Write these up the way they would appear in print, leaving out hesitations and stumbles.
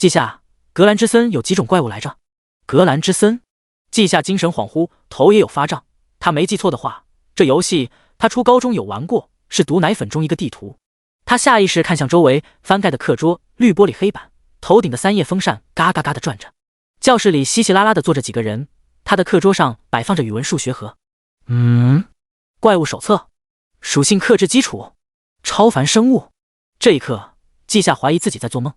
记下，格兰之森有几种怪物来着？格兰之森？记下精神恍惚，头也有发胀。他没记错的话，这游戏他初高中有玩过，是毒奶粉中一个地图。他下意识看向周围，翻盖的课桌，绿玻璃黑板，头顶的3叶风扇嘎嘎嘎地转着。教室里稀稀拉拉地坐着几个人，他的课桌上摆放着语文数学盒。怪物手册，属性克制基础，超凡生物。这一刻，季夏怀疑自己在做梦。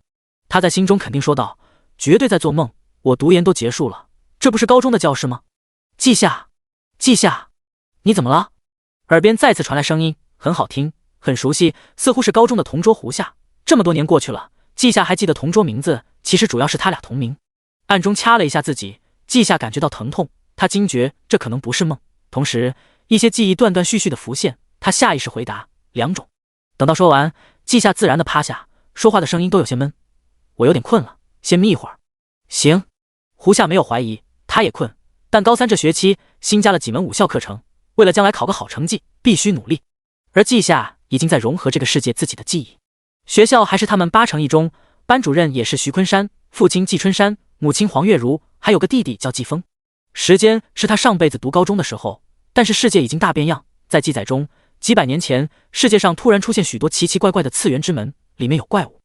他在心中肯定说道：“绝对在做梦，我读研都结束了，这不是高中的教室吗？”季夏，季夏，你怎么了？耳边再次传来声音，很好听，很熟悉，似乎是高中的同桌胡夏。这么多年过去了，季夏还记得同桌名字，其实主要是他俩同名。暗中掐了一下自己，季夏感觉到疼痛，他惊觉这可能不是梦，同时一些记忆断断续续的浮现，他下意识回答2种。等到说完，季夏自然的趴下，说话的声音都有些闷。我有点困了，先眯一会儿。行。胡夏没有怀疑，他也困，但高3这学期新加了几门武校课程，为了将来考个好成绩，必须努力。而季夏已经在融合这个世界自己的记忆。学校还是他们8城一中，班主任也是徐昆山，父亲季春山，母亲黄月如，还有个弟弟叫季风。时间是他上辈子读高中的时候，但是世界已经大变样。在记载中，几百年前，世界上突然出现许多奇奇怪怪的次元之门，里面有怪物。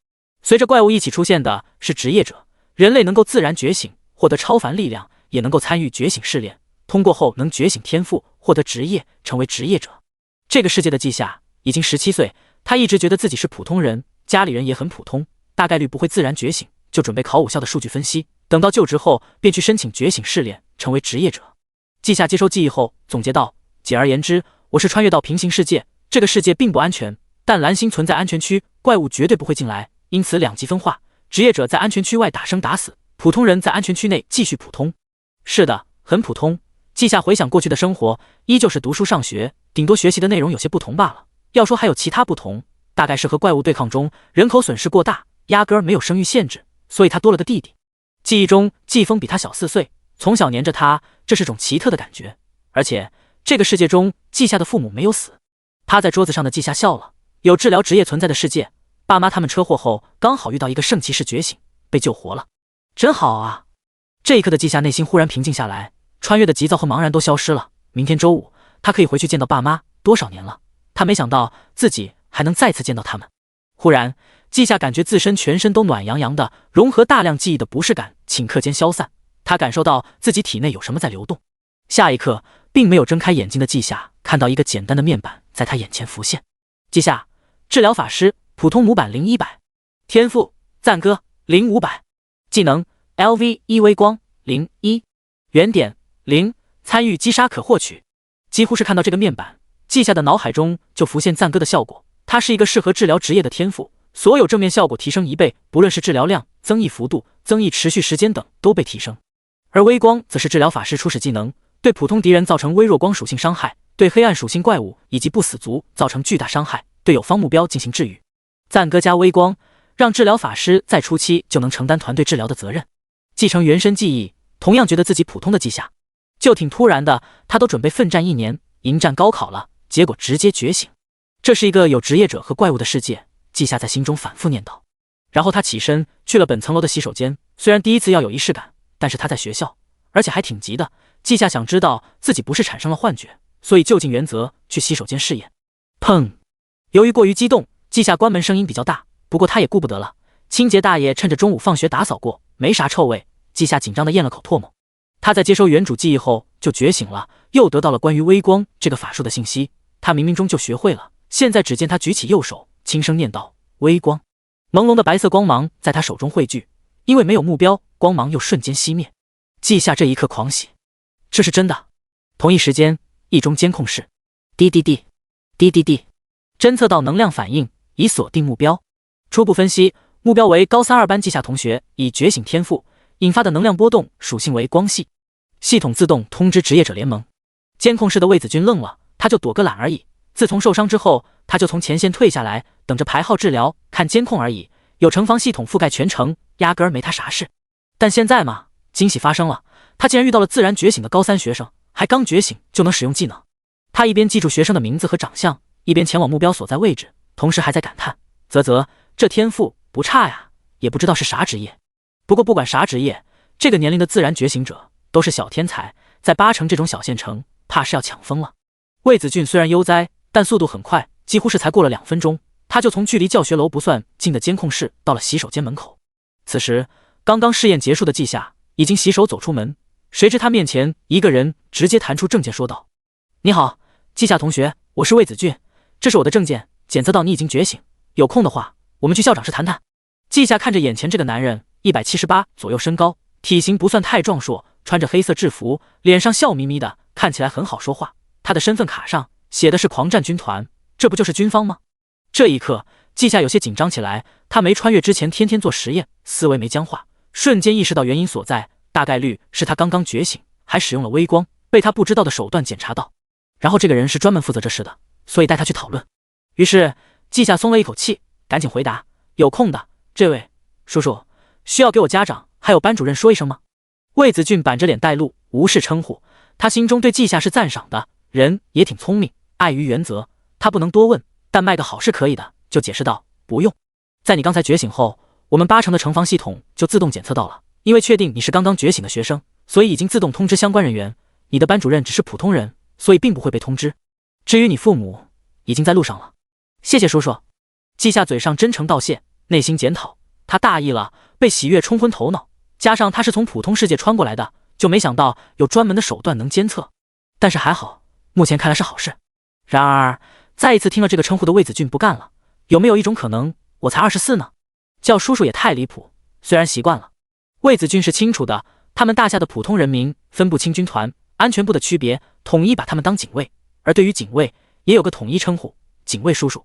随着怪物一起出现的是职业者，人类能够自然觉醒，获得超凡力量，也能够参与觉醒试炼，通过后能觉醒天赋，获得职业，成为职业者。这个世界的季夏已经17岁，他一直觉得自己是普通人，家里人也很普通，大概率不会自然觉醒，就准备考武校的数据分析，等到就职后便去申请觉醒试炼，成为职业者。季夏接收记忆后总结道：简而言之，我是穿越到平行世界，这个世界并不安全，但蓝星存在安全区，怪物绝对不会进来，因此2级分化，职业者在安全区外打生打死，普通人在安全区内继续普通。是的，很普通。季夏回想过去的生活，依旧是读书上学，顶多学习的内容有些不同罢了。要说还有其他不同，大概是和怪物对抗中人口损失过大，压根儿没有生育限制，所以他多了个弟弟。记忆中季风比他小4岁，从小黏着他，这是种奇特的感觉。而且这个世界中季夏的父母没有死。趴在桌子上的季夏笑了，有治疗职业存在的世界，爸妈他们车祸后刚好遇到一个圣骑士觉醒，被救活了，真好啊。这一刻的季夏内心忽然平静下来，穿越的急躁和茫然都消失了。明天周五，他可以回去见到爸妈，多少年了，他没想到自己还能再次见到他们。忽然季夏感觉自身全身都暖洋洋的，融合大量记忆的不适感顷刻间消散，他感受到自己体内有什么在流动。下一刻，并没有睁开眼睛的季夏看到一个简单的面板在他眼前浮现。季夏，治疗法师，普通模板0100，天赋赞歌0500，技能 LV1 微光01，原点0，参与击杀可获取。几乎是看到这个面板，季夏的脑海中就浮现赞歌的效果。它是一个适合治疗职业的天赋，所有正面效果提升1倍，不论是治疗量、增益幅度、增益持续时间等都被提升。而微光则是治疗法师初始技能，对普通敌人造成微弱光属性伤害，对黑暗属性怪物以及不死族造成巨大伤害，对有方目标进行治愈。赞歌加微光，让治疗法师在初期就能承担团队治疗的责任。继承原生记忆，同样觉得自己普通的季夏，就挺突然的，他都准备奋战1年，迎战高考了，结果直接觉醒。这是一个有职业者和怪物的世界，季夏在心中反复念叨。然后他起身去了本层楼的洗手间，虽然第一次要有仪式感，但是他在学校，而且还挺急的。季夏想知道自己不是产生了幻觉，所以就近原则去洗手间试验。砰！由于过于激动，季夏关门声音比较大，不过他也顾不得了。清洁大爷趁着中午放学打扫过，没啥臭味。季夏紧张地咽了口唾沫。他在接收原主记忆后就觉醒了，又得到了关于微光这个法术的信息。他冥冥中就学会了，现在只见他举起右手，轻声念道：微光。朦胧的白色光芒在他手中汇聚，因为没有目标，光芒又瞬间熄灭。季夏这一刻狂喜，这是真的。同一时间，一中监控室，滴滴滴，滴滴滴，侦测到能量反应，已锁定目标。初步分析，目标为高3 2班季夏同学，以觉醒天赋引发的能量波动属性为光系。系统自动通知职业者联盟。监控室的魏子君愣了，他就躲个懒而已。自从受伤之后，他就从前线退下来，等着排号治疗，看监控而已。有城防系统覆盖全城，压根儿没他啥事。但现在嘛，惊喜发生了，他竟然遇到了自然觉醒的高3学生，还刚觉醒就能使用技能。他一边记住学生的名字和长相，一边前往目标所在位置，同时还在感叹：啧啧，这天赋不差呀，也不知道是啥职业。不过不管啥职业，这个年龄的自然觉醒者都是小天才，在八成这种小县城，怕是要抢疯了。魏子俊虽然悠哉，但速度很快，几乎是才过了2分钟，他就从距离教学楼不算近的监控室到了洗手间门口。此时，刚刚试验结束的季夏已经洗手走出门，谁知他面前一个人直接弹出证件说道：“你好，季夏同学，我是魏子俊，这是我的证件，检测到你已经觉醒，有空的话，我们去校长室谈谈。”季夏看着眼前这个男人，178左右身高，体型不算太壮硕，穿着黑色制服，脸上笑眯眯的，看起来很好说话。他的身份卡上写的是狂战军团，这不就是军方吗？这一刻，季夏有些紧张起来。他没穿越之前天天做实验，思维没僵化，瞬间意识到原因所在，大概率是他刚刚觉醒，还使用了微光，被他不知道的手段检查到。然后这个人是专门负责这事的，所以带他去讨论。于是季夏松了一口气，赶紧回答：“有空的，这位叔叔，需要给我家长还有班主任说一声吗？”魏子俊板着脸带路，无视称呼。他心中对季夏是赞赏的，人也挺聪明，碍于原则，他不能多问，但卖个好是可以的，就解释道：“不用，在你刚才觉醒后，我们8成的城防系统就自动检测到了，因为确定你是刚刚觉醒的学生，所以已经自动通知相关人员。你的班主任只是普通人，所以并不会被通知。至于你父母，已经在路上了。谢谢叔叔。”季夏嘴上真诚道谢，内心检讨，他大意了，被喜悦冲昏头脑，加上他是从普通世界穿过来的，就没想到有专门的手段能监测。但是还好，目前看来是好事。然而再一次听了这个称呼的魏子俊不干了：“有没有一种可能，我才24呢？叫叔叔也太离谱。”虽然习惯了，魏子俊是清楚的，他们大夏的普通人民分不清军团、安全部的区别，统一把他们当警卫，而对于警卫也有个统一称呼：警卫叔叔。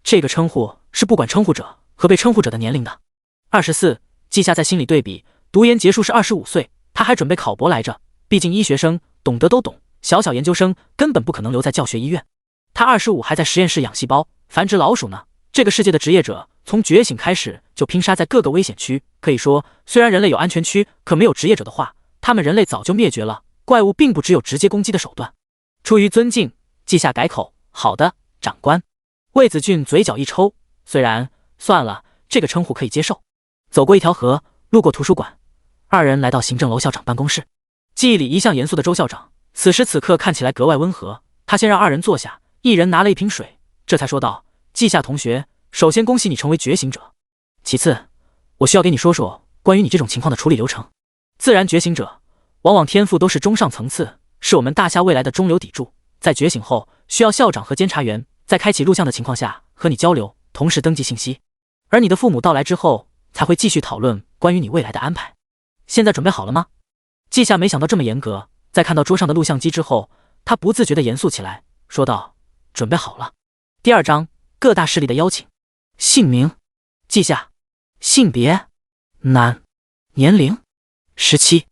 这个称呼是不管称呼者和被称呼者的年龄的。24，季夏在心里对比，读研结束是25岁，他还准备考博来着，毕竟医学生懂得都懂，小研究生根本不可能留在教学医院。他25还在实验室养细胞、繁殖老鼠呢。这个世界的职业者从觉醒开始就拼杀在各个危险区，可以说虽然人类有安全区，可没有职业者的话，他们人类早就灭绝了。怪物并不只有直接攻击的手段。出于尊敬，季夏改口：“好的，长官。”魏子俊嘴角一抽，虽然算了，这个称呼可以接受。走过一条河，路过图书馆，二人来到行政楼校长办公室。记忆里一向严肃的周校长，此时此刻看起来格外温和。他先让二人坐下，一人拿了一瓶水，这才说道：“季夏同学，首先恭喜你成为觉醒者。其次，我需要给你说说关于你这种情况的处理流程。自然觉醒者往往天赋都是中上层次，是我们大夏未来的中流砥柱。在觉醒后，需要校长和监察员在开启录像的情况下和你交流，同时登记信息。而你的父母到来之后，才会继续讨论关于你未来的安排。现在准备好了吗？”季夏没想到这么严格，在看到桌上的录像机之后，他不自觉地严肃起来，说道：“准备好了。”第2章，各大势力的邀请。姓名：季夏。性别：男。年龄：17。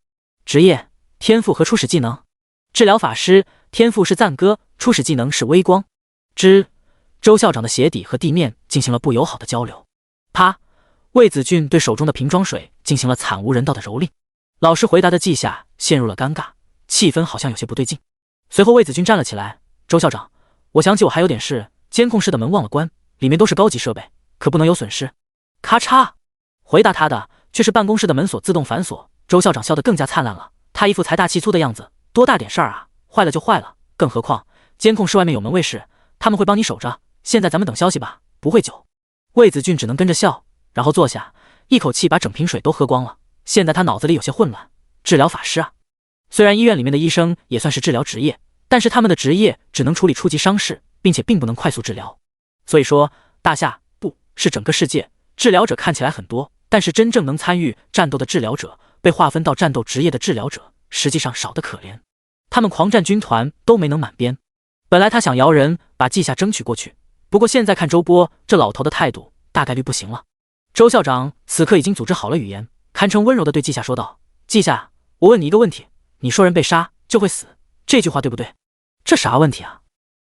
职业：天赋和初始技能。治疗法师，天赋是赞歌，初始技能是微光。周校长的鞋底和地面进行了不友好的交流。啪！魏子俊对手中的瓶装水进行了惨无人道的蹂躏。老实回答的季夏陷入了尴尬，气氛好像有些不对劲。随后魏子俊站了起来：“周校长，我想起我还有点事，监控室的门忘了关，里面都是高级设备，可不能有损失。”咔嚓！回答他的却是办公室的门锁自动反锁。周校长笑得更加灿烂了，他一副财大气粗的样子：“多大点事儿啊，坏了就坏了，更何况监控室外面有门卫室，他们会帮你守着。现在咱们等消息吧，不会久。”魏子俊只能跟着笑，然后坐下，一口气把整瓶水都喝光了。现在他脑子里有些混乱，治疗法师啊，虽然医院里面的医生也算是治疗职业，但是他们的职业只能处理初级伤势，并且并不能快速治疗。所以说，大夏不是整个世界，治疗者看起来很多，但是真正能参与战斗的治疗者，被划分到战斗职业的治疗者，实际上少得可怜。他们狂战军团都没能满编。本来他想摇人把季夏争取过去，不过现在看周波这老头的态度，大概率不行了。周校长此刻已经组织好了语言，堪称温柔地对季夏说道：“季夏，我问你一个问题，你说人被杀就会死，这句话对不对？”这啥问题啊？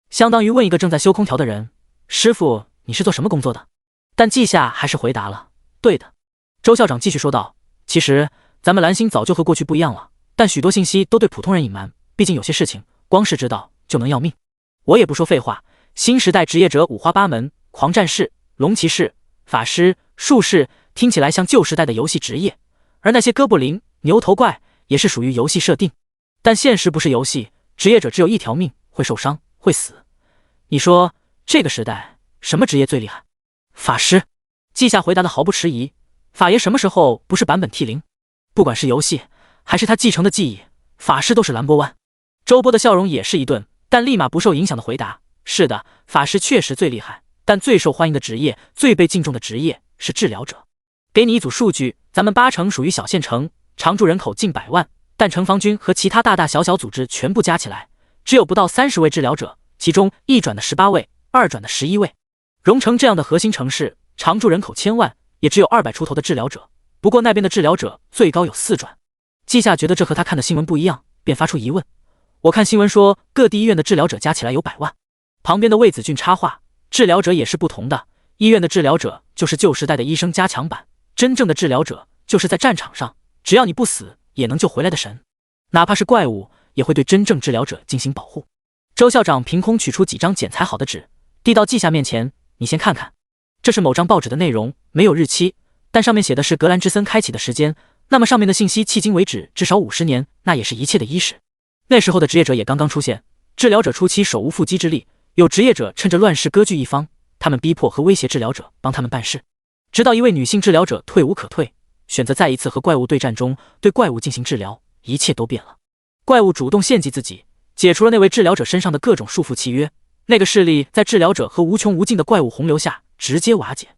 相当于问一个正在修空调的人：“师傅，你是做什么工作的？”但季夏还是回答了：“对的。”周校长继续说道：“其实咱们蓝星早就和过去不一样了，但许多信息都对普通人隐瞒，毕竟有些事情光是知道就能要命。我也不说废话，新时代职业者五花八门，狂战士、龙骑士、法师、术士，听起来像旧时代的游戏职业，而那些哥布林、牛头怪也是属于游戏设定，但现实不是游戏，职业者只有一条命，会受伤，会死。你说这个时代什么职业最厉害？法师。季夏回答的毫不迟疑。法爷什么时候不是版本 T0？ 不管是游戏还是他继承的记忆，法师都是蓝波湾。周波的笑容也是一顿，但立马不受影响的回答：是的，法师确实最厉害，但最受欢迎的职业、最被敬重的职业是治疗者。给你一组数据，咱们8成属于小县城，常住人口近100万，但城防军和其他大大小小组织全部加起来，只有不到30位治疗者，其中1转的18位，2转的11位。荣城这样的核心城市，常住人口1000万，也只有200出头的治疗者，不过那边的治疗者最高有4转。季夏觉得这和他看的新闻不一样，便发出疑问：我看新闻说各地医院的治疗者加起来有100万。旁边的魏子俊插话：治疗者也是不同的，医院的治疗者就是旧时代的医生加强版，真正的治疗者就是在战场上，只要你不死也能救回来的神，哪怕是怪物也会对真正治疗者进行保护。周校长凭空取出几张剪裁好的纸，递到季夏面前：你先看看，这是某张报纸的内容，没有日期，但上面写的是格兰之森开启的时间，那么上面的信息迄今为止至少50年，那也是一切的伊始。那时候的职业者也刚刚出现，治疗者初期手无缚鸡之力，有职业者趁着乱世割据一方，他们逼迫和威胁治疗者帮他们办事，直到一位女性治疗者退无可退，选择在一次和怪物对战中对怪物进行治疗，一切都变了。怪物主动献祭自己，解除了那位治疗者身上的各种束缚契约，那个势力在治疗者和无穷无尽的怪物洪流下直接瓦解。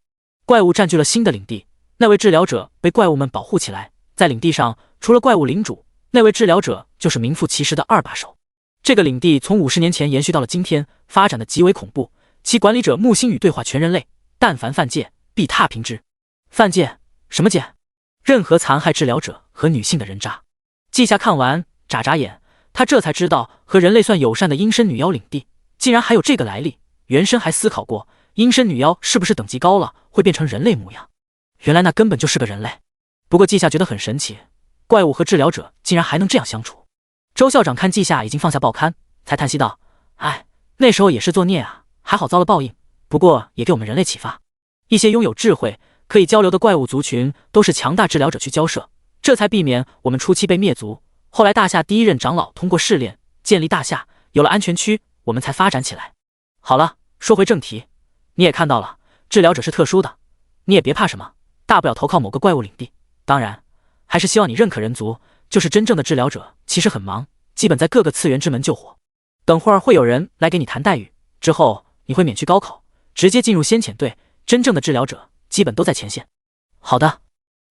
怪物占据了新的领地，那位治疗者被怪物们保护起来，在领地上除了怪物领主，那位治疗者就是名副其实的2把手。这个领地从50年前延续到了今天，发展的极为恐怖，其管理者木星宇对话全人类，但凡犯戒必踏平之。犯戒？什么戒？任何残害治疗者和女性的人渣。季夏看完眨眨眼，他这才知道和人类算友善的阴身女妖领地竟然还有这个来历。原身还思考过阴身女妖是不是等级高了会变成人类模样，原来那根本就是个人类。不过季夏觉得很神奇，怪物和治疗者竟然还能这样相处。周校长看季夏已经放下报刊，才叹息道：哎，那时候也是作孽啊，还好遭了报应，不过也给我们人类启发，一些拥有智慧可以交流的怪物族群都是强大治疗者去交涉，这才避免我们初期被灭族。后来大夏第1任长老通过试炼建立大夏，有了安全区，我们才发展起来。好了，说回正题，你也看到了，治疗者是特殊的，你也别怕什么，大不了投靠某个怪物领地，当然还是希望你认可人族，就是真正的治疗者其实很忙，基本在各个次元之门救火。等会儿会有人来给你谈待遇，之后你会免去高考，直接进入先遣队，真正的治疗者基本都在前线。好的，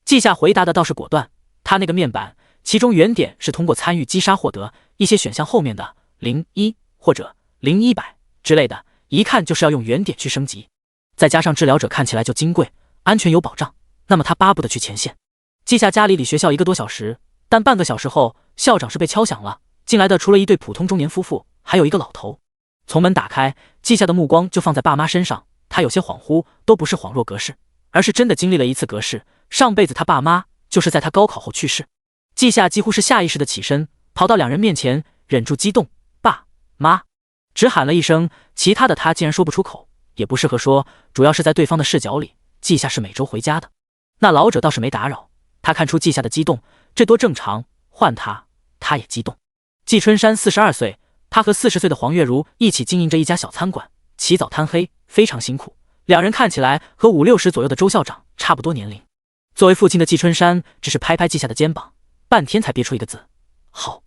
季夏回答的倒是果断，他那个面板其中原点是通过参与击杀获得，一些选项后面的01或者0100之类的，一看就是要用原点去升级，再加上治疗者看起来就金贵，安全有保障，那么他巴不得去前线。季夏家里离学校1个多小时，但半个小时后校长室被敲响了，进来的除了一对普通中年夫妇，还有一个老头。从门打开，季夏的目光就放在爸妈身上，他有些恍惚，都不是恍若隔世，而是真的经历了一次隔世，上辈子他爸妈就是在他高考后去世。季夏几乎是下意识的起身，跑到2人面前，忍住激动，爸妈，只喊了一声，其他的他竟然说不出口，也不适合说，主要是在对方的视角里，季夏是每周回家的。那老者倒是没打扰，他看出季夏的激动，这多正常，换他也激动。季春山42岁，他和40岁的黄月如一起经营着一家小餐馆，起早贪黑，非常辛苦。2人看起来和50-60左右的周校长差不多年龄。作为父亲的季春山只是拍拍季夏的肩膀，半天才憋出一个字：好。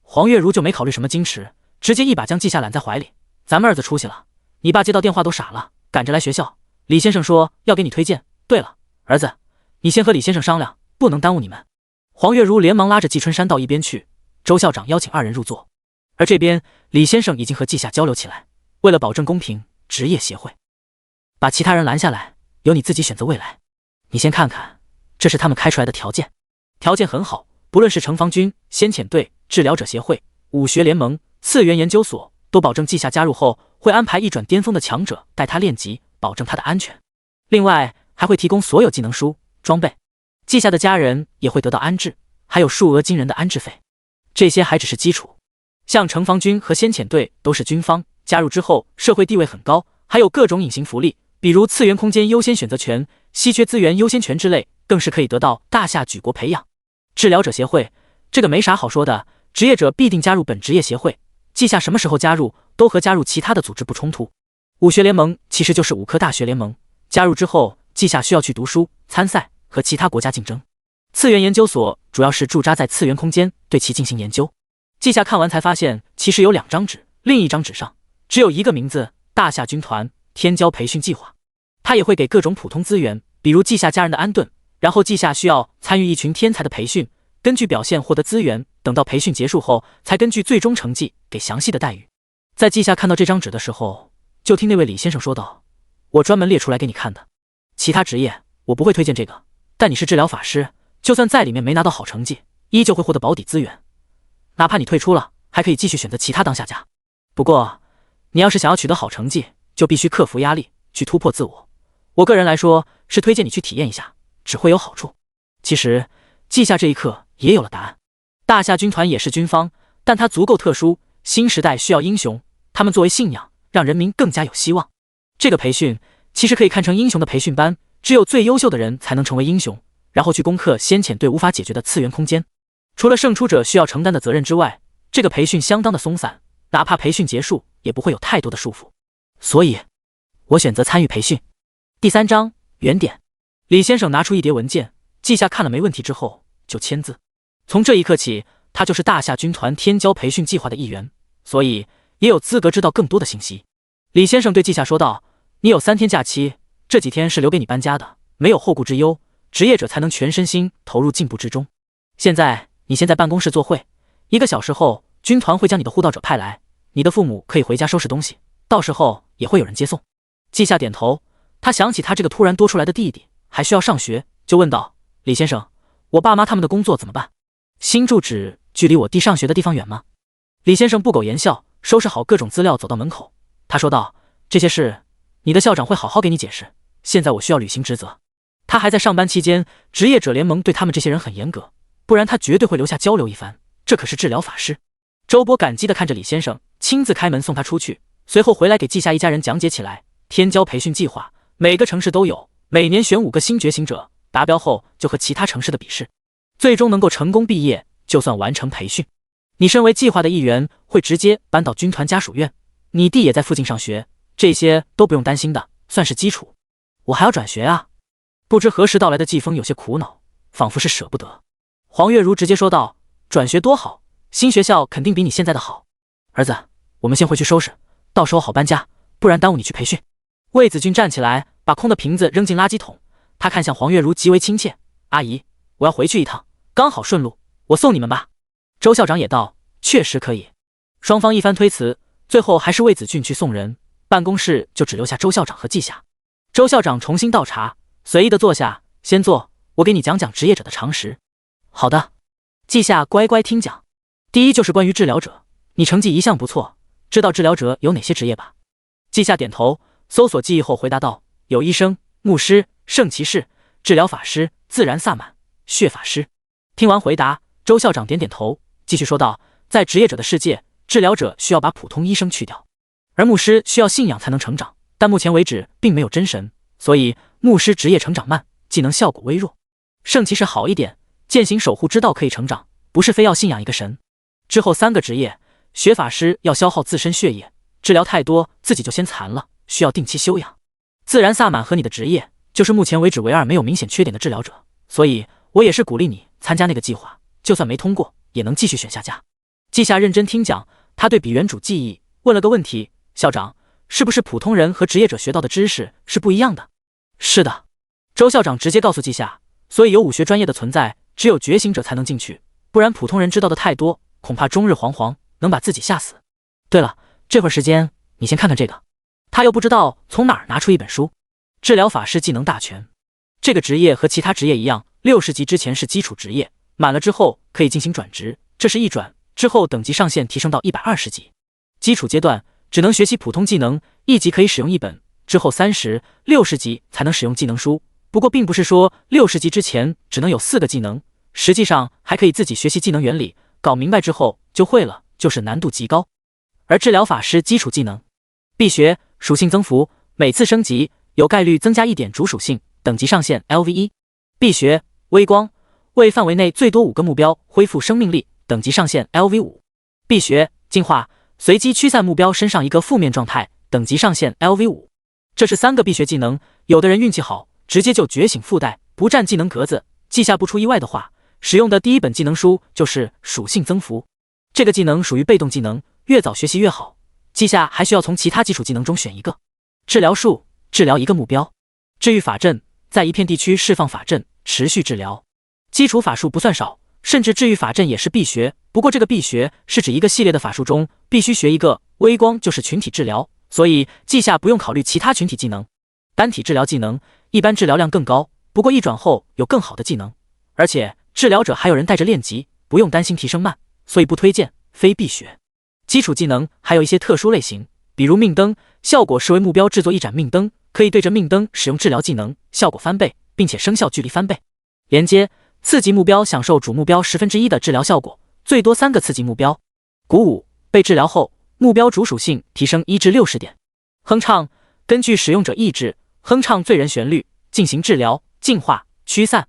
黄月如就没考虑什么矜持，直接一把将季夏揽在怀里：咱们儿子出息了，你爸接到电话都傻了，赶着来学校，李先生说要给你推荐，对了，儿子，你先和李先生商量，不能耽误你们。黄月如连忙拉着季春山到一边去，周校长邀请2人入座，而这边李先生已经和季夏交流起来，为了保证公平，职业协会把其他人拦下来，由你自己选择未来。你先看看，这是他们开出来的条件，条件很好，不论是城防军、先遣队、治疗者协会、武学联盟、次元研究所，都保证季夏加入后会安排一转巅峰的强者带他练级，保证他的安全。另外还会提供所有技能书、装备，季夏的家人也会得到安置，还有数额惊人的安置费。这些还只是基础，像城防军和先遣队都是军方，加入之后社会地位很高，还有各种隐形福利，比如次元空间优先选择权、稀缺资源优先权之类，更是可以得到大夏举国培养。治疗者协会，这个没啥好说的，职业者必定加入本职业协会，稷下什么时候加入，都和加入其他的组织不冲突。武学联盟其实就是5科大学联盟，加入之后，稷下需要去读书、参赛，和其他国家竞争。次元研究所主要是驻扎在次元空间，对其进行研究。稷下看完才发现，其实有2张纸，另一张纸上只有一个名字：大夏军团天骄培训计划。他也会给各种普通资源，比如稷下家人的安顿，然后稷下需要参与一群天才的培训，根据表现获得资源，等到培训结束后，才根据最终成绩给详细的待遇。在稷下看到这张纸的时候，就听那位李先生说道：“我专门列出来给你看的，其他职业我不会推荐这个，但你是治疗法师，就算在里面没拿到好成绩，依旧会获得保底资源，哪怕你退出了，还可以继续选择其他当下家。不过，你要是想要取得好成绩，就必须克服压力，去突破自我。我个人来说，是推荐你去体验一下，只会有好处。”其实，稷下这一刻也有了答案。大夏军团也是军方，但它足够特殊，新时代需要英雄，他们作为信仰，让人民更加有希望。这个培训其实可以看成英雄的培训班，只有最优秀的人才能成为英雄，然后去攻克先遣队无法解决的次元空间。除了胜出者需要承担的责任之外，这个培训相当的松散，哪怕培训结束，也不会有太多的束缚。所以，我选择参与培训。第3章原点。李先生拿出一叠文件，稷下看了没问题之后就签字。从这一刻起，他就是大夏军团天骄培训计划的一员，所以也有资格知道更多的信息。李先生对稷下说道：“你有3天假期，这几天是留给你搬家的，没有后顾之忧，职业者才能全身心投入进步之中。现在你先在办公室坐会，1个小时后，军团会将你的护道者派来，你的父母可以回家收拾东西，到时候也会有人接送。”稷下点头，他想起他这个突然多出来的弟弟还需要上学，就问道：“李先生，我爸妈他们的工作怎么办？新住址距离我弟上学的地方远吗？”李先生不苟言笑，收拾好各种资料走到门口，他说道：“这些事你的校长会好好给你解释，现在我需要履行职责。”他还在上班期间，职业者联盟对他们这些人很严格，不然他绝对会留下交流一番，这可是治疗法师。周波感激地看着李先生，亲自开门送他出去，随后回来给稷下一家人讲解起来。天骄培训计划每个城市都有，每年选5个新觉醒者，达标后就和其他城市的比试，最终能够成功毕业，就算完成培训。你身为计划的一员，会直接搬到军团家属院，你弟也在附近上学，这些都不用担心的，算是基础。我还要转学啊！不知何时到来的季风有些苦恼，仿佛是舍不得。黄月如直接说道：“转学多好，新学校肯定比你现在的好。儿子，我们先回去收拾，到时候好搬家，不然耽误你去培训。”魏子俊站起来，把空的瓶子扔进垃圾桶。他看向黄月如，极为亲切：“阿姨，我要回去一趟，刚好顺路，我送你们吧。”周校长也道：“确实可以。”双方一番推辞，最后还是魏子俊去送人，办公室就只留下周校长和稷下。周校长重新倒茶，随意的坐下：“先坐，我给你讲讲职业者的常识。”“好的。”稷下乖乖听讲。第一就是关于治疗者，你成绩一向不错，知道治疗者有哪些职业吧？稷下点头，搜索记忆后回答道：“有医生、牧师、圣骑士、治疗法师、自然萨满、血法师。”听完回答，周校长点点头，继续说道：“在职业者的世界，治疗者需要把普通医生去掉，而牧师需要信仰才能成长，但目前为止并没有真神，所以牧师职业成长慢，技能效果微弱。圣骑士好一点，践行守护之道可以成长，不是非要信仰一个神。之后3个职业，血法师要消耗自身血液，治疗太多自己就先残了，需要定期休养。自然萨满和你的职业就是目前为止唯二没有明显缺点的治疗者，所以我也是鼓励你参加那个计划，就算没通过也能继续选下家。”稷下认真听讲，他对比原主记忆问了个问题：“校长，是不是普通人和职业者学到的知识是不一样的？”“是的。”周校长直接告诉稷下，所以有武学专业的存在，只有觉醒者才能进去，不然普通人知道的太多，恐怕终日惶惶，能把自己吓死。对了，这会儿时间你先看看这个。他又不知道从哪儿拿出一本书，治疗法师技能大全。这个职业和其他职业一样，60级之前是基础职业，满了之后可以进行转职，这是一转，之后等级上限提升到120级。基础阶段只能学习普通技能，1级可以使用1本，之后30、60级才能使用技能书。不过并不是说60级之前只能有4个技能，实际上还可以自己学习技能原理，搞明白之后就会了，就是难度极高。而治疗法师基础技能必学，属性增幅，每次升级有概率增加1点主属性，等级上限 LV1。碧血微光，为范围内最多5个目标恢复生命力，等级上限 LV5。碧血净化，随机驱散目标身上一个负面状态，等级上限 LV5。这是3个碧血技能，有的人运气好，直接就觉醒附带，不占技能格子。记下不出意外的话，使用的第一本技能书就是属性增幅。这个技能属于被动技能，越早学习越好。记下还需要从其他基础技能中选一个。治疗术，治疗一个目标。治愈法阵，在一片地区释放法阵，持续治疗。基础法术不算少，甚至治愈法阵也是必学。不过这个必学是指一个系列的法术中必须学一个。微光就是群体治疗，所以记下不用考虑其他群体技能。单体治疗技能一般治疗量更高，不过一转后有更好的技能，而且治疗者还有人带着练级，不用担心提升慢，所以不推荐，非必学。基础技能还有一些特殊类型，比如命灯，效果是为目标制作一盏命灯，可以对着命灯使用治疗技能，效果翻倍，并且生效距离翻倍。连接，刺激目标享受主目标1/10的治疗效果，最多3个刺激目标。鼓舞，被治疗后目标主属性提升1至60点。哼唱，根据使用者意志哼唱醉人旋律，进行治疗、净化、驱散，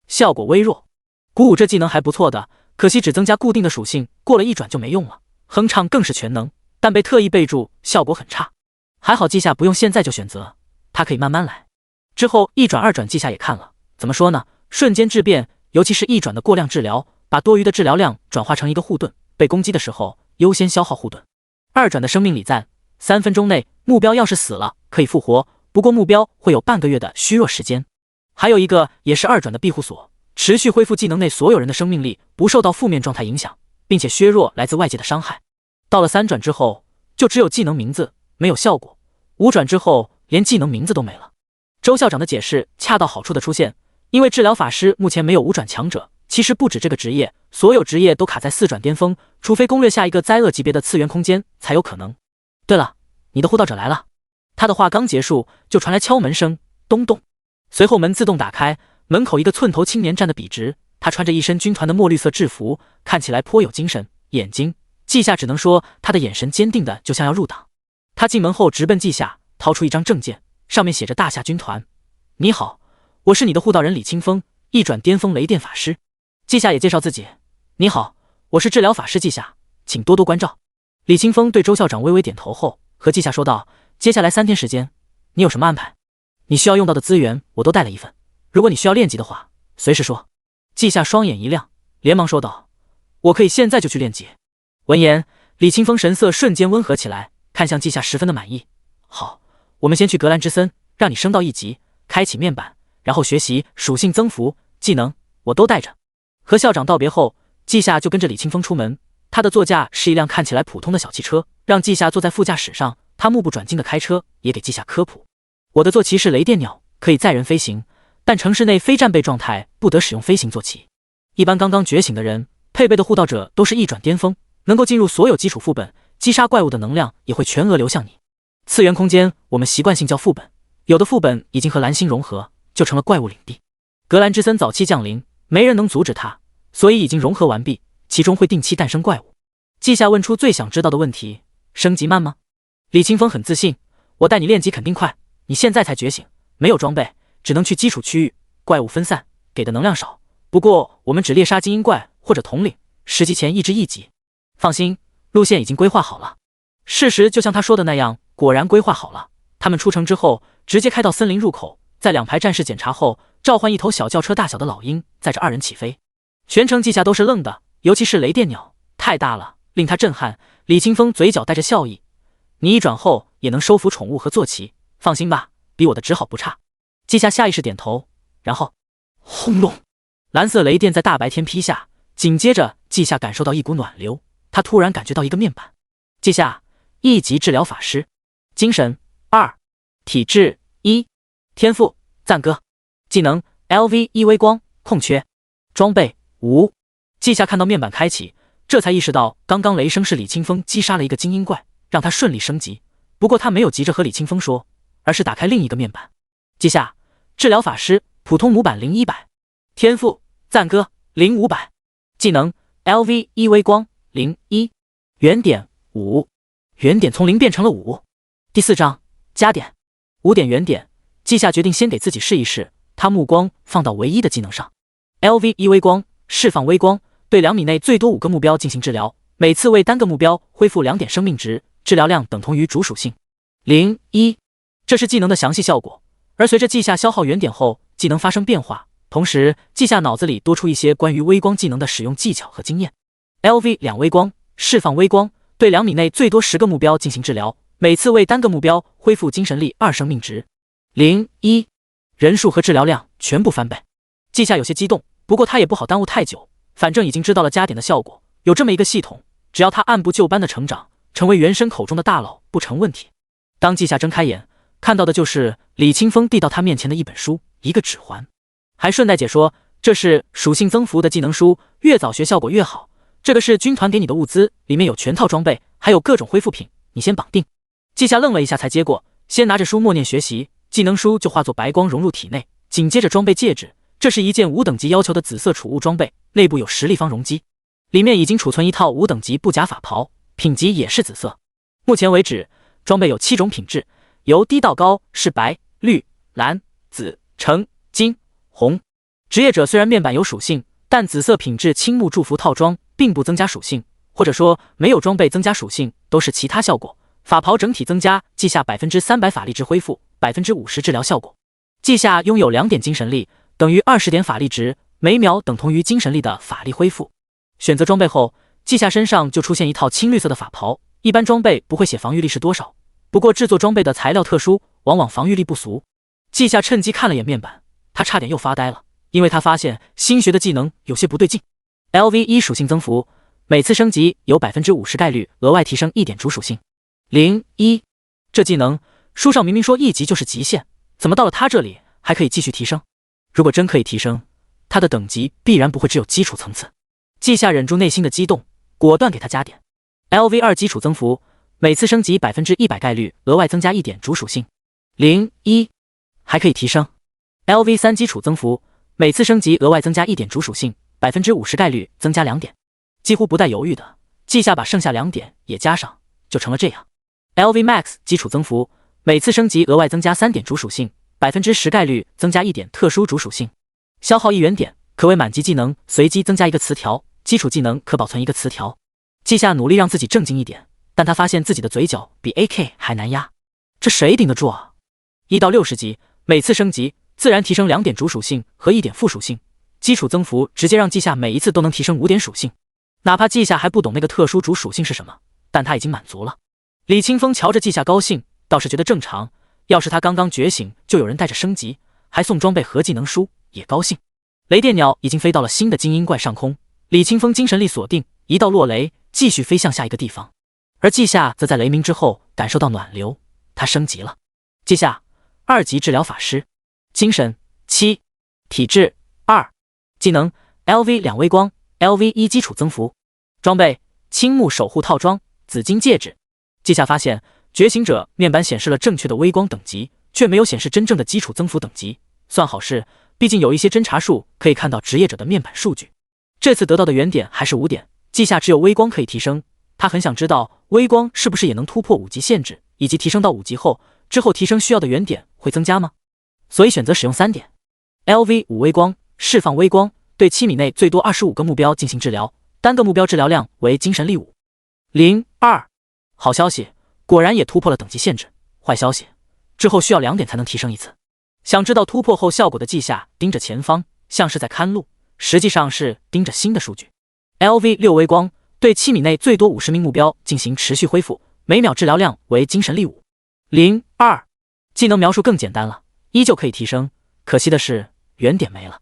效果微弱。鼓舞这技能还不错的，可惜只增加固定的属性，过了1转就没用了。哼唱更是全能，但被特意备注，效果很差。还好记下不用现在就选择，它可以慢慢来。之后1转2转记下也看了，怎么说呢？瞬间质变，尤其是1转的过量治疗，把多余的治疗量转化成一个护盾，被攻击的时候优先消耗护盾。2转的生命礼赞，3分钟内目标要是死了可以复活，不过目标会有半个月的虚弱时间。还有一个也是2转的庇护所，持续恢复技能内所有人的生命力，不受到负面状态影响，并且削弱来自外界的伤害。到了3转之后，就只有技能名字，没有效果。5转之后，连技能名字都没了。周校长的解释恰到好处的出现，因为治疗法师目前没有5转强者，其实不止这个职业，所有职业都卡在4转巅峰，除非攻略下一个灾厄级别的次元空间才有可能。对了，你的护道者来了。他的话刚结束，就传来敲门声，咚咚。随后门自动打开，门口一个寸头青年站得笔直，他穿着一身军团的墨绿色制服，看起来颇有精神，眼睛记下只能说他的眼神坚定的就像要入党。他进门后直奔记下，掏出一张证件，上面写着大夏军团。你好，我是你的护道人李清风，1转巅峰雷电法师。记下也介绍自己，你好，我是治疗法师记下，请多多关照。李清风对周校长微微点头后，和记下说道，接下来3天时间，你有什么安排？你需要用到的资源我都带了一份，如果你需要练级的话，随时说。记下双眼一亮，连忙说道，我可以现在就去练级。闻言，李清风神色瞬间温和起来，看向记下十分的满意。好，我们先去格兰之森，让你升到1级，开启面板，然后学习属性增幅技能，我都带着。和校长道别后，记下就跟着李清风出门。他的座驾是一辆看起来普通的小汽车，让记下坐在副驾驶上。他目不转睛的开车，也给记下科普。我的坐骑是雷电鸟，可以载人飞行，但城市内非战备状态不得使用飞行坐骑。一般刚刚觉醒的人配备的护道者都是1转巅峰，能够进入所有基础副本，击杀怪物的能量也会全额流向你。次元空间我们习惯性叫副本，有的副本已经和蓝星融合，就成了怪物领地。格兰之森早期降临，没人能阻止它，所以已经融合完毕，其中会定期诞生怪物。记下问出最想知道的问题，升级慢吗？李清风很自信，我带你练级肯定快，你现在才觉醒，没有装备，只能去基础区域，怪物分散，给的能量少，不过我们只猎杀精英怪或者统领，10级前1至1级。放心，路线已经规划好了。事实就像他说的那样，果然规划好了。他们出城之后，直接开到森林入口，在2排战士检查后，召唤一头小轿车大小的老鹰，载着2人起飞。全程记下都是愣的，尤其是雷电鸟，太大了，令他震撼。李清风嘴角带着笑意，你1转后也能收服宠物和坐骑，放心吧，比我的只好不差。记下下意识点头，然后轰隆，蓝色雷电在大白天劈下，紧接着记下感受到一股暖流，他突然感觉到一个面板。记下1级治疗法师，精神2，体质1，天赋赞歌，技能 LV1 微光空缺，装备5。记下看到面板开启，这才意识到刚刚雷声是李清风击杀了一个精英怪，让他顺利升级。不过他没有急着和李清风说，而是打开另一个面板。记下治疗法师普通模板0100，天赋赞歌0500，技能 LV1 微光01，原点5，原点从0变成了5。第4章加点5点原点。记下决定先给自己试一试，他目光放到唯一的技能上 ，LV1 微光，释放微光，对2米内最多5个目标进行治疗，每次为单个目标恢复2点生命值，治疗量等同于主属性0.1。这是技能的详细效果。而随着季夏消耗原点后，技能发生变化，同时季夏脑子里多出一些关于微光技能的使用技巧和经验。LV2 微光，释放微光，对2米内最多10个目标进行治疗，每次为单个目标恢复精神力2生命值0.1，人数和治疗量全部翻倍。季夏有些激动，不过他也不好耽误太久，反正已经知道了加点的效果，有这么一个系统，只要他按部就班的成长，成为原神口中的大佬不成问题。当季夏睁开眼，看到的就是李清风递到他面前的一本书，一个指环，还顺带解说这是属性增幅的技能书，越早学效果越好。这个是军团给你的物资，里面有全套装备，还有各种恢复品，你先绑定。季夏愣了一下才接过，先拿着书默念学习，技能书就化作白光融入体内，紧接着装备戒指，这是一件5等级要求的紫色储物装备，内部有10立方容积，里面已经储存一套5等级布甲法袍，品级也是紫色。目前为止，装备有7种品质，由低到高是白、绿、蓝、紫、橙、金、红。职业者虽然面板有属性，但紫色品质青木祝福套装并不增加属性，或者说没有装备增加属性，都是其他效果。法袍整体增加季夏 300% 法力值恢复， 50% 治疗效果。季夏拥有2点精神力，等于20点法力值，每秒等同于精神力的法力恢复。选择装备后，季夏身上就出现一套青绿色的法袍，一般装备不会写防御力是多少，不过制作装备的材料特殊，往往防御力不俗。季夏趁机看了眼面板，他差点又发呆了，因为他发现新学的技能有些不对劲。LV1 属性增幅，每次升级有 50% 概率额外提升1点主属性0.1。这技能书上明明说1级就是极限，怎么到了他这里还可以继续提升？如果真可以提升，他的等级必然不会只有基础层次。季夏忍住内心的激动，果断给他加点。LV2 基础增幅，每次升级 100% 概率额外增加1点主属性0.1，还可以提升。LV3 基础增幅，每次升级额外增加1点主属性， 50% 概率增加2点。几乎不带犹豫的，季夏把剩下2点也加上，就成了这样。LV Max 基础增幅，每次升级额外增加3点主属性， 10% 概率增加1点特殊主属性。消耗1元点，可为满级技能随机增加1个词条，基础技能可保存1个词条。季夏努力让自己正经一点，但他发现自己的嘴角比 AK 还难压，这谁顶得住啊？1到60级，每次升级自然提升2点主属性和1点副属性，基础增幅直接让季夏每一次都能提升5点属性。哪怕季夏还不懂那个特殊主属性是什么，但他已经满足了。李清风瞧着季夏高兴，倒是觉得正常，要是他刚刚觉醒就有人带着升级，还送装备和技能书，也高兴。雷电鸟已经飞到了新的精英怪上空，李清风精神力锁定，一道落雷，继续飞向下一个地方。而季夏则在雷鸣之后感受到暖流，他升级了。季夏2级治疗法师，精神7，体质2，技能 LV2 微光， LV1 基础增幅，装备青木守护套装，紫金戒指。季夏发现觉醒者面板显示了正确的微光等级，却没有显示真正的基础增幅等级，算好事，毕竟有一些侦查术可以看到职业者的面板数据。这次得到的原点还是5点，季夏只有微光可以提升，他很想知道微光是不是也能突破5级限制，以及提升到5级后，之后提升需要的原点会增加吗？所以选择使用3点。LV5 微光，释放微光，对7米内最多25个目标进行治疗，单个目标治疗量为精神力5.02。好消息，果然也突破了等级限制。坏消息，之后需要2点才能提升一次。想知道突破后效果的季夏盯着前方，像是在看路，实际上是盯着新的数据。LV6 微光，对7米内最多50名目标进行持续恢复，每秒治疗量为精神力5.02。技能描述更简单了，依旧可以提升，可惜的是原点没了。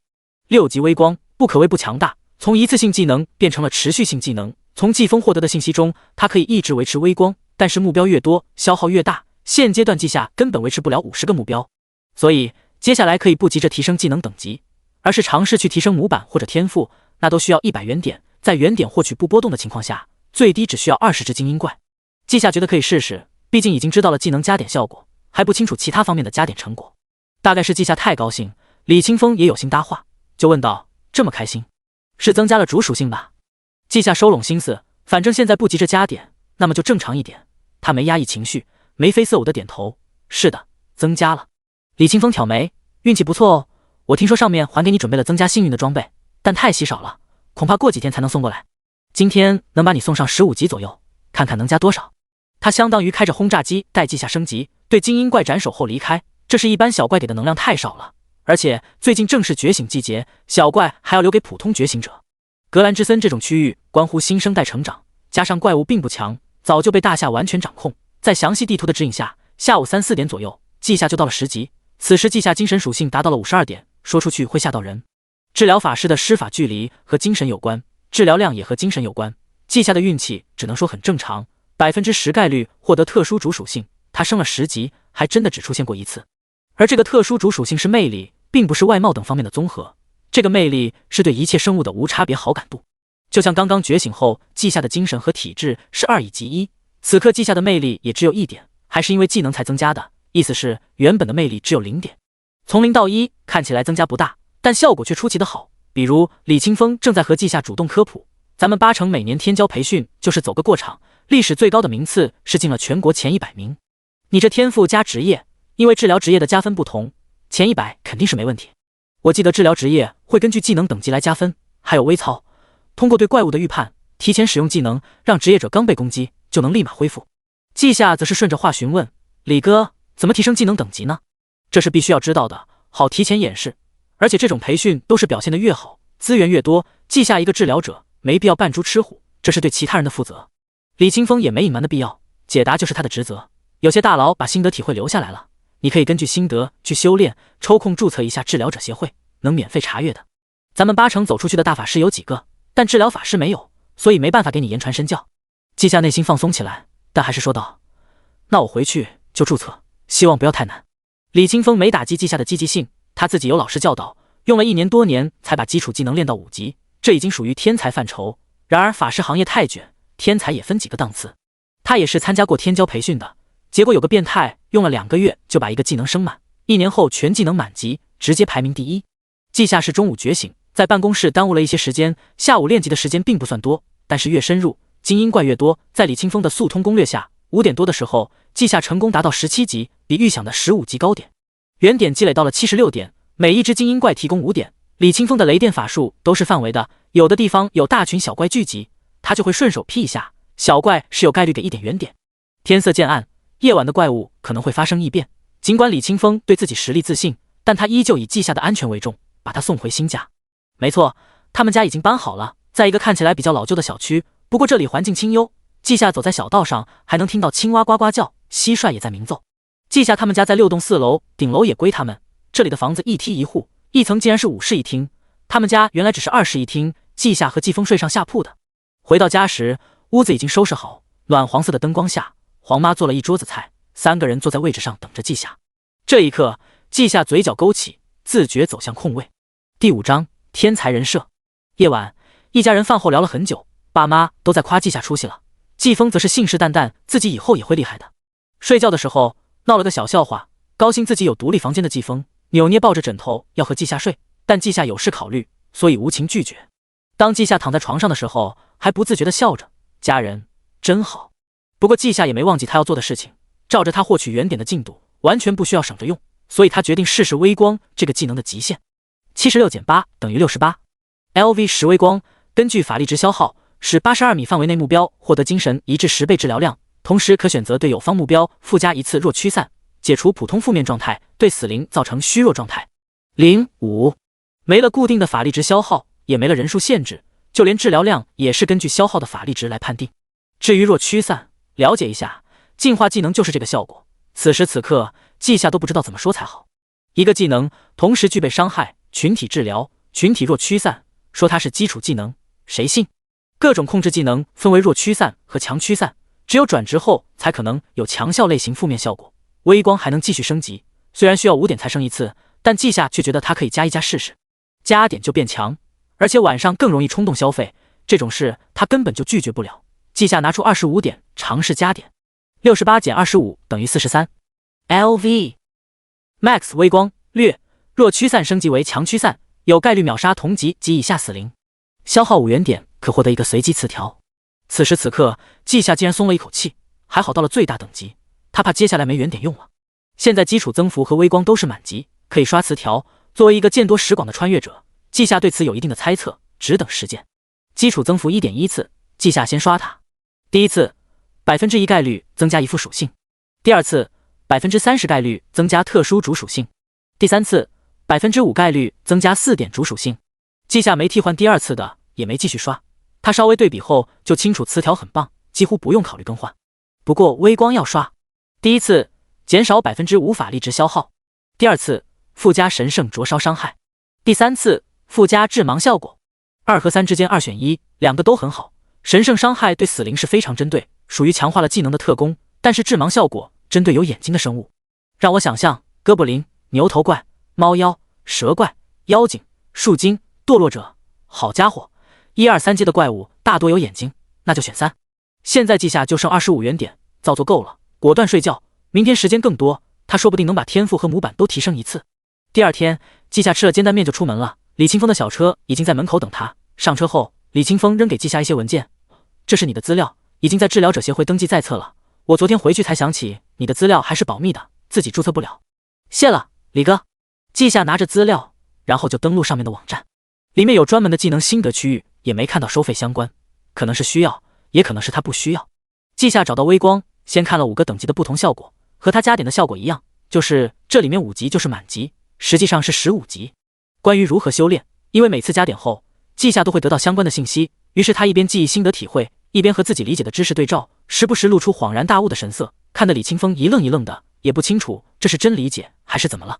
6级微光不可谓不强大，从一次性技能变成了持续性技能。从季风获得的信息中，它可以一直维持微光，但是目标越多，消耗越大。现阶段季夏根本维持不了50个目标，所以接下来可以不急着提升技能等级，而是尝试去提升模板或者天赋，那都需要100原点，在原点获取不波动的情况下，最低只需要20只精英怪。季夏觉得可以试试，毕竟已经知道了技能加点效果，还不清楚其他方面的加点成果。大概是季夏太高兴，李清风也有心搭话，就问道：这么开心，是增加了主属性吧？季夏收拢心思，反正现在不急着加点，那么就正常一点。他没压抑情绪，眉飞色舞的点头：是的，增加了。李清风挑眉：运气不错哦，我听说上面还给你准备了增加幸运的装备，但太稀少了，恐怕过几天才能送过来。今天能把你送上15级左右，看看能加多少。他相当于开着轰炸机带季夏升级，对精英怪斩首后离开。这是一般小怪给的能量太少了，而且最近正是觉醒季节，小怪还要留给普通觉醒者。格兰之森这种区域关乎新生代成长，加上怪物并不强，早就被大夏完全掌控。在详细地图的指引下，下午3、4点左右，季夏就到了10级。此时季夏精神属性达到了52点，说出去会吓到人。治疗法师的施法距离和精神有关，治疗量也和精神有关。季夏的运气只能说很正常，10%概率获得特殊主属性，他升了10级，还真的只出现过一次。而这个特殊主属性是魅力，并不是外貌等方面的综合。这个魅力是对一切生物的无差别好感度。就像刚刚觉醒后，季夏的精神和体质是2以及1，此刻季夏的魅力也只有1点，还是因为技能才增加的，意思是原本的魅力只有0点。从0到1看起来增加不大，但效果却出奇的好。比如李清风正在和季夏主动科普，咱们8成每年天骄培训就是走个过场，历史最高的名次是进了全国前100名。你这天赋加职业，因为治疗职业的加分不同，前100肯定是没问题。我记得治疗职业会根据技能等级来加分，还有微操，通过对怪物的预判，提前使用技能，让职业者刚被攻击就能立马恢复。季夏则是顺着话询问，李哥，怎么提升技能等级呢？这是必须要知道的，好提前演示。而且这种培训都是表现得越好，资源越多。季夏一个治疗者，没必要扮猪吃虎，这是对其他人的负责。李清风也没隐瞒的必要，解答就是他的职责。有些大佬把心得体会留下来了，你可以根据心得去修炼，抽空注册一下治疗者协会，能免费查阅的。咱们8成走出去的大法师有几个，但治疗法师没有，所以没办法给你言传身教。季夏内心放松起来，但还是说道：那我回去就注册，希望不要太难。李清风没打击季夏的积极性，他自己有老师教导，用了1年多年才把基础技能练到5级，这已经属于天才范畴。然而法师行业太卷，天才也分几个档次。他也是参加过天骄培训的，结果有个变态用了2个月就把一个技能升满，1年后全技能满级，直接排名第1。季夏是中午觉醒，在办公室耽误了一些时间，下午练级的时间并不算多，但是越深入，精英怪越多。在李清风的速通攻略下，5点多的时候，季夏成功达到17级，比预想的15级高点。原点积累到了76点，每一只精英怪提供5点。李清风的雷电法术都是范围的，有的地方有大群小怪聚集，他就会顺手劈一下，小怪是有概率给1点原点。天色渐暗，夜晚的怪物可能会发生异变。尽管李清风对自己实力自信，但他依旧以季夏的安全为重，把他送回新家。没错，他们家已经搬好了，在一个看起来比较老旧的小区，不过这里环境清幽。季夏走在小道上，还能听到青蛙呱呱叫，蟋蟀也在鸣奏。季夏他们家在6栋4楼，顶楼也归他们。这里的房子1梯1户，一层竟然是5室1厅，他们家原来只是2室1厅，季夏和季风睡上下铺的。回到家时，屋子已经收拾好，暖黄色的灯光下，黄妈做了一桌子菜，3个人坐在位置上等着季夏。这一刻，季夏嘴角勾起，自觉走向空位。第5章天才人设。夜晚，一家人饭后聊了很久，爸妈都在夸季夏出息了，季风则是信誓旦旦自己以后也会厉害的。睡觉的时候闹了个小笑话，高兴自己有独立房间的季风扭捏抱着枕头要和季夏睡，但季夏有事考虑，所以无情拒绝。当季夏躺在床上的时候，还不自觉地笑着，家人真好。不过季夏也没忘记他要做的事情，照着他获取原点的进度，完全不需要省着用，所以他决定试试微光这个技能的极限。76减8等于68。LV 10微光，根据法力值消耗，使82米范围内目标获得精神1至10倍治疗量，同时可选择对友方目标附加1次弱驱散，解除普通负面状态，对死灵造成虚弱状态。05，没了固定的法力值消耗，也没了人数限制，就连治疗量也是根据消耗的法力值来判定。至于弱驱散，了解一下，进化技能就是这个效果。此时此刻，季夏都不知道怎么说才好。一个技能同时具备伤害、群体治疗、群体弱驱散，说它是基础技能，谁信？各种控制技能分为弱驱散和强驱散，只有转职后才可能有强效类型负面效果。微光还能继续升级，虽然需要5点才升1次，但季夏却觉得他可以加一加试试，加点就变强，而且晚上更容易冲动消费，这种事他根本就拒绝不了。季夏拿出25点尝试加点，68减25等于43。LV Max 微光略弱驱散升级为强驱散，有概率秒杀同级及以下死灵，消耗5原点可获得一个随机词条。此时此刻，季夏竟然松了一口气，还好到了最大等级，他怕接下来没原点用了。现在基础增幅和微光都是满级，可以刷词条，作为一个见多识广的穿越者，季夏对此有一定的猜测，只等实践。基础增幅 1.1 次，季夏先刷它。第一次 1% 概率增加一副属性，第二次 30% 概率增加特殊主属性，第三次 5% 概率增加4点主属性。季夏没替换第二次的，也没继续刷，他稍微对比后就清楚词条很棒，几乎不用考虑更换。不过微光要刷，第一次减少 5% 法力值消耗，第二次附加神圣灼烧伤害，第三次附加致盲效果。2和3之间2选1，两个都很好。神圣伤害对死灵是非常针对，属于强化了技能的特工，但是致盲效果针对有眼睛的生物。让我想象哥布林、牛头怪、猫妖、蛇怪、妖精、树精、堕落者，好家伙，1、2、3阶的怪物大多有眼睛，那就选3。现在季夏就剩25元点，造作够了，果断睡觉。明天时间更多，他说不定能把天赋和模板都提升一次。第二天，季夏吃了煎蛋面就出门了。李清风的小车已经在门口等他。上车后，李清风扔给季夏一些文件，这是你的资料，已经在治疗者协会登记在册了。我昨天回去才想起你的资料还是保密的，自己注册不了。谢了，李哥。季夏拿着资料，然后就登录上面的网站，里面有专门的技能心得区域，也没看到收费相关，可能是需要，也可能是他不需要。季夏找到微光，先看了5个等级的不同效果，和他加点的效果一样，就是这里面5级就是满级，实际上是15级。关于如何修炼，因为每次加点后，季夏都会得到相关的信息，于是他一边记忆心得体会，一边和自己理解的知识对照，时不时露出恍然大悟的神色，看得李清风一愣一愣的，也不清楚这是真理解还是怎么了。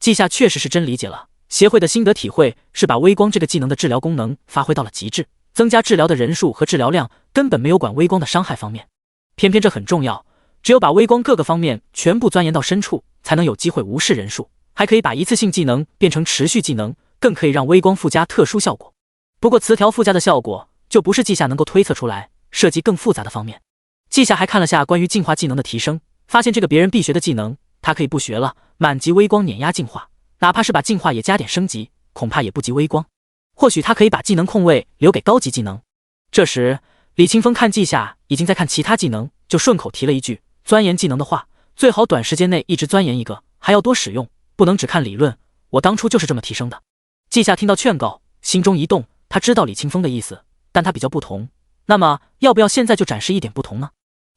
季夏确实是真理解了，协会的心得体会是把微光这个技能的治疗功能发挥到了极致，增加治疗的人数和治疗量，根本没有管微光的伤害方面。偏偏这很重要，只有把微光各个方面全部钻研到深处，才能有机会无视人数，还可以把一次性技能变成持续技能，更可以让微光附加特殊效果。不过词条附加的效果就不是季夏能够推测出来，涉及更复杂的方面。季夏还看了下关于进化技能的提升，发现这个别人必学的技能，他可以不学了，满级微光碾压进化，哪怕是把进化也加点升级，恐怕也不及微光。或许他可以把技能空位留给高级技能。这时李清风看季夏已经在看其他技能，就顺口提了一句，钻研技能的话，最好短时间内一直钻研一个，还要多使用，不能只看理论，我当初就是这么提升的。季夏听到劝告，心中一动，他知道李清风的意思，但他比较不同，那么要不要现在就展示一点不同呢？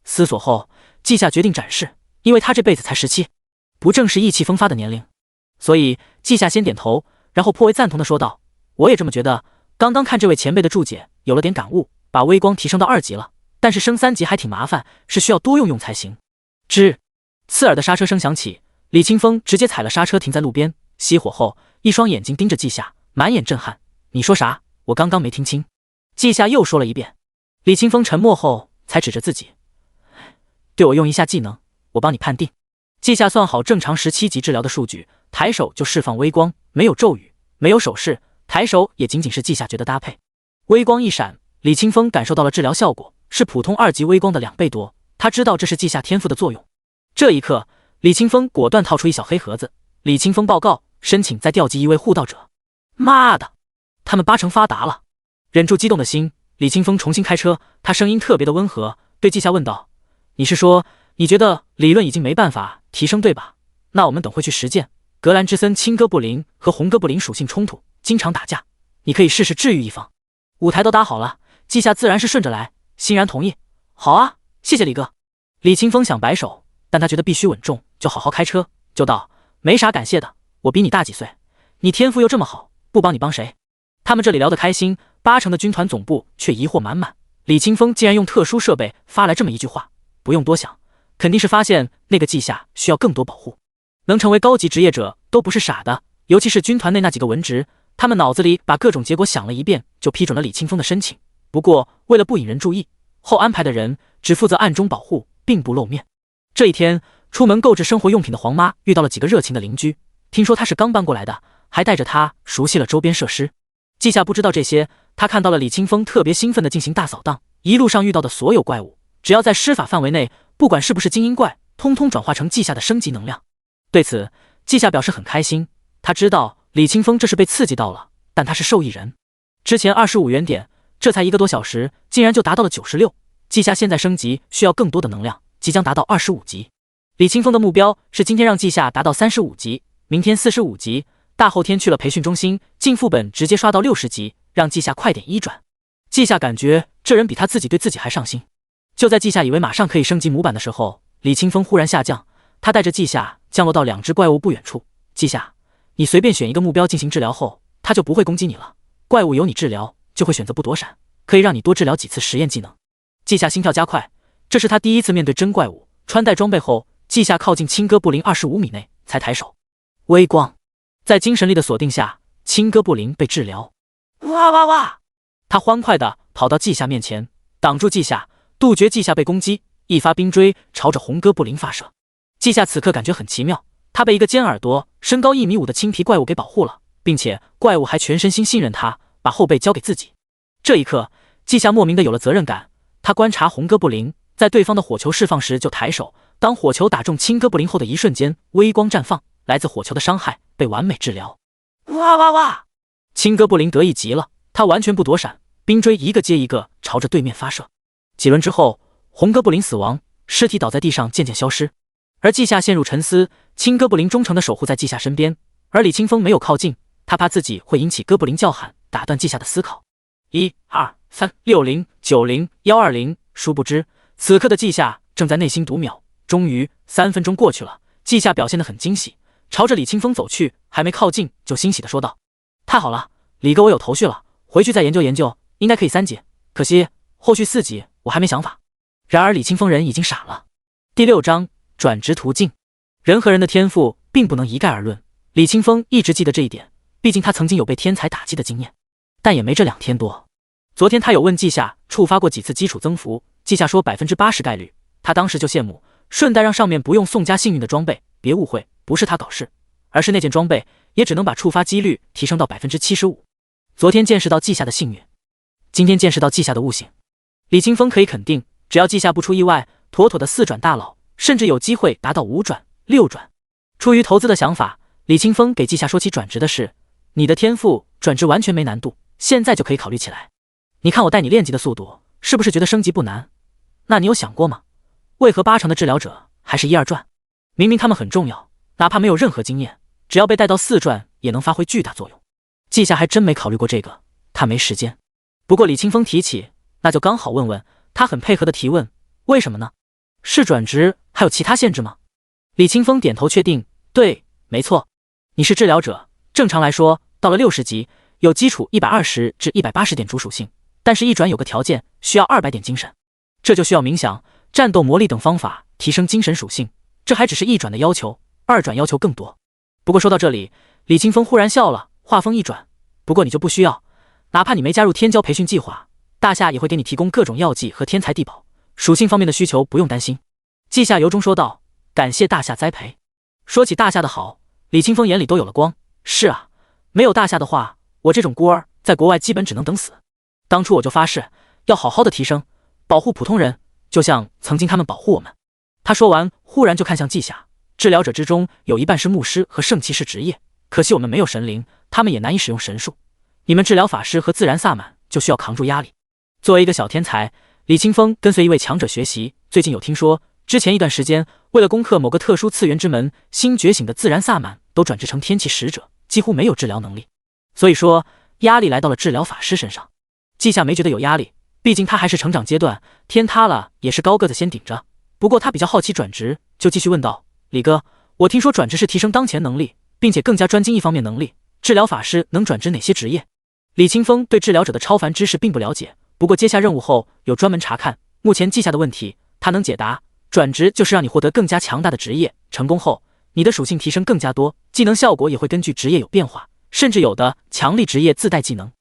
思索后，季夏决定展示，因为他这辈子才17，不正是意气风发的年龄。所以季夏先点头，然后颇为赞同的说道，我也这么觉得，刚刚看这位前辈的注解，有了点感悟，把微光提升到2级了，但是升3级还挺麻烦，是需要多用才行。吱，刺耳的刹车声响起，李清风直接踩了刹车停在路边，熄火后一双眼睛盯着季夏，满眼震撼，你说啥？我刚刚没听清。季夏又说了一遍。李清风沉默后才指着自己，对我用一下技能，我帮你判定。季夏算好正常17级治疗的数据，抬手就释放微光，没有咒语，没有手势，抬手也仅仅是季夏觉得搭配。微光一闪，李清风感受到了治疗效果，是普通2级微光的2倍多，他知道这是季夏天赋的作用。这一刻，李清风果断掏出一小黑盒子，李清风报告，申请再调集1位护道者。妈的，他们8成发达了！忍住激动的心，李清风重新开车，他声音特别的温和，对季夏问道，你是说你觉得理论已经没办法提升对吧？那我们等会去实践。格兰之森青哥布林和红哥布林属性冲突，经常打架，你可以试试治愈一方。舞台都搭好了，季夏自然是顺着来，欣然同意。好啊，谢谢李哥。李清风想摆手，但他觉得必须稳重，就好好开车，就道，没啥感谢的，我比你大几岁，你天赋又这么好，不帮你帮谁？他们这里聊得开心，8成的军团总部却疑惑满满。李清风竟然用特殊设备发来这么一句话，不用多想，肯定是发现那个季夏需要更多保护。能成为高级职业者都不是傻的，尤其是军团内那几个文职，他们脑子里把各种结果想了一遍，就批准了李清风的申请。不过为了不引人注意，后安排的人只负责暗中保护，并不露面。这一天，出门购置生活用品的黄妈遇到了几个热情的邻居，听说她是刚搬过来的，还带着她熟悉了周边设施。季夏不知道这些，他看到了李清风特别兴奋地进行大扫荡，一路上遇到的所有怪物，只要在施法范围内，不管是不是精英怪，通通转化成季夏的升级能量。对此，季夏表示很开心，他知道李清风这是被刺激到了，但他是受益人。之前25元点，这才1个多小时，竟然就达到了96。季夏现在升级需要更多的能量，即将达到25级。李清风的目标是今天让季夏达到35级，明天45级，大后天去了培训中心，进副本直接刷到60级，让季夏快点1转。季夏感觉这人比他自己对自己还上心。就在季夏以为马上可以升级模板的时候，李清风忽然下降，他带着季夏降落到2只怪物不远处。季夏，你随便选一个目标进行治疗后，他就不会攻击你了。怪物由你治疗，就会选择不躲闪，可以让你多治疗几次实验技能。季夏心跳加快，这是他第一次面对真怪物。穿戴装备后，季夏靠近青哥布林25米内才抬手。微光，在精神力的锁定下，青哥布林被治疗。哇哇哇！他欢快地跑到季夏面前，挡住季夏，杜绝季夏被攻击，一发冰锥朝着红哥布林发射。季夏此刻感觉很奇妙，他被一个尖耳朵、身高1米5的青皮怪物给保护了，并且怪物还全身心信任他，把后背交给自己。这一刻，季夏莫名的有了责任感。他观察红哥布林，在对方的火球释放时就抬手，当火球打中青哥布林后的一瞬间，微光绽放，来自火球的伤害被完美治疗。哇哇哇！青哥布林得意极了，他完全不躲闪，冰锥一个接一个朝着对面发射。几轮之后，红哥布林死亡，尸体倒在地上渐渐消失，而季夏陷入沉思。青哥布林忠诚地守护在季夏身边，而李清风没有靠近，他怕自己会引起哥布林叫喊，打断季夏的思考。1、2、3、60、90、120，殊不知此刻的季夏正在内心读秒。终于3分钟过去了，季夏表现得很惊喜，朝着李清风走去，还没靠近就欣喜地说道：太好了，李哥我有头绪了，回去再研究研究，应该可以3级，可惜后续4级我还没想法。然而李清风人已经傻了。第6章转职途径。人和人的天赋并不能一概而论，李清风一直记得这一点，毕竟他曾经有被天才打击的经验，但也没这2天多。昨天他有问季夏触发过几次基础增幅，季夏说80%概率，他当时就羡慕，顺带让上面不用送加幸运的装备。别误会，不是他搞事，而是那件装备也只能把触发几率提升到75%。昨天见识到季夏的幸运，今天见识到季夏的悟性。李清风可以肯定，只要季夏不出意外，妥妥的4转大佬，甚至有机会达到5转、6转。出于投资的想法，李清风给季夏说起转职的事。你的天赋转职完全没难度，现在就可以考虑起来。你看我带你练级的速度，是不是觉得升级不难？那你有想过吗？为何8成的治疗者还是1、2转？明明他们很重要，哪怕没有任何经验，只要被带到4转也能发挥巨大作用。季夏还真没考虑过这个，他没时间。不过李清风提起，那就刚好问问。他很配合的提问，为什么呢？是转职还有其他限制吗？李清风点头确定，对，没错，你是治疗者，正常来说到了60级，有基础120至180点主属性，但是1转有个条件，需要200点精神，这就需要冥想、战斗魔力等方法提升精神属性，这还只是1转的要求，2转要求更多。不过说到这里，李清风忽然笑了，话锋一转，不过你就不需要，哪怕你没加入天骄培训计划，大夏也会给你提供各种药剂和天才地宝，属性方面的需求不用担心。季夏由衷说道，感谢大夏栽培。说起大夏的好，李清风眼里都有了光。是啊，没有大夏的话，我这种孤儿在国外基本只能等死。当初我就发誓要好好的提升，保护普通人，就像曾经他们保护我们。他说完，忽然就看向季夏。治疗者之中有一半是牧师和圣骑士职业，可惜我们没有神灵，他们也难以使用神术。你们治疗法师和自然萨满就需要扛住压力。作为一个小天才，李清风跟随一位强者学习。最近有听说，之前一段时间，为了攻克某个特殊次元之门，新觉醒的自然萨满都转制成天气使者，几乎没有治疗能力。所以说，压力来到了治疗法师身上。季夏没觉得有压力，毕竟他还是成长阶段，天塌了也是高个子先顶着。不过他比较好奇转职，就继续问道：李哥，我听说转职是提升当前能力，并且更加专精一方面能力，治疗法师能转职哪些职业？李清风对治疗者的超凡知识并不了解，不过接下任务后有专门查看，目前记下的问题他能解答。转职就是让你获得更加强大的职业，成功后你的属性提升更加多，技能效果也会根据职业有变化，甚至有的强力职业自带技能。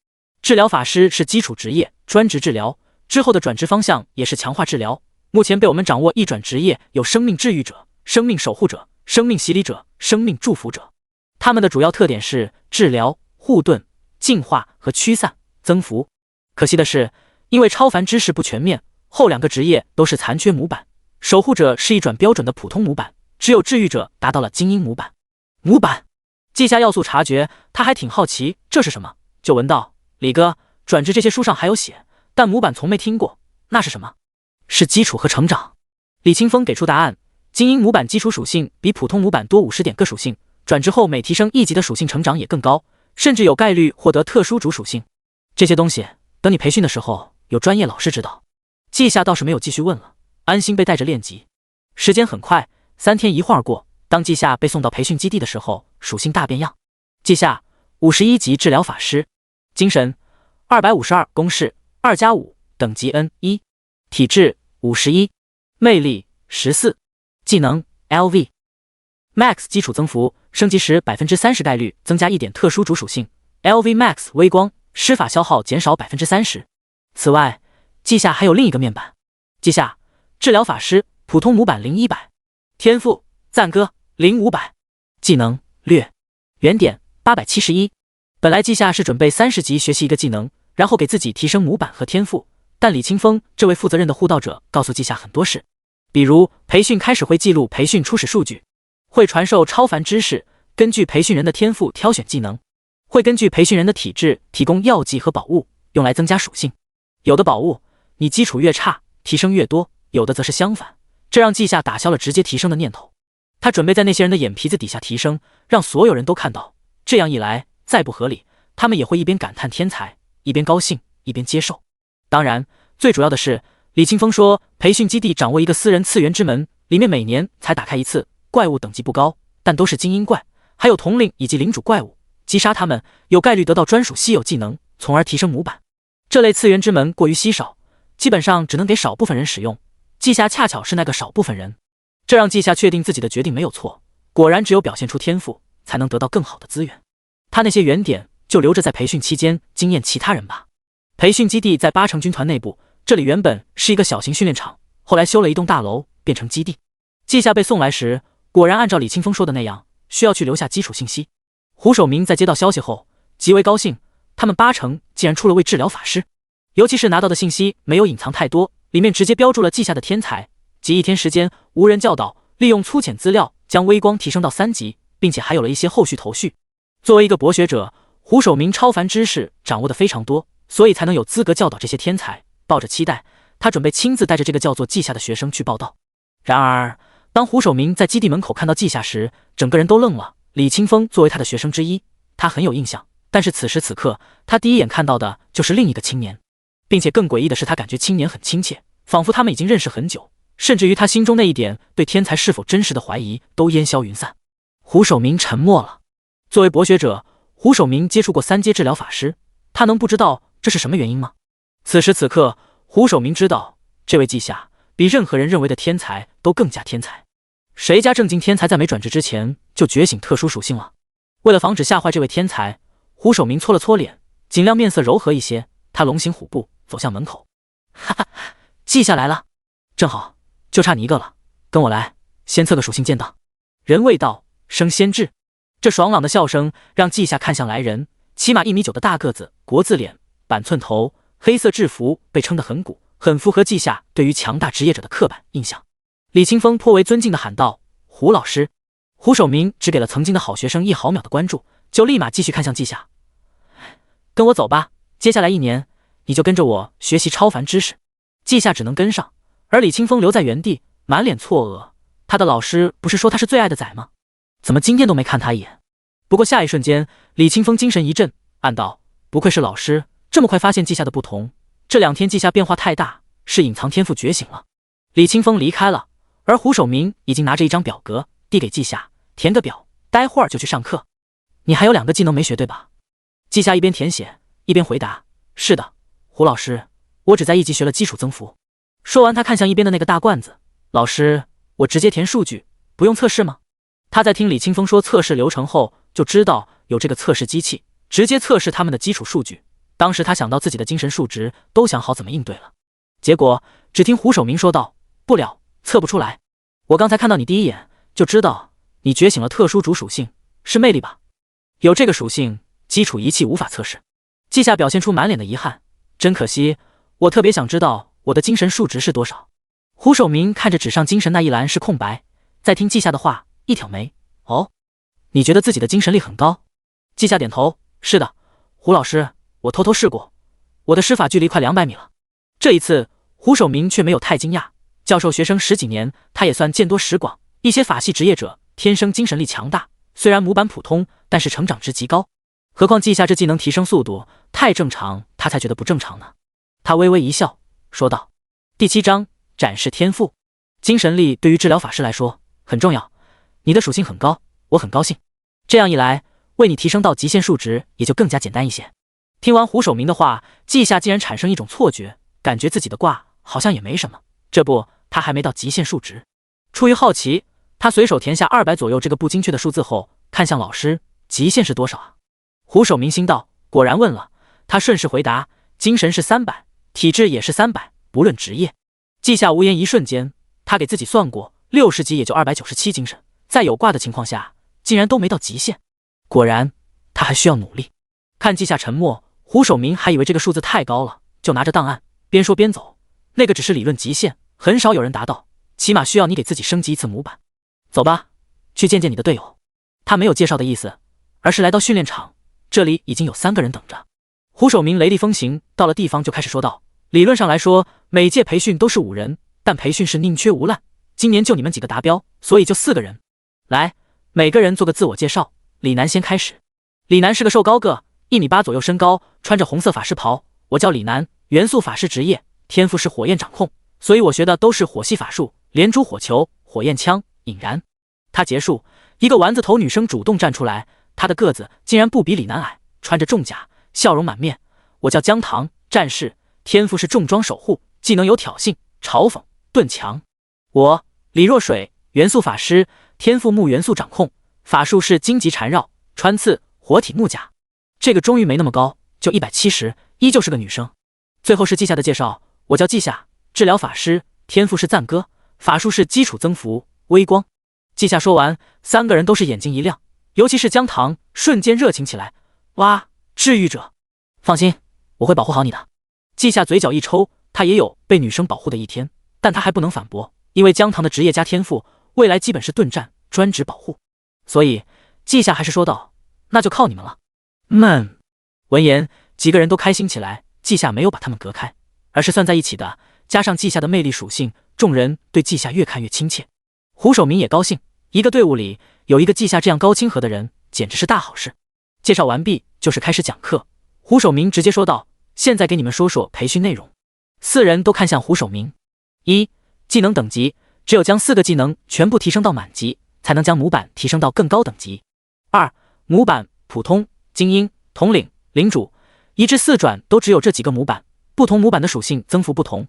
治疗法师是基础职业，专职治疗，之后的转职方向也是强化治疗。目前被我们掌握1转职业有生命治愈者、生命守护者、生命洗礼者、生命祝福者。他们的主要特点是治疗、护盾、净化和驱散、增幅。可惜的是，因为超凡知识不全面，后2个职业都是残缺模板。守护者是1转标准的普通模板，只有治愈者达到了精英模板。模板，季夏要素察觉，他还挺好奇这是什么，就问道：李哥，转职这些书上还有写，但模板从没听过，那是什么？是基础和成长。李清风给出答案，精英模板基础属性比普通模板多50点各属性，转职后每提升1级的属性成长也更高，甚至有概率获得特殊主属性。这些东西等你培训的时候有专业老师指导。季夏倒是没有继续问了，安心被带着练级。时间很快，3天一晃而过。当季夏被送到培训基地的时候，属性大变样。季夏51级治疗法师，精神252，公式2+5，等级 N1，体质51，魅力14，技能 LV Max 基础增幅，升级时 30% 概率增加1点特殊主属性 LV Max 微光，施法消耗减少 30%。 此外，季夏还有另一个面板，季夏治疗法师，普通模板0100，天赋赞歌0500，技能略，原点871。本来季夏是准备30级学习一个技能，然后给自己提升模板和天赋，但李清风这位负责任的护道者告诉季夏很多事，比如培训开始会记录培训初始数据，会传授超凡知识，根据培训人的天赋挑选技能，会根据培训人的体质提供药剂和宝物，用来增加属性。有的宝物你基础越差提升越多，有的则是相反，这让季夏打消了直接提升的念头。他准备在那些人的眼皮子底下提升，让所有人都看到，这样一来再不合理，他们也会一边感叹天才，一边高兴，一边接受。当然最主要的是，李清风说培训基地掌握一个私人次元之门，里面每年才打开一次，怪物等级不高，但都是精英怪，还有统领以及领主怪物，击杀他们有概率得到专属稀有技能，从而提升模板。这类次元之门过于稀少，基本上只能给少部分人使用，季夏恰巧是那个少部分人，这让季夏确定自己的决定没有错，果然只有表现出天赋才能得到更好的资源，他那些原点就留着在培训期间惊艳其他人吧。培训基地在8城军团内部，这里原本是一个小型训练场，后来修了一栋大楼变成基地。季夏被送来时，果然按照李清风说的那样，需要去留下基础信息。胡守明在接到消息后极为高兴，他们8城竟然出了位治疗法师，尤其是拿到的信息没有隐藏太多，里面直接标注了季夏的天才，即1天时间无人教导，利用粗浅资料将微光提升到3级，并且还有了一些后续头绪。作为一个博学者，胡守明超凡知识掌握的非常多，所以才能有资格教导这些天才。抱着期待，他准备亲自带着这个叫做季夏的学生去报道。然而当胡守明在基地门口看到季夏时，整个人都愣了。李清风作为他的学生之一，他很有印象，但是此时此刻他第一眼看到的就是另一个青年，并且更诡异的是，他感觉青年很亲切，仿佛他们已经认识很久，甚至于他心中那一点对天才是否真实的怀疑都烟消云散。胡守明沉默了。作为博学者，胡守明接触过3阶治疗法师，他能不知道这是什么原因吗？此时此刻，胡守明知道这位季夏比任何人认为的天才都更加天才。谁家正经天才在没转职之前就觉醒特殊属性了？为了防止吓坏这位天才，胡守明搓了搓脸，尽量面色柔和一些。他龙行虎步走向门口，哈哈，季夏来了，正好，就差你一个了，跟我来，先测个属性建档。人未到，升先至。这爽朗的笑声让季夏看向来人，起码1.9米的大个子，国字脸，板寸头，黑色制服被撑得很鼓，很符合季夏对于强大职业者的刻板印象。李清风颇为尊敬地喊道：“胡老师。”胡守明只给了曾经的好学生1毫秒的关注，就立马继续看向季夏：“跟我走吧，接下来1年你就跟着我学习超凡知识。”季夏只能跟上，而李清风留在原地，满脸错愕。他的老师不是说他是最爱的仔吗？怎么今天都没看他一眼？不过下一瞬间，李清风精神一振，暗道：不愧是老师，这么快发现季夏的不同。这2天季夏变化太大，是隐藏天赋觉醒了。李清风离开了，而胡守明已经拿着一张表格递给季夏，填个表，待会儿就去上课。你还有2个技能没学对吧？季夏一边填写一边回答：是的，胡老师，我只在1级学了基础增幅。说完，他看向一边的那个大罐子：老师，我直接填数据，不用测试吗？他在听李清风说测试流程后，就知道有这个测试机器，直接测试他们的基础数据。当时他想到自己的精神数值，都想好怎么应对了。结果只听胡守明说道：不了，测不出来。我刚才看到你第一眼就知道你觉醒了特殊主属性，是魅力吧？有这个属性，基础仪器无法测试。季夏表现出满脸的遗憾，真可惜，我特别想知道我的精神数值是多少。胡守明看着纸上精神那一栏是空白，在听季夏的话，一挑眉：哦，你觉得自己的精神力很高？季夏点头：是的，胡老师，我偷偷试过，我的施法距离快200米了。这一次胡守明却没有太惊讶，教授学生10几年，他也算见多识广，一些法系职业者天生精神力强大，虽然模板普通，但是成长值极高。何况季夏这技能提升速度太正常，他才觉得不正常呢。他微微一笑，说道：“第7章展示天赋。精神力对于治疗法师来说很重要，你的属性很高，我很高兴。这样一来，为你提升到极限数值也就更加简单一些。”听完胡守明的话，季夏竟然产生一种错觉，感觉自己的挂好像也没什么。这不，他还没到极限数值。出于好奇，他随手填下200左右这个不精确的数字后，看向老师：“极限是多少啊？”胡守明心道：“果然问了。”他顺势回答：“精神是300，体质也是300，不论职业。”季夏无言一瞬间，他给自己算过，60级也就297精神，在有挂的情况下，竟然都没到极限。果然，他还需要努力。看季夏沉默，胡守明还以为这个数字太高了，就拿着档案边说边走。那个只是理论极限，很少有人达到，起码需要你给自己升级一次模板。走吧，去见见你的队友。他没有介绍的意思，而是来到训练场，这里已经有3个人等着。胡守明雷厉风行，到了地方就开始说道：“理论上来说，每届培训都是5人，但培训是宁缺毋滥，今年就你们几个达标，所以就4个人。来，每个人做个自我介绍。李楠先开始。李楠是个瘦高个，1.8米左右身高，穿着红色法师袍。我叫李楠，元素法师职业，天赋是火焰掌控，所以我学的都是火系法术，连珠火球、火焰枪、引燃。”他结束，一个丸子头女生主动站出来，她的个子竟然不比李楠矮，穿着重甲，笑容满面。我叫姜糖，战士，天赋是重装守护，技能有挑衅、嘲讽、盾墙。我李若水，元素法师，天赋木元素掌控，法术是荆棘缠绕、穿刺、活体木甲。这个终于没那么高，就170，依旧是个女生。最后是季夏的介绍，我叫季夏，治疗法师，天赋是赞歌，法术是基础增幅、微光。季夏说完，3个人都是眼睛一亮，尤其是姜糖，瞬间热情起来。哇，治愈者！放心，我会保护好你的。季夏嘴角一抽，他也有被女生保护的一天，但他还不能反驳，因为姜糖的职业加天赋，未来基本是盾战，专职保护。所以季夏还是说道：“那就靠你们了。”闻言，几个人都开心起来。季夏没有把他们隔开，而是算在一起的，加上季夏的魅力属性，众人对季夏越看越亲切。胡守明也高兴，一个队伍里有一个季夏这样高亲和的人，简直是大好事。介绍完毕，就是开始讲课。胡守明直接说道：“现在给你们说说培训内容。”4人都看向胡守明。1、技能等级，只有将4个技能全部提升到满级，才能将模板提升到更高等级。2、模板普通、精英、统领、领主1至4转都只有这几个模板，不同模板的属性增幅不同。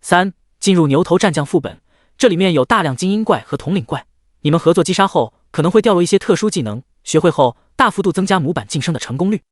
3、进入牛头战将副本，这里面有大量精英怪和统领怪，你们合作击杀后可能会掉落一些特殊技能，学会后大幅度增加模板晋升的成功率。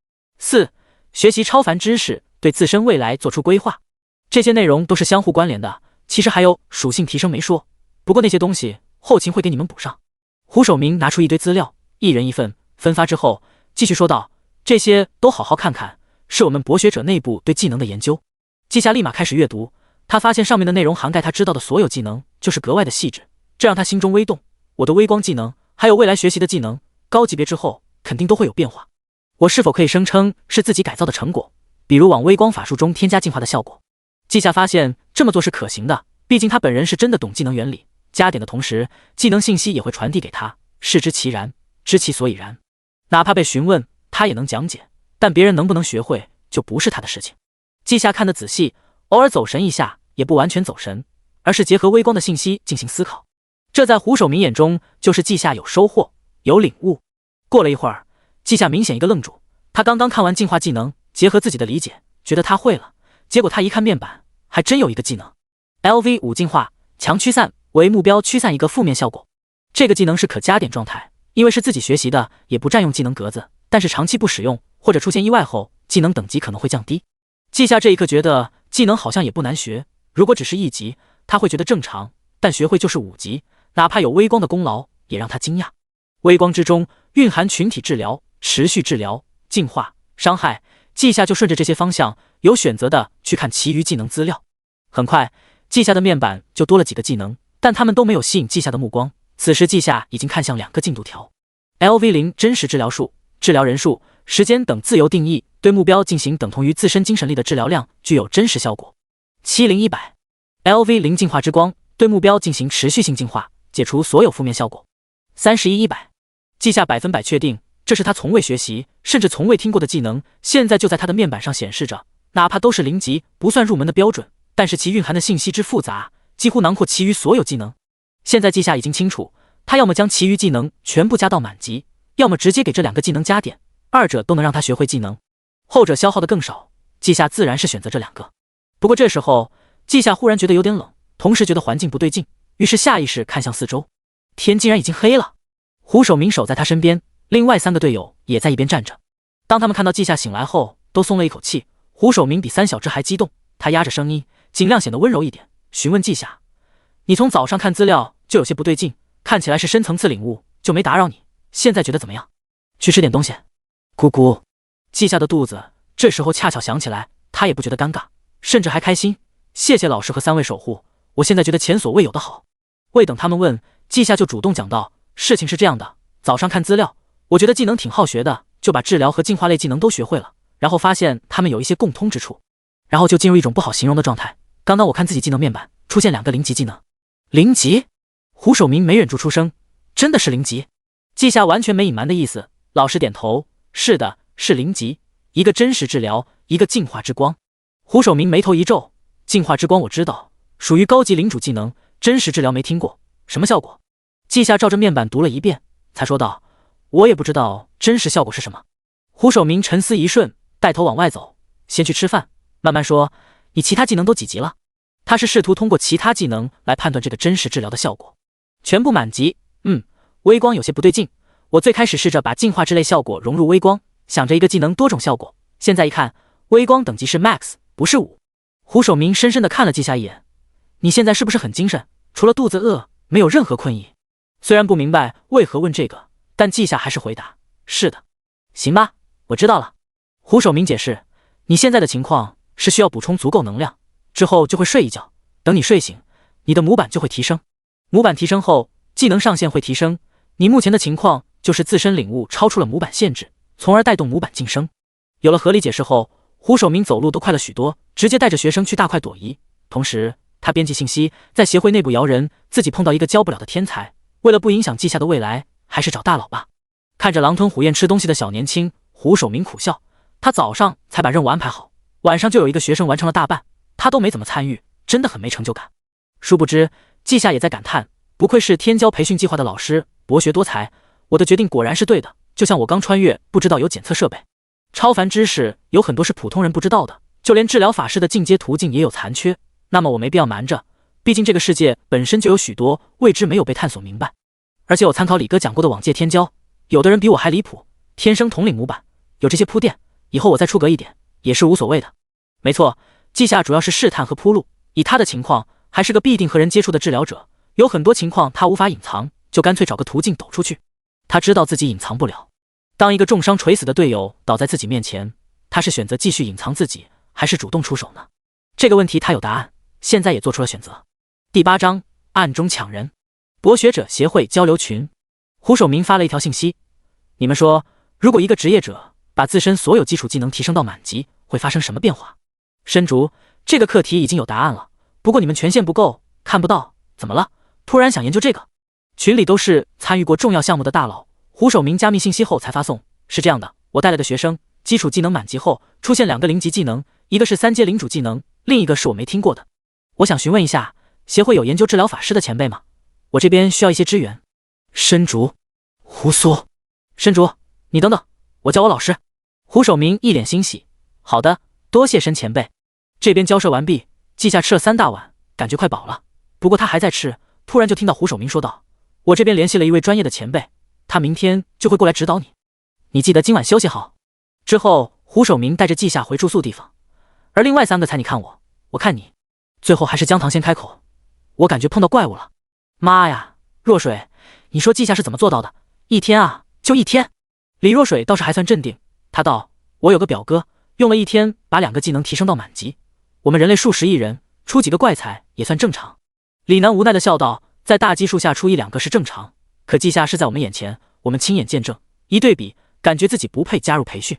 4、学习超凡知识，对自身未来做出规划。这些内容都是相互关联的，其实还有属性提升没说，不过那些东西后勤会给你们补上。胡守明拿出一堆资料，一人一份，分发之后继续说道：“这些都好好看看，是我们博学者内部对技能的研究。”季夏立马开始阅读，他发现上面的内容涵盖他知道的所有技能，就是格外的细致，这让他心中微动。我的微光技能，还有未来学习的技能，高级别之后肯定都会有变化。我是否可以声称是自己改造的成果？比如往微光法术中添加进化的效果。季夏发现这么做是可行的，毕竟他本人是真的懂技能原理，加点的同时，技能信息也会传递给他，视之其然，知其所以然。哪怕被询问，他也能讲解，但别人能不能学会，就不是他的事情。季夏看得仔细，偶尔走神一下，也不完全走神，而是结合微光的信息进行思考。这在胡守明眼中，就是季夏有收获，有领悟。过了一会儿，季夏明显一个愣住，他刚刚看完进化技能，结合自己的理解，觉得他会了，结果他一看面板，还真有一个技能 LV5 进化强驱散，为目标驱散一个负面效果。这个技能是可加点状态，因为是自己学习的，也不占用技能格子，但是长期不使用或者出现意外后，技能等级可能会降低。季夏这一刻觉得技能好像也不难学，如果只是1级，他会觉得正常，但学会就是5级，哪怕有微光的功劳，也让他惊讶。微光之中蕴含群体治疗、持续治疗、净化、伤害，季夏就顺着这些方向有选择的去看其余技能资料。很快，季夏的面板就多了几个技能，但他们都没有吸引季夏的目光。此时季夏已经看向2个进度条 LV0 真实治疗术，治疗人数、时间等自由定义，对目标进行等同于自身精神力的治疗量，具有真实效果。70100 LV0 净化之光，对目标进行持续性净化，解除所有负面效果。31100季夏100%确定，这是他从未学习，甚至从未听过的技能，现在就在他的面板上显示着。哪怕都是0级，不算入门的标准，但是其蕴含的信息之复杂，几乎囊括其余所有技能。现在季夏已经清楚，他要么将其余技能全部加到满级，要么直接给这2个技能加点，二者都能让他学会技能，后者消耗的更少。季夏自然是选择这2个。不过这时候，季夏忽然觉得有点冷，同时觉得环境不对劲，于是下意识看向四周，天竟然已经黑了。胡守明守在他身边，另外3个队友也在一边站着。当他们看到季夏醒来后，都松了一口气。胡守明比3小只还激动，他压着声音，尽量显得温柔一点，询问季夏：“你从早上看资料就有些不对劲，看起来是深层次领悟，就没打扰你。现在觉得怎么样？去吃点东西。”咕咕，季夏的肚子这时候恰巧想起来，他也不觉得尴尬，甚至还开心。谢谢老师和3位守护，我现在觉得前所未有的好。未等他们问，季夏就主动讲道：“事情是这样的，早上看资料，我觉得技能挺好学的，就把治疗和进化类技能都学会了。然后发现他们有一些共通之处，然后就进入一种不好形容的状态。刚刚我看自己技能面板出现2个0级技能。0级？胡守明没忍住出声，真的是0级？季夏完全没隐瞒的意思，老实点头，是的，是0级，一个真实治疗，一个进化之光。胡守明眉头一皱，进化之光我知道，属于高级领主技能，真实治疗没听过，什么效果？季夏照着面板读了一遍，才说道：“我也不知道真实效果是什么。”胡守明沉思一瞬，带头往外走，先去吃饭，慢慢说：“你其他技能都几级了？”他是试图通过其他技能来判断这个真实治疗的效果。全部满级。微光有些不对劲。我最开始试着把进化之类效果融入微光，想着一个技能多种效果，现在一看，微光等级是 max， 不是5。胡守明深深地看了季夏一眼：“你现在是不是很精神？除了肚子饿，没有任何困意？”虽然不明白为何问这个，但季夏还是回答：“是的。”行吧，我知道了。胡守明解释：“你现在的情况是需要补充足够能量，之后就会睡一觉，等你睡醒，你的模板就会提升。模板提升后，技能上限会提升。你目前的情况就是自身领悟超出了模板限制，从而带动模板晋升。”有了合理解释后，胡守明走路都快了许多，直接带着学生去大块躲移。同时，他编辑信息，在协会内部摇人，自己碰到一个教不了的天才，为了不影响季夏的未来，还是找大佬吧。看着狼吞虎咽吃东西的小年轻，胡守明苦笑。他早上才把任务安排好，晚上就有一个学生完成了大半，他都没怎么参与，真的很没成就感。殊不知，季夏也在感叹，不愧是天骄培训计划的老师，博学多才，我的决定果然是对的。就像我刚穿越，不知道有检测设备，超凡知识有很多是普通人不知道的，就连治疗法师的进阶途径也有残缺。那么我没必要瞒着，毕竟这个世界本身就有许多未知没有被探索明白。而且我参考李哥讲过的往界天骄，有的人比我还离谱，天生统领模板，有这些铺垫，以后我再出格一点也是无所谓的。没错，季夏主要是试探和铺路，以他的情况，还是个必定和人接触的治疗者，有很多情况他无法隐藏，就干脆找个途径抖出去。他知道自己隐藏不了，当一个重伤垂死的队友倒在自己面前，他是选择继续隐藏自己，还是主动出手呢？这个问题他有答案，现在也做出了选择。第8章暗中抢人。博学者协会交流群，胡守明发了一条信息：“你们说，如果一个职业者把自身所有基础技能提升到满级，会发生什么变化？”深竹，这个课题已经有答案了，不过你们权限不够，看不到。怎么了？突然想研究这个？群里都是参与过重要项目的大佬，胡守明加密信息后才发送。是这样的，我带了个学生，基础技能满级后出现2个0级技能，一个是3阶领主技能，另一个是我没听过的。我想询问一下，协会有研究治疗法师的前辈吗？我这边需要一些支援。深竹，胡说。深竹，你等等，我叫我老师。胡守明一脸欣喜。好的，多谢深前辈。这边交涉完毕，季夏吃了3大碗，感觉快饱了。不过他还在吃，突然就听到胡守明说道：“我这边联系了一位专业的前辈，他明天就会过来指导你。你记得今晚休息好。”之后，胡守明带着季夏回住宿地方，而另外3个猜你看我，我看你。最后还是姜糖先开口：“我感觉碰到怪物了。”妈呀，若水，你说季夏是怎么做到的？一天啊，就1天。李若水倒是还算镇定，他道：“我有个表哥，用了1天把2个技能提升到满级。我们人类数十亿人，出几个怪才也算正常。”李楠无奈的笑道：“在大基数下出1-2个是正常，可季夏是在我们眼前，我们亲眼见证，一对比，感觉自己不配加入培训。”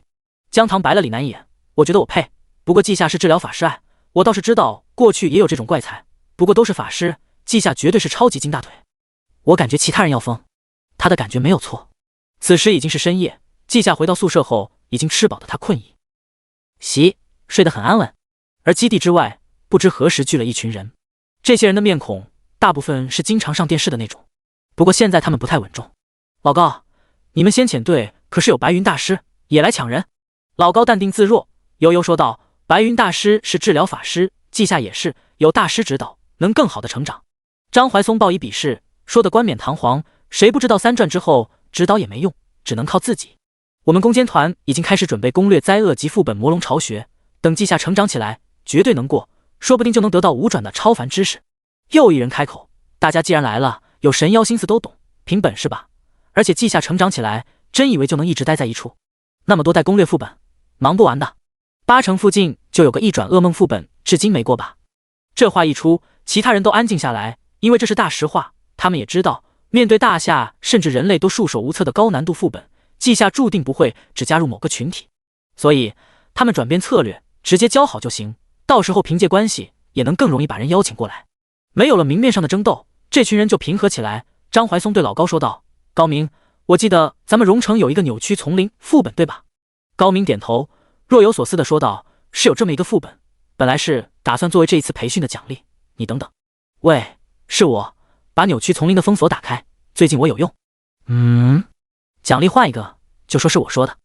姜糖白了李楠一眼：“我觉得我配，不过季夏是治疗法师爱，我倒是知道过去也有这种怪才，不过都是法师。季夏绝对是超级金大腿，我感觉其他人要疯。”他的感觉没有错。此时已经是深夜，季夏回到宿舍后，已经吃饱的他困意，睡得很安稳。而基地之外，不知何时聚了一群人，这些人的面孔大部分是经常上电视的那种，不过现在他们不太稳重。老高，你们先遣队可是有白云大师也来抢人？老高淡定自若，悠悠说道：“白云大师是治疗法师，季夏也是，有大师指导，能更好的成长。”张怀松报以鄙视，说得冠冕堂皇，谁不知道三转之后指导也没用，只能靠自己。我们攻坚团已经开始准备攻略灾厄及副本魔龙巢穴，等季夏成长起来，绝对能过，说不定就能得到5转的超凡知识。又一人开口：“大家既然来了，有神妖心思都懂，凭本事吧。而且季夏成长起来，真以为就能一直待在一处？那么多代攻略副本，忙不完的。8成附近就有个1转噩梦副本，至今没过吧？”这话一出，其他人都安静下来，因为这是大实话。他们也知道，面对大夏甚至人类都束手无策的高难度副本，季夏注定不会只加入某个群体，所以他们转变策略，直接交好就行，到时候凭借关系也能更容易把人邀请过来。没有了明面上的争斗，这群人就平和起来。张怀松对老高说道：“高明，我记得咱们荣城有一个扭曲丛林副本，对吧？”高明点头，若有所思地说道：“是有这么一个副本，本来是打算作为这一次培训的奖励。你等等。”“喂，是我，把扭曲丛林的封锁打开，最近我有用。”“奖励换一个，就说是我说的。”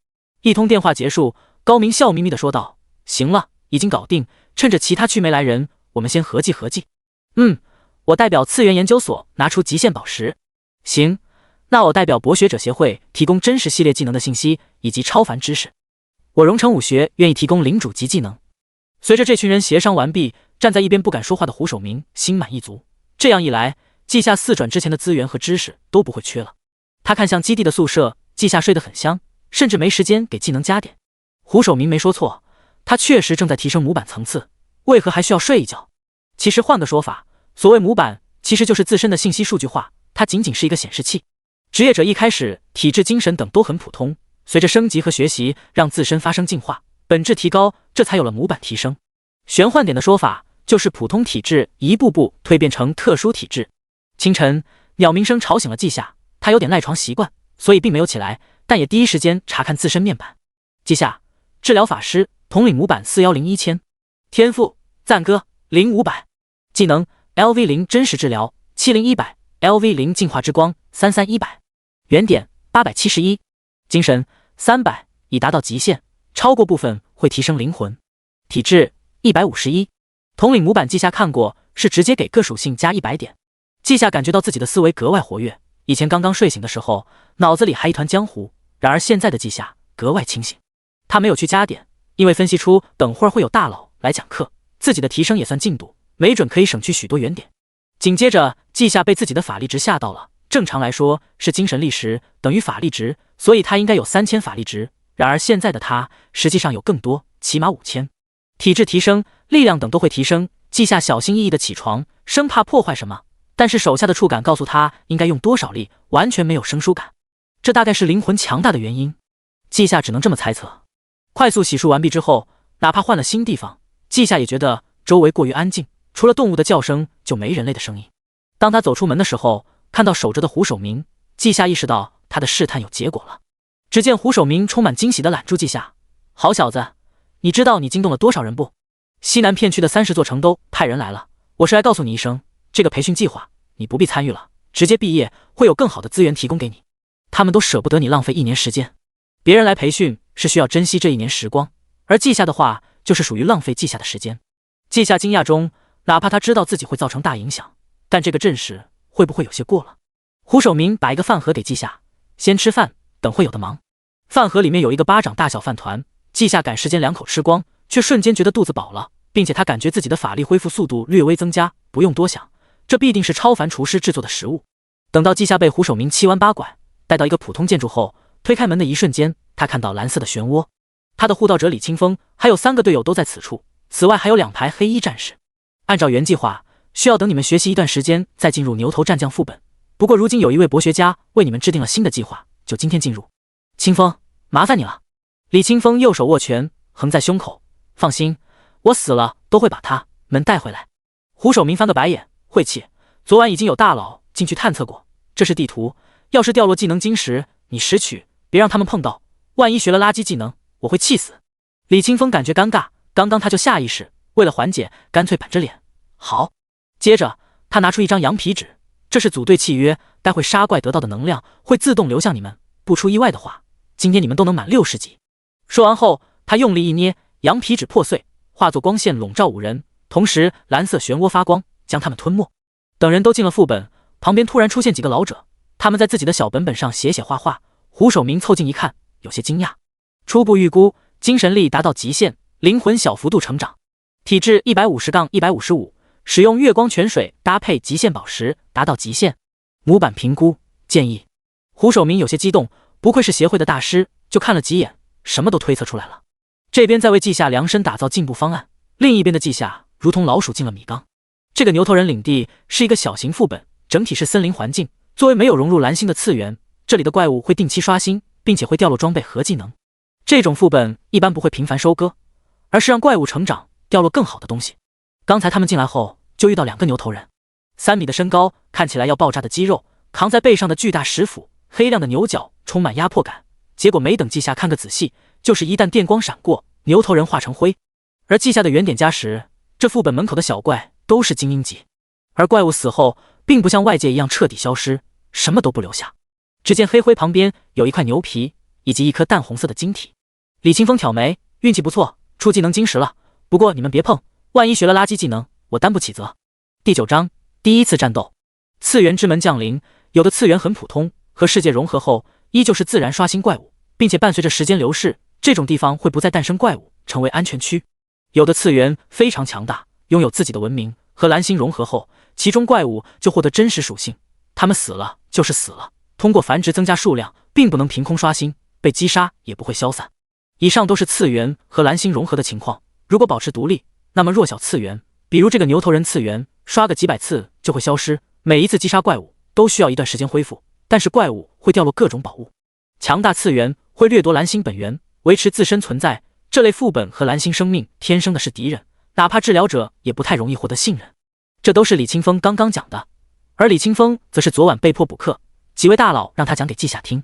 一通电话结束，高明笑眯眯地说道：“行了，已经搞定，趁着其他区没来人，我们先合计合计。”“我代表次元研究所拿出极限宝石。”“行，那我代表博学者协会提供真实系列技能的信息以及超凡知识。我荣城武学愿意提供领主级技能。”随着这群人协商完毕，站在一边不敢说话的胡守明心满意足。这样一来，季夏4转之前的资源和知识都不会缺了。他看向基地的宿舍，季夏睡得很香，甚至没时间给技能加点。胡守明没说错，他确实正在提升模板层次，为何还需要睡一觉？其实换个说法，所谓模板其实就是自身的信息数据化，它仅仅是一个显示器。职业者一开始体质、精神等都很普通，随着升级和学习，让自身发生进化，本质提高，这才有了模板提升。玄幻点的说法，就是普通体质一步步蜕变成特殊体质。清晨，鸟鸣声吵醒了季夏，他有点赖床习惯，所以并没有起来，但也第一时间查看自身面板。季夏，治疗法师，统领模板41010000，天赋赞歌0500，技能 LV0 真实治疗70100 ，LV0 进化之光33100，原点871，精神300，已达到极限，超过部分会提升灵魂。体质151，统领模板季夏看过，是直接给各属性加100点。季夏感觉到自己的思维格外活跃，以前刚刚睡醒的时候，脑子里还一团浆糊，然而现在的季夏格外清醒。他没有去加点，因为分析出等会儿会有大佬来讲课，自己的提升也算进度，没准可以省去许多原点。紧接着，季夏被自己的法力值吓到了，正常来说是精神力值等于法力值，所以他应该有3000法力值，然而现在的他实际上有更多，起码5000。体质提升，力量等都会提升，季夏小心翼翼地起床，生怕破坏什么，但是手下的触感告诉他应该用多少力，完全没有生疏感，这大概是灵魂强大的原因，季夏只能这么猜测。快速洗漱完毕之后，哪怕换了新地方，季夏也觉得周围过于安静，除了动物的叫声就没人类的声音。当他走出门的时候，看到守着的胡守明，季夏意识到他的试探有结果了。只见胡守明充满惊喜地揽住季夏：“好小子，你知道你惊动了多少人不？西南片区的30座城都派人来了，我是来告诉你一声，这个培训计划你不必参与了，直接毕业会有更好的资源提供给你。他们都舍不得你浪费1年时间，别人来培训是需要珍惜这1年时光，而季夏的话就是属于浪费季夏的时间。”季夏惊讶中，哪怕他知道自己会造成大影响，但这个阵势会不会有些过了？胡守明把一个饭盒给季夏：“先吃饭，等会有的忙。”饭盒里面有一个巴掌大小饭团，季夏赶时间2口吃光，却瞬间觉得肚子饱了，并且他感觉自己的法力恢复速度略微增加，不用多想，这必定是超凡厨师制作的食物。等到季夏被胡守明7弯8拐带到一个普通建筑后，推开门的一瞬间，他看到蓝色的漩涡，他的护道者李清风还有3个队友都在此处，此外还有2排黑衣战士。按照原计划，需要等你们学习一段时间再进入牛头战将副本，不过如今有一位博学家为你们制定了新的计划，就今天进入。清风，麻烦你了。李清风右手握拳横在胸口：“放心，我死了都会把他们带回来。”胡守明翻个白眼，晦气：“昨晚已经有大佬进去探测过，这是地图，要是掉落技能晶石，你拾取别让他们碰到，万一学了垃圾技能，我会气死。李清风感觉尴尬，刚刚他就下意识，为了缓解，干脆板着脸。好。接着他拿出一张羊皮纸，这是组队契约，待会杀怪得到的能量会自动流向你们，不出意外的话，今天你们都能满60级。说完后，他用力一捏，羊皮纸破碎，化作光线笼罩5人，同时蓝色漩涡发光，将他们吞没。等人都进了副本，旁边突然出现几个老者，他们在自己的小本本上写写画画。胡守明凑近一看，有些惊讶。初步预估，精神力达到极限，灵魂小幅度成长，体质150-155，使用月光泉水搭配极限宝石达到极限。模板评估建议。胡守明有些激动，不愧是协会的大师，就看了几眼，什么都推测出来了。这边在为季夏量身打造进步方案，另一边的季夏如同老鼠进了米缸。这个牛头人领地是一个小型副本，整体是森林环境。作为没有融入蓝星的次元，这里的怪物会定期刷新，并且会掉落装备和技能。这种副本一般不会频繁收割，而是让怪物成长，掉落更好的东西。刚才他们进来后就遇到2个牛头人，3米的身高，看起来要爆炸的肌肉，扛在背上的巨大石斧，黑亮的牛角充满压迫感。结果没等季夏看个仔细，就是一旦电光闪过，牛头人化成灰。而季夏的原点加时，这副本门口的小怪都是精英级，而怪物死后并不像外界一样彻底消失，什么都不留下。只见黑灰旁边有一块牛皮以及一颗淡红色的晶体。李清风挑眉，运气不错，出技能晶石了，不过你们别碰，万一学了垃圾技能，我担不起责。第9章第一次战斗。次元之门降临，有的次元很普通，和世界融合后依旧是自然刷新怪物，并且伴随着时间流逝，这种地方会不再诞生怪物，成为安全区。有的次元非常强大，拥有自己的文明，和蓝星融合后，其中怪物就获得真实属性，他们死了就是死了，通过繁殖增加数量，并不能凭空刷新，被击杀也不会消散。以上都是次元和蓝星融合的情况，如果保持独立，那么弱小次元，比如这个牛头人次元，刷个几百次就会消失，每一次击杀怪物都需要一段时间恢复，但是怪物会掉落各种宝物。强大次元会掠夺蓝星本源，维持自身存在，这类副本和蓝星生命天生的是敌人，哪怕治疗者也不太容易获得信任。这都是李清风刚刚讲的，而李清风则是昨晚被迫补课，几位大佬让他讲给季夏听。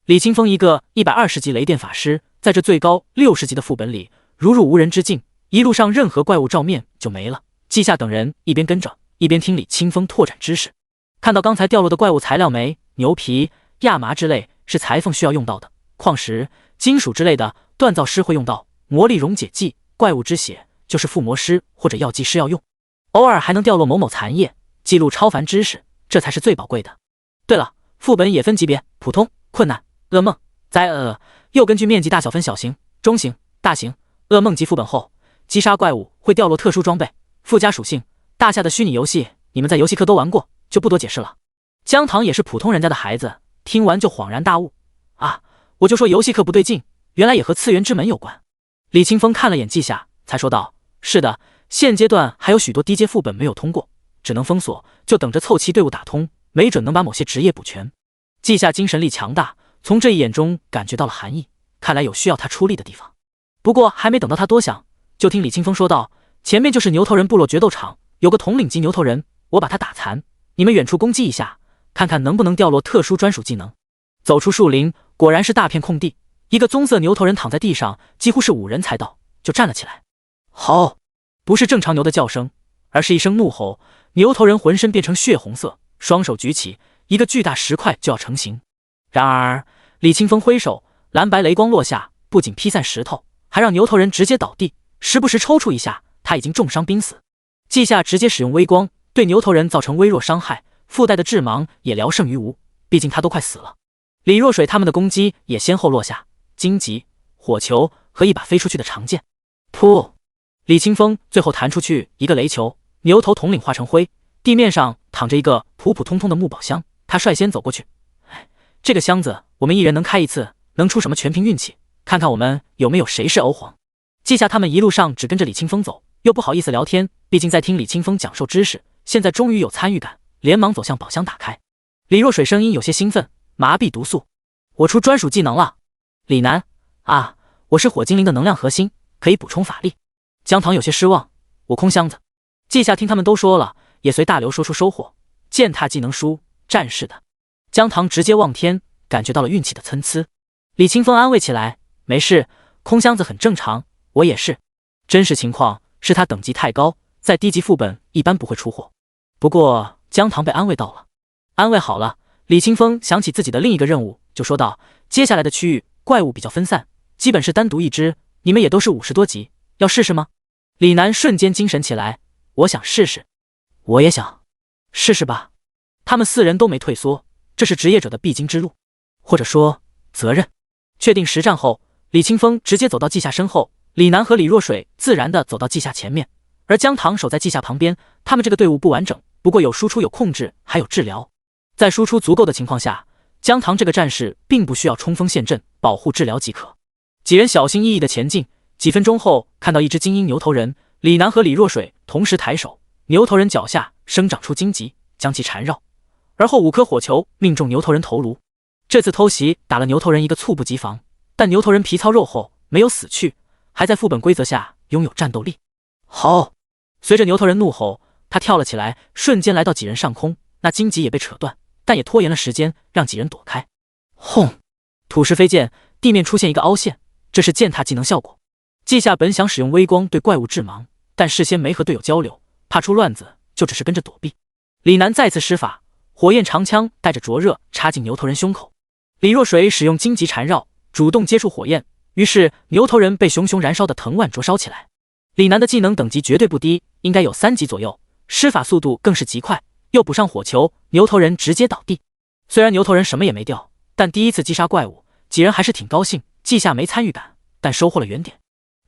李清风一个120级雷电法师，在这最高60级的副本里如入无人之境，一路上任何怪物照面就没了。季夏等人一边跟着，一边听李清风拓展知识。看到刚才掉落的怪物材料煤、牛皮、亚麻之类是裁缝需要用到的，矿石、金属之类的锻造师会用到，魔力溶解剂、怪物之血就是附魔师或者药剂师要用，偶尔还能掉落某某残液，记录超凡知识，这才是最宝贵的。对了，副本也分级别，普通、困难、噩梦、灾又根据面积大小分小型、中型、大型。噩梦级副本后，击杀怪物会掉落特殊装备、附加属性。大夏的虚拟游戏，你们在游戏课都玩过，就不多解释了。姜糖也是普通人家的孩子，听完就恍然大悟啊！我就说游戏课不对劲，原来也和次元之门有关。李清风看了眼季夏，才说道：“是的，现阶段还有许多低阶副本没有通过，只能封锁，就等着凑齐队伍打通，没准能把某些职业补全。”季夏精神力强大，从这一眼中感觉到了寒意，看来有需要他出力的地方。不过还没等到他多想，就听李清风说道：“前面就是牛头人部落决斗场，有个统领级牛头人，我把他打残，你们远处攻击一下，看看能不能掉落特殊专属技能。”走出树林，果然是大片空地，一个棕色牛头人躺在地上，几乎是5人才到，就站了起来。吼！不是正常牛的叫声，而是一声怒吼。牛头人浑身变成血红色，双手举起，一个巨大石块就要成型。然而李清风挥手，蓝白雷光落下，不仅劈散石头，还让牛头人直接倒地，时不时抽搐一下，他已经重伤濒死。季夏直接使用微光，对牛头人造成微弱伤害，附带的致盲也聊胜于无，毕竟他都快死了。李若水他们的攻击也先后落下，荆棘、火球和一把飞出去的长剑。噗！李清风最后弹出去一个雷球，牛头统领化成灰，地面上躺着一个普普通通的木宝箱，他率先走过去。这个箱子我们一人能开一次，能出什么全凭运气，看看我们有没有谁是欧皇。记下他们一路上只跟着李清风走，又不好意思聊天，毕竟在听李清风讲授知识，现在终于有参与感，连忙走向宝箱打开。李若水声音有些兴奋，麻痹毒素，我出专属技能了。李楠啊，我是火精灵的能量核心，可以补充法力。姜糖有些失望，我空箱子。记下听他们都说了，也随大刘说出收获，践踏技能书，战士的。姜糖直接望天，感觉到了运气的参差。李清风安慰起来，没事，空箱子很正常，我也是。真实情况是他等级太高，在低级副本一般不会出货。不过姜糖被安慰到了，安慰好了，李清风想起自己的另一个任务，就说道，接下来的区域怪物比较分散，基本是单独一只，你们也都是50多级，要试试吗？李楠瞬间精神起来，我想试试。我也想试试吧。他们4人都没退缩，这是职业者的必经之路，或者说责任。确定实战后，李清风直接走到季夏身后，李楠和李若水自然地走到季夏前面，而姜糖守在季夏旁边。他们这个队伍不完整，不过有输出、有控制，还有治疗。在输出足够的情况下，姜糖这个战士并不需要冲锋陷阵保护治疗即可。几人小心翼翼地前进，几分钟后看到一只精英牛头人，李楠和李若水同时抬手，牛头人脚下生长出荆棘，将其缠绕，而后5颗火球命中牛头人头颅。这次偷袭打了牛头人一个猝不及防，但牛头人皮糙肉厚，没有死去，还在副本规则下拥有战斗力。好！随着牛头人怒吼，他跳了起来，瞬间来到几人上空，那荆棘也被扯断，但也拖延了时间，让几人躲开。轰！土石飞溅，地面出现一个凹陷，这是践踏技能效果。季夏本想使用微光对怪物致盲，但事先没和队友交流，怕出乱子，就只是跟着躲避。李楠再次施法，火焰长枪带着灼热插进牛头人胸口。李若水使用荆棘缠绕，主动接触火焰，于是牛头人被熊熊燃烧的藤蔓灼烧起来。李楠的技能等级绝对不低，应该有3级左右，施法速度更是极快，又补上火球，牛头人直接倒地。虽然牛头人什么也没掉，但第一次击杀怪物，几人还是挺高兴。季夏没参与感，但收获了原点。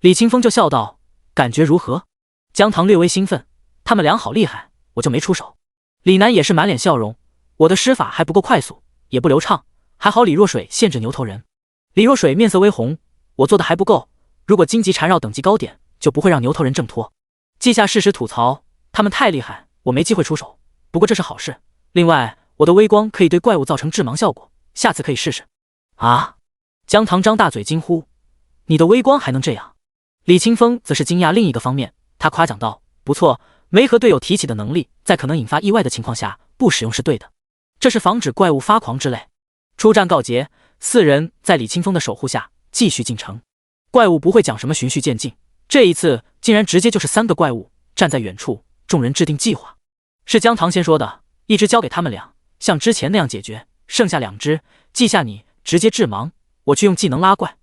李清风就笑道，感觉如何？姜糖略微兴奋，他们俩好厉害，我就没出手。李楠也是满脸笑容，我的施法还不够快速，也不流畅，还好李若水限制牛头人。李若水面色微红，我做的还不够，如果荆棘缠绕等级高点，就不会让牛头人挣脱。季夏适时吐槽，他们太厉害，我没机会出手，不过这是好事。另外，我的微光可以对怪物造成致盲效果，下次可以试试。啊！姜糖张大嘴惊呼，你的微光还能这样？李清风则是惊讶另一个方面，他夸奖道，不错，没和队友提起的能力，在可能引发意外的情况下不使用是对的，这是防止怪物发狂之类。出战告捷，4人在李清风的守护下继续进城。怪物不会讲什么循序渐进，这一次竟然直接就是3个怪物站在远处，众人制定计划。是姜糖先说的，一只交给他们俩，像之前那样解决，剩下2只，记下你直接致盲，我去用技能拉怪，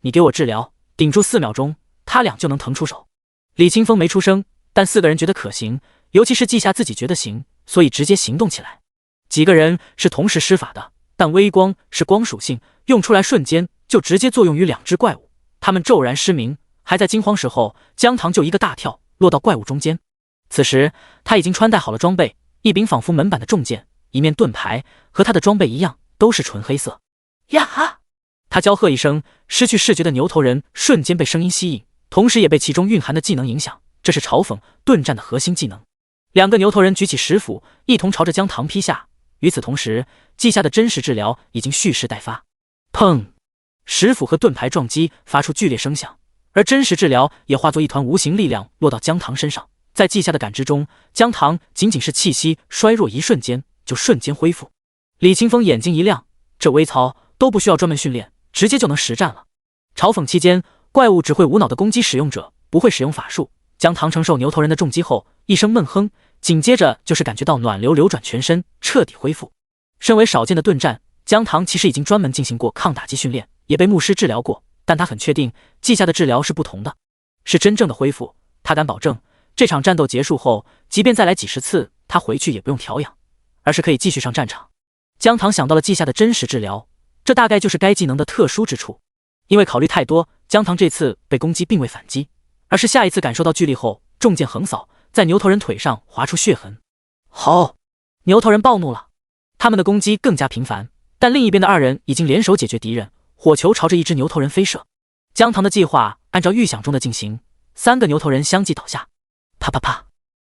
你给我治疗，顶住4秒钟，他俩就能腾出手。李清风没出声，但4个人觉得可行，尤其是季夏自己觉得行，所以直接行动起来。几个人是同时施法的，但微光是光属性，用出来瞬间就直接作用于2只怪物，他们骤然失明，还在惊慌时候，姜糖就一个大跳落到怪物中间。此时他已经穿戴好了装备，一柄仿佛门板的重剑，一面盾牌，和他的装备一样，都是纯黑色。呀哈！他娇喝一声，失去视觉的牛头人瞬间被声音吸引，同时也被其中蕴含的技能影响，这是嘲讽盾战的核心技能。2个牛头人举起石斧，一同朝着姜糖劈下。与此同时，季夏的真实治疗已经蓄势待发。砰！石斧和盾牌撞击，发出剧烈声响，而真实治疗也化作一团无形力量落到姜糖身上。在季夏的感知中，姜糖仅仅是气息衰弱一瞬间，就瞬间恢复。李清风眼睛一亮，这微操都不需要专门训练，直接就能实战了。嘲讽期间，怪物只会无脑的攻击使用者，不会使用法术。姜糖承受牛头人的重击后，一声闷哼，紧接着就是感觉到暖流流转全身，彻底恢复。身为少见的盾战，姜糖其实已经专门进行过抗打击训练，也被牧师治疗过，但他很确定季夏的治疗是不同的，是真正的恢复。他敢保证，这场战斗结束后，即便再来几10次，他回去也不用调养，而是可以继续上战场。姜糖想到了季夏的真实治疗，这大概就是该技能的特殊之处。因为考虑太多，姜糖这次被攻击并未反击，而是下一次感受到巨力后，重剑横扫，在牛头人腿上划出血痕。好！牛头人暴怒了，他们的攻击更加频繁，但另一边的2人已经联手解决敌人，火球朝着一只牛头人飞射。姜糖的计划按照预想中的进行，3个牛头人相继倒下。啪啪啪！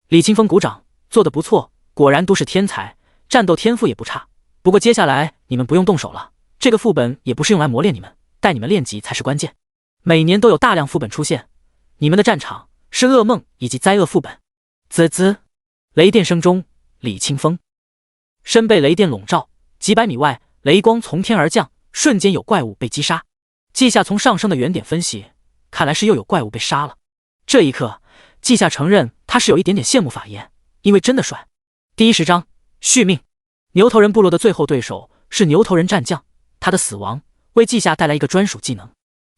李清风鼓掌，做得不错，果然都是天才，战斗天赋也不差。不过接下来你们不用动手了，这个副本也不是用来磨练你们，带你们练级才是关键。每年都有大量副本出现，你们的战场是噩梦以及灾厄副本。滋滋！雷电声中，李清风身被雷电笼罩，几百米外，雷光从天而降，瞬间有怪物被击杀。季夏从上升的原点分析，看来是又有怪物被杀了。这一刻，季夏承认他是有一点点羡慕法言，因为真的帅。第10章续命。牛头人部落的最后对手是牛头人战将，他的死亡为季夏带来一个专属技能：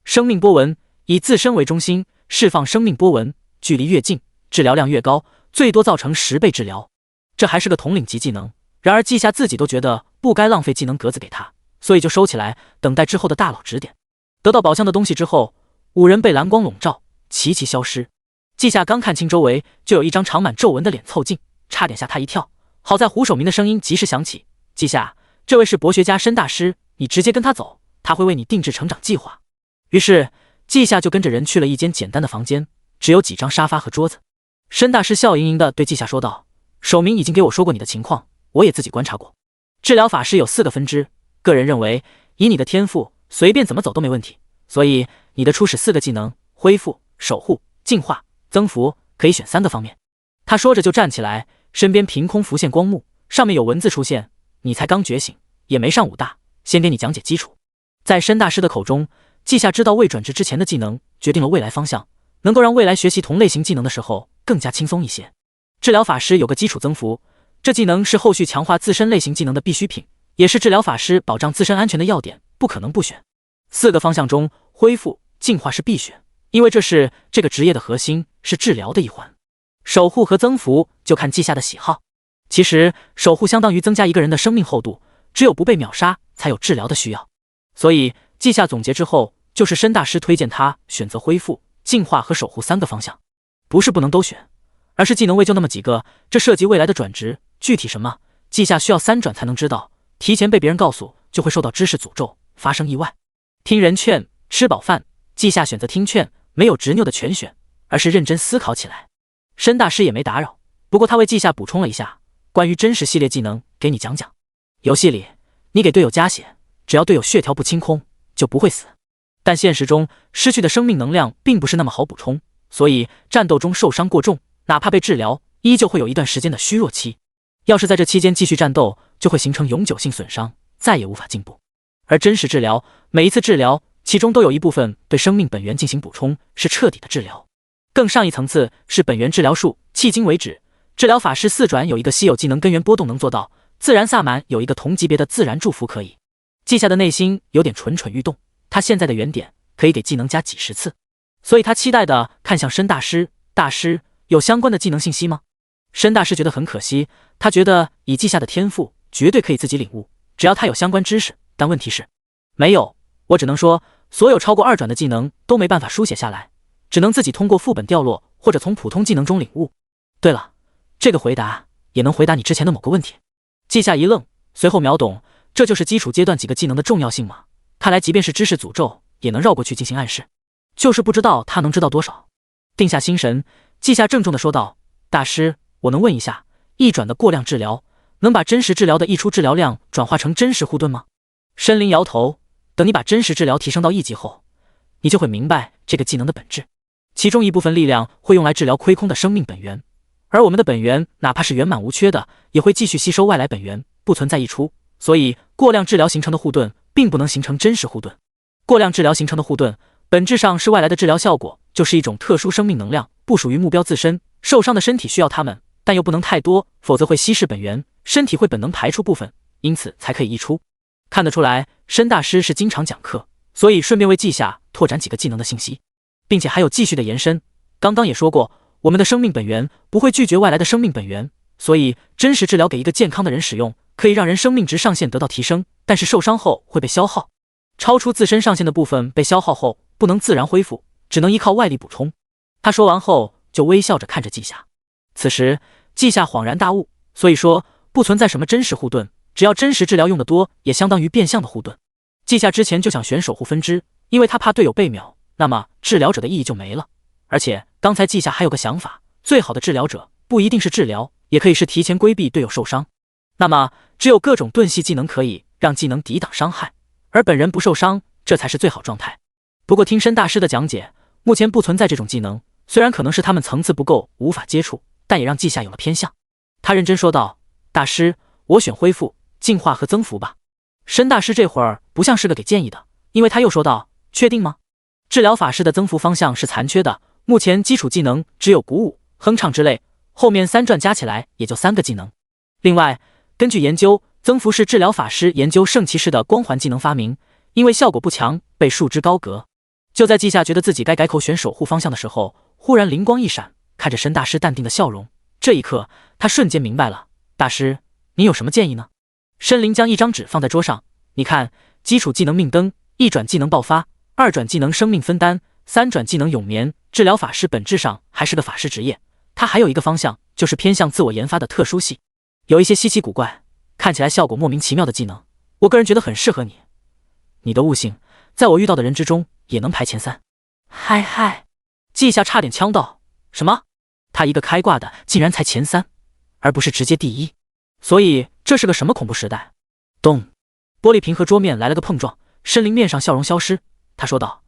生命波纹，以自身为中心释放生命波纹，距离越近，治疗量越高，最多造成10倍治疗。这还是个统领级技能，然而季夏自己都觉得不该浪费技能格子给他，所以就收起来，等待之后的大佬指点。得到宝箱的东西之后，5人被蓝光笼罩，齐齐消失。季夏刚看清周围，就有一张长满皱纹的脸凑近，差点吓他一跳。好在胡守明的声音及时响起：“季夏，这位是博学家申大师，你直接跟他走，他会为你定制成长计划。”于是季夏就跟着人去了一间简单的房间，只有几张沙发和桌子。申大师笑盈盈地对季夏说道：“守明已经给我说过你的情况，我也自己观察过。治疗法师有4个分支，个人认为以你的天赋，随便怎么走都没问题。所以你的初始4个技能，恢复、守护、净化、增幅，可以选3个方面。”他说着就站起来，身边凭空浮现光幕，上面有文字出现：“你才刚觉醒，也没上武大，先给你讲解基础。”在申大师的口中，季夏知道未转职之前的技能决定了未来方向，能够让未来学习同类型技能的时候更加轻松一些。治疗法师有个基础增幅，这技能是后续强化自身类型技能的必需品，也是治疗法师保障自身安全的要点，不可能不选。4个方向中，恢复、净化是必选，因为这是这个职业的核心，是治疗的一环。守护和增幅就看季夏的喜好。其实守护相当于增加一个人的生命厚度，只有不被秒杀才有治疗的需要。所以季夏总结之后，就是申大师推荐他选择恢复、净化和守护3个方向，不是不能都选，而是技能位就那么几个，这涉及未来的转职，具体什么季夏需要3转才能知道，提前被别人告诉就会受到知识诅咒，发生意外。听人劝，吃饱饭，季夏选择听劝，没有执拗的全选，而是认真思考起来。申大师也没打扰，不过他为季夏补充了一下关于真实系列技能，给你讲讲。游戏里你给队友加血，只要队友血条不清空就不会死，但现实中失去的生命能量并不是那么好补充，所以战斗中受伤过重，哪怕被治疗，依旧会有一段时间的虚弱期。要是在这期间继续战斗，就会形成永久性损伤，再也无法进步。而真实治疗，每一次治疗其中都有一部分对生命本源进行补充，是彻底的治疗。更上一层次是本源治疗术，迄今为止治疗法师4转有一个稀有技能根源波动能做到，自然萨满有一个同级别的自然祝福可以。季夏的内心有点蠢蠢欲动，他现在的原点可以给技能加几10次，所以他期待的看向申大师：“大师，有相关的技能信息吗？”申大师觉得很可惜，他觉得以季夏的天赋绝对可以自己领悟，只要他有相关知识，但问题是没有。我只能说所有超过2转的技能都没办法书写下来，只能自己通过副本掉落或者从普通技能中领悟。对了，这个回答也能回答你之前的某个问题。季夏一愣，随后秒懂，这就是基础阶段几个技能的重要性吗？看来即便是知识诅咒也能绕过去进行暗示，就是不知道他能知道多少。定下心神，季夏郑重地说道：“大师，我能问一下，1转的过量治疗能把真实治疗的溢出治疗量转化成真实护盾吗？”申林摇头，等你把真实治疗提升到1级后，你就会明白这个技能的本质。其中一部分力量会用来治疗亏空的生命本源，而我们的本源哪怕是圆满无缺的，也会继续吸收外来本源，不存在溢出。所以过量治疗形成的护盾并不能形成真实护盾。过量治疗形成的护盾本质上是外来的治疗效果，就是一种特殊生命能量，不属于目标自身。受伤的身体需要它们，但又不能太多，否则会稀释本源，身体会本能排出部分，因此才可以溢出。看得出来，申大师是经常讲课，所以顺便为季夏拓展几个技能的信息，并且还有继续的延伸。刚刚也说过，我们的生命本源不会拒绝外来的生命本源，所以真实治疗给一个健康的人使用，可以让人生命值上限得到提升，但是受伤后会被消耗，超出自身上限的部分被消耗后不能自然恢复，只能依靠外力补充。他说完后就微笑着看着季夏。此时季夏恍然大悟，所以说不存在什么真实护盾，只要真实治疗用得多，也相当于变相的护盾。季夏之前就想选守护分支，因为他怕队友被秒，那么治疗者的意义就没了。而且刚才季夏还有个想法，最好的治疗者不一定是治疗，也可以是提前规避队友受伤。那么只有各种盾系技能可以让技能抵挡伤害，而本人不受伤，这才是最好状态。不过听申大师的讲解，目前不存在这种技能，虽然可能是他们层次不够无法接触，但也让季夏有了偏向。他认真说道：“大师，我选恢复、净化和增幅吧。”申大师这会儿不像是个给建议的，因为他又说道：“确定吗？治疗法师的增幅方向是残缺的，目前基础技能只有鼓舞、哼唱之类，后面3转加起来也就3个技能。另外，根据研究，增幅是治疗法师研究圣骑士的光环技能发明，因为效果不强，被束之高阁。”就在季夏觉得自己该改口选守护方向的时候，忽然灵光一闪，看着申大师淡定的笑容，这一刻他瞬间明白了：“大师，您有什么建议呢？”申灵将一张纸放在桌上，你看，基础技能命灯，1转技能爆发，2转技能生命分担，3转技能永眠。治疗法师本质上还是个法师职业，他还有一个方向，就是偏向自我研发的特殊系，有一些稀奇古怪，看起来效果莫名其妙的技能，我个人觉得很适合你。你的悟性，在我遇到的人之中也能排前3。嗨嗨，季夏差点呛到，什么？他一个开挂的竟然才前3，而不是直接第1，所以这是个什么恐怖时代？咚！玻璃瓶和桌面来了个碰撞，申灵面上笑容消失，他说道：“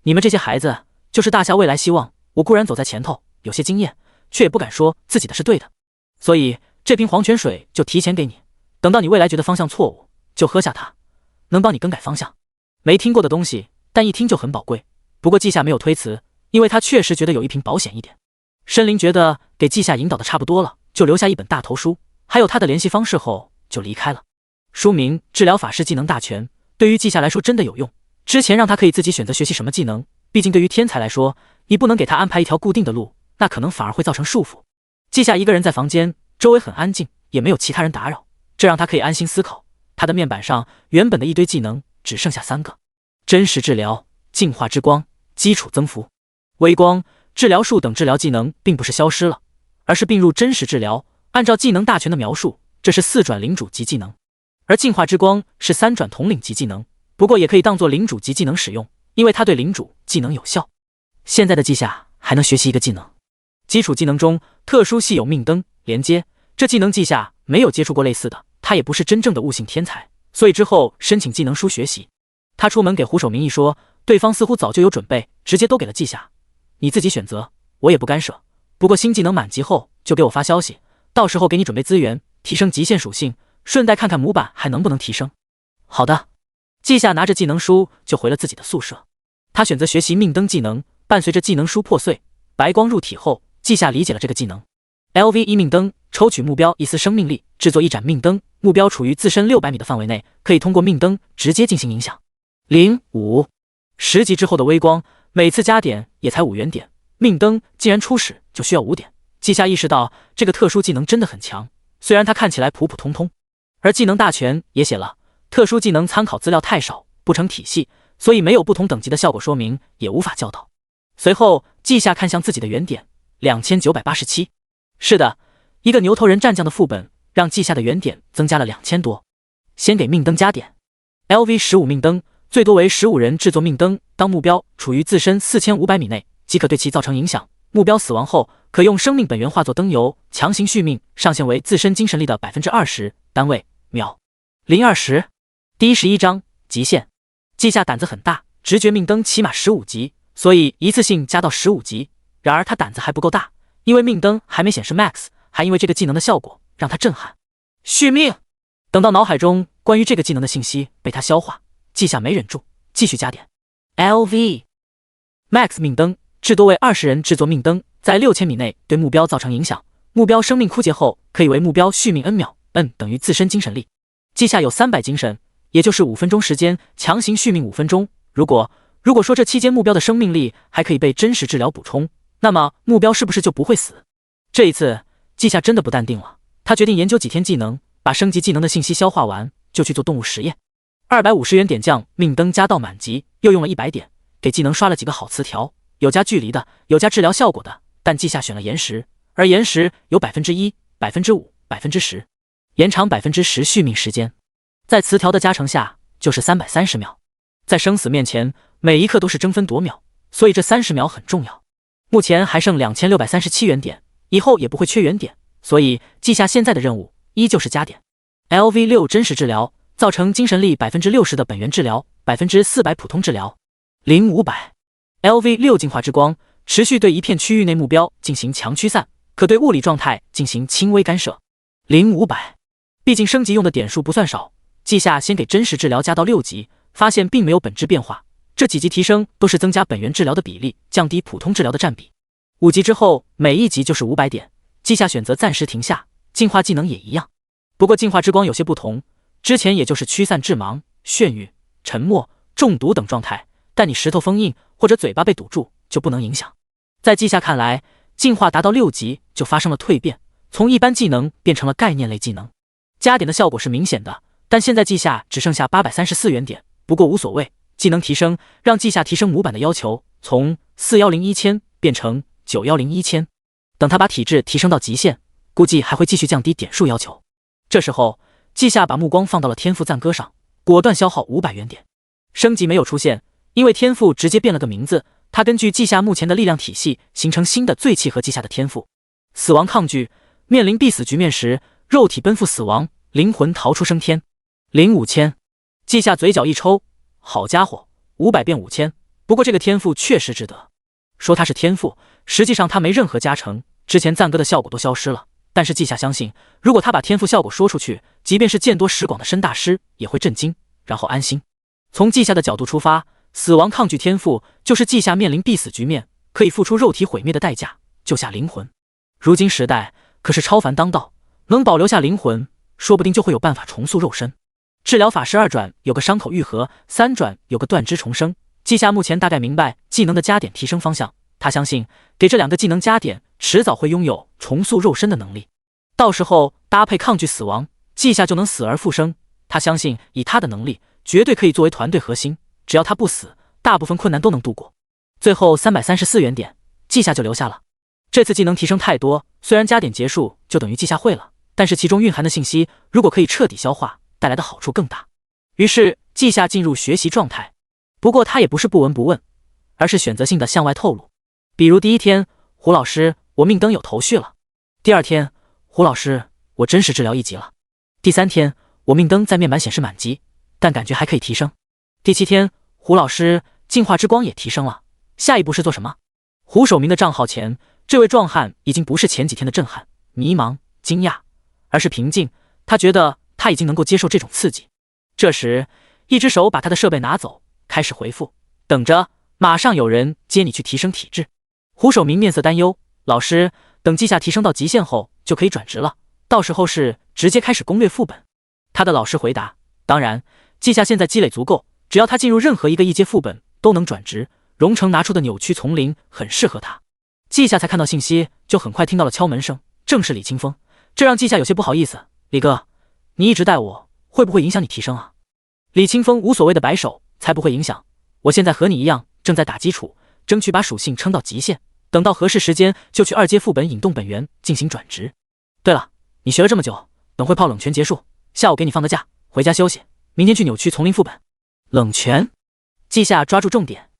你们这些孩子就是大夏未来希望，我固然走在前头，有些经验，却也不敢说自己的是对的。所以这瓶黄泉水就提前给你，等到你未来觉得方向错误，就喝下它，能帮你更改方向。没听过的东西，但一听就很宝贵。”不过季夏没有推辞，因为他确实觉得有一瓶保险一点。申灵觉得给季夏引导的差不多了，就留下一本大头书，还有他的联系方式后就离开了。书名《治疗法师技能大全》，对于季夏来说真的有用。之前让他可以自己选择学习什么技能，毕竟对于天才来说，你不能给他安排一条固定的路，那可能反而会造成束缚。季夏一个人在房间，周围很安静，也没有其他人打扰，这让他可以安心思考。他的面板上原本的一堆技能只剩下3个：真实治疗、净化之光、基础增幅。微光、治疗术等治疗技能并不是消失了，而是并入真实治疗。按照技能大全的描述，这是4转领主级技能，而净化之光是3转统领级技能，不过也可以当做领主级技能使用，因为它对领主技能有效。现在的季夏还能学习一个技能，基础技能中特殊系有命灯连接，这技能季夏没有接触过类似的，他也不是真正的悟性天才，所以之后申请技能书学习。他出门给胡守明一说，对方似乎早就有准备，直接都给了季夏，你自己选择，我也不干涉。不过新技能满级后就给我发消息，到时候给你准备资源，提升极限属性，顺带看看模板还能不能提升。好的，季夏拿着技能书就回了自己的宿舍。他选择学习命灯技能，伴随着技能书破碎，白光入体后，季夏理解了这个技能。LV1命灯，抽取目标1丝生命力，制作1盏命灯，目标处于自身600米的范围内，可以通过命灯直接进行影响。05 10级之后的微光，每次加点也才5元点，命灯既然初始就需要5点。季夏意识到这个特殊技能真的很强，虽然它看起来普普通通。而技能大全也写了，特殊技能参考资料太少，不成体系，所以没有不同等级的效果说明，也无法教导。随后季夏看向自己的原点2987，是的，一个牛头人战将的副本让季夏的原点增加了2000多。先给命灯加点， LV15命灯，最多为15人制作命灯，当目标处于自身4500米内，即可对其造成影响。目标死亡后，可用生命本源化作灯油，强行续命，上限为自身精神力的 20%， 单位秒。020第11章极限。季夏胆子很大，直觉命灯起码15级，所以一次性加到15级。然而他胆子还不够大，因为命灯还没显示 max， 还因为这个技能的效果让他震撼。续命！等到脑海中关于这个技能的信息被他消化，季夏没忍住，继续加点。LV Max 命灯，至多为20人制作命灯，在6000米内对目标造成影响，目标生命枯竭后可以为目标续命 N 秒，N 等于自身精神力。季夏有300精神，也就是5分钟时间，强行续命5分钟。如果说这期间目标的生命力还可以被真实治疗补充，那么目标是不是就不会死？这一次季夏真的不淡定了，他决定研究几天技能，把升级技能的信息消化完，就去做动物实验。250元点将命灯加到满级，又用了100点，给技能刷了几个好词条，有加距离的，有加治疗效果的，但季夏选了延时，而延时有 1%、5%、10%，延长 10% 续命时间，在词条的加成下就是330秒。在生死面前，每一刻都是争分夺秒，所以这30秒很重要。目前还剩2637元点，以后也不会缺元点，所以季夏现在的任务依旧是加点。LV6 真实治疗，造成精神力 60% 的本源治疗， 400% 普通治疗。0500 LV6 净化之光，持续对一片区域内目标进行强驱散，可对物理状态进行轻微干涉。0500毕竟升级用的点数不算少，季夏先给真实治疗加到6级，发现并没有本质变化，这几级提升都是增加本源治疗的比例，降低普通治疗的占比。5级之后每一级就是500点，季夏选择暂时停下，净化技能也一样。不过净化之光有些不同，之前也就是驱散致盲、眩晕、沉默、中毒等状态，但你石头封印或者嘴巴被堵住就不能影响。在季夏看来，进化达到6级就发生了蜕变，从一般技能变成了概念类技能，加点的效果是明显的。但现在季夏只剩下834元点，不过无所谓，技能提升让季夏提升模板的要求从4101000变成9101000，等他把体质提升到极限，估计还会继续降低点数要求。这时候季夏把目光放到了天赋赞歌上，果断消耗500元点。升级没有出现，因为天赋直接变了个名字，他根据季夏目前的力量体系形成新的最契合季夏的天赋。死亡抗拒，面临必死局面时，肉体奔赴死亡，灵魂逃出升天。领5000，季夏嘴角一抽，好家伙，500变5000，不过这个天赋确实值得。说它是天赋，实际上它没任何加成，之前赞歌的效果都消失了。但是季夏相信，如果他把天赋效果说出去，即便是见多识广的申大师也会震惊，然后安心。从季夏的角度出发，死亡抗拒天赋就是季夏面临必死局面，可以付出肉体毁灭的代价救下灵魂。如今时代可是超凡当道，能保留下灵魂，说不定就会有办法重塑肉身。治疗法是2转有个伤口愈合，3转有个断肢重生。季夏目前大概明白技能的加点提升方向，他相信给这2个技能加点，迟早会拥有重塑肉身的能力。到时候搭配抗拒死亡，季夏就能死而复生。他相信以他的能力，绝对可以作为团队核心，只要他不死，大部分困难都能度过。最后334元点，季夏就留下了。这次技能提升太多，虽然加点结束就等于季夏会了，但是其中蕴含的信息如果可以彻底消化，带来的好处更大。于是季夏进入学习状态，不过他也不是不闻不问，而是选择性的向外透露。比如第1天，胡老师，我命灯有头绪了。第2天，胡老师，我真实治疗1级了。第3天，我命灯在面板显示满级，但感觉还可以提升。第7天，胡老师，净化之光也提升了，下一步是做什么？胡守明的账号前，这位壮汉已经不是前几天的震撼、迷茫、惊讶，而是平静。他觉得他已经能够接受这种刺激。这时，一只手把他的设备拿走，开始回复：等着，马上有人接你去提升体质。胡守明面色担忧：老师，等季夏提升到极限后就可以转职了，到时候是直接开始攻略副本？他的老师回答：当然，季夏现在积累足够，只要他进入任何一个1阶副本都能转职。荣成拿出的扭曲丛林很适合他。季夏才看到信息，就很快听到了敲门声，正是李清风。这让季夏有些不好意思：李哥，你一直带我，会不会影响你提升啊？李清风无所谓的摆手：才不会影响，我现在和你一样，正在打基础，争取把属性撑到极限，等到合适时间就去2阶副本引动本源进行转职。对了，你学了这么久，等会泡冷泉结束，下午给你放个假，回家休息，明天去扭曲丛林副本。冷泉？季夏抓住重点。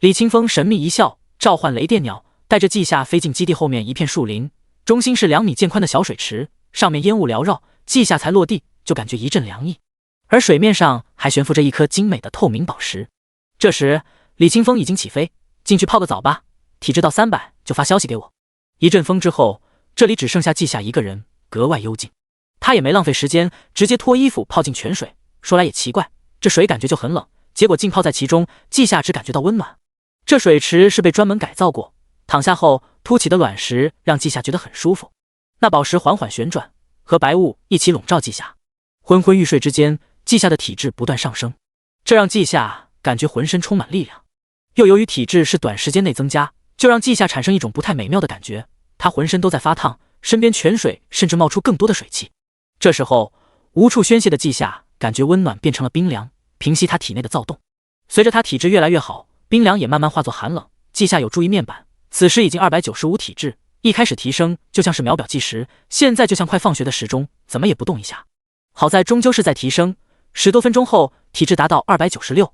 李清风神秘一笑，召唤雷电鸟，带着季夏飞进基地后面一片树林，中心是2米见宽的小水池，上面烟雾缭绕，季夏才落地就感觉一阵凉意，而水面上还悬浮着一颗精美的透明宝石。这时李清风已经起飞，进去泡个澡吧，体质到300就发消息给我。一阵风之后，这里只剩下季夏一个人，格外幽静。他也没浪费时间，直接脱衣服泡进泉水。说来也奇怪，这水感觉就很冷，结果浸泡在其中，季夏只感觉到温暖。这水池是被专门改造过，躺下后凸起的卵石让季夏觉得很舒服。那宝石缓缓旋转，和白雾一起笼罩季夏。昏昏欲睡之间，季夏的体质不断上升，这让季夏感觉浑身充满力量。又由于体质是短时间内增加，就让季夏产生一种不太美妙的感觉，他浑身都在发烫，身边泉水甚至冒出更多的水汽。这时候无处宣泄的季夏感觉温暖变成了冰凉，平息他体内的躁动。随着他体质越来越好，冰凉也慢慢化作寒冷。季夏有注意面板，此时已经295体质，一开始提升就像是秒表计时，现在就像快放学的时钟，怎么也不动一下。好在终究是在提升，10多分钟后体质达到296。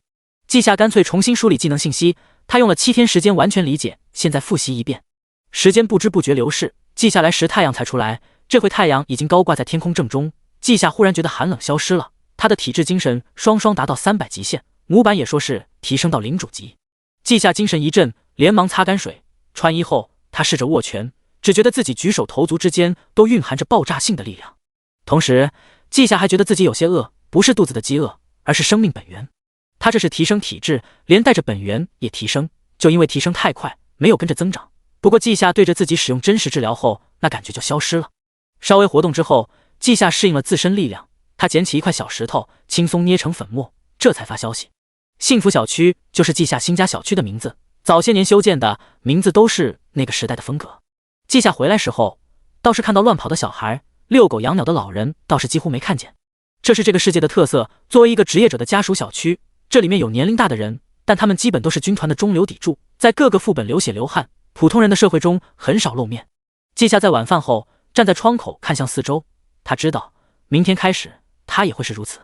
季夏干脆重新梳理技能信息，他用了7天时间完全理解，现在复习一遍。时间不知不觉流逝，季夏来时太阳才出来，这回太阳已经高挂在天空正中。季夏忽然觉得寒冷消失了，他的体质精神双双达到300极限，模板也说是提升到领主级。季夏精神一振，连忙擦干水，穿衣后他试着握拳，只觉得自己举手投足之间都蕴含着爆炸性的力量。同时季夏还觉得自己有些饿，不是肚子的饥饿，而是生命本源。他这是提升体质，连带着本源也提升，就因为提升太快，没有跟着增长。不过季夏对着自己使用真实治疗后，那感觉就消失了。稍微活动之后，季夏适应了自身力量，他捡起一块小石头，轻松捏成粉末，这才发消息。幸福小区就是季夏新家小区的名字，早些年修建的，名字都是那个时代的风格。季夏回来时候，倒是看到乱跑的小孩，遛狗养鸟的老人倒是几乎没看见。这是这个世界的特色，作为一个职业者的家属小区，这里面有年龄大的人，但他们基本都是军团的中流砥柱，在各个副本流血流汗，普通人的社会中很少露面。季夏在晚饭后站在窗口看向四周，他知道明天开始他也会是如此。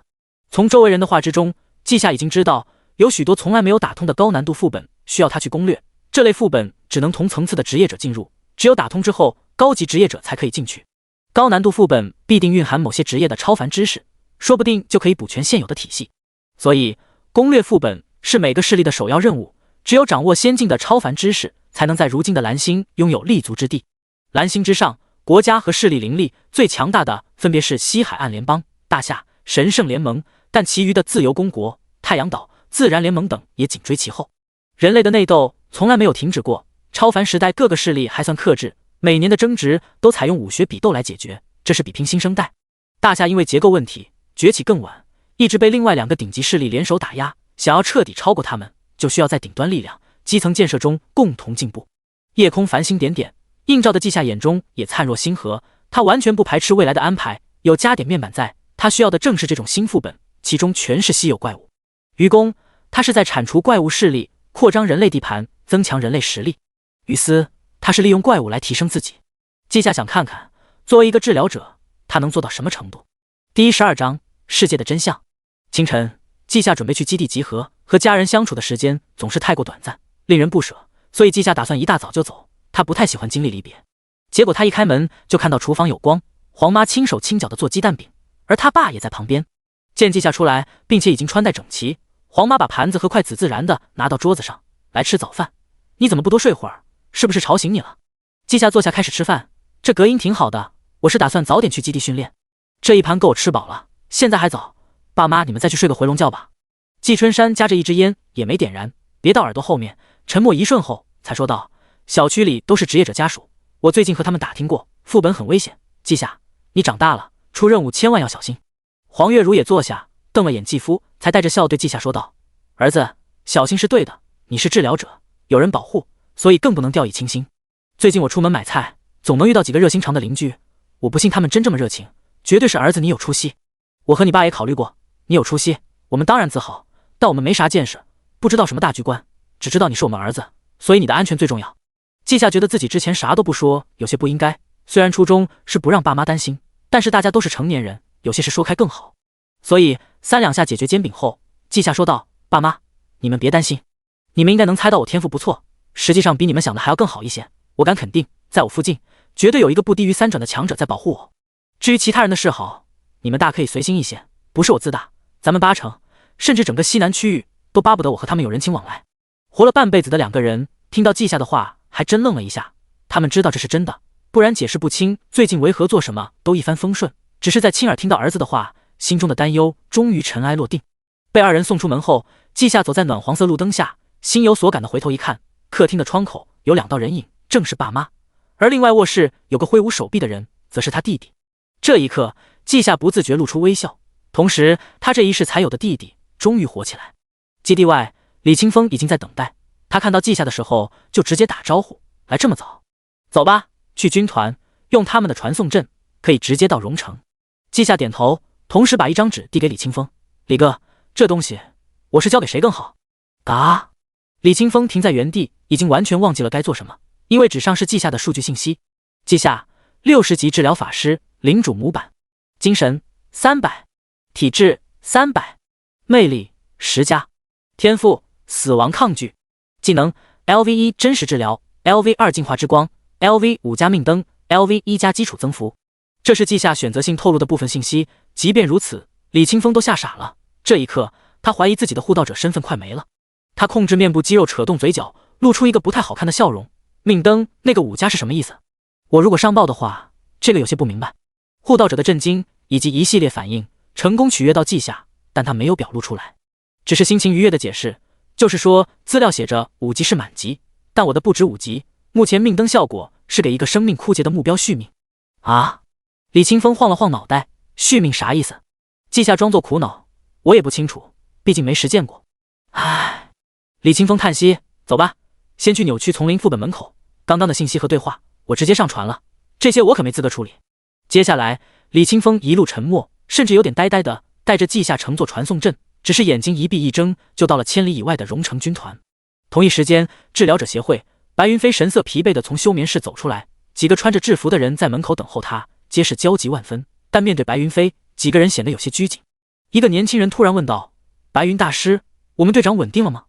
从周围人的话之中，季夏已经知道有许多从来没有打通的高难度副本需要他去攻略，这类副本只能同层次的职业者进入，只有打通之后高级职业者才可以进去。高难度副本必定蕴含某些职业的超凡知识，说不定就可以补全现有的体系。所以攻略副本是每个势力的首要任务，只有掌握先进的超凡知识，才能在如今的蓝星拥有立足之地。蓝星之上，国家和势力林立，最强大的分别是西海岸联邦、大夏、神圣联盟，但其余的自由公国、太阳岛、自然联盟等也紧追其后。人类的内斗从来没有停止过，超凡时代各个势力还算克制，每年的争执都采用武学比斗来解决，这是比拼新生代。大夏因为结构问题崛起更晚，一直被另外两个顶级势力联手打压，想要彻底超过他们，就需要在顶端力量、基层建设中共同进步。夜空繁星点点，映照的季夏眼中也灿若星河，他完全不排斥未来的安排，有加点面板在，他需要的正是这种新副本，其中全是稀有怪物。愚公，他是在铲除怪物势力，扩张人类地盘，增强人类实力。于斯，他是利用怪物来提升自己。季夏想看看，作为一个治疗者，他能做到什么程度。第12章，世界的真相。清晨，季夏准备去基地集合，和家人相处的时间总是太过短暂，令人不舍，所以季夏打算一大早就走。他不太喜欢经历离别。结果他一开门就看到厨房有光，黄妈轻手轻脚的做鸡蛋饼，而他爸也在旁边。见季夏出来，并且已经穿戴整齐，黄妈把盘子和筷子自然的拿到桌子上，来吃早饭。你怎么不多睡会儿？是不是吵醒你了？季夏坐下开始吃饭，这隔音挺好的，我是打算早点去基地训练。这一盘够我吃饱了，现在还早，爸妈你们再去睡个回笼觉吧。季春山夹着一支烟也没点燃，别到耳朵后面，沉默一瞬后才说道，小区里都是职业者家属，我最近和他们打听过，副本很危险，季夏，你长大了，出任务千万要小心。黄月如也坐下，瞪了眼继夫，才带着笑对季夏说道，儿子，小心是对的，你是治疗者，有人保护，所以更不能掉以轻心。最近我出门买菜，总能遇到几个热心肠的邻居，我不信他们真这么热情，绝对是儿子你有出息。我和你爸也考虑过，你有出息，我们当然自豪，但我们没啥见识，不知道什么大局观，只知道你是我们儿子，所以你的安全最重要。季夏觉得自己之前啥都不说，有些不应该，虽然初衷是不让爸妈担心，但是大家都是成年人，有些事说开更好。所以3两下解决煎饼后，季夏说道，爸妈，你们别担心，你们应该能猜到我天赋不错，实际上比你们想的还要更好一些，我敢肯定，在我附近绝对有一个不低于3转的强者在保护我。至于其他人的嗜好，你们大可以随心一些，不是我自大，咱们8成甚至整个西南区域都巴不得我和他们有人情往来。活了半辈子的2个人听到季夏的话还真愣了一下，他们知道这是真的，不然解释不清最近为何做什么都一帆风顺，只是在亲耳听到儿子的话，心中的担忧终于尘埃落定。被2人送出门后，季夏走在暖黄色路灯下，心有所感的回头一看，客厅的窗口有2道人影，正是爸妈，而另外卧室有个挥舞手臂的人，则是他弟弟。这一刻，季夏不自觉露出微笑，同时他这一世才有的弟弟终于活起来。基地外，李清风已经在等待，他看到季夏的时候就直接打招呼，来这么早？走吧，去军团，用他们的传送阵可以直接到荣城。季夏点头，同时把一张纸递给李清风，李哥，这东西我是交给谁更好？啊！李清风停在原地，已经完全忘记了该做什么，因为纸上是季夏的数据信息。季夏60级治疗法师，领主模板，精神300，体质300，魅力10+，天赋死亡抗拒，技能 LV1 真实治疗， LV2 净化之光， LV5 命灯， LV1 基础增幅。这是季夏选择性透露的部分信息，即便如此，李清风都吓傻了。这一刻，他怀疑自己的护道者身份快没了。他控制面部肌肉，扯动嘴角，露出一个不太好看的笑容。命灯那个5+是什么意思？我如果上报的话，这个有些不明白。护道者的震惊以及一系列反应，成功取悦到季夏，但他没有表露出来，只是心情愉悦的解释，就是说资料写着5级是满级，但我的不止5级，目前命灯效果是给一个生命枯竭的目标续命。啊！李清风晃了晃脑袋，续命啥意思？季夏装作苦恼，我也不清楚，毕竟没实践过。唉，李清风叹息，走吧，先去扭曲丛林副本门口，刚刚的信息和对话我直接上传了，这些我可没资格处理。接下来，李清风一路沉默，甚至有点呆呆的带着季夏乘坐传送阵，只是眼睛一闭一睁，就到了千里以外的荣城军团。同一时间，治疗者协会，白云飞神色疲惫的从休眠室走出来，几个穿着制服的人在门口等候他，皆是焦急万分。但面对白云飞，几个人显得有些拘谨。一个年轻人突然问道：“白云大师，我们队长稳定了吗？”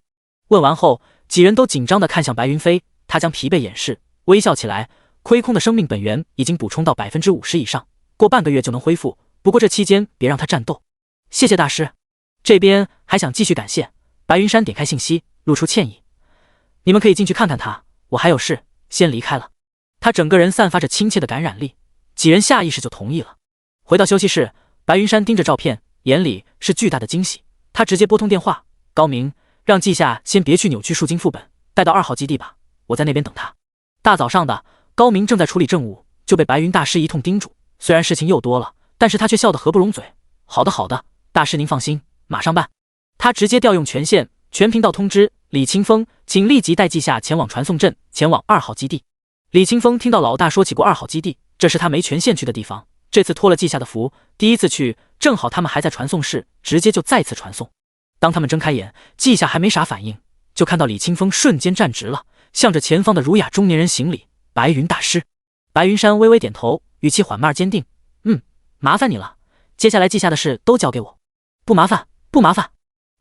问完后，几人都紧张地看向白云飞，他将疲惫掩饰，微笑起来。亏空的生命本源已经补充到 50% 以上，过半个月就能恢复，不过这期间别让他战斗。谢谢大师。这边还想继续感谢。白云山点开信息，露出歉意。你们可以进去看看他，我还有事，先离开了。他整个人散发着亲切的感染力，几人下意识就同意了。回到休息室，白云山盯着照片，眼里是巨大的惊喜。他直接拨通电话，高明，让季夏先别去扭曲树精副本，带到2号基地吧，我在那边等他。大早上的，高明正在处理政务，就被白云大师一通叮嘱。虽然事情又多了，但是他却笑得合不拢嘴。好的好的，大师您放心，马上办。他直接调用权限，全频道通知李清风，请立即带季夏前往传送阵，前往2号基地。李清风听到老大说起过2号基地，这是他没权限去的地方，这次托了季夏的福，第一次去，正好他们还在传送室，直接就再次传送。当他们睁开眼，季夏还没啥反应，就看到李清风瞬间站直了，向着前方的儒雅中年人行礼：“白云大师。”白云山微微点头，语气缓慢而坚定：“麻烦你了，接下来记下的事都交给我。”“不麻烦，不麻烦。”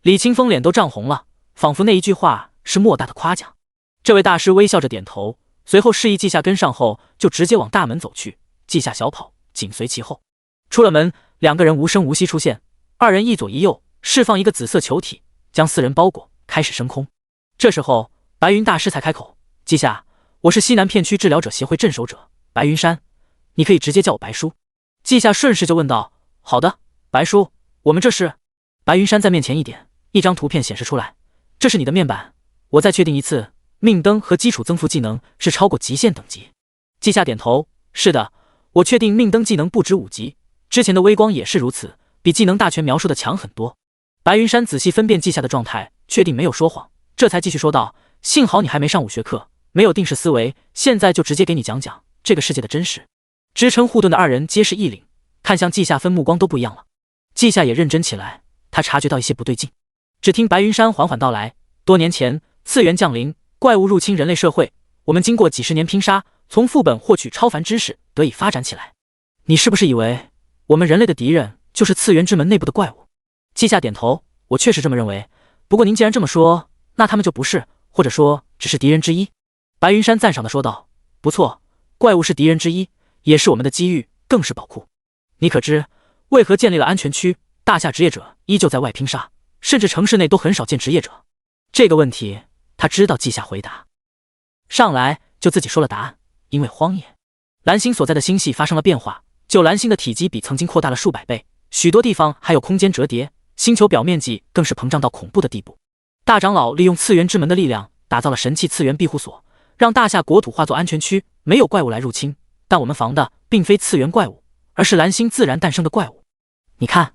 李清风脸都涨红了，仿佛那一句话是莫大的夸奖。这位大师微笑着点头，随后示意季夏跟上后，就直接往大门走去。季夏小跑紧随其后。出了门，两个人无声无息出现，二人一左一右释放一个紫色球体，将4人包裹，开始升空。这时候，白云大师才开口：“季夏，我是西南片区治疗者协会镇守者白云山，你可以直接叫我白叔。”季夏顺势就问道：“好的，白叔，我们这是？”白云山在面前一点，一张图片显示出来：“这是你的面板，我再确定一次，命灯和基础增幅技能是超过极限等级。”季夏点头：“是的，我确定命灯技能不止5级，之前的微光也是如此，比技能大全描述的强很多。”白云山仔细分辨季夏的状态，确定没有说谎，这才继续说道：“幸好你还没上武学课，没有定式思维，现在就直接给你讲讲这个世界的真实。”支撑护盾的二人皆是一凛，看向季夏分目光都不一样了。季夏也认真起来，他察觉到一些不对劲。只听白云山缓缓道来：“多年前，次元降临，怪物入侵人类社会，我们经过几十年拼杀，从副本获取超凡知识，得以发展起来。你是不是以为我们人类的敌人就是次元之门内部的怪物？”季夏点头：“我确实这么认为，不过您既然这么说，那他们就不是，或者说只是敌人之一。”白云山赞赏地说道：“不错，怪物是敌人之一，也是我们的机遇，更是宝库。你可知为何建立了安全区，大夏职业者依旧在外拼杀，甚至城市内都很少见职业者？”这个问题他知道季夏回答，上来就自己说了答案：因为荒野。蓝星所在的星系发生了变化，就蓝星的体积比曾经扩大了数百倍，许多地方还有空间折叠，星球表面积更是膨胀到恐怖的地步。大长老利用次元之门的力量，打造了神器次元庇护所，让大夏国土化作安全区，没有怪物来入侵。但我们防的并非次元怪物，而是蓝星自然诞生的怪物。你看，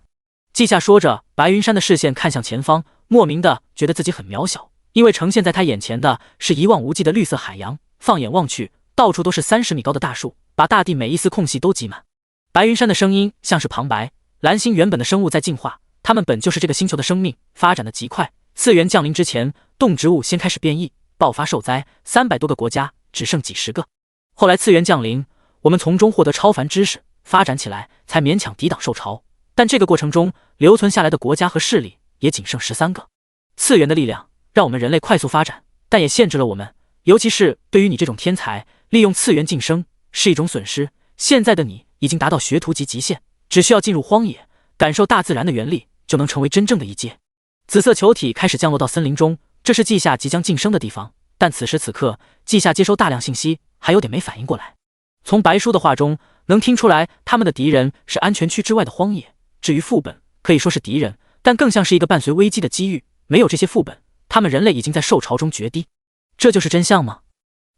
季夏说着，白云山的视线看向前方，莫名的觉得自己很渺小，因为呈现在他眼前的是一望无际的绿色海洋，放眼望去，到处都是30米高的大树，把大地每一丝空隙都挤满。白云山的声音像是旁白：蓝星原本的生物在进化，他们本就是这个星球的生命，发展的极快。次元降临之前，动植物先开始变异，爆发受灾，300多个国家只剩几十个。后来次元降临，我们从中获得超凡知识，发展起来，才勉强抵挡受潮。但这个过程中，留存下来的国家和势力也仅剩13个。次元的力量让我们人类快速发展，但也限制了我们，尤其是对于你这种天才，利用次元晋升是一种损失。现在的你已经达到学徒级极限，只需要进入荒野，感受大自然的原力，就能成为真正的一阶。紫色球体开始降落到森林中，这是季夏即将晋升的地方。但此时此刻，季夏接收大量信息，还有点没反应过来。从白叔的话中能听出来，他们的敌人是安全区之外的荒野，至于副本，可以说是敌人，但更像是一个伴随危机的机遇。没有这些副本，他们人类已经在受潮中决堤。这就是真相吗？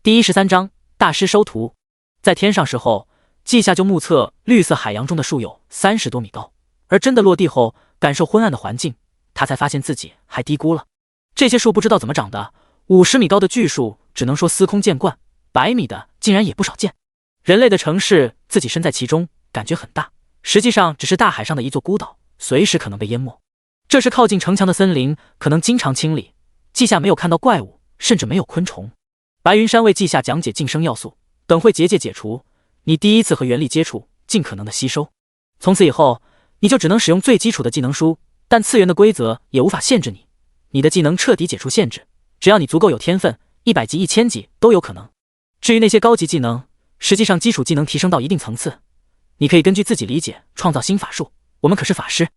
第13章大师收徒。在天上时候，季夏就目测绿色海洋中的树有30多米高，而真的落地后，感受昏暗的环境，他才发现自己还低估了。这些树不知道怎么长的，50米高的巨树只能说司空见惯，100米的竟然也不少见。人类的城市，自己身在其中，感觉很大，实际上只是大海上的一座孤岛，随时可能被淹没。这是靠近城墙的森林，可能经常清理。季夏没有看到怪物，甚至没有昆虫。白云山为季夏讲解晋升要素，等会结界解除，你第一次和原力接触，尽可能的吸收。从此以后，你就只能使用最基础的技能书，但次元的规则也无法限制你。你的技能彻底解除限制，只要你足够有天分，100级、1000级都有可能。至于那些高级技能，实际上基础技能提升到一定层次，你可以根据自己理解创造新法术。我们可是法师，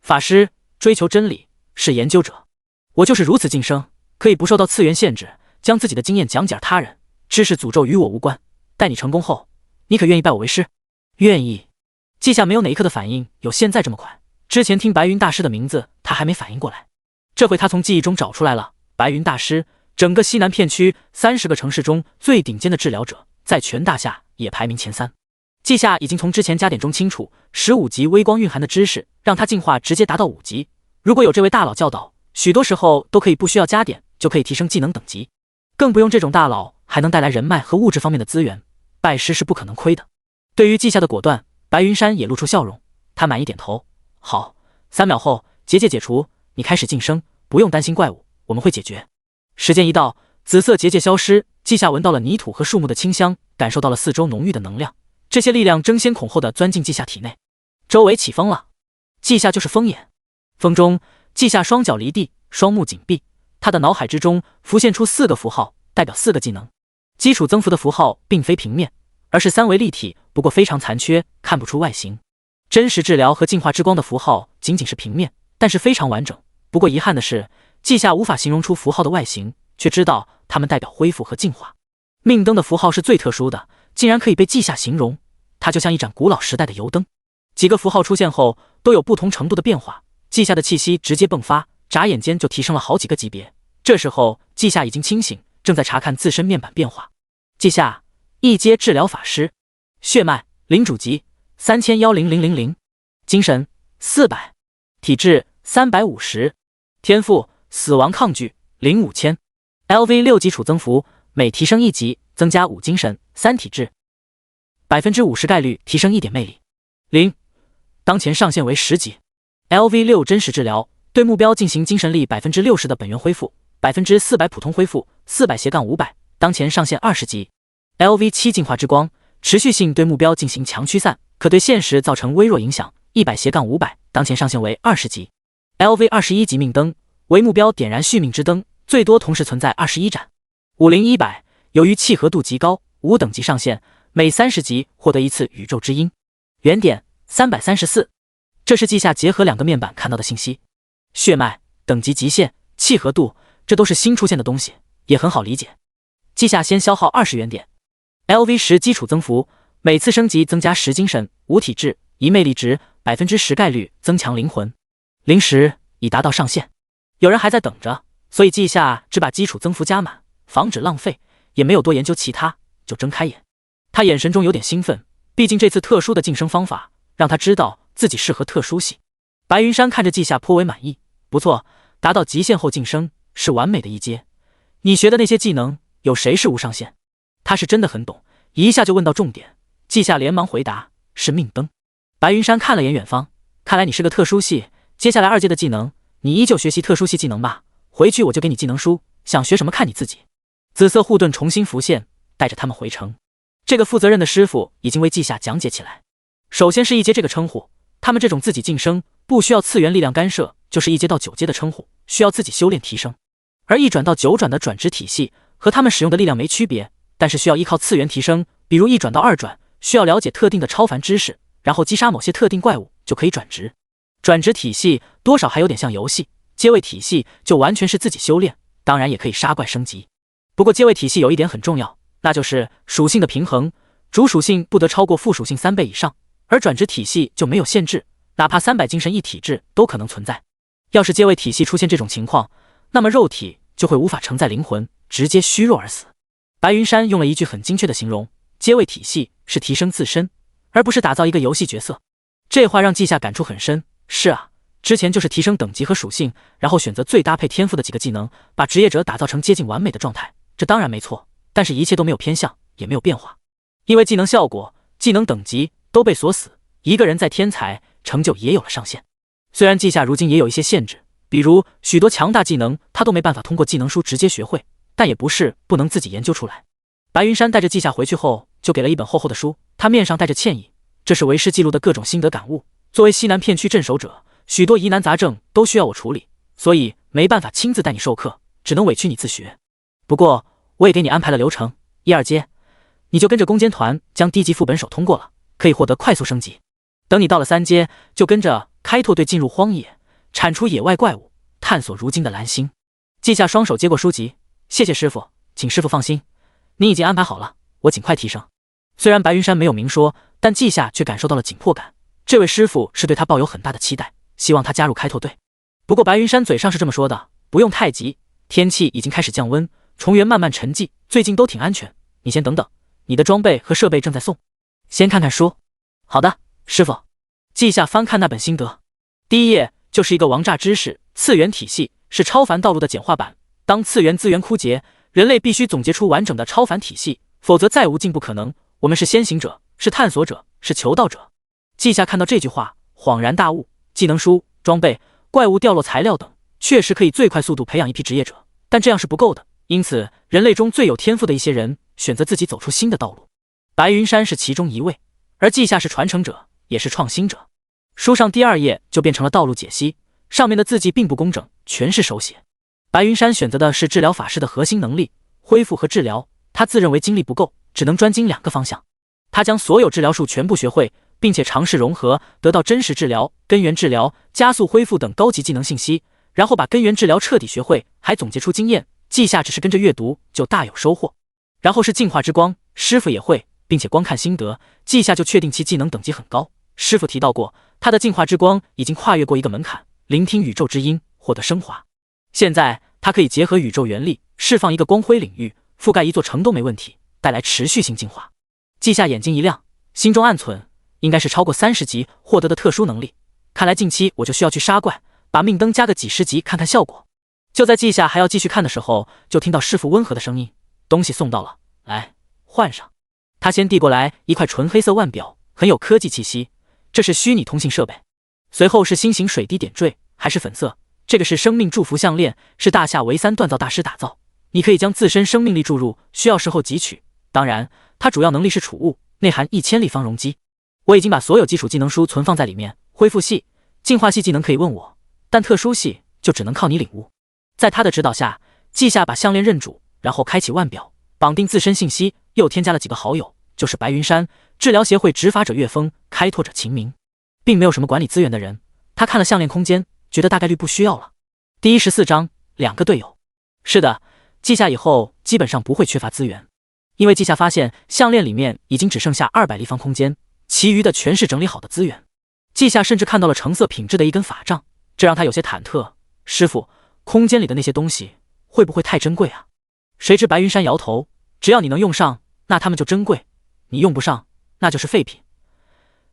法师追求真理，是研究者。我就是如此晋升，可以不受到次元限制，将自己的经验讲解他人。知识诅咒与我无关。待你成功后，你可愿意拜我为师？愿意。季夏没有哪一刻的反应有现在这么快。之前听白云大师的名字，他还没反应过来。这回他从记忆中找出来了。白云大师，整个西南片区30个城市中最顶尖的治疗者，在全大夏也排名前3。季夏已经从之前加点中清楚，15级微光蕴含的知识让他进化直接达到5级。如果有这位大佬教导，许多时候都可以不需要加点就可以提升技能等级，更不用这种大佬还能带来人脉和物质方面的资源，拜师是不可能亏的。对于季夏的果断，白云山也露出笑容，他满意点头。好，3秒后结界解除，你开始晋升，不用担心怪物，我们会解决。时间一到，紫色结界消失，季夏闻到了泥土和树木的清香，感受到了四周浓郁的能量，这些力量争先恐后的钻进季夏体内。周围起风了，季夏就是风眼。风中，季夏双脚离地，双目紧闭，他的脑海之中浮现出4个符号，代表4个技能。基础增幅的符号并非平面，而是3维立体，不过非常残缺，看不出外形。真实治疗和进化之光的符号仅仅是平面，但是非常完整。不过遗憾的是，季夏无法形容出符号的外形，却知道它们代表恢复和进化。命灯的符号是最特殊的，竟然可以被季夏形容，它就像一盏古老时代的油灯。几个符号出现后，都有不同程度的变化，季夏的气息直接迸发，眨眼间就提升了好几个级别。这时候季夏已经清醒，正在查看自身面板变化。季夏一阶治疗法师，血脉领主级310000，精神400，体质350，天赋死亡抗拒05000， LV6 基础增幅，每提升1级增加5精神3体质，50%概率提升1点魅力0，当前上限为10级。LV6 真实治疗，对目标进行精神力60%的本源恢复，400%普通恢复，400-500，当前上限20级。LV7 进化之光，持续性对目标进行强驱散，可对现实造成微弱影响，100-500，当前上限为20级。LV21 级命灯，为目标点燃续命之灯，最多同时存在21盏。50100，由于契合度极高，5等级上限，每30级获得1次宇宙之音。原点334，这是季夏结合2个面板看到的信息。血脉等级极限，契合度，这都是新出现的东西，也很好理解。季夏先消耗20原点。LV10 基础增幅，每次升级增加10精神5体质1魅力值，10%概率增强灵魂，010已达到上限。有人还在等着，所以季夏只把基础增幅加满，防止浪费，也没有多研究其他，就睁开眼。他眼神中有点兴奋，毕竟这次特殊的晋升方法让他知道自己适合特殊系。白云山看着季夏颇为满意，不错，达到极限后晋升是完美的一阶。你学的那些技能有谁是无上限？他是真的很懂，一下就问到重点。季夏连忙回答，是命灯。白云山看了眼远方，看来你是个特殊系，接下来2阶的技能你依旧学习特殊系技能吧，回去我就给你技能书，想学什么看你自己。紫色护盾重新浮现，带着他们回城。这个负责任的师傅已经为季夏讲解起来。首先是1阶这个称呼，他们这种自己晋升不需要次元力量干涉，就是1阶到9阶的称呼，需要自己修炼提升。而1转到9转的转职体系和他们使用的力量没区别，但是需要依靠次元提升，比如1转到2转，需要了解特定的超凡知识，然后击杀某些特定怪物就可以转职。转职体系多少还有点像游戏，阶位体系就完全是自己修炼，当然也可以杀怪升级。不过阶位体系有一点很重要，那就是属性的平衡，主属性不得超过副属性3倍以上，而转职体系就没有限制，哪怕300精神一体质都可能存在。要是阶位体系出现这种情况，那么肉体就会无法承载灵魂，直接虚弱而死。白云山用了一句很精确的形容，阶位体系是提升自身，而不是打造一个游戏角色。这话让季夏感触很深。是啊，之前就是提升等级和属性，然后选择最搭配天赋的几个技能，把职业者打造成接近完美的状态，这当然没错，但是一切都没有偏向，也没有变化。因为技能效果、技能等级都被锁死，一个人在天才成就也有了上限。虽然季夏如今也有一些限制，比如许多强大技能他都没办法通过技能书直接学会，但也不是不能自己研究出来。白云山带着季夏回去后，就给了一本厚厚的书，他面上带着歉意，这是为师记录的各种心得感悟。作为西南片区镇守者，许多疑难杂症都需要我处理，所以没办法亲自带你授课，只能委屈你自学。不过我也给你安排了流程，1、2阶，你就跟着攻坚团将低级副本手通过了，可以获得快速升级。等你到了3阶，就跟着开拓队进入荒野，铲除野外怪物，探索如今的蓝星。季夏双手接过书籍，谢谢师傅，请师傅放心，你已经安排好了，我尽快提升。虽然白云山没有明说，但季夏却感受到了紧迫感。这位师傅是对他抱有很大的期待，希望他加入开拓队。不过白云山嘴上是这么说的，不用太急，天气已经开始降温，重原慢慢沉寂，最近都挺安全，你先等等，你的装备和设备正在送，先看看书。好的，师傅。季夏翻看那本心得，第1页就是一个王炸知识，次元体系是超凡道路的简化版，当次元资源枯竭，人类必须总结出完整的超凡体系，否则再无进步可能。我们是先行者，是探索者，是求道者。季夏看到这句话恍然大悟，技能书、装备、怪物掉落材料等确实可以最快速度培养一批职业者，但这样是不够的，因此人类中最有天赋的一些人选择自己走出新的道路。白云山是其中一位，而季夏是传承者，也是创新者。书上第2页就变成了道路解析，上面的字迹并不工整，全是手写。白云山选择的是治疗法师的核心能力，恢复和治疗，他自认为精力不够，只能专精2个方向。他将所有治疗术全部学会，并且尝试融合，得到真实治疗、根源治疗、加速恢复等高级技能信息，然后把根源治疗彻底学会，还总结出经验。季夏只是跟着阅读就大有收获。然后是净化之光，师傅也会，并且光看心得，季夏就确定其技能等级很高。师傅提到过，他的净化之光已经跨越过一个门槛，聆听宇宙之音，获得升华。现在他可以结合宇宙原力，释放一个光辉领域，覆盖一座城都没问题，带来持续性进化。季夏眼睛一亮，心中暗忖，应该是超过30级获得的特殊能力，看来近期我就需要去杀怪，把命灯加个几10级看看效果。就在季夏还要继续看的时候，就听到师傅温和的声音，东西送到了，来换上。他先递过来一块纯黑色腕表，很有科技气息，这是虚拟通信设备。随后是心形水滴点缀，还是粉色，这个是生命祝福项链，是大夏维3锻造大师打造，你可以将自身生命力注入，需要时候汲取，当然它主要能力是储物，内含1000立方容积。我已经把所有基础技能书存放在里面，恢复系、净化系技能可以问我，但特殊系就只能靠你领悟。在他的指导下，季夏把项链认主，然后开启腕表，绑定自身信息，又添加了几个好友，就是白云山、治疗协会执法者岳峰、开拓者秦明，并没有什么管理资源的人。他看了项链空间，觉得大概率不需要了。第14章2个队友。是的，季夏以后基本上不会缺乏资源，因为季夏发现项链里面已经只剩下200立方空间，其余的全是整理好的资源。季夏甚至看到了橙色品质的一根法杖，这让他有些忐忑。师傅，空间里的那些东西会不会太珍贵啊？谁知白云山摇头，只要你能用上，那它们就珍贵，你用不上，那就是废品。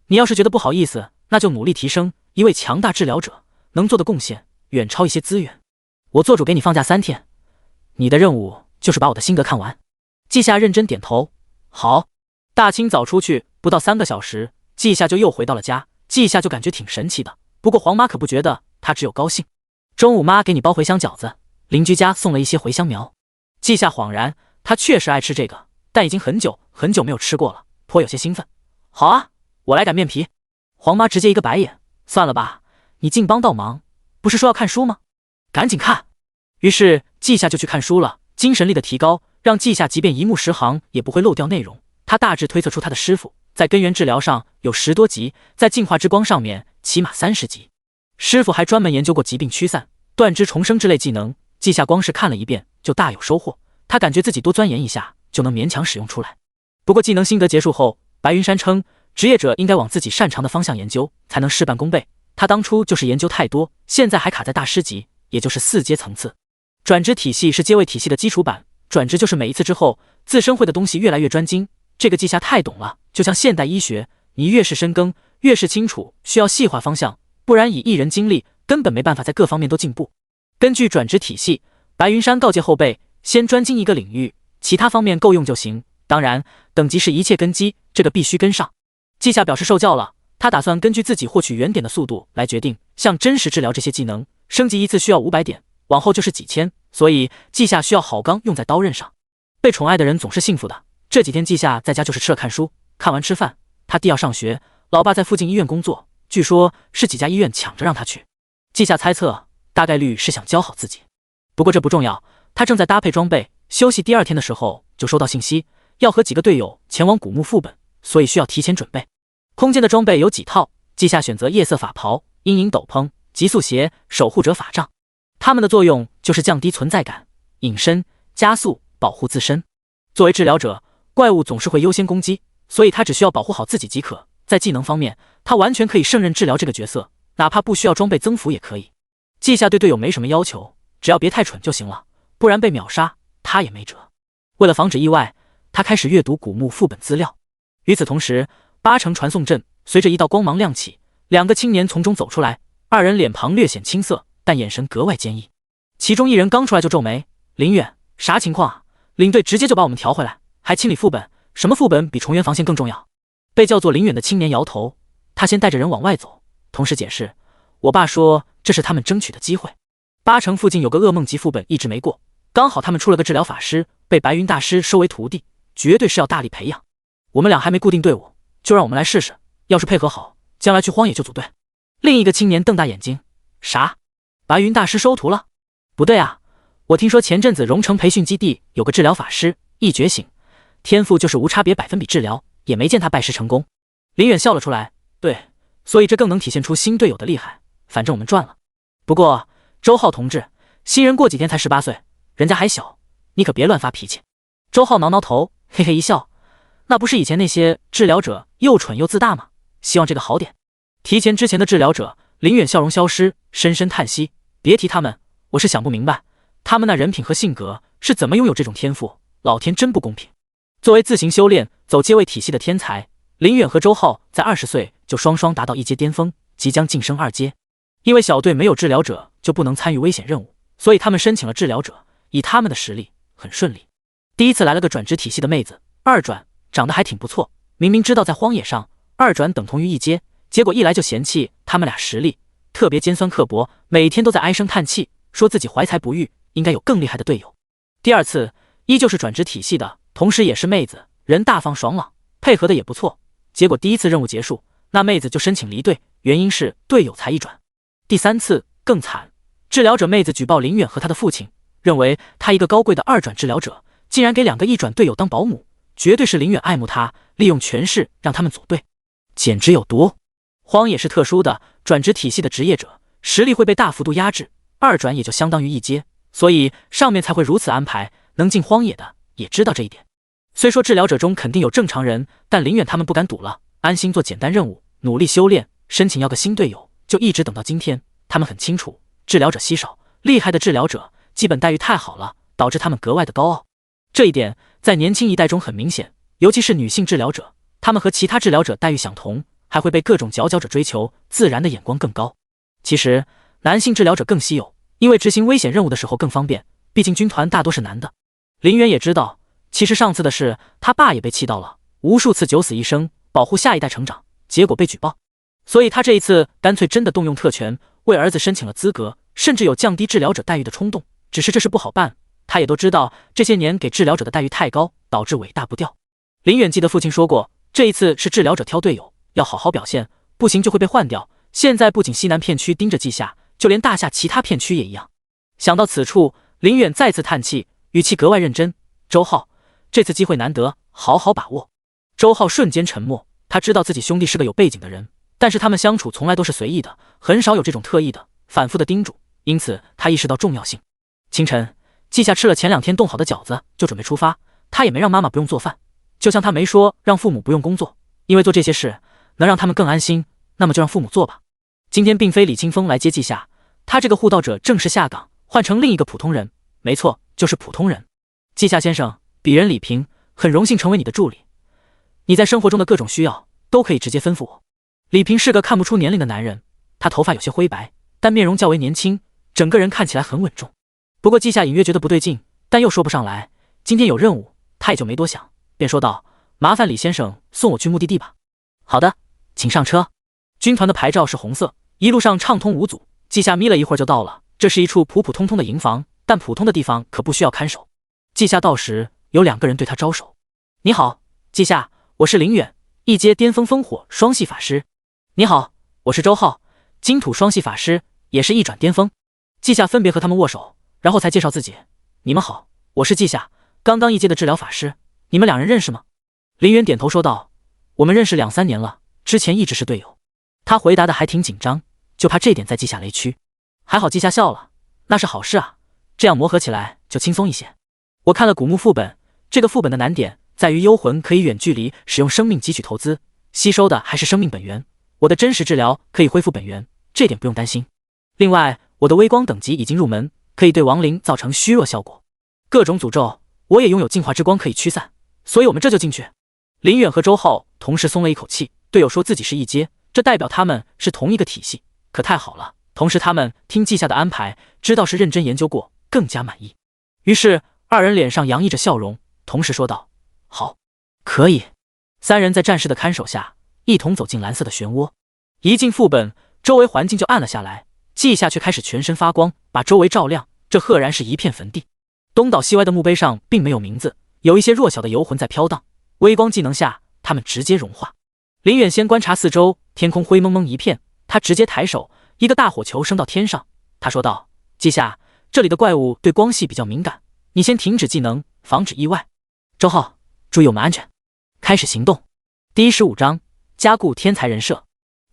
你要是觉得不好意思，那就努力提升，一位强大治疗者能做的贡献远超一些资源。我做主给你放假3天，你的任务就是把我的心得看完。季夏认真点头，好。大清早出去不到3个小时，季夏就又回到了家。季夏就感觉挺神奇的，不过黄妈可不觉得，她只有高兴。中午妈给你包茴香饺子，邻居家送了一些茴香苗。季夏恍然，他确实爱吃这个，但已经很久没有吃过了，颇有些兴奋。好啊，我来擀面皮。黄妈直接一个白眼，算了吧，你净帮倒忙，不是说要看书吗？赶紧看。于是季夏就去看书了，精神力的提高让季夏即便一目十行也不会漏掉内容。他大致推测出他的师傅在根源治疗上有10多级，在净化之光上面起码30级。师傅还专门研究过疾病驱散、断肢重生之类技能，季夏光是看了一遍就大有收获，他感觉自己多钻研一下就能勉强使用出来。不过技能心得结束后，白云山称职业者应该往自己擅长的方向研究，才能事半功倍。他当初就是研究太多，现在还卡在大师级，也就是4阶层次。转职体系是阶位体系的基础版，转职就是每一次之后，自身会的东西越来越专精。这个记下太懂了，就像现代医学，你越是深耕，越是清楚需要细化方向，不然以一人精力根本没办法在各方面都进步。根据转职体系，白云山告诫后辈，先专精一个领域，其他方面够用就行。当然，等级是一切根基，这个必须跟上。季夏表示受教了，他打算根据自己获取原点的速度来决定，像真实治疗这些技能，升级一次需要500点，往后就是几千，所以季夏需要好钢用在刀刃上。被宠爱的人总是幸福的。这几天季夏在家就是吃了看书，看完吃饭，他弟要上学，老爸在附近医院工作，据说是几家医院抢着让他去。季夏猜测，大概率是想教好自己。不过这不重要，他正在搭配装备，休息第2天的时候就收到信息，要和几个队友前往古墓副本，所以需要提前准备。空间的装备有几套，季夏选择夜色法袍、阴影斗篷、极速鞋、守护者法杖。它们的作用就是降低存在感、隐身、加速、保护自身。作为治疗者，怪物总是会优先攻击，所以他只需要保护好自己即可。在技能方面，他完全可以胜任治疗这个角色，哪怕不需要装备增幅也可以。季夏对队友没什么要求，只要别太蠢就行了，不然被秒杀他也没辙。为了防止意外，他开始阅读古墓副本资料。与此同时，8层传送阵随着一道光芒亮起，2个青年从中走出来，2人脸庞略显青涩，但眼神格外坚毅。其中一人刚出来就皱眉：“林远，啥情况啊？领队直接就把我们调回来，还清理副本，什么副本比重圆防线更重要？”被叫做林远的青年摇头，他先带着人往外走，同时解释：“我爸说这是他们争取的机会。8层附近有个噩梦级副本一直没过，刚好他们出了个治疗法师，被白云大师收为徒弟，绝对是要大力培养。我们俩还没固定队伍，就让我们来试试，要是配合好，将来去荒野就组队。”另一个青年瞪大眼睛：“啥？白云大师收徒了？不对啊，我听说前阵子荣城培训基地有个治疗法师，一觉醒，天赋就是无差别100%治疗，也没见他拜师成功。”林远笑了出来：“对，所以这更能体现出新队友的厉害，反正我们赚了。不过周浩同志，新人过几天才18岁，人家还小，你可别乱发脾气。”周浩挠挠头，嘿嘿一笑：“那不是以前那些治疗者又蠢又自大吗？希望这个好点。”提前之前的治疗者，林远笑容消失，深深叹息：“别提他们，我是想不明白，他们那人品和性格是怎么拥有这种天赋，老天真不公平。”作为自行修炼、走阶位体系的天才，林远和周浩在20岁就双双达到1阶巅峰，即将晋升2阶。因为小队没有治疗者，就不能参与危险任务，所以他们申请了治疗者，以他们的实力很顺利。第一次来了个转职体系的妹子，2转，长得还挺不错，明明知道在荒野上2转等同于1阶，结果一来就嫌弃他们俩实力，特别尖酸刻薄，每天都在唉声叹气，说自己怀才不遇，应该有更厉害的队友。第2次依旧是转职体系的，同时也是妹子，人大方爽朗，配合的也不错，结果第1次任务结束，那妹子就申请离队，原因是队友才1转。第3次更惨，治疗者妹子举报林远和他的父亲，认为他一个高贵的2转治疗者，竟然给2个1转队友当保姆，绝对是林远爱慕他，利用权势让他们组队，简直有毒。荒野是特殊的，转职体系的职业者实力会被大幅度压制，2转也就相当于1阶，所以上面才会如此安排。能进荒野的也知道这一点。虽说治疗者中肯定有正常人，但林远他们不敢赌了，安心做简单任务，努力修炼，申请要个新队友，就一直等到今天。他们很清楚，治疗者稀少，厉害的治疗者基本待遇太好了，导致他们格外的高傲。这一点在年轻一代中很明显，尤其是女性治疗者，他们和其他治疗者待遇相同，还会被各种佼佼者追求，自然的眼光更高。其实男性治疗者更稀有，因为执行危险任务的时候更方便，毕竟军团大多是男的。林远也知道，其实上次的事他爸也被气到了，无数次九死一生，保护下一代成长，结果被举报，所以他这一次干脆真的动用特权，为儿子申请了资格，甚至有降低治疗者待遇的冲动。只是这事不好办，他也都知道这些年给治疗者的待遇太高，导致尾大不掉。林远记得父亲说过，这一次是治疗者挑队友，要好好表现，不行就会被换掉。现在不仅西南片区盯着季夏，就连大夏其他片区也一样。想到此处，林远再次叹气，语气格外认真：“周浩，这次机会难得，好好把握。”周浩瞬间沉默，他知道自己兄弟是个有背景的人，但是他们相处从来都是随意的，很少有这种特意的反复的叮嘱，因此他意识到重要性。清晨，季夏吃了前2天冻好的饺子，就准备出发。他也没让妈妈不用做饭，就像他没说让父母不用工作，因为做这些事能让他们更安心，那么就让父母做吧。今天并非李清风来接稷下，他这个护道者正式下岗，换成另一个普通人，没错，就是普通人。稷下先生，鄙人李平，很荣幸成为你的助理。你在生活中的各种需要都可以直接吩咐我。李平是个看不出年龄的男人，他头发有些灰白，但面容较为年轻，整个人看起来很稳重。不过稷下隐约觉得不对劲，但又说不上来。今天有任务，他也就没多想，便说道：“麻烦李先生送我去目的地吧。”好的，请上车。军团的牌照是红色，一路上畅通无阻。稷下眯了一会儿就到了，这是一处普普通通的营房，但普通的地方可不需要看守。稷下到时，有2个人对他招手：“你好，稷下，我是林远，一阶巅峰烽火双系法师。”“你好，我是周浩，金土双系法师，也是一转巅峰。”稷下分别和他们握手，然后才介绍自己：“你们好，我是稷下，刚刚一阶的治疗法师，你们2人认识吗？”林远点头说道：“我们认识2、3年了，之前一直是队友。”他回答的还挺紧张，就怕这点在稷下雷区。还好稷下笑了：“那是好事啊，这样磨合起来就轻松一些。我看了古墓副本，这个副本的难点在于幽魂可以远距离使用生命汲取投资，吸收的还是生命本源。我的真实治疗可以恢复本源，这点不用担心。另外，我的微光等级已经入门，可以对亡灵造成虚弱效果。各种诅咒，我也拥有净化之光可以驱散，所以我们这就进去。”林远和周浩同时松了一口气，队友说自己是一阶，这代表他们是同一个体系，可太好了。同时他们听稷下的安排，知道是认真研究过，更加满意。于是2人脸上洋溢着笑容，同时说道：“好，可以。”3人在战士的看守下，一同走进蓝色的漩涡。一进副本，周围环境就暗了下来，稷下却开始全身发光，把周围照亮，这赫然是一片坟地。东倒西歪的墓碑上并没有名字，有一些弱小的游魂在飘荡，微光技能下，他们直接融化。林远先观察四周，天空灰蒙蒙一片，他直接抬手，一个大火球升到天上。他说道：“稷下，这里的怪物对光系比较敏感，你先停止技能，防止意外。周浩，注意我们安全。”开始行动。第15章加固天才人设。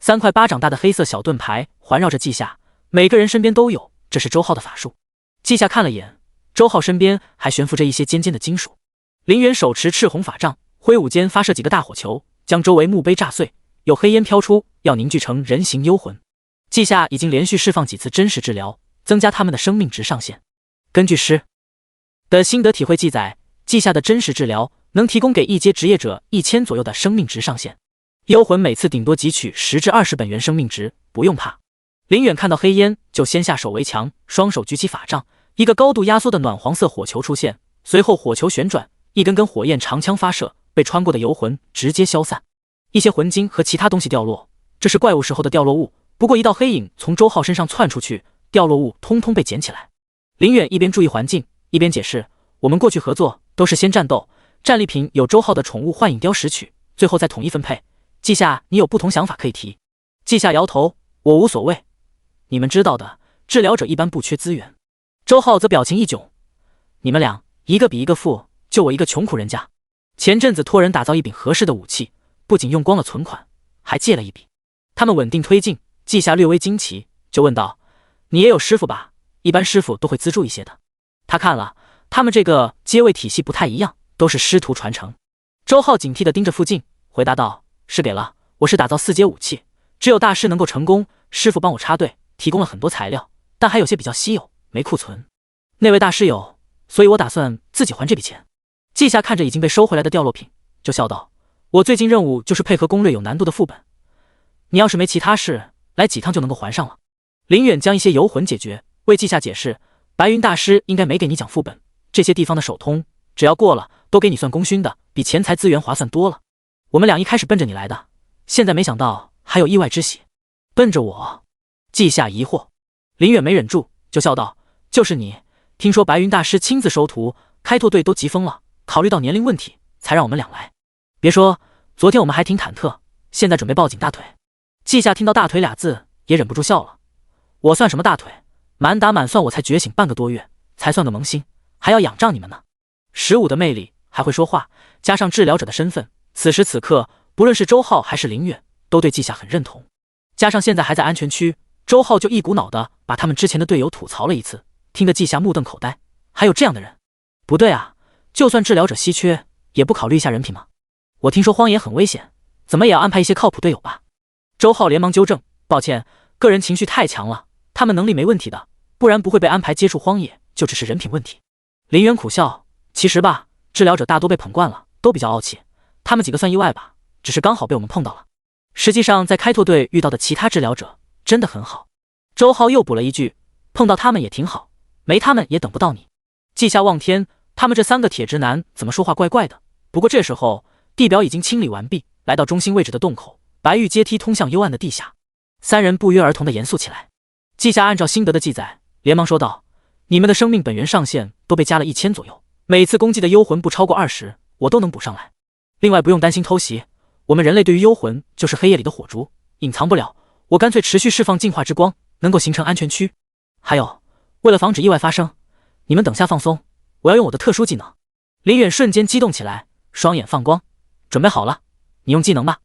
3块巴掌大的黑色小盾牌环绕着稷下，每个人身边都有，这是周浩的法术。稷下看了眼，周浩身边还悬浮着一些尖尖的金属。林远手持赤红法杖，挥舞间发射几个大火球，将周围墓碑炸碎，有黑烟飘出，要凝聚成人形幽魂。稷下已经连续释放几次真实治疗，增加他们的生命值上限。根据师的心得体会记载，稷下的真实治疗能提供给一阶职业者1000左右的生命值上限。幽魂每次顶多汲取10至20本源生命值，不用怕。林远看到黑烟，就先下手为强，双手举起法杖，一个高度压缩的暖黄色火球出现，随后火球旋转，一根根火焰长枪发射，被穿过的游魂直接消散。一些魂晶和其他东西掉落，这是怪物时候的掉落物。不过一道黑影从周浩身上窜出去，掉落物通通被捡起来。林远一边注意环境，一边解释：“我们过去合作都是先战斗，战利品有周浩的宠物幻影雕拾取，最后再统一分配。稷下，你有不同想法可以提。”稷下摇头：“我无所谓。你们知道的，治疗者一般不缺资源。”周浩则表情一窘：“你们俩一个比一个富，就我一个穷苦人家。前阵子托人打造一柄合适的武器，不仅用光了存款，还借了一笔。”他们稳定推进，稷下略微惊奇，就问道：“你也有师傅吧？一般师傅都会资助一些的。”他看了，他们这个阶位体系不太一样，都是师徒传承。周浩警惕地盯着附近，回答道：“是给了，我是打造4阶武器，只有大师能够成功，师傅帮我插队，提供了很多材料，但还有些比较稀有，没库存。那位大师有，所以我打算自己还这笔钱。”稷下看着已经被收回来的掉落品，就笑道：“我最近任务就是配合攻略有难度的副本，你要是没其他事，来几趟就能够还上了。”林远将一些游魂解决，为稷下解释：“白云大师应该没给你讲副本，这些地方的手通，只要过了，都给你算功勋的，比钱财资源划算多了。我们俩一开始奔着你来的，现在没想到还有意外之喜。”“奔着我？”稷下疑惑。林远没忍住，就笑道：“就是你，听说白云大师亲自收徒，开拓队都急疯了，考虑到年龄问题，才让我们俩来。别说，昨天我们还挺忐忑，现在准备抱紧大腿。”稷下听到大腿俩字，也忍不住笑了：“我算什么大腿？满打满算我才觉醒半个多月，才算个萌新，还要仰仗你们呢。15的魅力，还会说话，加上治疗者的身份，此时此刻，不论是周浩还是林远，都对稷下很认同。加上现在还在安全区，周浩就一股脑的把他们之前的队友吐槽了一次，听得稷下目瞪口呆。还有这样的人？不对啊，就算治疗者稀缺，也不考虑一下人品吗？我听说荒野很危险，怎么也要安排一些靠谱队友吧。周浩连忙纠正，抱歉，个人情绪太强了，他们能力没问题的，不然不会被安排接触荒野，就只是人品问题。林远苦笑，其实吧，治疗者大多被捧惯了，都比较傲气，他们几个算意外吧，只是刚好被我们碰到了。实际上在开拓队遇到的其他治疗者真的很好。周浩又补了一句，碰到他们也挺好，没他们也等不到你。季夏望天，他们这3个铁直男怎么说话怪怪的。不过这时候地表已经清理完毕，来到中心位置的洞口，白玉阶梯通向幽暗的地下。3人不约而同地严肃起来。季夏按照心得的记载，连忙说道：你们的生命本源上限都被加了1000左右，每次攻击的幽魂不超过20，我都能补上来。另外不用担心偷袭，我们人类对于幽魂就是黑夜里的火烛，隐藏不了，我干脆持续释放净化之光，能够形成安全区。还有，为了防止意外发生，你们等下放松，我要用我的特殊技能。林远瞬间激动起来，双眼放光，准备好了，你用技能吧。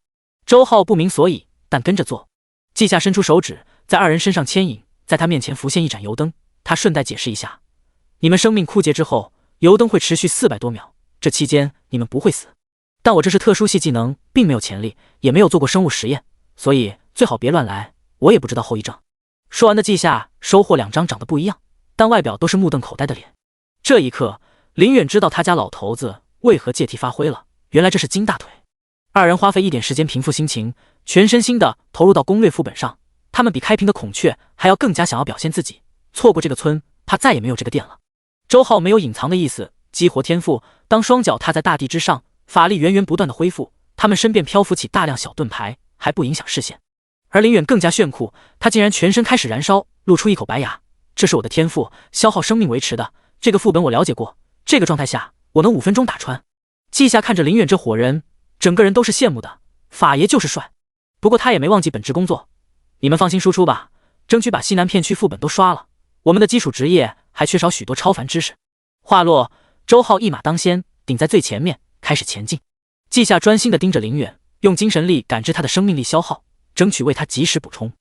周浩不明所以，但跟着做。季夏伸出手指，在2人身上牵引，在他面前浮现一盏油灯。他顺带解释一下，你们生命枯竭之后，油灯会持续400多秒，这期间你们不会死。但我这是特殊系技能，并没有潜力，也没有做过生物实验，所以最好别乱来，我也不知道后遗症。说完的季夏收获2张长得不一样，但外表都是目瞪口呆的脸。这一刻，林远知道他家老头子为何借题发挥了，原来这是金大腿。2人花费一点时间平复心情，全身心的投入到攻略副本上。他们比开屏的孔雀还要更加想要表现自己，错过这个村，怕再也没有这个店了。周浩没有隐藏的意思，激活天赋，当双脚踏在大地之上，法力源源不断的恢复，他们身边漂浮起大量小盾牌，还不影响视线。而林远更加炫酷，他竟然全身开始燃烧，露出一口白牙。这是我的天赋，消耗生命维持的，这个副本我了解过，这个状态下我能5分钟打穿。季夏看着林远这伙人，整个人都是羡慕的，法爷就是帅。不过他也没忘记本职工作，你们放心输出吧，争取把西南片区副本都刷了，我们的基础职业还缺少许多超凡知识。话落，周浩一马当先，顶在最前面，开始前进。季夏专心地盯着林远，用精神力感知他的生命力消耗，争取为他及时补充。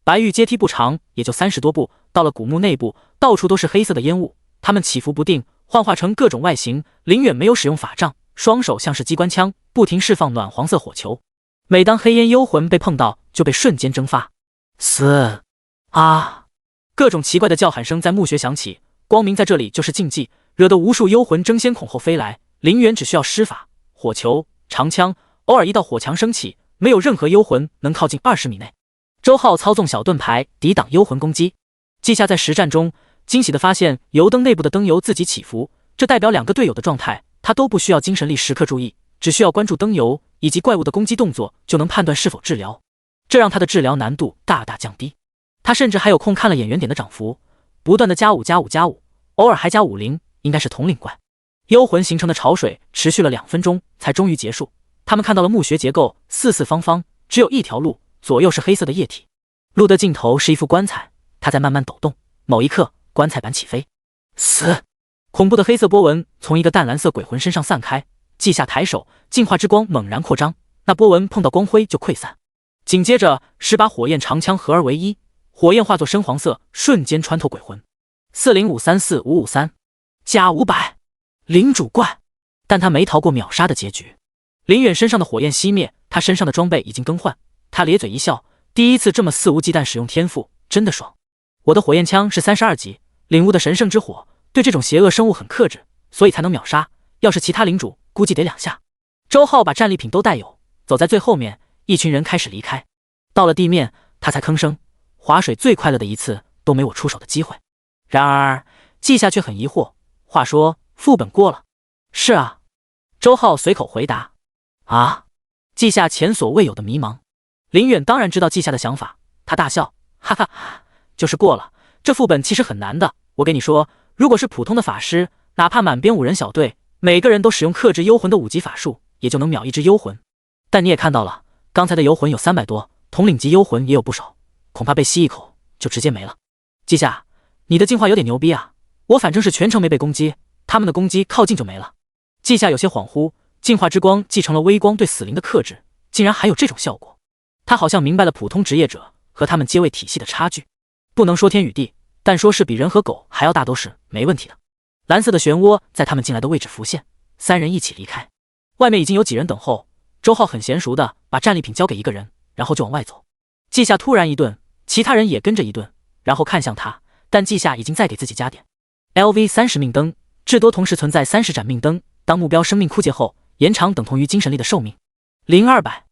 白玉阶梯不长，也就30多步，到了古墓内部，到处都是黑色的烟雾，它们起伏不定，幻化成各种外形。林远没有使用法杖，双手像是机关枪，不停释放暖黄色火球。每当黑烟幽魂被碰到，就被瞬间蒸发。死啊！各种奇怪的叫喊声在墓穴响起，光明在这里就是禁忌，惹得无数幽魂争先恐后飞来。林远只需要施法，火球、长枪，偶尔一道火墙升起，没有任何幽魂能靠近20米内。周浩操纵小盾牌抵挡幽魂攻击。季夏在实战中惊喜地发现油灯内部的灯油自己起伏，这代表2个队友的状态，他都不需要精神力时刻注意，只需要关注灯油以及怪物的攻击动作，就能判断是否治疗，这让他的治疗难度大大降低。他甚至还有空看了眼圆点的涨幅，不断的+5+5+5，偶尔还加50，应该是统领怪。幽魂形成的潮水持续了2分钟才终于结束。他们看到了墓穴结构四四方方，只有一条路，左右是黑色的液体，路的尽头是一副棺材，它在慢慢抖动。某一刻，棺材板起飞，死！恐怖的黑色波纹从一个淡蓝色鬼魂身上散开。季夏抬手，净化之光猛然扩张，那波纹碰到光辉就溃散。紧接着是把火焰长枪合而为一，火焰化作深黄色，瞬间穿透鬼魂。405345553加500，领主怪，但他没逃过秒杀的结局。林远身上的火焰熄灭，他身上的装备已经更换。他咧嘴一笑，第一次这么肆无忌惮使用天赋，真的爽。我的火焰枪是32级，领悟的神圣之火，对这种邪恶生物很克制，所以才能秒杀。要是其他领主，估计得2下。周浩把战利品都带有，走在最后面，一群人开始离开。到了地面，他才吭声：划水最快乐的一次都没我出手的机会。然而季夏却很疑惑，话说副本过了？是啊，周浩随口回答。啊！季夏前所未有的迷茫。林远当然知道季夏的想法，他大笑，哈哈，就是过了。这副本其实很难的，我跟你说，如果是普通的法师，哪怕满编5人小队，每个人都使用克制幽魂的5级法术，也就能秒一只幽魂。但你也看到了，刚才的幽魂有300多，统领级幽魂也有不少，恐怕被吸一口就直接没了。季夏，你的进化有点牛逼啊！我反正是全程没被攻击，他们的攻击靠近就没了。季夏有些恍惚，净化之光继承了微光对死灵的克制，竟然还有这种效果。他好像明白了普通职业者和他们阶位体系的差距，不能说天与地，但说是比人和狗还要大都是没问题的。蓝色的漩涡在他们进来的位置浮现，3人一起离开。外面已经有几人等候，周浩很娴熟的把战利品交给一个人，然后就往外走。季夏突然一顿，其他人也跟着一顿，然后看向他，但季夏已经在给自己加点。LV 30命灯，至多同时存在30盏命灯，当目标生命枯竭后，延长等同于精神力的寿命。0200，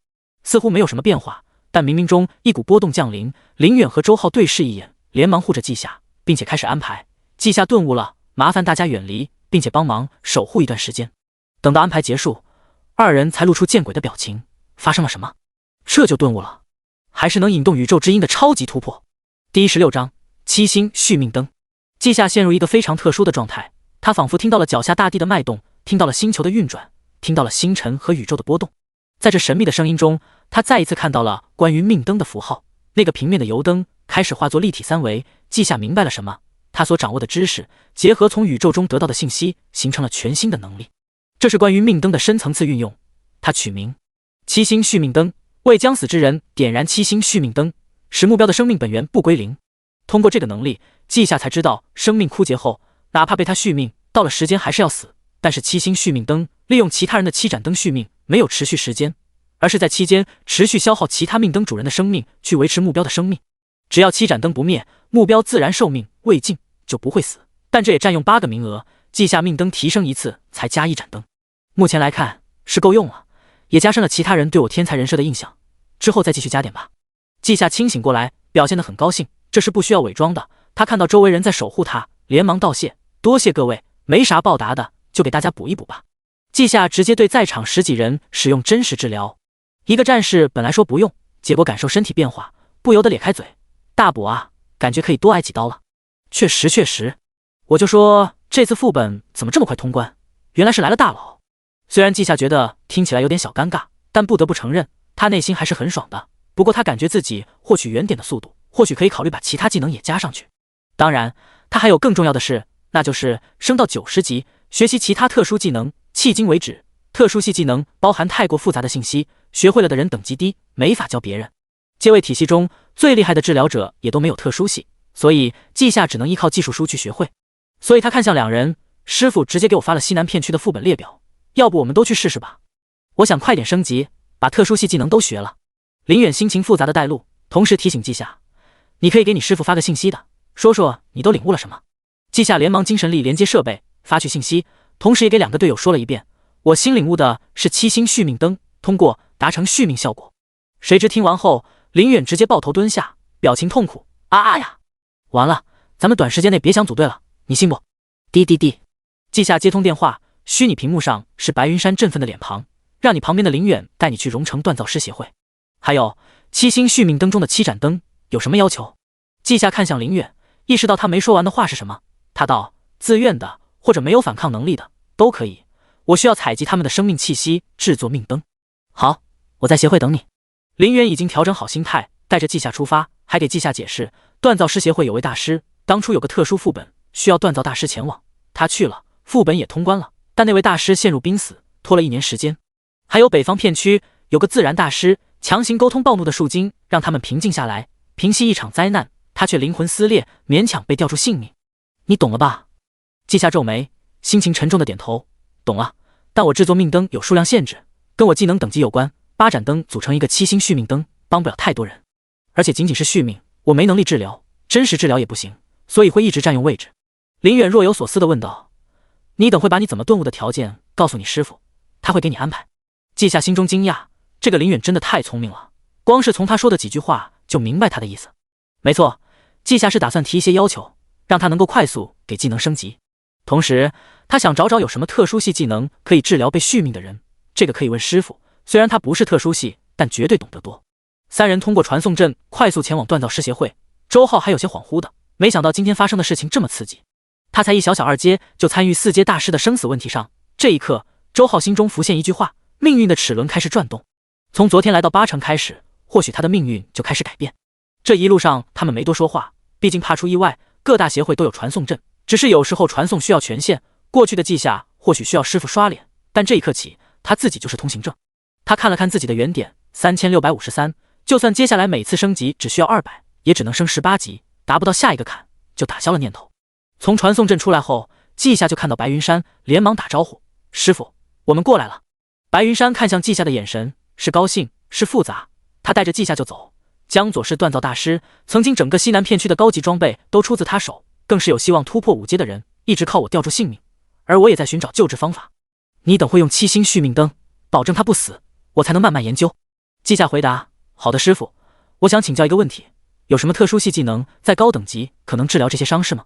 似乎没有什么变化，但冥冥中一股波动降临。林远和周浩对视一眼，连忙护着季夏，并且开始安排。季夏顿悟了，麻烦大家远离，并且帮忙守护一段时间。等到安排结束，二人才露出见鬼的表情。发生了什么？这就顿悟了，还是能引动宇宙之音的超级突破。第16章七星续命灯。季夏陷入一个非常特殊的状态，他仿佛听到了脚下大地的脉动，听到了星球的运转，听到了星辰和宇宙的波动。在这神秘的声音中，他再一次看到了关于命灯的符号。那个平面的油灯开始化作立体三维。季夏明白了什么，他所掌握的知识结合从宇宙中得到的信息，形成了全新的能力。这是关于命灯的深层次运用。他取名七星续命灯，为将死之人点燃七星续命灯，使目标的生命本源不归零。通过这个能力，季夏才知道生命枯竭后，哪怕被他续命，到了时间还是要死。但是七星续命灯利用其他人的7盏灯续命，没有持续时间，而是在期间持续消耗其他命灯主人的生命，去维持目标的生命。只要7盏灯不灭，目标自然寿命未尽，就不会死。但这也占用8个名额，季夏命灯提升一次才加1盏灯。目前来看是够用了，也加深了其他人对我天才人设的印象。之后再继续加点吧。季夏清醒过来，表现得很高兴，这是不需要伪装的。他看到周围人在守护他，连忙道谢，多谢各位，没啥报答的，就给大家补一补吧。季夏直接对在场10几人使用真实治疗。一个战士本来说不用，结果感受身体变化，不由得咧开嘴，大补啊，感觉可以多挨几刀了。确实，我就说这次副本怎么这么快通关，原来是来了大佬。虽然季夏觉得听起来有点小尴尬，但不得不承认他内心还是很爽的。不过他感觉自己获取原点的速度，或许可以考虑把其他技能也加上去。当然他还有更重要的事，那就是升到90级，学习其他特殊技能。迄今为止，特殊系技能包含太过复杂的信息，学会了的人等级低，没法教别人。阶位体系中最厉害的治疗者也都没有特殊系，所以季夏只能依靠技术书去学会。所以他看向两人，师傅直接给我发了西南片区的副本列表，要不我们都去试试吧？我想快点升级，把特殊系技能都学了。林远心情复杂的带路，同时提醒季夏，你可以给你师傅发个信息的，说说你都领悟了什么。季夏连忙精神力连接设备，发去信息，同时也给2个队友说了一遍，我新领悟的是7星续命灯，通过达成续命效果。谁知听完后，林远直接抱头蹲下，表情痛苦，啊呀，完了，咱们短时间内别想组队了，你信不？滴滴滴。季夏接通电话，虚拟屏幕上是白云山振奋的脸庞，让你旁边的林远带你去荣城锻造师协会。还有7星续命灯中的7盏灯有什么要求？季夏看向林远，意识到他没说完的话是什么，他道，自愿的或者没有反抗能力的都可以，我需要采集他们的生命气息制作命灯。好，我在协会等你。林远已经调整好心态，带着季夏出发，还给季夏解释锻造师协会有位大师，当初有个特殊副本需要锻造大师前往，他去了，副本也通关了，但那位大师陷入濒死，拖了1年时间。还有北方片区有个自然大师，强行沟通暴怒的树精，让他们平静下来，平息一场灾难，他却灵魂撕裂，勉强被吊住性命。你懂了吧？季夏皱眉，心情沉重的点头，懂了，但我制作命灯有数量限制，跟我技能等级有关，8盏灯组成一个7星续命灯，帮不了太多人，而且仅仅是续命，我没能力治疗，真实治疗也不行，所以会一直占用位置。林远若有所思地问道，你等会把你怎么顿悟的条件告诉你师傅，他会给你安排。季夏心中惊讶，这个林远真的太聪明了，光是从他说的几句话就明白他的意思。没错，季夏是打算提一些要求，让他能够快速给技能升级，同时他想找找有什么特殊系技能可以治疗被续命的人，这个可以问师傅，虽然他不是特殊系，但绝对懂得多。3人通过传送阵快速前往锻造师协会，周浩还有些恍惚的，没想到今天发生的事情这么刺激，他才一小2阶就参与4阶大师的生死问题上。这一刻，周浩心中浮现一句话，命运的齿轮开始转动，从昨天来到8城开始，或许他的命运就开始改变。这一路上他们没多说话，毕竟怕出意外，各大协会都有传送阵，只是有时候传送需要权限，过去的季夏或许需要师傅刷脸，但这一刻起他自己就是通行证。他看了看自己的原点3653，就算接下来每次升级只需要200，也只能升18级，达不到下一个坎，就打消了念头。从传送阵出来后，季夏就看到白云山，连忙打招呼，师傅，我们过来了。白云山看向季夏的眼神是高兴，是复杂。他带着稷下就走。江左是锻造大师，曾经整个西南片区的高级装备都出自他手，更是有希望突破5阶的人，一直靠我吊住性命。而我也在寻找救治方法。你等会用7星续命灯，保证他不死，我才能慢慢研究。稷下回答：好的，师傅。我想请教一个问题，有什么特殊系技能在高等级可能治疗这些伤势吗？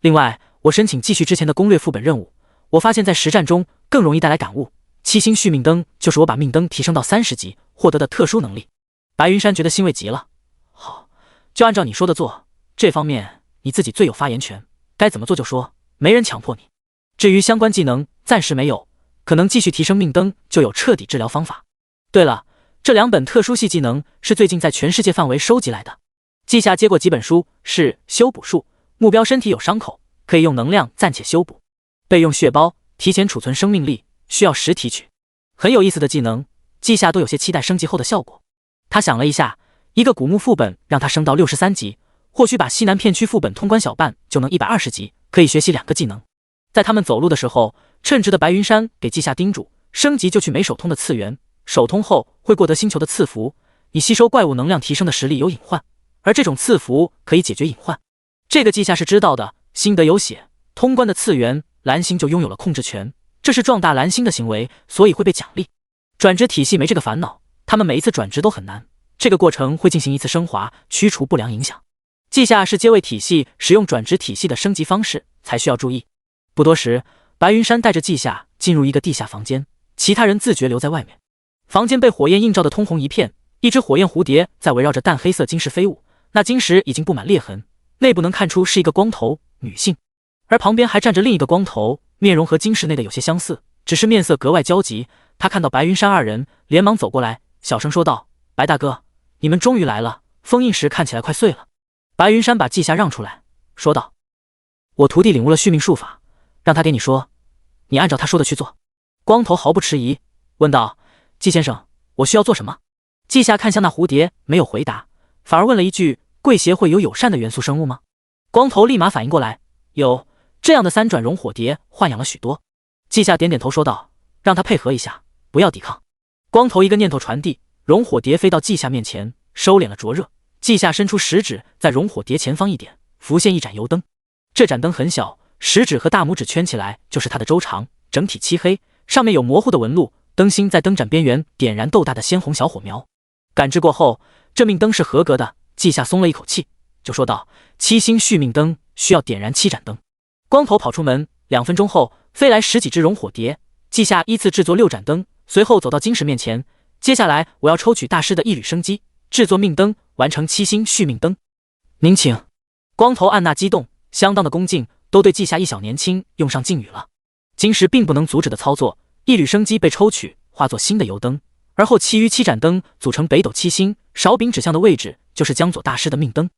另外，我申请继续之前的攻略副本任务。我发现在实战中更容易带来感悟，7星续命灯就是我把命灯提升到30级获得的特殊能力。白云山觉得欣慰极了。好，就按照你说的做，这方面你自己最有发言权，该怎么做就说，没人强迫你。至于相关技能，暂时没有，可能继续提升命灯就有彻底治疗方法。对了，这2本特殊系技能是最近在全世界范围收集来的。稷下接过几本书，是修补术，目标身体有伤口，可以用能量暂且修补。备用血包，提前储存生命力，需要10提取。很有意思的技能，稷下都有些期待升级后的效果。他想了一下，一个古墓副本让他升到63级，或许把西南片区副本通关小半就能120级，可以学习2个技能。在他们走路的时候，称职的白云山给稷下叮嘱，升级就去没手通的次元，手通后会获得星球的赐福，你吸收怪物能量提升的实力有隐患，而这种赐福可以解决隐患。这个稷下是知道的，心得有写，通关的次元蓝星就拥有了控制权，这是壮大蓝星的行为，所以会被奖励。转职体系没这个烦恼，他们每一次转职都很难，这个过程会进行一次升华，驱除不良影响。稷下是阶位体系使用转职体系的升级方式，才需要注意。不多时，白云山带着稷下进入一个地下房间，其他人自觉留在外面。房间被火焰映照的通红一片，一只火焰蝴蝶在围绕着淡黑色晶石飞舞，那晶石已经布满裂痕，内部能看出是一个光头女性，而旁边还站着另一个光头，面容和晶石内的有些相似，只是面色格外焦急。他看到白云山2人，连忙走过来，小声说道：白大哥，你们终于来了，封印石看起来快碎了。白云山把稷下让出来，说道：我徒弟领悟了续命术法，让他给你说，你按照他说的去做。光头毫不迟疑问道：季先生，我需要做什么？稷下看向那蝴蝶，没有回答，反而问了一句：贵协会有友善的元素生物吗？光头立马反应过来，有，这样的3转熔火蝶豢养了许多。稷下点点头说道：让他配合一下，不要抵抗。光头一个念头传递，熔火蝶飞到稷下面前，收敛了灼热。稷下伸出食指，在熔火蝶前方一点，浮现一盏油灯。这盏灯很小，食指和大拇指圈起来就是它的周长，整体漆黑，上面有模糊的纹路，灯芯在灯盏边缘点燃豆大的鲜红小火苗。感知过后，这命灯是合格的，稷下松了一口气，就说道：7星续命灯需要点燃7盏灯。光头跑出门，2分钟后飞来10几只熔火蝶，稷下依次制作6盏灯，随后走到晶石面前。接下来我要抽取大师的一缕生机，制作命灯，完成7星续命灯。您请。光头按捺激动，相当的恭敬，都对稷下一小年轻用上敬语了。晶石并不能阻止的操作，一缕生机被抽取，化作新的油灯，而后其余7盏灯组成北斗7星，勺柄指向的位置就是江左大师的命灯。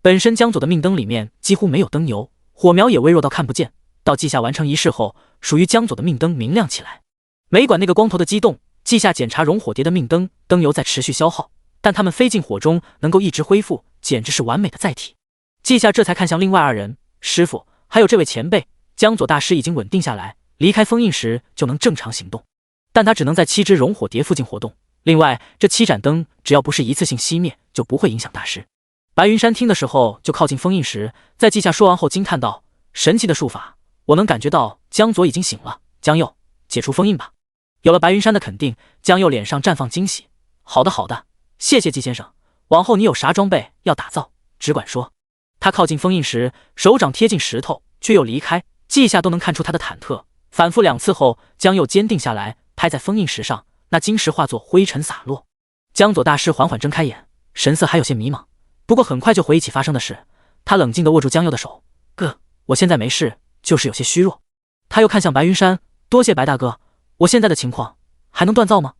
本身江左的命灯里面几乎没有灯油，火苗也微弱到看不见，到稷下完成仪式后，属于江左的命灯明亮起来。没管那个光头的激动，稷下检查熔火蝶的命灯，灯油在持续消耗，但他们飞进火中能够一直恢复，简直是完美的载体。稷下这才看向另外2人，师傅，还有这位前辈。江左大师已经稳定下来，离开封印时就能正常行动，但他只能在7只熔火蝶附近活动。另外，这7盏灯只要不是一次性熄灭，就不会影响大师。白云山听的时候就靠近封印时，在稷下说完后惊叹道：神奇的术法，我能感觉到江左已经醒了。江右，解除封印吧。有了白云山的肯定，江右脸上绽放惊喜。好的好的，谢谢季先生，往后你有啥装备要打造，只管说。他靠近封印时，手掌贴近石头，却又离开，稷下都能看出他的忐忑。反复2次后，江右坚定下来，拍在封印石上，那晶石化作灰尘洒落。江左大师缓缓睁开眼，神色还有些迷茫，不过很快就回忆起发生的事。他冷静地握住江右的手，哥，我现在没事，就是有些虚弱。他又看向白云山，多谢白大哥，我现在的情况还能锻造吗？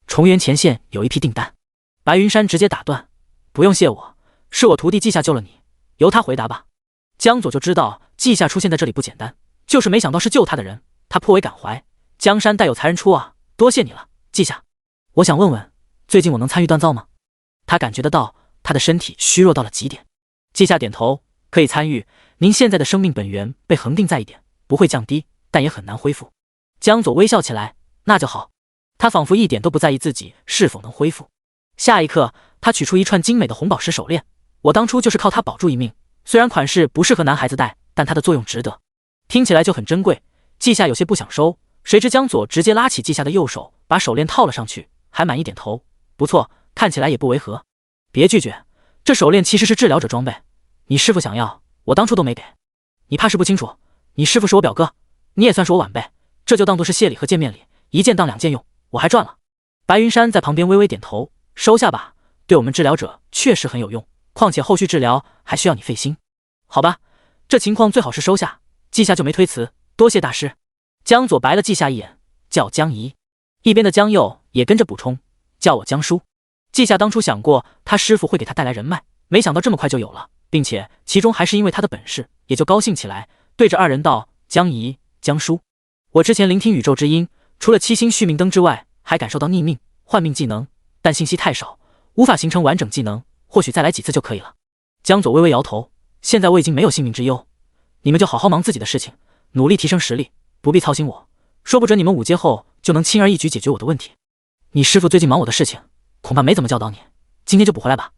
重原前线有一批订单。白云山直接打断，不用谢我，是我徒弟稷下救了你，由他回答吧。江左就知道稷下出现在这里不简单，就是没想到是救他的人，他颇为感怀。江山代有才人出啊，多谢你了，稷下。我想问问，最近我能参与锻造吗？他感觉得到他的身体虚弱到了极点。稷下点头，可以参与，您现在的生命本源被恒定在1点，不会降低，但也很难恢复。江左微笑起来，那就好。他仿佛一点都不在意自己是否能恢复。下一刻，他取出一串精美的红宝石手链，我当初就是靠它保住一命，虽然款式不适合男孩子戴，但它的作用值得。听起来就很珍贵，季夏有些不想收，谁知江左直接拉起季夏的右手，把手链套了上去，还满意点头，不错，看起来也不违和。别拒绝，这手链其实是治疗者装备，你师父想要，我当初都没给。你怕是不清楚，你师父是我表哥，你也算是我晚辈，这就当作是谢礼和见面礼，一件当两件用，我还赚了。白云山在旁边微微点头，收下吧，对我们治疗者确实很有用，况且后续治疗还需要你费心。好吧，这情况最好是收下。季夏就没推辞，多谢大师。江左白了季夏一眼，叫江姨。一边的江右也跟着补充，叫我江叔。季夏当初想过他师父会给他带来人脉，没想到这么快就有了，并且其中还是因为他的本事，也就高兴起来，对着二人道：江姨、江叔，我之前聆听宇宙之音，除了七星续命灯之外，还感受到逆命、换命技能，但信息太少，无法形成完整技能，或许再来几次就可以了。江左微微摇头，现在我已经没有性命之忧，你们就好好忙自己的事情，努力提升实力，不必操心我，说不准你们5阶后就能轻而易举解决我的问题。你师父最近忙我的事情，恐怕没怎么教导你，今天就补回来吧。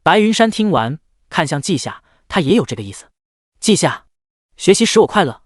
白云山听完，看向季夏，他也有这个意思。季夏，学习使我快乐。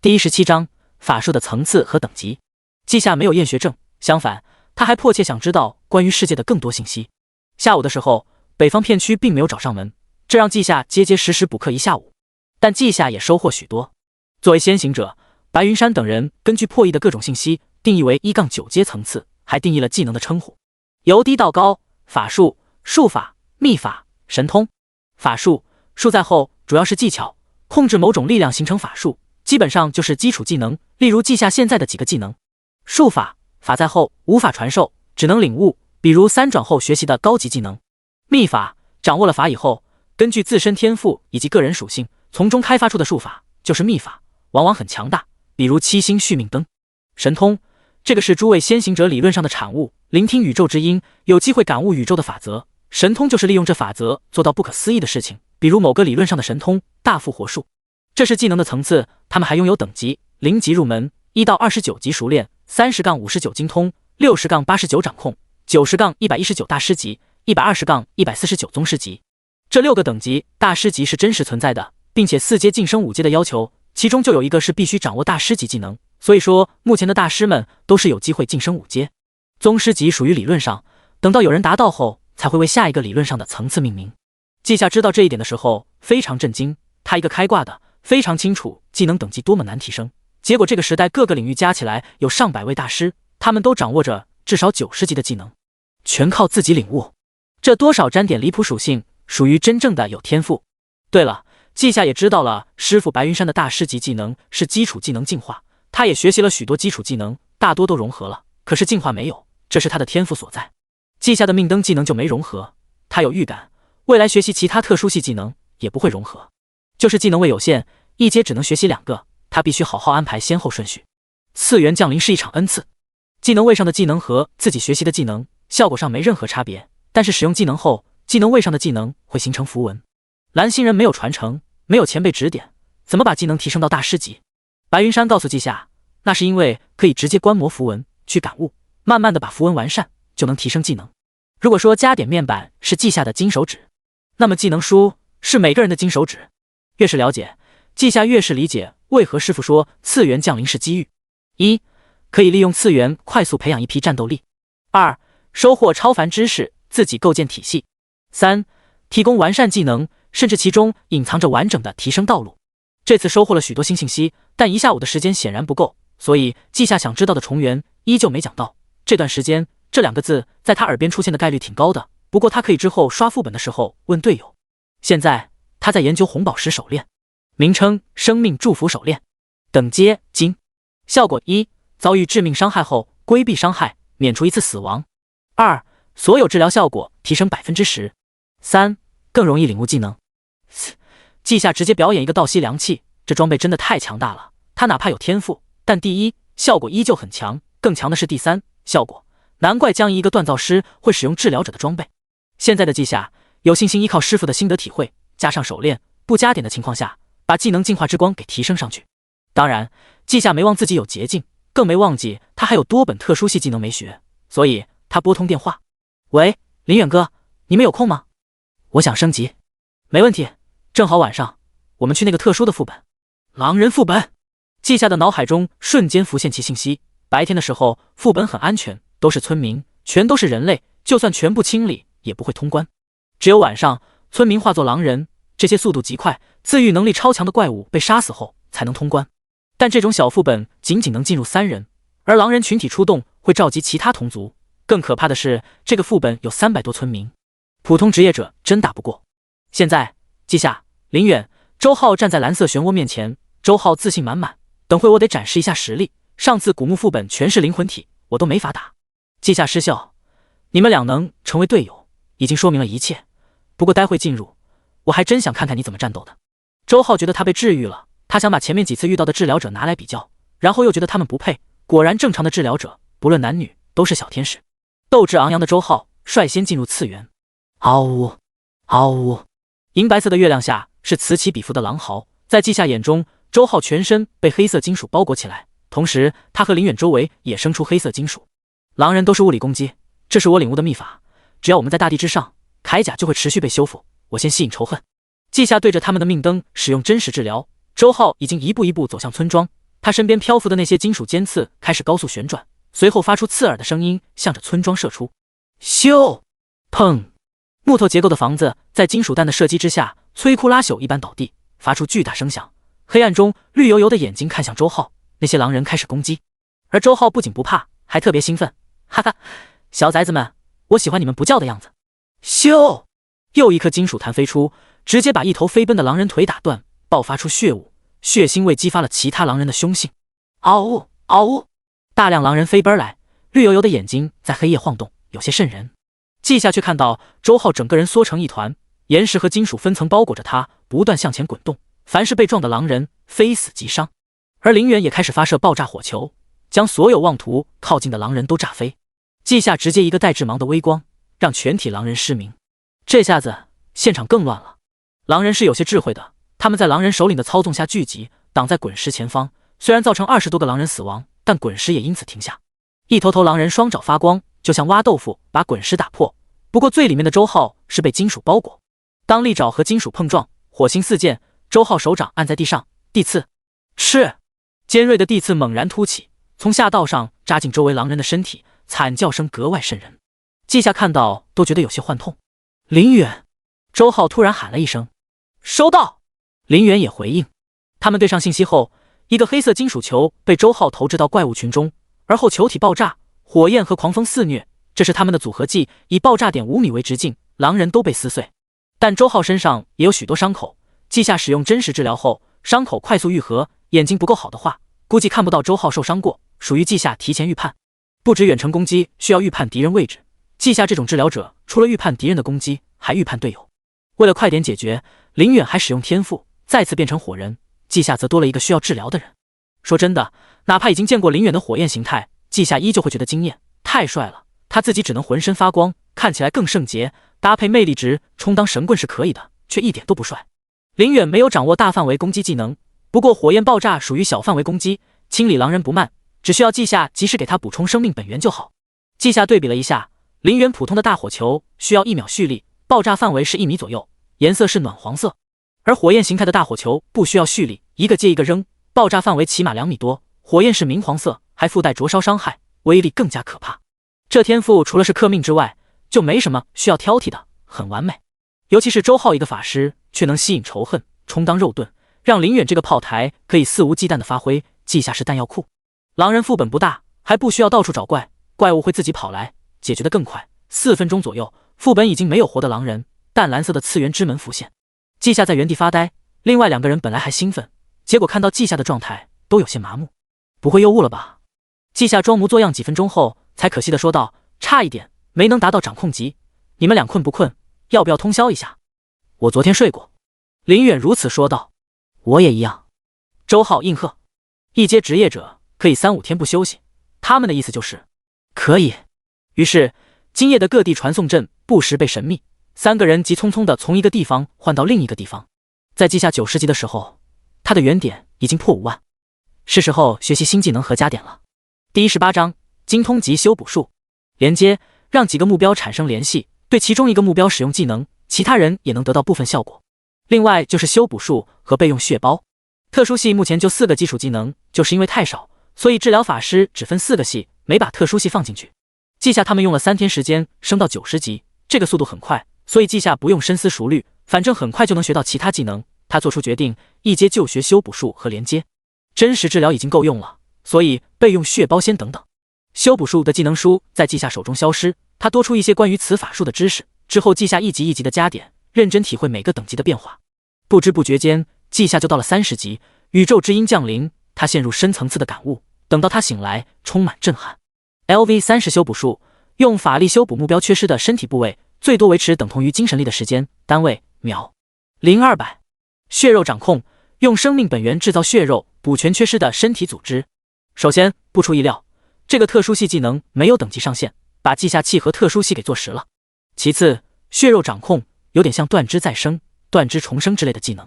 第17章，法术的层次和等级。季夏没有厌学症，相反，他还迫切想知道关于世界的更多信息。下午的时候，北方片区并没有找上门，这让季夏结结实实补课一下午。但季夏也收获许多。作为先行者，白云山等人根据破译的各种信息定义为1-9阶层次，还定义了技能的称呼，由低到高：法术、术法、秘法、神通。法术，术在后，主要是技巧，控制某种力量形成法术，基本上就是基础技能，例如季夏现在的几个技能。术法，法在后，无法传授，只能领悟，比如3转后学习的高级技能。秘法，掌握了法以后，根据自身天赋以及个人属性，从中开发出的术法就是秘法，往往很强大，比如7星续命灯。神通，这个是诸位先行者理论上的产物，聆听宇宙之音，有机会感悟宇宙的法则。神通就是利用这法则做到不可思议的事情，比如某个理论上的神通大复活术。这是技能的层次，他们还拥有等级：0级入门，1到29级熟练，30-59精通，60-89掌控，90-119大师级，120-149宗师级。这6个等级，大师级是真实存在的，并且4阶晋升5阶的要求，其中就有一个是必须掌握大师级技能，所以说目前的大师们都是有机会晋升5阶。宗师级属于理论上，等到有人达到后，才会为下一个理论上的层次命名。季夏知道这一点的时候非常震惊，他一个开挂的非常清楚技能等级多么难提升，结果这个时代各个领域加起来有上百位大师，他们都掌握着至少90级的技能，全靠自己领悟，这多少沾点离谱属性，属于真正的有天赋。对了，季夏也知道了师傅白云山的大师级技能是基础技能进化，他也学习了许多基础技能，大多都融合了，可是进化没有，这是他的天赋所在。季夏的命灯技能就没融合，他有预感未来学习其他特殊系技能也不会融合，就是技能位有限，1阶只能学习2个，他必须好好安排先后顺序。次元降临是一场恩赐，技能位上的技能和自己学习的技能效果上没任何差别，但是使用技能后，技能位上的技能会形成符文。蓝星人没有传承，没有前辈指点，怎么把技能提升到大师级？白云山告诉季夏，那是因为可以直接观摩符文去感悟，慢慢的把符文完善，就能提升技能。如果说加点面板是季夏的金手指，那么技能书是每个人的金手指。越是了解，季夏越是理解为何师父说次元降临是机遇。1. 可以利用次元快速培养一批战斗力。2. 收获超凡知识，自己构建体系。3. 提供完善技能，甚至其中隐藏着完整的提升道路。这次收获了许多新信息，但一下午的时间显然不够，所以季夏想知道的重元依旧没讲到。这段时间这2个字在他耳边出现的概率挺高的，不过他可以之后刷副本的时候问队友。现在他在研究红宝石手链，名称生命祝福手链，等阶金，效果1，遭遇致命伤害后规避伤害，免除1次死亡。2，所有治疗效果提升 10%。3，更容易领悟技能。季夏直接表演一个倒吸凉气，这装备真的太强大了，他哪怕有天赋，但第1效果依旧很强，更强的是第3效果，难怪江一个锻造师会使用治疗者的装备。现在的季夏有信心依靠师傅的心得体会，加上手链，不加点的情况下，把技能进化之光给提升上去。当然，季夏没忘自己有捷径，更没忘记他还有多本特殊系技能没学，所以他拨通电话：“喂，林远哥，你们有空吗？我想升级。”“没问题，正好晚上，我们去那个特殊的副本。”“狼人副本。”季夏的脑海中瞬间浮现其信息。白天的时候，副本很安全，都是村民，全都是人类，就算全部清理也不会通关。只有晚上，村民化作狼人，这些速度极快、自愈能力超强的怪物被杀死后才能通关。但这种小副本仅仅能进入3人，而狼人群体出动会召集其他同族。更可怕的是，这个副本有300多村民，普通职业者真打不过。现在，季夏、林远、周浩站在蓝色漩涡面前，周浩自信满满，等会我得展示一下实力。上次古墓副本全是灵魂体，我都没法打。季夏失笑，你们俩能成为队友，已经说明了一切。不过待会进入，我还真想看看你怎么战斗的。周浩觉得他被治愈了，他想把前面几次遇到的治疗者拿来比较，然后又觉得他们不配。果然，正常的治疗者不论男女都是小天使。斗志昂扬的周浩率先进入次元。嗷呜，嗷呜！银白色的月亮下是此起彼伏的狼嚎，在季夏眼中，周浩全身被黑色金属包裹起来。同时，他和林远周围也生出黑色金属。狼人都是物理攻击，这是我领悟的秘法。只要我们在大地之上，铠甲就会持续被修复。我先吸引仇恨。季夏对着他们的命灯使用真实治疗。周浩已经一步一步走向村庄，他身边漂浮的那些金属尖刺开始高速旋转，随后发出刺耳的声音，向着村庄射出。咻！砰！木头结构的房子在金属弹的射击之下，摧枯拉朽一般倒地，发出巨大声响。黑暗中，绿油油的眼睛看向周浩。那些狼人开始攻击，而周浩不仅不怕，还特别兴奋。哈哈，小崽子们，我喜欢你们不叫的样子。咻！又一颗金属弹飞出，直接把一头飞奔的狼人腿打断，爆发出血雾，血腥味激发了其他狼人的凶性。嗷呜，嗷呜！大量狼人飞奔来，绿油油的眼睛在黑夜晃动，有些瘆人。季夏却看到周浩整个人缩成一团，岩石和金属分层包裹着他，不断向前滚动。凡是被撞的狼人，非死即伤。而林远也开始发射爆炸火球，将所有妄图靠近的狼人都炸飞。季夏直接一个带致盲的微光，让全体狼人失明。这下子现场更乱了。狼人是有些智慧的，他们在狼人首领的操纵下聚集，挡在滚石前方。虽然造成20多个狼人死亡，但滚石也因此停下。一头头狼人双爪发光，就像挖豆腐把滚石打破。不过最里面的周浩是被金属包裹。当利爪和金属碰撞，火星四溅，周浩手掌按在地上，地刺，是。尖锐的地刺猛然突起，从下道上扎进周围狼人的身体，惨叫声格外瘆人。季夏看到都觉得有些幻痛。林远，周浩突然喊了一声：“收到！”林远也回应。他们对上信息后，一个黑色金属球被周浩投掷到怪物群中，而后球体爆炸，火焰和狂风肆虐，这是他们的组合技，以爆炸点5米为直径，狼人都被撕碎。但周浩身上也有许多伤口，季夏使用真实治疗后，伤口快速愈合。眼睛不够好的话，估计看不到周浩受伤过，属于季夏提前预判。不止远程攻击需要预判敌人位置，季夏这种治疗者除了预判敌人的攻击，还预判队友。为了快点解决，林远还使用天赋再次变成火人，季夏则多了一个需要治疗的人。说真的，哪怕已经见过林远的火焰形态，季夏依旧会觉得惊艳，太帅了。他自己只能浑身发光，看起来更圣洁，搭配魅力值充当神棍是可以的，却一点都不帅。林远没有掌握大范围攻击技能，不过火焰爆炸属于小范围攻击，清理狼人不慢，只需要季夏及时给他补充生命本源就好。季夏对比了一下，林远普通的大火球需要1秒蓄力，爆炸范围是1米左右，颜色是暖黄色；而火焰形态的大火球不需要蓄力，一个接一个扔，爆炸范围起码2米多，火焰是明黄色，还附带灼烧伤害，威力更加可怕。这天赋除了是克命之外，就没什么需要挑剔的，很完美。尤其是周浩一个法师，却能吸引仇恨，充当肉盾，让林远这个炮台可以肆无忌惮的发挥。记下是弹药库。狼人副本不大，还不需要到处找怪，怪物会自己跑来，解决的更快，4分钟左右，副本已经没有活的狼人，淡蓝色的次元之门浮现。季夏在原地发呆，另外2个人本来还兴奋，结果看到季夏的状态都有些麻木。不会又误了吧？季夏装模作样几分钟后，才可惜的说道：“差一点，没能达到掌控级。你们俩困不困？要不要通宵一下？”“我昨天睡过。”林远如此说道。“我也一样。”周浩应和。一阶职业者可以3-5天不休息，他们的意思就是可以。于是今夜的各地传送阵不时被神秘，3个人急匆匆地从一个地方换到另一个地方。在季夏90级的时候，他的原点已经破5万，是时候学习新技能和加点了。第18章精通级修补术。连接让几个目标产生联系，对其中一个目标使用技能，其他人也能得到部分效果。另外就是修补术和备用血包。特殊系目前就4个基础技能，就是因为太少，所以治疗法师只分4个系，没把特殊系放进去。季夏他们用了3天时间升到90级，这个速度很快，所以季夏不用深思熟虑，反正很快就能学到其他技能。他做出决定，一阶就学修补术和连接。真实治疗已经够用了，所以备用血包先等等。修补术的技能书在季夏手中消失，他多出一些关于此法术的知识。之后季夏一级一级的加点，认真体会每个等级的变化。不知不觉间，季夏就到了30级，宇宙之音降临，他陷入深层次的感悟。等到他醒来，充满震撼。LV30修补术，用法力修补目标缺失的身体部位，最多维持等同于精神力的时间，单位秒。0200血肉掌控，用生命本源制造血肉，补全缺失的身体组织。首先，不出意料，这个特殊系技能没有等级上限，把季夏契合特殊系给做实了。其次，血肉掌控有点像断肢再生、断肢重生之类的技能。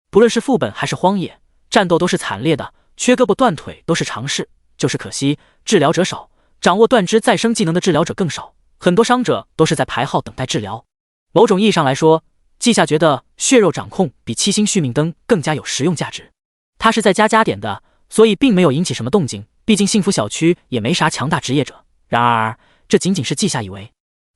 不论是副本还是荒野，战斗都是惨烈的，缺胳膊断腿都是常事，就是可惜治疗者少，掌握断肢再生技能的治疗者更少，很多伤者都是在排号等待治疗。某种意义上来说，季夏觉得血肉掌控比7星续命灯更加有实用价值。他是在加点的，所以并没有引起什么动静，毕竟幸福小区也没啥强大职业者。然而这仅仅是季夏以为。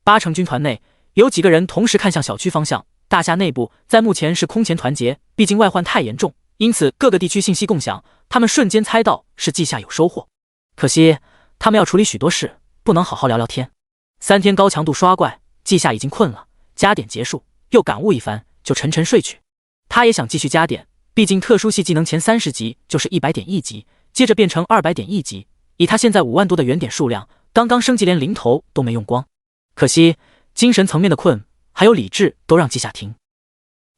8成军团内有几个人同时看向小区方向，大厦内部在目前是空前团结，毕竟外患太严重，因此各个地区信息共享，他们瞬间猜到是季夏有收获。可惜他们要处理许多事，不能好好聊聊天。3天高强度刷怪，季夏已经困了，加点结束又感悟一番，就沉沉睡去。他也想继续加点，毕竟特殊系技能前30级就是100点1级，接着变成200点1级，以他现在5万多的原点数量，刚刚升级连零头都没用光。可惜精神层面的困还有理智都让季夏停。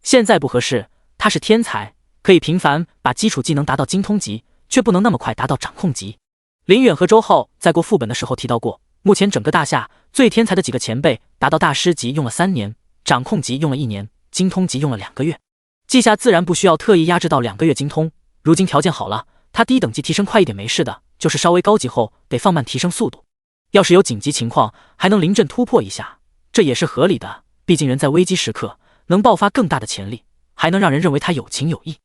现在不合适，他是天才，可以频繁把基础技能达到精通级，却不能那么快达到掌控级。林远和周浩在过副本的时候提到过，目前整个大夏最天才的几个前辈达到大师级用了3年，掌控级用了1年，精通级用了2个月。季夏自然不需要特意压制到2个月精通，如今条件好了，他低等级提升快一点没事的，就是稍微高级后得放慢提升速度。要是有紧急情况，还能临阵突破一下，这也是合理的，毕竟人在危机时刻能爆发更大的潜力，还能让人认为他有情有义。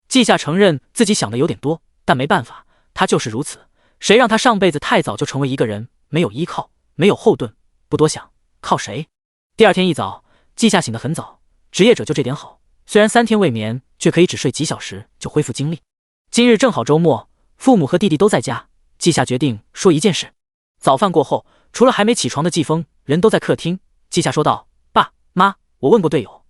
季夏承认自己想的有点多，但没办法，他就是如此。谁让他上辈子太早就成为一个人，没有依靠，没有后盾，不多想，靠谁？第二天一早，季夏醒得很早，职业者就这点好，虽然3天未眠，却可以只睡几小时就恢复精力。今日正好周末，父母和弟弟都在家，季夏决定说一件事。早饭过后，除了还没起床的季风，人都在客厅。季夏说道：“爸妈，我问过队友，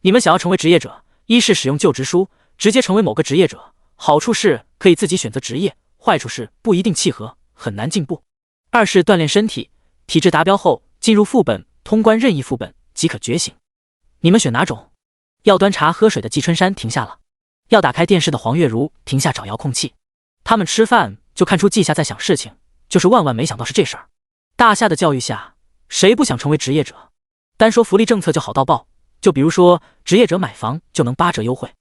你们想要成为职业者，一是使用就职书直接成为某个职业者，好处是可以自己选择职业，坏处是不一定契合，很难进步；二是锻炼身体，体质达标后进入副本，通关任意副本即可觉醒。你们选哪种？”要端茶喝水的季春山停下了，要打开电视的黄月如停下找遥控器。他们吃饭就看出季夏在想事情，就是万万没想到是这事儿。大夏的教育下，谁不想成为职业者？单说福利政策就好到爆，就比如说职业者买房就能8折优惠，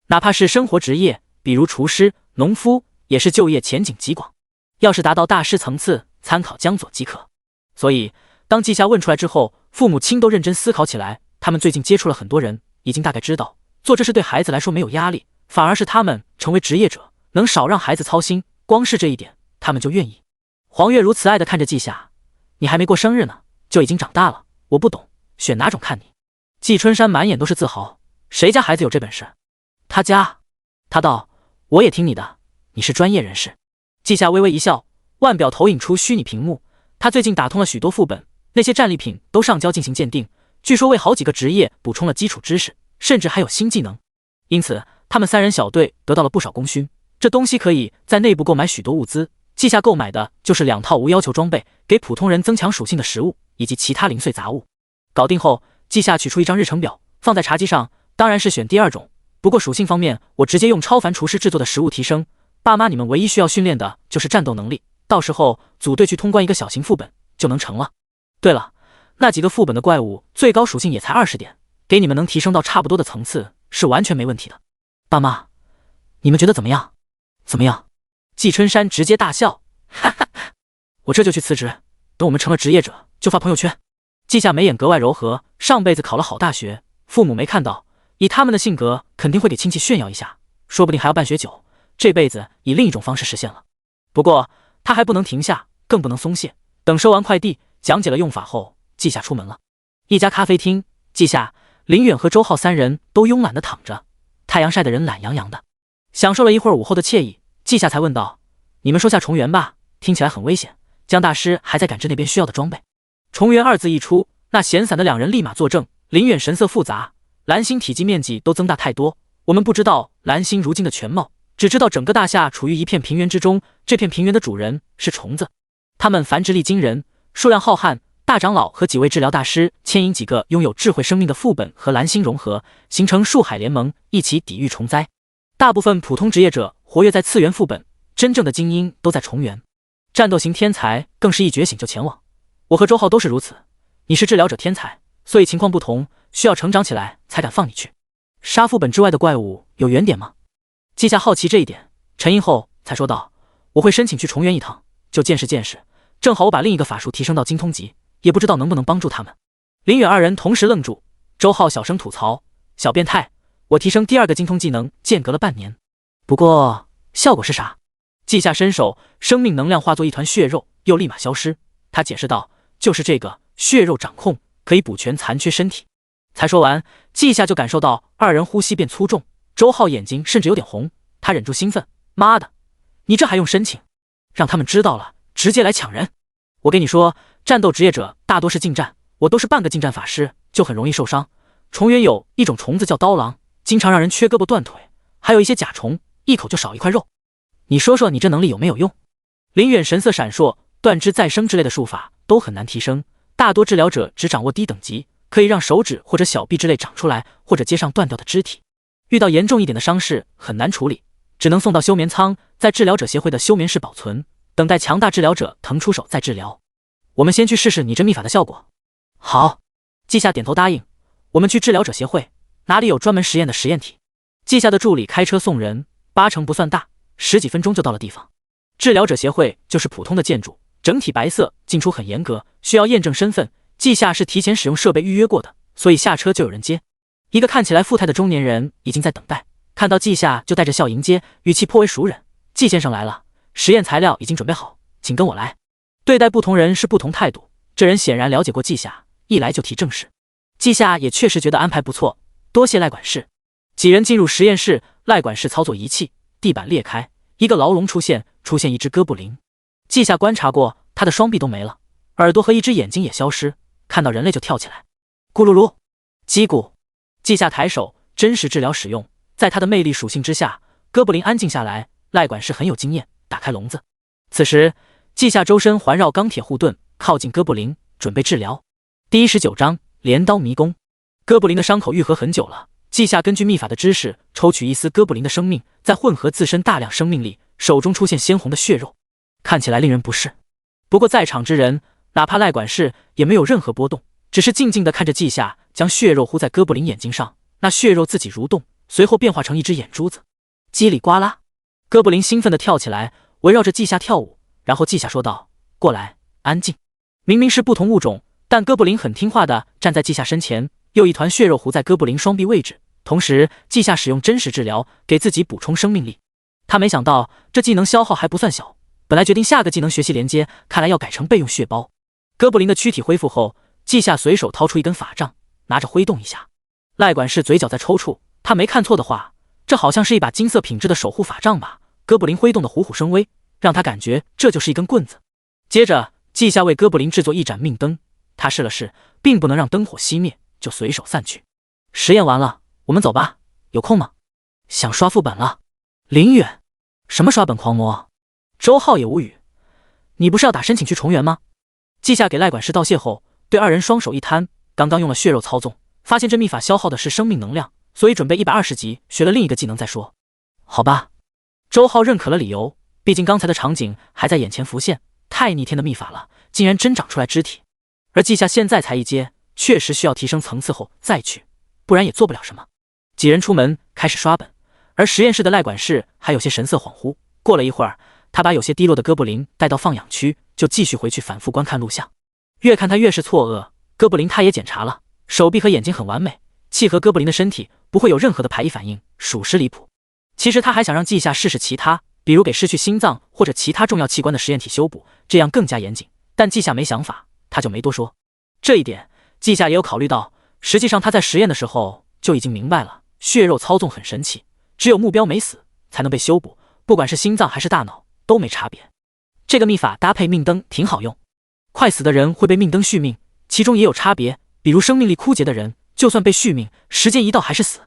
哪怕是生活职业，比如厨师、农夫，也是就业前景极广。要是达到大师层次，参考江左即可。所以当季夏问出来之后，父母亲都认真思考起来。他们最近接触了很多人，已经大概知道做这事对孩子来说没有压力，反而是他们成为职业者能少让孩子操心，光是这一点他们就愿意。黄月如慈爱地看着季夏：“你还没过生日呢，就已经长大了，我不懂，选哪种看你。”季春山满眼都是自豪：“谁家孩子有这本事？他家。”他道：“我也听你的，你是专业人士。”季夏微微一笑，腕表投影出虚拟屏幕。他最近打通了许多副本，那些战利品都上交进行鉴定，据说为好几个职业补充了基础知识，甚至还有新技能。因此他们3人小队得到了不少功勋，这东西可以在内部购买许多物资。季夏购买的就是2套无要求装备，给普通人增强属性的食物以及其他零碎杂物。搞定后，季夏取出一张日程表放在茶几上，当然是选第2种，不过属性方面我直接用超凡厨师制作的食物提升。爸妈，你们唯一需要训练的就是战斗能力，到时候组队去通关一个小型副本就能成了。对了，那几个副本的怪物最高属性也才20点，给你们能提升到差不多的层次是完全没问题的。爸妈，你们觉得怎么样？怎么样？季春山直接大笑：“哈哈，我这就去辞职，等我们成了职业者就发朋友圈。季夏眉眼格外柔和，上辈子考了好大学，父母没看到，以他们的性格肯定会给亲戚炫耀一下，说不定还要办学酒，这辈子以另一种方式实现了。不过他还不能停下，更不能松懈。等收完快递，讲解了用法后，季夏出门了。一家咖啡厅，季夏、林远和周浩三人都慵懒地躺着，太阳晒得人懒洋洋的。享受了一会儿午后的惬意，季夏才问道：“你们说下重圆吧，听起来很危险。江大师还在赶制那边需要的装备。”重圆二字一出，那闲散的两人立马作证。林远神色复杂，蓝星体积面积都增大太多，我们不知道蓝星如今的全貌，只知道整个大厦处于一片平原之中，这片平原的主人是虫子，它们繁殖力惊人，数量浩瀚。大长老和几位治疗大师牵引几个拥有智慧生命的副本和蓝星融合，形成树海联盟，一起抵御虫灾。大部分普通职业者活跃在次元副本，真正的精英都在重圆。战斗型天才更是一觉醒就前往。我和周浩都是如此，你是治疗者天才，所以情况不同，需要成长起来才敢放你去。杀副本之外的怪物有远点吗？季夏好奇这一点，沉吟后才说道：“我会申请去重圆一趟，就见识见识。正好我把另一个法术提升到精通级，也不知道能不能帮助他们。”林远二人同时愣住，周浩小声吐槽：“小变态，我提升第二个精通技能间隔了半年，不过效果是啥？”季夏伸手，生命能量化作一团血肉，又立马消失。他解释道：“就是这个血肉掌控，可以补全残缺身体。”才说完，季夏就感受到二人呼吸变粗重，周浩眼睛甚至有点红，他忍住兴奋：“妈的，你这还用申请？让他们知道了，直接来抢人！我跟你说，战斗职业者大多是近战，我都是半个近战法师，就很容易受伤。重圆有一种虫子叫刀郎，经常让人缺胳膊断腿，还有一些甲虫，一口就少一块肉。你说说你这能力有没有用？”林远神色闪烁，断肢再生之类的术法都很难提升，大多治疗者只掌握低等级，可以让手指或者小臂之类长出来，或者接上断掉的肢体。遇到严重一点的伤势很难处理，只能送到休眠舱，在治疗者协会的休眠室保存，等待强大治疗者腾出手再治疗。我们先去试试你这秘法的效果。好，季夏点头答应。我们去治疗者协会，哪里有专门实验的实验体？季夏的助理开车送人，8成不算大，10几分钟就到了地方。治疗者协会就是普通的建筑，整体白色，进出很严格，需要验证身份。季夏是提前使用设备预约过的，所以下车就有人接。一个看起来富态的中年人已经在等待，看到季夏就带着笑迎接，语气颇为熟稔：“季先生来了，实验材料已经准备好，请跟我来。”对待不同人是不同态度，这人显然了解过季夏，一来就提正事。季夏也确实觉得安排不错，多谢赖管事。几人进入实验室，赖管事操作仪器，地板裂开，一个牢笼出现一只哥布林。季夏观察过，他的双臂都没了，耳朵和一只眼睛也消失，看到人类就跳起来，咕噜噜，击鼓。季夏抬手，真实治疗使用，在他的魅力属性之下，哥布林安静下来。赖管事很有经验，打开笼子。此时季夏周身环绕钢铁护盾，靠近哥布林，准备治疗。第19章镰刀迷宫。哥布林的伤口愈合很久了，季夏根据秘法的知识，抽取一丝哥布林的生命，再混合自身大量生命力，手中出现鲜红的血肉，看起来令人不适。不过在场之人，哪怕赖管事也没有任何波动，只是静静地看着季夏将血肉糊在哥布林眼睛上，那血肉自己蠕动，随后变化成一只眼珠子。叽里呱啦，哥布林兴奋地跳起来，围绕着季夏跳舞。然后季夏说道：“过来，安静。”明明是不同物种，但哥布林很听话地站在季夏身前，又一团血肉糊在哥布林双臂位置。同时，季夏使用真实治疗，给自己补充生命力。他没想到这技能消耗还不算小，本来决定下个技能学习连接，看来要改成备用血包。哥布林的躯体恢复后，季夏随手掏出一根法杖，拿着挥动一下。赖管事嘴角在抽搐，他没看错的话，这好像是一把金色品质的守护法杖吧？哥布林挥动的虎虎生威，让他感觉这就是一根棍子。接着，季夏为哥布林制作一盏命灯，他试了试，并不能让灯火熄灭，就随手散去。实验完了，我们走吧，有空吗？想刷副本了。林远，什么刷本狂魔？周浩也无语，你不是要打申请去重圆吗？季夏给赖管事道谢后，对二人双手一摊，刚刚用了血肉操纵，发现这秘法消耗的是生命能量，所以准备120级学了另一个技能再说。好吧，周浩认可了理由，毕竟刚才的场景还在眼前浮现，太逆天的秘法了，竟然真长出来肢体。而季夏现在才一阶，确实需要提升层次后再去，不然也做不了什么。几人出门开始刷本，而实验室的赖管事还有些神色恍惚。过了一会儿，他把有些低落的哥布林带到放养区，就继续回去反复观看录像。越看他越是错愕，哥布林他也检查了，手臂和眼睛很完美，契合哥布林的身体，不会有任何的排异反应，属实离谱。其实他还想让季夏试试其他，比如给失去心脏或者其他重要器官的实验体修补，这样更加严谨。但季夏没想法，他就没多说。这一点季夏也有考虑到，实际上他在实验的时候就已经明白了，血肉操纵很神奇，只有目标没死才能被修补，不管是心脏还是大脑都没差别。这个秘法搭配命灯挺好用，快死的人会被命灯续命，其中也有差别，比如生命力枯竭的人，就算被续命，时间一到还是死。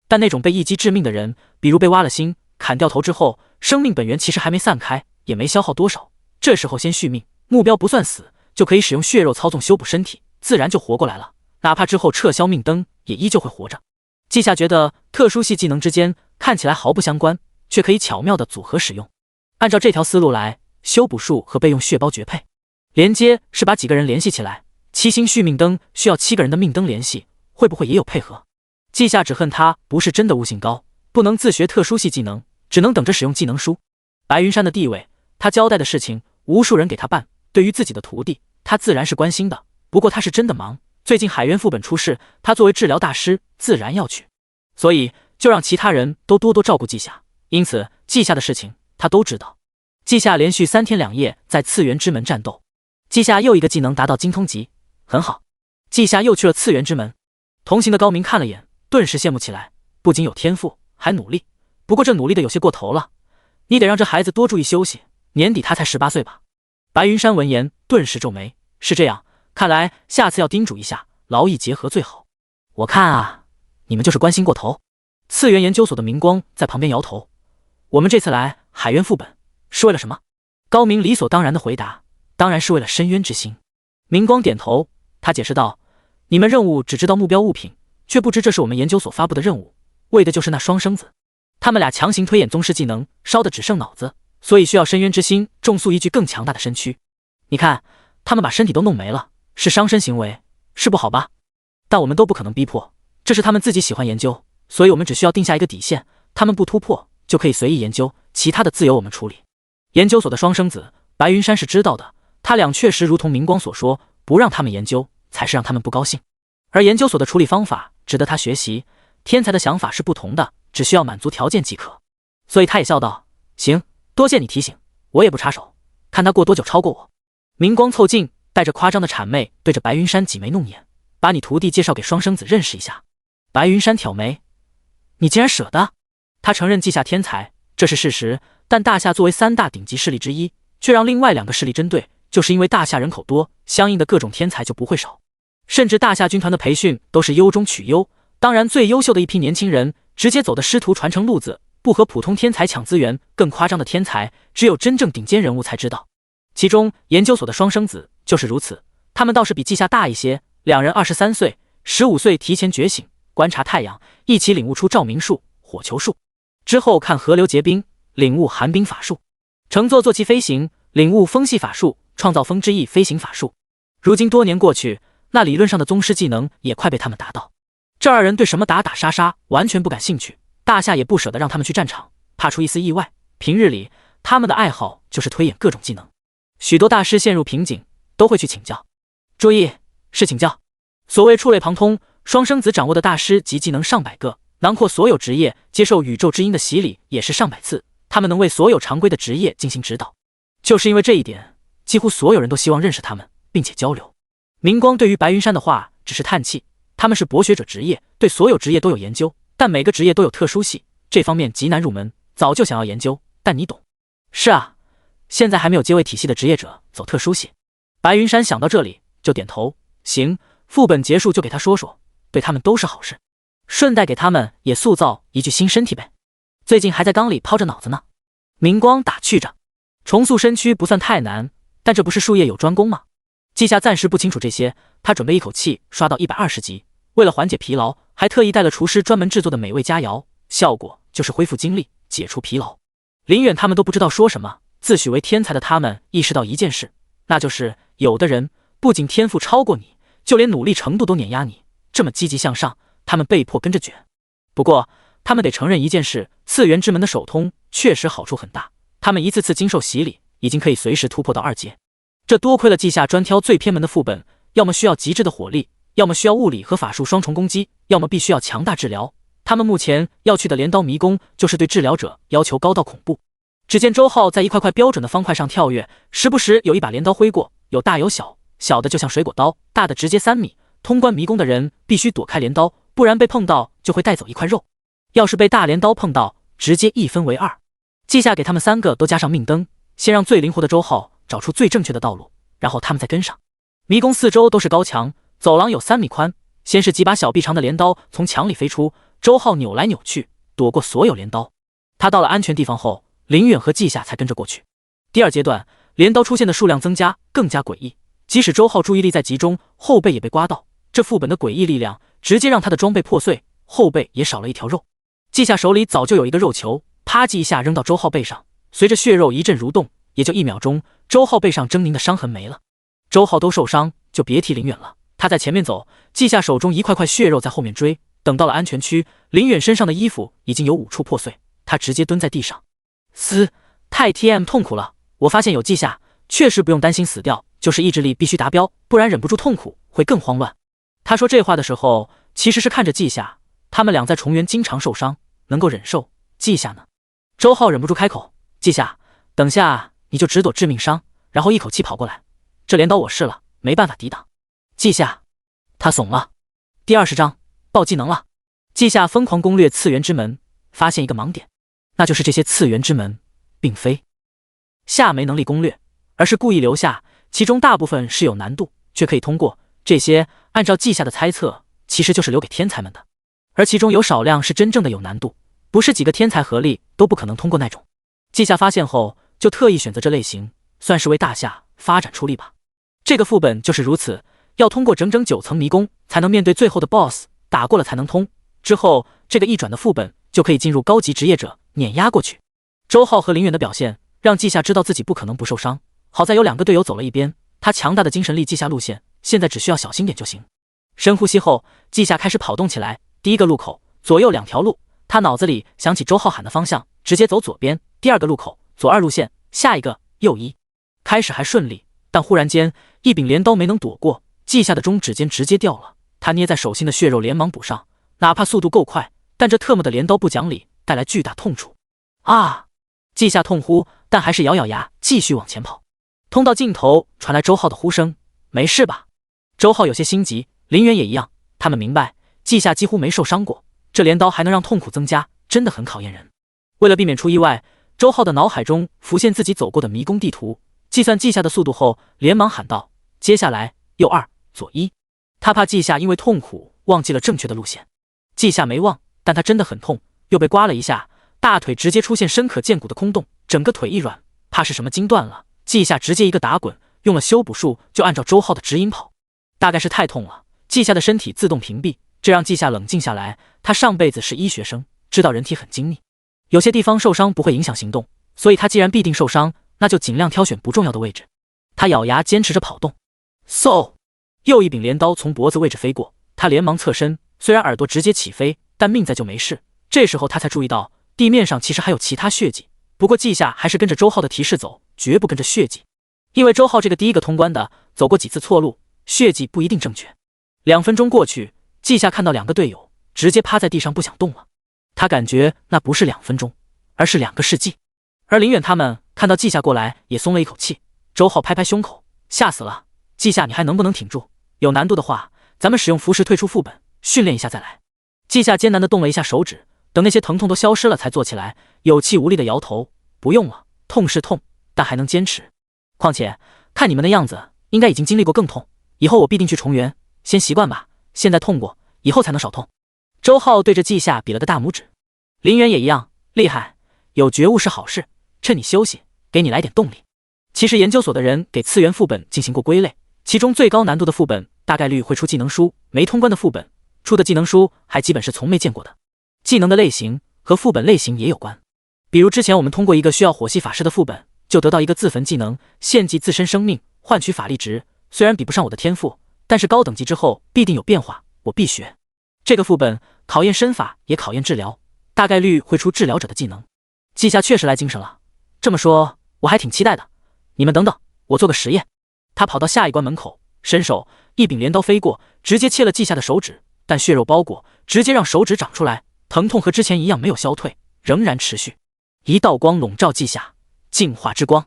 但那种被一击致命的人，比如被挖了心、砍掉头之后，生命本源其实还没散开，也没消耗多少，这时候先续命，目标不算死，就可以使用血肉操纵修补身体，自然就活过来了，哪怕之后撤销命灯，也依旧会活着。季夏觉得特殊系技能之间看起来毫不相关，却可以巧妙的组合使用。按照这条思路来，修补术和备用血包绝配。连接是把几个人联系起来，7星续命灯需要7个人的命灯联系，会不会也有配合？季夏只恨他不是真的悟性高，不能自学特殊系技能，只能等着使用技能书。白云山的地位，他交代的事情无数人给他办，对于自己的徒弟，他自然是关心的。不过他是真的忙，最近海渊副本出事，他作为治疗大师自然要去，所以就让其他人都多多照顾季夏。因此季夏的事情他都知道。季夏连续3天2夜在次元之门战斗，季夏又一个技能达到精通级，很好。季夏又去了次元之门，同行的高明看了眼，顿时羡慕起来，不仅有天赋，还努力。不过这努力的有些过头了，你得让这孩子多注意休息，年底他才18岁吧。白云山闻言顿时皱眉，是这样，看来下次要叮嘱一下，劳逸结合最好。我看啊，你们就是关心过头。次元研究所的明光在旁边摇头，我们这次来海渊副本是为了什么？高明理所当然的回答，当然是为了深渊之心。明光点头，他解释道，你们任务只知道目标物品，却不知这是我们研究所发布的任务，为的就是那双生子。他们俩强行推演宗师技能，烧的只剩脑子，所以需要深渊之心重塑一具更强大的身躯。你看，他们把身体都弄没了，是伤身行为，是不好吧？但我们都不可能逼迫，这是他们自己喜欢研究，所以我们只需要定下一个底线，他们不突破就可以随意研究，其他的自由我们处理。研究所的双生子，白云山是知道的，他俩确实如同明光所说，不让他们研究才是让他们不高兴。而研究所的处理方法值得他学习，天才的想法是不同的，只需要满足条件即可。所以他也笑道，行，多谢你提醒，我也不插手，看他过多久超过我。明光凑近，带着夸张的谄媚对着白云山挤眉弄眼，把你徒弟介绍给双生子认识一下。白云山挑眉，你竟然舍得？他承认季夏天才，这是事实，但大夏作为3大顶级势力之一，却让另外2个势力针对，就是因为大夏人口多，相应的各种天才就不会少。甚至大夏军团的培训都是优中取优，当然最优秀的一批年轻人直接走的师徒传承路子，不和普通天才抢资源。更夸张的天才，只有真正顶尖人物才知道。其中研究所的双生子就是如此，他们倒是比季夏大一些，2人23岁，15岁提前觉醒，观察太阳，一起领悟出照明术、火球术，之后看河流结冰，领悟寒冰法术，乘坐坐骑飞行，领悟风系法术，创造风之翼飞行法术。如今多年过去，那理论上的宗师技能也快被他们达到。这2人对什么打打杀杀完全不感兴趣，大夏也不舍得让他们去战场，怕出一丝意外。平日里他们的爱好就是推演各种技能，许多大师陷入瓶颈都会去请教。注意，是请教。所谓触类旁通，双生子掌握的大师及技能上百个，囊括所有职业，接受宇宙之音的洗礼也是上百次，他们能为所有常规的职业进行指导。就是因为这一点，几乎所有人都希望认识他们并且交流。明光对于白云山的话只是叹气，他们是博学者职业，对所有职业都有研究，但每个职业都有特殊系，这方面极难入门，早就想要研究，但你懂。是啊，现在还没有阶位体系的职业者走特殊系。白云山想到这里就点头，行，副本结束就给他说说，对他们都是好事，顺带给他们也塑造一具新身体呗。最近还在缸里抛着脑子呢。明光打趣着，重塑身躯不算太难，但这不是术业有专攻吗？季夏暂时不清楚这些，他准备一口气刷到120级，为了缓解疲劳，还特意带了厨师专门制作的美味佳肴，效果就是恢复精力，解除疲劳。林远他们都不知道说什么，自诩为天才的他们意识到一件事，那就是有的人不仅天赋超过你，就连努力程度都碾压你，这么积极向上，他们被迫跟着卷。不过他们得承认一件事，次元之门的首通确实好处很大，他们一次次经受洗礼，已经可以随时突破到2阶。这多亏了稷下专挑最偏门的副本，要么需要极致的火力，要么需要物理和法术双重攻击，要么必须要强大治疗。他们目前要去的镰刀迷宫，就是对治疗者要求高到恐怖。只见周浩在一块块标准的方块上跳跃，时不时有一把镰刀挥过，有大有小，小的就像水果刀，大的直接3米。通关迷宫的人必须躲开镰刀，不然被碰到就会带走一块肉。要是被大镰刀碰到，直接一分为2。稷下给他们3个都加上命灯，先让最灵活的周浩找出最正确的道路，然后他们再跟上。迷宫四周都是高墙，走廊有3米宽。先是几把小臂长的镰刀从墙里飞出，周浩扭来扭去，躲过所有镰刀。他到了安全地方后，林远和稷下才跟着过去。第2阶段，镰刀出现的数量增加，更加诡异。即使周浩注意力在集中，后背也被刮到。这副本的诡异力量直接让他的装备破碎，后背也少了一条肉。稷下手里早就有一个肉球，啪叽一下扔到周浩背上，随着血肉一阵蠕动，也就1秒钟，周浩背上狰狞的伤痕没了。周浩都受伤，就别提林远了。他在前面走，稷下手中一块块血肉在后面追。等到了安全区，林远身上的衣服已经有5处破碎，他直接蹲在地上。太 TM 痛苦了。我发现有稷下，确实不用担心死掉，就是意志力必须达标，不然忍不住痛苦会更慌乱。他说这话的时候，其实是看着稷下，他们俩在重原经常受伤，能够忍受。稷下呢？周浩忍不住开口：稷下，等下你就只躲致命伤，然后一口气跑过来。这镰刀我试了，没办法抵挡。稷下，他怂了。第20章爆技能了。稷下疯狂攻略次元之门，发现一个盲点，那就是这些次元之门并非下没能力攻略，而是故意留下，其中大部分是有难度却可以通过，这些按照稷下的猜测，其实就是留给天才们的，而其中有少量是真正的有难度，不是几个天才合力都不可能通过那种。稷下发现后就特意选择这类型，算是为大夏发展出力吧。这个副本就是如此，要通过整整9层迷宫才能面对最后的 BOSS， 打过了才能通。之后这个一转的副本就可以进入高级职业者，碾压过去。周浩和林远的表现让稷下知道自己不可能不受伤，好在有2个队友走了一边，他强大的精神力记下路线，现在只需要小心点就行。深呼吸后，稷下开始跑动起来。第1个路口左右2条路，他脑子里想起周浩喊的方向，直接走左边。第2个路口左2路线，下一个右1。开始还顺利，但忽然间一柄镰刀没能躲过，稷下的中指尖直接掉了。他捏在手心的血肉连忙补上，哪怕速度够快，但这特么的镰刀不讲理，带来巨大痛楚。啊！稷下痛呼，但还是咬咬牙继续往前跑。通道尽头传来周浩的呼声：没事吧？周浩有些心急，林远也一样，他们明白稷下几乎没受伤过，这镰刀还能让痛苦增加，真的很考验人。为了避免出意外，周浩的脑海中浮现自己走过的迷宫地图，计算稷下的速度后，连忙喊道：接下来右2左1。他怕稷下因为痛苦忘记了正确的路线。稷下没忘，但他真的很痛，又被刮了一下，大腿直接出现深可见骨的空洞，整个腿一软，怕是什么筋断了。稷下直接一个打滚，用了修补术就按照周浩的指引跑。大概是太痛了，稷下的身体自动屏蔽，这让稷下冷静下来。他上辈子是医学生，知道人体很精密，有些地方受伤不会影响行动，所以他既然必定受伤，那就尽量挑选不重要的位置。他咬牙坚持着跑动。又一柄镰刀从脖子位置飞过，他连忙侧身，虽然耳朵直接起飞，但命在就没事。这时候他才注意到地面上其实还有其他血迹，不过稷下还是跟着周浩的提示走，绝不跟着血迹，因为周浩这个第1个通关的，走过几次错路，血迹不一定正确。2分钟过去，稷下看到2个队友直接趴在地上不想动了，他感觉那不是2分钟，而是2个世纪。而林远他们看到稷下过来也松了一口气。周浩拍拍胸口，吓死了，稷下你还能不能挺住？有难度的话，咱们使用符石退出副本，训练一下再来。稷下艰难地动了一下手指，等那些疼痛都消失了才坐起来，有气无力地摇头：不用了，痛是痛，但还能坚持。况且看你们的样子，应该已经经历过更痛，以后我必定去重原，先习惯吧，现在痛过，以后才能少痛。周浩对着稷下比了个大拇指。林远也一样，厉害，有觉悟是好事，趁你休息，给你来点动力。其实研究所的人给次元副本进行过归类，其中最高难度的副本大概率会出技能书，没通关的副本出的技能书还基本是从没见过的。技能的类型和副本类型也有关，比如之前我们通过一个需要火系法师的副本，就得到一个自焚技能，献祭自身生命换取法力值，虽然比不上我的天赋，但是高等级之后必定有变化，我必学。这个副本考验身法也考验治疗，大概率会出治疗者的技能。稷下确实来精神了，这么说我还挺期待的。你们等等，我做个实验。他跑到下一关门口，伸手一柄镰刀飞过，直接切了季夏的手指，但血肉包裹，直接让手指长出来，疼痛和之前一样没有消退，仍然持续。一道光笼罩季夏，净化之光。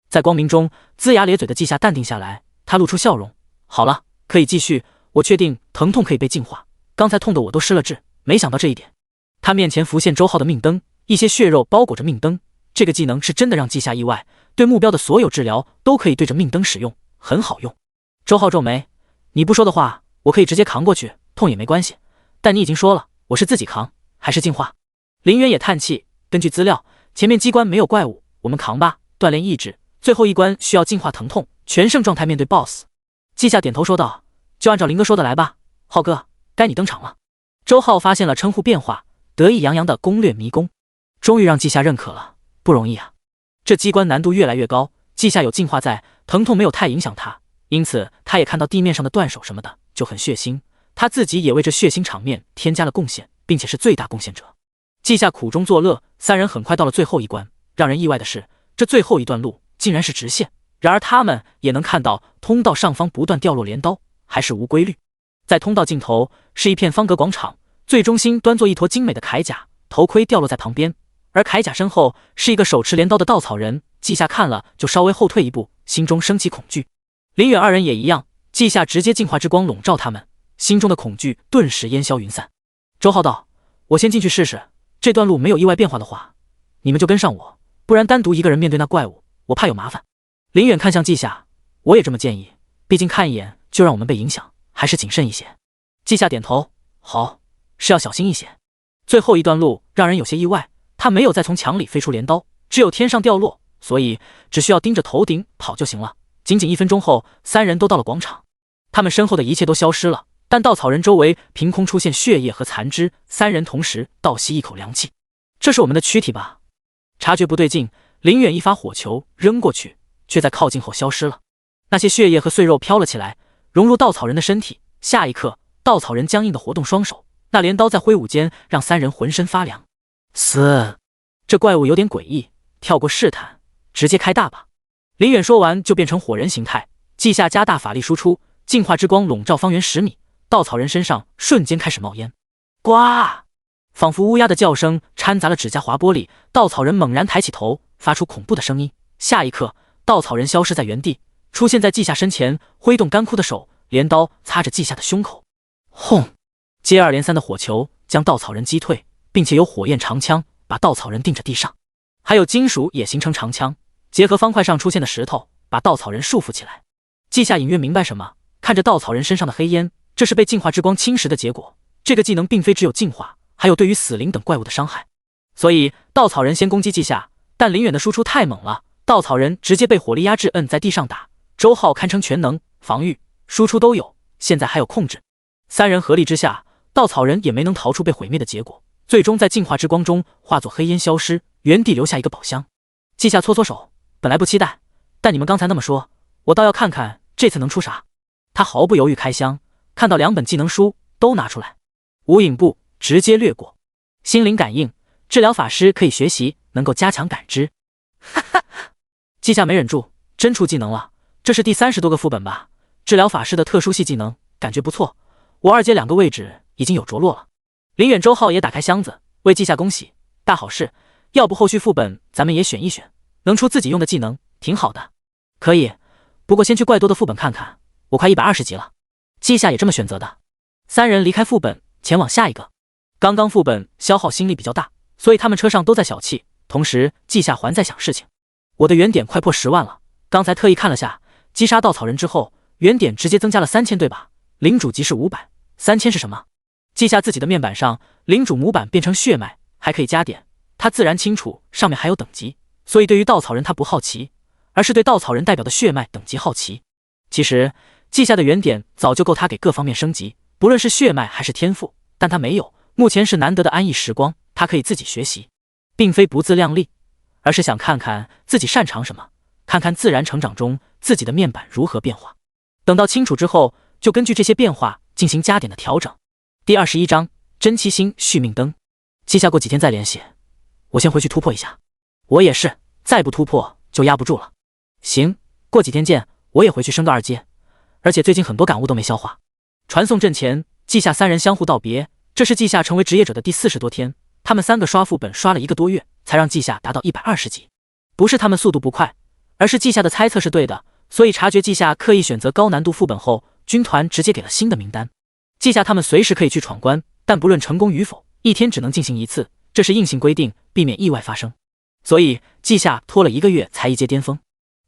在光明中，龇牙咧嘴的季夏淡定下来，他露出笑容。好了，可以继续。我确定疼痛可以被净化，刚才痛得我都失了智，没想到这一点。他面前浮现周浩的命灯，一些血肉包裹着命灯。这个技能是真的让季夏意外，对目标的所有治疗都可以对着命灯使用，很好用。周浩皱眉，你不说的话，我可以直接扛过去，痛也没关系。但你已经说了，我是自己扛还是净化？林渊也叹气，根据资料，前面机关没有怪物，我们扛吧。锻炼意志，最后一关需要净化疼痛，全胜状态面对 BOSS。季夏点头说道，就按照林哥说的来吧。浩哥，该你登场了。周浩发现了称呼变化，得意洋洋的攻略迷宫，终于让季夏认可了，不容易啊。这机关难度越来越高，季夏有净化在，疼痛没有太影响他，因此他也看到地面上的断手什么的就很血腥，他自己也为这血腥场面添加了贡献，并且是最大贡献者。季夏苦中作乐，三人很快到了最后一关。让人意外的是，这最后一段路竟然是直线，然而他们也能看到通道上方不断掉落镰刀，还是无规律。在通道尽头是一片方格广场，最中心端坐一坨精美的铠甲，头盔掉落在旁边，而铠甲身后是一个手持镰刀的稻草人。季夏看了就稍微后退一步，心中升起恐惧。林远二人也一样，季夏直接净化之光笼罩他们，心中的恐惧顿时烟消云散。周浩道，我先进去试试，这段路没有意外变化的话，你们就跟上我，不然单独一个人面对那怪物，我怕有麻烦。林远看向季夏，我也这么建议，毕竟看一眼就让我们被影响，还是谨慎一些。季夏点头，好，是要小心一些。最后一段路让人有些意外，他没有再从墙里飞出镰刀，只有天上掉落，所以只需要盯着头顶跑就行了。仅仅1分钟后，三人都到了广场，他们身后的一切都消失了，但稻草人周围凭空出现血液和残肢，三人同时倒吸一口凉气。这是我们的躯体吧？察觉不对劲，林远一发火球扔过去，却在靠近后消失了。那些血液和碎肉飘了起来，融入稻草人的身体。下一刻，稻草人僵硬地活动双手，那镰刀在挥舞间让三人浑身发凉。死！这怪物有点诡异，跳过试探，直接开大吧。林远说完就变成火人形态，季夏加大法力输出，净化之光笼罩方圆10米，稻草人身上瞬间开始冒烟。呱！仿佛乌鸦的叫声掺杂了指甲划玻璃，稻草人猛然抬起头，发出恐怖的声音。下一刻，稻草人消失在原地，出现在季夏身前，挥动干枯的手，镰刀擦着季夏的胸口。轰！接二连三的火球将稻草人击退，并且有火焰长枪把稻草人钉着地上，还有金属也形成长枪，结合方块上出现的石头，把稻草人束缚起来。季夏隐约明白什么，看着稻草人身上的黑烟，这是被净化之光侵蚀的结果。这个技能并非只有净化，还有对于死灵等怪物的伤害。所以稻草人先攻击季夏，但林远的输出太猛了，稻草人直接被火力压制，摁在地上打。周浩堪称全能，防御、输出都有，现在还有控制。三人合力之下，稻草人也没能逃出被毁灭的结果，最终在净化之光中化作黑烟消失，原地留下一个宝箱。季夏搓搓手，本来不期待，但你们刚才那么说，我倒要看看这次能出啥。他毫不犹豫开箱，看到2本技能书都拿出来，无影步直接略过。心灵感应，治疗法师可以学习，能够加强感知。哈哈，季夏没忍住，真出技能了，这是第30多个副本吧？治疗法师的特殊系技能，感觉不错。我二阶2个位置已经有着落了。林远、周浩也打开箱子，为季夏恭喜，大好事。要不后续副本咱们也选一选，能出自己用的技能，挺好的。可以，不过先去怪多的副本看看，我快120级了。季夏也这么选择的。三人离开副本，前往下一个。刚刚副本消耗心力比较大，所以他们车上都在小气。同时，季夏还在想事情。我的原点快破10万了，刚才特意看了下，击杀稻草人之后，原点直接增加了3000，对吧？领主级是500，3000是什么？记下自己的面板上，领主模板变成血脉，还可以加点。他自然清楚上面还有等级，所以对于稻草人他不好奇，而是对稻草人代表的血脉等级好奇。其实记下的原点早就够他给各方面升级，不论是血脉还是天赋，但他没有。目前是难得的安逸时光，他可以自己学习，并非不自量力，而是想看看自己擅长什么，看看自然成长中自己的面板如何变化。等到清楚之后，就根据这些变化进行加点的调整。第21章真七星续命灯。记下过几天再联系，我先回去突破一下。我也是，再不突破就压不住了。行，过几天见，我也回去升个2阶，而且最近很多感悟都没消化。传送阵前，稷下三人相互道别。这是稷下成为职业者的第40多天，他们3个刷副本刷了1个多月，才让稷下达到120级。不是他们速度不快，而是稷下的猜测是对的，所以察觉稷下刻意选择高难度副本后，军团直接给了新的名单。稷下他们随时可以去闯关，但不论成功与否，1天只能进行1次，这是硬性规定，避免意外发生。所以稷下拖了1个月才1阶巅峰。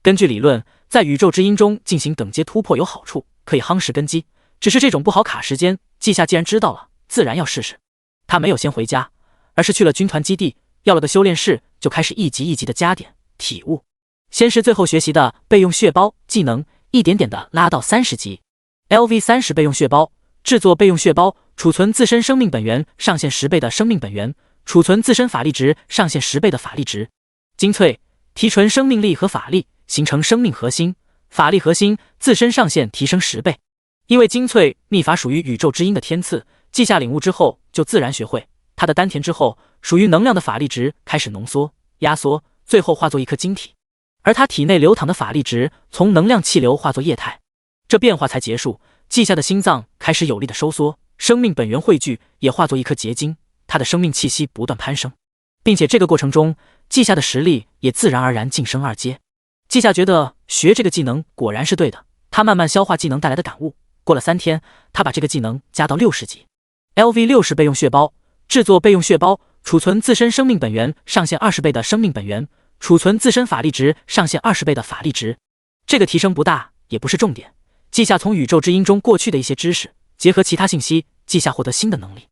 根据理论，在宇宙之音中进行等阶突破有好处，可以夯实根基，只是这种不好卡时间。稷下既然知道了，自然要试试。他没有先回家，而是去了军团基地，要了个修炼室，就开始一级一级的加点体悟。先是最后学习的备用血包技能，一点点的拉到30级。LV30备用血包，制作备用血包，储存自身生命本源上限10倍的生命本源，储存自身法力值上限10倍的法力值。精粹提纯生命力和法力，形成生命核心，法力核心自身上限提升10倍。因为精粹秘法属于宇宙之音的天赐，稷下领悟之后就自然学会。他的丹田之后，属于能量的法力值开始浓缩、压缩，最后化作一颗晶体。而他体内流淌的法力值从能量气流化作液态。这变化才结束，稷下的心脏开始有力的收缩，生命本源汇聚，也化作一颗结晶。他的生命气息不断攀升，并且这个过程中，稷下的实力也自然而然晋升2阶。稷下觉得学这个技能果然是对的，他慢慢消化技能带来的感悟。过了3天，他把这个技能加到60级。LV60备用血包，制作备用血包，储存自身生命本源上限20倍的生命本源，储存自身法力值上限20倍的法力值。这个提升不大，也不是重点。稷下从宇宙之音中过去的一些知识，结合其他信息，稷下获得新的能力。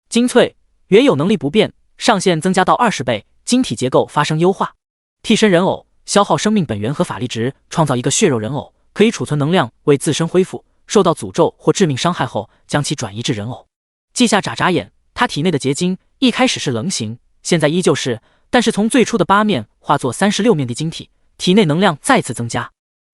精粹原有能力不变，上限增加到20倍，晶体结构发生优化。替身人偶，消耗生命本源和法力值，创造一个血肉人偶，可以储存能量为自身恢复，受到诅咒或致命伤害后将其转移至人偶。稷下眨眨眼，他体内的结晶一开始是棱形，现在依旧是，但是从最初的8面化作36面的晶体，体内能量再次增加。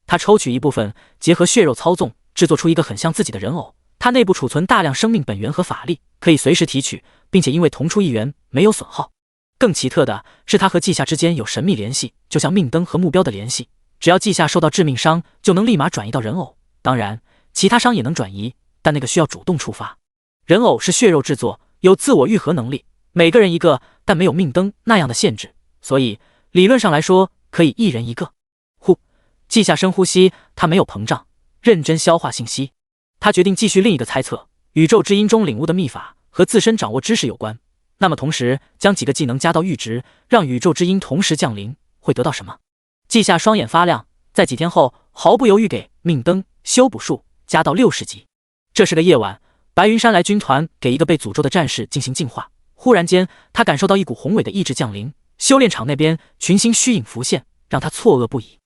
他抽取一部分，结合血肉操纵，制作出一个很像自己的人偶。他内部储存大量生命本源和法力，可以随时提取，并且因为同出一源，没有损耗。更奇特的是，他和稷下之间有神秘联系，就像命灯和目标的联系。只要稷下受到致命伤，就能立马转移到人偶。当然，其他伤也能转移，但那个需要主动触发。人偶是血肉制作，有自我愈合能力，每个人一个，但没有命灯那样的限制，所以理论上来说，可以1人1个。稷下深呼吸，他没有膨胀，认真消化信息。他决定继续另一个猜测，宇宙之音中领悟的秘法和自身掌握知识有关。那么同时将几个技能加到阈值，让宇宙之音同时降临，会得到什么？稷下双眼发亮，在几天后毫不犹豫给命灯修补术加到60级。这是个夜晚，白云山来军团给一个被诅咒的战士进行净化。忽然间，他感受到一股宏伟的意志降临，修炼场那边群星虚影浮现，让他错愕不已。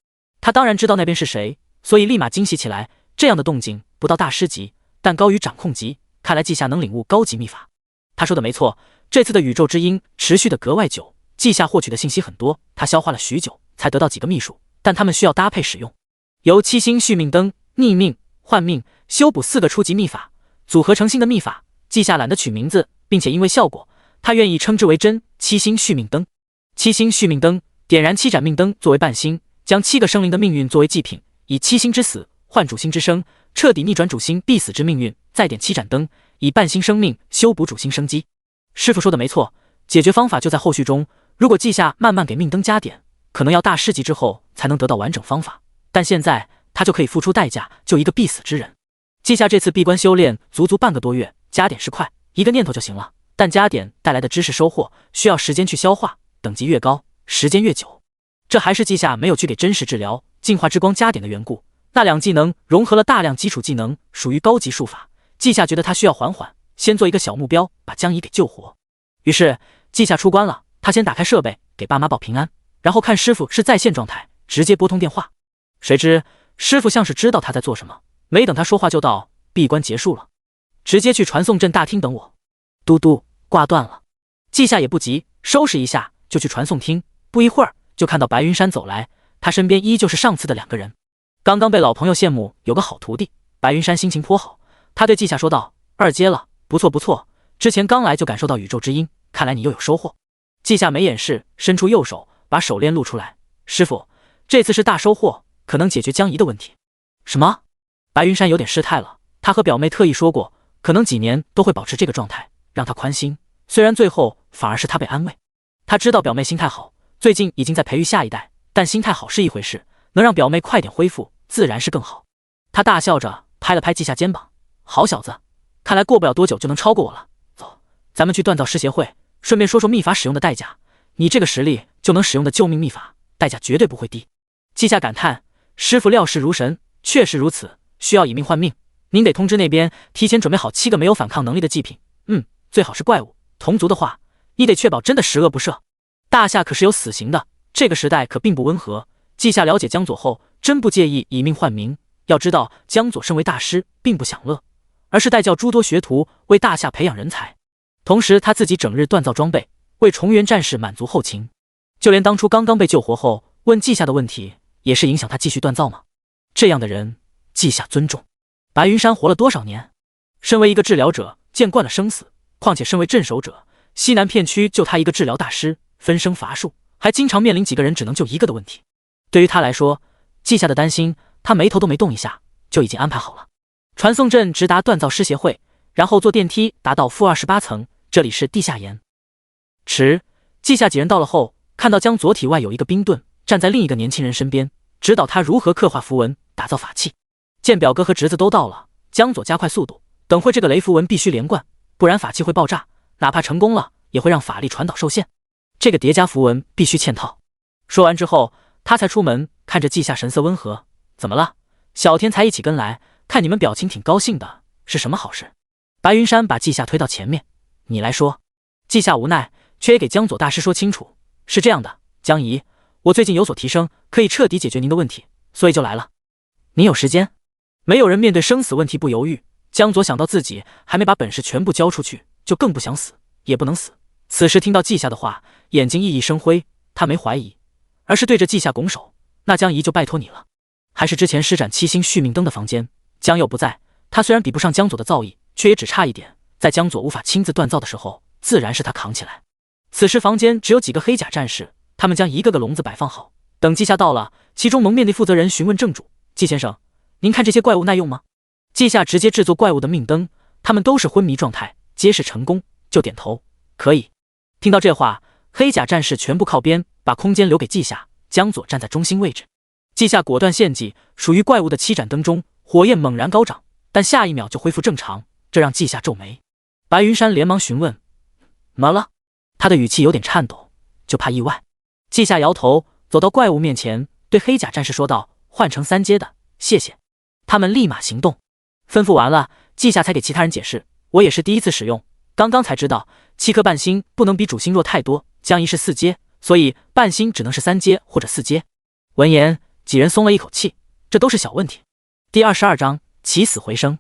他当然知道那边是谁，所以立马惊喜起来。这样的动静不到大师级，但高于掌控级，看来稷下能领悟高级秘法。他说的没错，这次的宇宙之音持续的格外久，稷下获取的信息很多，他消化了许久才得到几个秘术，但他们需要搭配使用。由7星续命灯、逆命、换命、修补4个初级秘法组合成新的秘法，稷下懒得取名字，并且因为效果，他愿意称之为真7星续命灯。7星续命灯点燃7盏命灯作为伴星，将7个生灵的命运作为祭品，以7星之死换主星之生，彻底逆转主星必死之命运。再点7盏灯，以半星生命修补主星生机。师傅说的没错，解决方法就在后续中。如果稷下慢慢给命灯加点，可能要大师级之后才能得到完整方法，但现在他就可以付出代价救一个必死之人。稷下这次闭关修炼足足半个多月，加点是快，一个念头就行了，但加点带来的知识收获需要时间去消化，等级越高，时间越久。这还是稷下没有去给真实治疗、净化之光加点的缘故。那2技能融合了大量基础技能，属于高级术法。稷下觉得他需要缓缓，先做一个小目标，把江怡给救活。于是稷下出关了，他先打开设备给爸妈报平安，然后看师傅是在线状态，直接拨通电话。谁知师傅像是知道他在做什么，没等他说话就道闭关结束了，直接去传送阵大厅等我。嘟嘟，挂断了。稷下也不急，收拾一下就去传送厅。不一会儿就看到白云山走来，他身边依旧是上次的2个人。刚刚被老朋友羡慕有个好徒弟，白云山心情颇好，他对稷下说道：“2阶了，不错不错，之前刚来就感受到宇宙之音，看来你又有收获。”稷下没掩饰，伸出右手把手链露出来，师傅，这次是大收获，可能解决江怡的问题。什么？白云山有点失态了。他和表妹特意说过，可能几年都会保持这个状态，让他宽心。虽然最后反而是他被安慰。他知道表妹心态好，最近已经在培育下一代，但心态好是一回事，能让表妹快点恢复，自然是更好。他大笑着拍了拍季夏肩膀：“好小子，看来过不了多久就能超过我了。走，咱们去锻造师协会，顺便说说秘法使用的代价。你这个实力就能使用的救命秘法，代价绝对不会低。”季夏感叹：“师傅料事如神，确实如此，需要以命换命。您得通知那边提前准备好7个没有反抗能力的祭品，最好是怪物，同族的话，你得确保真的十恶不赦。大夏可是有死刑的，这个时代可并不温和。”季夏了解江左后，真不介意以命换命。要知道，江左身为大师，并不享乐，而是带教诸多学徒，为大夏培养人才。同时，他自己整日锻造装备，为重元战士满足后勤。就连当初刚刚被救活后问季夏的问题，也是影响他继续锻造吗？这样的人，季夏尊重。白云山活了多少年？身为一个治疗者，见惯了生死，况且身为镇守者，西南片区就他一个治疗大师，分身乏术，还经常面临几个人只能救一个的问题。对于他来说，季夏的担心，他眉头都没动一下，就已经安排好了。传送阵直达锻造师协会，然后坐电梯达到-28层，这里是地下岩。季夏几人到了后，看到江左体外有一个冰盾站在另一个年轻人身边，指导他如何刻画符文，打造法器。见表哥和侄子都到了，江左加快速度，等会这个雷符文必须连贯，不然法器会爆炸，哪怕成功了，也会让法力传导受限。这个叠加符文必须嵌套。说完之后，他才出门，看着季夏神色温和：“怎么了？小天才一起跟来，看你们表情挺高兴的，是什么好事？”白云山把季夏推到前面：“你来说。”季夏无奈，却也给江左大师说清楚：“是这样的，江怡，我最近有所提升，可以彻底解决您的问题，所以就来了。您有时间？”没有人面对生死问题不犹豫，江左想到自己还没把本事全部交出去，就更不想死，也不能死。此时听到季夏的话，眼睛熠熠生辉，他没怀疑，而是对着季夏拱手：“那江怡就拜托你了。”还是之前施展7星续命灯的房间，江佑不在，他虽然比不上江左的造诣，却也只差一点，在江左无法亲自锻造的时候，自然是他扛起来。此时房间只有几个黑甲战士，他们将一个个笼子摆放好，等季夏到了，其中蒙面的负责人询问正主：“季先生，您看这些怪物耐用吗？”季夏直接制作怪物的命灯，他们都是昏迷状态，皆是成功，就点头：“可以。”听到这话，黑甲战士全部靠边，把空间留给季夏。江左站在中心位置，季夏果断献祭，属于怪物的7盏灯中，火焰猛然高涨，但下一秒就恢复正常，这让季夏皱眉。白云山连忙询问：“怎么了？”他的语气有点颤抖，就怕意外。季夏摇头，走到怪物面前，对黑甲战士说道：“换成3阶的，谢谢。”他们立马行动。吩咐完了，季夏才给其他人解释：“我也是第一次使用，刚刚才知道7颗半星不能比主星弱太多，江怡是4阶，所以半星只能是3阶或者4阶。”闻言，几人松了一口气，这都是小问题。第22章起死回生。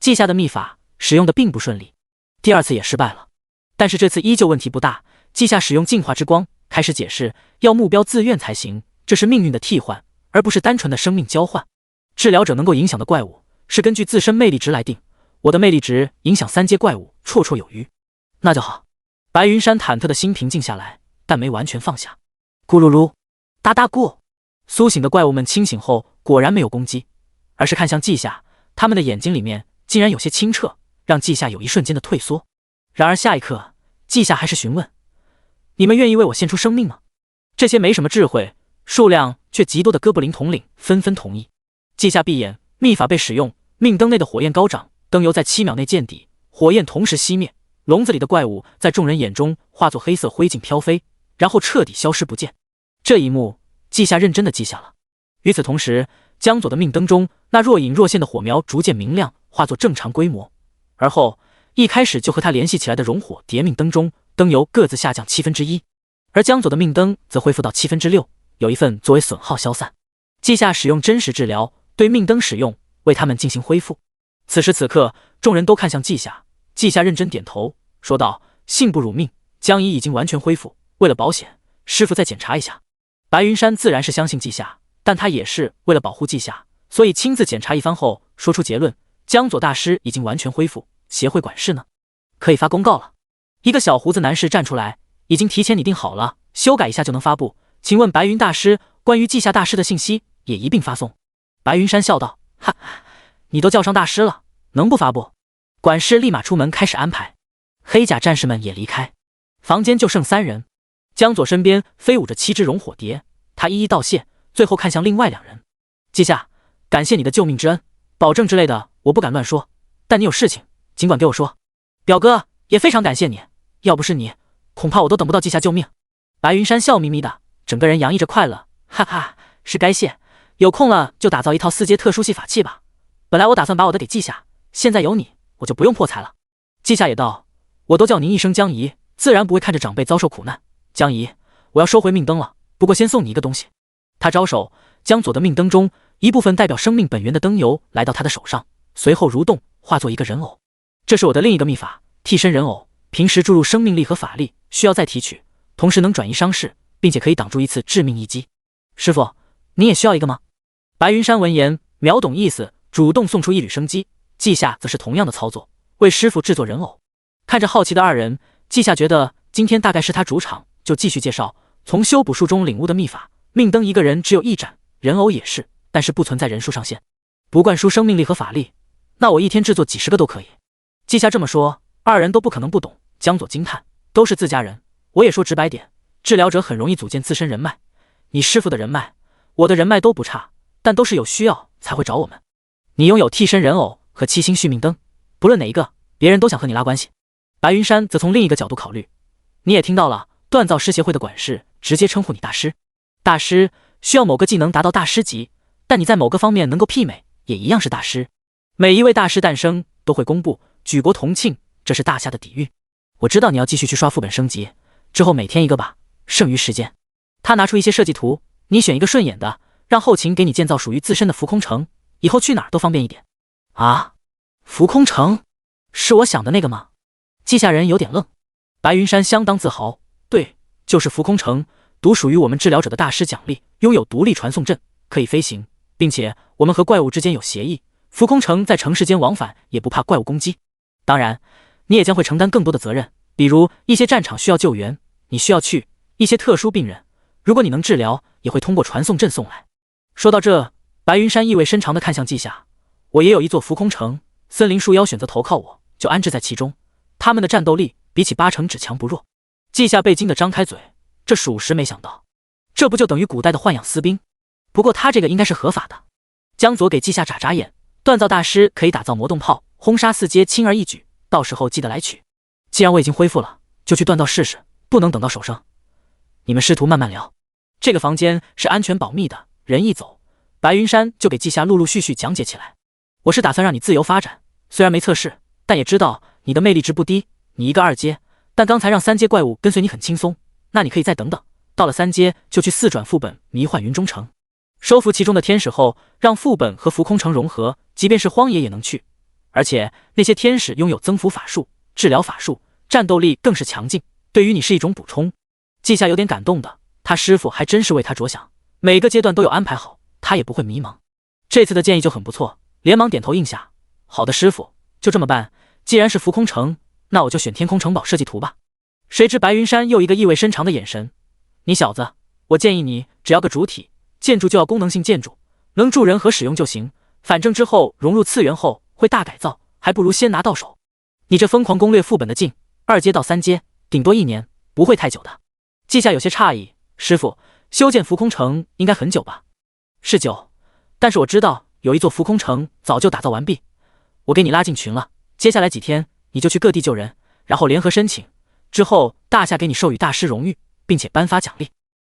季夏的秘法使用的并不顺利，第2次也失败了，但是这次依旧问题不大。季夏使用净化之光，开始解释要目标自愿才行，这是命运的替换，而不是单纯的生命交换。治疗者能够影响的怪物是根据自身魅力值来定，我的魅力值影响3阶怪物绰绰有余。那就好。白云山忐忑的心平静下来，但没完全放下。咕噜噜，哒哒咕。苏醒的怪物们清醒后，果然没有攻击，而是看向季夏，他们的眼睛里面竟然有些清澈，让季夏有一瞬间的退缩。然而下一刻，季夏还是询问：“你们愿意为我献出生命吗？”这些没什么智慧，数量却极多的哥布林统领纷纷同意。季夏闭眼，秘法被使用，命灯内的火焰高涨，灯油在7秒内见底，火焰同时熄灭，笼子里的怪物在众人眼中化作黑色灰烬飘飞，然后彻底消失不见。这一幕，季夏认真的记下了。与此同时，江左的命灯中那若隐若现的火苗逐渐明亮，化作正常规模。而后，一开始就和他联系起来的熔火叠命灯中，灯油各自下降1/7，而江左的命灯则恢复到6/7，有一份作为损耗消散。季夏使用真实治疗，对命灯使用，为他们进行恢复。此时此刻，众人都看向季夏，季夏认真点头，说道：“幸不辱命，江怡已经完全恢复，为了保险，师傅再检查一下。”白云山自然是相信季夏，但他也是为了保护季夏，所以亲自检查一番后，说出结论：江左大师已经完全恢复，协会管事呢，可以发公告了。一个小胡子男士站出来：“已经提前拟定好了，修改一下就能发布。请问白云大师，关于稷下大师的信息也一并发送。白云山笑道：“哈，你都叫上大师了，能不发不？”管事立马出门开始安排。黑甲战士们也离开，房间就剩3人。江左身边飞舞着7只熔火蝶，他一一道谢，最后看向另外2人：“稷下，感谢你的救命之恩，保证之类的我不敢乱说，但你有事情尽管给我说。表哥也非常感谢你，要不是你，恐怕我都等不到稷下救命。”白云山笑眯眯的，整个人洋溢着快乐：“哈哈，是该谢，有空了就打造一套4阶特殊系法器吧。本来我打算把我的给稷下，现在有你，我就不用破财了。”稷下也道：“我都叫您一声江姨，自然不会看着长辈遭受苦难。江姨，我要收回命灯了，不过先送你一个东西。”他招手，江左的命灯中一部分代表生命本源的灯油来到他的手上，随后蠕动，化作一个人偶。这是我的另一个秘法，替身人偶，平时注入生命力和法力，需要再提取，同时能转移伤势，并且可以挡住一次致命一击。师傅，你也需要一个吗？白云山闻言秒懂意思，主动送出一缕生机。稷下则是同样的操作，为师傅制作人偶。看着好奇的2人，稷下觉得今天大概是他主场，就继续介绍从修补术中领悟的秘法。命灯一个人只有1盏，人偶也是，但是不存在人数上限。不灌输生命力和法力，那我一天制作几10个都可以。稷下这么说，2人都不可能不懂。江左惊叹：“都是自家人，我也说直白点，治疗者很容易组建自身人脉。你师傅的人脉，我的人脉都不差，但都是有需要才会找我们。你拥有替身人偶和7星续命灯，不论哪一个，别人都想和你拉关系。”白云山则从另一个角度考虑：“你也听到了，锻造师协会的管事直接称呼你大师。大师需要某个技能达到大师级，但你在某个方面能够媲美，也一样是大师。每一位大师诞生都会公布，举国同庆，这是大夏的底蕴。我知道你要继续去刷副本升级，之后每天1个吧，剩余时间。”他拿出一些设计图，你选一个顺眼的，让后勤给你建造属于自身的浮空城，以后去哪儿都方便一点。啊，浮空城是我想的那个吗？稷下人有点愣。白云山相当自豪：“对，就是浮空城，独属于我们治疗者的大师奖励，拥有独立传送阵，可以飞行，并且我们和怪物之间有协议，浮空城在城市间往返也不怕怪物攻击。当然，你也将会承担更多的责任，比如一些战场需要救援，你需要去；一些特殊病人，如果你能治疗，也会通过传送阵送来。”说到这，白云山意味深长地看向稷下：“我也有一座浮空城，森林树妖选择投靠我，就安置在其中。他们的战斗力比起8成只强不弱。”稷下被惊得张开嘴，这属实没想到，这不就等于古代的豢养私兵？不过他这个应该是合法的。江左给稷下眨眨眼：“锻造大师可以打造魔动炮，轰杀4阶轻而易举，到时候记得来取。既然我已经恢复了，就去锻造试试，不能等到手生。你们师徒慢慢聊。”这个房间是安全保密的，人一走，白云山就给稷下陆陆续续讲解起来：“我是打算让你自由发展，虽然没测试，但也知道你的魅力值不低。你一个2阶，但刚才让3阶怪物跟随你很轻松，那你可以再等等，到了3阶就去4转副本迷幻云中城，收服其中的天使后，让副本和浮空城融合，即便是荒野也能去。而且那些天使拥有增幅法术、治疗法术，战斗力更是强劲，对于你是一种补充。”稷下有点感动的，他师傅还真是为他着想，每个阶段都有安排好，他也不会迷茫。这次的建议就很不错，连忙点头应下：“好的，师傅，就这么办。既然是浮空城，那我就选天空城堡设计图吧。”谁知白云山又一个意味深长的眼神：“你小子，我建议你只要个主体，建筑就要功能性建筑，能助人和使用就行，反正之后融入次元后会大改造，还不如先拿到手。你这疯狂攻略副本的劲，2阶到3阶，顶多1年，不会太久的。”稷下有些诧异：“师傅，修建浮空城应该很久吧？”“是久，但是我知道有一座浮空城早就打造完毕，我给你拉进群了。接下来几天你就去各地救人，然后联合申请，之后大夏给你授予大师荣誉，并且颁发奖励。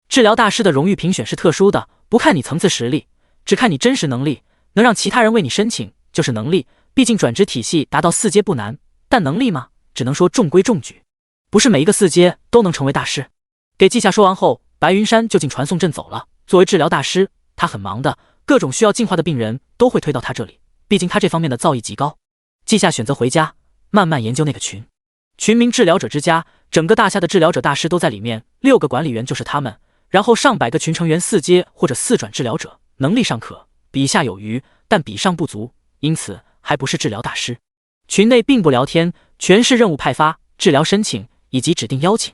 治疗大师的荣誉评选是特殊的，不看你层次实力，只看你真实能力，能让其他人为你申请就是能力。毕竟转职体系达到4阶不难，但能力嘛，只能说中规中矩，不是每一个4阶都能成为大师。”给稷下说完后，白云山就进传送阵走了。作为治疗大师，他很忙的，各种需要净化的病人都会推到他这里，毕竟他这方面的造诣极高。稷下选择回家，慢慢研究那个群。群名治疗者之家，整个大夏的治疗者大师都在里面，6个管理员就是他们，然后上百个群成员4阶或者4转治疗者，能力尚可，比下有余，但比上不足，因此还不是治疗大师。群内并不聊天，全是任务派发、治疗申请以及指定邀请。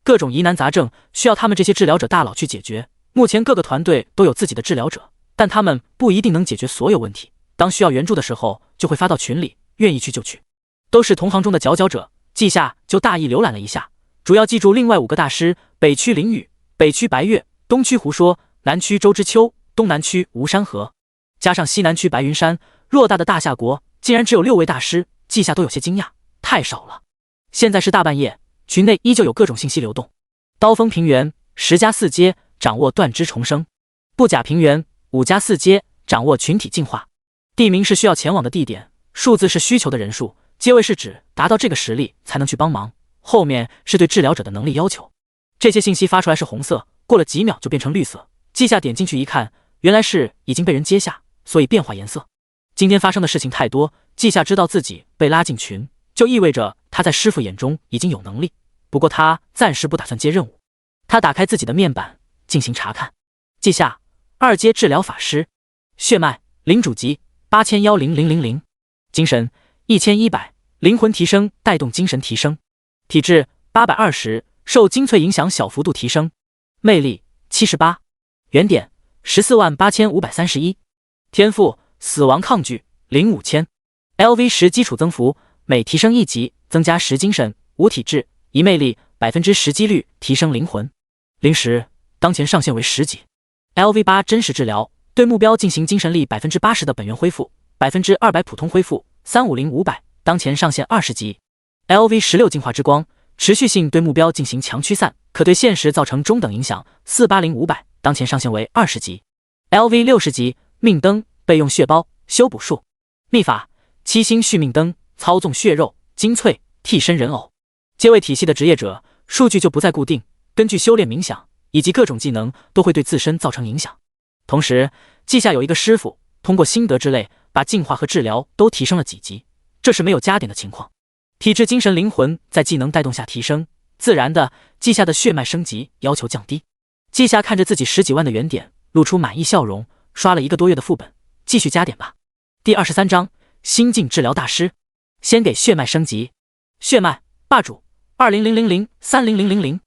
各种疑难杂症需要他们这些治疗者大佬去解决，目前各个团队都有自己的治疗者，但他们不一定能解决所有问题。当需要援助的时候，就会发到群里，愿意去就去。都是同行中的佼佼者，季夏就大意浏览了一下，主要记住另外5个大师：北区林雨，北区白月，东区胡说，南区周之秋，东南区吴山河，加上西南区白云山。偌大的大夏国竟然只有6位大师，季夏都有些惊讶，太少了。现在是大半夜，群内依旧有各种信息流动。刀锋平原10加4阶掌握断肢重生，不甲平原5加4阶掌握群体进化。地名是需要前往的地点，数字是需求的人数，阶位是指达到这个实力才能去帮忙，后面是对治疗者的能力要求。这些信息发出来是红色，过了几秒就变成绿色。季夏点进去一看，原来是已经被人接下，所以变化颜色。今天发生的事情太多，季夏知道自己被拉进群，就意味着他在师傅眼中已经有能力。不过他暂时不打算接任务。他打开自己的面板进行查看。季夏2阶治疗法师，血脉领主级810000，精神1100，灵魂提升带动精神提升，体质820，受精粹影响小幅度提升，魅力78，原点148531，天赋死亡抗拒05000 ，LV10基础增幅，每提升1级增加10精神，5体质，1魅力，10%几率提升灵魂，010，当前上限为10级。LV8真实治疗，对目标进行精神力80%的本源恢复，200%普通恢复，350500，当前上限20级。LV16净化之光，持续性对目标进行强驱散，可对现实造成中等影响，4800500，当前上限为20级。LV60级命灯，备用血包，修补术，秘法7星续命灯，操纵血肉精粹替身人偶。阶位体系的职业者，数据就不再固定，根据修炼冥想以及各种技能都会对自身造成影响。同时季夏有一个师傅通过心得之类把净化和治疗都提升了几级，这是没有加点的情况。体质精神灵魂在技能带动下提升，自然的季夏的血脉升级要求降低。季夏看着自己10几万的原点，露出满意笑容，刷了1个多月的副本，继续加点吧。第23章心境治疗大师，先给血脉升级。血脉霸主20000300000，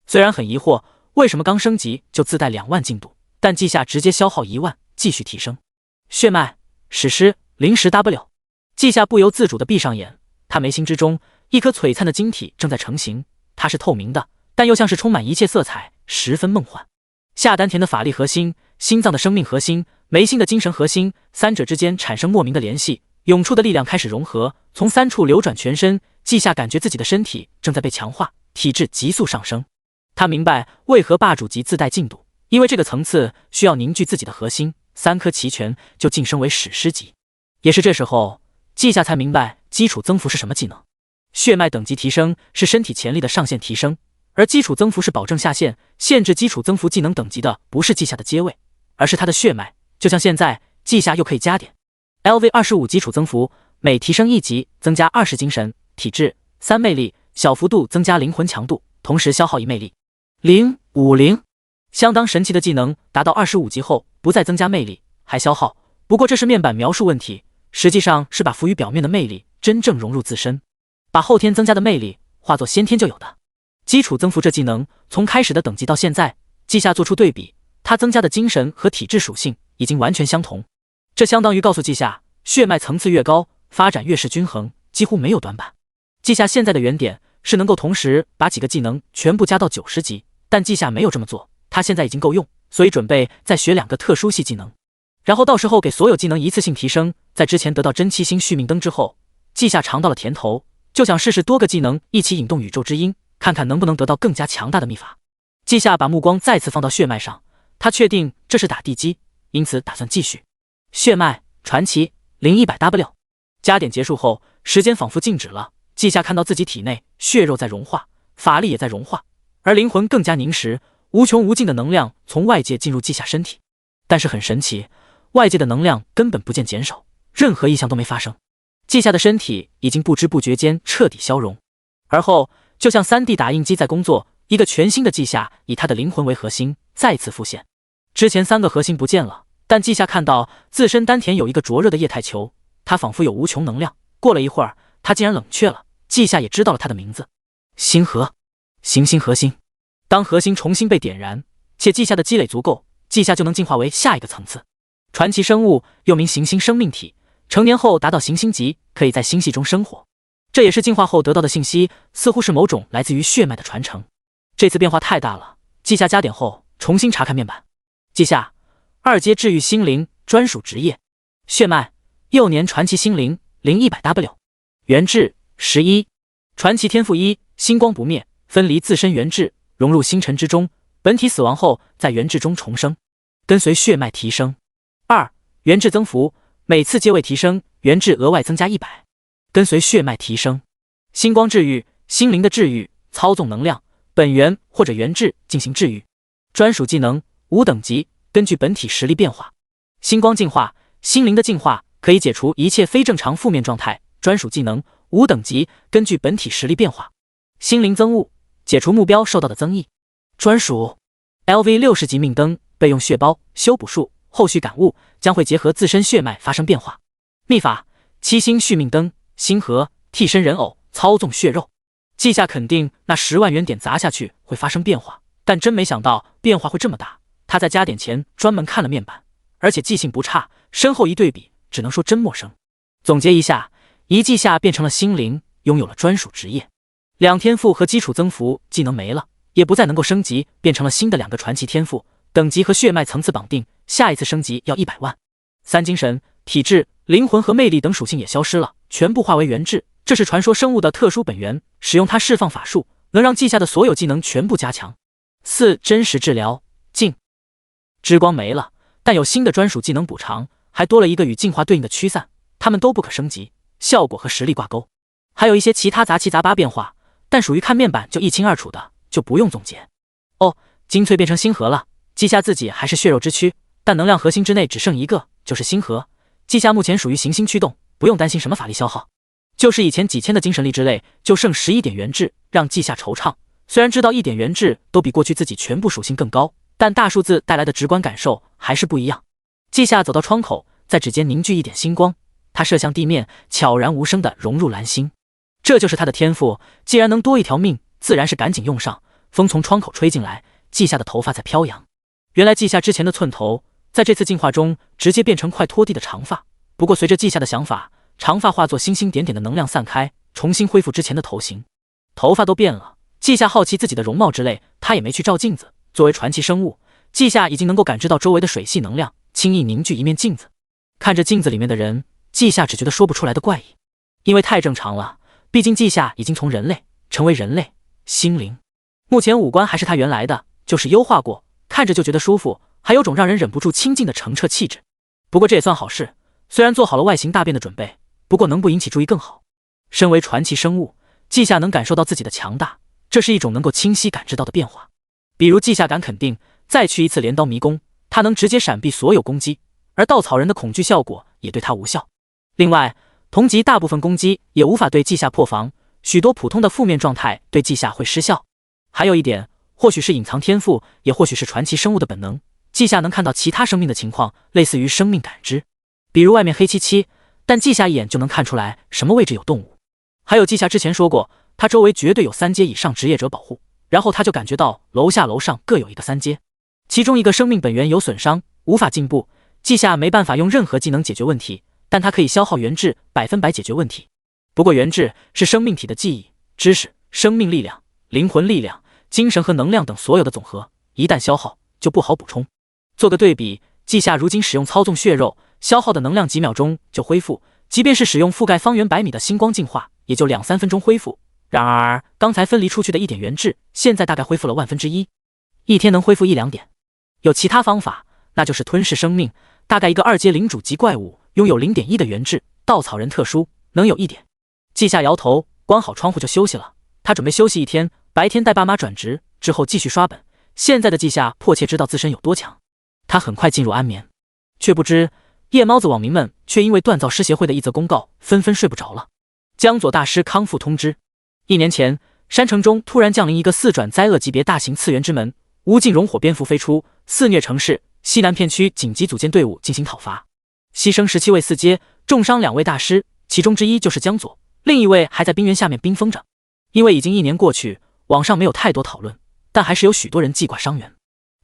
虽然很疑惑为什么刚升级就自带2万进度，但季夏直接消耗1万继续提升。血脉史诗010W，季夏不由自主地闭上眼，他眉心之中一颗璀璨的晶体正在成型，它是透明的，但又像是充满一切色彩，十分梦幻。下丹田的法力核心，心脏的生命核心，眉心的精神核心，三者之间产生莫名的联系，涌出的力量开始融合，从3处流转全身。季夏感觉自己的身体正在被强化，体质急速上升。他明白为何霸主级自带进度，因为这个层次需要凝聚自己的核心，3颗齐全就晋升为史诗级。也是这时候，季夏才明白基础增幅是什么技能。血脉等级提升是身体潜力的上限提升，而基础增幅是保证下限，限制基础增幅技能等级的不是季夏的阶位，而是他的血脉。就像现在，季夏又可以加点 LV25基础增幅，每提升1级增加20精神，体质3魅力，小幅度增加灵魂强度，同时消耗1魅力050，相当神奇的技能。达到25级后不再增加魅力，还消耗，不过这是面板描述问题，实际上是把浮于表面的魅力真正融入自身，把后天增加的魅力化作先天就有的。基础增幅这技能从开始的等级到现在，季夏做出对比，他增加的精神和体质属性已经完全相同，这相当于告诉季夏，血脉层次越高，发展越是均衡，几乎没有短板。季夏现在的原点是能够同时把几个技能全部加到90级，但季夏没有这么做，他现在已经够用，所以准备再学2个特殊系技能，然后到时候给所有技能一次性提升。在之前得到真7星续命灯之后，季夏尝到了甜头，就想试试多个技能一起引动宇宙之音，看看能不能得到更加强大的秘法。季夏把目光再次放到血脉上，他确定这是打地基，因此打算继续。血脉传奇0100W，加点结束后，时间仿佛静止了。季夏看到自己体内血肉在融化，法力也在融化，而灵魂更加凝实，无穷无尽的能量从外界进入季夏身体。但是很神奇，外界的能量根本不见减少，任何异象都没发生。季夏的身体已经不知不觉间彻底消融，而后就像 3D 打印机在工作，一个全新的季夏以他的灵魂为核心再次复现。之前3个核心不见了，但季夏看到自身丹田有一个灼热的液态球，它仿佛有无穷能量。过了一会儿，它竟然冷却了。季夏也知道了它的名字，星核，行星核心。当核心重新被点燃，且稷下的积累足够，稷下就能进化为下一个层次。传奇生物又名行星生命体，成年后达到行星级，可以在星系中生活。这也是进化后得到的信息，似乎是某种来自于血脉的传承。这次变化太大了，稷下加点后重新查看面板。稷下2阶治愈心灵专属职业，血脉幼年传奇心灵0100W， 元质11，传奇天赋1，星光不灭，分离自身元质，融入星辰之中，本体死亡后在元质中重生，跟随血脉提升。2、元质增幅，每次阶位提升，元质额外增加100，跟随血脉提升。星光治愈，心灵的治愈，操纵能量，本源或者元质进行治愈。专属技能5等级，根据本体实力变化。星光净化，心灵的净化，可以解除一切非正常负面状态。专属技能5等级，根据本体实力变化。心灵增物，解除目标受到的增益。专属 LV60级命灯，备用血包修补术，后续感悟将会结合自身血脉发生变化。秘法7星续命灯，星河替身人偶，操纵血肉。稷下肯定那10万元点砸下去会发生变化，但真没想到变化会这么大。他在加点前专门看了面板，而且记性不差，身后一对比，只能说真陌生。总结一下，一稷下变成了心灵，拥有了专属职业。2天赋和基础增幅技能没了，也不再能够升级，变成了新的2个传奇天赋，等级和血脉层次绑定，下一次升级要100万。3精神、体质、灵魂和魅力等属性也消失了，全部化为元质。这是传说生物的特殊本源，使用它释放法术，能让稷下的所有技能全部加强。4真实治疗净，之光没了，但有新的专属技能补偿，还多了一个与进化对应的驱散，它们都不可升级，效果和实力挂钩。还有一些其他杂七杂八变化，但属于看面板就一清二楚的，就不用总结。哦，精粹变成星河了，稷下自己还是血肉之躯，但能量核心之内只剩一个，就是星河。稷下目前属于行星驱动，不用担心什么法力消耗，就是以前几千的精神力之类，就剩11点元质，让稷下惆怅。虽然知道1点元质都比过去自己全部属性更高，但大数字带来的直观感受还是不一样。稷下走到窗口，在指尖凝聚一点星光，他射向地面，悄然无声地融入蓝星。这就是他的天赋，既然能多一条命，自然是赶紧用上。风从窗口吹进来，稷下的头发在飘扬。原来稷下之前的寸头，在这次进化中直接变成快拖地的长发。不过随着稷下的想法，长发化作星星点点的能量散开，重新恢复之前的头型。头发都变了，稷下好奇自己的容貌之类，他也没去照镜子。作为传奇生物，稷下已经能够感知到周围的水系能量，轻易凝聚一面镜子。看着镜子里面的人，稷下只觉得说不出来的怪异，因为太正常了。毕竟稷下已经从人类成为人类心灵，目前五官还是他原来的，就是优化过，看着就觉得舒服，还有种让人忍不住亲近的澄澈气质。不过这也算好事，虽然做好了外形大变的准备，不过能不引起注意更好。身为传奇生物，稷下能感受到自己的强大，这是一种能够清晰感知到的变化。比如稷下敢肯定，再去一次镰刀迷宫，他能直接闪避所有攻击，而稻草人的恐惧效果也对他无效。另外，同级大部分攻击也无法对稷下破防，许多普通的负面状态对稷下会失效。还有一点，或许是隐藏天赋，也或许是传奇生物的本能，稷下能看到其他生命的情况，类似于生命感知。比如外面黑漆漆，但稷下一眼就能看出来什么位置有动物。还有稷下之前说过，他周围绝对有3阶以上职业者保护，然后他就感觉到楼下楼上各有一个3阶，其中一个生命本源有损伤，无法进步，稷下没办法用任何技能解决问题，但他可以消耗元质100%解决问题。不过元质是生命体的记忆、知识、生命力量、灵魂力量、精神和能量等所有的总和，一旦消耗就不好补充。做个对比，稷下如今使用操纵血肉，消耗的能量几秒钟就恢复，即便是使用覆盖方圆100米的星光净化，也就2-3分钟恢复。然而刚才分离出去的1点元质，现在大概恢复了1/1000，一天能恢复1-2点。有其他方法，那就是吞噬生命，大概一个2阶领主级怪物拥有0.1的元质，稻草人特殊能有1点。稷下摇头，关好窗户就休息了。他准备休息1天，白天带爸妈转职，之后继续刷本。现在的稷下迫切知道自身有多强，他很快进入安眠，却不知夜猫子网民们却因为锻造师协会的一则公告，纷纷睡不着了。江左大师康复通知：1年前，山城中突然降临一个4转灾厄级别大型次元之门，无尽熔火蝙蝠飞出，肆虐城市。西南片区紧急组建队伍进行讨伐，牺牲17位4阶，重伤2位大师，其中之一就是江左，另一位还在冰原下面冰封着。因为已经1年过去，网上没有太多讨论，但还是有许多人记挂伤员。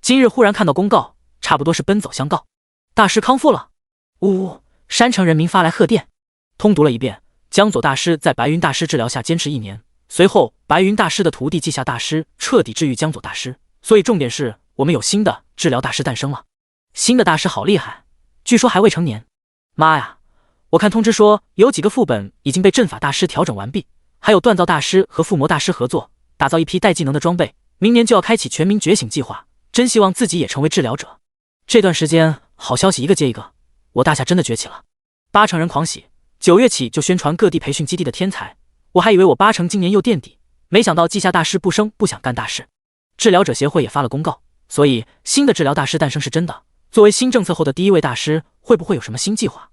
今日忽然看到公告，差不多是奔走相告，大师康复了。呜，山城人民发来贺电。通读了一遍，江左大师在白云大师治疗下坚持1年，随后白云大师的徒弟稷下大师彻底治愈江左大师，所以重点是我们有新的治疗大师诞生了。新的大师好厉害，据说还未成年。妈呀，我看通知说有几个副本已经被阵法大师调整完毕，还有锻造大师和附魔大师合作，打造一批带技能的装备，明年就要开启全民觉醒计划，真希望自己也成为治疗者。这段时间好消息一个接一个，我大夏真的崛起了。八成人狂喜，9月起就宣传各地培训基地的天才，我还以为我八成今年又垫底，没想到稷下大师不生不想干大事。治疗者协会也发了公告，所以新的治疗大师诞生是真的。作为新政策后的第一位大师，会不会有什么新计划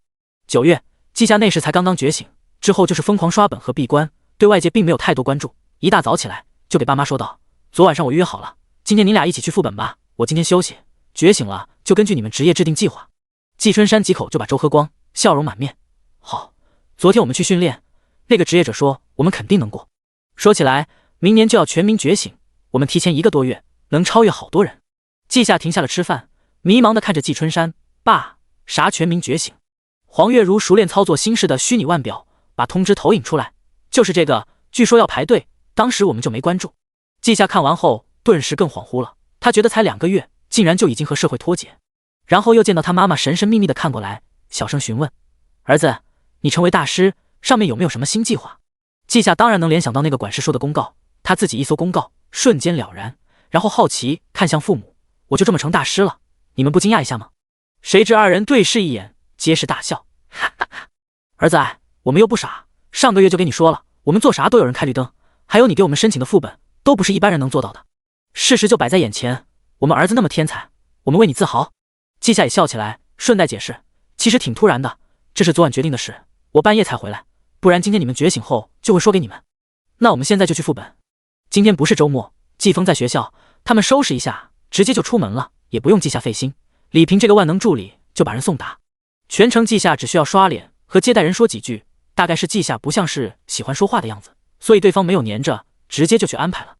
？9月，稷下内侍才刚刚觉醒，之后就是疯狂刷本和闭关，对外界并没有太多关注。一大早起来就给爸妈说道：“昨晚上我约好了，今天你俩一起去副本吧，我今天休息，觉醒了就根据你们职业制定计划。”季春山几口就把粥喝光，笑容满面。好，昨天我们去训练，那个职业者说我们肯定能过。说起来，明年就要全民觉醒，我们提前1个多月能超越好多人。稷下停下了吃饭，迷茫地看着季春山，爸，啥全民觉醒？黄月如熟练操作新式的虚拟腕表，把通知投影出来，就是这个，据说要排队，当时我们就没关注。稷下看完后顿时更恍惚了，他觉得才2个月，竟然就已经和社会脱节。然后又见到他妈妈神神秘秘地看过来，小声询问：“儿子，你成为大师，上面有没有什么新计划？”稷下当然能联想到那个管事说的公告，他自己一搜公告，瞬间了然，然后好奇看向父母：“我就这么成大师了，你们不惊讶一下吗？”谁知2人对视一眼，皆是大笑：“哈哈哈！儿子，我们又不傻，上个月就给你说了，我们做啥都有人开绿灯，还有你给我们申请的副本，都不是一般人能做到的。事实就摆在眼前，我们儿子那么天才，我们为你自豪。”稷下也笑起来，顺带解释：“其实挺突然的，这是昨晚决定的事，我半夜才回来，不然今天你们觉醒后就会说给你们。那我们现在就去副本。今天不是周末，季风在学校，他们收拾一下，直接就出门了，也不用稷下费心。李平这个万能助理就把人送达，全程稷下只需要刷脸和接待人说几句，大概是稷下不像是喜欢说话的样子，所以对方没有黏着，直接就去安排了。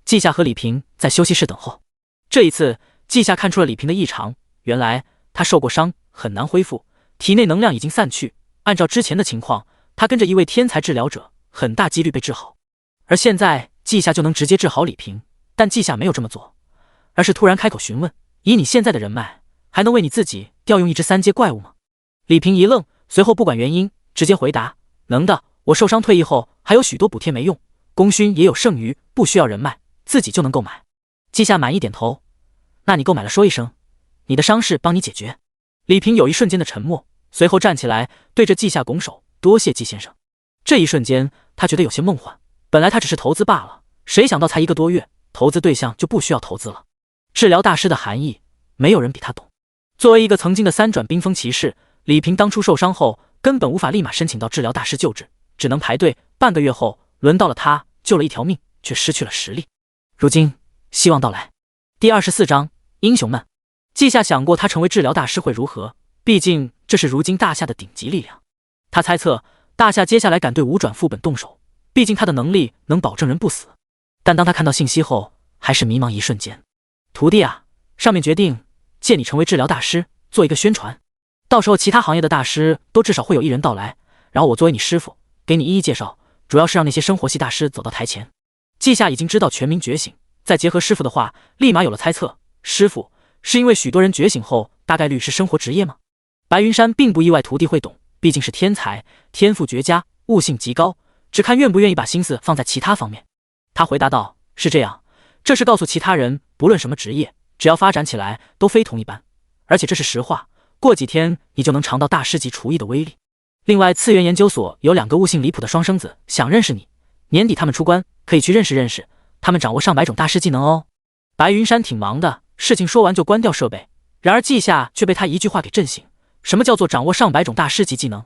稷下和李平在休息室等候，这一次稷下看出了李平的异常，原来他受过伤，很难恢复，体内能量已经散去。按照之前的情况，他跟着一位天才治疗者，很大几率被治好。而现在稷下就能直接治好李平，但稷下没有这么做，而是突然开口询问：“以你现在的人脉，还能为你自己调用一只3阶怪物吗？”李平一愣，随后不管原因，直接回答：“能的，我受伤退役后还有许多补贴没用，功勋也有剩余，不需要人脉，自己就能购买。”稷下满意点头：“那你购买了说一声，你的伤势帮你解决。”李平有一瞬间的沉默，随后站起来对着稷下拱手：“多谢季先生。”这一瞬间他觉得有些梦幻，本来他只是投资罢了，谁想到才1个多月，投资对象就不需要投资了。治疗大师的含义，没有人比他懂。作为一个曾经的3转冰封骑士，李平当初受伤后根本无法立马申请到治疗大师救治，只能排队，半个月后轮到了他，救了一条命，却失去了实力。如今希望到来。第24章英雄们。稷下想过他成为治疗大师会如何，毕竟这是如今大夏的顶级力量。他猜测大夏接下来敢对5转副本动手，毕竟他的能力能保证人不死。但当他看到信息后，还是迷茫一瞬间。徒弟啊，上面决定借你成为治疗大师，做一个宣传，到时候其他行业的大师都至少会有1人到来，然后我作为你师傅，给你一一介绍，主要是让那些生活系大师走到台前。稷下已经知道全民觉醒，再结合师傅的话，立马有了猜测。师傅，是因为许多人觉醒后大概率是生活职业吗？白云山并不意外徒弟会懂，毕竟是天才，天赋绝佳，悟性极高，只看愿不愿意把心思放在其他方面。他回答道：“是这样，这是告诉其他人，不论什么职业，只要发展起来都非同一般，而且这是实话，过几天你就能尝到大师级厨艺的威力。另外，次元研究所有2个悟性离谱的双生子，想认识你，年底他们出关，可以去认识认识，他们掌握上百种大师技能哦。”白云山挺忙的，事情说完就关掉设备，然而稷下却被他一句话给震醒。什么叫做掌握上百种大师级技能？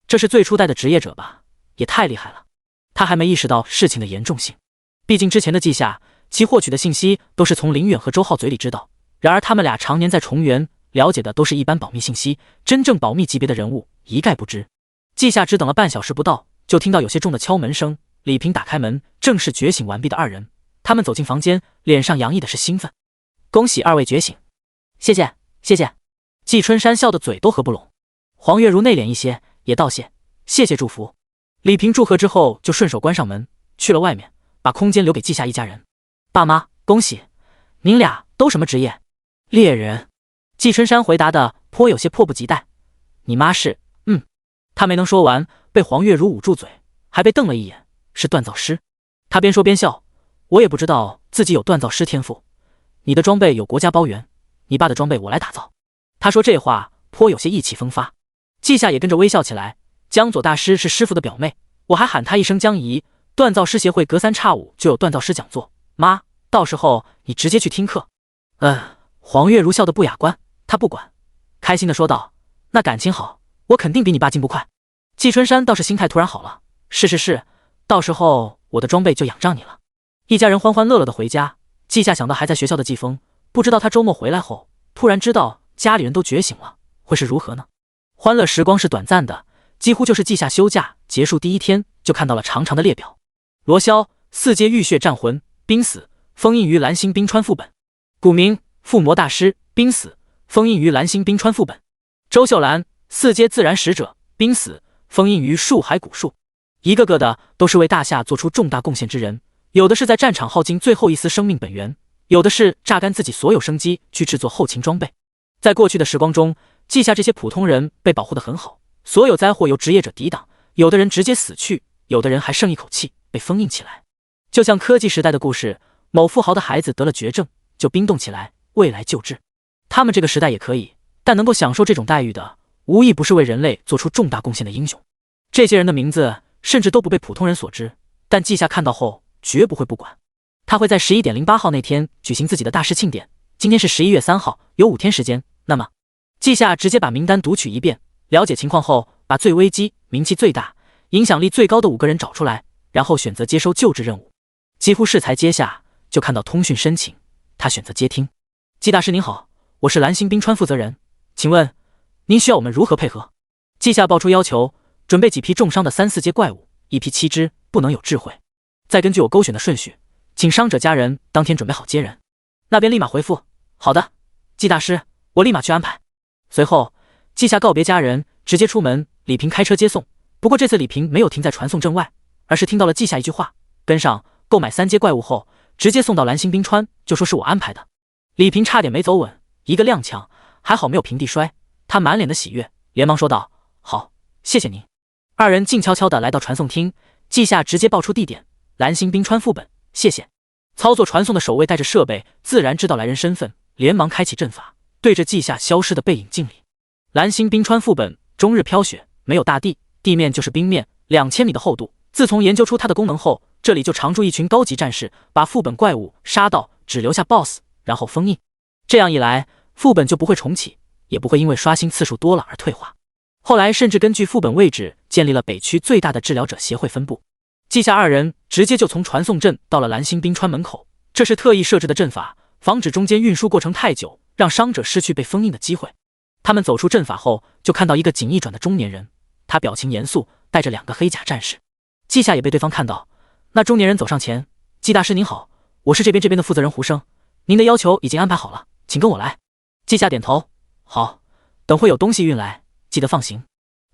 这是最初代的职业者吧？也太厉害了。他还没意识到事情的严重性，毕竟之前的稷下其获取的信息都是从林远和周浩嘴里知道，然而他们俩常年在重原，了解的都是一般保密信息，真正保密级别的人物一概不知。稷下只等了半小时不到，就听到有些重的敲门声。李平打开门，正是觉醒完毕的2人。他们走进房间，脸上洋溢的是兴奋。恭喜二位觉醒。谢谢，谢谢。季春山笑得嘴都合不拢。黄月如内敛一些，也道谢，谢谢祝福。李平祝贺之后，就顺手关上门，去了外面，把空间留给季夏一家人。爸妈，恭喜！您俩都什么职业？猎人。季春山回答的颇有些迫不及待。你妈是……他没能说完，被黄月如捂住嘴，还被瞪了一眼，是锻造师。他边说边笑，我也不知道自己有锻造师天赋。你的装备有国家包圆，你爸的装备我来打造。他说这话颇有些意气风发。季夏也跟着微笑起来。江左大师是师傅的表妹，我还喊她一声江姨。锻造师协会隔三差五就有锻造师讲座，妈，到时候你直接去听课。黄月如笑得不雅观，她不管，开心的说道，那感情好，我肯定比你爸进步快。季春山倒是心态突然好了，是，到时候我的装备就仰仗你了。一家人欢欢乐乐的回家。季夏想到还在学校的季风，不知道他周末回来后突然知道家里人都觉醒了，会是如何呢？欢乐时光是短暂的，几乎就是季夏休假结束第一天就看到了长长的列表。罗霄4阶浴血战魂，濒死，封印于蓝星冰川副本。古明附魔大师，濒死，封印于蓝星冰川副本。周秀兰4阶自然使者，濒死，封印于树海古树。一个个的都是为大夏做出重大贡献之人，有的是在战场耗尽最后一丝生命本源，有的是榨干自己所有生机去制作后勤装备。在过去的时光中，季夏这些普通人被保护得很好，所有灾祸由职业者抵挡，有的人直接死去，有的人还剩一口气被封印起来。就像科技时代的故事，某富豪的孩子得了绝症，就冰冻起来，未来救治。他们这个时代也可以，但能够享受这种待遇的，无疑不是为人类做出重大贡献的英雄。这些人的名字甚至都不被普通人所知，但季夏看到后绝不会不管。他会在11点08号那天举行自己的大师庆典，今天是11月3号，有5天时间。那么季夏直接把名单读取一遍，了解情况后，把最危机、名气最大、影响力最高的5个人找出来，然后选择接收救治任务。几乎是才接下，就看到通讯申请，他选择接听。季大师您好，我是蓝星冰川负责人，请问您需要我们如何配合？季夏报出要求，准备几批重伤的3、4阶怪物，1批7只，不能有智慧。再根据我勾选的顺序，请伤者家人当天准备好接人。那边立马回复，好的，季大师，我立马去安排。随后，季夏告别家人，直接出门。李平开车接送，不过这次李平没有停在传送阵外，而是听到了季夏一句话，跟上购买3阶怪物后，直接送到蓝星冰川，就说是我安排的。李平差点没走稳，一个踉跄，还好没有平地摔，他满脸的喜悦，连忙说道：“好，谢谢您。”二人静悄悄地来到传送厅，季夏直接报出地点：蓝星冰川副本。谢谢。操作传送的守卫带着设备，自然知道来人身份，连忙开启阵法，对着季夏消失的背影敬礼。蓝星冰川副本，终日飘雪，没有大地，地面就是冰面，2000米的厚度。自从研究出它的功能后，这里就常驻一群高级战士，把副本怪物杀到，只留下 BOSS， 然后封印。这样一来，副本就不会重启，也不会因为刷新次数多了而退化。后来甚至根据副本位置建立了北区最大的治疗者协会分部。季夏二人直接就从传送阵到了蓝星冰川门口，这是特意设置的阵法，防止中间运输过程太久，让伤者失去被封印的机会。他们走出阵法后，就看到一个颈一转的中年人，他表情严肃，带着2个黑甲战士。季夏也被对方看到，那中年人走上前，季大师您好，我是这边的负责人胡生，您的要求已经安排好了，请跟我来。季夏点头，好，等会有东西运来，记得放行。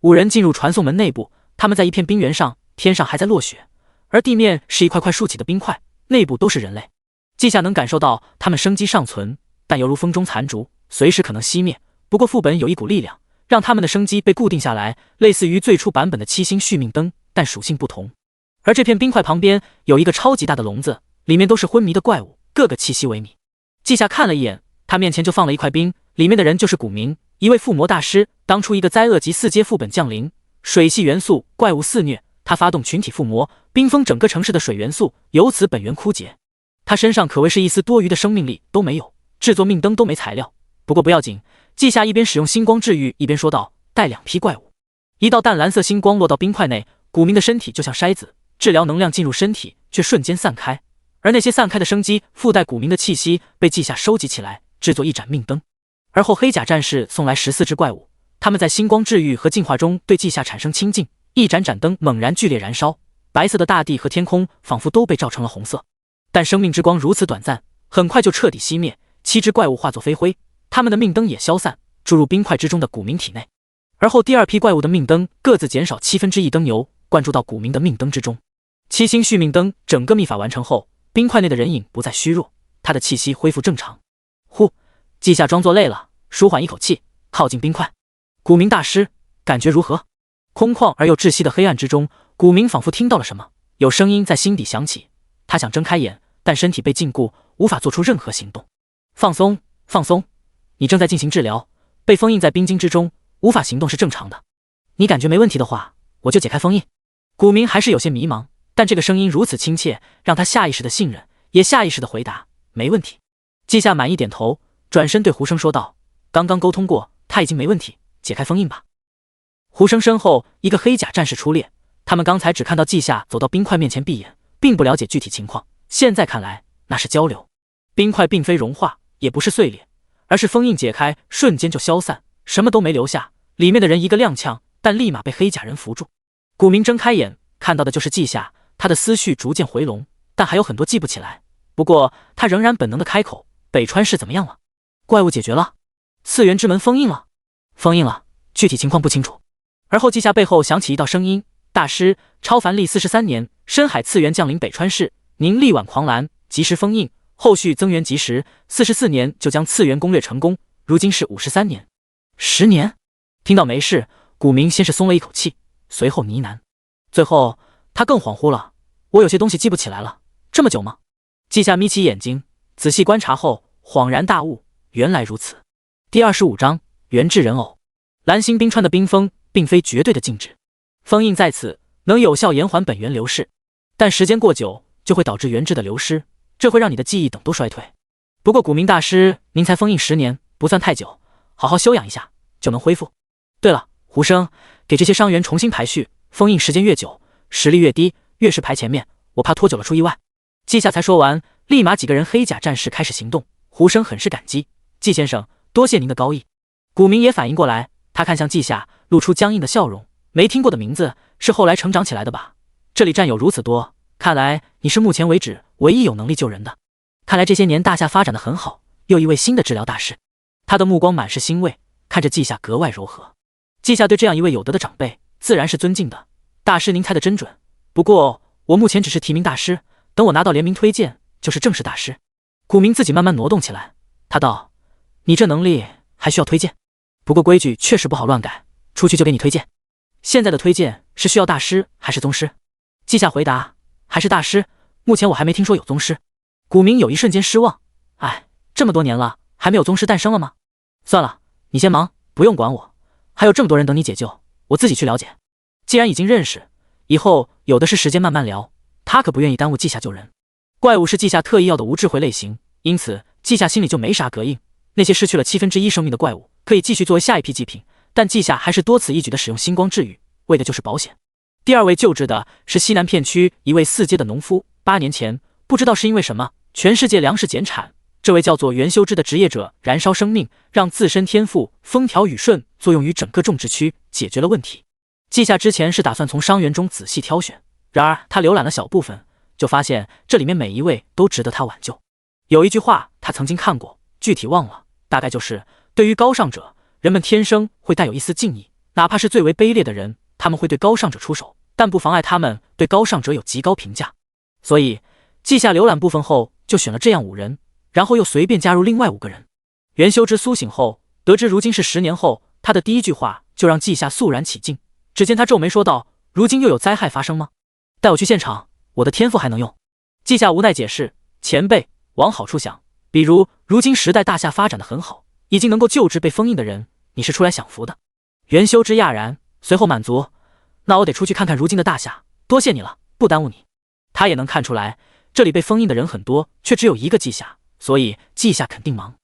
5人进入传送门内部，他们在一片冰原上，天上还在落雪，而地面是一块块竖起的冰块，内部都是人类。季夏能感受到他们生机尚存，但犹如风中残烛，随时可能熄灭。不过副本有一股力量，让他们的生机被固定下来，类似于最初版本的7星续命灯，但属性不同。而这片冰块旁边有一个超级大的笼子，里面都是昏迷的怪物，个个气息萎靡。季夏看了一眼，他面前就放了一块冰，里面的人就是古明，一位附魔大师。当初一个灾厄级4阶副本降临，水系元素怪物肆虐，他发动群体附魔，冰封整个城市的水元素，由此本源枯竭。他身上可谓是一丝多余的生命力都没有，制作命灯都没材料。不过不要紧，季夏一边使用星光治愈，一边说道：“带2批怪物。”一道淡蓝色星光落到冰块内，古明的身体就像筛子，治疗能量进入身体，却瞬间散开。而那些散开的生机附带古明的气息，被季夏收集起来，制作一盏命灯。而后黑甲战士送来14只怪物，他们在星光治愈和净化中对季夏产生亲近，一盏盏灯猛然剧烈燃烧，白色的大地和天空仿佛都被照成了红色。但生命之光如此短暂，很快就彻底熄灭。7只怪物化作飞灰，他们的命灯也消散，注入冰块之中的古明体内。而后第二批怪物的命灯各自减少1/7灯牛，灌注到古明的命灯之中。7星续命灯整个秘法完成后，冰块内的人影不再虚弱，他的气息恢复正常。呼，季夏装作累了，舒缓一口气，靠近冰块。古明大师，感觉如何？空旷而又窒息的黑暗之中，古明仿佛听到了什么，有声音在心底响起。他想睁开眼，但身体被禁锢，无法做出任何行动。放松，放松，你正在进行治疗，被封印在冰晶之中，无法行动是正常的。你感觉没问题的话，我就解开封印。古明还是有些迷茫，但这个声音如此亲切，让他下意识的信任，也下意识的回答没问题。季夏满意点头，转身对胡生说道：刚刚沟通过，他已经没问题，解开封印吧。胡生身后一个黑甲战士出列，他们刚才只看到季夏走到冰块面前闭眼，并不了解具体情况，现在看来那是交流。冰块并非融化，也不是碎裂，而是封印解开，瞬间就消散，什么都没留下。里面的人一个踉跄，但立马被黑甲人扶住。古明睁开眼，看到的就是季夏，他的思绪逐渐回笼，但还有很多记不起来。不过他仍然本能的开口：北川市怎么样了？怪物解决了，次元之门封印了。封印了，具体情况不清楚。而后季夏背后响起一道声音：大师，超凡历43年，深海次元降临北川市，您力挽狂澜，及时封印，后续增援及时，44年就将次元攻略成功，如今是53年，10年。听到没事，古明先是松了一口气，随后呢喃，最后他更恍惚了，我有些东西记不起来了，这么久吗？季夏眯起眼睛，仔细观察后恍然大悟，原来如此。第25章原制人偶。蓝星冰川的冰封并非绝对的静止，封印在此能有效延缓本源流逝，但时间过久就会导致原质的流失，这会让你的记忆等都衰退。不过古明大师，您才封印10年，不算太久，好好休养一下就能恢复。对了，胡生，给这些伤员重新排序，封印时间越久，实力越低，越是排前面，我怕拖久了出意外。季夏才说完，立马几个人黑甲战士开始行动。胡生很是感激，季先生，多谢您的高义。古明也反应过来，他看向季夏，露出僵硬的笑容。没听过的名字，是后来成长起来的吧？这里战友如此多，看来你是目前为止唯一有能力救人的。看来这些年大夏发展的很好，又一位新的治疗大师。他的目光满是欣慰，看着季夏格外柔和。季夏对这样一位有德的长辈，自然是尊敬的。大师您猜得真准，不过我目前只是提名大师，等我拿到联名推荐，就是正式大师。古明自己慢慢挪动起来，他道：你这能力还需要推荐，不过规矩确实不好乱改，出去就给你推荐。现在的推荐是需要大师还是宗师？季夏回答：还是大师，目前我还没听说有宗师。古明有一瞬间失望，哎，这么多年了，还没有宗师诞生了吗？算了，你先忙，不用管我，还有这么多人等你解救，我自己去了解。既然已经认识，以后有的是时间慢慢聊，他可不愿意耽误季夏救人。怪物是季夏特意要的无智慧类型，因此季夏心里就没啥膈应。那些失去了1/7生命的怪物可以继续作为下一批祭品，但季夏还是多此一举的使用星光治愈，为的就是保险。第二位救治的是西南片区一位4阶的农夫，8年前不知道是因为什么，全世界粮食减产，这位叫做袁修之的职业者燃烧生命，让自身天赋风调雨顺作用于整个种植区，解决了问题。季夏之前是打算从伤员中仔细挑选，然而他浏览了小部分，就发现这里面每一位都值得他挽救。有一句话他曾经看过，具体忘了，大概就是对于高尚者，人们天生会带有一丝敬意，哪怕是最为卑劣的人，他们会对高尚者出手，但不妨碍他们对高尚者有极高评价。所以季夏浏览部分后就选了这样5人，然后又随便加入另外5个人。袁修之苏醒后得知如今是10年后，他的第一句话就让季夏肃然起敬。只见他皱眉说道：如今又有灾害发生吗？带我去现场，我的天赋还能用。季夏无奈解释：前辈，往好处想，比如如今时代大夏发展的很好，已经能够救治被封印的人，你是出来享福的。袁修之讶然，随后满足：那我得出去看看如今的大夏，多谢你了，不耽误你。他也能看出来，这里被封印的人很多，却只有一个季夏，所以季夏肯定忙。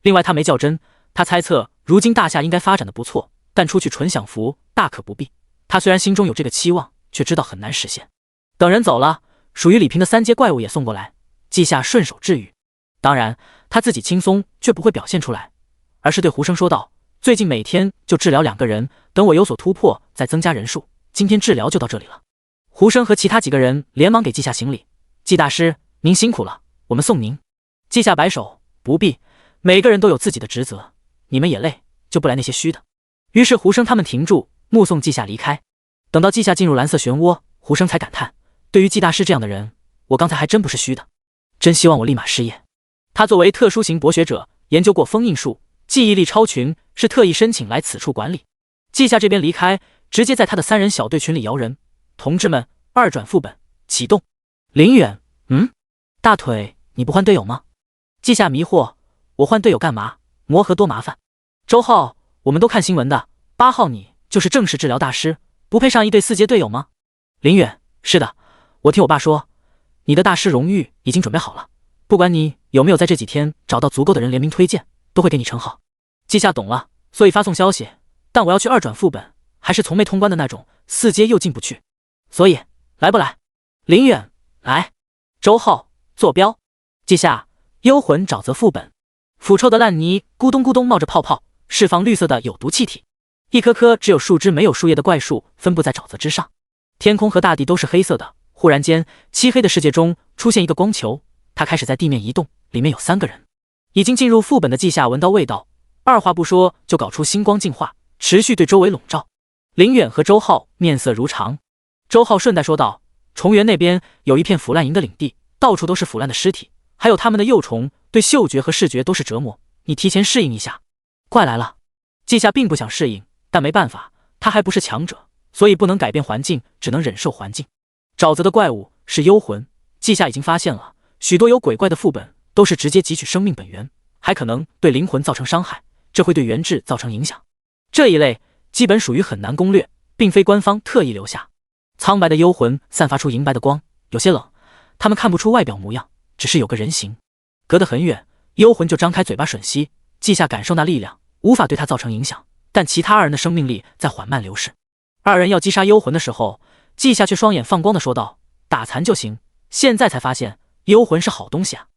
另外他没较真，他猜测如今大夏应该发展的不错，但出去纯享福大可不必。他虽然心中有这个期望，却知道很难实现。等人走了，属于李平的3阶怪物也送过来，季夏顺手治愈。当然他自己轻松却不会表现出来，而是对胡生说道：最近每天就治疗2个人，等我有所突破再增加人数，今天治疗就到这里了。胡生和其他几个人连忙给季夏行礼：季大师您辛苦了，我们送您。季夏摆手：不必，每个人都有自己的职责，你们也累，就不来那些虚的。于是胡生他们停住，目送季夏离开。等到季夏进入蓝色漩涡，胡生才感叹，对于季大师这样的人，我刚才还真不是虚的，真希望我立马失业。他作为特殊型博学者，研究过封印术，记忆力超群，是特意申请来此处管理。季夏这边离开，直接在他的3人小队群里摇人，同志们，2转副本启动。林远，大腿，你不换队友吗？季夏迷惑，我换队友干嘛？磨合多麻烦。周浩，我们都看新闻的，8号你就是正式治疗大师，不配上一队4阶队友吗？林远，是的，我听我爸说，你的大师荣誉已经准备好了，不管你有没有在这几天找到足够的人联名推荐，都会给你称号。季夏懂了，所以发送消息，但我要去2转副本，还是从没通关的那种，4阶又进不去，所以来不来？林远，来。周浩，坐标。季夏，幽魂沼泽副本。腐臭的烂泥咕咚咕咚冒着泡泡，释放绿色的有毒气体。一颗颗只有树枝没有树叶的怪树分布在沼泽之上，天空和大地都是黑色的。忽然间，漆黑的世界中出现一个光球，它开始在地面移动，里面有3个人。已经进入副本的季夏闻到味道，二话不说就搞出星光净化，持续对周围笼罩。林远和周浩面色如常。周浩顺带说道，重原那边有一片腐烂营的领地，到处都是腐烂的尸体，还有他们的幼虫，对嗅觉和视觉都是折磨，你提前适应一下。怪来了。季夏并不想适应，但没办法，他还不是强者，所以不能改变环境，只能忍受环境。沼泽的怪物是幽魂，季夏已经发现了，许多有鬼怪的副本都是直接汲取生命本源，还可能对灵魂造成伤害，这会对元智造成影响。这一类基本属于很难攻略，并非官方特意留下。苍白的幽魂散发出银白的光，有些冷，他们看不出外表模样，只是有个人形。隔得很远，幽魂就张开嘴巴吮吸，季夏感受那力量，无法对他造成影响，但其他2人的生命力在缓慢流逝。2人要击杀幽魂的时候，季夏却双眼放光的说道，打残就行，现在才发现幽魂是好东西啊。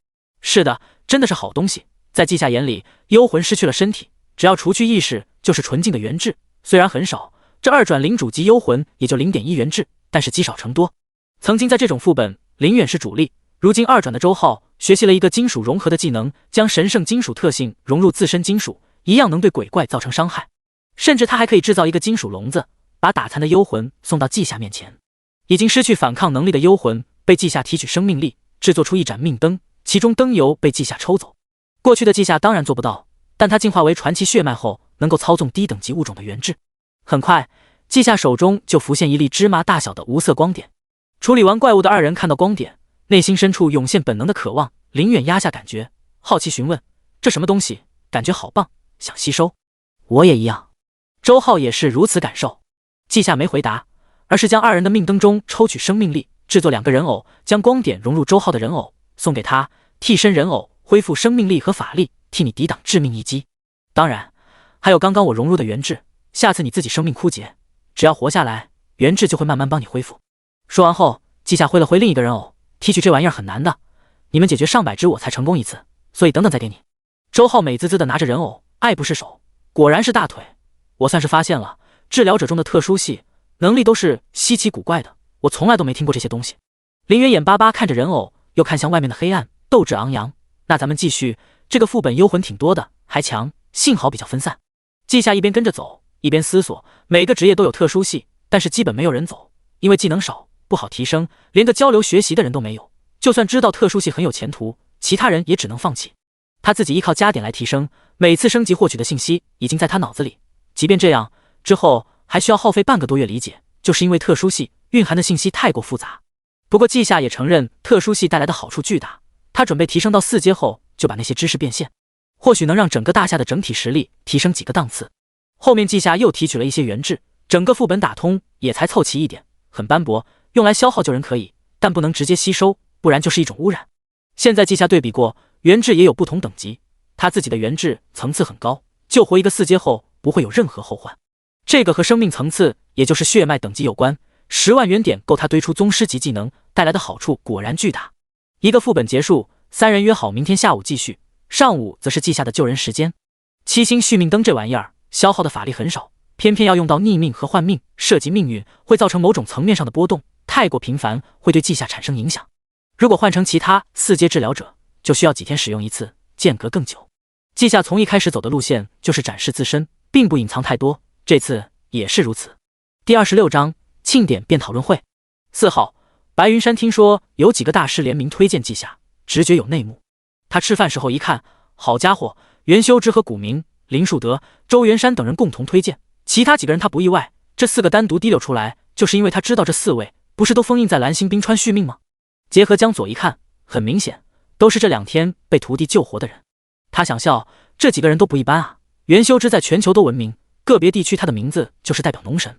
是的，真的是好东西。在季夏眼里，幽魂失去了身体，只要除去意识，就是纯净的元智，虽然很少，这2转领主级幽魂也就 0.1 元智，但是积少成多。曾经在这种副本，林远是主力，如今2转的周浩学习了一个金属融合的技能，将神圣金属特性融入自身金属，一样能对鬼怪造成伤害。甚至他还可以制造一个金属笼子，把打残的幽魂送到季夏面前。已经失去反抗能力的幽魂被季夏提取生命力，制作出一盏命灯，其中灯油被季夏抽走。过去的季夏当然做不到，但他进化为传奇血脉后，能够操纵低等级物种的元智。很快，季夏手中就浮现一粒芝麻大小的无色光点。处理完怪物的2人看到光点，内心深处涌现本能的渴望。林远压下感觉，好奇询问，这什么东西？感觉好棒，想吸收。我也一样。周浩也是如此感受。季夏没回答，而是将2人的命灯中抽取生命力，制作2个人偶，将光点融入周浩的人偶，送给他。替身人偶恢复生命力和法力，替你抵挡致命一击。当然，还有刚刚我融入的元智，下次你自己生命枯竭，只要活下来，元智就会慢慢帮你恢复。说完后，季夏挥了挥另一个人偶，提取这玩意儿很难的，你们解决上百只我才成功一次，所以等等再给你。周浩美滋滋的拿着人偶，爱不释手。果然是大腿，我算是发现了，治疗者中的特殊系能力都是稀奇古怪的，我从来都没听过这些东西。林远眼巴巴看着人偶，又看向外面的黑暗，斗志昂扬。那咱们继续，这个副本幽魂挺多的，还强，幸好比较分散。季夏一边跟着走，一边思索，每个职业都有特殊系，但是基本没有人走，因为技能少，不好提升，连个交流学习的人都没有。就算知道特殊系很有前途，其他人也只能放弃。他自己依靠加点来提升，每次升级获取的信息已经在他脑子里，即便这样，之后还需要耗费半个多月理解，就是因为特殊系蕴含的信息太过复杂。不过季夏也承认特殊系带来的好处巨大，他准备提升到4阶后就把那些知识变现，或许能让整个大夏的整体实力提升几个档次。后面季夏又提取了一些元智，整个副本打通也才凑齐一点，很斑驳，用来消耗救人可以，但不能直接吸收，不然就是一种污染。现在季夏对比过，元智也有不同等级，他自己的元智层次很高，救活一个4阶后不会有任何后患。这个和生命层次，也就是血脉等级有关，10万元点够他堆出宗师级技能，带来的好处果然巨大。一个副本结束，3人约好明天下午继续，上午则是季夏的救人时间。7星续命灯这玩意儿消耗的法力很少，偏偏要用到逆命和换命，涉及命运会造成某种层面上的波动，太过频繁会对季夏产生影响。如果换成其他4阶治疗者，就需要几天使用一次，间隔更久。季夏从一开始走的路线就是展示自身，并不隐藏太多，这次也是如此。第26章庆典辩讨论会。4号，白云山听说有几个大师联名推荐季夏，直觉有内幕。他吃饭时候一看，好家伙，袁修之和古明、林树德、周元山等人共同推荐，其他几个人他不意外，这4个单独提溜出来，就是因为他知道这4位不是都封印在蓝星冰川续命吗？结合江左一看，很明显都是这2天被徒弟救活的人。他想笑，这几个人都不一般啊。袁修之在全球都闻名，个别地区他的名字就是代表农神。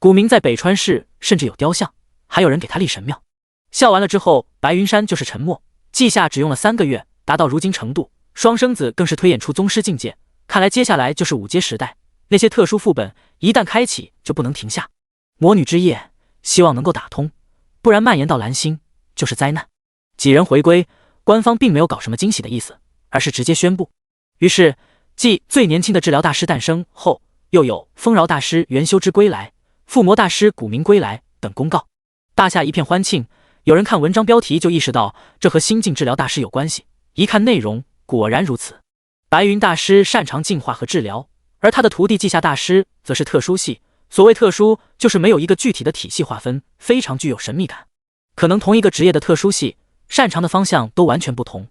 古明在北川市甚至有雕像，还有人给他立神庙。笑完了之后，白云山就是沉默。季夏只用了3个月达到如今程度，双生子更是推演出宗师境界，看来接下来就是5阶时代，那些特殊副本一旦开启就不能停下。魔女之夜希望能够打通，不然蔓延到蓝星就是灾难。几人回归，官方并没有搞什么惊喜的意思，而是直接宣布。于是继最年轻的治疗大师诞生后，又有丰饶大师袁修之归来、附魔大师古明归来等公告，大下一片欢庆。有人看文章标题就意识到这和新晋治疗大师有关系，一看内容果然如此。白云大师擅长净化和治疗，而他的徒弟季夏大师则是特殊系。所谓特殊，就是没有一个具体的体系划分，非常具有神秘感。可能同一个职业的特殊系，擅长的方向都完全不同。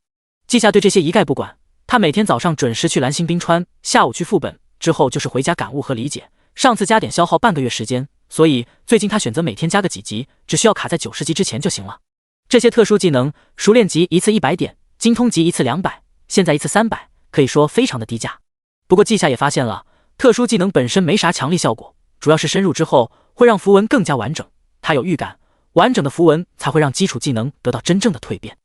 季夏对这些一概不管，他每天早上准时去蓝星冰川，下午去副本，之后就是回家感悟和理解。上次加点消耗半个月时间，所以最近他选择每天加个几级，只需要卡在90级之前就行了。这些特殊技能，熟练级一次100点，精通级一次200，现在一次300，可以说非常的低价。不过季夏也发现了，特殊技能本身没啥强力效果，主要是深入之后会让符文更加完整。他有预感，完整的符文才会让基础技能得到真正的蜕变。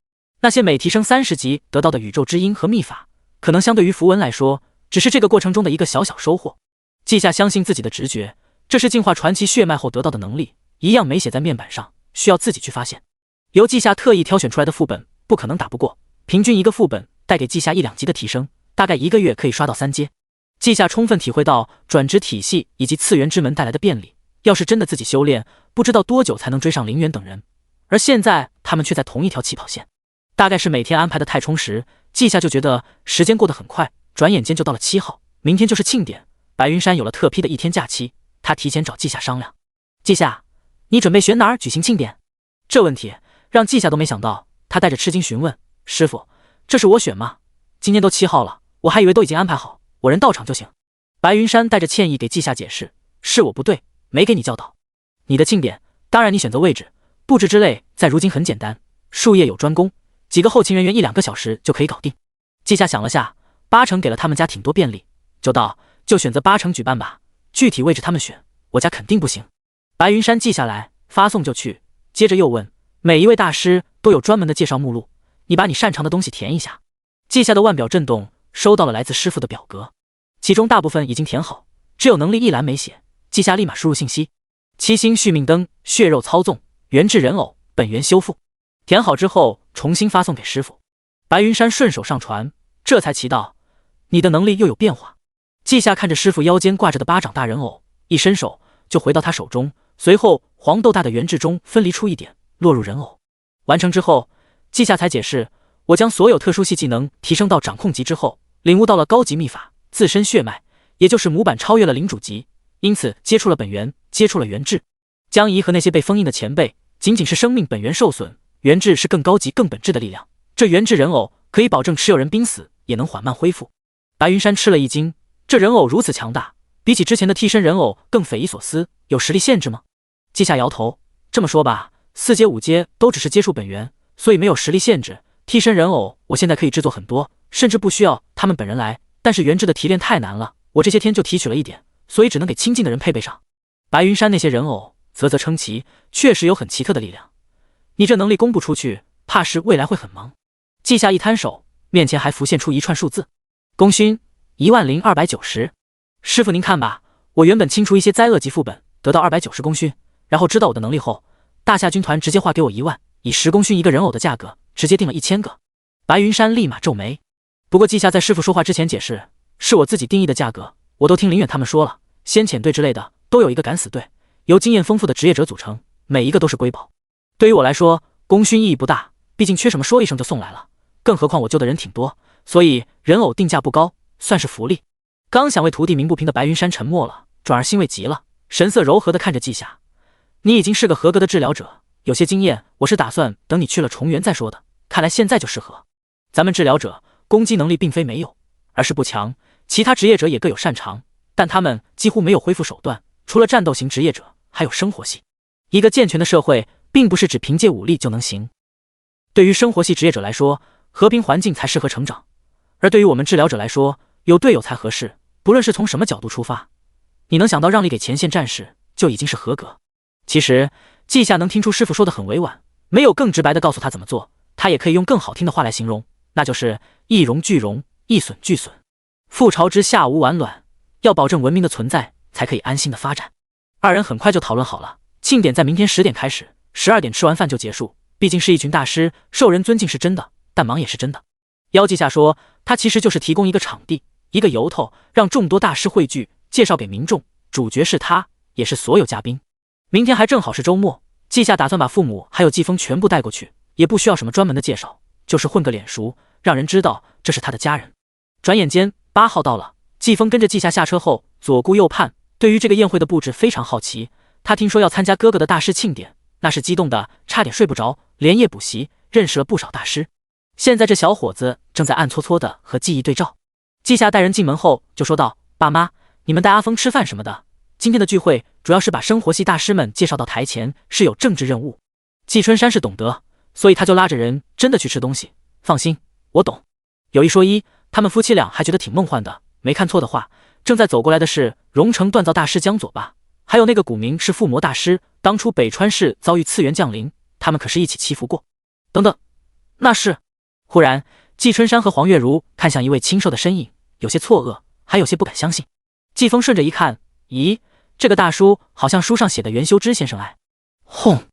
那些每提升30级得到的宇宙之音和秘法，可能相对于符文来说，只是这个过程中的一个小小收获。季夏相信自己的直觉，这是进化传奇血脉后得到的能力，一样没写在面板上，需要自己去发现。由季夏特意挑选出来的副本，不可能打不过，平均一个副本带给季夏1-2级的提升，大概1个月可以刷到3阶。季夏充分体会到转职体系以及次元之门带来的便利，要是真的自己修炼，不知道多久才能追上林远等人，而现在他们却在同一条起跑线。大概是每天安排的太充实，季夏就觉得时间过得很快，转眼间就到了7号，明天就是庆典。白云山有了特批的1天假期，他提前找季夏商量。季夏，你准备选哪儿举行庆典？这问题让季夏都没想到，他带着吃惊询问：师傅，这是我选吗？今天都7号了，我还以为都已经安排好，我人到场就行。白云山带着歉意给季夏解释：是我不对，没给你教导。你的庆典，当然你选择位置、布置之类，在如今很简单，术业有专攻，几个后勤人员1-2个小时就可以搞定。季夏想了下，8成给了他们家挺多便利，就道：就选择8成举办吧，具体位置他们选，我家肯定不行。白云山记下来，发送就去。接着又问：每一位大师都有专门的介绍目录，你把你擅长的东西填一下。季夏的腕表震动，收到了来自师傅的表格，其中大部分已经填好，只有能力一栏没写。季夏立马输入信息：七星续命灯、血肉操纵、原制人偶、本源修复。填好之后重新发送给师傅。白云山顺手上传，这才奇道：你的能力又有变化。季夏看着师傅腰间挂着的巴掌大人偶，一伸手就回到他手中，随后黄豆大的原质中分离出一点，落入人偶。完成之后，季夏才解释：我将所有特殊系技能提升到掌控级之后，领悟到了高级秘法自身血脉，也就是模板超越了领主级，因此接触了本源，接触了原质。江怡和那些被封印的前辈，仅仅是生命本源受损，原质是更高级更本质的力量。这原质人偶可以保证持有人濒死也能缓慢恢复。白云山吃了一惊，这人偶如此强大，比起之前的替身人偶更匪夷所思，有实力限制吗？季夏摇头，这么说吧，4阶5阶都只是接触本源，所以没有实力限制。替身人偶我现在可以制作很多，甚至不需要他们本人来，但是原质的提炼太难了，我这些天就提取了一点，所以只能给亲近的人配备上。白云山那些人偶啧啧称奇，确实有很奇特的力量，你这能力公布出去，怕是未来会很忙。季夏一摊手，面前还浮现出一串数字：功勋10290。师傅您看吧，我原本清除一些灾厄级副本，得到290功勋，然后知道我的能力后，大夏军团直接划给我1万，以10功勋一个人偶的价格，直接定了1000个。白云山立马皱眉。不过季夏在师傅说话之前解释，是我自己定义的价格，我都听林远他们说了，先遣队之类的都有一个敢死队，由经验丰富的职业者组成，每一个都是瑰宝。对于我来说，功勋意义不大，毕竟缺什么说一声就送来了，更何况我救的人挺多，所以人偶定价不高，算是福利。刚想为徒弟鸣不平的白云山沉默了，转而欣慰极了，神色柔和地看着季夏：“你已经是个合格的治疗者，有些经验，我是打算等你去了重元再说的。看来现在就适合。咱们治疗者攻击能力并非没有，而是不强。其他职业者也各有擅长，但他们几乎没有恢复手段。除了战斗型职业者，还有生活系。一个健全的社会，并不是只凭借武力就能行。对于生活系职业者来说，和平环境才适合成长；而对于我们治疗者来说，有队友才合适。不论是从什么角度出发，你能想到让利给前线战士，就已经是合格。”其实季夏能听出师傅说的很委婉，没有更直白的告诉他怎么做，他也可以用更好听的话来形容，那就是一荣俱荣，一损俱损。覆巢之下无完卵，要保证文明的存在，才可以安心的发展。二人很快就讨论好了，庆典在明天10点开始，12点吃完饭就结束。毕竟是一群大师，受人尊敬是真的，但忙也是真的。妖季夏说，他其实就是提供一个场地，一个由头，让众多大师汇聚，介绍给民众。主角是他，也是所有嘉宾。明天还正好是周末，季夏打算把父母还有季风全部带过去，也不需要什么专门的介绍，就是混个脸熟，让人知道这是他的家人。转眼间8号到了，季风跟着季夏下车后，左顾右盼，对于这个宴会的布置非常好奇。他听说要参加哥哥的大师庆典，那是激动的差点睡不着，连夜补习，认识了不少大师。现在这小伙子正在暗搓搓的和记忆对照。季夏带人进门后就说道：“爸妈，你们带阿峰吃饭什么的。今天的聚会主要是把生活系大师们介绍到台前，是有政治任务。”季春山是懂得，所以他就拉着人真的去吃东西。放心，我懂。有一说一，他们夫妻俩还觉得挺梦幻的。没看错的话，正在走过来的是荣成锻造大师江左吧？还有那个古名是附魔大师，当初北川市遭遇次元降临，他们可是一起祈福过。等等，那是……忽然，季春山和黄月如看向一位清瘦的身影，有些错愕，还有些不敢相信。季风顺着一看，咦，这个大叔好像书上写的袁修之先生哎。轰！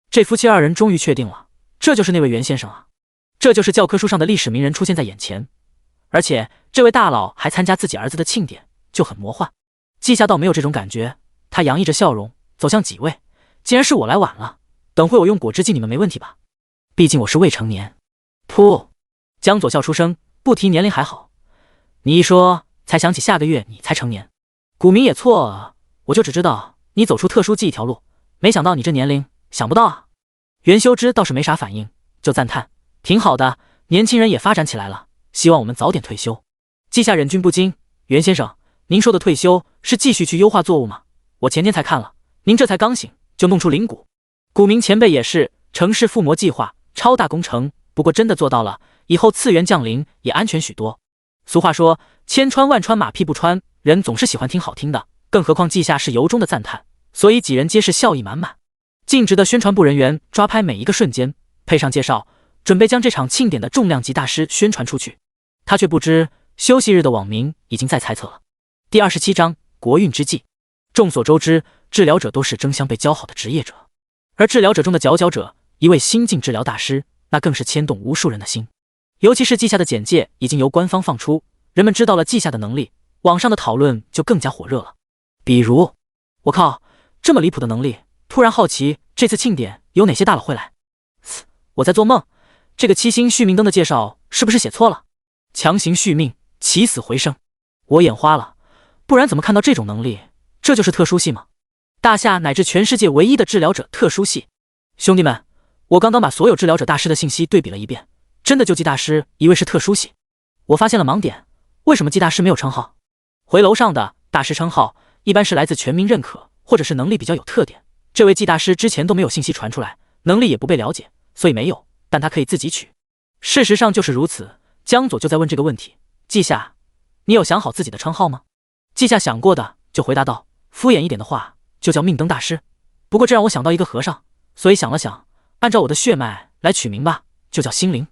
这夫妻二人终于确定了，这就是那位袁先生啊，这就是教科书上的历史名人出现在眼前。而且这位大佬还参加自己儿子的庆典，就很魔幻。季夏倒没有这种感觉，他洋溢着笑容走向几位。既然是我来晚了，等会我用果汁剂你们没问题吧？毕竟我是未成年。噗！江左笑出声，不提年龄还好，你一说才想起下个月你才成年。古明也错，我就只知道你走出特殊技一条路，没想到你这年龄想不到啊。袁修之倒是没啥反应，就赞叹挺好的，年轻人也发展起来了，希望我们早点退休。季夏忍俊不禁，袁先生，您说的退休是继续去优化作物吗？我前天才看了，您这才刚醒就弄出灵骨。古明前辈也是城市附魔计划，超大工程，不过真的做到了，以后次元降临也安全许多。俗话说千穿万穿马屁不穿，人总是喜欢听好听的，更何况季夏是由衷的赞叹，所以几人皆是笑意满满。尽职的宣传部人员抓拍每一个瞬间，配上介绍，准备将这场庆典的重量级大师宣传出去。他却不知休息日的网民已经在猜测了。第27章国运之际。众所周知，治疗者都是争相被教好的职业者，而治疗者中的佼佼者，一位新晋治疗大师，那更是牵动无数人的心。尤其是季夏的简介已经由官方放出，人们知道了季夏的能力，网上的讨论就更加火热了。比如，我靠，这么离谱的能力，突然好奇这次庆典有哪些大佬会来。我在做梦，这个7星续命灯的介绍是不是写错了？强行续命，起死回生，我眼花了，不然怎么看到这种能力？这就是特殊系吗？大夏乃至全世界唯一的治疗者特殊系。兄弟们，我刚刚把所有治疗者大师的信息对比了一遍，真的就季大师一位是特殊系。我发现了盲点，为什么季大师没有称号？回楼上的大师称号一般是来自全民认可，或者是能力比较有特点。这位季大师之前都没有信息传出来，能力也不被了解，所以没有，但他可以自己取。事实上就是如此。江左就在问这个问题，季夏，你有想好自己的称号吗？季夏想过的就回答道，敷衍一点的话就叫命灯大师，不过这让我想到一个和尚，所以想了想，按照我的血脉来取名吧，就叫心灵。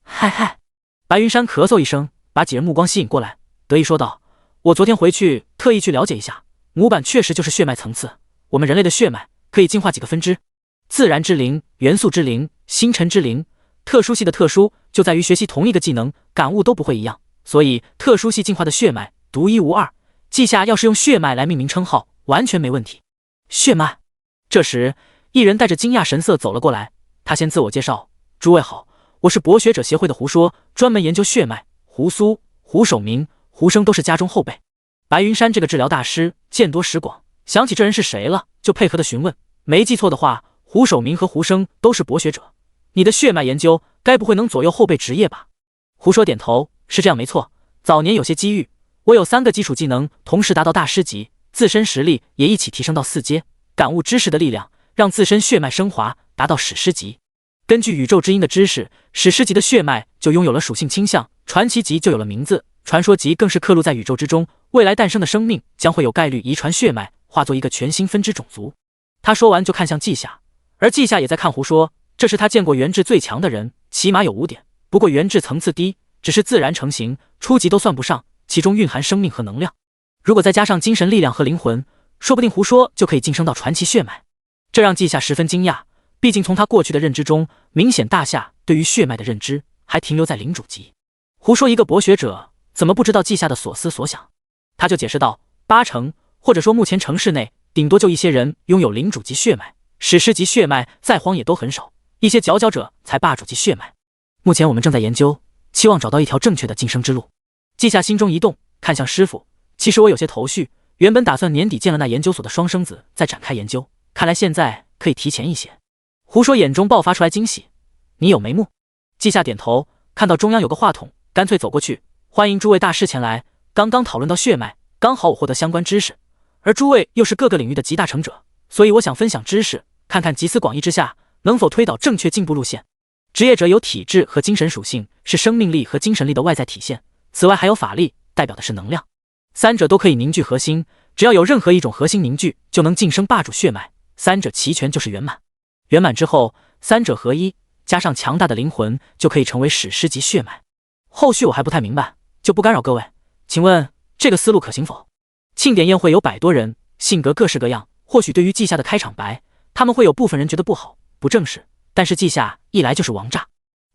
嗨嗨，白云山咳嗽一声，把几人目光吸引过来，得意说道，我昨天回去特意去了解一下，模板确实就是血脉层次，我们人类的血脉可以进化几个分支，自然之灵、元素之灵、星辰之灵。特殊系的特殊就在于学习同一个技能，感悟都不会一样，所以特殊系进化的血脉独一无二。季夏要是用血脉来命名称号，完全没问题。血脉。这时，一人带着惊讶神色走了过来，他先自我介绍：诸位好，我是博学者协会的胡说，专门研究血脉。胡苏、胡守明、胡生都是家中后辈。白云山这个治疗大师见多识广，想起这人是谁了，就配合的询问。没记错的话，胡守明和胡生都是博学者，你的血脉研究该不会能左右后辈职业吧？胡说点头，是这样没错。早年有些机遇，我有3个基础技能同时达到大师级，自身实力也一起提升到4阶，感悟知识的力量，让自身血脉升华，达到史诗级。根据宇宙之音的知识，史诗级的血脉就拥有了属性倾向，传奇级就有了名字，传说级更是刻录在宇宙之中，未来诞生的生命将会有概率遗传血脉，化作一个全新分支种族。他说完就看向稷下，而稷下也在看胡说，这是他见过元智最强的人，起码有5点。不过元智层次低，只是自然成型，初级都算不上，其中蕴含生命和能量。如果再加上精神力量和灵魂，说不定胡说就可以晋升到传奇血脉。这让稷下十分惊讶，毕竟从他过去的认知中，明显大夏对于血脉的认知还停留在领主级。胡说一个博学者，怎么不知道稷下的所思所想？他就解释道：8成，或者说目前城市内顶多就一些人拥有领主级血脉，史诗级血脉在荒野都很少，一些佼佼者才霸主级血脉。目前我们正在研究，期望找到一条正确的晋升之路。稷下心中一动，看向师傅，其实我有些头绪，原本打算年底见了那研究所的双生子再展开研究，看来现在可以提前一些。胡说眼中爆发出来惊喜，你有眉目？稷下点头，看到中央有个话筒，干脆走过去，欢迎诸位大师前来。刚刚讨论到血脉，刚好我获得相关知识，而诸位又是各个领域的集大成者，所以我想分享知识，看看集思广益之下能否推导正确进步路线。职业者有体质和精神属性，是生命力和精神力的外在体现，此外还有法力，代表的是能量，三者都可以凝聚核心，只要有任何一种核心凝聚，就能晋升霸主血脉，三者齐全就是圆满。圆满之后，三者合一，加上强大的灵魂，就可以成为史诗级血脉。后续我还不太明白，就不干扰各位，请问这个思路可行否？庆典宴会有100多人，性格各式各样，或许对于稷下的开场白，他们会有部分人觉得不好不正式，但是稷下一来就是王炸，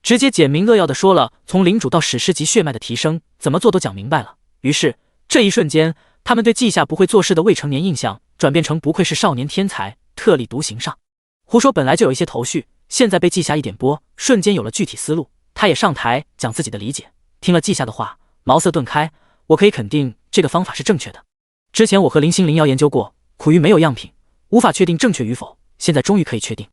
直接简明扼要的说了从领主到史诗级血脉的提升，怎么做都讲明白了。于是这一瞬间，他们对稷下不会做事的未成年印象转变成不愧是少年天才，特立独行上。胡说本来就有一些头绪，现在被稷下一点拨，瞬间有了具体思路。他也上台讲自己的理解，听了稷下的话，茅塞顿开。我可以肯定这个方法是正确的。之前我和林星灵瑶研究过，苦于没有样品，无法确定正确与否，现在终于可以确定。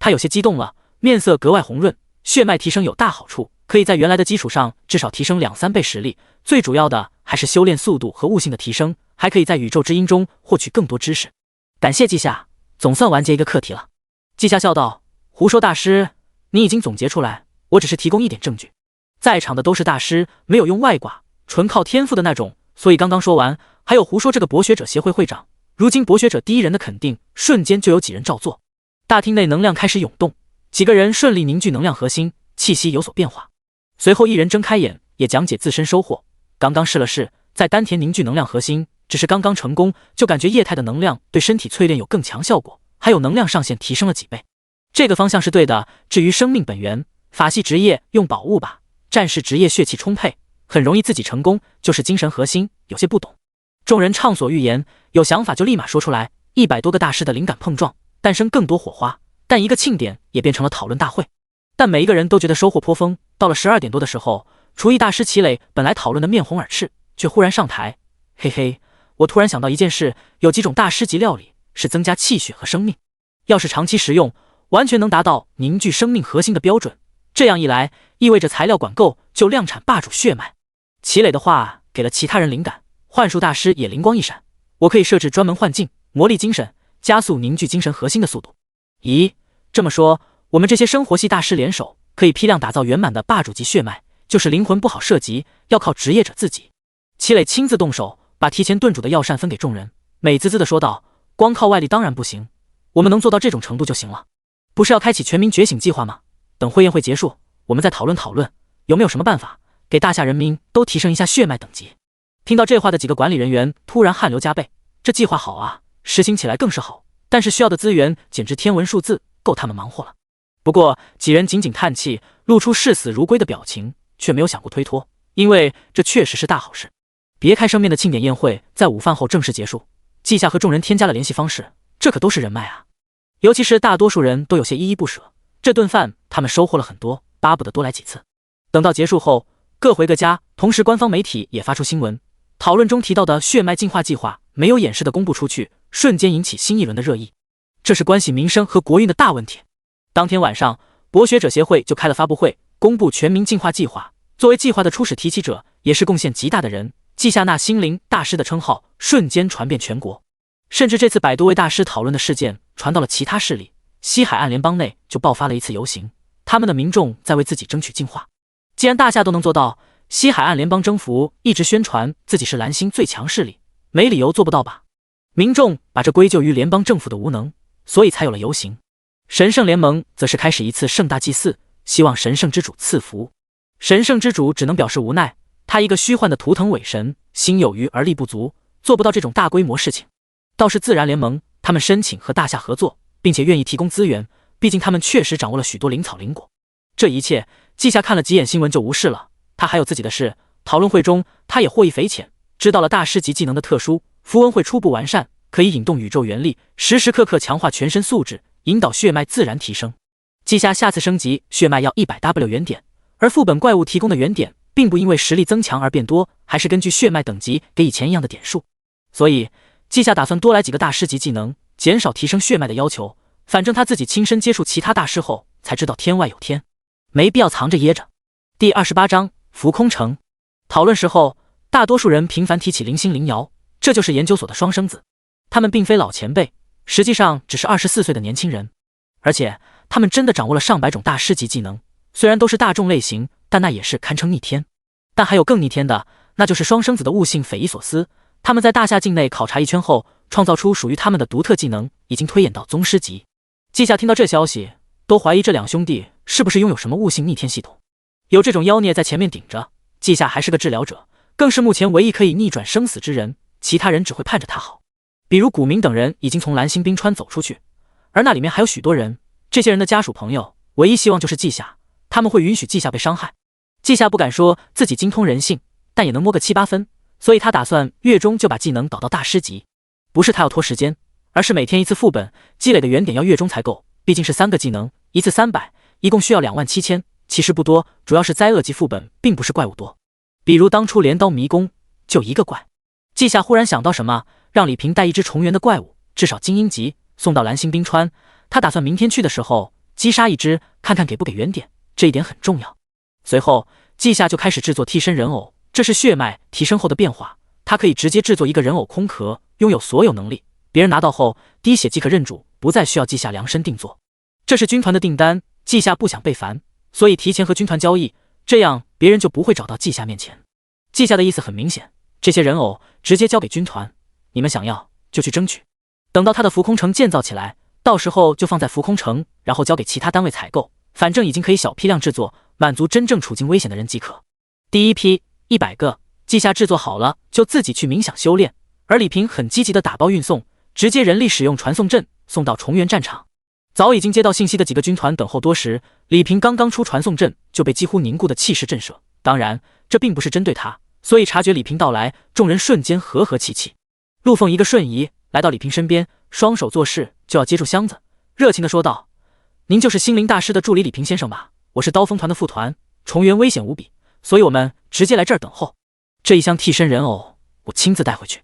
他有些激动了，面色格外红润。血脉提升有大好处，可以在原来的基础上至少提升2-3倍实力，最主要的还是修炼速度和悟性的提升，还可以在宇宙之音中获取更多知识。感谢稷下，总算完结一个课题了。稷下笑道：胡说大师，你已经总结出来，我只是提供一点证据。在场的都是大师，没有用外挂，纯靠天赋的那种，所以刚刚说完，还有胡说这个博学者协会会长，如今博学者第一人的肯定，瞬间就有几人照做。大厅内能量开始涌动，几个人顺利凝聚能量核心，气息有所变化。随后一人睁开眼，也讲解自身收获。刚刚试了试，在丹田凝聚能量核心，只是刚刚成功，就感觉液态的能量对身体淬炼有更强效果，还有能量上限提升了几倍。这个方向是对的，至于生命本源，法系职业用宝物吧，战士职业血气充沛，很容易自己成功，就是精神核心有些不懂。众人畅所欲言，有想法就立马说出来，100多个大师的灵感碰撞，诞生更多火花。但一个庆典也变成了讨论大会，但每一个人都觉得收获颇丰。到了12点多的时候，厨艺大师齐磊本来讨论的面红耳赤，却忽然上台，嘿嘿，我突然想到一件事，有几种大师级料理是增加气血和生命，要是长期食用，完全能达到凝聚生命核心的标准。这样一来，意味着材料管够就量产霸主血脉。齐磊的话给了其他人灵感，幻术大师也灵光一闪，我可以设置专门幻境，魔力精神，加速凝聚精神核心的速度。咦，这么说，我们这些生活系大师联手，可以批量打造圆满的霸主级血脉，就是灵魂不好涉及，要靠职业者自己。齐磊亲自动手，把提前炖煮的药膳分给众人，美滋滋地说道：光靠外力当然不行，我们能做到这种程度就行了。不是要开启全民觉醒计划吗？等会宴会结束，我们再讨论讨论，有没有什么办法给大夏人民都提升一下血脉等级。听到这话的几个管理人员突然汗流浃背，这计划好啊，实行起来更是好，但是需要的资源简直天文数字，够他们忙活了。不过几人仅仅叹气，露出视死如归的表情，却没有想过推脱，因为这确实是大好事。别开生面的庆典宴会在午饭后正式结束，稷下和众人添加了联系方式，这可都是人脉啊。尤其是大多数人都有些依依不舍，这顿饭他们收获了很多，巴不得多来几次。等到结束后，各回各家，同时官方媒体也发出新闻，讨论中提到的血脉进化计划没有掩饰的公布出去，瞬间引起新一轮的热议。这是关系民生和国运的大问题。当天晚上，博学者协会就开了发布会，公布全民进化计划。作为计划的初始提起者，也是贡献极大的人，记下那心灵大师的称号瞬间传遍全国。甚至这次100多位大师讨论的事件传到了其他势力，西海岸联邦内就爆发了一次游行，他们的民众在为自己争取进化。既然大夏都能做到，西海岸联邦征服一直宣传自己是蓝星最强势力，没理由做不到吧？民众把这归咎于联邦政府的无能，所以才有了游行。神圣联盟则是开始一次盛大祭祀，希望神圣之主赐福。神圣之主只能表示无奈，他一个虚幻的图腾伪神，心有余而力不足，做不到这种大规模事情。倒是自然联盟，他们申请和大夏合作，并且愿意提供资源，毕竟他们确实掌握了许多灵草灵果。这一切，季夏看了几眼新闻就无视了，他还有自己的事。讨论会中，他也获益匪浅，知道了大师级技能的特殊，符文会初步完善，可以引动宇宙元力，时时刻刻强化全身素质，引导血脉自然提升。季夏下次升级血脉要100W 原点，而副本怪物提供的原点并不因为实力增强而变多，还是根据血脉等级给以前一样的点数。所以季夏打算多来几个大师级技能，减少提升血脉的要求。反正他自己亲身接触其他大师后才知道天外有天，没必要藏着掖着。第28章浮空城。讨论时候，大多数人频繁提起林星灵瑶，这就是研究所的双生子。他们并非老前辈，实际上只是24岁的年轻人，而且他们真的掌握了上百种大师级技能，虽然都是大众类型，但那也是堪称逆天。但还有更逆天的，那就是双生子的悟性匪夷所思。他们在大夏境内考察一圈后，创造出属于他们的独特技能，已经推演到宗师级。季夏听到这消息，都怀疑这两兄弟是不是拥有什么悟性逆天系统。有这种妖孽在前面顶着，季夏还是个治疗者，更是目前唯一可以逆转生死之人，其他人只会盼着他好。比如古明等人已经从蓝星冰川走出去，而那里面还有许多人，这些人的家属朋友唯一希望就是季夏，他们会允许季夏被伤害。季夏不敢说自己精通人性，但也能摸个7、8分，所以他打算月中就把技能导到大师级。不是他要拖时间，而是每天一次副本积累的原点要月中才够，毕竟是3个技能，一次300，一共需要27000，其实不多，主要是灾厄级副本并不是怪物多。比如当初镰刀迷宫就1个怪。季夏忽然想到什么，让李平带一只重元的怪物，至少精英级，送到蓝星冰川。他打算明天去的时候击杀一只，看看给不给原点，这一点很重要。随后季夏就开始制作替身人偶，这是血脉提升后的变化，他可以直接制作一个人偶空壳，拥有所有能力，别人拿到后滴血即可认主，不再需要季夏量身定做。这是军团的订单，季夏不想被烦，所以提前和军团交易，这样别人就不会找到季夏面前。季夏的意思很明显，这些人偶直接交给军团，你们想要就去争取，等到他的浮空城建造起来，到时候就放在浮空城，然后交给其他单位采购，反正已经可以小批量制作，满足真正处境危险的人即可。第一批100个，季夏制作好了就自己去冥想修炼，而李平很积极的打包运送，直接人力使用传送阵送到重元战场。早已经接到信息的几个军团等候多时，李平刚刚出传送阵就被几乎凝固的气势震慑。当然这并不是针对他，所以察觉李平到来，众人瞬间和和气气。陆凤一个瞬移来到李平身边，双手做事就要接住箱子，热情地说道：您就是心灵大师的助理李平先生吧？我是刀锋团的副团，重元危险无比，所以我们直接来这儿等候。这一箱替身人偶我亲自带回去。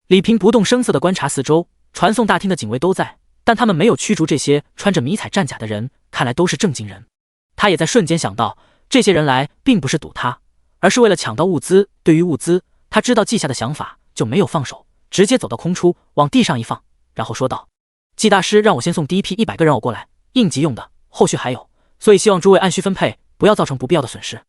李平不动声色地观察四周，传送大厅的警卫都在，但他们没有驱逐这些穿着迷彩战甲的人，看来都是正经人。他也在瞬间想到，这些人来并不是堵他，而是为了抢到物资。对于物资，他知道季夏的想法，就没有放手，直接走到空处往地上一放，然后说道：季大师让我先送第一批100个人偶过来，应急用的，后续还有，所以希望诸位按需分配，不要造成不必要的损失。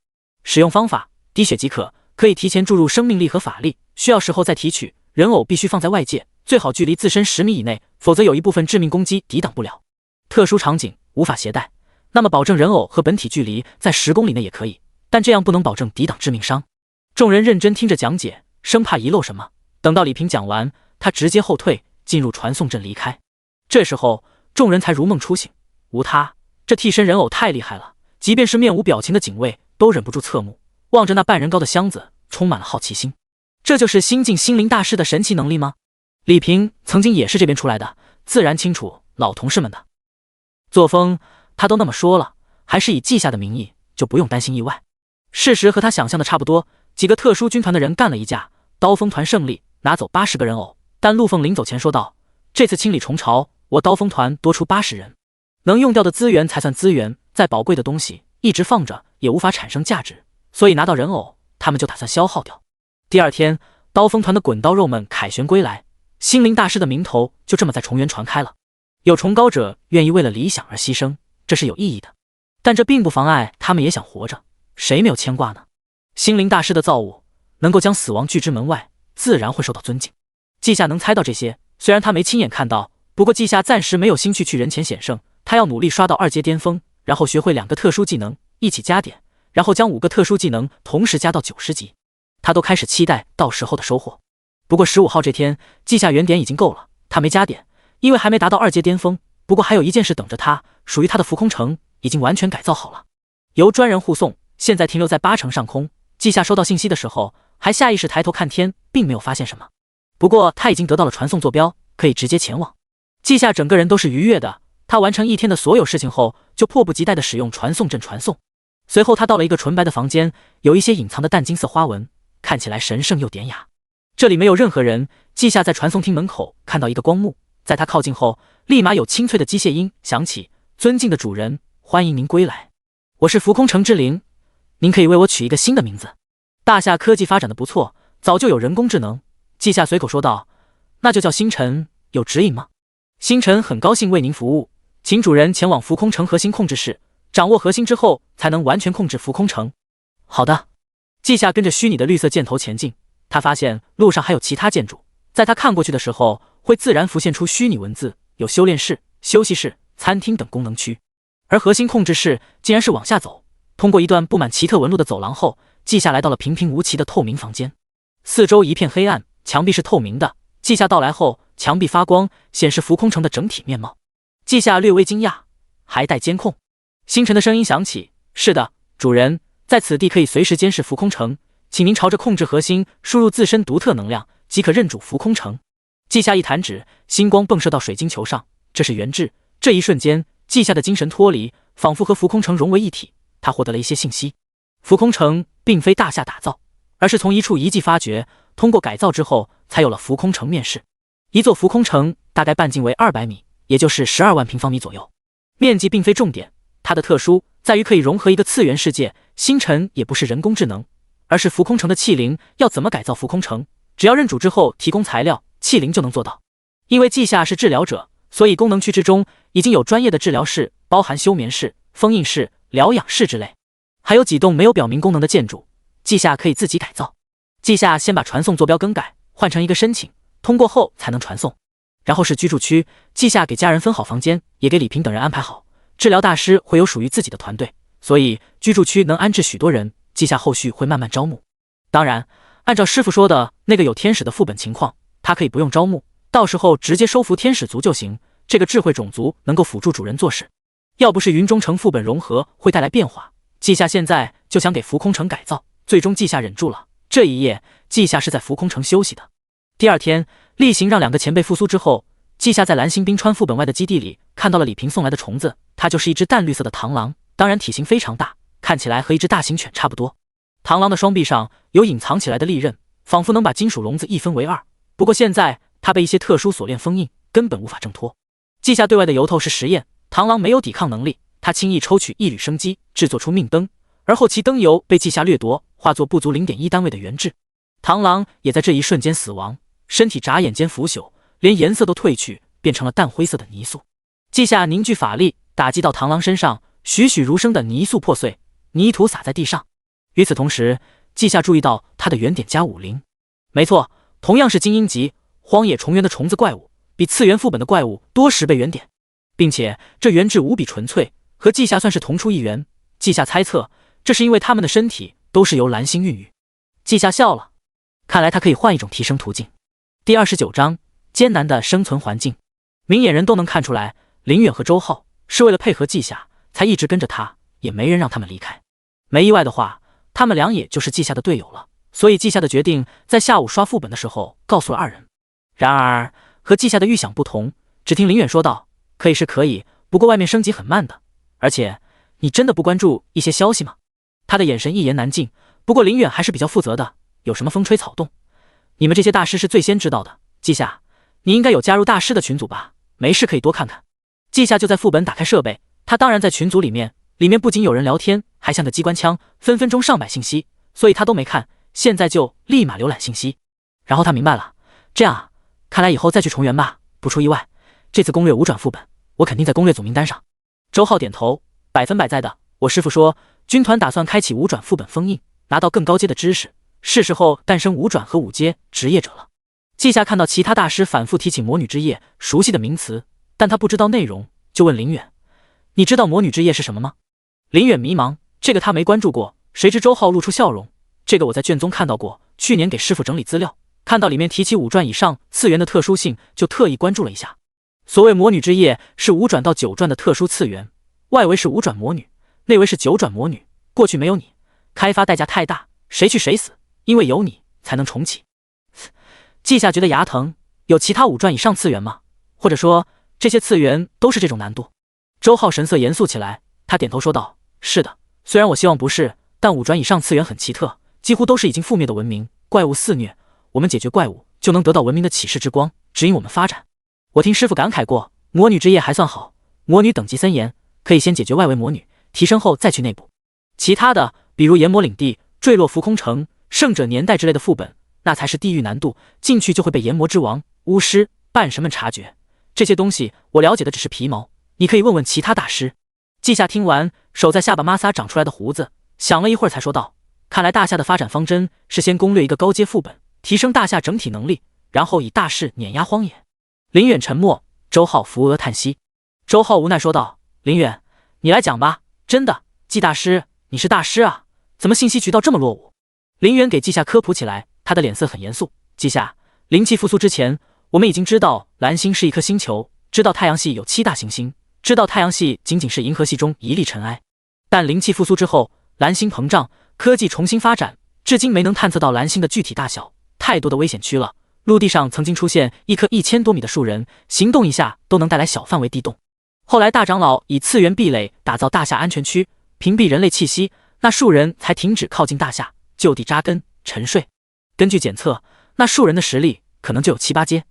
使用方法：滴血即可，可以提前注入生命力和法力，需要时候再提取。人偶必须放在外界，最好距离自身10米以内，否则有一部分致命攻击抵挡不了。特殊场景无法携带，那么保证人偶和本体距离在10公里内也可以，但这样不能保证抵挡致命伤。众人认真听着讲解，生怕遗漏什么。等到李平讲完，他直接后退，进入传送阵离开。这时候众人才如梦初醒，无他，这替身人偶太厉害了，即便是面无表情的警卫都忍不住侧目，望着那半人高的箱子，充满了好奇心。这就是新晋心灵大师的神奇能力吗？李平曾经也是这边出来的，自然清楚老同事们的作风，他都那么说了，还是以季夏的名义，就不用担心意外。事实和他想象的差不多，几个特殊军团的人干了一架，刀锋团胜利，拿走80个人偶。但陆凤临走前说道：“这次清理虫巢，我刀锋团多出80人，能用掉的资源才算资源，再宝贵的东西一直放着也无法产生价值，所以拿到人偶，他们就打算消耗掉。”第二天，刀锋团的滚刀肉们凯旋归来，心灵大师的名头就这么在重原传开了。有崇高者愿意为了理想而牺牲，这是有意义的，但这并不妨碍他们也想活着，谁没有牵挂呢？心灵大师的造物能够将死亡拒之门外，自然会受到尊敬。季夏能猜到这些，虽然他没亲眼看到，不过季夏暂时没有兴趣去人前显圣，他要努力刷到2阶巅峰，然后学会2个特殊技能，一起加点，然后将5个特殊技能同时加到90级。他都开始期待到时候的收获。不过15号这天，季夏原点已经够了，他没加点，因为还没达到2阶巅峰。不过还有一件事等着他，属于他的浮空城已经完全改造好了，由专人护送，现在停留在8成上空。季夏收到信息的时候，还下意识抬头看天，并没有发现什么。不过他已经得到了传送坐标，可以直接前往。季夏整个人都是愉悦的，他完成一天的所有事情后，就迫不及待地使用传送阵传送。随后他到了一个纯白的房间，有一些隐藏的淡金色花纹，看起来神圣又典雅。这里没有任何人。季夏在传送厅门口看到一个光幕，在他靠近后，立马有清脆的机械音响起：“尊敬的主人，欢迎您归来，我是浮空城之灵，您可以为我取一个新的名字。”大夏科技发展的不错，早就有人工智能。季夏随口说道：“那就叫星辰，有指引吗？”星辰很高兴为您服务，请主人前往浮空城核心控制室，掌握核心之后，才能完全控制浮空城。好的。季夏跟着虚拟的绿色箭头前进，他发现路上还有其他建筑，在他看过去的时候，会自然浮现出虚拟文字，有修炼室、休息室、餐厅等功能区。而核心控制室竟然是往下走，通过一段布满奇特纹路的走廊后，季夏来到了平平无奇的透明房间。四周一片黑暗，墙壁是透明的。季夏到来后，墙壁发光，显示浮空城的整体面貌。季夏略微惊讶，还带监控。星辰的声音响起：“是的，主人，在此地可以随时监视浮空城，请您朝着控制核心输入自身独特能量，即可认主浮空城。”季夏一弹指，星光迸射到水晶球上，这是元智。这一瞬间，季夏的精神脱离，仿佛和浮空城融为一体。他获得了一些信息。浮空城并非大夏打造，而是从一处遗迹发掘，通过改造之后，才有了浮空城面世。一座浮空城大概半径为200米，也就是12万平方米左右。面积并非重点，它的特殊在于可以融合一个次元世界。星辰也不是人工智能，而是浮空城的器灵。要怎么改造浮空城？只要认主之后提供材料，器灵就能做到。因为季夏是治疗者，所以功能区之中已经有专业的治疗室，包含休眠室、封印室、疗养室之类，还有几栋没有表明功能的建筑，季夏可以自己改造。季夏先把传送坐标更改，换成一个申请，通过后才能传送。然后是居住区，季夏给家人分好房间，也给李平等人安排好。治疗大师会有属于自己的团队，所以居住区能安置许多人。季夏后续会慢慢招募。当然，按照师傅说的那个有天使的副本情况，他可以不用招募，到时候直接收服天使族就行。这个智慧种族能够辅助主人做事。要不是云中城副本融合会带来变化，季夏现在就想给浮空城改造。最终季夏忍住了。这一夜，季夏是在浮空城休息的。第二天，例行让2个前辈复苏之后，季夏在蓝星冰川副本外的基地里看到了李平送来的虫子，它就是一只淡绿色的螳螂，当然体型非常大，看起来和一只大型犬差不多。螳螂的双臂上有隐藏起来的利刃，仿佛能把金属笼子一分为二。不过现在它被一些特殊锁链封印，根本无法挣脱。季夏对外的由头是实验，螳螂没有抵抗能力，他轻易抽取一缕生机，制作出命灯，而后其灯油被季夏掠夺，化作不足 0.1 单位的原质。螳螂也在这一瞬间死亡，身体眨眼间腐朽，连颜色都褪去，变成了淡灰色的泥塑。季夏凝聚法力，打击到螳螂身上，栩栩如生的泥塑破碎，泥土洒在地上。与此同时，季夏注意到他的原点加50。没错，同样是精英级荒野重原的虫子怪物，比次元副本的怪物多10倍原点，并且这原质无比纯粹，和季夏算是同出一源。季夏猜测，这是因为他们的身体都是由蓝星孕育。季夏笑了，看来他可以换一种提升途径。第29章，艰难的生存环境。明眼人都能看出来，林远和周浩是为了配合季夏才一直跟着他，也没人让他们离开。没意外的话，他们俩也就是季夏的队友了，所以季夏的决定在下午刷副本的时候告诉了2人。然而和季夏的预想不同，只听林远说道：“可以是可以，不过外面升级很慢的，而且你真的不关注一些消息吗？”他的眼神一言难尽，不过林远还是比较负责的，有什么风吹草动，你们这些大师是最先知道的。记下，你应该有加入大师的群组吧？没事可以多看看。记下就在副本打开设备，他当然在群组里面，里面不仅有人聊天，还像个机关枪，分分钟上百信息，所以他都没看，现在就立马浏览信息。然后他明白了，这样啊，看来以后再去重圆吧。不出意外，这次攻略5转副本，我肯定在攻略总名单上。周浩点头，100%在的。我师父说，军团打算开启5转副本封印，拿到更高阶的知识，是时候诞生5转和5阶职业者了。季夏看到其他大师反复提起魔女之夜，熟悉的名词，但他不知道内容，就问林远：“你知道魔女之夜是什么吗？”林远迷茫，这个他没关注过。谁知周浩露出笑容：“这个我在卷宗看到过，去年给师父整理资料，看到里面提起5转以上次元的特殊性，就特意关注了一下。所谓魔女之夜，是5转到9转的特殊次元，外围是5转魔女，内围是9转魔女。过去没有你，开发代价太大，谁去谁死，因为有你才能重启。”季夏觉得牙疼，有其他5转以上次元吗？或者说这些次元都是这种难度？周浩神色严肃起来，他点头说道：“是的，虽然我希望不是，但5转以上次元很奇特，几乎都是已经覆灭的文明，怪物肆虐，我们解决怪物就能得到文明的启示之光，指引我们发展。我听师父感慨过，魔女之夜还算好，魔女等级森严，可以先解决外围魔女，提升后再去内部。其他的，比如炎魔领地、坠落浮空城、圣者年代之类的副本，那才是地狱难度，进去就会被炎魔之王、巫师、半神们察觉。这些东西我了解的只是皮毛，你可以问问其他大师。”季夏听完，手在下巴摩挲长出来的胡子，想了一会儿才说道：“看来大夏的发展方针是先攻略一个高阶副本，提升大夏整体能力，然后以大势碾压荒野。”林远沉默，周浩扶额叹息。周浩无奈说道：“林远，你来讲吧，真的，季大师，你是大师啊，怎么信息渠道这么落伍？”林远给季夏科普起来，他的脸色很严肃：“季夏，灵气复苏之前，我们已经知道蓝星是一颗星球，知道太阳系有7大行星，知道太阳系仅仅是银河系中一粒尘埃。但灵气复苏之后，蓝星膨胀，科技重新发展，至今没能探测到蓝星的具体大小，太多的危险区了。陆地上曾经出现一棵1000多米的树人，行动一下都能带来小范围地动。后来大长老以次元壁垒打造大夏安全区，屏蔽人类气息，那树人才停止靠近大夏，就地扎根沉睡。根据检测，那树人的实力可能就有7、8阶，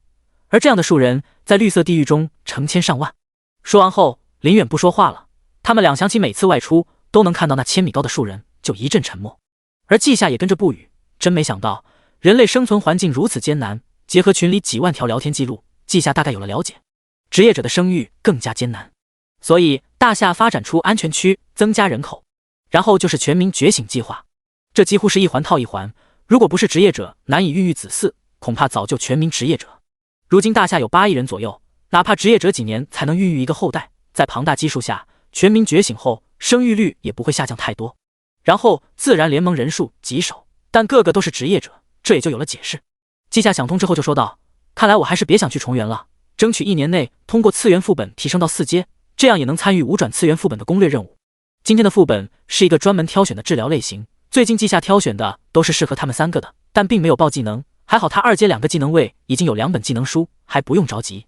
而这样的树人在绿色地狱中成千上万。”说完后，林远不说话了。他们俩想起每次外出都能看到那1000米高的树人，就一阵沉默。而季夏也跟着不语。真没想到，人类生存环境如此艰难，结合群里几万条聊天记录，季夏大概有了了解。职业者的生育更加艰难，所以大夏发展出安全区，增加人口，然后就是全民觉醒计划。这几乎是一环套一环，如果不是职业者难以孕育子嗣，恐怕早就全民职业者。如今大夏有8亿人左右，哪怕职业者几年才能孕育一个后代，在庞大基数下，全民觉醒后，生育率也不会下降太多。然后自然联盟人数极少，但个个都是职业者，这也就有了解释。季夏想通之后就说道：“看来我还是别想去重圆了，争取1年内通过次元副本提升到4阶，这样也能参与5转次元副本的攻略任务。”今天的副本是一个专门挑选的治疗类型，最近季夏挑选的都是适合他们3个的，但并没有报技能，还好他2阶2个技能位已经有2本技能书，还不用着急。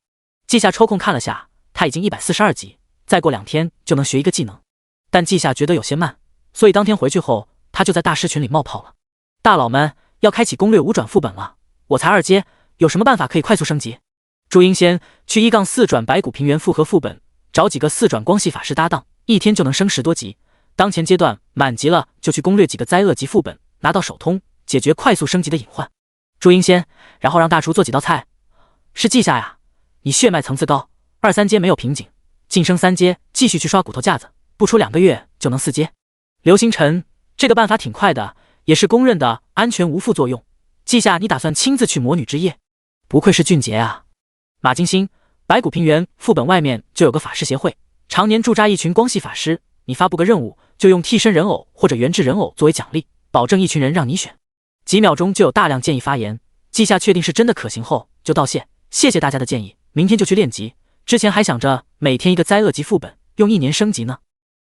季夏抽空看了下，他已经142级，再过2天就能学一个技能。但季夏觉得有些慢，所以当天回去后，他就在大师群里冒泡了。大佬们，要开启攻略5转副本了，我才2阶，有什么办法可以快速升级？祝英仙去1-4转白骨平原复合副本，找几个4转光系法师搭档，1天就能升10多级。当前阶段满级了，就去攻略几个灾厄级副本，拿到首通，解决快速升级的隐患。祝英仙，然后让大厨做几道菜。是季夏呀，你血脉层次高，2、3阶没有瓶颈，晋升3阶继续去刷骨头架子，不出2个月就能4阶。刘星辰，这个办法挺快的，也是公认的安全无副作用。季夏，你打算亲自去魔女之夜？不愧是俊杰啊！马金星，白骨平原副本外面就有个法师协会，常年驻扎一群光系法师，你发布个任务，就用替身人偶或者原制人偶作为奖励，保证一群人让你选。几秒钟就有大量建议发言。季夏确定是真的可行后，就道谢，谢谢大家的建议，明天就去练级。之前还想着每天一个灾厄级副本，用1年升级呢。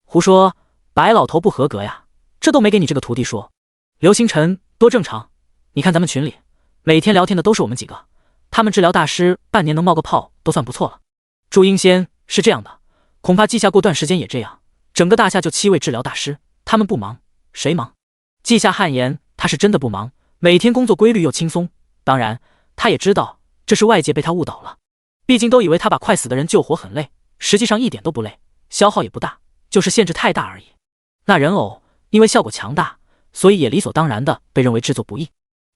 胡说，白老头不合格呀，这都没给你这个徒弟说。刘星辰，多正常，你看咱们群里，每天聊天的都是我们几个，他们治疗大师半年能冒个泡都算不错了。祝英仙，是这样的，恐怕季夏过段时间也这样，整个大夏就7位治疗大师，他们不忙，谁忙？季夏汗颜，他是真的不忙，每天工作规律又轻松，当然，他也知道这是外界被他误导了，毕竟都以为他把快死的人救活很累，实际上一点都不累，消耗也不大，就是限制太大而已。那人偶因为效果强大，所以也理所当然的被认为制作不易，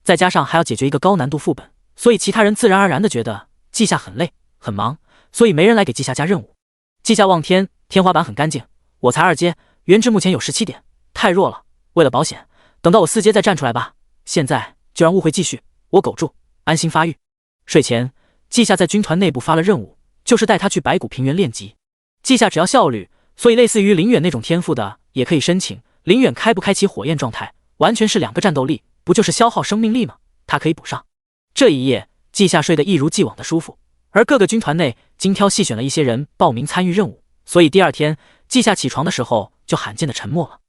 再加上还要解决一个高难度副本，所以其他人自然而然的觉得稷下很累很忙，所以没人来给稷下加任务。稷下望天，天花板很干净，我才2阶，原值目前有17点，太弱了，为了保险，等到我4阶再站出来吧。现在就让误会继续，我苟住，安心发育。睡前，稷下在军团内部发了任务，就是带他去白骨平原练级。稷下只要效率，所以类似于林远那种天赋的也可以申请。林远开不开启火焰状态，完全是2个战斗力，不就是消耗生命力吗？他可以补上。这一夜，稷下睡得一如既往的舒服，而各个军团内精挑细选了一些人报名参与任务，所以第2天，稷下起床的时候就罕见的沉默了。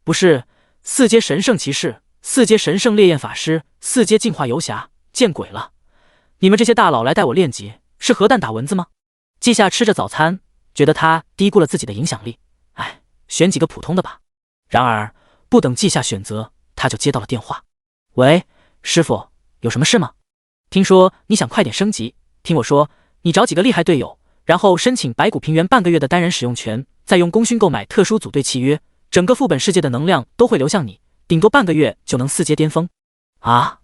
不是4阶神圣骑士，4阶神圣烈焰法师，4阶净化游侠，见鬼了！你们这些大佬来带我练级，是核弹打蚊子吗？稷下吃着早餐，觉得他低估了自己的影响力，哎，选几个普通的吧。然而不等稷下选择，他就接到了电话。喂，师傅，有什么事吗？听说你想快点升级，听我说，你找几个厉害队友，然后申请白骨平原半个月的单人使用权，再用功勋购买特殊组队契约，整个副本世界的能量都会流向你，顶多半个月就能4阶巅峰。啊！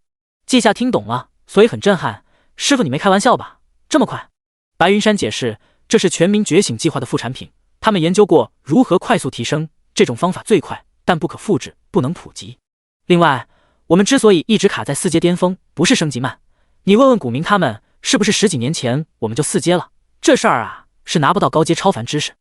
稷下听懂了，所以很震撼。师傅你没开玩笑吧？这么快？白云山解释，这是全民觉醒计划的副产品，他们研究过如何快速提升，这种方法最快，但不可复制，不能普及。另外，我们之所以一直卡在4阶巅峰，不是升级慢。你问问古明他们，是不是10几年前我们就4阶了？这事儿啊，是拿不到高阶超凡知识。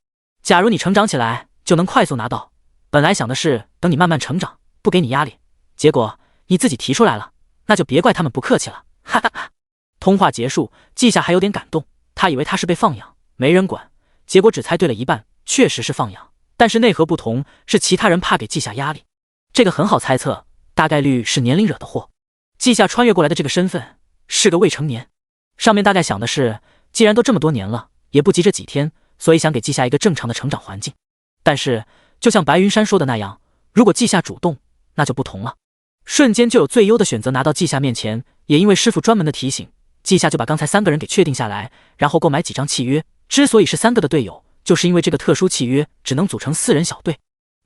假如你成长起来，就能快速拿到。本来想的是等你慢慢成长，不给你压力，结果你自己提出来了，那就别怪他们不客气了。哈哈哈。通话结束，稷下还有点感动，他以为他是被放养，没人管，结果只猜对了一半，确实是放养，但是内核不同，是其他人怕给稷下压力。这个很好猜测，大概率是年龄惹的祸。稷下穿越过来的这个身份是个未成年，上面大概想的是，既然都这么多年了，也不急这几天，所以想给稷下一个正常的成长环境。但是就像白云山说的那样，如果稷下主动，那就不同了，瞬间就有最优的选择拿到稷下面前。也因为师傅专门的提醒，稷下就把刚才3个人给确定下来，然后购买几张契约。之所以是3个的队友，就是因为这个特殊契约只能组成4人小队。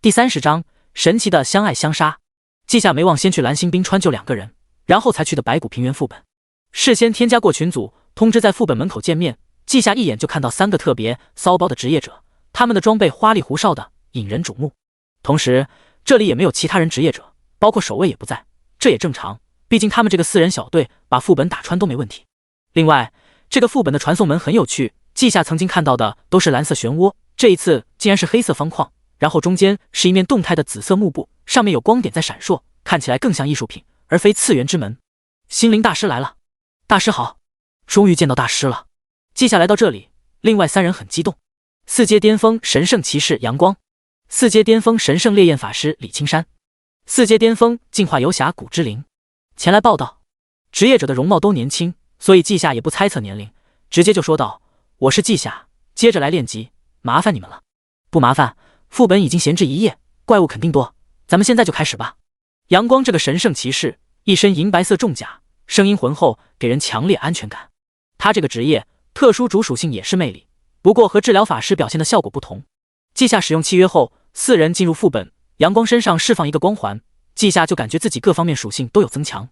第30章神奇的相爱相杀。稷下没忘先去蓝星冰川救2个人，然后才去的白骨平原副本。事先添加过群组，通知在副本门口见面。稷下一眼就看到3个特别骚包的职业者，他们的装备花里胡哨的，引人瞩目。同时，这里也没有其他人职业者，包括守卫也不在，这也正常，毕竟他们这个4人小队把副本打穿都没问题。另外，这个副本的传送门很有趣，稷下曾经看到的都是蓝色漩涡，这一次竟然是黑色方框，然后中间是一面动态的紫色幕布，上面有光点在闪烁，看起来更像艺术品，而非次元之门。心灵大师来了。大师好，终于见到大师了。稷下来到这里，另外3人很激动。4阶巅峰神圣骑士阳光，4阶巅峰神圣烈焰法师李青山，4阶巅峰净化游侠古之灵前来报道。职业者的容貌都年轻，所以稷下也不猜测年龄，直接就说道：我是稷下，接着来练级，麻烦你们了。不麻烦，副本已经闲置1夜，怪物肯定多，咱们现在就开始吧。阳光这个神圣骑士一身银白色重甲，声音浑厚，给人强烈安全感。他这个职业特殊主属性也是魅力，不过和治疗法师表现的效果不同。稷下使用契约后，4人进入副本，阳光身上释放一个光环，稷下就感觉自己各方面属性都有增强。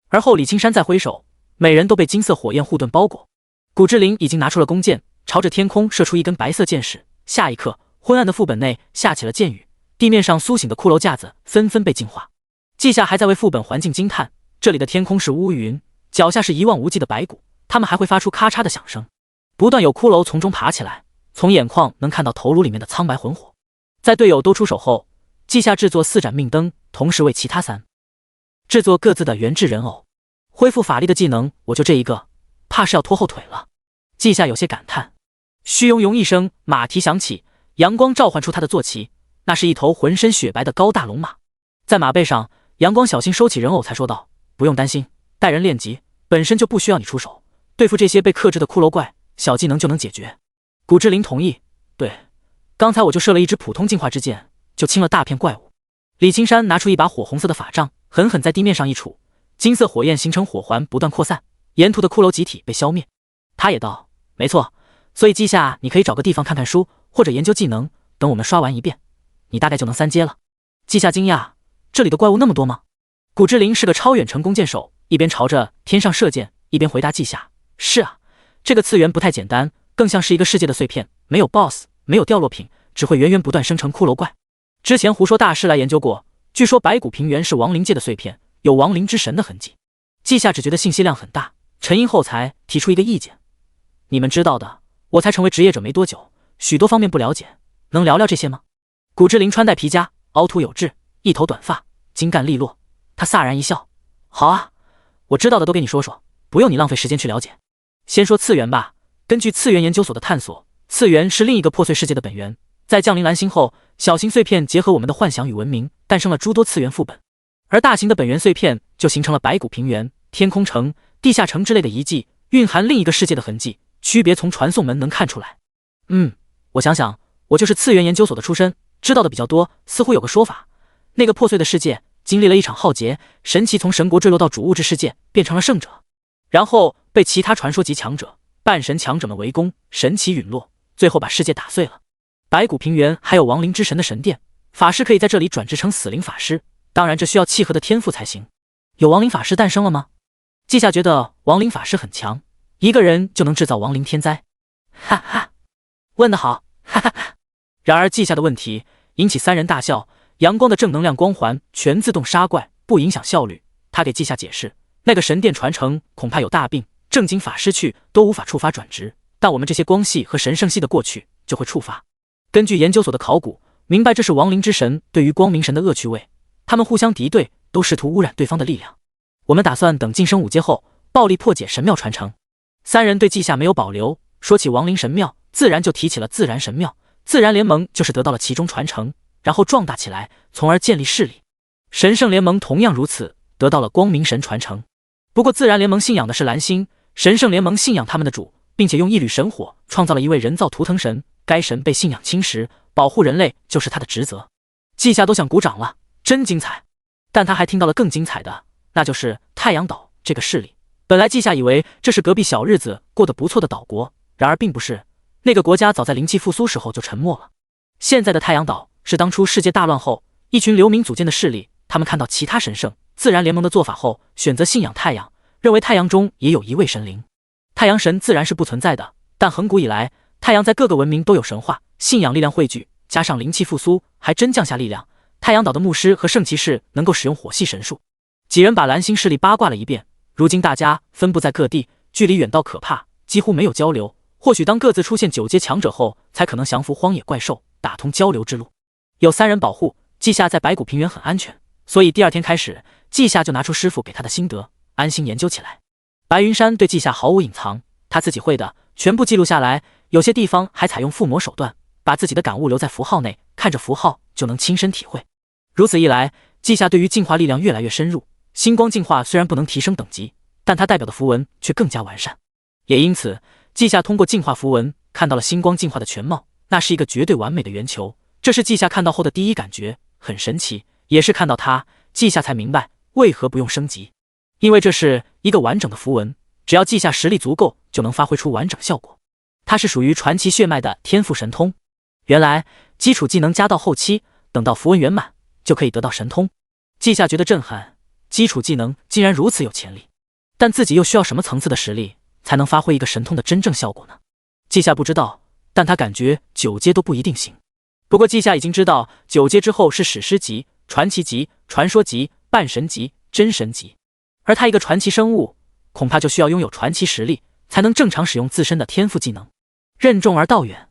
而后李青山再挥手，每人都被金色火焰护盾包裹。古之灵已经拿出了弓箭，朝着天空射出一根白色箭矢，下一刻，昏暗的副本内下起了箭雨，地面上苏醒的骷髅架子纷纷被净化。稷下还在为副本环境惊叹，这里的天空是乌云，脚下是一望无际的白骨，它们还会发出咔嚓的响声，不断有骷髅从中爬起来，从眼眶能看到头颅里面的苍白魂火。在队友都出手后，稷下制作4盏命灯，同时为其他3制作各自的原制人偶。恢复法力的技能我就这一个，怕是要拖后腿了。稷下有些感叹。虚庸庸一声，马蹄响起，阳光召唤出他的坐骑，那是一头浑身雪白的高大龙马。在马背上，阳光小心收起人偶才说道：不用担心，带人练级本身就不需要你出手，对付这些被克制的骷髅怪，小技能就能解决。古之灵同意，对，刚才我就射了一支普通净化之箭，就清了大片怪物。李青山拿出一把火红色的法杖，狠狠在地面上一杵，金色火焰形成火环，不断扩散，沿途的骷髅集体被消灭。他也道：“没错，所以季夏，你可以找个地方看看书，或者研究技能。等我们刷完一遍，你大概就能3阶了。”季夏惊讶：“这里的怪物那么多吗？”古之灵是个超远程弓箭手，一边朝着天上射箭，一边回答季夏：“是啊，这个次元不太简单，更像是一个世界的碎片，没有 BOSS， 没有掉落品，只会源源不断生成骷髅怪。之前胡说大师来研究过，据说白骨平原是亡灵界的碎片，有亡灵之神的痕迹。”季夏只觉得信息量很大，沉吟后才提出一个意见：“你们知道的，我才成为职业者没多久，许多方面不了解，能聊聊这些吗？”古之灵穿戴皮夹，凹凸有致，一头短发，精干利落。他飒然一笑：“好啊，我知道的都给你说说，不用你浪费时间去了解。先说次元吧。根据次元研究所的探索，次元是另一个破碎世界的本源。在降临蓝星后，小型碎片结合我们的幻想与文明，诞生了诸多次元副本。而大型的本源碎片就形成了白骨平原、天空城、地下城之类的遗迹，蕴含另一个世界的痕迹，区别从传送门能看出来。我想想，我就是次元研究所的出身，知道的比较多。似乎有个说法，那个破碎的世界经历了一场浩劫，神奇从神国坠落到主物质世界，变成了圣者，然后被其他传说级强者、半神强者们围攻，神奇陨落，最后把世界打碎了。白骨平原还有亡灵之神的神殿，法师可以在这里转职成死灵法师，当然这需要契合的天赋才行。有亡灵法师诞生了吗？季夏觉得亡灵法师很强，一个人就能制造亡灵天灾。哈哈，问得好，哈哈哈。然而季夏的问题引起3人大笑。阳光的正能量光环全自动杀怪，不影响效率。他给季夏解释，那个神殿传承恐怕有大病，正经法师去都无法触发转职，但我们这些光系和神圣系的过去就会触发。根据研究所的考古，明白这是亡灵之神对于光明神的恶趣味，他们互相敌对，都试图污染对方的力量。我们打算等晋升5阶后，暴力破解神庙传承。3人对季夏没有保留，说起亡灵神庙，自然就提起了自然神庙。自然联盟就是得到了其中传承，然后壮大起来，从而建立势力。神圣联盟同样如此，得到了光明神传承。不过自然联盟信仰的是蓝星，神圣联盟信仰他们的主，并且用一缕神火创造了一位人造图腾神，该神被信仰侵蚀，保护人类就是他的职责。季夏都想鼓掌了，真精彩。但他还听到了更精彩的，那就是太阳岛这个势力。本来季夏以为这是隔壁小日子过得不错的岛国，然而并不是，那个国家早在灵气复苏时候就沉没了。现在的太阳岛是当初世界大乱后一群流民组建的势力，他们看到其他神圣自然联盟的做法后，选择信仰太阳，认为太阳中也有一位神灵。太阳神自然是不存在的，但恒古以来，太阳在各个文明都有神话，信仰力量汇聚，加上灵气复苏，还真降下力量。太阳岛的牧师和圣骑士能够使用火系神术。几人把蓝星势力八卦了一遍，如今大家分布在各地，距离远到可怕，几乎没有交流。或许当各自出现9阶强者后，才可能降服荒野怪兽，打通交流之路。有3人保护，季夏在白骨平原很安全，所以第2天开始，季夏就拿出师傅给他的心得，安心研究起来。白云山对季夏毫无隐藏，他自己会的全部记录下来，有些地方还采用附魔手段，把自己的感悟留在符号内，看着符号就能亲身体会。如此一来，季夏对于进化力量越来越深入。星光进化虽然不能提升等级，但它代表的符文却更加完善。也因此，季夏通过进化符文看到了星光进化的全貌，那是一个绝对完美的圆球。这是季夏看到后的第一感觉，很神奇。也是看到它，季夏才明白为何不用升级，因为这是一个完整的符文，只要季夏实力足够，就能发挥出完整效果。它是属于传奇血脉的天赋神通。原来基础技能加到后期，等到符文圆满，就可以得到神通。季夏觉得震撼，基础技能竟然如此有潜力，但自己又需要什么层次的实力才能发挥一个神通的真正效果呢？季夏不知道，但他感觉9阶都不一定行。不过季夏已经知道9阶之后是史诗级、传奇级、传说级、半神级、真神级，而他一个传奇生物，恐怕就需要拥有传奇实力，才能正常使用自身的天赋技能。任重而道远。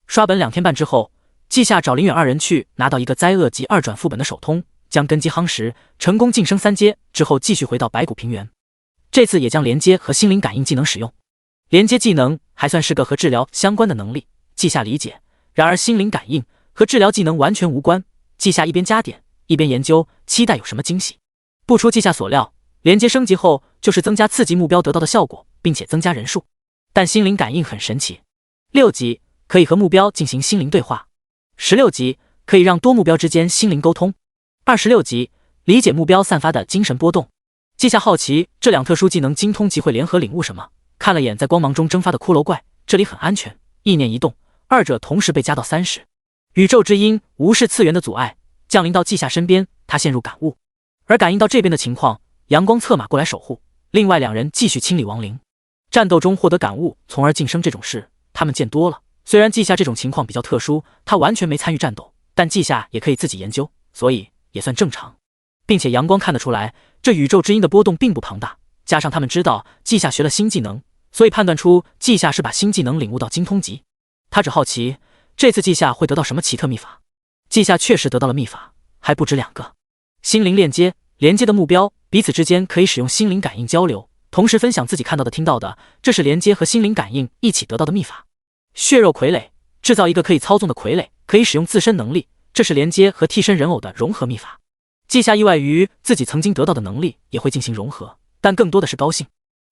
刷本2天半之后，季夏找林远2人去拿到一个灾厄级2转副本的手通，将根基夯实，成功晋升3阶之后，继续回到白骨平原。这次也将连接和心灵感应技能使用。连接技能还算是个和治疗相关的能力，季夏理解。然而心灵感应和治疗技能完全无关。季夏一边加点一边研究，期待有什么惊喜。不出季夏所料，连接升级后就是增加刺激目标得到的效果，并且增加人数。但心灵感应很神奇，6级可以和目标进行心灵对话，16级可以让多目标之间心灵沟通，26级理解目标散发的精神波动。季夏好奇这两特殊技能精通即会联合领悟什么，看了眼在光芒中蒸发的骷髅怪，这里很安全，意念一动，二者同时被加到30。宇宙之音无视次元的阻碍，降临到季夏身边，他陷入感悟。而感应到这边的情况，阳光策马过来守护，另外2人继续清理亡灵。战斗中获得感悟，从而晋升这种事，他们见多了。虽然季夏这种情况比较特殊，他完全没参与战斗，但季夏也可以自己研究，所以也算正常。并且阳光看得出来，这宇宙之音的波动并不庞大，加上他们知道季夏学了新技能，所以判断出季夏是把新技能领悟到精通级。他只好奇这次季夏会得到什么奇特秘法。季夏确实得到了秘法，还不止2个。心灵链接，连接的目标彼此之间可以使用心灵感应交流，同时分享自己看到的听到的，这是连接和心灵感应一起得到的秘法。血肉傀儡，制造一个可以操纵的傀儡，可以使用自身能力，这是连接和替身人偶的融合秘法。季夏意外于自己曾经得到的能力也会进行融合，但更多的是高兴。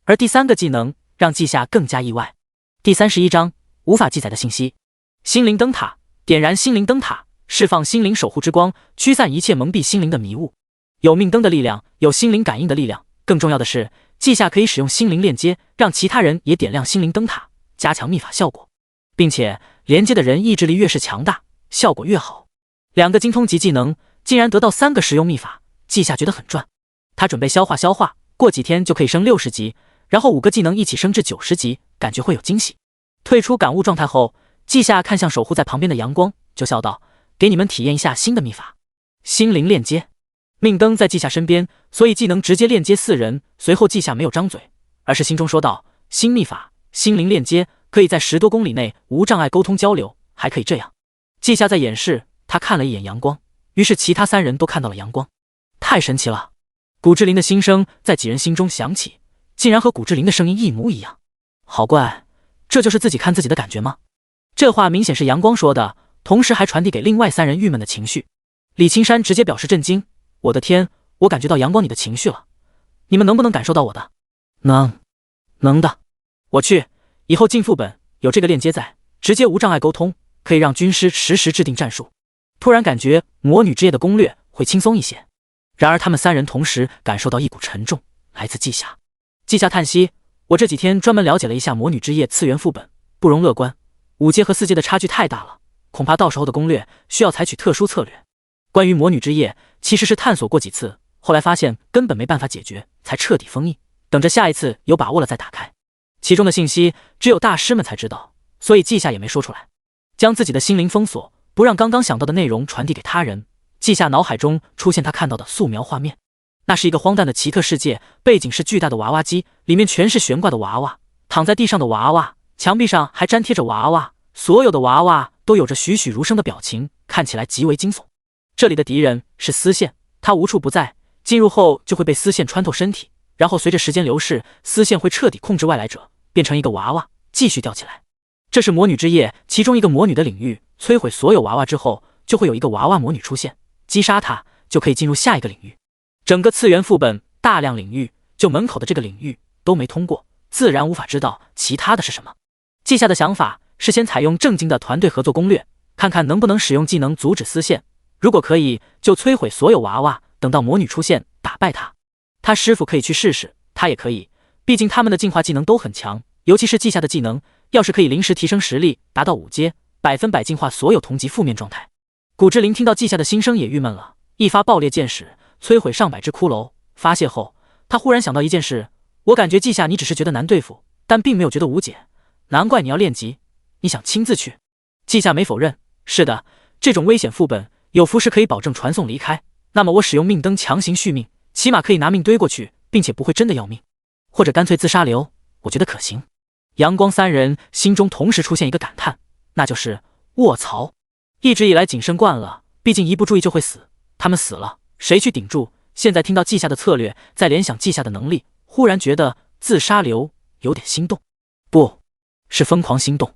而第3个技能让季夏更加意外。第31章无法记载的信息。心灵灯塔，点燃心灵灯塔，释放心灵守护之光，驱散一切蒙蔽心灵的迷雾。有命灯的力量，有心灵感应的力量，更重要的是季夏可以使用心灵链接，让其他人也点亮心灵灯塔，加强秘法效果。并且连接的人意志力越是强大，效果越好。2个精通级技能竟然得到3个实用秘法，季夏觉得很赚。他准备消化消化，过几天就可以升60级，然后5个技能一起升至90级，感觉会有惊喜。退出感悟状态后，季夏看向守护在旁边的阳光，就笑道：“给你们体验一下新的秘法，心灵链接。”命灯在季夏身边，所以技能直接链接4人。随后季夏没有张嘴，而是心中说道：“新秘法，心灵链接，可以在10多公里内无障碍沟通交流，还可以这样。”季夏在演示，他看了一眼阳光，于是其他3人都看到了阳光。太神奇了！古之灵的心声在几人心中响起，竟然和古之灵的声音一模一样。好怪，这就是自己看自己的感觉吗？这话明显是阳光说的，同时还传递给另外3人郁闷的情绪。李青山直接表示震惊：“我的天，我感觉到阳光你的情绪了，你们能不能感受到我的？”能的。我去，以后进副本有这个链接在，直接无障碍沟通，可以让军师实时制定战术。突然感觉魔女之夜的攻略会轻松一些。然而他们3人同时感受到一股沉重，来自季夏。季夏叹息：“我这几天专门了解了一下魔女之夜次元副本，不容乐观，5阶和4阶的差距太大了，恐怕到时候的攻略需要采取特殊策略。”关于魔女之夜，其实是探索过几次，后来发现根本没办法解决，才彻底封印，等着下一次有把握了再打开。其中的信息只有大师们才知道，所以季夏也没说出来，将自己的心灵封锁，不让刚刚想到的内容传递给他人。季夏脑海中出现他看到的素描画面，那是一个荒诞的奇特世界，背景是巨大的娃娃机，里面全是悬挂的娃娃，躺在地上的娃娃，墙壁上还粘贴着娃娃，所有的娃娃都有着栩栩如生的表情，看起来极为惊悚。这里的敌人是丝线，它无处不在，进入后就会被丝线穿透身体，然后随着时间流逝，丝线会彻底控制外来者，变成一个娃娃，继续吊起来。这是魔女之夜其中一个魔女的领域，摧毁所有娃娃之后，就会有一个娃娃魔女出现，击杀她就可以进入下一个领域。整个次元副本大量领域，就门口的这个领域都没通过，自然无法知道其他的是什么。季夏的想法是先采用正经的团队合作攻略，看看能不能使用技能阻止丝线，如果可以就摧毁所有娃娃，等到魔女出现打败她。他师傅可以去试试，他也可以，毕竟他们的进化技能都很强，尤其是季夏的技能，要是可以临时提升实力达到5阶，100%净化所有同级负面状态。古之灵听到季夏的心声也郁闷了，一发爆裂箭矢摧毁上百只骷髅。发泄后，他忽然想到一件事：我感觉季夏你只是觉得难对付，但并没有觉得无解，难怪你要练级，你想亲自去？季夏没否认：是的，这种危险副本有符石可以保证传送离开，那么我使用命灯强行续命，起码可以拿命堆过去，并且不会真的要命，或者干脆自杀流，我觉得可行。阳光3人心中同时出现一个感叹，那就是卧槽，一直以来谨慎惯了，毕竟一不注意就会死，他们死了谁去顶住？现在听到季夏的策略，再联想季夏的能力，忽然觉得自杀流有点心动，不是疯狂心动。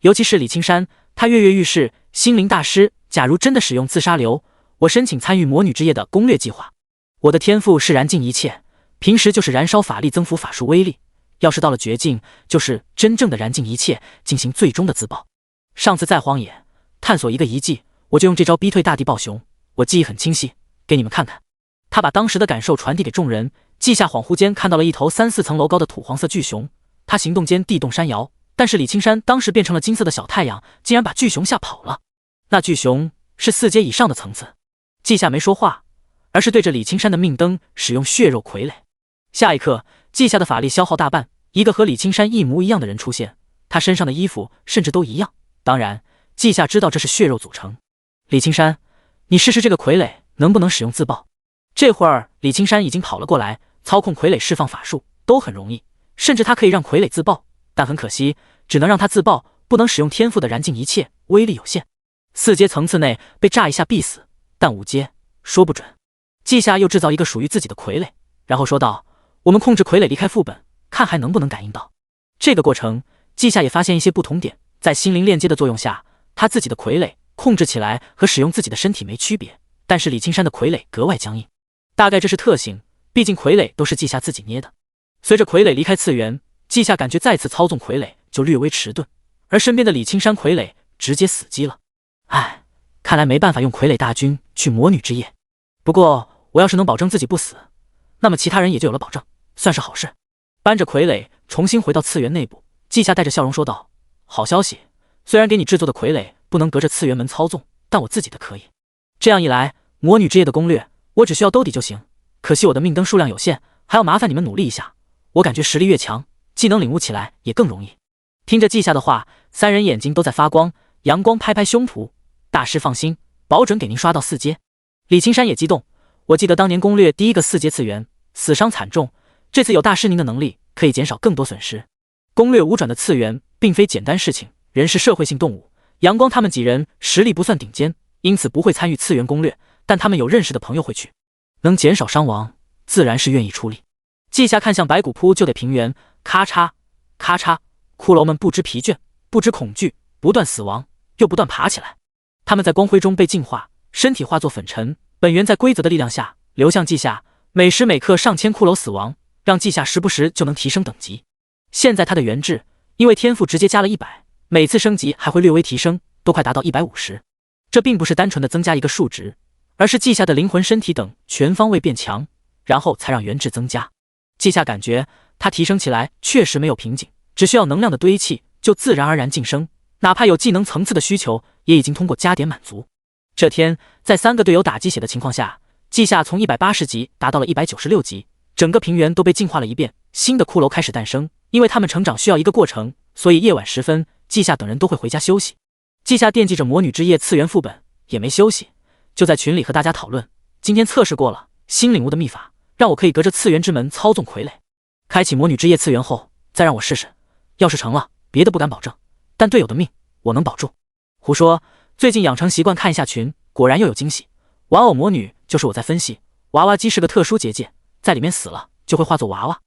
尤其是李青山，他跃跃欲试，心灵大师，假如真的使用自杀流，我申请参与魔女之夜的攻略计划。我的天赋是燃尽一切，平时就是燃烧法力增幅法术威力，要是到了绝境，就是真正的燃尽一切，进行最终的自爆。上次在荒野探索一个遗迹，我就用这招逼退大地暴熊，我记忆很清晰，给你们看看。他把当时的感受传递给众人，季夏恍惚间看到了一头3、4层楼高的土黄色巨熊，他行动间地动山摇，但是李青山当时变成了金色的小太阳，竟然把巨熊吓跑了。那巨熊是4阶以上的层次。季夏没说话，而是对着李青山的命灯使用血肉傀儡。下一刻，季夏的法力消耗大半，一个和李青山一模一样的人出现，他身上的衣服甚至都一样。当然，季夏知道这是血肉组成。李青山，你试试这个傀儡能不能使用自爆。这会儿李青山已经跑了过来，操控傀儡释放法术都很容易，甚至他可以让傀儡自爆，但很可惜，只能让他自爆，不能使用天赋的燃尽一切，威力有限。4阶层次内被炸一下必死，但5阶说不准。季夏又制造一个属于自己的傀儡，然后说道：“我们控制傀儡离开副本，看还能不能感应到。”这个过程，季夏也发现一些不同点，在心灵链接的作用下，他自己的傀儡控制起来和使用自己的身体没区别，但是李青山的傀儡格外僵硬。大概这是特性，毕竟傀儡都是季夏自己捏的。随着傀儡离开次元，季夏感觉再次操纵傀儡就略微迟钝，而身边的李青山傀儡直接死机了。唉，看来没办法用傀儡大军去魔女之夜。不过我要是能保证自己不死，那么其他人也就有了保证，算是好事。搬着傀儡重新回到次元内部，季夏带着笑容说道：“好消息，虽然给你制作的傀儡不能隔着次元门操纵，但我自己的可以。这样一来，魔女之夜的攻略我只需要兜底就行。可惜我的命灯数量有限，还要麻烦你们努力一下。我感觉实力越强，技能领悟起来也更容易。”听着季夏的话，三人眼睛都在发光，阳光拍拍胸脯：“大师放心，保准给您刷到4阶。”李青山也激动：“我记得当年攻略第一个4阶次元，死伤惨重，这次有大师您的能力，可以减少更多损失。攻略5转的次元并非简单事情，人是社会性动物，阳光他们几人实力不算顶尖，因此不会参与次元攻略，但他们有认识的朋友会去，能减少伤亡，自然是愿意出力。”季夏看向白骨铺就得平原，咔嚓咔嚓，骷髅们不知疲倦，不知恐惧，不断死亡，又不断爬起来。他们在光辉中被净化，身体化作粉尘，本源在规则的力量下流向季夏，每时每刻上千骷髅死亡，让季夏时不时就能提升等级。现在他的元智因为天赋直接加了100，每次升级还会略微提升，都快达到150。这并不是单纯的增加一个数值，而是季夏的灵魂、身体等全方位变强，然后才让元智增加。季夏感觉他提升起来确实没有瓶颈，只需要能量的堆砌就自然而然晋升，哪怕有技能层次的需求，也已经通过加点满足。这天，在3个队友打鸡血的情况下，季夏从180级达到了196级，整个平原都被净化了一遍，新的骷髅开始诞生。因为他们成长需要一个过程，所以夜晚时分，季夏等人都会回家休息。季夏惦记着魔女之夜次元副本，也没休息，就在群里和大家讨论，今天测试过了新领悟的秘法，让我可以隔着次元之门操纵傀儡。开启魔女之夜次元后，再让我试试，要是成了，别的不敢保证，但队友的命我能保住。胡说，最近养成习惯看一下群，果然又有惊喜。玩偶魔女就是我在分析，娃娃机是个特殊结界，在里面死了就会化作娃娃。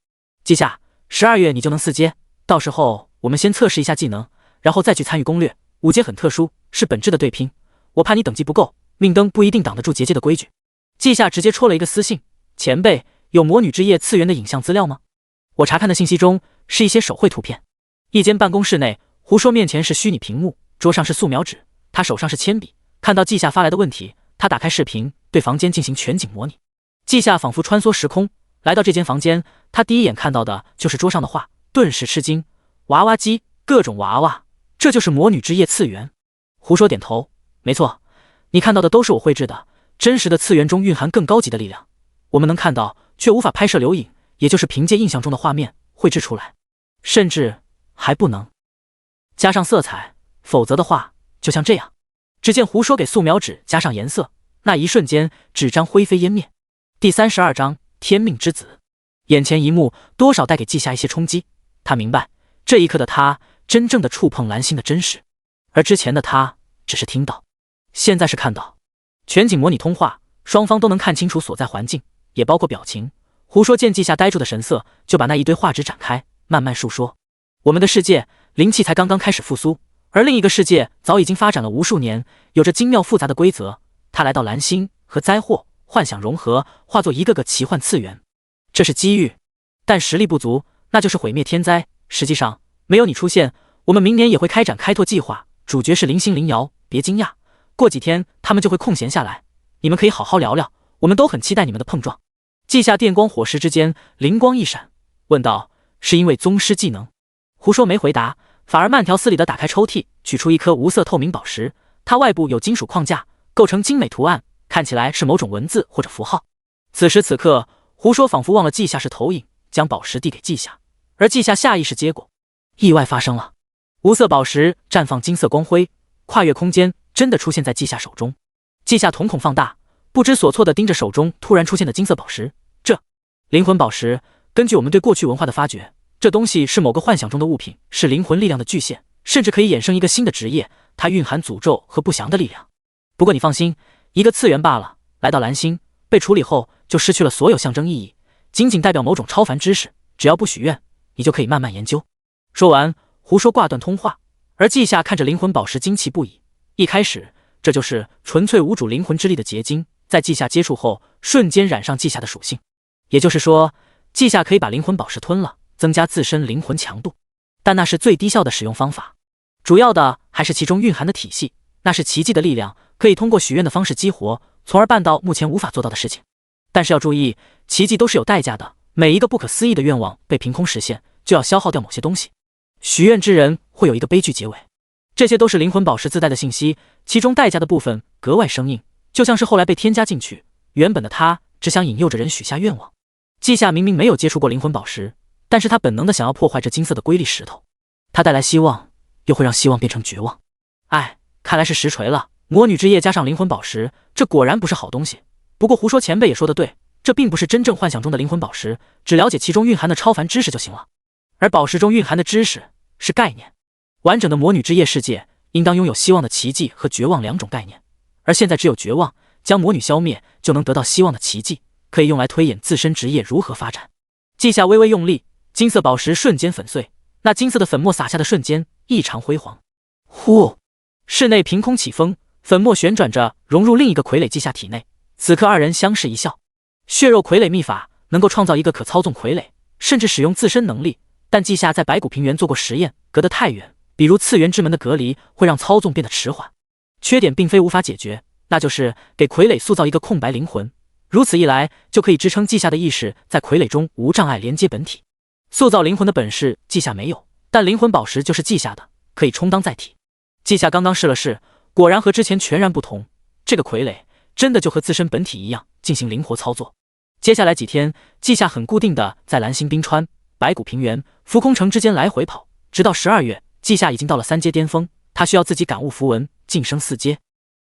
季夏，12月你就能4阶，到时候我们先测试一下技能，然后再去参与攻略。5阶很特殊，是本质的对拼，我怕你等级不够，命灯不一定挡得住结界的规矩。季夏直接戳了一个私信：前辈，有魔女之夜次元的影像资料吗？我查看的信息中是一些手绘图片。一间办公室内，胡说面前是虚拟屏幕，桌上是素描纸，他手上是铅笔。看到季夏发来的问题，他打开视频，对房间进行全景模拟。季夏仿佛穿梭时空，来到这间房间，他第一眼看到的就是桌上的画，顿时吃惊。娃娃机，各种娃娃，这就是魔女之夜次元。胡说点头，没错，你看到的都是我绘制的，真实的次元中蕴含更高级的力量，我们能看到却无法拍摄留影，也就是凭借印象中的画面绘制出来，甚至还不能加上色彩，否则的话就像这样。只见胡说给素描纸加上颜色，那一瞬间纸张灰飞烟灭。第32章天命之子。眼前一幕多少带给季夏一些冲击，他明白这一刻的他真正的触碰蓝星的真实，而之前的他只是听到，现在是看到。全景模拟通话，双方都能看清楚所在环境，也包括表情。胡说见季夏呆住的神色，就把那一堆画纸展开，慢慢述说。我们的世界灵气才刚刚开始复苏，而另一个世界早已经发展了无数年，有着精妙复杂的规则。他来到蓝星，和灾祸、幻想融合，化作一个个奇幻次元。这是机遇，但实力不足，那就是毁灭天灾。实际上，没有你出现，我们明年也会开展开拓计划，主角是林星林瑶，别惊讶，过几天他们就会空闲下来，你们可以好好聊聊，我们都很期待你们的碰撞。稷下电光火石之间，灵光一闪，问道：“是因为宗师技能？”胡说没回答，反而慢条斯理地打开抽屉，取出一颗无色透明宝石。它外部有金属框架，构成精美图案，看起来是某种文字或者符号。此时此刻，胡说仿佛忘了稷下是投影，将宝石递给稷下，而稷下下意识接过。意外发生了，无色宝石绽放金色光辉，跨越空间，真的出现在稷下手中。稷下瞳孔放大，不知所措地盯着手中突然出现的金色宝石。这灵魂宝石，根据我们对过去文化的发掘，这东西是某个幻想中的物品，是灵魂力量的巨献，甚至可以衍生一个新的职业。它蕴含诅咒和不祥的力量。不过你放心，一个次元罢了，来到蓝星被处理后就失去了所有象征意义，仅仅代表某种超凡知识，只要不许愿，你就可以慢慢研究。说完，胡说挂断通话，而稷下看着灵魂宝石惊奇不已。一开始，这就是纯粹无主灵魂之力的结晶，在稷下接触后，瞬间染上稷下的属性。也就是说，稷下可以把灵魂宝石吞了，增加自身灵魂强度，但那是最低效的使用方法。主要的还是其中蕴含的体系，那是奇迹的力量，可以通过许愿的方式激活，从而办到目前无法做到的事情。但是要注意，奇迹都是有代价的，每一个不可思议的愿望被凭空实现，就要消耗掉某些东西。许愿之人会有一个悲剧结尾，这些都是灵魂宝石自带的信息，其中代价的部分格外生硬，就像是后来被添加进去，原本的他只想引诱着人许下愿望。稷下明明没有接触过灵魂宝石，但是他本能的想要破坏这金色的瑰丽石头，它带来希望，又会让希望变成绝望。哎，看来是实锤了，魔女之夜加上灵魂宝石，这果然不是好东西。不过胡说前辈也说得对，这并不是真正幻想中的灵魂宝石，只了解其中蕴含的超凡知识就行了。而宝石中蕴含的知识是概念，完整的魔女之夜世界应当拥有希望的奇迹和绝望两种概念，而现在只有绝望，将魔女消灭就能得到希望的奇迹，可以用来推演自身职业如何发展。稷下微微用力，金色宝石瞬间粉碎，那金色的粉末洒下的瞬间异常辉煌。呼，室内凭空起风，粉末旋转着融入另一个傀儡稷下体内。此刻二人相视一笑。血肉傀儡秘法能够创造一个可操纵傀儡，甚至使用自身能力，但稷下在白骨平原做过实验，隔得太远，比如次元之门的隔离会让操纵变得迟缓。缺点并非无法解决，那就是给傀儡塑造一个空白灵魂，如此一来就可以支撑稷下的意识在傀儡中无障碍连接本体。塑造灵魂的本事稷下没有，但灵魂宝石就是稷下的，可以充当载体。稷下刚刚试了试，果然和之前全然不同，这个傀儡真的就和自身本体一样进行灵活操作。接下来几天，稷下很固定的在蓝星冰川、白骨平原、浮空城之间来回跑，直到12月，稷下已经到了3阶巅峰，他需要自己感悟符文，晋升4阶。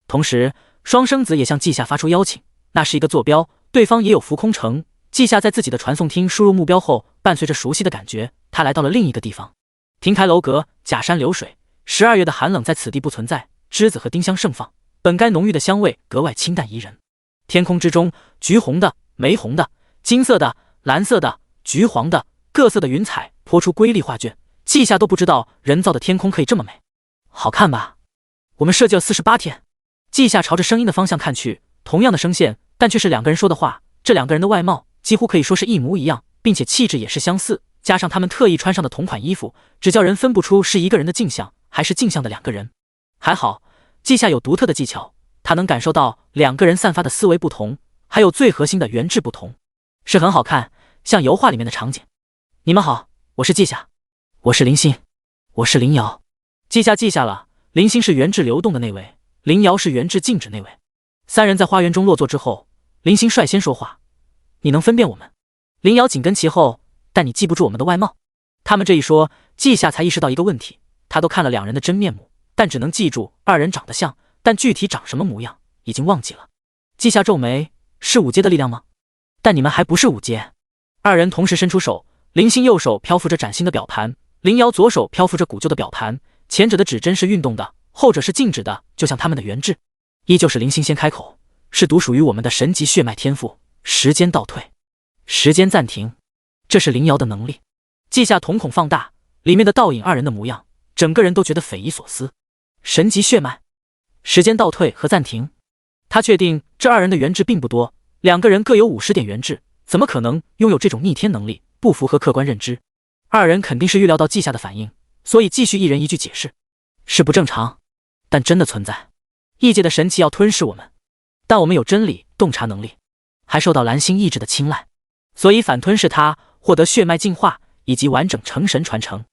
同时，双生子也向稷下发出邀请，那是一个坐标，对方也有浮空城。稷下在自己的传送厅输入目标后，伴随着熟悉的感觉，他来到了另一个地方。亭台楼阁，假山流水，12月的寒冷在此地不存在，栀子和丁香盛放，本该浓郁的香味格外清淡宜人。天空之中，橘红的、玫红的、金色的、蓝色的、橘黄的各色的云彩泼出瑰丽画卷，稷下都不知道人造的天空可以这么美。好看吧？我们设计了48天。稷下朝着声音的方向看去，同样的声线，但却是两个人说的话。这两个人的外貌几乎可以说是一模一样，并且气质也是相似，加上他们特意穿上的同款衣服，只叫人分不出是一个人的镜像还是镜像的两个人。还好稷下有独特的技巧，他能感受到两个人散发的思维不同，还有最核心的原质不同，是很好看，像油画里面的场景。你们好，我是稷下。我是林星。我是林瑶。稷下记下了，林星是原质流动的那位，林瑶是原质静止那位。三人在花园中落座之后，林星率先说话：你能分辨我们？林瑶紧跟其后，但你记不住我们的外貌。他们这一说，稷下才意识到一个问题，他都看了两人的真面目，但只能记住二人长得像，但具体长什么模样已经忘记了。稷下皱眉，是5阶的力量吗？但你们还不是5阶。二人同时伸出手，林星右手漂浮着崭新的表盘，林瑶左手漂浮着古旧的表盘，前者的指针是运动的，后者是静止的，就像他们的原质。依旧是林星先开口，是独属于我们的神级血脉天赋，时间倒退，时间暂停，这是林瑶的能力。稷下瞳孔放大，里面的倒影二人的模样，整个人都觉得匪夷所思。神级血脉，时间倒退和暂停，他确定这二人的原质并不多，两个人各有50点原质，怎么可能拥有这种逆天能力？不符合客观认知。二人肯定是预料到稷下的反应，所以继续一人一句解释：是不正常，但真的存在。异界的神奇要吞噬我们，但我们有真理洞察能力，还受到蓝星意志的青睐。所以反吞噬他，获得血脉进化以及完整成神传承。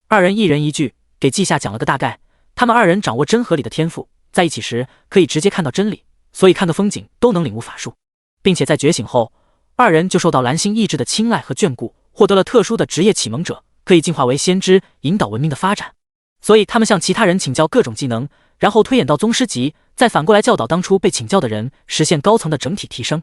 二人一人一句，给季夏讲了个大概。他们二人掌握真合理的天赋，在一起时可以直接看到真理，所以看个风景都能领悟法术，并且在觉醒后，二人就受到蓝星意志的青睐和眷顾，获得了特殊的职业启蒙者，可以进化为先知，引导文明的发展。所以他们向其他人请教各种技能，然后推演到宗师级，再反过来教导当初被请教的人，实现高层的整体提升。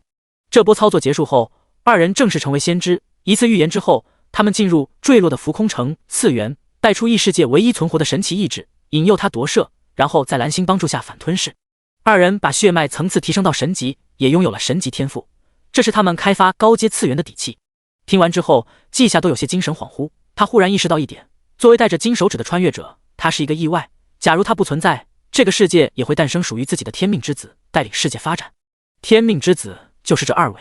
这波操作结束后，二人正式成为先知。一次预言之后，他们进入坠落的浮空城次元，带出异世界唯一存活的神奇意志，引诱他夺舍，然后在蓝星帮助下反吞噬。二人把血脉层次提升到神级，也拥有了神级天赋，这是他们开发高阶次元的底气。听完之后，季夏都有些精神恍惚。他忽然意识到一点，作为带着金手指的穿越者，他是一个意外。假如他不存在，这个世界也会诞生属于自己的天命之子，带领世界发展。天命之子就是这二位。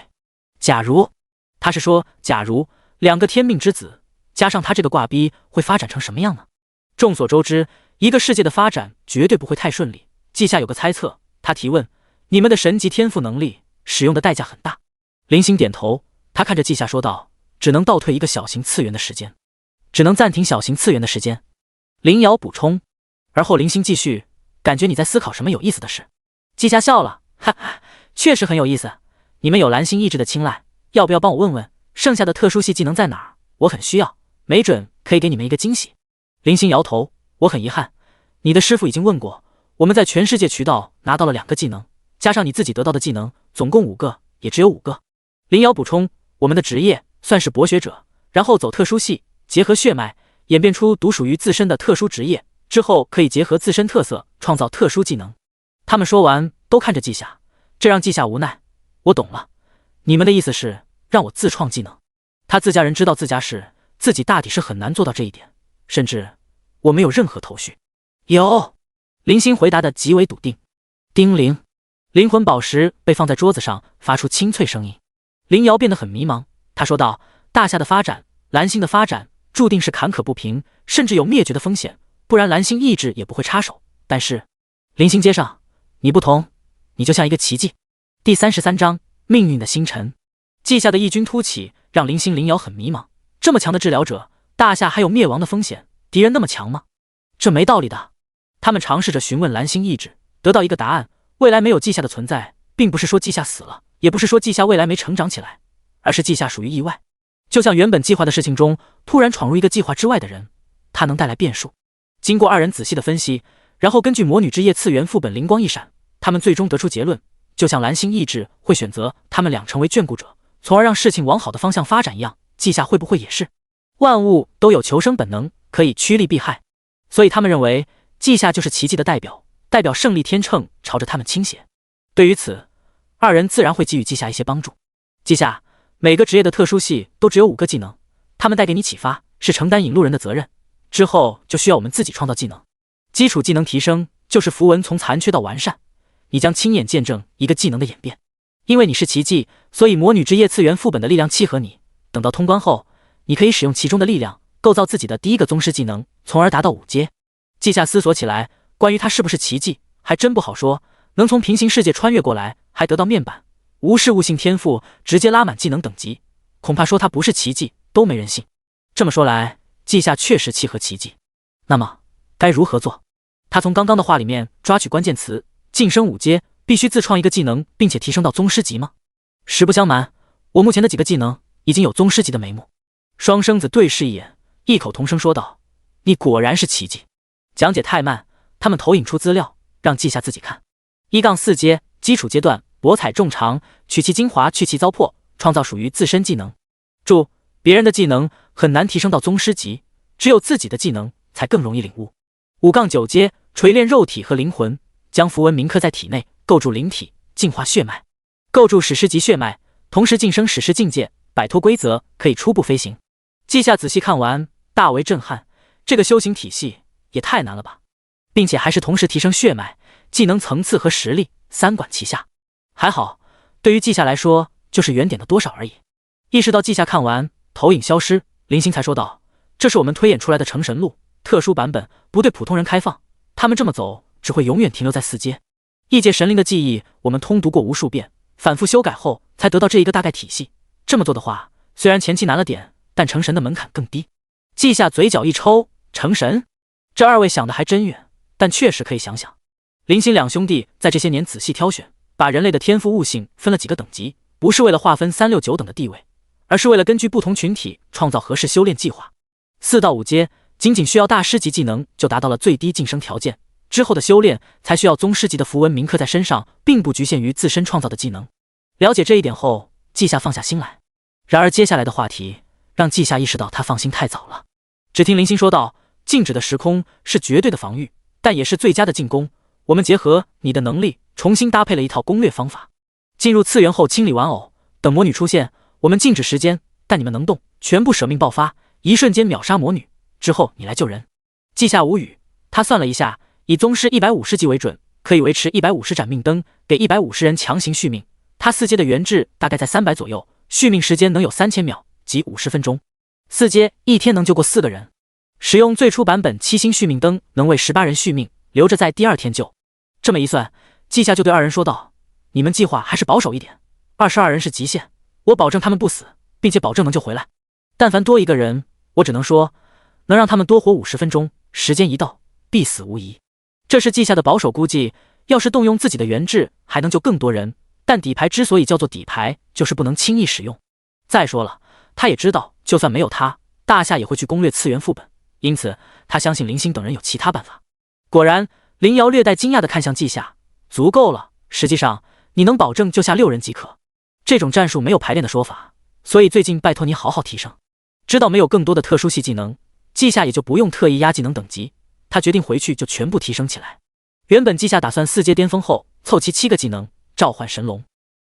假如，他是说假如两个天命之子加上他这个挂逼，会发展成什么样呢？众所周知，一个世界的发展绝对不会太顺利。季夏有个猜测，他提问：你们的神级天赋能力使用的代价很大。林星点头，他看着季夏说道：只能倒退一个小型次元的时间，只能暂停小型次元的时间。林瑶补充，而后林星继续：感觉你在思考什么有意思的事。季夏笑了，哈哈，确实很有意思。你们有蓝星意志的青睐，要不要帮我问问剩下的特殊系技能在哪儿？我很需要，没准可以给你们一个惊喜。林星摇头，我很遗憾，你的师傅已经问过，我们在全世界渠道拿到了2个技能，加上你自己得到的技能，总共5个，也只有5个。林瑶补充，我们的职业算是博学者，然后走特殊系，结合血脉演变出独属于自身的特殊职业，之后可以结合自身特色创造特殊技能。他们说完都看着季夏，这让季夏无奈。我懂了，你们的意思是让我自创技能。他自家人知道自家事，自己大抵是很难做到这一点，甚至我没有任何头绪。有，林星回答的极为笃定。叮铃，灵魂宝石被放在桌子上，发出清脆声音。林瑶变得很迷茫，他说道：大夏的发展，蓝星的发展注定是坎坷不平，甚至有灭绝的风险，不然蓝星意志也不会插手。但是林星接上，你不同，你就像一个奇迹。第33章命运的星辰。季夏的异军突起让林星、林瑶很迷茫，这么强的治疗者，大夏还有灭亡的风险，敌人那么强吗？这没道理的。他们尝试着询问蓝星意志，得到一个答案：未来没有季夏的存在，并不是说季夏死了，也不是说季夏未来没成长起来，而是季夏属于意外。就像原本计划的事情中突然闯入一个计划之外的人，他能带来变数。经过二人仔细的分析，然后根据魔女之夜次元副本灵光一闪，他们最终得出结论，就像蓝星意志会选择他们俩成为眷顾者，从而让事情往好的方向发展一样，季夏会不会也是？万物都有求生本能，可以趋利避害，所以他们认为季夏就是奇迹的代表，代表胜利天秤朝着他们倾斜。对于此，二人自然会给予季夏一些帮助。季夏，每个职业的特殊系都只有5个技能，他们带给你启发，是承担引路人的责任，之后就需要我们自己创造技能。基础技能提升就是符文从残缺到完善，你将亲眼见证一个技能的演变。因为你是奇迹，所以魔女之夜次元副本的力量契合你，等到通关后，你可以使用其中的力量构造自己的第1个宗师技能，从而达到5阶。季夏思索起来，关于他是不是奇迹还真不好说，能从平行世界穿越过来，还得到面板，无事物性天赋直接拉满技能等级，恐怕说他不是奇迹都没人信。这么说来，季夏确实契合奇迹。那么该如何做？他从刚刚的话里面抓取关键词，晋升5阶必须自创一个技能，并且提升到宗师级吗？实不相瞒，我目前的几个技能已经有宗师级的眉目。双生子对视一眼，异口同声说道：你果然是奇迹。讲解太慢，他们投影出资料让季夏自己看。1-4阶基础阶段，博采众长，取其精华，去其糟粕，创造属于自身技能。注：别人的技能很难提升到宗师级，只有自己的技能才更容易领悟。5-9阶锤炼肉体和灵魂，将符文铭刻在体内，构筑灵体，净化血脉，构筑史诗级血脉，同时晋升史诗境界，摆脱规则，可以初步飞行。季夏仔细看完，大为震撼，这个修行体系也太难了吧，并且还是同时提升血脉、技能层次和实力3管齐下。还好，对于季夏来说就是原点的多少而已。意识到季夏看完，投影消失，林星才说道：这是我们推演出来的成神路特殊版本，不对普通人开放，他们这么走只会永远停留在4阶。异界神灵的记忆我们通读过无数遍，反复修改后才得到这一个大概体系，这么做的话，虽然前期难了点，但成神的门槛更低。季夏嘴角一抽，成神？这二位想的还真远，但确实可以想想。林星两兄弟在这些年仔细挑选，把人类的天赋悟性分了几个等级，不是为了划分3、6、9等的地位，而是为了根据不同群体创造合适修炼计划。4到5阶仅需要大师级技能就达到了最低晋升条件，之后的修炼才需要宗师级的符文铭刻在身上，并不局限于自身创造的技能。了解这一点后，季夏放下心来。然而接下来的话题让季夏意识到他放心太早了。只听林星说道：“静止的时空是绝对的防御，但也是最佳的进攻。我们结合你的能力，重新搭配了一套攻略方法。进入次元后清理玩偶，等魔女出现，我们静止时间，但你们能动，全部舍命爆发，一瞬间秒杀魔女。之后你来救人。”季夏无语，他算了一下，以宗师150级为准，可以维持150盏命灯，给150人强行续命。他4阶的元质大概在300左右，续命时间能有3000秒，即50分钟。4阶一天能救过4个人。使用最初版本7星续命灯，能为18人续命，留着在第2天救。这么一算，季夏就对2人说道：“你们计划还是保守一点，22人是极限，我保证他们不死，并且保证能救回来。但凡多一个人，我只能说能让他们多活50分钟，时间一到，必死无疑。”这是季夏的保守估计，要是动用自己的元质，还能救更多人。但底牌之所以叫做底牌，就是不能轻易使用。再说了，他也知道，就算没有他，大夏也会去攻略次元副本，因此他相信林星等人有其他办法。果然，林瑶略带惊讶地看向季夏：“足够了，实际上你能保证救下6人即可。这种战术没有排练的说法，所以最近拜托你好好提升。”知道没有更多的特殊系技能，季夏也就不用特意压技能等级，他决定回去就全部提升起来。原本季夏打算4阶巅峰后凑齐7个技能召唤神龙。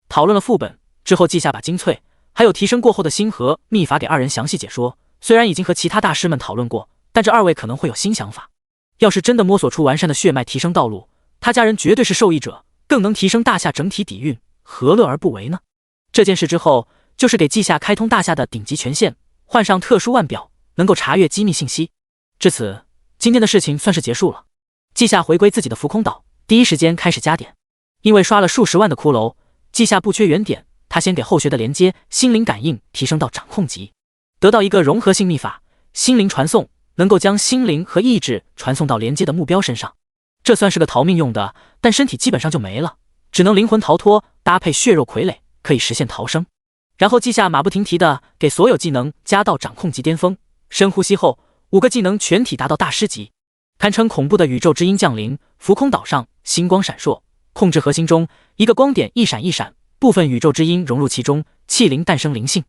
讨论了副本之后，季夏把精粹还有提升过后的星河秘法给2人详细解说。虽然已经和其他大师们讨论过，但这2位可能会有新想法。要是真的摸索出完善的血脉提升道路，他家人绝对是受益者，更能提升大夏整体底蕴，何乐而不为呢？这件事之后，就是给季夏开通大夏的顶级权限，换上特殊腕表，能够查阅机密信息。至此，今天的事情算是结束了。季夏回归自己的浮空岛，第一时间开始加点。因为刷了数十万的骷髅，季夏不缺原点，他先给后学的连接心灵感应提升到掌控级，得到一个融合性秘法心灵传送，能够将心灵和意志传送到连接的目标身上。这算是个逃命用的，但身体基本上就没了，只能灵魂逃脱，搭配血肉傀儡可以实现逃生。然后季夏马不停蹄的给所有技能加到掌控级巅峰，深呼吸后5个技能全体达到大师级，堪称恐怖的宇宙之音降临。浮空岛上星光闪烁，控制核心中一个光点一闪一闪，部分宇宙之音融入其中，气灵诞生灵性。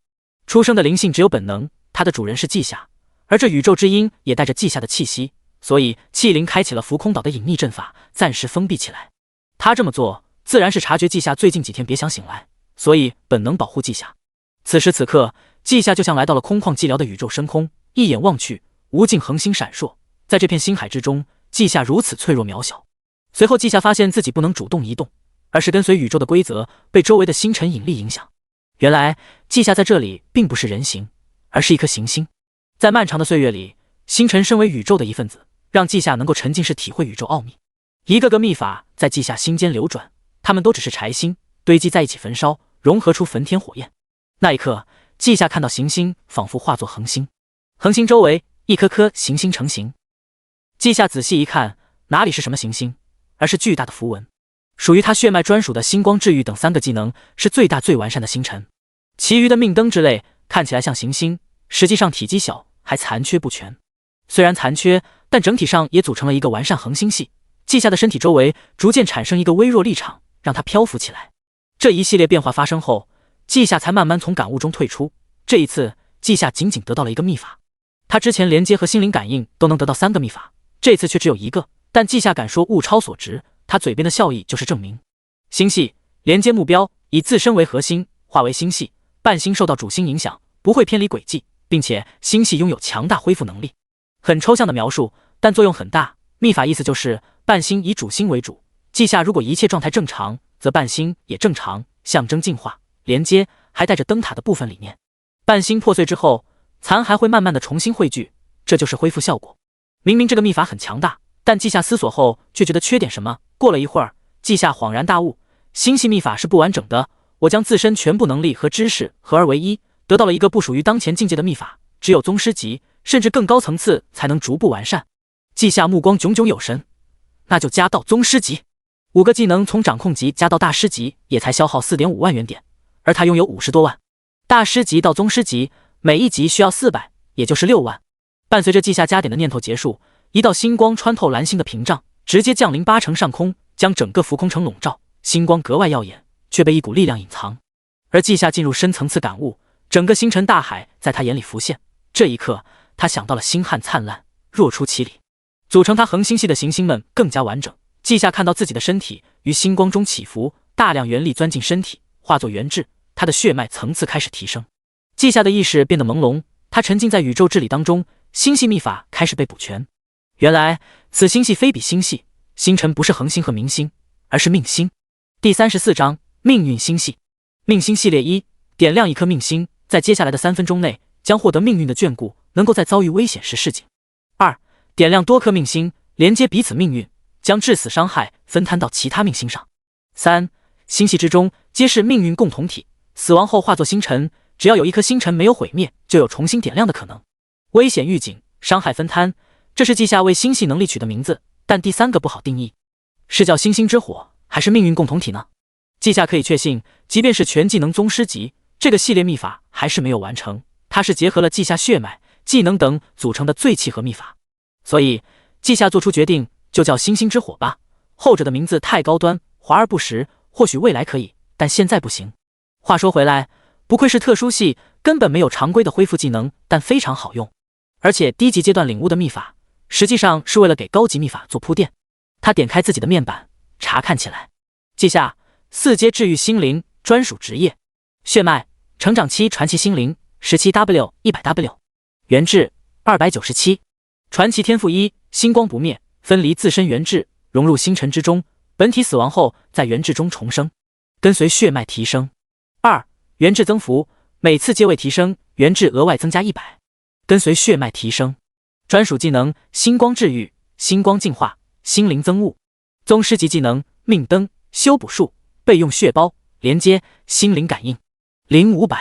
出生的灵性只有本能，它的主人是季夏，而这宇宙之音也带着季夏的气息，所以气灵开启了浮空岛的隐秘阵法，暂时封闭起来。他这么做自然是察觉季夏最近几天别想醒来，所以本能保护季夏。此时此刻，季夏就像来到了空旷寂寥的宇宙深空，一眼望去，无尽恒星闪烁，在这片星海之中，季夏如此脆弱渺小。随后季夏发现自己不能主动移动，而是跟随宇宙的规则，被周围的星辰引力影响。原来季夏在这里并不是人形，而是一颗行星。在漫长的岁月里，星辰身为宇宙的一份子，让季夏能够沉浸式体会宇宙奥秘。一个个秘法在季夏心间流转，它们都只是柴薪堆积在一起焚烧，融合出焚天火焰。那一刻，季夏看到行星仿佛化作恒星，恒星周围一颗颗行星成型。季夏仔细一看，哪里是什么行星，而是巨大的符文。属于他血脉专属的星光治愈等3个技能是最大最完善的星辰，其余的命灯之类看起来像行星，实际上体积小，还残缺不全。虽然残缺，但整体上也组成了一个完善恒星系。季夏的身体周围逐渐产生一个微弱力场，让他漂浮起来。这一系列变化发生后，季夏才慢慢从感悟中退出。这一次，季夏仅仅得到了一个秘法。他之前连接和心灵感应都能得到3个秘法，这次却只有1个。但季夏敢说物超所值，他嘴边的笑意就是证明。星系连接目标，以自身为核心，化为星系，伴星受到主星影响，不会偏离轨迹，并且星系拥有强大恢复能力。很抽象的描述，但作用很大。秘法意思就是伴星以主星为主，季夏如果一切状态正常，则伴星也正常，象征进化。连接还带着灯塔的部分理念。伴星破碎之后，残骸会慢慢的重新汇聚，这就是恢复效果。明明这个秘法很强大，但季夏思索后却觉得缺点什么。过了一会儿，季夏恍然大悟，星系秘法是不完整的，我将自身全部能力和知识合而为一，得到了一个不属于当前境界的秘法，只有宗师级甚至更高层次才能逐步完善。稷下目光炯炯有神，那就加到宗师级。5个技能从掌控级加到大师级也才消耗 4.5 万元点，而他拥有50多万。大师级到宗师级每一级需要400，也就是6万。伴随着稷下加点的念头结束，一道星光穿透蓝星的屏障，直接降临8成上空，将整个浮空城笼罩，星光格外耀眼，却被一股力量隐藏。而稷下进入深层次感悟，整个星辰大海在他眼里浮现。这一刻，他想到了星汉灿烂，若出其里，组成他恒星系的行星们更加完整。稷下看到自己的身体于星光中起伏，大量元力钻进身体，化作元质，他的血脉层次开始提升。稷下的意识变得朦胧，他沉浸在宇宙治理当中，星系秘法开始被补全。原来此星系非比星系，星辰不是恒星和明星，而是命星。第34章命运星系。命星系列1，点亮一颗命星，在接下来的3分钟内将获得命运的眷顾，能够在遭遇危险时示警。2，点亮多颗命星，连接彼此命运，将致死伤害分摊到其他命星上。3，星系之中皆是命运共同体，死亡后化作星辰，只要有一颗星辰没有毁灭，就有重新点亮的可能。危险预警，伤害分摊，这是稷下为星系能力取的名字，但第3个不好定义，是叫星星之火还是命运共同体呢？稷下可以确信，即便是全技能宗师级，这个系列秘法还是没有完成，它是结合了稷下血脉、技能等组成的最契合秘法，所以稷下做出决定，就叫星星之火吧。后者的名字太高端，华而不实，或许未来可以，但现在不行。话说回来，不愧是特殊系，根本没有常规的恢复技能，但非常好用。而且低级阶段领悟的秘法，实际上是为了给高级秘法做铺垫。他点开自己的面板，查看起来。稷下4阶治愈心灵专属职业，血脉成长期传奇心灵 17W 100W， 元质297，传奇天赋1，星光不灭，分离自身元质，融入星辰之中，本体死亡后在元质中重生，跟随血脉提升。2，元质增幅，每次阶位提升，元质额外增加100，跟随血脉提升。专属技能星光治愈，星光净化，心灵增物。宗师级技能命灯，修补术，备用血包，连接心灵感应。0500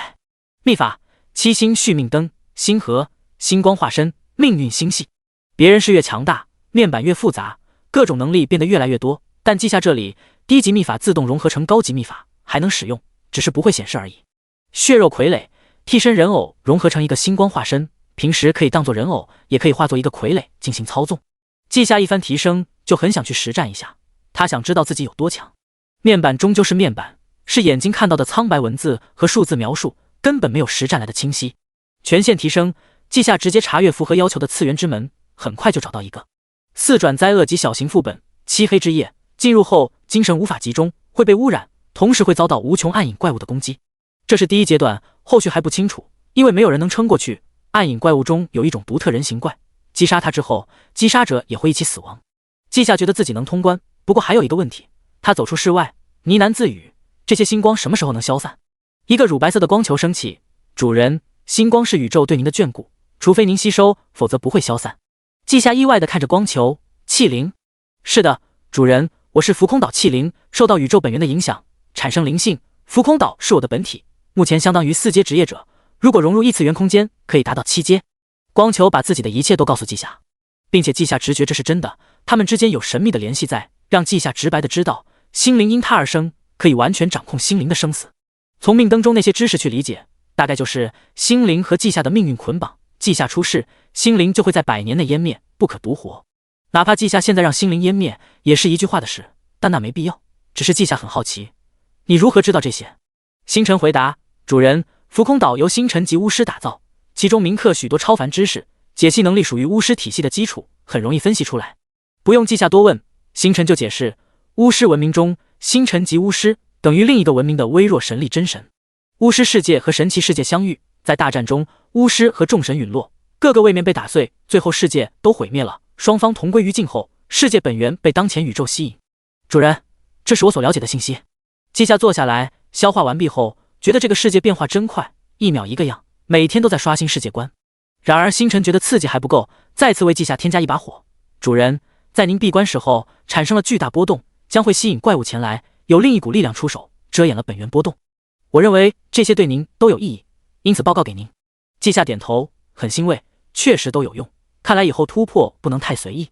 秘法7星续命灯，星河，星光化身，命运星系。别人是越强大，面板越复杂，各种能力变得越来越多，但稷下这里低级秘法自动融合成高级秘法，还能使用，只是不会显示而已。血肉傀儡，替身人偶融合成一个星光化身，平时可以当作人偶，也可以化作一个傀儡进行操纵。稷下一番提升，就很想去实战一下，他想知道自己有多强。面板终究是面板，是眼睛看到的苍白文字和数字描述，根本没有实战来的清晰。权限提升，稷下直接查阅符合要求的次元之门，很快就找到一个4转灾厄级小型副本，漆黑之夜，进入后精神无法集中，会被污染，同时会遭到无穷暗影怪物的攻击。这是第一阶段，后续还不清楚，因为没有人能撑过去。暗影怪物中有一种独特人形怪，击杀它之后，击杀者也会一起死亡。稷下觉得自己能通关，不过还有一个问题，他走出室外，呢喃自语，这些星光什么时候能消散？一个乳白色的光球升起，主人，星光是宇宙对您的眷顾，除非您吸收，否则不会消散。稷下意外地看着光球，气灵。是的，主人，我是浮空岛气灵，受到宇宙本源的影响，产生灵性。浮空岛是我的本体，目前相当于4阶职业者，如果融入异次元空间，可以达到7阶。光球把自己的一切都告诉稷下，并且稷下直觉这是真的，他们之间有神秘的联系在，让稷下直白地知道，心灵因他而生，可以完全掌控心灵的生死。从命灯中那些知识去理解，大概就是心灵和稷下的命运捆绑，稷下出世，心灵就会在100年内湮灭，不可独活。哪怕稷下现在让心灵湮灭，也是一句话的事，但那没必要。只是稷下很好奇，你如何知道这些？星辰回答，主人，浮空岛由星辰级巫师打造，其中铭刻许多超凡知识，解析能力属于巫师体系的基础，很容易分析出来。不用稷下多问，星辰就解释，巫师文明中，星辰级巫师等于另一个文明的微弱神力真神。巫师世界和神奇世界相遇，在大战中，巫师和众神陨落，各个位面被打碎，最后世界都毁灭了，双方同归于尽后，世界本源被当前宇宙吸引。主人，这是我所了解的信息。稷下坐下来，消化完毕后，觉得这个世界变化真快，一秒一个样，每天都在刷新世界观。然而星辰觉得刺激还不够，再次为稷下添加一把火。主人，在您闭关时候产生了巨大波动，将会吸引怪物前来，有另一股力量出手，遮掩了本源波动。我认为这些对您都有意义，因此报告给您。季夏点头，很欣慰，确实都有用。看来以后突破不能太随意。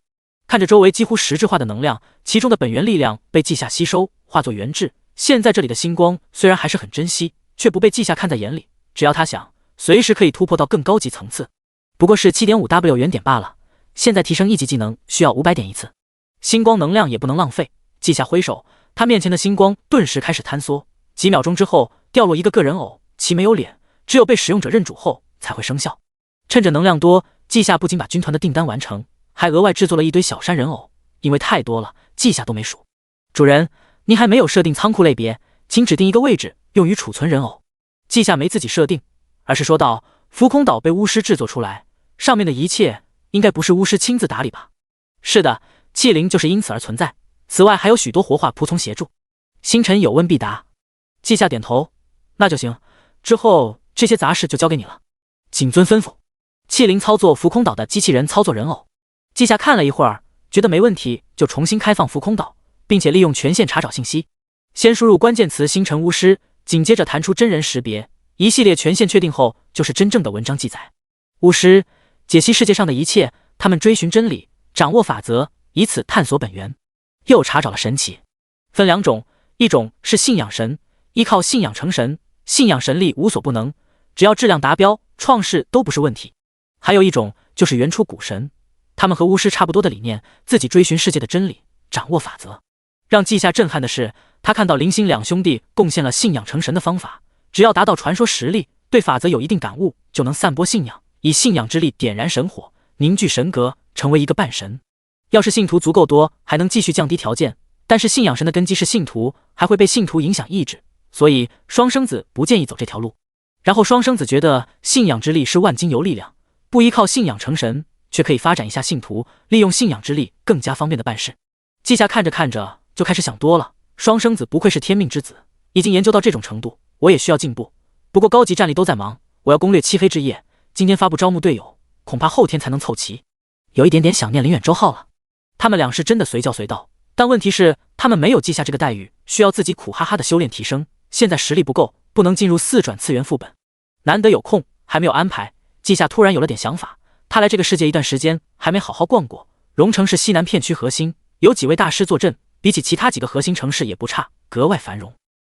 看着周围几乎实质化的能量，其中的本源力量被季夏吸收，化作原质。现在这里的星光虽然还是很珍惜，却不被季夏看在眼里。只要他想，随时可以突破到更高级层次。不过是 7.5W 原点罢了。现在提升1级技能需要500点一次，星光能量也不能浪费。季夏挥手，他面前的星光顿时开始坍缩，几秒钟之后掉落一个个人偶，其没有脸，只有被使用者认主后才会生效。趁着能量多，季夏不仅把军团的订单完成，还额外制作了一堆小山人偶，因为太多了，季夏都没数。主人，您还没有设定仓库类别，请指定一个位置用于储存人偶。季夏没自己设定，而是说道：浮空岛被巫师制作出来，上面的一切应该不是巫师亲自打理吧？是的，器灵就是因此而存在。此外还有许多活化仆从协助。星辰有问必答。季夏点头，那就行，之后这些杂事就交给你了。谨遵吩咐。器灵操作浮空岛的机器人操作人偶。季夏看了一会儿，觉得没问题，就重新开放浮空岛，并且利用权限查找信息。先输入关键词星辰巫师，紧接着弹出真人识别，一系列权限确定后就是真正的文章记载。巫师解析世界上的一切，他们追寻真理，掌握法则，以此探索本源。又查找了神奇，分两种，一种是信仰神，依靠信仰成神，信仰神力无所不能，只要质量达标，创世都不是问题。还有一种就是原初古神，他们和巫师差不多的理念，自己追寻世界的真理，掌握法则。让季夏震撼的是，他看到零星两兄弟贡献了信仰成神的方法，只要达到传说实力，对法则有一定感悟，就能散播信仰，以信仰之力点燃神火，凝聚神格，成为一个半神。要是信徒足够多，还能继续降低条件，但是信仰神的根基是信徒，还会被信徒影响意志，所以双生子不建议走这条路。然后双生子觉得信仰之力是万金油力量，不依靠信仰成神，却可以发展一下信徒，利用信仰之力更加方便的办事。季夏看着看着就开始想多了，双生子不愧是天命之子，已经研究到这种程度，我也需要进步。不过高级战力都在忙，我要攻略漆黑之夜，今天发布招募队友，恐怕后天才能凑齐。有一点点想念林远周浩了。他们俩是真的随叫随到，但问题是他们没有季夏这个待遇，需要自己苦哈哈的修炼提升，现在实力不够，不能进入4转次元副本。难得有空，还没有安排，季夏突然有了点想法。他来这个世界一段时间，还没好好逛过。荣城是西南片区核心，有几位大师坐镇，比起其他几个核心城市也不差，格外繁荣。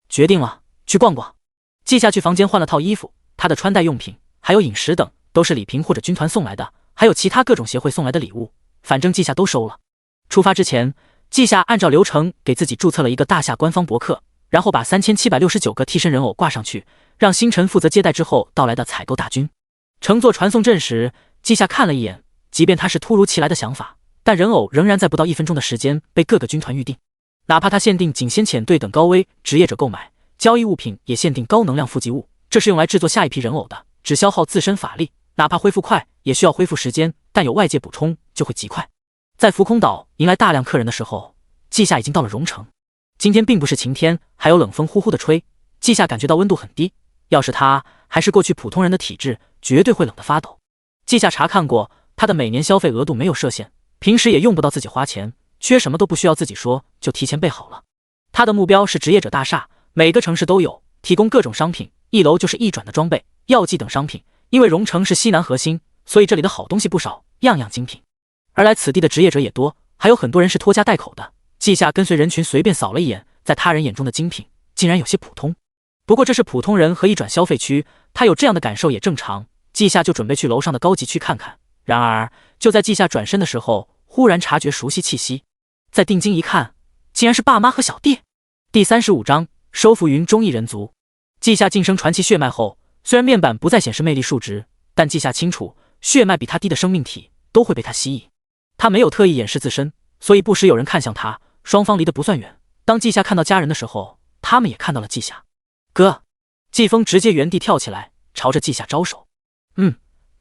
决定了，去逛逛。季夏去房间换了套衣服，他的穿戴用品还有饮食等都是礼平或者军团送来的，还有其他各种协会送来的礼物，反正季夏都收了。出发之前，季夏按照流程给自己注册了一个大夏官方博客，然后把3769个替身人偶挂上去，让星辰负责接待之后到来的采购大军。乘坐传送阵时，季夏看了一眼，即便他是突如其来的想法，但人偶仍然在不到1分钟的时间被各个军团预定。哪怕他限定仅先遣队等高危职业者购买，交易物品也限定高能量附集物，这是用来制作下一批人偶的，只消耗自身法力，哪怕恢复快也需要恢复时间，但有外界补充就会极快。在浮空岛迎来大量客人的时候，季夏已经到了荣城。今天并不是晴天，还有冷风呼呼的吹，季夏感觉到温度很低，要是他还是过去普通人的体质，绝对会冷得发抖。季夏查看过，他的每年消费额度没有设限，平时也用不到自己花钱，缺什么都不需要自己说，就提前备好了。他的目标是职业者大厦，每个城市都有，提供各种商品，1楼就是1转的装备、药剂等商品。因为荣城是西南核心，所以这里的好东西不少，样样精品。而来此地的职业者也多，还有很多人是拖家带口的。季夏跟随人群随便扫了一眼，在他人眼中的精品竟然有些普通。不过这是普通人和1转消费区，他有这样的感受也正常。季夏就准备去楼上的高级区看看。然而就在季夏转身的时候，忽然察觉熟悉气息，再定睛一看，竟然是爸妈和小弟。第35章收服云中异人族。季夏晋升传奇血脉后，虽然面板不再显示魅力数值，但季夏清楚血脉比他低的生命体都会被他吸引。他没有特意掩饰自身，所以不时有人看向他，双方离得不算远。当季夏看到家人的时候，他们也看到了季夏。哥，季风直接原地跳起来，朝着季夏招手。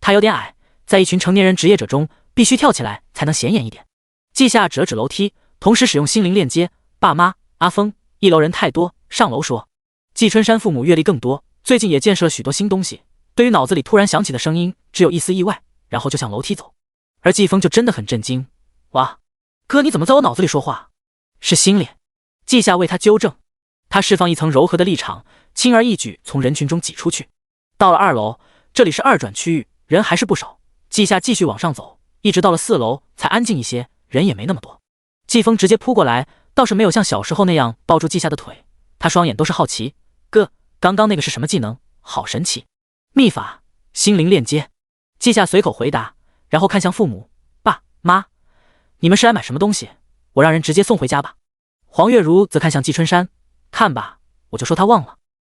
他有点矮，在一群成年人职业者中，必须跳起来才能显眼一点。季夏指了指楼梯，同时使用心灵链接。爸妈，阿峰，1楼人太多，上楼说。季春山父母阅历更多，最近也见识了许多新东西，对于脑子里突然响起的声音，只有一丝意外，然后就向楼梯走。而季风就真的很震惊，哇，哥你怎么在我脑子里说话？是心里。季夏为他纠正，他释放一层柔和的立场，轻而易举从人群中挤出去。到了2楼，这里是2转区域，人还是不少。季夏继续往上走，一直到了4楼才安静一些，人也没那么多。季风直接扑过来，倒是没有像小时候那样抱住季夏的腿，他双眼都是好奇。哥，刚刚那个是什么技能？好神奇！秘法，心灵链接。季夏随口回答，然后看向父母，爸妈，你们是来买什么东西？我让人直接送回家吧。黄月如则看向季春山，看吧，我就说他忘了，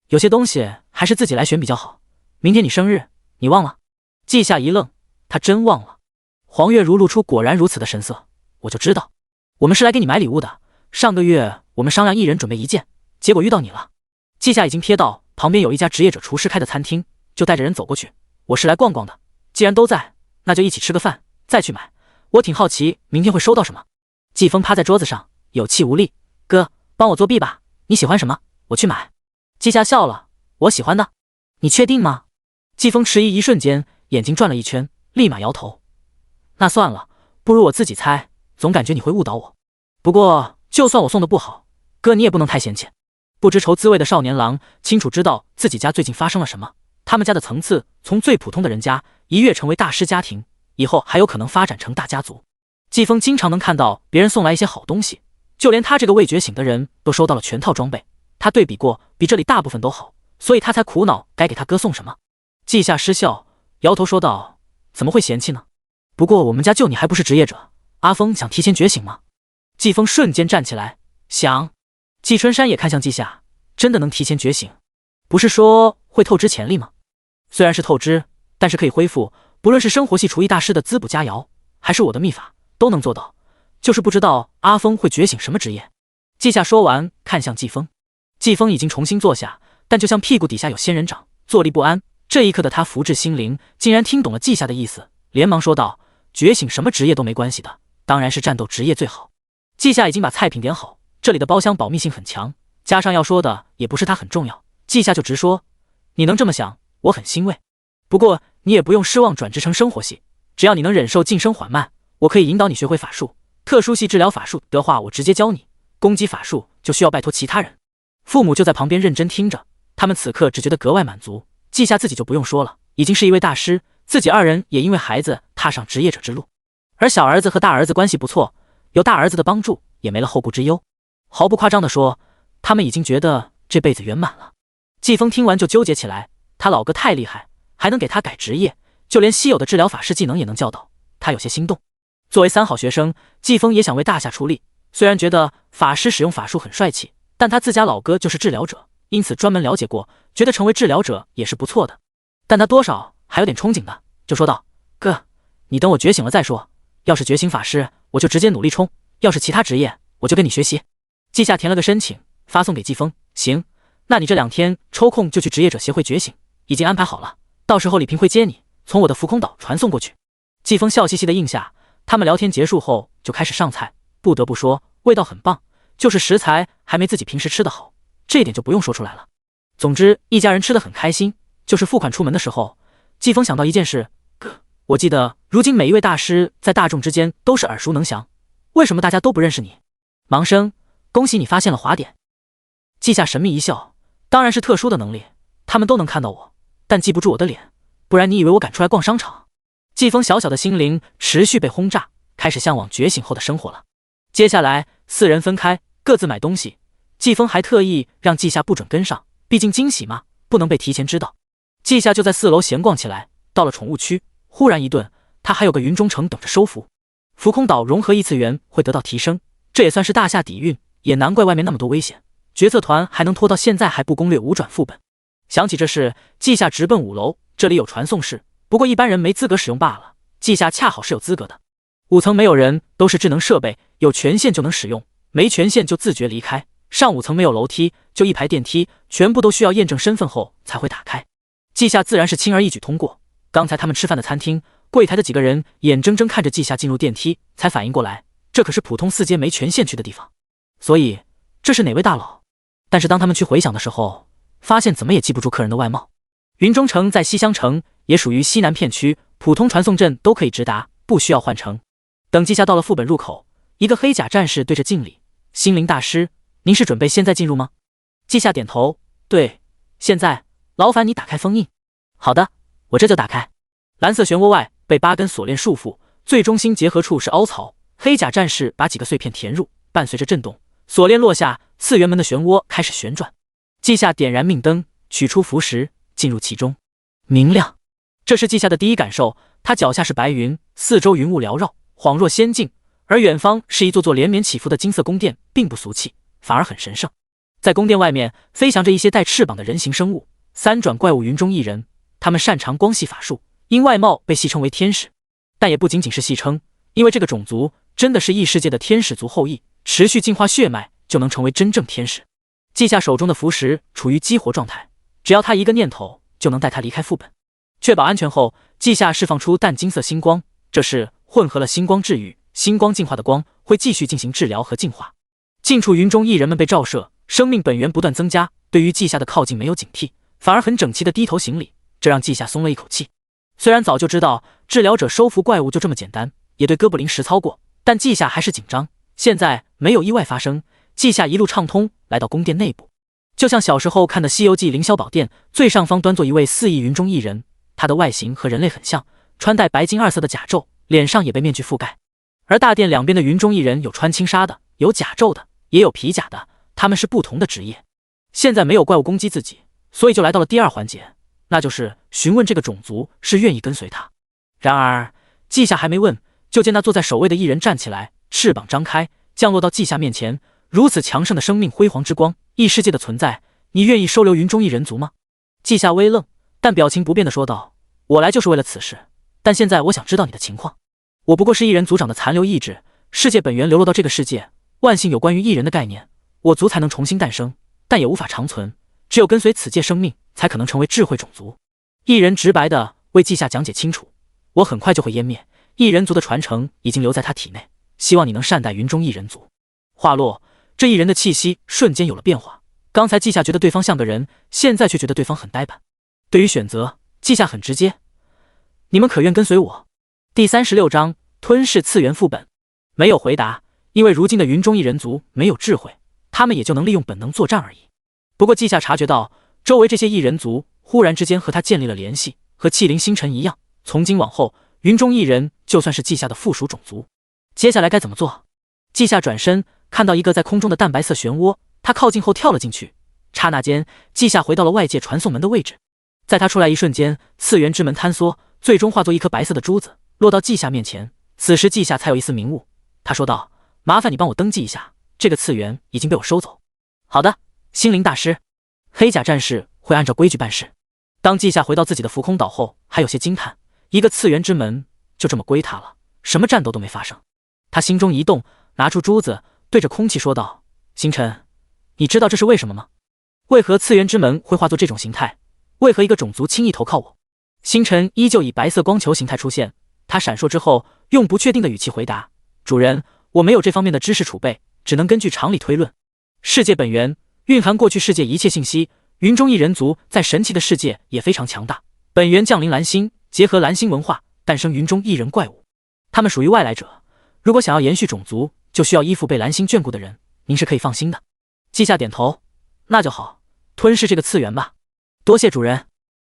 有些东西还是自己来选比较好。明天你生日，你忘了？季夏一愣，他真忘了。黄月如露出果然如此的神色，我就知道，我们是来给你买礼物的。上个月我们商量一人准备1件，结果遇到你了。季夏已经瞥到旁边有一家职业者厨师开的餐厅，就带着人走过去。我是来逛逛的，既然都在，那就一起吃个饭，再去买。我挺好奇明天会收到什么。季风趴在桌子上，有气无力。哥，帮我作弊吧，你喜欢什么，我去买。季夏笑了，我喜欢的。你确定吗？季风迟疑一瞬间，眼睛转了一圈，立马摇头。那算了，不如我自己猜，总感觉你会误导我。不过就算我送的不好，哥你也不能太嫌弃。不知愁滋味的少年郎清楚知道自己家最近发生了什么，他们家的层次从最普通的人家一跃成为大师家庭，以后还有可能发展成大家族。季风经常能看到别人送来一些好东西，就连他这个未觉醒的人都收到了全套装备，他对比过，比这里大部分都好，所以他才苦恼该给他哥送什么。季夏失笑，摇头说道，怎么会嫌弃呢？不过我们家就你还不是职业者，阿峰想提前觉醒吗？季风瞬间站起来，想。季春山也看向季夏，真的能提前觉醒？不是说会透支潜力吗？虽然是透支，但是可以恢复，不论是生活系厨艺大师的滋补佳肴，还是我的秘法，都能做到，就是不知道阿峰会觉醒什么职业。季夏说完，看向季风。季风已经重新坐下，但就像屁股底下有仙人掌，坐立不安。这一刻的他福至心灵，竟然听懂了季夏的意思，连忙说道，觉醒什么职业都没关系的，当然是战斗职业最好。季夏已经把菜品点好，这里的包厢保密性很强，加上要说的也不是他很重要，季夏就直说，你能这么想，我很欣慰。不过你也不用失望转职成生活系，只要你能忍受晋升缓慢，我可以引导你学会法术。特殊系治疗法术的话，我直接教你，攻击法术就需要拜托其他人。父母就在旁边认真听着，他们此刻只觉得格外满足。季夏自己就不用说了，已经是一位大师，自己2人也因为孩子踏上职业者之路，而小儿子和大儿子关系不错，有大儿子的帮助，也没了后顾之忧。毫不夸张地说，他们已经觉得这辈子圆满了。季风听完就纠结起来，他老哥太厉害，还能给他改职业，就连稀有的治疗法师技能也能教导，他有些心动。作为3好学生，季风也想为大夏出力，虽然觉得法师使用法术很帅气，但他自家老哥就是治疗者，因此专门了解过，觉得成为治疗者也是不错的。但他多少还有点憧憬的，就说道，哥，你等我觉醒了再说，要是觉醒法师，我就直接努力冲，要是其他职业，我就跟你学习。季夏填了个申请，发送给季风，行，那你这2天抽空就去职业者协会觉醒，已经安排好了，到时候李平会接你，从我的浮空岛传送过去。季风笑嘻嘻的应下，他们聊天结束后就开始上菜，不得不说味道很棒，就是食材还没自己平时吃的好，这一点就不用说出来了。总之一家人吃得很开心。就是付款出门的时候，季风想到一件事，哥，我记得如今每一位大师在大众之间都是耳熟能详，为什么大家都不认识你？盲生，恭喜你发现了滑点。季夏神秘一笑，当然是特殊的能力，他们都能看到我，但记不住我的脸，不然你以为我敢出来逛商场？季风小小的心灵持续被轰炸，开始向往觉醒后的生活了。接下来4人分开，各自买东西，季风还特意让季夏不准跟上，毕竟惊喜嘛，不能被提前知道。季夏就在4楼闲逛起来，到了宠物区，忽然一顿，他还有个云中城等着收服。浮空岛融合异次元会得到提升，这也算是大夏底蕴，也难怪外面那么多危险，决策团还能拖到现在还不攻略5转副本。想起这事，季夏直奔5楼，这里有传送室，不过一般人没资格使用罢了，季夏恰好是有资格的。5层没有人，都是智能设备，有权限就能使用，没权限就自觉离开。上5层没有楼梯，就1排电梯，全部都需要验证身份后才会打开。季夏自然是轻而易举通过。刚才他们吃饭的餐厅，柜台的几个人眼睁睁看着季夏进入电梯，才反应过来，这可是普通4阶没权限去的地方。所以这是哪位大佬？但是当他们去回想的时候，发现怎么也记不住客人的外貌。云中城在西乡城，也属于西南片区，普通传送阵都可以直达，不需要换乘。等季夏到了副本入口，一个黑甲战士对着敬礼，心灵大师，您是准备现在进入吗？季夏点头，对，现在，劳烦你打开封印。好的，我这就打开。蓝色漩涡外被8根锁链束缚，最中心结合处是凹槽。黑甲战士把几个碎片填入，伴随着震动，锁链落下，次元门的漩涡开始旋转。季夏点燃命灯，取出符石，进入其中。明亮，这是季夏的第一感受。他脚下是白云，四周云雾缭绕，恍若仙境，而远方是一座座连绵起伏的金色宫殿，并不俗气，反而很神圣。在宫殿外面飞翔着一些带翅膀的人形生物，三转怪物云中一人。他们擅长光系法术，因外貌被戏称为天使，但也不仅仅是戏称，因为这个种族真的是异世界的天使族后裔，持续净化血脉就能成为真正天使。季夏手中的符石处于激活状态，只要他一个念头就能带他离开副本。确保安全后，季夏释放出淡金色星光，这是混合了星光治愈、星光净化的光，会继续进行治疗和净化。近处云中异人们被照射，生命本源不断增加，对于季夏的靠近没有警惕，反而很整齐的低头行礼，这让季夏松了一口气。虽然早就知道治疗者收服怪物就这么简单，也对哥布林实操过，但季夏还是紧张。现在没有意外发生，季夏一路畅通来到宫殿内部，就像小时候看的《西游记》凌霄宝殿，最上方端坐一位4翼云中异人，他的外形和人类很像，穿戴白金2色的甲胄，脸上也被面具覆盖。而大殿两边的云中异人有穿轻纱的，有甲胄的，也有皮甲的，他们是不同的职业。现在没有怪物攻击自己，所以就来到了第二环节，那就是询问这个种族是愿意跟随他。然而季夏还没问，就见那坐在首位的异人站起来，翅膀张开，降落到季夏面前。如此强盛的生命，辉煌之光，异世界的存在，你愿意收留云中异人族吗？季夏微愣，但表情不变地说道：我来就是为了此事，但现在我想知道你的情况。我不过是异人族长的残留意志，世界本源流落到这个世界，万幸有关于异人的概念，我族才能重新诞生，但也无法长存，只有跟随此界生命，才可能成为智慧种族。异人直白地为季夏讲解清楚，我很快就会湮灭，异人族的传承已经留在他体内，希望你能善待云中异人族。话落，这异人的气息瞬间有了变化，刚才季夏觉得对方像个人，现在却觉得对方很呆板。对于选择，季夏很直接，你们可愿跟随我？第36章吞噬次元副本。没有回答，因为如今的云中异人族没有智慧，他们也就能利用本能作战而已。不过季夏察觉到周围这些异人族忽然之间和他建立了联系，和气灵星辰一样，从今往后云中异人就算是季夏的附属种族。接下来该怎么做？季夏转身看到一个在空中的淡白色漩涡，他靠近后跳了进去，刹那间季夏回到了外界传送门的位置。在他出来一瞬间，次元之门坍缩，最终化作一颗白色的珠子落到季夏面前。此时季夏才有一丝明悟，他说道：麻烦你帮我登记一下，这个次元已经被我收走。好的，心灵大师。黑甲战士会按照规矩办事。当季夏回到自己的浮空岛后，还有些惊叹，一个次元之门就这么归他了，什么战斗都没发生。他心中一动，拿出珠子对着空气说道：星辰，你知道这是为什么吗？为何次元之门会化作这种形态？为何一个种族轻易投靠我？星辰依旧以白色光球形态出现，他闪烁之后用不确定的语气回答：主人，我没有这方面的知识储备，只能根据常理推论。世界本源蕴含过去世界一切信息，云中异人族在神奇的世界也非常强大。本源降临蓝星，结合蓝星文化，诞生云中异人怪物，他们属于外来者，如果想要延续种族，就需要依附被蓝星眷顾的人，您是可以放心的。季夏点头，那就好，吞噬这个次元吧。多谢主人。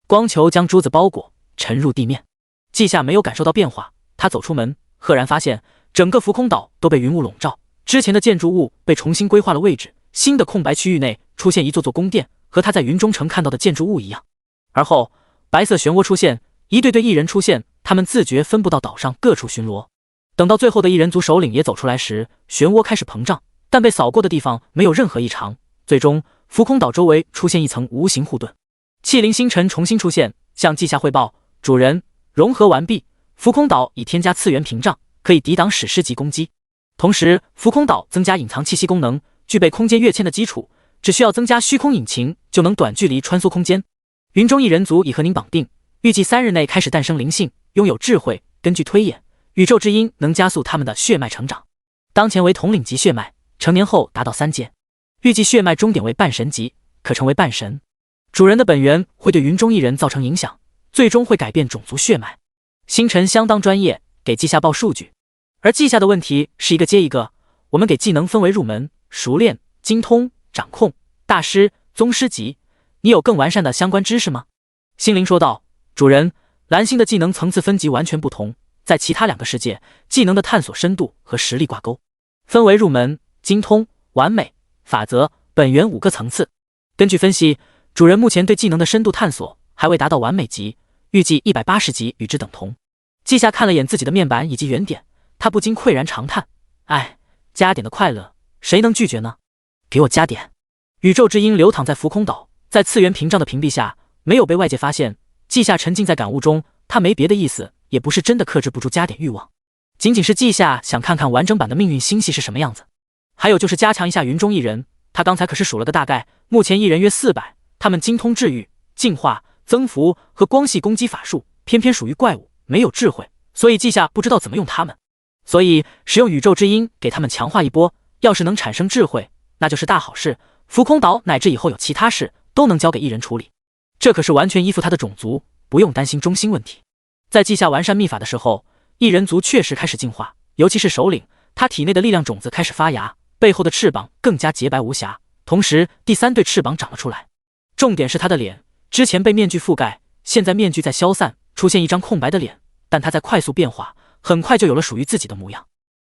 光球将珠子包裹，沉入地面。季夏没有感受到变化，他走出门，赫然发现整个浮空岛都被云雾笼罩，之前的建筑物被重新规划了位置，新的空白区域内出现一座座宫殿，和他在云中城看到的建筑物一样。而后白色漩涡出现，一对对异人出现，他们自觉分布到岛上各处巡逻。等到最后的异人族首领也走出来时，漩涡开始膨胀，但被扫过的地方没有任何异常。最终浮空岛周围出现一层无形护盾。气灵星辰重新出现，向季夏汇报：主人，融合完毕，浮空岛已添加次元屏障，可以抵挡史诗级攻击。同时浮空岛增加隐藏气息功能，具备空间跃迁的基础，只需要增加虚空引擎就能短距离穿梭空间。云中异人族已和您绑定，预计3日内开始诞生灵性，拥有智慧。根据推演，宇宙之音能加速他们的血脉成长，当前为统领级血脉，成年后达到3阶，预计血脉终点为半神级，可成为半神。主人的本源会对云中异人造成影响，最终会改变种族血脉。星辰相当专业，给季夏报数据，而季夏的问题是一个接一个。我们给技能分为入门、熟练、精通、掌控、大师、宗师级，你有更完善的相关知识吗？心灵说道：主人，蓝星的技能层次分级完全不同，在其他2个世界，技能的探索深度和实力挂钩，分为入门、精通、完美、法则、本源5个层次。根据分析，主人目前对技能的深度探索还未达到完美级，预计180级与之等同。季夏看了眼自己的面板以及原点，他不禁喟然长叹：哎，加点的快乐，谁能拒绝呢？给我加点！宇宙之鹰流淌在浮空岛，在次元屏障的屏蔽下，没有被外界发现。季夏沉浸在感悟中，他没别的意思，也不是真的克制不住加点欲望，仅仅是季夏想看看完整版的命运星系是什么样子。还有就是加强一下云中一人，他刚才可是数了个大概，目前一人约400，他们精通治愈、净化、增幅和光系攻击法术，偏偏属于怪物，没有智慧，所以季夏不知道怎么用他们。所以使用宇宙之鹰给他们强化一波，要是能产生智慧，那就是大好事。浮空岛乃至以后有其他事都能交给一人处理，这可是完全依附他的种族，不用担心中心问题。在季夏完善秘法的时候，一人族确实开始进化，尤其是首领，他体内的力量种子开始发芽，背后的翅膀更加洁白无瑕，同时第3对翅膀长了出来。重点是他的脸，之前被面具覆盖，现在面具在消散，出现一张空白的脸，但他在快速变化，很快就有了属于自己的模样。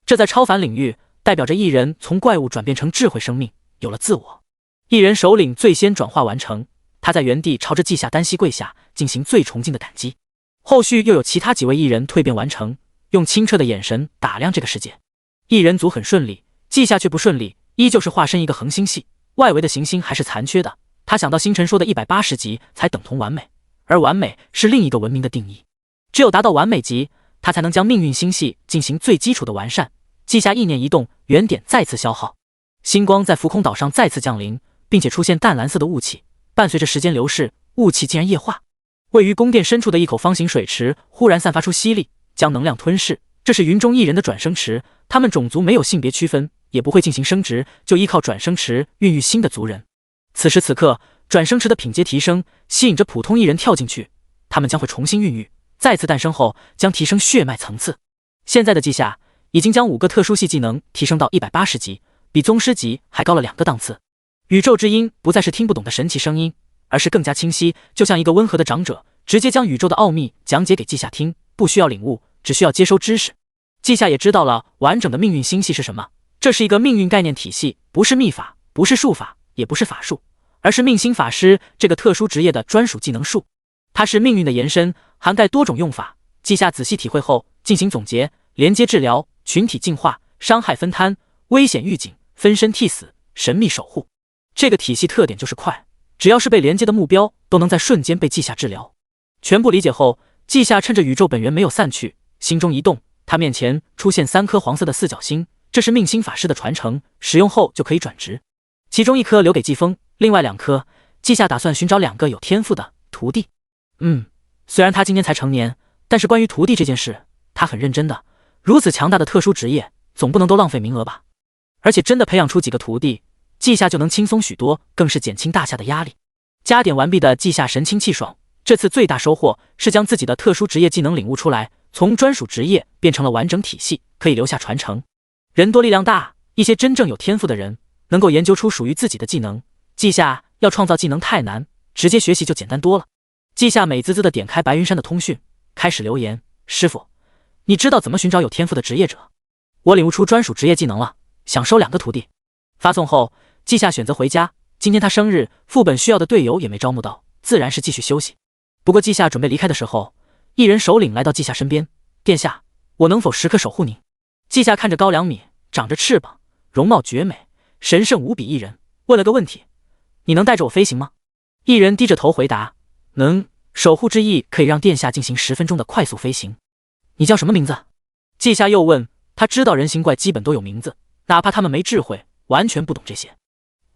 这在超凡领域代表着一人从怪物转变成智慧生命，有了自我。一人首领最先转化完成，他在原地朝着季夏单膝跪下，进行最崇敬的感激。后续又有其他几位异人蜕变完成，用清澈的眼神打量这个世界。异人族很顺利，季夏却不顺利，依旧是化身一个恒星系，外围的行星还是残缺的。他想到星辰说的180级才等同完美，而完美是另一个文明的定义，只有达到完美级，他才能将命运星系进行最基础的完善。季夏意念一动，原点再次消耗，星光在浮空岛上再次降临，并且出现淡蓝色的雾气，伴随着时间流逝，雾气竟然液化。位于宫殿深处的一口方形水池忽然散发出吸力，将能量吞噬。这是云中异人的转生池，他们种族没有性别区分，也不会进行生殖，就依靠转生池孕育新的族人。此时此刻，转生池的品阶提升，吸引着普通异人跳进去，他们将会重新孕育，再次诞生后将提升血脉层次。现在的季夏已经将5个特殊系技能提升到180级，比宗师级还高了2个档次。宇宙之音不再是听不懂的神奇声音，而是更加清晰，就像一个温和的长者，直接将宇宙的奥秘讲解给季夏听，不需要领悟，只需要接收知识。季夏也知道了完整的命运星系是什么，这是一个命运概念体系，不是秘法，不是术法，也不是法术，而是命星法师这个特殊职业的专属技能树。它是命运的延伸，涵盖多种用法。季夏仔细体会后进行总结：连接治疗、群体净化、伤害分摊、危险预警、分身替死、神秘守护。这个体系特点就是快，只要是被连接的目标都能在瞬间被季夏治疗。全部理解后，季夏趁着宇宙本源没有散去，心中一动，他面前出现3颗黄色的4角星，这是命星法师的传承，使用后就可以转职。其中1颗留给季风，另外2颗季夏打算寻找2个有天赋的徒弟。虽然他今年才成年，但是关于徒弟这件事他很认真的，如此强大的特殊职业总不能都浪费名额吧。而且真的培养出几个徒弟，季夏就能轻松许多，更是减轻大夏的压力。加点完毕的季夏神清气爽，这次最大收获是将自己的特殊职业技能领悟出来，从专属职业变成了完整体系，可以留下传承。人多力量大，一些真正有天赋的人能够研究出属于自己的技能，季夏要创造技能太难，直接学习就简单多了。季夏美滋滋地点开白云山的通讯，开始留言：师傅，你知道怎么寻找有天赋的职业者？我领悟出专属职业技能了，想收2个徒弟。发送后，季夏选择回家，今天他生日，副本需要的队友也没招募到，自然是继续休息。不过季夏准备离开的时候，一人首领来到季夏身边：殿下，我能否时刻守护您？季夏看着高2米，长着翅膀，容貌绝美，神圣无比一人，问了个问题：你能带着我飞行吗？一人低着头回答：能，守护之翼可以让殿下进行10分钟的快速飞行。你叫什么名字？季夏又问，他知道人形怪基本都有名字，哪怕他们没智慧，完全不懂这些。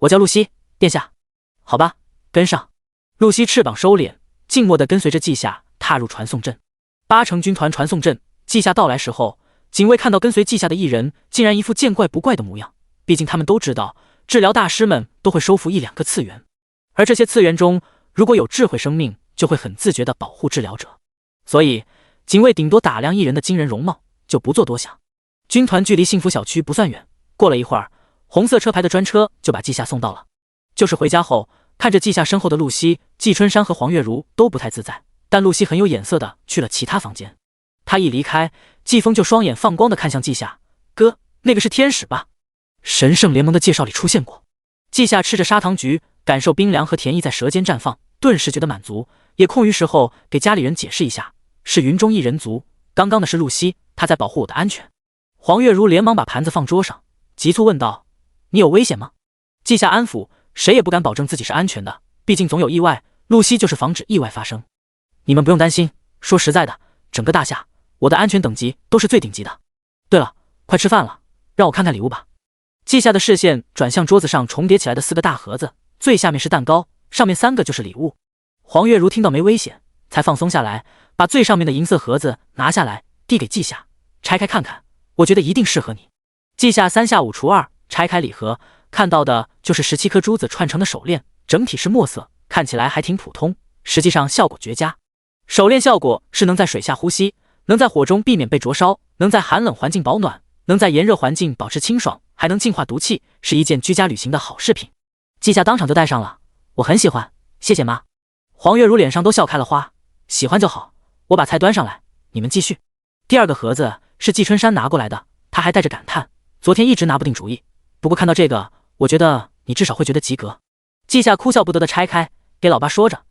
我叫露西，殿下。好吧，跟上。露西翅膀收敛，静默地跟随着季夏踏入传送阵。8成军团传送阵，季夏到来时候，警卫看到跟随季夏的一人，竟然一副见怪不怪的模样。毕竟他们都知道，治疗大师们都会收服1-2个次元，而这些次元中，如果有智慧生命，就会很自觉地保护治疗者。所以，警卫顶多打量一人的惊人容貌，就不做多想。军团距离幸福小区不算远，过了一会儿，红色车牌的专车就把季夏送到了。就是回家后，看着季夏身后的露西、季春山和黄月如都不太自在，但露西很有眼色的去了其他房间。他一离开，季风就双眼放光的看向季夏，哥，那个是天使吧？神圣联盟的介绍里出现过。季夏吃着砂糖橘，感受冰凉和甜意在舌尖绽放，顿时觉得满足，也空余时候给家里人解释一下，是云中一人族，刚刚的是露西，她在保护我的安全。黄月如连忙把盘子放桌上，急促问道：“你有危险吗？”季夏安抚，谁也不敢保证自己是安全的，毕竟总有意外，露西就是防止意外发生。你们不用担心，说实在的，整个大夏，我的安全等级都是最顶级的。对了，快吃饭了，让我看看礼物吧。季夏的视线转向桌子上重叠起来的4个大盒子，最下面是蛋糕，上面3个就是礼物。黄月如听到没危险，才放松下来，把最上面的银色盒子拿下来，递给季夏，拆开看看，我觉得一定适合你。季夏3下5除2，拆开礼盒，看到的就是17颗珠子串成的手链，整体是墨色，看起来还挺普通，实际上效果绝佳。手链效果是能在水下呼吸，能在火中避免被灼烧，能在寒冷环境保暖，能在炎热环境保持清爽，还能净化毒气，是一件居家旅行的好饰品。季夏当场就戴上了，我很喜欢，谢谢妈。黄月如脸上都笑开了花，喜欢就好，我把菜端上来，你们继续。第2个盒子是季春山拿过来的，他还带着感叹，昨天一直拿不定主意，不过看到这个，我觉得你至少会觉得及格。季夏哭笑不得的拆开，给老爸说着，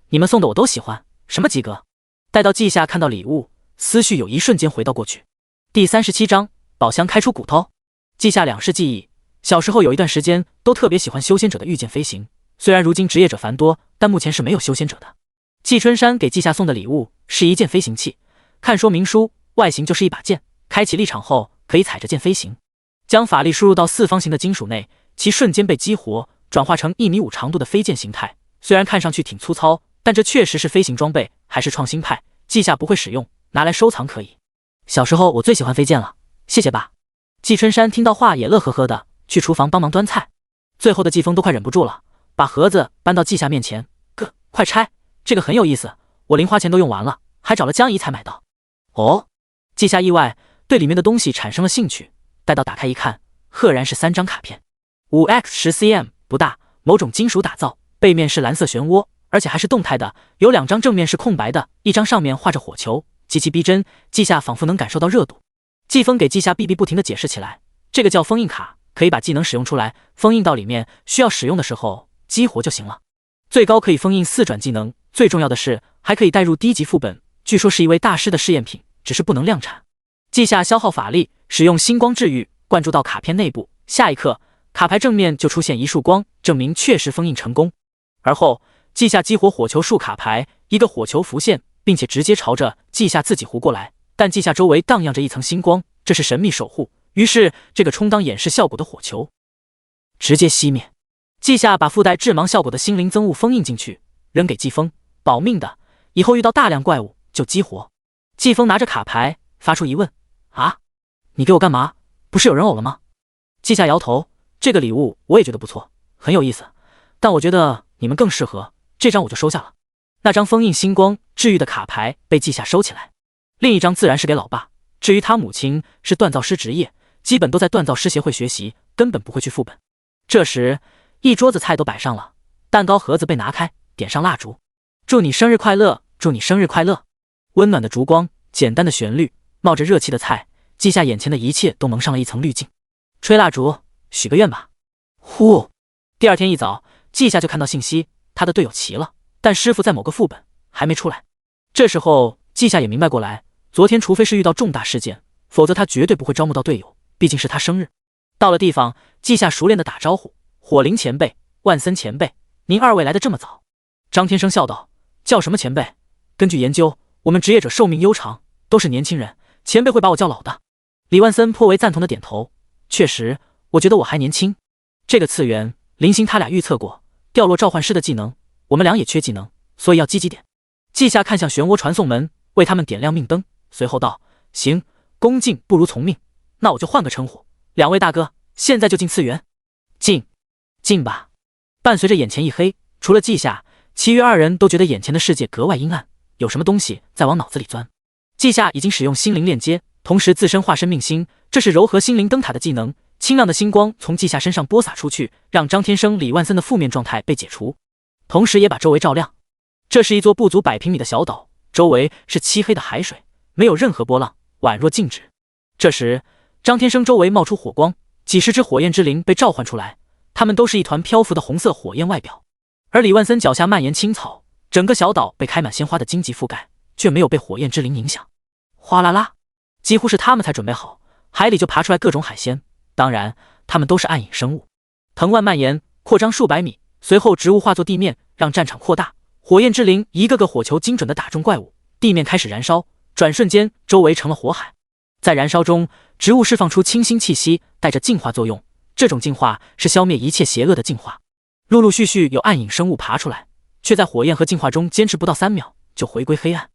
你们送的我都喜欢，什么及格？待到季夏看到礼物，思绪有一瞬间回到过去。第37章，宝箱开出骨头。季夏两世记忆，小时候有一段时间都特别喜欢修仙者的御剑飞行，虽然如今职业者繁多，但目前是没有修仙者的。季春山给季夏送的礼物是一件飞行器，看说明书，外形就是一把剑，开启立场后可以踩着剑飞行。将法力输入到4方形的金属内，其瞬间被激活，转化成1.5米长度的飞剑形态。虽然看上去挺粗糙，但这确实是飞行装备，还是创新派。季夏不会使用，拿来收藏可以。小时候我最喜欢飞剑了，谢谢爸。季春山听到话也乐呵呵的，去厨房帮忙端菜。最后的季风都快忍不住了，把盒子搬到季夏面前，哥，快拆，这个很有意思，我零花钱都用完了，还找了江姨才买到。哦，季夏意外，对里面的东西产生了兴趣。待到打开一看，赫然是3张卡片，5x10cm 不大，某种金属打造，背面是蓝色漩涡，而且还是动态的，有2张正面是空白的，一张上面画着火球，极其逼真，季夏仿佛能感受到热度。季风给季夏哔哔不停地解释起来，这个叫封印卡，可以把技能使用出来，封印到里面，需要使用的时候激活就行了。最高可以封印4转技能，最重要的是还可以带入低级副本，据说是一位大师的试验品，只是不能量产。季夏消耗法力，使用星光治愈，灌注到卡片内部，下一刻卡牌正面就出现一束光，证明确实封印成功。而后季夏激活火球树卡牌，一个火球浮现，并且直接朝着季夏自己弧过来，但季夏周围荡漾着一层星光，这是神秘守护，于是这个充当掩饰效果的火球直接熄灭。季夏把附带致盲效果的心灵增物封印进去，扔给季风，保命的，以后遇到大量怪物就激活。季风拿着卡牌发出疑问，啊，你给我干嘛？不是有人偶了吗？季夏摇头，这个礼物我也觉得不错，很有意思，但我觉得你们更适合，这张我就收下了。那张封印星光治愈的卡牌被季夏收起来，另一张自然是给老爸。至于他母亲是锻造师职业，基本都在锻造师协会学习，根本不会去副本。这时一桌子菜都摆上了，蛋糕盒子被拿开，点上蜡烛，祝你生日快乐，祝你生日快乐。温暖的烛光，简单的旋律，冒着热气的菜，季夏眼前的一切都蒙上了一层滤镜。吹蜡烛，许个愿吧。呼！第2天一早，季夏就看到信息，他的队友齐了，但师傅在某个副本还没出来。这时候季夏也明白过来，昨天除非是遇到重大事件，否则他绝对不会招募到队友，毕竟是他生日。到了地方，季夏熟练的打招呼，火灵前辈，万森前辈，您2位来的这么早。张天生笑道，叫什么前辈？根据研究，我们职业者寿命悠长，都是年轻人，前辈会把我叫老的。李万森颇为赞同的点头，确实，我觉得我还年轻。这个次元，林星他俩预测过，掉落召唤师的技能，我们俩也缺技能，所以要积极点。季夏看向漩涡传送门，为他们点亮命灯，随后道，行，恭敬不如从命，那我就换个称呼，2位大哥，现在就进次元。进吧。伴随着眼前一黑，除了季夏，其余2人都觉得眼前的世界格外阴暗，有什么东西在往脑子里钻。季夏已经使用心灵链接，同时自身化身命星，这是柔和心灵灯塔的技能，清亮的星光从季夏身上播洒出去，让张天生、李万森的负面状态被解除，同时也把周围照亮。这是一座不足100平米的小岛，周围是漆黑的海水，没有任何波浪，宛若静止。这时，张天生周围冒出火光，几十只火焰之灵被召唤出来，它们都是一团漂浮的红色火焰外表。而李万森脚下蔓延青草，整个小岛被开满鲜花的荆棘覆盖，却没有被火焰之灵影响。哗啦啦，几乎是他们才准备好，海里就爬出来各种海鲜，当然，它们都是暗影生物。藤蔓蔓延，扩张数百米，随后植物化作地面，让战场扩大。火焰之灵一个个火球精准地打中怪物，地面开始燃烧，转瞬间，周围成了火海。在燃烧中，植物释放出清新气息，带着净化作用。这种净化是消灭一切邪恶的净化。陆陆续续有暗影生物爬出来，却在火焰和净化中坚持不到3秒，就回归黑暗。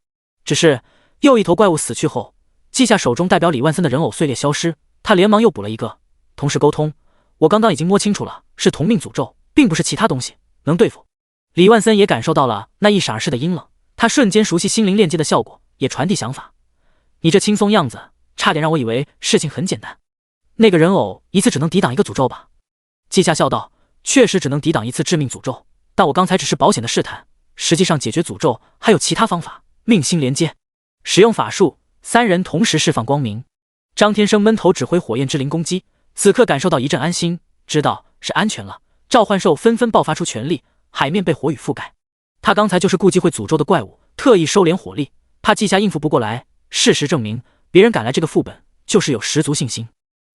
只是又一头怪物死去后，记下手中代表李万森的人偶碎裂消失，他连忙又补了一个，同时沟通：我刚刚已经摸清楚了，是同命诅咒，并不是其他东西，能对付。李万森也感受到了那一闪而逝的阴冷，他瞬间熟悉心灵链接的效果，也传递想法。你这轻松样子，差点让我以为事情很简单。那个人偶一次只能抵挡一个诅咒吧？季夏笑道：确实只能抵挡一次致命诅咒，但我刚才只是保险的试探，实际上解决诅咒还有其他方法。命心连接，使用法术，3人同时释放光明。张天生闷头指挥火焰之灵攻击，此刻感受到一阵安心，知道是安全了。召唤兽纷纷爆发出全力，海面被火雨覆盖。他刚才就是顾忌会诅咒的怪物，特意收敛火力，怕季夏应付不过来。事实证明，别人敢来这个副本，就是有十足信心。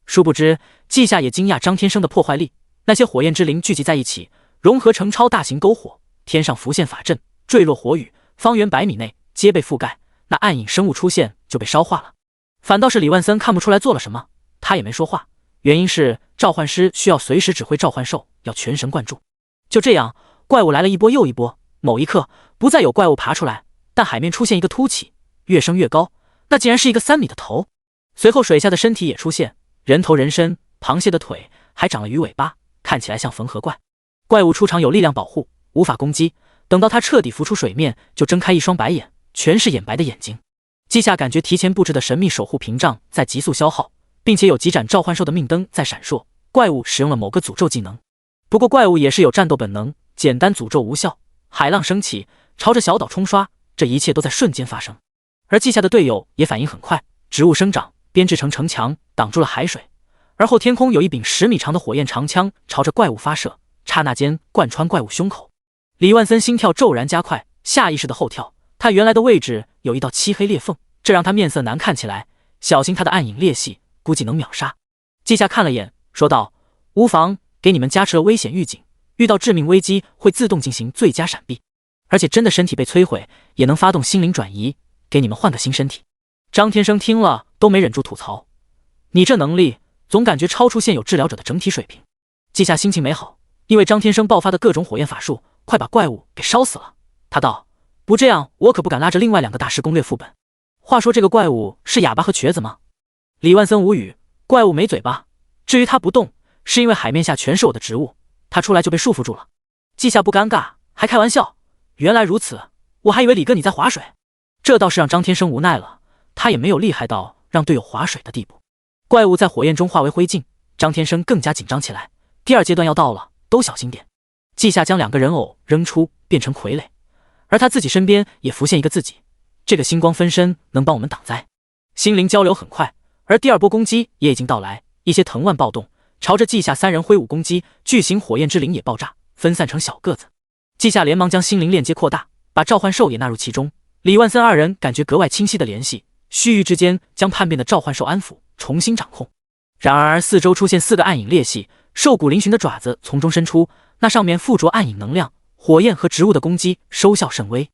殊不知，季夏也惊讶张天生的破坏力。那些火焰之灵聚集在一起，融合成超大型篝火，天上浮现法阵，坠落火雨，方圆100米内皆被覆盖。那暗影生物出现就被烧化了。反倒是李万森看不出来做了什么，他也没说话。原因是召唤师需要随时指挥召唤兽，要全神贯注。就这样，怪物来了一波又一波。某一刻，不再有怪物爬出来，但海面出现一个凸起，越升越高。那竟然是一个3米的头。随后水下的身体也出现，人头人身，螃蟹的腿，还长了鱼尾巴，看起来像缝合怪。怪物出场有力量保护，无法攻击。等到它彻底浮出水面，就睁开一双白眼，全是眼白的眼睛。季夏感觉提前布置的神秘守护屏障在急速消耗，并且有几盏召唤兽的命灯在闪烁。怪物使用了某个诅咒技能，不过怪物也是有战斗本能，简单诅咒无效，海浪升起，朝着小岛冲刷，这一切都在瞬间发生。而季夏的队友也反应很快，植物生长，编制成城墙，挡住了海水。而后天空有一柄10米长的火焰长枪朝着怪物发射，刹那间贯穿怪物胸口。李万森心跳骤然加快，下意识的后跳，他原来的位置有一道漆黑裂缝，这让他面色难看起来。小心他的暗影裂隙，估计能秒杀。季夏看了眼，说道：无妨，给你们加持了危险预警，遇到致命危机会自动进行最佳闪避，而且真的身体被摧毁，也能发动心灵转移，给你们换个新身体。张天生听了都没忍住吐槽：你这能力总感觉超出现有治疗者的整体水平。季夏心情美好，因为张天生爆发的各种火焰法术快把怪物给烧死了。他道：不这样我可不敢拉着另外2个大师攻略副本。话说这个怪物是哑巴和瘸子吗？李万森无语，怪物没嘴巴，至于他不动，是因为海面下全是我的植物，他出来就被束缚住了。季夏不尴尬，还开玩笑：原来如此，我还以为李哥你在划水。这倒是让张天生无奈了，他也没有厉害到让队友划水的地步。怪物在火焰中化为灰烬，张天生更加紧张起来。第2阶段要到了，都小心点。季夏将2个人偶扔出，变成傀儡，而他自己身边也浮现一个自己。这个星光分身能帮我们挡灾。心灵交流很快，而第2波攻击也已经到来。一些藤蔓暴动，朝着季夏3人挥舞攻击，巨型火焰之灵也爆炸，分散成小个子。季夏连忙将心灵链接扩大，把召唤兽也纳入其中。李万森2人感觉格外清晰的联系，须臾之间将叛变的召唤兽安抚，重新掌控。然而四周出现4个暗影裂隙，兽骨嶙峋的爪子从中伸出，那上面附着暗影能量，火焰和植物的攻击收效甚微。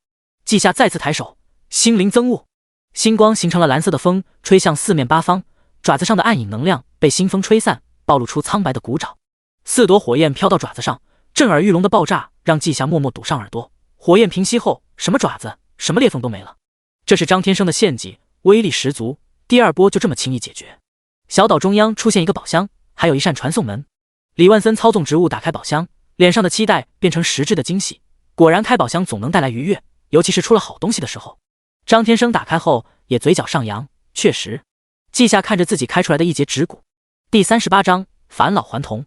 季夏再次抬手，心灵增物，星光形成了蓝色的风，吹向4面8方，爪子上的暗影能量被新风吹散，暴露出苍白的骨爪。4朵火焰飘到爪子上，震耳欲聋的爆炸让季夏默默堵上耳朵。火焰平息后，什么爪子什么裂缝都没了。这是张天生的献祭，威力十足。第2波就这么轻易解决。小岛中央出现一个宝箱，还有一扇传送门。李万森操纵植物打开宝箱，脸上的期待变成实质的惊喜。果然开宝箱总能带来愉悦，尤其是出了好东西的时候。张天生打开后也嘴角上扬，确实。季夏看着自己开出来的一截指骨。第38章返老还童。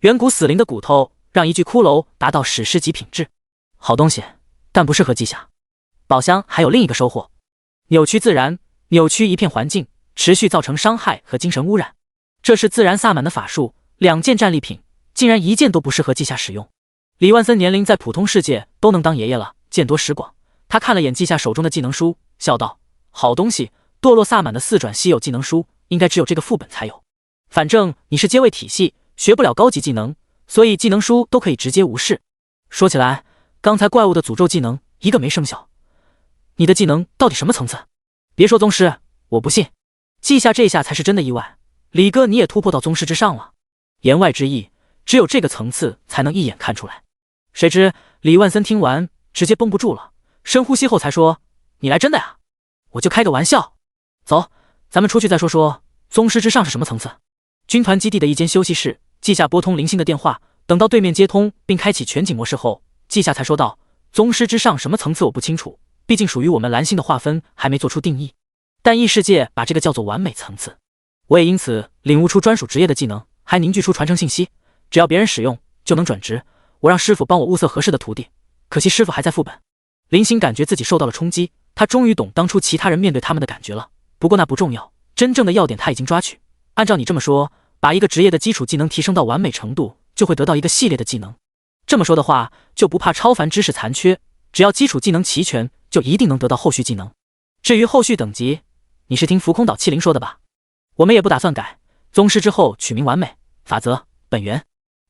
远古死灵的骨头让一具骷髅达到史诗级品质，好东西，但不适合季夏。宝箱还有另一个收获：扭曲自然，扭曲一片环境，持续造成伤害和精神污染。这是自然萨满的法术，2件战利品竟然1件都不适合稷下使用。李万森年龄在普通世界都能当爷爷了，见多识广。他看了眼稷下手中的技能书，笑道：“好东西，堕落萨满的4转稀有技能书，应该只有这个副本才有。反正你是阶位体系，学不了高级技能，所以技能书都可以直接无视。说起来，刚才怪物的诅咒技能一个没生效。你的技能到底什么层次？别说宗师，我不信。稷下这下才是真的意外，李哥你也突破到宗师之上了。言外之意，只有这个层次才能一眼看出来。谁知李万森听完直接绷不住了，深呼吸后才说：你来真的呀？我就开个玩笑。走，咱们出去再说说宗师之上是什么层次。军团基地的一间休息室，稷下拨通林星的电话，等到对面接通并开启全景模式后，稷下才说道：宗师之上什么层次我不清楚，毕竟属于我们蓝星的划分还没做出定义，但异世界把这个叫做完美层次。我也因此领悟出专属职业的技能，还凝聚出传承信息，只要别人使用就能转职。我让师傅帮我物色合适的徒弟，可惜师傅还在副本。林星感觉自己受到了冲击，他终于懂当初其他人面对他们的感觉了。不过那不重要，真正的要点他已经抓取。按照你这么说，把一个职业的基础技能提升到完美程度，就会得到一个系列的技能。这么说的话，就不怕超凡知识残缺，只要基础技能齐全，就一定能得到后续技能。至于后续等级，你是听浮空岛麒麟说的吧？我们也不打算改，宗师之后取名完美法则本源。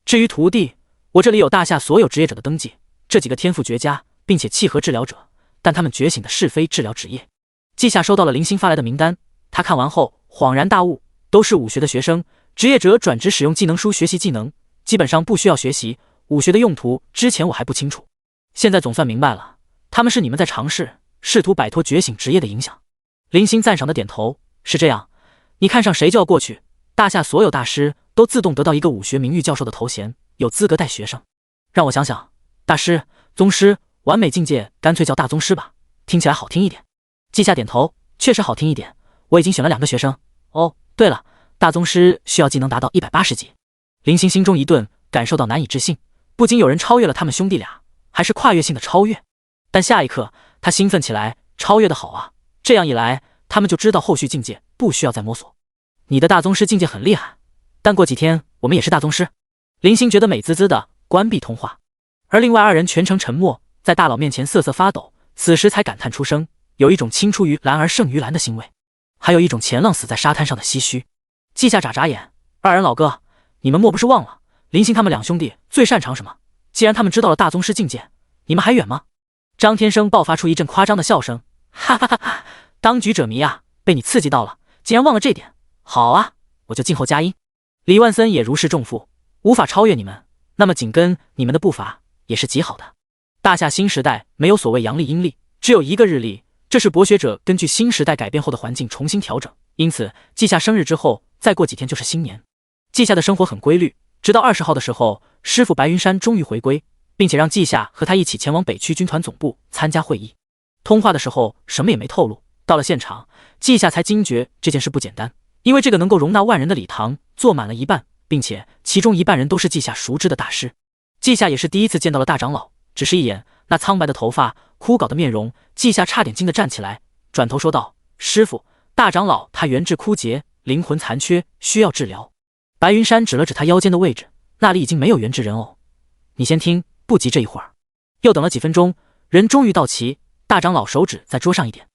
至于徒弟，我这里有大夏所有职业者的登记，这几个天赋绝佳并且契合治疗者，但他们觉醒的是非治疗职业。稷下收到了林星发来的名单，他看完后恍然大悟，都是武学的学生，职业者转职使用技能书学习技能，基本上不需要学习武学的用途，之前我还不清楚，现在总算明白了，他们是你们在尝试，试图摆脱觉醒职业的影响。林星赞赏的点头，是这样，你看上谁就要过去，大夏所有大师都自动得到一个武学名誉教授的头衔，有资格带学生。让我想想，大师、宗师、完美境界，干脆叫大宗师吧，听起来好听一点。稷下点头，确实好听一点，我已经选了2个学生。哦，对了，大宗师需要技能达到180级。林星心中一顿，感受到难以置信，不仅有人超越了他们兄弟俩，还是跨越性的超越。但下一刻他兴奋起来，超越的好啊，这样一来他们就知道后续境界不需要再摸索。你的大宗师境界很厉害，但过几天我们也是大宗师。林星觉得美滋滋的关闭通话，而另外2人全程沉默，在大佬面前瑟瑟发抖，此时才感叹出声，有一种青出于蓝而胜于蓝的欣慰，还有一种前浪死在沙滩上的唏嘘。稷下眨眨眼，2人老哥，你们莫不是忘了林星他们2兄弟最擅长什么？既然他们知道了大宗师境界，你们还远吗？张天生爆发出一阵夸张的笑声，哈哈哈哈，当局者迷啊，被你刺激到了，竟然忘了这点。好啊，我就静候佳音。李万森也如释重负，无法超越你们，那么紧跟你们的步伐也是极好的。大夏新时代没有所谓阳历阴历，只有一个日历，这是博学者根据新时代改变后的环境重新调整，因此稷下生日之后再过几天就是新年。稷下的生活很规律，直到20号的时候，师傅白云山终于回归，并且让稷下和他一起前往北区军团总部参加会议。通话的时候什么也没透露，到了现场，稷下才惊觉这件事不简单，因为这个能够容纳万人的礼堂坐满了一半，并且其中1半人都是稷下熟知的大师。稷下也是第一次见到了大长老，只是一眼，那苍白的头发，枯槁的面容，稷下差点惊得站起来，转头说道：师傅，大长老他元智枯竭，灵魂残缺，需要治疗。白云山指了指他腰间的位置，那里已经没有元智人偶。你先听，不急这一会儿。又等了几分钟，人终于到齐，大长老手指在桌上一点，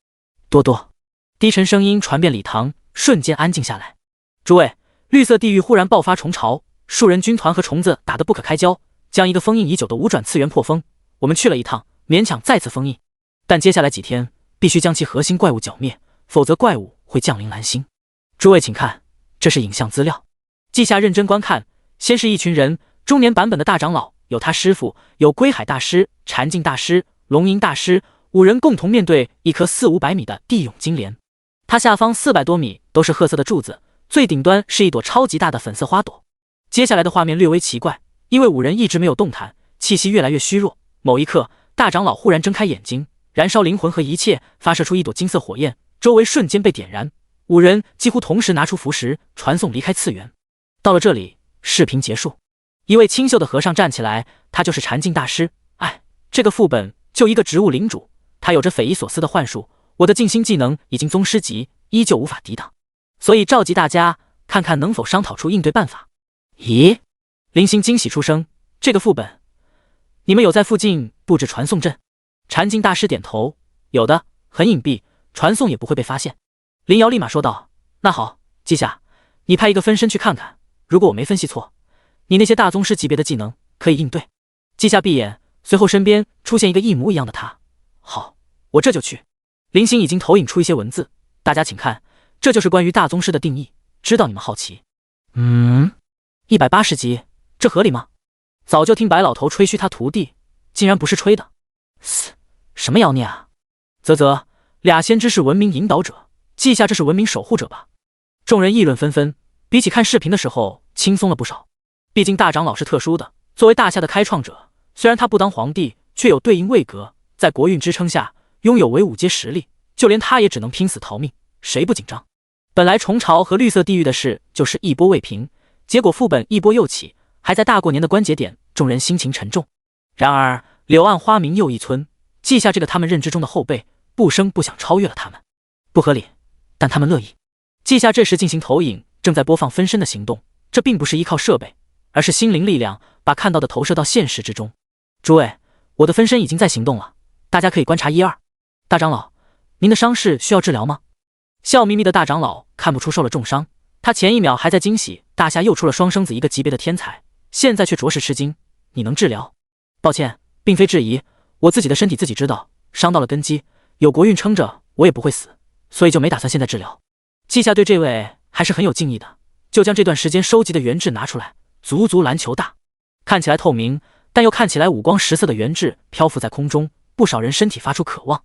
多多。低沉声音传遍礼堂，瞬间安静下来。诸位，绿色地狱忽然爆发虫潮，数人军团和虫子打得不可开交，将一个封印已久的5转次元破封。我们去了一趟，勉强再次封印，但接下来几天必须将其核心怪物剿灭，否则怪物会降临蓝星。诸位请看，这是影像资料。稷下认真观看，先是一群人，中年版本的大长老，有他师傅，有归海大师、禅境大师、龙吟大师，5人共同面对一颗400-500米的地涌金莲，它下方400多米都是褐色的柱子，最顶端是一朵超级大的粉色花朵。接下来的画面略微奇怪，因为5人一直没有动弹，气息越来越虚弱。某一刻，大长老忽然睁开眼睛，燃烧灵魂和一切，发射出一朵金色火焰，周围瞬间被点燃。5人几乎同时拿出符石，传送离开次元。到了这里，视频结束。一位清秀的和尚站起来，他就是禅境大师。哎，这个副本就一个植物领主，他有着匪夷所思的幻术，我的静心技能已经宗师级，依旧无法抵挡，所以召集大家看看能否商讨出应对办法。咦？林星惊喜出声，这个副本，你们有在附近布置传送阵？禅境大师点头，有的，很隐蔽，传送也不会被发现。林瑶立马说道，那好，记下，你派一个分身去看看，如果我没分析错，你那些大宗师级别的技能可以应对。记下闭眼，随后身边出现一个一模一样的他。好，我这就去。林星已经投影出一些文字，大家请看，这就是关于大宗师的定义，知道你们好奇。180级，这合理吗？早就听白老头吹嘘他徒弟，竟然不是吹的。什么妖孽啊！啧，俩先知是文明引导者，记下这是文明守护者吧。众人议论纷纷，比起看视频的时候轻松了不少。毕竟大长老是特殊的，作为大夏的开创者，虽然他不当皇帝，却有对应位格，在国运支撑下拥有伪5阶实力，就连他也只能拼死逃命，谁不紧张？本来虫巢和绿色地狱的事就是一波未平，结果副本一波又起，还在大过年的关节点，众人心情沉重。然而柳暗花明又一村，记下这个他们认知中的后辈不声不响超越了他们，不合理，但他们乐意。记下这时进行投影，正在播放分身的行动，这并不是依靠设备，而是心灵力量把看到的投射到现实之中。诸位，我的分身已经在行动了，大家可以观察1、2。大长老，您的伤势需要治疗吗？笑眯眯的大长老看不出受了重伤，他前一秒还在惊喜大夏又出了双生子一个级别的天才，现在却着实吃惊。你能治疗？抱歉，并非质疑，我自己的身体自己知道，伤到了根基，有国运撑着我也不会死，所以就没打算现在治疗。记下对这位还是很有敬意的，就将这段时间收集的元质拿出来，足足篮球大，看起来透明，但又看起来五光十色的元质漂浮在空中，不少人身体发出渴望。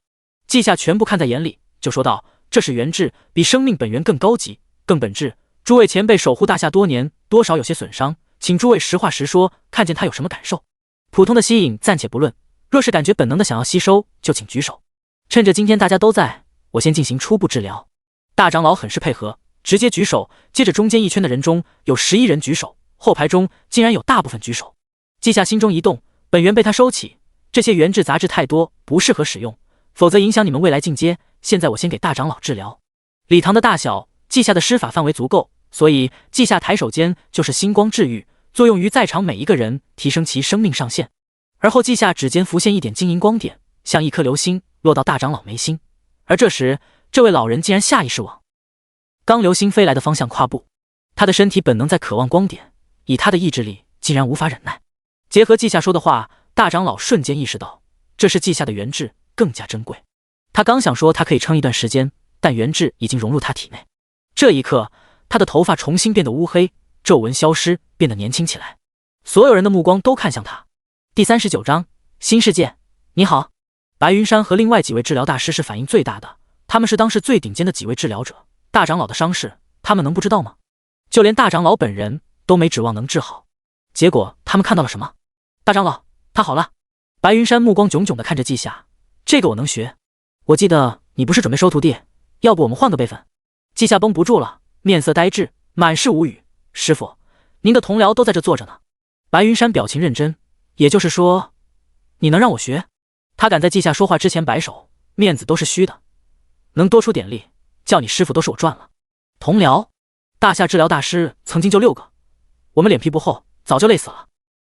记下全部看在眼里，就说道，这是元质，比生命本源更高级，更本质。诸位前辈守护大夏多年，多少有些损伤，请诸位实话实说，看见他有什么感受。普通的吸引暂且不论，若是感觉本能的想要吸收，就请举手。趁着今天大家都在，我先进行初步治疗。大长老很是配合，直接举手，接着中间一圈的人中有11人举手，后排中竟然有大部分举手。记下心中一动，本源被他收起，这些元质杂质太多，不适合使用，否则影响你们未来进阶。现在我先给大长老治疗。礼堂的大小，记下的施法范围足够，所以记下抬手间就是星光治愈，作用于在场每一个人，提升其生命上限。而后记下指尖浮现一点晶莹光点，像一颗流星落到大长老眉心。而这时，这位老人竟然下意识往刚流星飞来的方向跨步，他的身体本能在渴望光点，以他的意志力竟然无法忍耐。结合记下说的话，大长老瞬间意识到，这是记下的元质更加珍贵。他刚想说他可以撑一段时间，但元质已经融入他体内。这一刻，他的头发重新变得乌黑，皱纹消失，变得年轻起来。所有人的目光都看向他。第39章新世界。你好。白云山和另外几位治疗大师是反应最大的，他们是当时最顶尖的几位治疗者，大长老的伤势他们能不知道吗？就连大长老本人都没指望能治好，结果他们看到了什么？大长老，他好了。白云山目光炯炯地看着季夏，这个我能学。我记得你不是准备收徒弟，要不我们换个辈分？季夏绷不住了，面色呆滞，满是无语。师傅，您的同僚都在这坐着呢。白云山表情认真，也就是说，你能让我学？他敢在季夏说话之前摆手，面子都是虚的。能多出点力，叫你师傅都是我赚了。同僚，大夏治疗大师曾经就6个，我们脸皮不厚，早就累死了。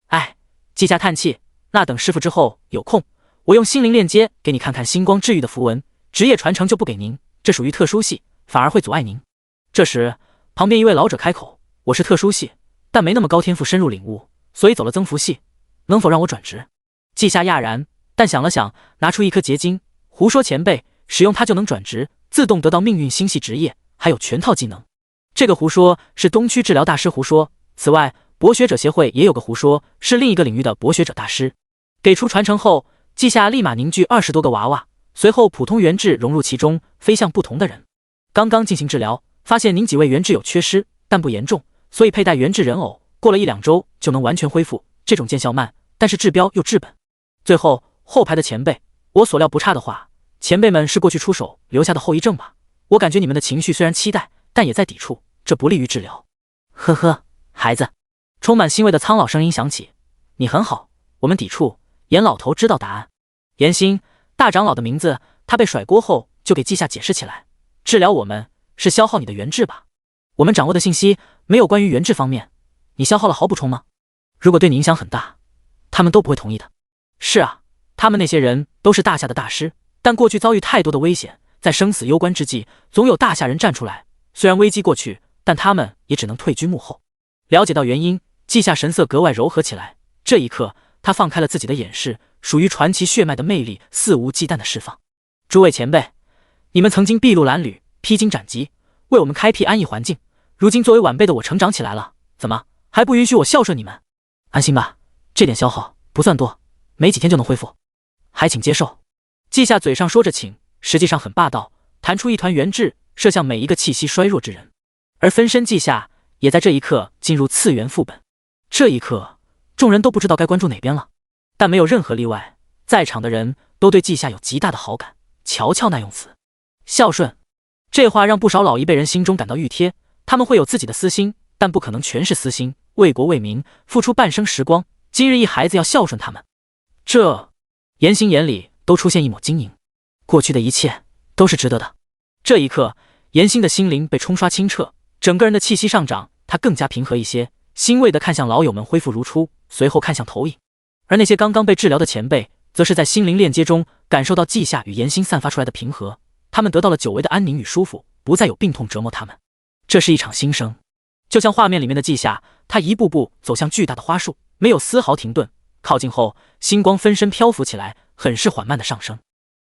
哎，季夏叹气，那等师傅之后有空，我用心灵链接给你看看星光治愈的符文，职业传承就不给您，这属于特殊系，反而会阻碍您。这时，旁边一位老者开口，我是特殊系，但没那么高天赋深入领悟，所以走了增幅系，能否让我转职？季夏讶然，但想了想，拿出一颗结晶，胡说前辈，使用它就能转职，自动得到命运星系职业，还有全套技能。这个胡说是东区治疗大师胡说，此外博学者协会也有个胡说，是另一个领域的博学者大师。给出传承后，季夏立马凝聚20多个娃娃，随后普通元质融入其中，飞向不同的人。刚刚进行治疗，发现您几位元质有缺失，但不严重，所以佩戴元质人偶，过了1-2周就能完全恢复。这种见效慢，但是治标又治本。最后后排的前辈，我所料不差的话，前辈们是过去出手留下的后遗症吧？我感觉你们的情绪虽然期待，但也在抵触，这不利于治疗。呵呵，孩子，充满欣慰的苍老声音响起，你很好，我们抵触，严老头知道答案。言心，大长老的名字，他被甩锅后就给季夏解释起来，治疗我们是消耗你的元智吧？我们掌握的信息没有关于元智方面，你消耗了毫补充吗？如果对你影响很大，他们都不会同意的。是啊，他们那些人都是大夏的大师，但过去遭遇太多的危险，在生死攸关之际，总有大夏人站出来。虽然危机过去，但他们也只能退居幕后。了解到原因，季夏神色格外柔和起来。这一刻，他放开了自己的掩饰，属于传奇血脉的魅力肆无忌惮的释放。诸位前辈，你们曾经筚路蓝缕，披荆斩棘，为我们开辟安逸环境。如今作为晚辈的我成长起来了，怎么还不允许我孝顺你们？安心吧，这点消耗不算多，没几天就能恢复，还请接受。季夏嘴上说着请，实际上很霸道，弹出一团元智，射向每一个气息衰弱之人。而分身季夏也在这一刻进入次元副本。这一刻，众人都不知道该关注哪边了，但没有任何例外，在场的人都对季夏有极大的好感。瞧瞧那用词，孝顺，这话让不少老一辈人心中感到熨帖。他们会有自己的私心，但不可能全是私心，为国为民付出半生时光，今日一孩子要孝顺他们，这言行眼里都出现一抹晶莹。过去的一切都是值得的。这一刻，言心的心灵被冲刷清澈，整个人的气息上涨，他更加平和一些，欣慰地看向老友们恢复如初，随后看向投影。而那些刚刚被治疗的前辈，则是在心灵链接中感受到季夏与言心散发出来的平和，他们得到了久违的安宁与舒服，不再有病痛折磨他们。这是一场新生，就像画面里面的季夏，他一步步走向巨大的花树，没有丝毫停顿。靠近后，星光分身漂浮起来，很是缓慢的上升，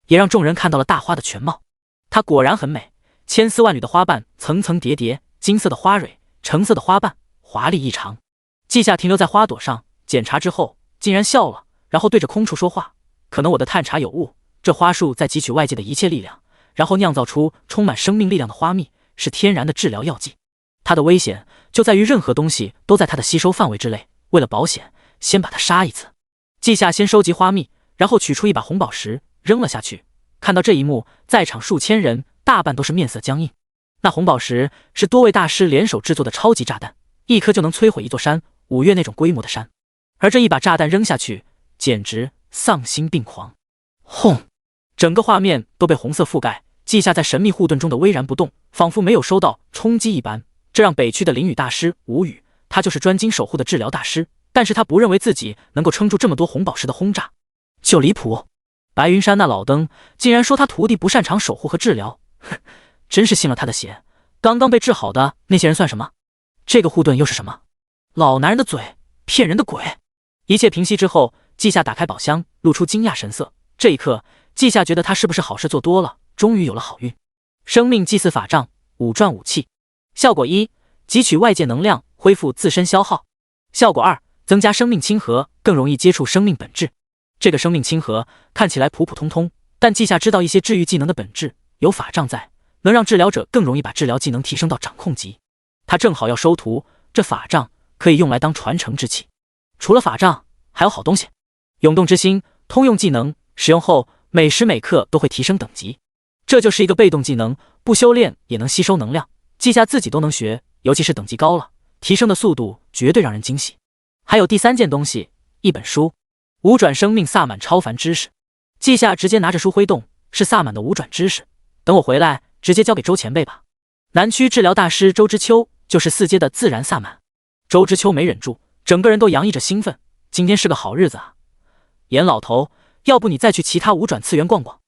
也让众人看到了大花的全貌。它果然很美，千丝万缕的花瓣层层叠叠，金色的花蕊，橙色的花瓣，华丽异常。季夏停留在花朵上，检查之后竟然笑了，然后对着空处说话：可能我的探查有误，这花树在汲取外界的一切力量，然后酿造出充满生命力量的花蜜，是天然的治疗药剂。它的危险就在于任何东西都在它的吸收范围之内，为了保险，先把它杀一次。季夏先收集花蜜，然后取出一把红宝石扔了下去。看到这一幕，在场数千人大半都是面色僵硬。那红宝石是多位大师联手制作的超级炸弹，一颗就能摧毁一座山，5月那种规模的山。而这一把炸弹扔下去，简直丧心病狂。轰！整个画面都被红色覆盖，季夏在神秘护盾中的巍然不动，仿佛没有收到冲击一般，这让北区的灵羽大师无语。他就是专精守护的治疗大师，但是他不认为自己能够撑住这么多红宝石的轰炸，就离谱。白云山那老登竟然说他徒弟不擅长守护和治疗，哼，真是信了他的邪。刚刚被治好的那些人算什么？这个护盾又是什么？老男人的嘴，骗人的鬼！一切平息之后，季夏打开宝箱，露出惊讶神色。这一刻，季夏觉得他是不是好事做多了，终于有了好运。生命祭祀法杖，5转武器。效果1：汲取外界能量，恢复自身消耗。效果2：增加生命亲和，更容易接触生命本质。这个生命亲和看起来普普通通，但季夏知道一些治愈技能的本质，有法杖在，能让治疗者更容易把治疗技能提升到掌控级。他正好要收徒，这法杖可以用来当传承之器。除了法杖，还有好东西。涌动之心，通用技能，使用后每时每刻都会提升等级。这就是一个被动技能，不修炼也能吸收能量，季夏自己都能学，尤其是等级高了，提升的速度绝对让人惊喜。还有第3件东西，一本书，5转生命萨满超凡知识。季夏直接拿着书挥动，是萨满的5转知识，等我回来直接交给周前辈吧。南区治疗大师周之秋就是4阶的自然萨满。周之秋没忍住，整个人都洋溢着兴奋，今天是个好日子啊！严老头，要不你再去其他5转次元逛逛？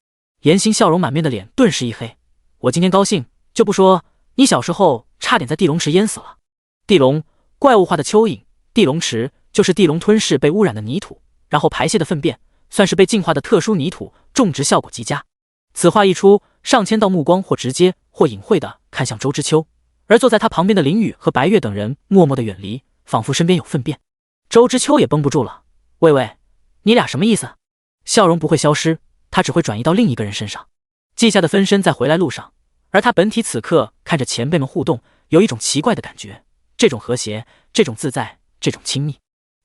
严心笑容满面的脸顿时一黑。我今天高兴，就不说你小时候差点在地龙池淹死了。地龙，怪物化的蚯蚓，地龙池就是地龙吞噬被污染的泥土，然后排泄的粪便，算是被净化的特殊泥土，种植效果极佳。此话一出，上千道目光或直接或隐晦地看向周之秋，而坐在他旁边的林雨和白月等人默默地远离，仿佛身边有粪便。周之秋也绷不住了，喂喂，你俩什么意思？笑容不会消失，他只会转移到另一个人身上。季夏的分身在回来路上，而他本体此刻看着前辈们互动，有一种奇怪的感觉，这种和谐，这种自在，这种亲密，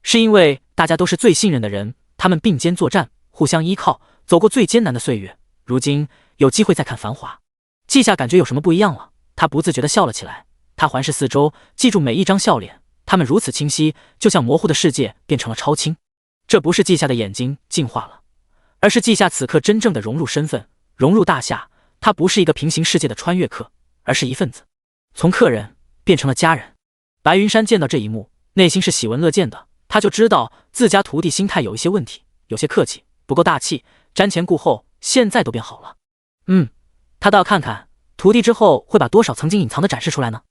是因为大家都是最信任的人，他们并肩作战，互相依靠，走过最艰难的岁月，如今有机会再看繁华。季夏感觉有什么不一样了，他不自觉地笑了起来。他环视四周，记住每一张笑脸，他们如此清晰，就像模糊的世界变成了超清。这不是季夏的眼睛进化了，而是稷下此刻真正的融入身份，融入大夏。他不是一个平行世界的穿越客，而是一份子，从客人变成了家人。白云山见到这一幕，内心是喜闻乐见的。他就知道自家徒弟心态有一些问题，有些客气，不够大气，瞻前顾后，现在都变好了。他倒要看看徒弟之后会把多少曾经隐藏的展示出来呢？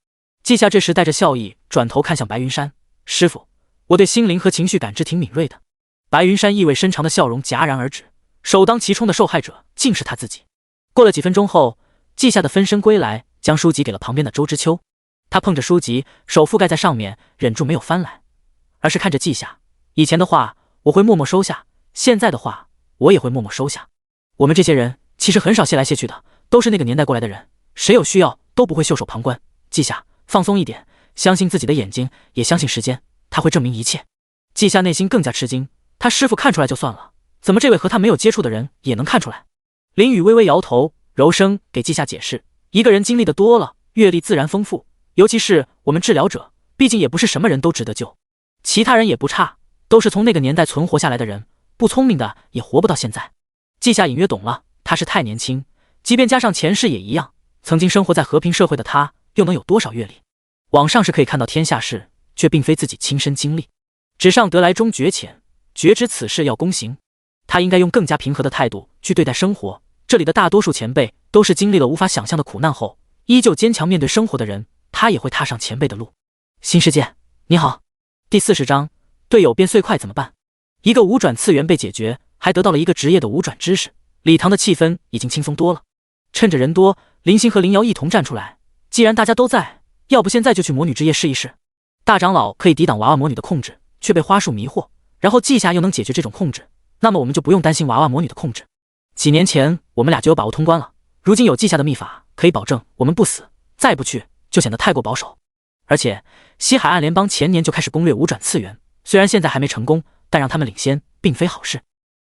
稷下这时带着笑意转头看向白云山，师傅，我对心灵和情绪感知挺敏锐的。白云山意味深长的笑容戛然而止，首当其冲的受害者竟是他自己。过了几分钟后，稷下的分身归来，将书籍给了旁边的周之秋。他碰着书籍，手覆盖在上面，忍住没有翻来，而是看着稷下。以前的话我会默默收下，现在的话我也会默默收下。我们这些人其实很少谢来谢去的，都是那个年代过来的人，谁有需要都不会袖手旁观。稷下，放松一点，相信自己的眼睛，也相信时间，他会证明一切。稷下内心更加吃惊，他师傅看出来就算了，怎么这位和他没有接触的人也能看出来？林雨微微摇头，柔声给稷下解释，一个人经历的多了，阅历自然丰富，尤其是我们治疗者，毕竟也不是什么人都值得救，其他人也不差，都是从那个年代存活下来的人，不聪明的也活不到现在。稷下隐约懂了，他是太年轻，即便加上前世也一样，曾经生活在和平社会的他，又能有多少阅历？网上是可以看到天下事，却并非自己亲身经历。纸上得来终觉浅，觉知此事要躬行。他应该用更加平和的态度去对待生活。这里的大多数前辈都是经历了无法想象的苦难后，依旧坚强面对生活的人，他也会踏上前辈的路。新世界，你好。第40章，队友变碎块怎么办？一个无转次元被解决，还得到了一个职业的无转知识，礼堂的气氛已经轻松多了。趁着人多，林星和林瑶一同站出来，既然大家都在，要不现在就去魔女之夜试一试。大长老可以抵挡娃娃魔女的控制，却被花束迷惑，然后稷下又能解决这种控制，那么我们就不用担心娃娃魔女的控制。几年前我们俩就有把握通关了，如今有稷下的秘法可以保证我们不死，再不去就显得太过保守。而且西海岸联邦前年就开始攻略无转次元，虽然现在还没成功，但让他们领先并非好事。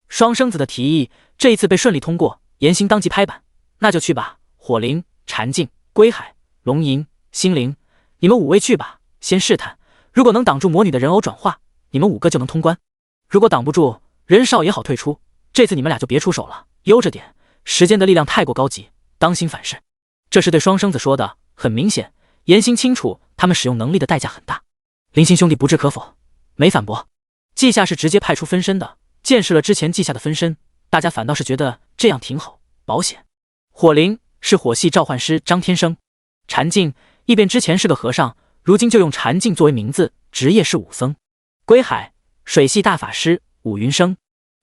双生子的提议这一次被顺利通过，严星当即拍板，那就去吧。火灵、禅境、归海、龙吟、心灵，你们5位去吧，先试探，如果能挡住魔女的人偶转化，你们5个就能通关，如果挡不住，人少也好退出。这次你们俩就别出手了，悠着点，时间的力量太过高级，当心反噬。这是对双生子说的，很明显严星清楚他们使用能力的代价很大。林星兄弟不置可否，没反驳。稷下是直接派出分身的，见识了之前稷下的分身，大家反倒是觉得这样挺好，保险。火灵是火系召唤师张天生，禅境一边之前是个和尚，如今就用禅境作为名字，职业是武僧。归海水系大法师武云生，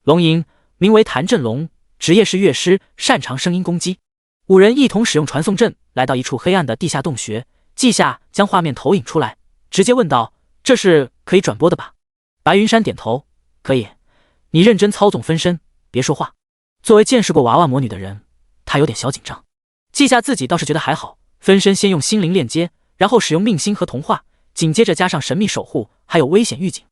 龙吟名为谭振龙，职业是乐师，擅长声音攻击。5人一同使用传送阵来到一处黑暗的地下洞穴，稷下将画面投影出来，直接问道：这是可以转播的吧？白云山点头，可以，你认真操纵分身，别说话。作为见识过娃娃魔女的人，他有点小紧张。稷下自己倒是觉得还好，分身先用心灵链接，然后使用命星和同化，紧接着加上神秘守护，还有危险预警。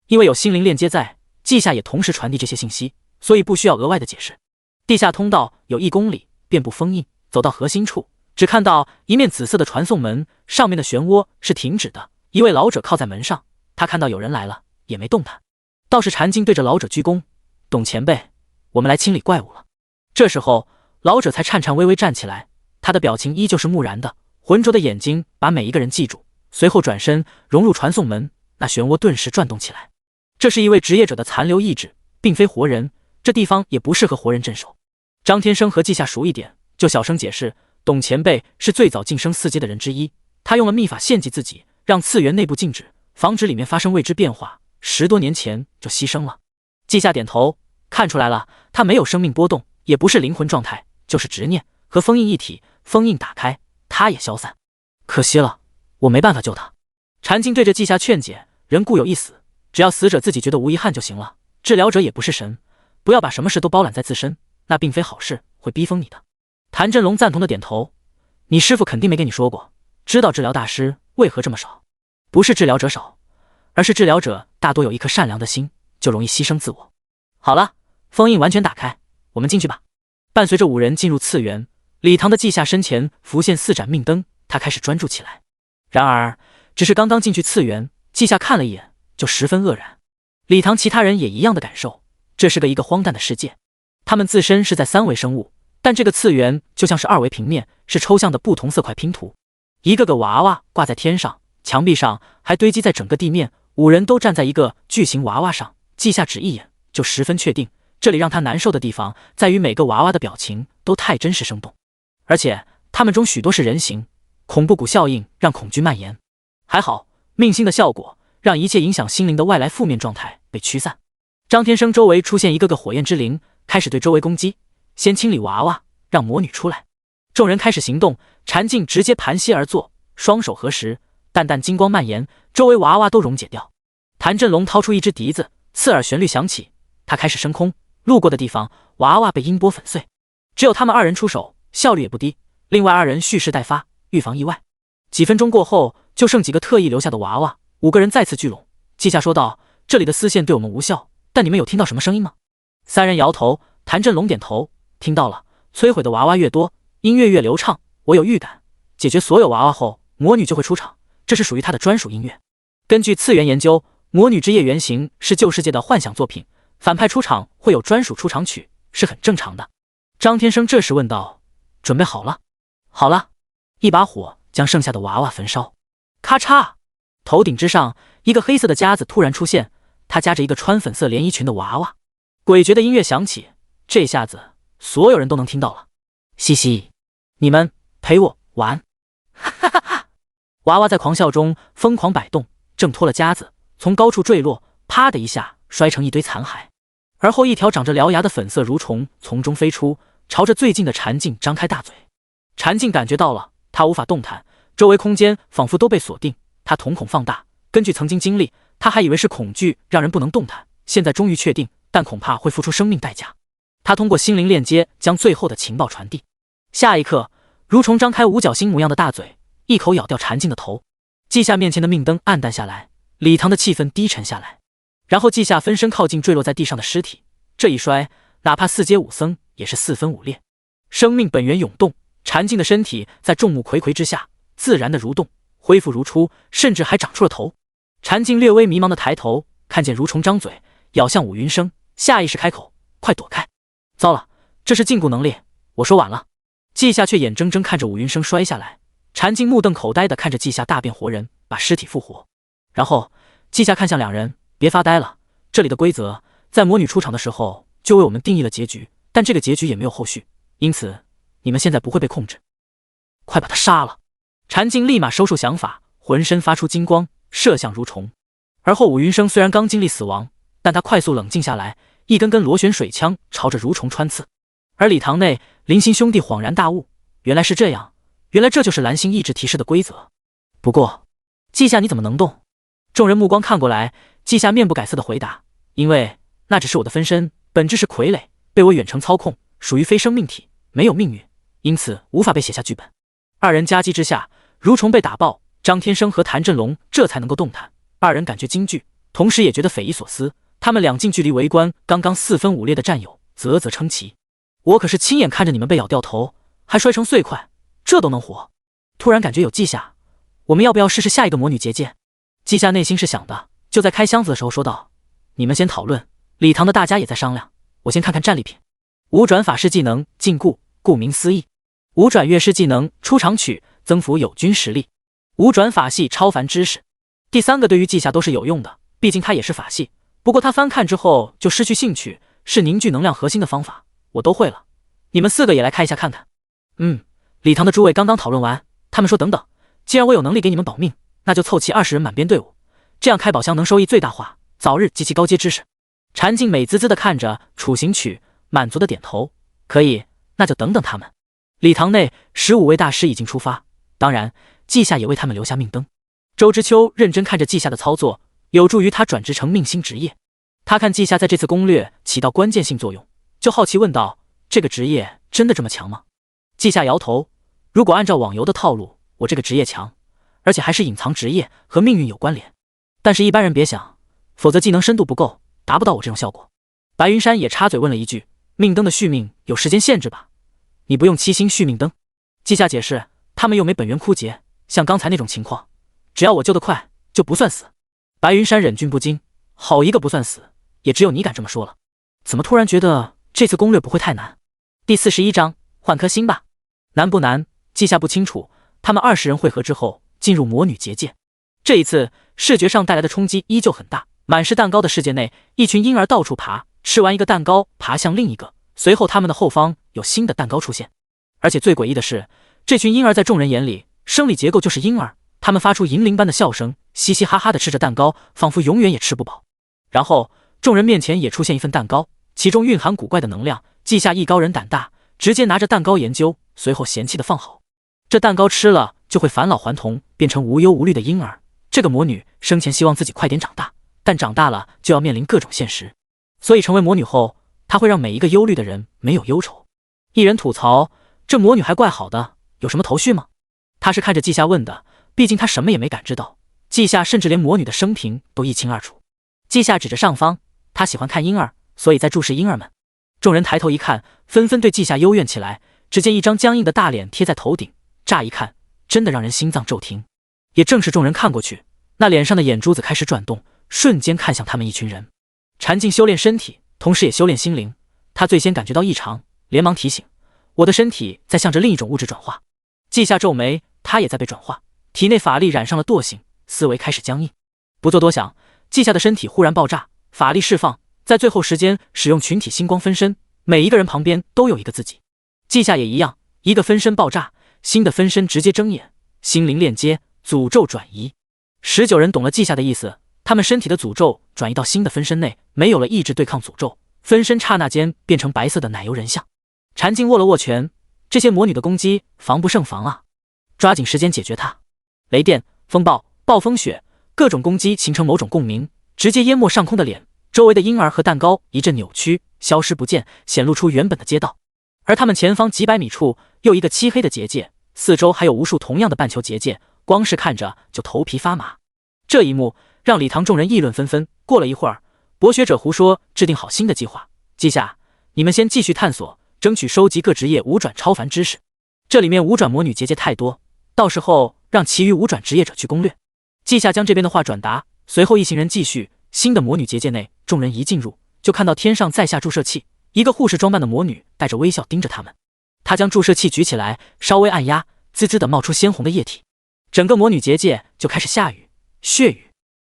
因为有心灵链接在，稷下也同时传递这些信息，所以不需要额外的解释。地下通道有1公里，遍布封印，走到核心处，只看到一面紫色的传送门，上面的漩涡是停止的。一位老者靠在门上，他看到有人来了，也没动弹。道士禅境对着老者鞠躬：董前辈，我们来清理怪物了。这时候老者才颤颤巍巍站起来，他的表情依旧是木然的，浑浊的眼睛把每一个人记住，随后转身融入传送门，那漩涡顿时转动起来。这是一位职业者的残留意志，并非活人，这地方也不适合活人镇守。张天生和稷下熟一点，就小声解释，董前辈是最早晋升4阶的人之一，他用了秘法献祭自己，让次元内部静止，防止里面发生未知变化，10多年前就牺牲了。稷下点头，看出来了，他没有生命波动，也不是灵魂状态，就是执念，和封印一体，封印打开，他也消散。可惜了，我没办法救他。禅境对着稷下劝解，人固有一死，只要死者自己觉得无遗憾就行了，治疗者也不是神，不要把什么事都包揽在自身，那并非好事，会逼疯你的。谭振龙赞同的点头，你师父肯定没跟你说过，知道治疗大师为何这么少，不是治疗者少，而是治疗者大多有一颗善良的心，就容易牺牲自我。好了，封印完全打开，我们进去吧。伴随着5人进入次元，礼堂的稷下身前浮现4盏命灯，他开始专注起来。然而只是刚刚进去次元，稷下看了一眼就十分愕然。礼堂其他人也一样的感受，这是一个荒诞的世界。它们自身是在3维生物，但这个次元就像是2维平面，是抽象的不同色块拼图。一个个娃娃挂在天上，墙壁上还堆积在整个地面。5人都站在一个巨型娃娃上，季夏只一眼就十分确定，这里让他难受的地方在于每个娃娃的表情都太真实生动，而且他们中许多是人形。恐怖谷效应让恐惧蔓延，还好命星的效果让一切影响心灵的外来负面状态被驱散。张天生周围出现一个个火焰之灵，开始对周围攻击，先清理娃娃，让魔女出来。众人开始行动，禅静直接盘膝而坐，双手合十，淡淡金光蔓延，周围娃娃都溶解掉。谭振龙掏出一只笛子，刺耳旋律响起，他开始升空，路过的地方娃娃被音波粉碎。只有他们2人出手，效率也不低，另外2人蓄势待发，预防意外。几分钟过后，就剩几个特意留下的娃娃，5个人再次聚拢。季夏说道：“这里的丝线对我们无效，但你们有听到什么声音吗？”3人摇头，谭振龙点头，听到了。摧毁的娃娃越多，音乐越流畅。我有预感，解决所有娃娃后，魔女就会出场，这是属于她的专属音乐。根据次元研究，魔女之夜原型是旧世界的幻想作品，反派出场会有专属出场曲，是很正常的。张天生这时问道：“准备好了？”“好了。”一把火将剩下的娃娃焚烧。咔嚓！头顶之上，一个黑色的夹子突然出现，它夹着一个穿粉色连衣裙的娃娃。诡谲的音乐响起，这下子所有人都能听到了。嘻嘻，你们陪我玩！哈哈哈哈！娃娃在狂笑中疯狂摆动，挣脱了夹子，从高处坠落，啪的一下摔成一堆残骸。而后，一条长着獠牙的粉色蠕虫从中飞出，朝着最近的禅静张开大嘴。禅静感觉到了，他无法动弹，周围空间仿佛都被锁定。他瞳孔放大，根据曾经经历，他还以为是恐惧让人不能动弹，现在终于确定，但恐怕会付出生命代价。他通过心灵链接将最后的情报传递。下一刻，蠕虫张开五角星模样的大嘴，一口咬掉禅静的头。季夏面前的命灯暗淡下来，礼堂的气氛低沉下来。然后季夏分身靠近坠落在地上的尸体，这一摔，哪怕4阶武僧也是4分5裂。生命本源涌动，禅静的身体在众目睽睽之下自然的蠕动，恢复如初，甚至还长出了头。禅静略微迷茫的抬头，看见蠕虫张嘴咬向武云生，下意识开口：“快躲开！”糟了，这是禁锢能力，我说晚了。季夏却眼睁睁看着武云生摔下来，禅静目瞪口呆地看着季夏大变活人，把尸体复活。然后季夏看向2人：“别发呆了，这里的规则在魔女出场的时候就为我们定义了结局，但这个结局也没有后续，因此你们现在不会被控制。快把他杀了！”禅静立马收束想法，浑身发出金光，射向蠕虫。而后武云生虽然刚经历死亡，但他快速冷静下来，一根根螺旋水枪朝着蠕虫穿刺。而礼堂内，林星兄弟恍然大悟，原来是这样，原来这就是蓝星意志提示的规则。不过季夏你怎么能动？众人目光看过来，季夏面不改色的回答：“因为那只是我的分身，本质是傀儡，被我远程操控，属于非生命体，没有命运，因此无法被写下剧本。”2人夹击之下，蠕虫被打爆，张天生和谭振龙这才能够动弹。2人感觉惊惧，同时也觉得匪夷所思。他们俩近距离围观刚刚4分5裂的战友，啧啧称奇。我可是亲眼看着你们被咬掉头，还摔成碎块，这都能活。突然感觉有季夏，我们要不要试试下一个魔女结界？季夏内心是想的，就在开箱子的时候说道：“你们先讨论，礼堂的大家也在商量，我先看看战利品。5转法式技能禁锢，顾名思义；5转乐师技能出场曲，增幅友军实力；5转法系超凡知识。第3个对于季夏都是有用的，毕竟他也是法系。不过他翻看之后就失去兴趣，是凝聚能量核心的方法，我都会了。你们4个也来开一下看看。”礼堂的诸位刚刚讨论完，他们说等等，既然我有能力给你们保命，那就凑齐20人满编队伍，这样开宝箱能收益最大化，早日集齐高阶知识。禅静美滋滋地看着处刑曲，满足的点头：“可以，那就等等他们。”礼堂内15位大师已经出发，当然季夏也为他们留下命灯。周之秋认真看着季夏的操作，有助于他转职成命星职业。他看季夏在这次攻略起到关键性作用，就好奇问道：“这个职业真的这么强吗？”季夏摇头：“如果按照网游的套路，我这个职业强，而且还是隐藏职业，和命运有关联。但是一般人别想，否则技能深度不够，达不到我这种效果。”白云山也插嘴问了一句：“命灯的续命有时间限制吧？你不用7星续命灯。”季夏解释：“他们又没本源枯竭，像刚才那种情况，只要我救得快，就不算死。”白云山忍俊不禁：“好一个不算死，也只有你敢这么说了。怎么突然觉得这次攻略不会太难。第41章，换颗心吧。难不难？记下不清楚。他们20人汇合之后，进入魔女结界。这一次视觉上带来的冲击依旧很大。满是蛋糕的世界内，一群婴儿到处爬，吃完一个蛋糕，爬向另一个。随后他们的后方有新的蛋糕出现。而且最诡异的是，这群婴儿在众人眼里，生理结构就是婴儿。他们发出银铃般的笑声，嘻嘻哈哈地吃着蛋糕，仿佛永远也吃不饱。然后众人面前也出现一份蛋糕，其中蕴含古怪的能量。记下艺高人胆大，直接拿着蛋糕研究，随后嫌弃地放好。这蛋糕吃了就会返老还童，变成无忧无虑的婴儿。这个魔女生前希望自己快点长大，但长大了就要面临各种现实，所以成为魔女后，她会让每一个忧虑的人没有忧愁。一人吐槽，这魔女还怪好的，有什么头绪吗？他是看着季夏问的，毕竟他什么也没感知到。季夏甚至连魔女的生平都一清二楚。季夏指着上方，他喜欢看婴儿，所以在注视婴儿们。众人抬头一看，纷纷对季夏幽怨起来。只见一张僵硬的大脸贴在头顶，乍一看真的让人心脏骤停。也正是众人看过去，那脸上的眼珠子开始转动，瞬间看向他们一群人。禅静修炼身体，同时也修炼心灵。他最先感觉到异常，连忙提醒：我的身体在向着另一种物质转化。季夏皱眉，他也在被转化，体内法力染上了惰性，思维开始僵硬。不做多想，季夏的身体忽然爆炸，法力释放，在最后时间使用群体星光分身，每一个人旁边都有一个自己。季夏也一样，一个分身爆炸，新的分身直接睁眼，心灵链接，诅咒转移。19人懂了季夏的意思，他们身体的诅咒转移到新的分身内，没有了意志对抗诅咒，分身刹那间变成白色的奶油人像。禅静握了握拳，这些魔女的攻击防不胜防啊，抓紧时间解决它。雷电、风暴、暴风雪，各种攻击形成某种共鸣，直接淹没上空的脸，周围的婴儿和蛋糕一阵扭曲，消失不见，显露出原本的街道。而他们前方几百米处又一个漆黑的结界，四周还有无数同样的半球结界，光是看着就头皮发麻。这一幕让礼堂众人议论纷纷。过了一会儿，博学者胡说制定好新的计划：记下，你们先继续探索，争取收集各职业五转超凡知识。这里面五转魔女结界太多，到时候让其余五转职业者去攻略。记下将这边的话转达，随后一行人继续。新的魔女结界内，众人一进入，就看到天上在下注射器，一个护士装扮的魔女带着微笑盯着他们。她将注射器举起来，稍微按压，滋滋地冒出鲜红的液体，整个魔女结界就开始下雨，血雨。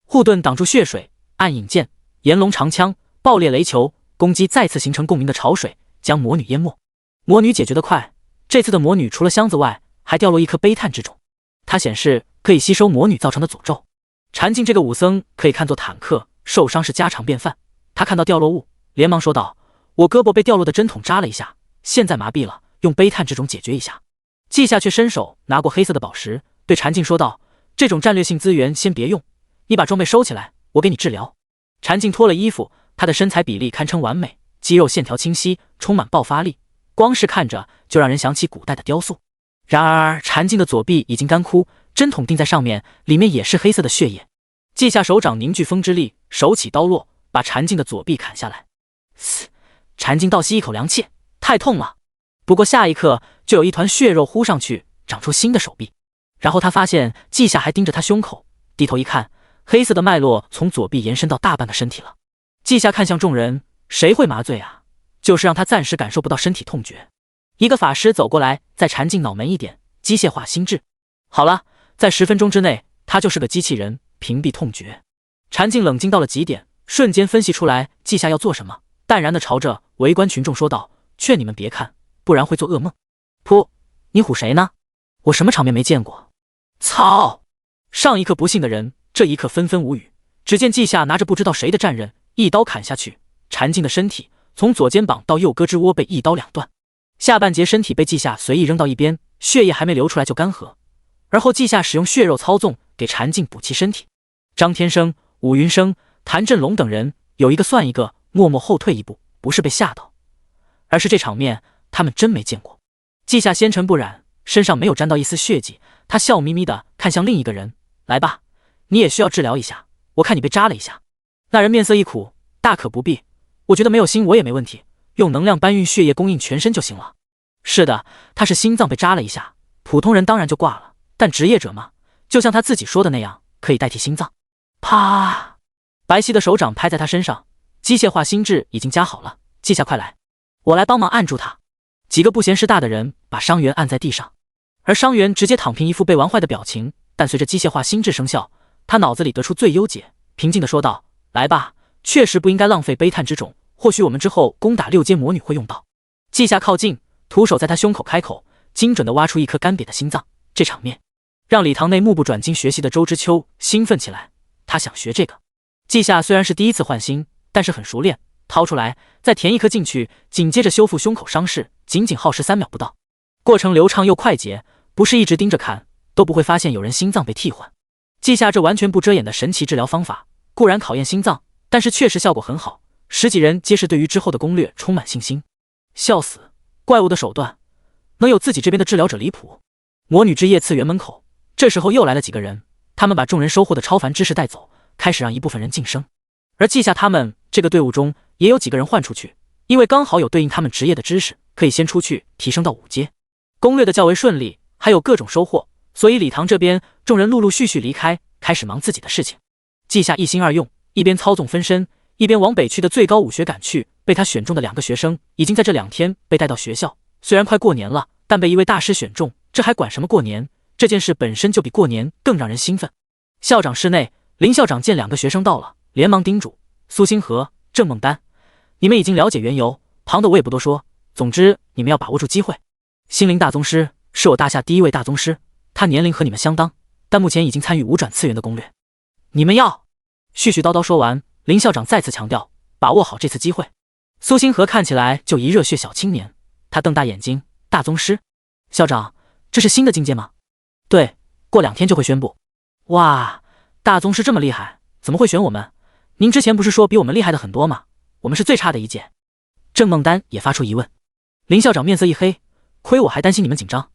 护盾挡住血水，暗影剑、炎龙长枪、爆裂雷球，攻击再次形成共鸣的潮水，将魔女淹没。魔女解决得快，这次的魔女除了箱子外，还掉落一颗悲叹之种，它显示可以吸收魔女造成的诅咒。禅静这个武僧可以看作坦克，受伤是家常便饭。他看到掉落物，连忙说道：我胳膊被掉落的针筒扎了一下，现在麻痹了，用悲叹之种解决一下。季夏却伸手拿过黑色的宝石，对禅静说道：这种战略性资源先别用，你把装备收起来，我给你治疗。禅静脱了衣服，他的身材比例堪称完美，肌肉线条清晰，充满爆发力，光是看着就让人想起古代的雕塑。然而禅静的左臂已经干枯，针筒钉在上面，里面也是黑色的血液。季夏手掌凝聚风之力，手起刀落，把禅静的左臂砍下来。禅静倒吸一口凉气，太痛了。不过下一刻就有一团血肉呼上去，长出新的手臂。然后他发现季夏还盯着他胸口，低头一看，黑色的脉络从左臂延伸到大半个身体了。季夏看向众人，谁会麻醉啊？就是让他暂时感受不到身体痛觉。一个法师走过来，在禅静脑门一点，机械化心智。好了，在10分钟之内，他就是个机器人，屏蔽痛觉。禅静冷静到了极点，瞬间分析出来季夏要做什么，淡然地朝着围观群众说道：劝你们别看，不然会做噩梦。噗，你唬谁呢？我什么场面没见过？操！上一刻不信的人，这一刻纷纷无语。只见季夏拿着不知道谁的战刃，一刀砍下去，禅静的身体从左肩膀到右胳肢窝被一刀两断，下半截身体被季夏随意扔到一边，血液还没流出来就干涸。而后季夏使用血肉操纵，给禅静补齐身体。张天生、武云生、谭振龙等人有一个算一个，默默后退一步，不是被吓到，而是这场面他们真没见过。季夏纤尘不染，身上没有沾到一丝血迹，他笑眯眯地看向另一个人：来吧，你也需要治疗一下，我看你被扎了一下。那人面色一苦：大可不必，我觉得没有心我也没问题，用能量搬运血液供应全身就行了。是的，他是心脏被扎了一下，普通人当然就挂了，但职业者嘛，就像他自己说的那样，可以代替心脏。啪！白皙的手掌拍在他身上，机械化心智已经加好了。季夏快来！我来帮忙按住他。几个不嫌事大的人把伤员按在地上，而伤员直接躺平，一副被玩坏的表情。但随着机械化心智生效，他脑子里得出最优解，平静地说道：“来吧，确实不应该浪费悲叹之种，或许我们之后攻打6阶魔女会用到。”季夏靠近，徒手在他胸口开口，精准地挖出一颗干瘪的心脏。这场面让礼堂内目不转睛学习的周之秋兴奋起来，他想学这个。季夏虽然是第一次换心，但是很熟练，掏出来再填一颗进去，紧接着修复胸口伤势，仅仅耗时3秒不到，过程流畅又快捷，不是一直盯着看都不会发现有人心脏被替换。季夏这完全不遮掩的神奇治疗方法固然考验心脏，但是确实效果很好，10几人皆是对于之后的攻略充满信心。笑死，怪物的手段能有自己这边的治疗者离谱。魔女之夜次元门口，这时候又来了几个人，他们把众人收获的超凡知识带走，开始让一部分人晋升。而季夏他们这个队伍中也有几个人换出去，因为刚好有对应他们职业的知识，可以先出去提升到5阶。攻略的较为顺利，还有各种收获，所以礼堂这边众人陆陆续续离开，开始忙自己的事情。季夏一心二用，一边操纵分身，一边往北区的最高武学赶去。被他选中的2个学生已经在这2天被带到学校，虽然快过年了，但被一位大师选中，这还管什么过年？这件事本身就比过年更让人兴奋。校长室内，林校长见2个学生到了，连忙叮嘱苏星河、郑梦丹：“你们已经了解缘由，旁的我也不多说，总之你们要把握住机会。心灵大宗师是我大夏第1位大宗师，他年龄和你们相当，但目前已经参与5转次元的攻略。你们要……”絮絮叨叨说完，林校长再次强调：“把握好这次机会。”苏星河看起来就一热血小青年，他瞪大眼睛：“大宗师？校长，这是新的境界吗？”“对，过2天就会宣布。”“哇，大宗师这么厉害，怎么会选我们？您之前不是说比我们厉害的很多吗？我们是最差的一届。”郑梦丹也发出疑问。林校长面色一黑：“亏我还担心你们紧张，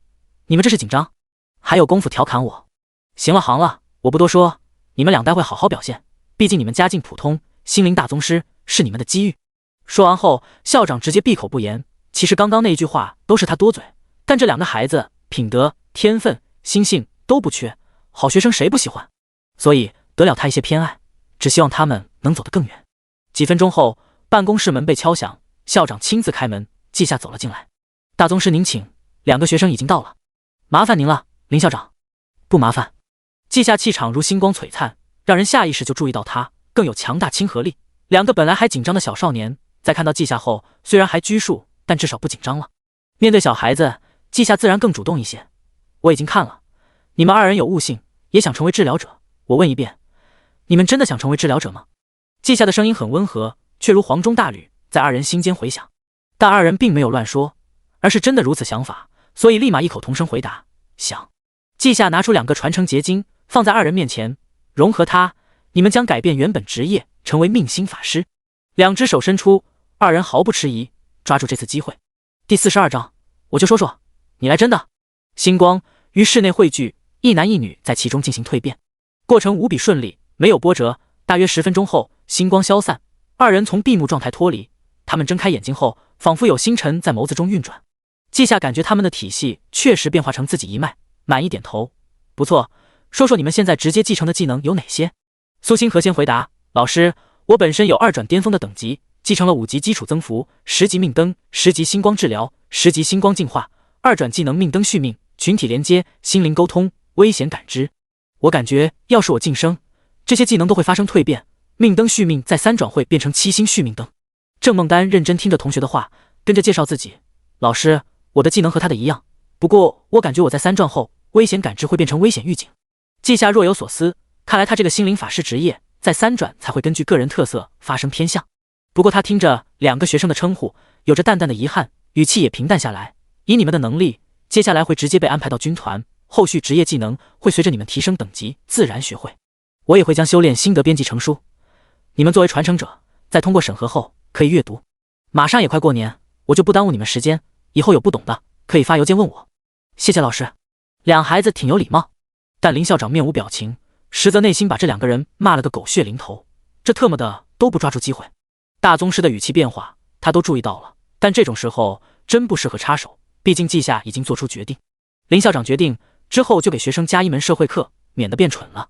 你们这是紧张？还有功夫调侃我？行了行了，我不多说，你们俩待会好好表现，毕竟你们家境普通，心灵大宗师是你们的机遇。”说完后，校长直接闭口不言。其实刚刚那一句话都是他多嘴，但这2个孩子品德、天分、心性都不缺，好学生谁不喜欢？所以得了他一些偏爱，只希望他们能走得更远。几分钟后，办公室门被敲响，校长亲自开门，季夏走了进来。“大宗师您请，2个学生已经到了。”“麻烦您了，林校长。”“不麻烦。”季夏气场如星光璀璨，让人下意识就注意到他，更有强大亲和力。2个本来还紧张的小少年在看到季夏后，虽然还拘束，但至少不紧张了。面对小孩子，季夏自然更主动一些。“我已经看了，你们2人有悟性，也想成为治疗者。我问一遍，你们真的想成为治疗者吗？”季夏的声音很温和，却如黄钟大吕，在2人心间回响。但2人并没有乱说，而是真的如此想法，所以立马异口同声回答：“想。”季夏拿出2个传承结晶，放在2人面前：“融合它，你们将改变原本职业，成为命星法师。”2只手伸出，2人毫不迟疑，抓住这次机会。第42章，我就说说，你来真的。星光于室内汇聚，1男1女在其中进行蜕变，过程无比顺利，没有波折。大约10分钟后，星光消散，2人从闭目状态脱离。他们睁开眼睛后，仿佛有星辰在眸子中运转。季夏感觉他们的体系确实变化成自己一脉，满意点头：“不错，说说你们现在直接继承的技能有哪些？”苏星河先回答：“老师，我本身有2转巅峰的等级，继承了5级基础增幅、10级命灯、10级星光治疗、10级星光净化、2转技能命灯续命、群体连接、心灵沟通、危险感知。我感觉要是我晋升，这些技能都会发生蜕变，命灯续命在3转会变成7星续命灯。”郑梦丹认真听着同学的话，跟着介绍自己：“老师，我的技能和他的一样，不过我感觉我在3转后，危险感知会变成危险预警。”季夏若有所思，看来他这个心灵法师职业在3转才会根据个人特色发生偏向。不过他听着2个学生的称呼，有着淡淡的遗憾，语气也平淡下来：“以你们的能力，接下来会直接被安排到军团，后续职业技能会随着你们提升等级自然学会。我也会将修炼心得编辑成书，你们作为传承者，在通过审核后可以阅读。马上也快过年，我就不耽误你们时间，以后有不懂的可以发邮件问我。”“谢谢老师。”2孩子挺有礼貌，但林校长面无表情，实则内心把这2个人骂了个狗血淋头。这特么的都不抓住机会。大宗师的语气变化他都注意到了，但这种时候真不适合插手，毕竟季夏已经做出决定。林校长决定之后就给学生加1门社会课，免得变蠢了。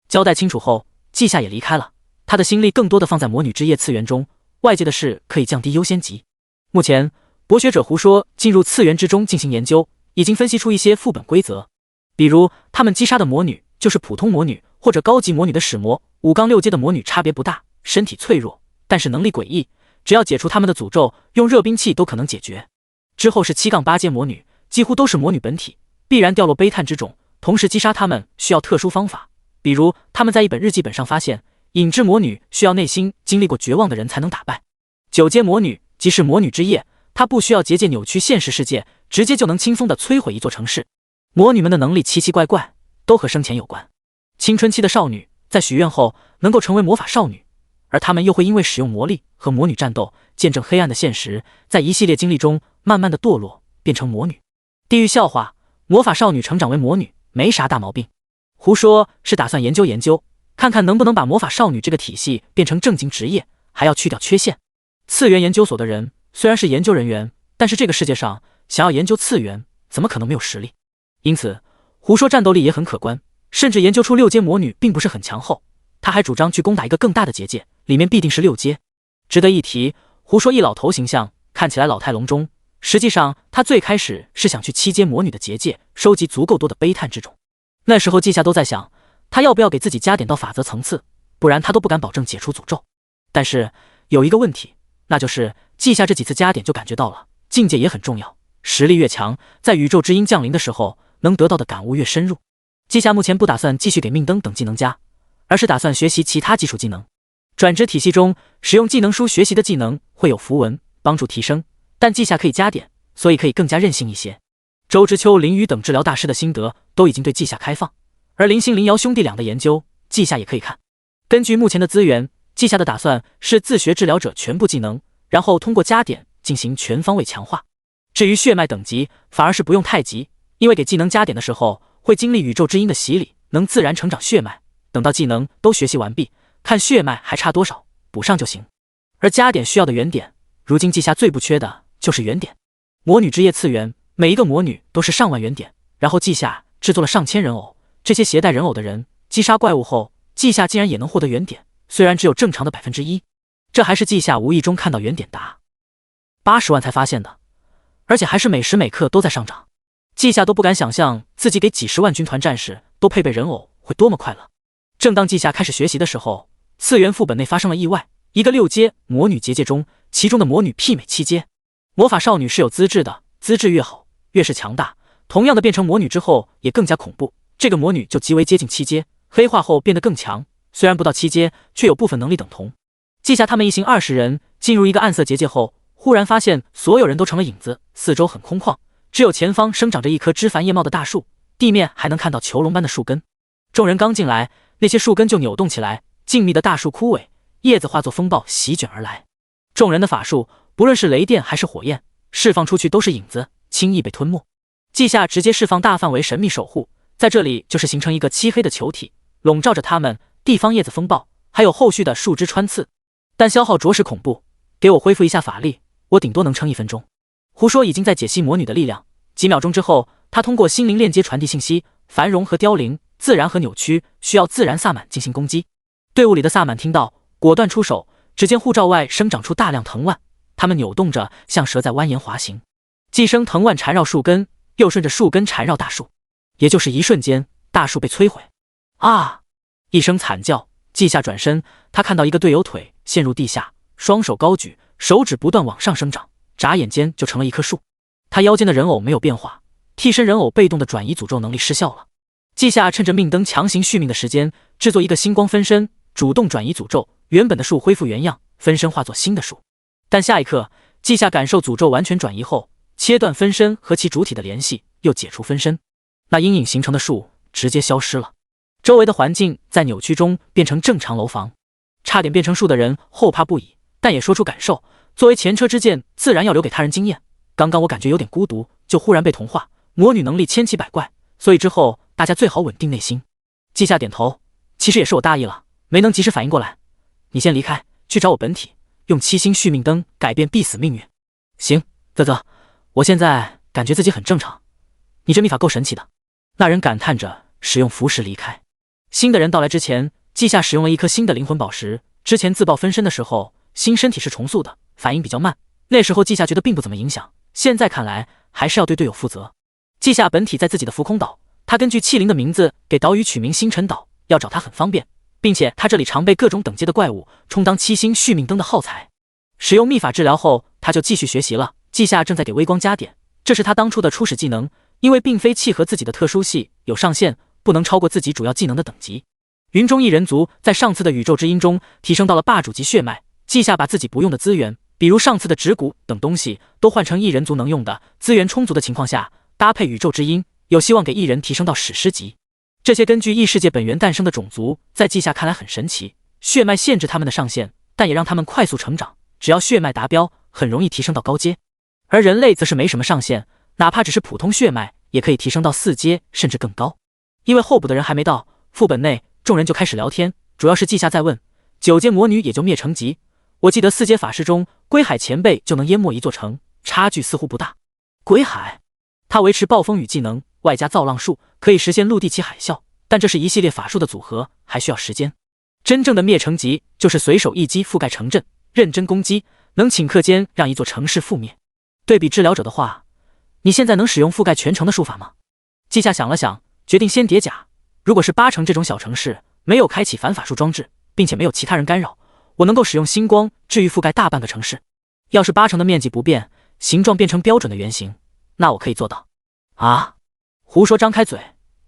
交代清楚后，季夏也离开了，他的心力更多的放在魔女之夜次元中，外界的事可以降低优先级。目前博学者胡说进入次元之中进行研究，已经分析出一些副本规则，比如他们击杀的魔女就是普通魔女或者高级魔女的使魔，5杠6阶的魔女差别不大，身体脆弱，但是能力诡异，只要解除他们的诅咒，用热兵器都可能解决。之后是7杠8阶魔女，几乎都是魔女本体，必然掉落悲叹之种，同时击杀他们需要特殊方法，比如他们在一本日记本上发现，隐之魔女需要内心经历过绝望的人才能打败。9阶魔女即是魔女之夜，她不需要结界扭曲现实世界，直接就能轻松地摧毁一座城市。魔女们的能力奇奇怪怪，都和生前有关。青春期的少女在许愿后能够成为魔法少女，而她们又会因为使用魔力和魔女战斗，见证黑暗的现实，在一系列经历中慢慢的堕落，变成魔女。地狱笑话，魔法少女成长为魔女，没啥大毛病。胡说是打算研究研究，看看能不能把魔法少女这个体系变成正经职业，还要去掉缺陷。次元研究所的人虽然是研究人员，但是这个世界上想要研究次元，怎么可能没有实力？因此，胡说战斗力也很可观，甚至研究出6阶魔女并不是很强后，他还主张去攻打一个更大的结界，里面必定是6阶。值得一提，胡说一老头形象看起来老态龙钟，实际上他最开始是想去7阶魔女的结界，收集足够多的悲叹之种。那时候季夏都在想，他要不要给自己加点到法则层次，不然他都不敢保证解除诅咒。但是有一个问题，那就是季夏这几次加点就感觉到了，境界也很重要，实力越强，在宇宙之音降临的时候，能得到的感悟越深入。季夏目前不打算继续给命灯等技能加，而是打算学习其他基础技能。转职体系中使用技能书学习的技能会有符文帮助提升，但季夏可以加点，所以可以更加任性一些。周之秋、林雨等治疗大师的心得都已经对季夏开放，而林星、林瑶兄弟俩的研究，季夏也可以看。根据目前的资源，季夏的打算是自学治疗者全部技能，然后通过加点进行全方位强化。至于血脉等级，反而是不用太急，因为给技能加点的时候会经历宇宙之音的洗礼，能自然成长血脉。等到技能都学习完毕，看血脉还差多少，补上就行。而加点需要的原点，如今季夏最不缺的就是原点。魔女之夜次元，每一个魔女都是上万原点，然后季夏制作了上千人偶，这些携带人偶的人击杀怪物后，季夏竟然也能获得原点，虽然只有正常的1%，这还是季夏无意中看到原点达80万才发现的，而且还是每时每刻都在上涨。季夏都不敢想象自己给几十万军团战士都配备人偶会多么快乐。正当季夏开始学习的时候，次元副本内发生了意外，一个6阶魔女结界中，其中的魔女媲美7阶。魔法少女是有资质的，资质越好越是强大，同样的变成魔女之后也更加恐怖。这个魔女就极为接近7阶，黑化后变得更强，虽然不到7阶，却有部分能力等同。季夏他们一行20人进入一个暗色结界后，忽然发现所有人都成了影子，四周很空旷，只有前方生长着一棵枝繁叶茂的大树，地面还能看到囚笼般的树根。众人刚进来，那些树根就扭动起来，静谧的大树枯萎，叶子化作风暴席卷而来。众人的法术，不论是雷电还是火焰，释放出去都是影子，轻易被吞没。季夏直接释放大范围神秘守护，在这里就是形成一个漆黑的球体，笼罩着他们，地方叶子风暴，还有后续的树枝穿刺，但消耗着实恐怖。给我恢复一下法力，我顶多能撑1分钟。胡说已经在解析魔女的力量，几秒钟之后，他通过心灵链接传递信息，繁荣和凋零，自然和扭曲，需要自然萨满进行攻击。队伍里的萨满听到，果断出手，只见护罩外生长出大量藤蔓，它们扭动着，像蛇在蜿蜒滑行。寄生藤蔓缠绕树根，又顺着树根缠绕大树，也就是一瞬间，大树被摧毁。啊！一声惨叫，季夏转身，他看到一个队友腿陷入地下，双手高举，手指不断往上生长，眨眼间就成了一棵树。他腰间的人偶没有变化，替身人偶被动的转移诅咒能力失效了。季夏趁着命灯强行续命的时间，制作一个星光分身，主动转移诅咒，原本的树恢复原样，分身化作新的树。但下一刻，季夏感受诅咒完全转移后，切断分身和其主体的联系，又解除分身，那阴影形成的树直接消失了。周围的环境在扭曲中变成正常楼房，差点变成树的人后怕不已，但也说出感受。作为前车之鉴，自然要留给他人经验。刚刚我感觉有点孤独，就忽然被同化，魔女能力千奇百怪，所以之后大家最好稳定内心。季夏点头，其实也是我大意了，没能及时反应过来。你先离开，去找我本体，用7星续命灯改变必死命运。行，啧啧，我现在感觉自己很正常。你这秘法够神奇的。那人感叹着，使用符石离开。新的人到来之前，季夏使用了一颗新的灵魂宝石。之前自爆分身的时候，新身体是重塑的，反应比较慢。那时候季夏觉得并不怎么影响，现在看来还是要对队友负责。记下本体在自己的浮空岛，他根据气灵的名字给岛屿取名星辰岛，要找他很方便，并且他这里常被各种等阶的怪物充当7星续命灯的耗材。使用秘法治疗后，他就继续学习了。记下正在给微光加点，这是他当初的初始技能，因为并非契合自己的特殊系，有上限，不能超过自己主要技能的等级。云中异人族在上次的宇宙之音中提升到了霸主级血脉，记下把自己不用的资源，比如上次的指骨等东西，都换成异人族能用的，资源充足的情况下，搭配宇宙之音，有希望给异人提升到史诗级。这些根据异世界本源诞生的种族，在记下看来很神奇，血脉限制他们的上限，但也让他们快速成长，只要血脉达标，很容易提升到高阶。而人类则是没什么上限，哪怕只是普通血脉，也可以提升到4阶甚至更高。因为候补的人还没到，副本内众人就开始聊天，主要是记下在问9阶魔女也就灭城级，我记得4阶法师中归海前辈就能淹没一座城，差距似乎不大。归海他维持暴风雨技能外加造浪术，可以实现陆地起海啸，但这是一系列法术的组合，还需要时间。真正的灭城级就是随手一击覆盖城镇，认真攻击，能顷刻间让一座城市覆灭。对比治疗者的话，你现在能使用覆盖全城的术法吗？记下想了想，决定先叠甲。如果是8城这种小城市，没有开启反法术装置，并且没有其他人干扰，我能够使用星光治愈覆盖大半个城市。要是8城的面积不变，形状变成标准的圆形，那我可以做到。啊！胡说，张开嘴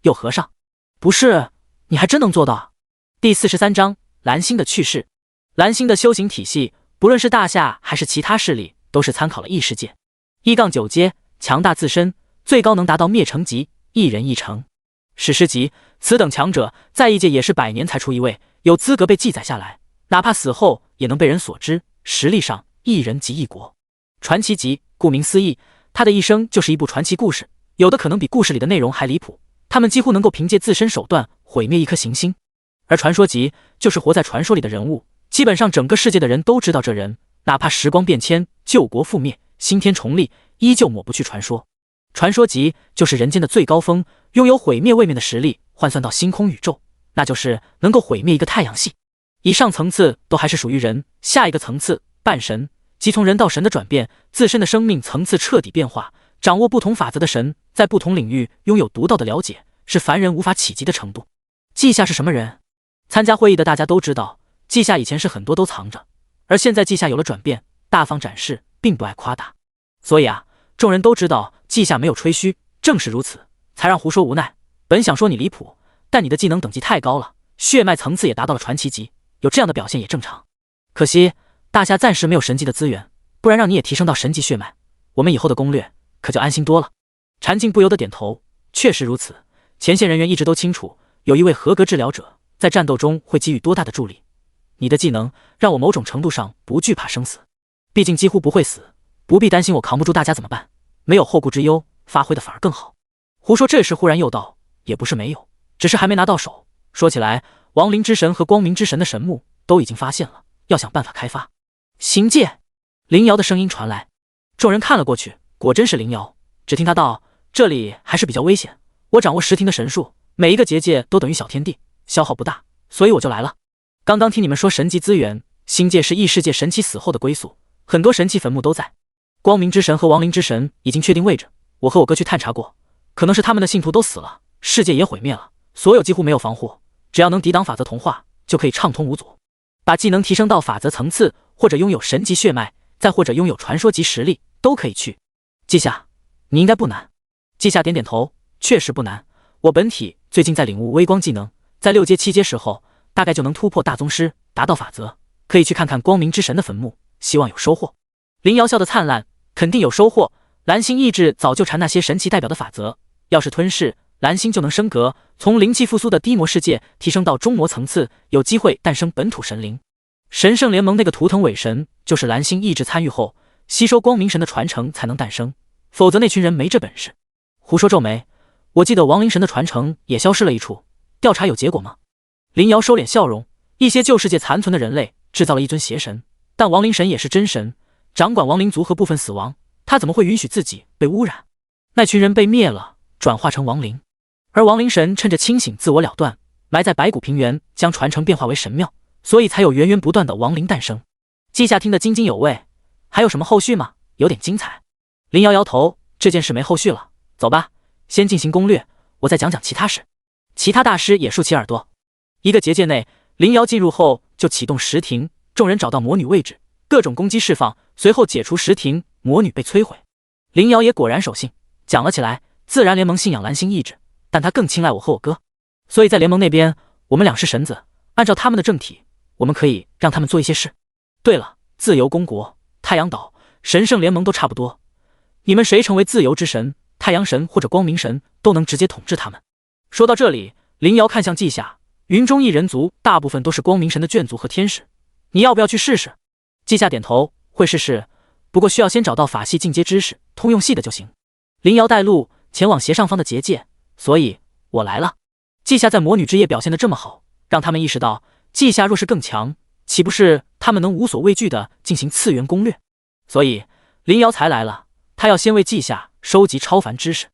又合上。不是，你还真能做到。第43章蓝星的去世。蓝星的修行体系，不论是大夏还是其他势力，都是参考了异世界。1-9阶，强大自身，最高能达到灭城级，一人一城。史诗级，此等强者在异界也是100年才出一位，有资格被记载下来，哪怕死后也能被人所知，实力上一人即一国。传奇级，顾名思义，他的一生就是一部传奇故事，有的可能比故事里的内容还离谱，他们几乎能够凭借自身手段毁灭一颗行星。而传说级就是活在传说里的人物，基本上整个世界的人都知道这人，哪怕时光变迁，救国覆灭，新天重立，依旧抹不去传说。传说级就是人间的最高峰，拥有毁灭位面的实力，换算到星空宇宙，那就是能够毁灭一个太阳系。以上层次都还是属于人，下一个层次半神，即从人到神的转变，自身的生命层次彻底变化，掌握不同法则的神，在不同领域拥有独到的了解，是凡人无法企及的程度。记下是什么人？参加会议的大家都知道，记下以前是很多都藏着，而现在记下有了转变，大方展示，并不爱夸大。所以啊，众人都知道记下没有吹嘘，正是如此，才让胡说无奈。本想说你离谱，但你的技能等级太高了，血脉层次也达到了传奇级，有这样的表现也正常。可惜大夏暂时没有神级的资源，不然让你也提升到神级血脉，我们以后的攻略可就安心多了。禅静不由得点头，确实如此。前线人员一直都清楚，有一位合格治疗者在战斗中会给予多大的助力。你的技能让我某种程度上不惧怕生死，毕竟几乎不会死，不必担心我扛不住大家怎么办，没有后顾之忧，发挥的反而更好。胡说这时忽然又道，也不是没有，只是还没拿到手。说起来，亡灵之神和光明之神的神木都已经发现了，要想办法开发。星界，灵瑶的声音传来，众人看了过去，果真是灵瑶。只听他道，这里还是比较危险，我掌握10庭的神术，每一个结界都等于小天地，消耗不大，所以我就来了。刚刚听你们说神级资源，星界是异世界神奇死后的归宿，很多神奇坟墓都在。光明之神和亡灵之神已经确定位置，我和我哥去探查过，可能是他们的信徒都死了，世界也毁灭了，所有几乎没有防护，只要能抵挡法则同化，就可以畅通无阻。把技能提升到法则层次，或者拥有神级血脉，再或者拥有传说级实力，都可以去。记下，你应该不难。记下点点头，确实不难。我本体最近在领悟微光技能，在6阶7阶时候，大概就能突破大宗师，达到法则，可以去看看光明之神的坟墓，希望有收获。林瑶笑得灿烂，肯定有收获。蓝星意志早就缠那些神奇代表的法则，要是吞噬，蓝星就能升格，从灵气复苏的低魔世界提升到中魔层次，有机会诞生本土神灵。神圣联盟那个图腾伪神，就是蓝星意志参与后吸收光明神的传承才能诞生，否则那群人没这本事。胡说皱眉，我记得亡灵神的传承也消失了一处，调查有结果吗？林瑶收敛笑容，一些旧世界残存的人类制造了一尊邪神，但亡灵神也是真神，掌管亡灵族和部分死亡，他怎么会允许自己被污染？那群人被灭了，转化成亡灵，而亡灵神趁着清醒自我了断，埋在白骨平原，将传承变化为神庙，所以才有源源不断的亡灵诞生。记下听得津津有味，还有什么后续吗？有点精彩。林瑶摇头，这件事没后续了，走吧，先进行攻略，我再讲讲其他事。其他大师也竖起耳朵。一个结界内，林瑶进入后就启动石庭，众人找到魔女位置，各种攻击释放，随后解除石庭，魔女被摧毁。林瑶也果然守信，讲了起来。自然联盟信仰蓝星意志，但他更青睐我和我哥，所以在联盟那边，我们俩是神子，按照他们的政体，我们可以让他们做一些事。对了，自由公国、太阳岛、神圣联盟都差不多，你们谁成为自由之神、太阳神或者光明神，都能直接统治他们。说到这里，林瑶看向稷下，云中异人族大部分都是光明神的眷族和天使，你要不要去试试？稷下点头，会试试，不过需要先找到法系进阶知识，通用系的就行。林瑶带路前往斜上方的结界，所以我来了。稷下在魔女之夜表现得这么好，让他们意识到稷下若是更强，岂不是他们能无所畏惧地进行次元攻略？所以林瑶才来了，他要先为稷下收集超凡知识。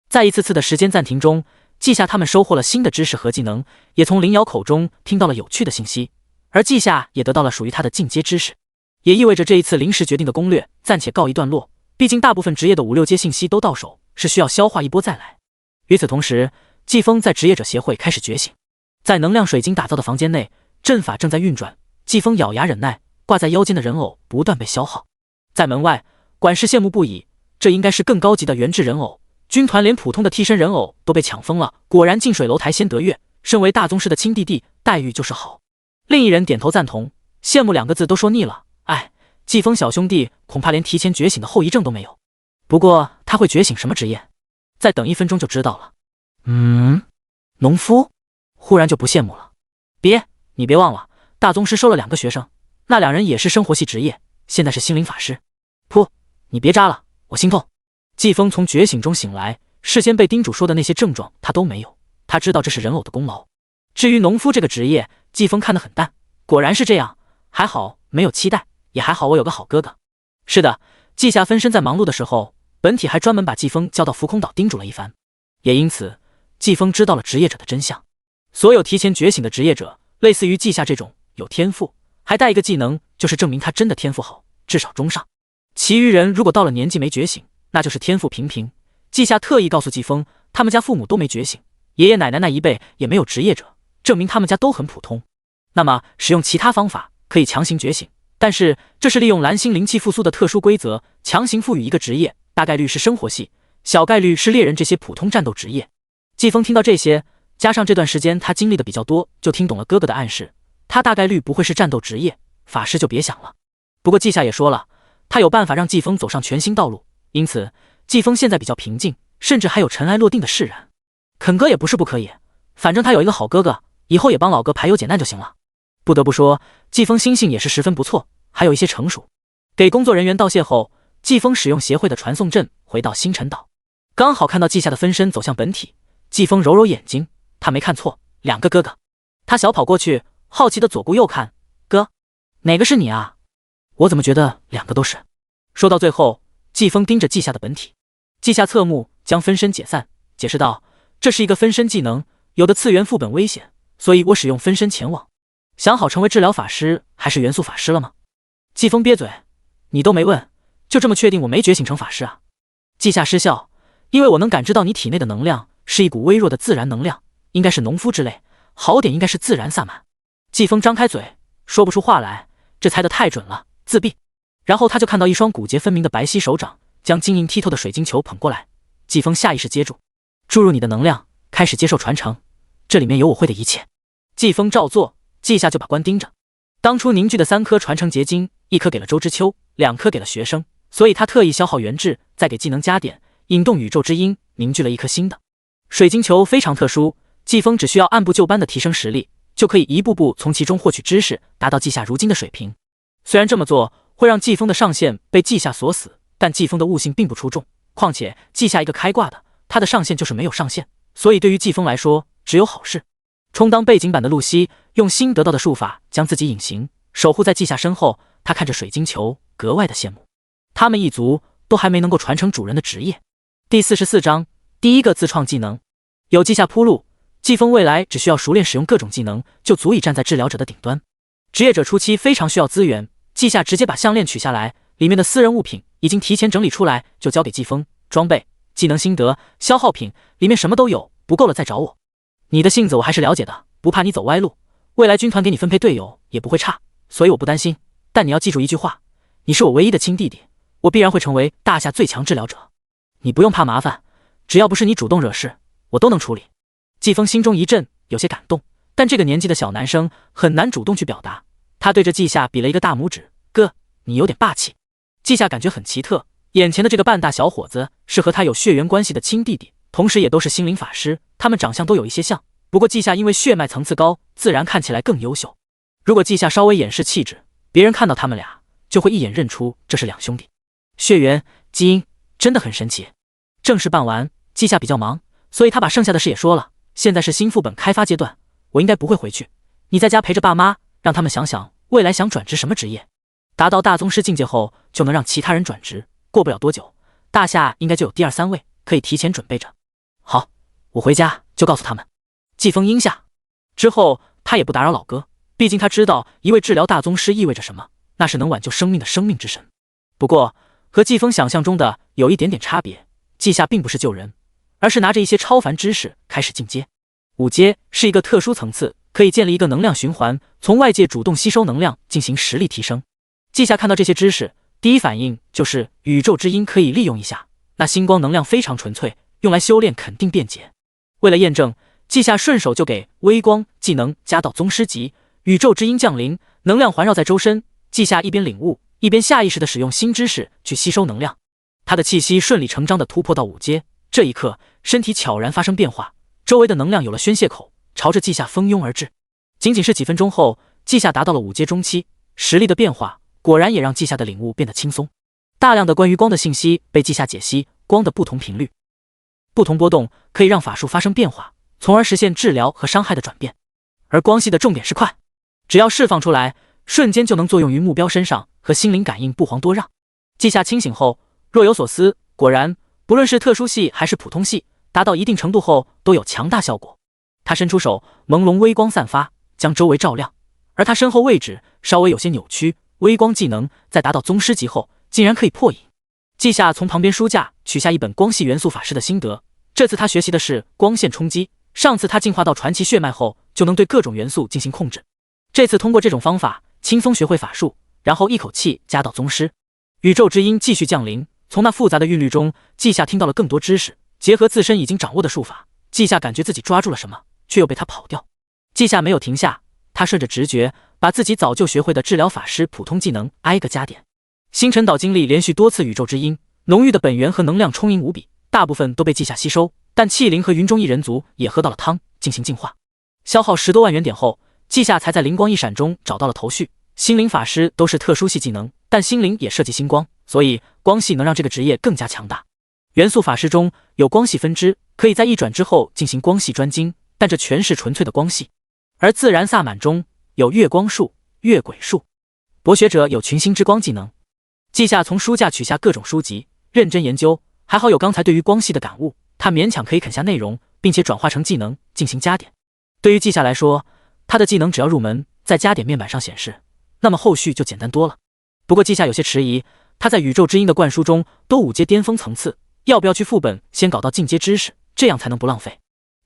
在一次次的时间暂停中，稷下他们收获了新的知识和技能，也从林瑶口中听到了有趣的信息，而稷下也得到了属于他的进阶知识，也意味着这一次临时决定的攻略暂且告一段落。毕竟大部分职业的5、6阶信息都到手，是需要消化一波再来。与此同时，季风在职业者协会开始觉醒，在能量水晶打造的房间内，阵法正在运转。季风咬牙忍耐，挂在腰间的人偶不断被消耗。在门外，管事羡慕不已，这应该是更高级的原制人偶。军团连普通的替身人偶都被抢疯了，果然近水楼台先得月。身为大宗师的亲弟弟，待遇就是好。另一人点头赞同，羡慕2个字都说腻了。哎，季风小兄弟恐怕连提前觉醒的后遗症都没有。不过他会觉醒什么职业？再等1分钟就知道了。农夫？忽然就不羡慕了。你别忘了，大宗师收了2个学生，那2人也是生活系职业，现在是心灵法师。噗，你别扎了，我心痛。季风从觉醒中醒来，事先被叮嘱说的那些症状他都没有，他知道这是人偶的功劳。至于农夫这个职业，季风看得很淡，果然是这样，还好没有期待，也还好我有个好哥哥。是的，稷下分身在忙碌的时候，本体还专门把季风叫到浮空岛叮嘱了一番，也因此季风知道了职业者的真相。所有提前觉醒的职业者，类似于稷下这种有天赋还带一个技能，就是证明他真的天赋好，至少中上。其余人如果到了年纪没觉醒，那就是天赋平平。稷下特意告诉季风，他们家父母都没觉醒，爷爷奶奶那一辈也没有职业者，证明他们家都很普通。那么使用其他方法可以强行觉醒，但是这是利用蓝星灵气复苏的特殊规则，强行赋予一个职业，大概率是生活系，小概率是猎人这些普通战斗职业。季风听到这些，加上这段时间他经历的比较多，就听懂了哥哥的暗示，他大概率不会是战斗职业，法师就别想了。不过稷下也说了，他有办法让季风走上全新道路，因此季风现在比较平静，甚至还有尘埃落定的释然。肯哥也不是不可以，反正他有一个好哥哥，以后也帮老哥排忧解难就行了。不得不说，季风心性也是十分不错，还有一些成熟。给工作人员道谢后，季风使用协会的传送阵回到星辰岛，刚好看到稷下的分身走向本体。季风揉揉眼睛，他没看错，2个哥哥。他小跑过去，好奇的左顾右看，哥，哪个是你啊？我怎么觉得2个都是？说到最后，季风盯着稷下的本体，稷下侧目将分身解散，解释道，这是一个分身技能，有的次元副本危险，所以我使用分身前往。想好成为治疗法师还是元素法师了吗？季风憋嘴，你都没问，就这么确定我没觉醒成法师啊？稷下失笑，因为我能感知到你体内的能量是一股微弱的自然能量，应该是农夫之类，好点应该是自然萨满。季风张开嘴，说不出话来，这猜得太准了，自闭。然后他就看到一双骨节分明的白皙手掌将晶莹剔透的水晶球捧过来，季风下意识接住，注入你的能量，开始接受传承，这里面有我会的一切。季风照做，稷下就把关盯着。当初凝聚的3颗传承结晶，1颗给了周之秋，2颗给了学生，所以他特意消耗原质，再给技能加点，引动宇宙之音，凝聚了1颗新的水晶球。非常特殊，季风只需要按部就班的提升实力，就可以一步步从其中获取知识，达到稷下如今的水平。虽然这么做会让季风的上限被稷下锁死，但季风的悟性并不出众，况且稷下一个开挂的，他的上限就是没有上限，所以对于季风来说只有好事。充当背景板的露西用新得到的术法将自己隐形，守护在稷下身后，他看着水晶球格外的羡慕。他们一族都还没能够传承主人的职业。第44章第1个自创技能。有稷下铺路，季风未来只需要熟练使用各种技能，就足以站在治疗者的顶端。职业者初期非常需要资源，稷下直接把项链取下来，里面的私人物品已经提前整理出来，就交给季风。装备、技能心得、消耗品，里面什么都有，不够了再找我。你的性子我还是了解的，不怕你走歪路，未来军团给你分配队友也不会差，所以我不担心。但你要记住一句话，你是我唯一的亲弟弟，我必然会成为大夏最强治疗者。你不用怕麻烦，只要不是你主动惹事，我都能处理。季风心中一震，有些感动，但这个年纪的小男生很难主动去表达。他对着季夏比了一个大拇指，哥，你有点霸气。季夏感觉很奇特，眼前的这个半大小伙子是和他有血缘关系的亲弟弟，同时也都是心灵法师，他们长相都有一些像。不过季夏因为血脉层次高，自然看起来更优秀。如果季夏稍微掩饰气质，别人看到他们俩就会一眼认出这是两兄弟。血缘基因真的很神奇。正事办完，季夏比较忙，所以他把剩下的事也说了。现在是新副本开发阶段，我应该不会回去，你在家陪着爸妈，让他们想想未来想转职什么职业。达到大宗师境界后，就能让其他人转职，过不了多久，大夏应该就有第2、3位，可以提前准备着。好，我回家就告诉他们。季风应下之后，他也不打扰老哥，毕竟他知道一位治疗大宗师意味着什么，那是能挽救生命的生命之神。不过和季风想象中的有一点点差别，季夏并不是救人，而是拿着一些超凡知识开始进阶。5阶是一个特殊层次，可以建立一个能量循环，从外界主动吸收能量进行实力提升。季夏看到这些知识，第一反应就是宇宙之音可以利用一下，那星光能量非常纯粹，用来修炼肯定便捷。为了验证，季夏顺手就给微光技能加到宗师级，宇宙之音降临，能量环绕在周身。季夏一边领悟，一边下意识地使用新知识去吸收能量。他的气息顺理成章地突破到5阶，这一刻身体悄然发生变化，周围的能量有了宣泄口，朝着季夏蜂拥而至。仅仅是几分钟后，季夏达到了5阶中期，实力的变化果然也让季夏的领悟变得轻松。大量的关于光的信息被季夏解析，光的不同频率、不同波动可以让法术发生变化，从而实现治疗和伤害的转变。而光系的重点是快，只要释放出来，瞬间就能作用于目标身上，和心灵感应不遑多让。季夏清醒后若有所思，果然不论是特殊系还是普通系，达到一定程度后都有强大效果。他伸出手，朦胧微光散发，将周围照亮，而他身后位置稍微有些扭曲，微光技能在达到宗师级后竟然可以破影。季夏从旁边书架取下一本光系元素法师的心得，这次他学习的是光线冲击，上次他进化到传奇血脉后就能对各种元素进行控制，这次通过这种方法轻松学会法术，然后一口气加到宗师。宇宙之音继续降临，从那复杂的韵律中，季夏听到了更多知识，结合自身已经掌握的术法，季夏感觉自己抓住了什么，却又被他跑掉。季夏没有停下，他顺着直觉把自己早就学会的治疗法师普通技能挨个加点。星辰岛经历连续多次宇宙之音，浓郁的本源和能量充盈无比，大部分都被季夏吸收，但气灵和云中一人族也喝到了汤进行净化。消耗10多万元点后，季夏才在灵光一闪中找到了头绪。心灵法师都是特殊系技能，但心灵也涉及星光，所以光系能让这个职业更加强大。元素法师中有光系分支，可以在一转之后进行光系专精，但这全是纯粹的光系。而自然萨满中有月光术、月鬼术，博学者有群星之光技能。季夏从书架取下各种书籍，认真研究，还好有刚才对于光系的感悟，他勉强可以啃下内容，并且转化成技能进行加点。对于季夏来说，他的技能只要入门，在加点面板上显示，那么后续就简单多了。不过季夏有些迟疑，他在宇宙之音的灌输中都5阶巅峰层次，要不要去副本先搞到进阶知识，这样才能不浪费。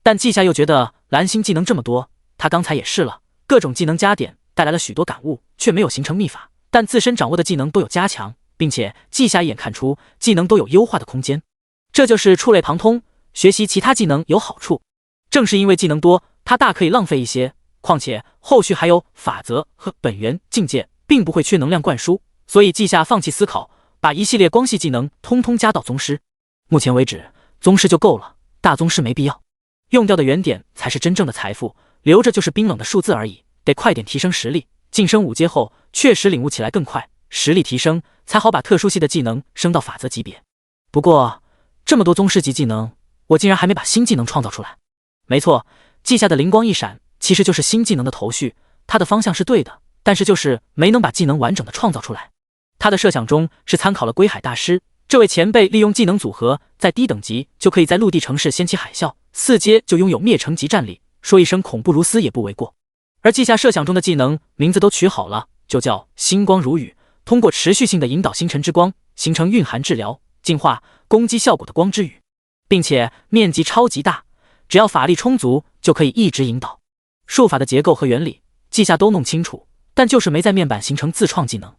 但季夏又觉得蓝星技能这么多，他刚才也试了各种技能加点，带来了许多感悟，却没有形成秘法，但自身掌握的技能都有加强，并且季夏一眼看出技能都有优化的空间。这就是触类旁通，学习其他技能有好处。正是因为技能多，他大可以浪费一些，况且后续还有法则和本源境界，并不会缺能量灌输，所以季夏放弃思考，把一系列光系技能通通加到宗师。目前为止，宗师就够了，大宗师没必要，用掉的原点才是真正的财富，留着就是冰冷的数字而已，得快点提升实力。晋升5阶后，确实领悟起来更快，实力提升才好把特殊系的技能升到法则级别。不过这么多宗师级技能，我竟然还没把新技能创造出来。没错，季夏的灵光一闪其实就是新技能的头绪，他的方向是对的，但是就是没能把技能完整的创造出来。他的设想中是参考了归海大师，这位前辈利用技能组合，在低等级就可以在陆地城市掀起海啸，4阶就拥有灭城级战力，说一声恐怖如斯也不为过。而季夏设想中的技能名字都取好了，就叫星光如雨，通过持续性的引导星辰之光，形成蕴含治疗、净化、攻击效果的光之雨，并且面积超级大，只要法力充足就可以一直引导。术法的结构和原理，季夏都弄清楚，但就是没在面板形成自创技能。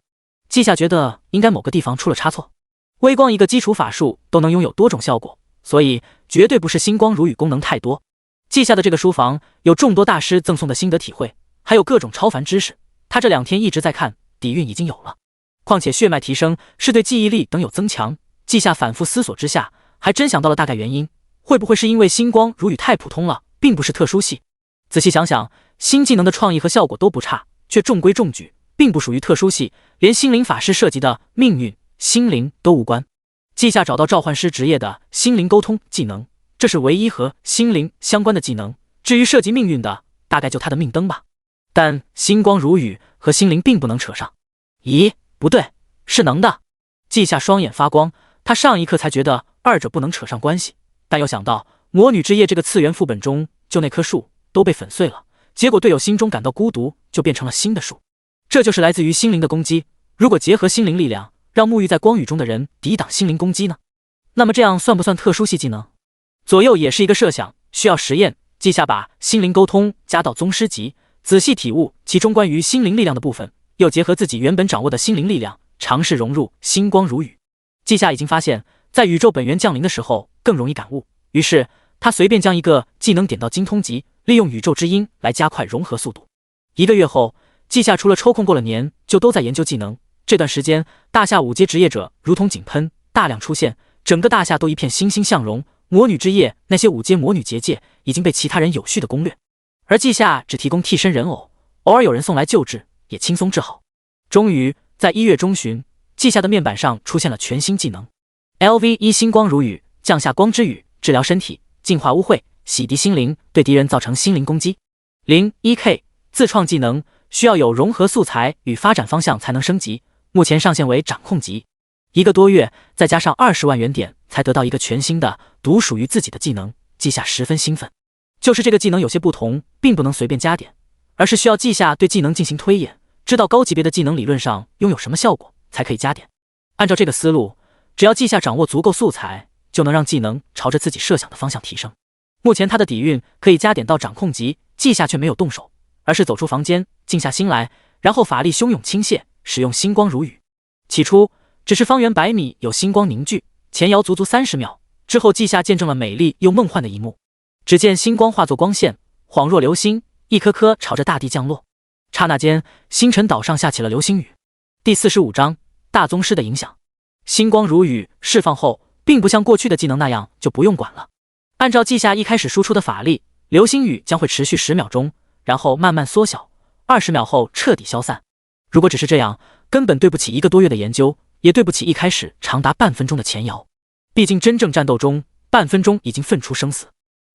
季夏觉得应该某个地方出了差错。微光一个基础法术都能拥有多种效果，所以绝对不是星光如雨功能太多。季夏的这个书房有众多大师赠送的心得体会，还有各种超凡知识，他这2天一直在看，底蕴已经有了。况且血脉提升是对记忆力等有增强，季夏反复思索之下，还真想到了大概原因，会不会是因为星光如雨太普通了，并不是特殊系？仔细想想，新技能的创意和效果都不差，却中规中矩，并不属于特殊系，连心灵法师涉及的命运、心灵都无关。季夏找到召唤师职业的心灵沟通技能，这是唯一和心灵相关的技能，至于涉及命运的，大概就他的命灯吧。但星光如雨和心灵并不能扯上。咦，不对，是能的。季夏双眼发光，他上一刻才觉得二者不能扯上关系，但又想到魔女之夜这个次元副本中，就那棵树都被粉碎了，结果队友心中感到孤独，就变成了新的树。这就是来自于心灵的攻击，如果结合心灵力量，让沐浴在光雨中的人抵挡心灵攻击呢？那么这样算不算特殊系技能？左右也是一个设想，需要实验。季夏把心灵沟通加到宗师级，仔细体悟其中关于心灵力量的部分，又结合自己原本掌握的心灵力量，尝试融入星光如雨。季夏已经发现，在宇宙本源降临的时候更容易感悟，于是他随便将一个技能点到精通级，利用宇宙之音来加快融合速度。1个月后，季夏除了抽空过了年，就都在研究技能。这段时间，大夏5阶职业者如同井喷，大量出现，整个大夏都一片欣欣向荣。魔女之夜那些5阶魔女结界已经被其他人有序的攻略，而季夏只提供替身人偶，偶尔有人送来救治，也轻松治好。终于在1月中旬，季夏的面板上出现了全新技能 LV1 星光如雨，降下光之雨，治疗身体，净化污秽，洗涤心灵，对敌人造成心灵攻击。01K 自创技能，需要有融合素材与发展方向才能升级，目前上限为掌控级。1个多月，再加上20万元点，才得到一个全新的独属于自己的技能，季夏十分兴奋。就是这个技能有些不同，并不能随便加点，而是需要季夏对技能进行推演，知道高级别的技能理论上拥有什么效果，才可以加点。按照这个思路，只要季夏掌握足够素材，就能让技能朝着自己设想的方向提升。目前他的底蕴可以加点到掌控级，季夏却没有动手，而是走出房间，静下心来，然后法力汹涌倾泻，使用星光如雨。起初只是方圆100米有星光凝聚，前摇足足30秒，之后季夏见证了美丽又梦幻的一幕。只见星光化作光线，恍若流星，一颗颗朝着大地降落。刹那间，星辰岛上下起了流星雨。第45章大宗师的影响。星光如雨释放后，并不像过去的技能那样就不用管了。按照季夏一开始输出的法力，流星雨将会持续10秒钟，然后慢慢缩小，20秒后彻底消散。如果只是这样，根本对不起1个多月的研究，也对不起一开始长达半分钟的前摇。毕竟真正战斗中，半分钟已经分出生死。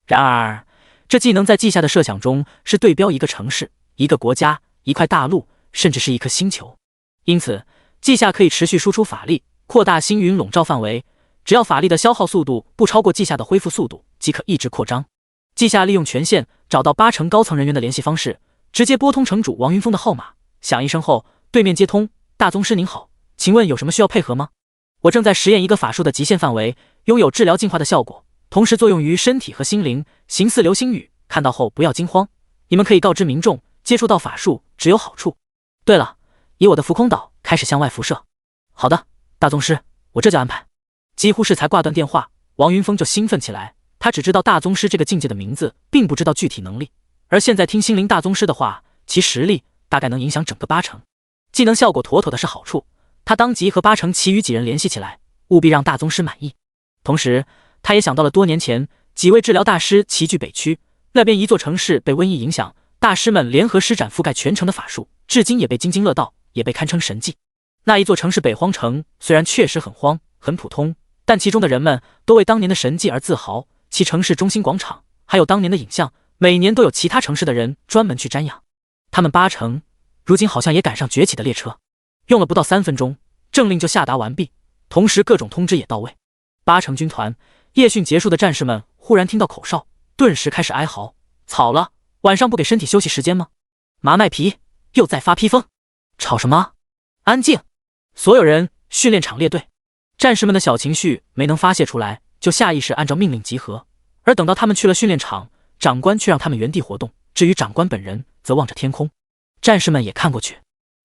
然而，这技能在季夏的设想中是对标一个城市、一个国家、一块大陆，甚至是一颗星球。因此，季夏可以持续输出法力，扩大星云笼罩范围。只要法力的消耗速度不超过季夏的恢复速度，即可一直扩张。季夏利用权限找到8成高层人员的联系方式，直接拨通城主王云峰的号码，响一声后，对面接通：大宗师您好，请问有什么需要配合吗？我正在实验一个法术的极限范围，拥有治疗净化的效果，同时作用于身体和心灵，形似流星雨，看到后不要惊慌。你们可以告知民众，接触到法术只有好处。对了，以我的浮空岛开始向外辐射。好的，大宗师，我这就安排。几乎是才挂断电话，王云峰就兴奋起来。他只知道大宗师这个境界的名字，并不知道具体能力。而现在听心灵大宗师的话，其实力大概能影响整个8成。技能效果妥妥的是好处，他当即和8成其余几人联系起来，务必让大宗师满意。同时，他也想到了多年前几位治疗大师齐聚北区，那边一座城市被瘟疫影响，大师们联合施展覆盖全城的法术，至今也被津津乐道，也被堪称神迹。那一座城市北荒城，虽然确实很荒很普通，但其中的人们都为当年的神迹而自豪。其城市中心广场还有当年的影像，每年都有其他城市的人专门去瞻仰。他们8成如今好像也赶上崛起的列车。用了不到3分钟，政令就下达完毕，同时各种通知也到位。8成军团夜训结束的战士们忽然听到口哨，顿时开始哀嚎：草了，晚上不给身体休息时间吗？麻麦皮又在发披风，吵什么？安静！所有人训练场列队。战士们的小情绪没能发泄出来，就下意识按照命令集合。而等到他们去了训练场，长官却让他们原地活动。至于长官本人，则望着天空。战士们也看过去。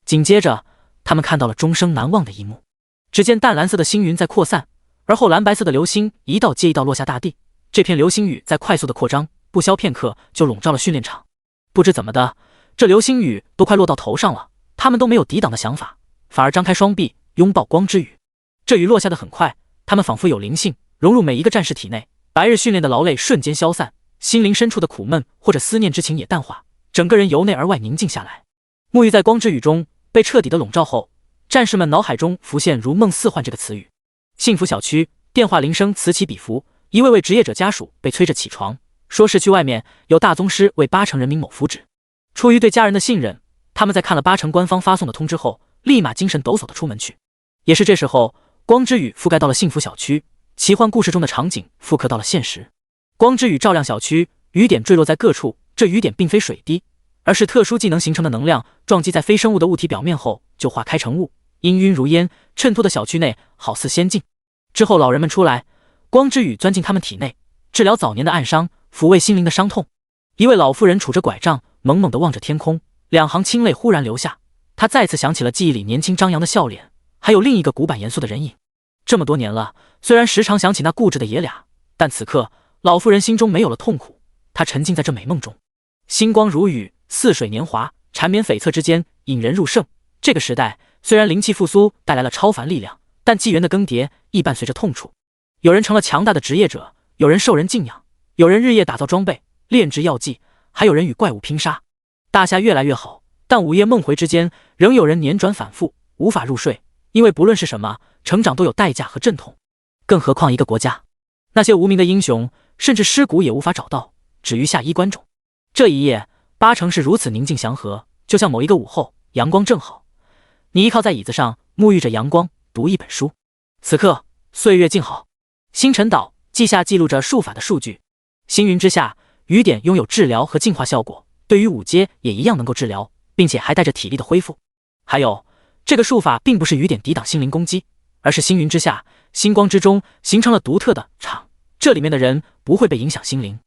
紧接着，他们看到了终生难忘的一幕。只见淡蓝色的星云在扩散，而后蓝白色的流星一道接一道落下大地。这片流星雨在快速的扩张，不消片刻就笼罩了训练场。不知怎么的，这流星雨都快落到头上了，他们都没有抵挡的想法，反而张开双臂拥抱光之雨。这雨落下的很快，他们仿佛有灵性，融入每一个战士体内。白日训练的劳累瞬间消散，心灵深处的苦闷或者思念之情也淡化，整个人由内而外宁静下来。沐浴在光之雨中，被彻底的笼罩后，战士们脑海中浮现如梦似幻这个词语。幸福小区，电话铃声此起彼伏，一位位职业者家属被催着起床，说市区外面有大宗师为8城人民谋福祉。出于对家人的信任，他们在看了8城官方发送的通知后，立马精神抖擞的出门去。也是这时候，光之雨覆盖到了幸福小区，奇幻故事中的场景复刻到了现实。光之雨照亮小区，雨点坠落在各处，这雨点并非水滴，而是特殊技能形成的能量，撞击在非生物的物体表面后就化开成雾，氤氲如烟，衬托的小区内好似仙境。之后老人们出来，光之雨钻进他们体内，治疗早年的暗伤，抚慰心灵的伤痛。一位老妇人杵着拐杖，猛猛地望着天空，2行清泪忽然流下。她再次想起了记忆里年轻张扬的笑脸，还有另一个古板严肃的人影。这么多年了，虽然时常想起那固执的爷俩，但此刻老妇人心中没有了痛苦，她沉浸在这美梦中。星光如雨，似水年华，缠绵悱恻之间，引人入胜。这个时代虽然灵气复苏带来了超凡力量，但纪元的更迭亦伴随着痛楚。有人成了强大的职业者，有人受人敬仰，有人日夜打造装备，炼制药剂，还有人与怪物拼杀。大夏越来越好，但午夜梦回之间，仍有人年转反复，无法入睡，因为不论是什么，成长都有代价和阵痛。更何况一个国家，那些无名的英雄，甚至尸骨也无法找到，止于下衣冠中。这一夜，8城是如此宁静祥和，就像某一个午后，阳光正好，你依靠在椅子上，沐浴着阳光，读一本书。此刻，岁月静好。星辰岛记下记录着术法的数据。星云之下，雨点拥有治疗和净化效果，对于5阶也一样能够治疗，并且还带着体力的恢复。还有，这个术法并不是雨点抵挡心灵攻击，而是星云之下，星光之中形成了独特的场，这里面的人不会被影响心灵。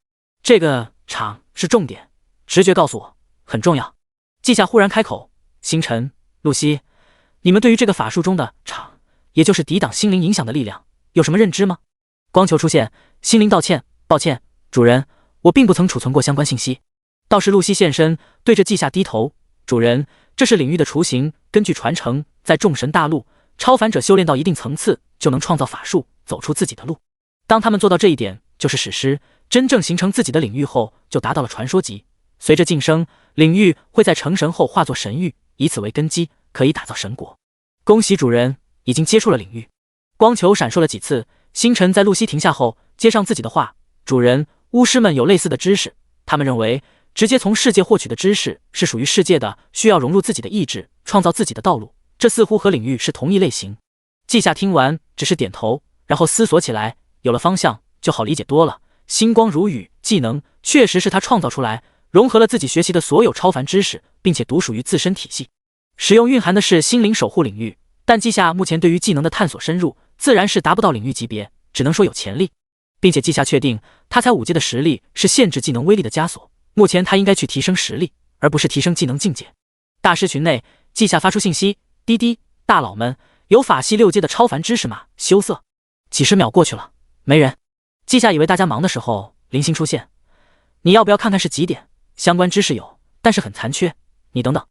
这个场是重点，直觉告诉我很重要。季夏忽然开口：“星辰、露西，你们对于这个法术中的场，也就是抵挡心灵影响的力量，有什么认知吗？”光球出现，心灵道歉：“抱歉，主人，我并不曾储存过相关信息。”道士露西现身，对着季夏低头：“主人，这是领域的雏形，根据传承，在众神大陆，超凡者修炼到一定层次，就能创造法术，走出自己的路。当他们做到这一点，就是史诗。真正形成自己的领域后，就达到了传说级。随着晋升，领域会在成神后化作神域，以此为根基，可以打造神国。恭喜主人，已经接触了领域。”光球闪烁了几次，星辰在露西停下后接上自己的话：“主人，巫师们有类似的知识，他们认为直接从世界获取的知识是属于世界的，需要融入自己的意志，创造自己的道路，这似乎和领域是同一类型。”季夏听完只是点头，然后思索起来，有了方向就好理解多了。星光如雨技能确实是他创造出来，融合了自己学习的所有超凡知识，并且独属于自身体系。使用蕴含的是心灵守护领域，但季夏目前对于技能的探索深入，自然是达不到领域级别，只能说有潜力。并且季夏确定，他才5阶的实力是限制技能威力的枷锁，目前他应该去提升实力，而不是提升技能境界。大师群内，季夏发出信息：“滴滴，大佬们，有法系6阶的超凡知识吗？”羞涩。几十秒过去了，没人。季夏以为大家忙的时候，零星出现：“你要不要看看是几点？相关知识有，但是很残缺。你等等。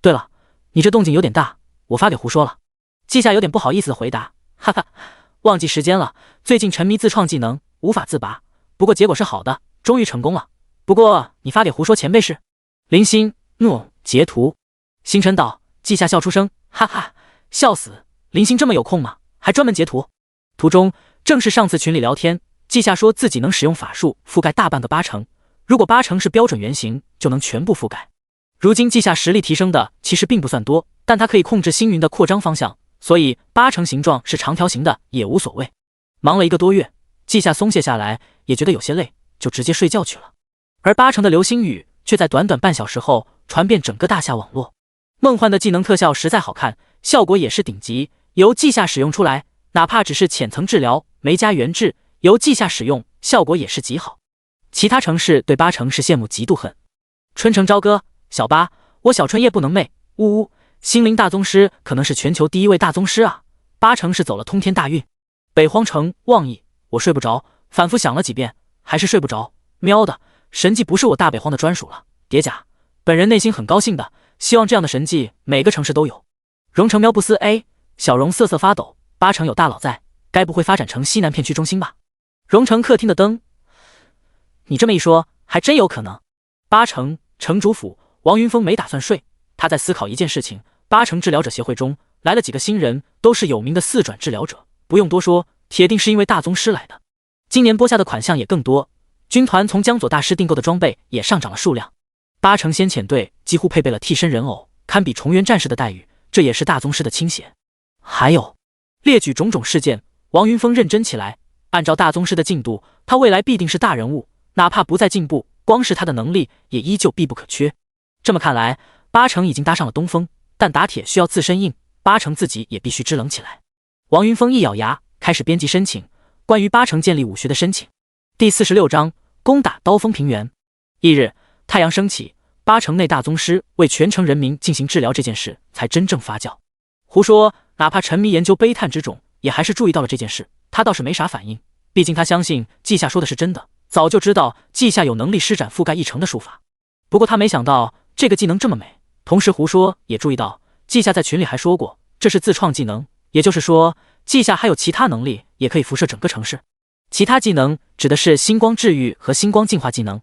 对了，你这动静有点大，我发给胡说了。”季夏有点不好意思的回答：“哈哈，忘记时间了，最近沉迷自创技能，无法自拔。不过结果是好的，终于成功了。不过你发给胡说前辈是？”零星诺截图。星辰岛季夏笑出声：“哈哈，笑死！零星这么有空吗？还专门截图。”图中正是上次群里聊天，季夏说自己能使用法术覆盖大半个8城，如果8城是标准原型，就能全部覆盖。如今季夏实力提升的其实并不算多，但他可以控制星云的扩张方向，所以8城形状是长条形的也无所谓。忙了1个多月，季夏松懈下来，也觉得有些累，就直接睡觉去了。而8城的流星雨却在短短半小时后传遍整个大夏网络。梦幻的技能特效实在好看，效果也是顶级，由季下使用出来，哪怕只是浅层治疗，没加原质，由季下使用，效果也是极好。其他城市对八成是羡慕嫉妒恨。春城朝歌，小八，我小春夜不能寐，呜呜，心灵大宗师可能是全球第一位大宗师啊，八成是走了通天大运。北荒城望意，我睡不着，反复想了几遍，还是睡不着。喵的，神迹不是我大北荒的专属了，叠甲，本人内心很高兴的，希望这样的神迹每个城市都有。荣城喵不思 A， 小荣瑟瑟发抖，八成有大佬在，该不会发展成西南片区中心吧？荣城客厅的灯，你这么一说，还真有可能。八成城主府，王云峰没打算睡，他在思考一件事情。八成治疗者协会中来了几个新人，都是有名的四转治疗者，不用多说，铁定是因为大宗师来的。今年拨下的款项也更多，军团从江左大师订购的装备也上涨了数量。八成先遣队几乎配备了替身人偶，堪比重元战士的待遇，这也是大宗师的倾斜。还有，列举种种事件，王云峰认真起来。按照大宗师的进度，他未来必定是大人物，哪怕不再进步，光是他的能力也依旧必不可缺。这么看来，八成已经搭上了东风，但打铁需要自身硬，八成自己也必须支棱起来。王云峰一咬牙，开始编辑申请，关于八成建立武学的申请。第46章，攻打刀锋平原。翌日，太阳升起，八成内大宗师为全城人民进行治疗这件事才真正发酵。胡说，哪怕沉迷研究悲叹之种，也还是注意到了这件事，他倒是没啥反应，毕竟他相信季夏说的是真的，早就知道季夏有能力施展覆盖一城的术法。不过他没想到这个技能这么美，同时胡说也注意到季夏在群里还说过这是自创技能，也就是说季夏还有其他能力也可以辐射整个城市。其他技能指的是星光治愈和星光净化技能。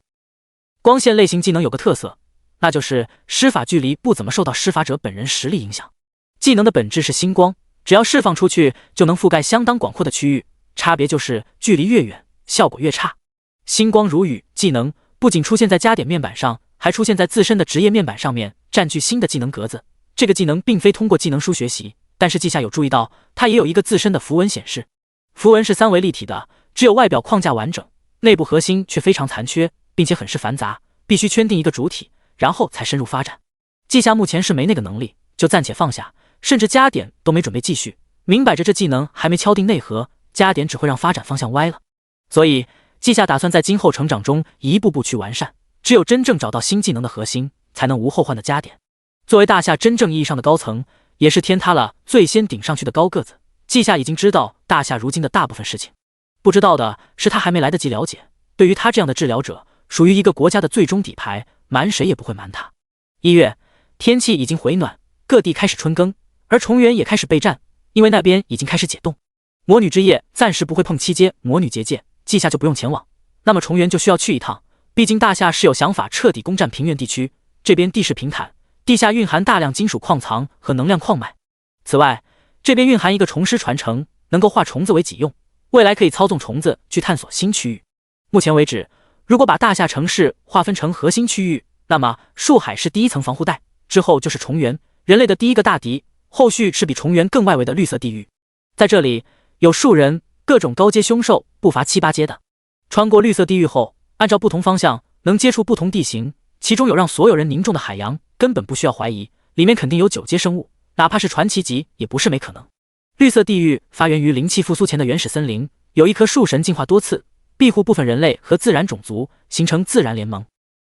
光线类型技能有个特色，那就是施法距离不怎么受到施法者本人实力影响。技能的本质是星光，只要释放出去就能覆盖相当广阔的区域，差别就是距离越远效果越差。星光如雨技能不仅出现在加点面板上，还出现在自身的职业面板上面，占据新的技能格子。这个技能并非通过技能书学习，但是季夏有注意到它也有一个自身的符文显示。符文是3维立体的，只有外表框架完整，内部核心却非常残缺，并且很是繁杂，必须圈定一个主体，然后才深入发展。季夏目前是没那个能力，就暂且放下，甚至加点都没准备继续，明摆着这技能还没敲定内核，加点只会让发展方向歪了。所以季夏打算在今后成长中一步步去完善，只有真正找到新技能的核心，才能无后患的加点。作为大夏真正意义上的高层，也是天塌了最先顶上去的高个子，季夏已经知道大夏如今的大部分事情，不知道的是他还没来得及了解。对于他这样的治疗者，属于一个国家的最终底牌，瞒谁也不会瞒他。1月，天气已经回暖，各地开始春耕，而重元也开始备战，因为那边已经开始解冻。魔女之夜暂时不会碰7阶魔女结界，季夏就不用前往，那么重元就需要去一趟，毕竟大夏是有想法彻底攻占平原地区，这边地势平坦，地下蕴含大量金属矿藏和能量矿脉。此外，这边蕴含一个虫师传承，能够化虫子为己用，未来可以操纵虫子去探索新区域。目前为止，如果把大夏城市划分成核心区域，那么树海是第一层防护带，之后就是重元，人类的第一个大敌，后续是比重元更外围的绿色地域。在这里有树人，各种高阶凶兽不乏7、8阶的。穿过绿色地域后，按照不同方向能接触不同地形，其中有让所有人凝重的海洋，根本不需要怀疑，里面肯定有9阶生物，哪怕是传奇级也不是没可能。绿色地域发源于灵气复苏前的原始森林，有一棵树神进化多次，庇护部分人类和自然种族，形成自然联盟。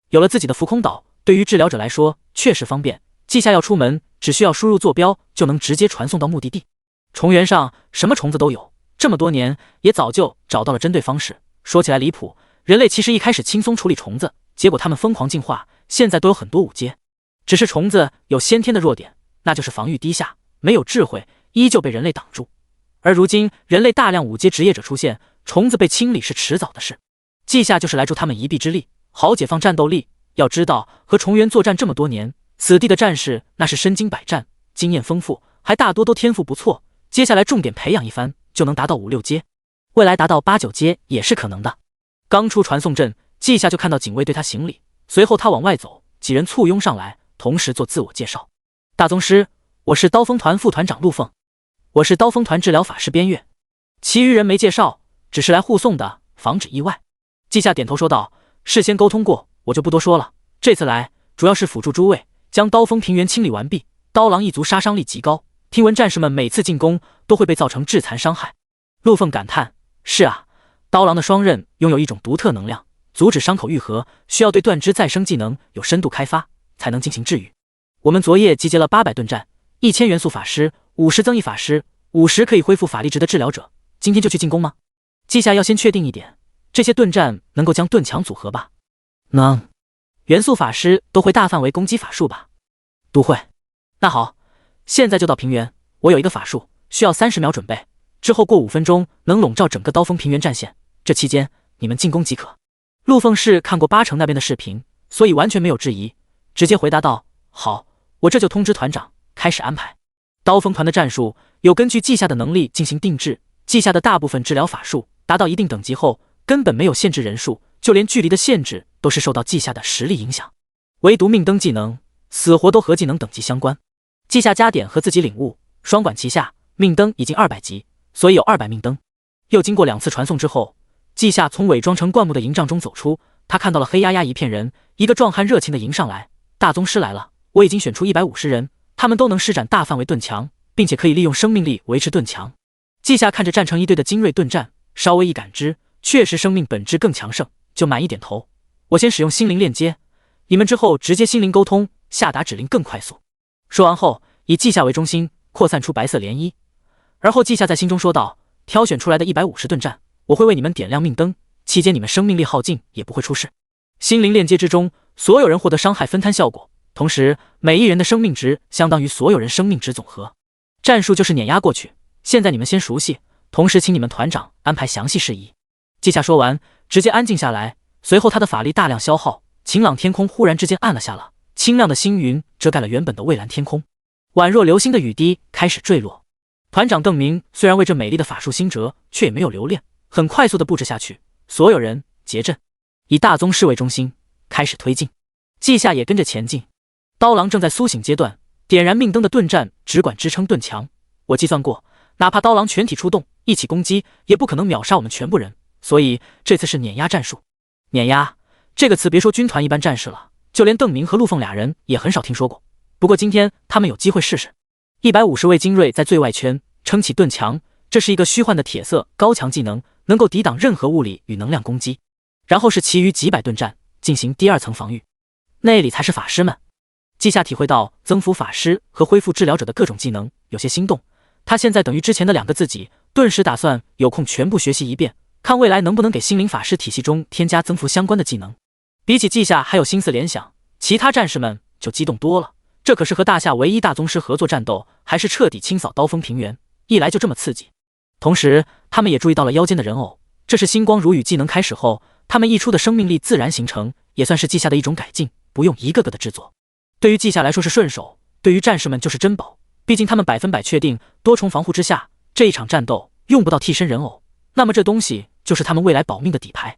有了自己的浮空岛，对于治疗者来说确实方便，季夏要出门只需要输入坐标就能直接传送到目的地。重元上什么虫子都有，这么多年也早就找到了针对方式。说起来离谱，人类其实一开始轻松处理虫子，结果他们疯狂进化，现在都有很多5阶。只是虫子有先天的弱点，那就是防御低下，没有智慧，依旧被人类挡住。而如今人类大量5阶职业者出现，虫子被清理是迟早的事。季夏就是来助他们一臂之力，好解放战斗力。要知道和重元作战这么多年，此地的战士那是身经百战，经验丰富，还大多都天赋不错，接下来重点培养一番就能达到5、6阶，未来达到8、9阶也是可能的。刚出传送阵，季夏就看到警卫对他行礼，随后他往外走，几人簇拥上来，同时做自我介绍。大宗师，我是刀锋团副团长陆凤，我是刀锋团治疗法师边月。其余人没介绍，只是来护送的，防止意外。季夏点头说道，事先沟通过，我就不多说了，这次来主要是辅助诸位将刀锋平原清理完毕。刀狼一族杀伤力极高，听闻战士们每次进攻都会被造成致残伤害。陆凤感叹：是啊，刀郎的双刃拥有一种独特能量，阻止伤口愈合，需要对断肢再生技能有深度开发，才能进行治愈。我们昨夜集结了800盾战，1000元素法师，50增益法师，50可以恢复法力值的治疗者，今天就去进攻吗？记下要先确定一点，这些盾战能够将盾墙组合吧？能。元素法师都会大范围攻击法术吧？都会。那好，现在就到平原，我有一个法术，需要30秒准备，之后过5分钟能笼罩整个刀锋平原战线，这期间你们进攻即可。陆凤是看过8成那边的视频，所以完全没有质疑，直接回答道：好，我这就通知团长，开始安排。刀锋团的战术有根据季下的能力进行定制，季下的大部分治疗法术达到一定等级后，根本没有限制人数，就连距离的限制都是受到季下的实力影响，唯独命灯技能死活都和技能等级相关。季下加点和自己领悟双管齐下，命灯已经200级，所以有200命灯。又经过2次传送之后，季下从伪装成灌木的营帐中走出，他看到了黑压压一片人，一个壮汉热情地迎上来：大宗师来了，我已经选出150人，他们都能施展大范围盾墙，并且可以利用生命力维持盾墙。季下看着站成一队的精锐盾战，稍微一感知，确实生命本质更强盛，就满意点头。我先使用心灵链接，你们之后直接心灵沟通，下达指令更快速。说完后，以季下为中心扩散出白色涟漪，而后季下在心中说道：挑选出来的150盾战，我会为你们点亮命灯，期间你们生命力耗尽也不会出事。心灵链接之中，所有人获得伤害分摊效果，同时每一人的生命值相当于所有人生命值总和。战术就是碾压过去，现在你们先熟悉，同时请你们团长安排详细事宜。季下说完，直接安静下来，随后他的法力大量消耗，晴朗天空忽然之间暗了下来，清亮的星云遮盖了原本的蔚蓝天空，宛若流星的雨滴开始坠落。团长邓明虽然为这美丽的法术心折，却也没有留恋，很快速的布置下去，所有人结阵，以大宗师为中心开始推进。季下也跟着前进。刀郎正在苏醒阶段，点燃命灯的盾战只管支撑盾墙，我计算过，哪怕刀郎全体出动一起攻击，也不可能秒杀我们全部人，所以这次是碾压战术。碾压这个词别说军团一般战士了，就连邓明和陆凤俩人也很少听说过，不过今天他们有机会试试。150位精锐在最外圈撑起盾墙，这是一个虚幻的铁色高强技能，能够抵挡任何物理与能量攻击。然后是其余几百盾战进行第2层防御，那里才是法师们。季下体会到增幅法师和恢复治疗者的各种技能，有些心动。他现在等于之前的2个自己，顿时打算有空全部学习一遍，看未来能不能给心灵法师体系中添加增幅相关的技能。比起季下还有心思联想，其他战士们就激动多了。这可是和大夏唯一大宗师合作战斗，还是彻底清扫刀锋平原，一来就这么刺激。同时他们也注意到了腰间的人偶，这是星光如雨技能开始后他们溢出的生命力自然形成，也算是季下的一种改进，不用一个个的制作。对于季下来说是顺手，对于战士们就是珍宝，毕竟他们100%确定多重防护之下，这一场战斗用不到替身人偶，那么这东西就是他们未来保命的底牌。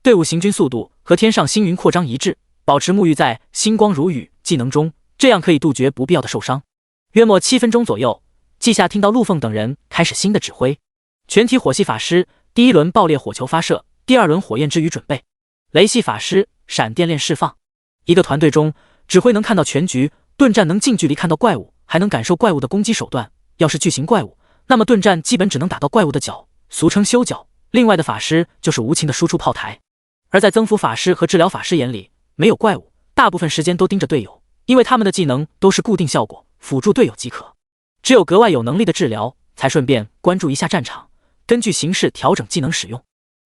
队伍行军速度和天上星云扩张一致，保持沐浴在星光如雨技能中，这样可以杜绝不必要的受伤。约莫7分钟左右，季下听到陆凤等人开始新的指挥：全体火系法师第1轮爆裂火球发射，第2轮火焰之雨准备，雷系法师闪电链释放。一个团队中，指挥能看到全局，盾战能近距离看到怪物，还能感受怪物的攻击手段。要是巨型怪物，那么盾战基本只能打到怪物的脚，俗称修脚。另外的法师就是无情的输出炮台。而在增幅法师和治疗法师眼里，没有怪物，大部分时间都盯着队友，因为他们的技能都是固定效果，辅助队友即可。只有格外有能力的治疗，才顺便关注一下战场，根据形势调整技能使用。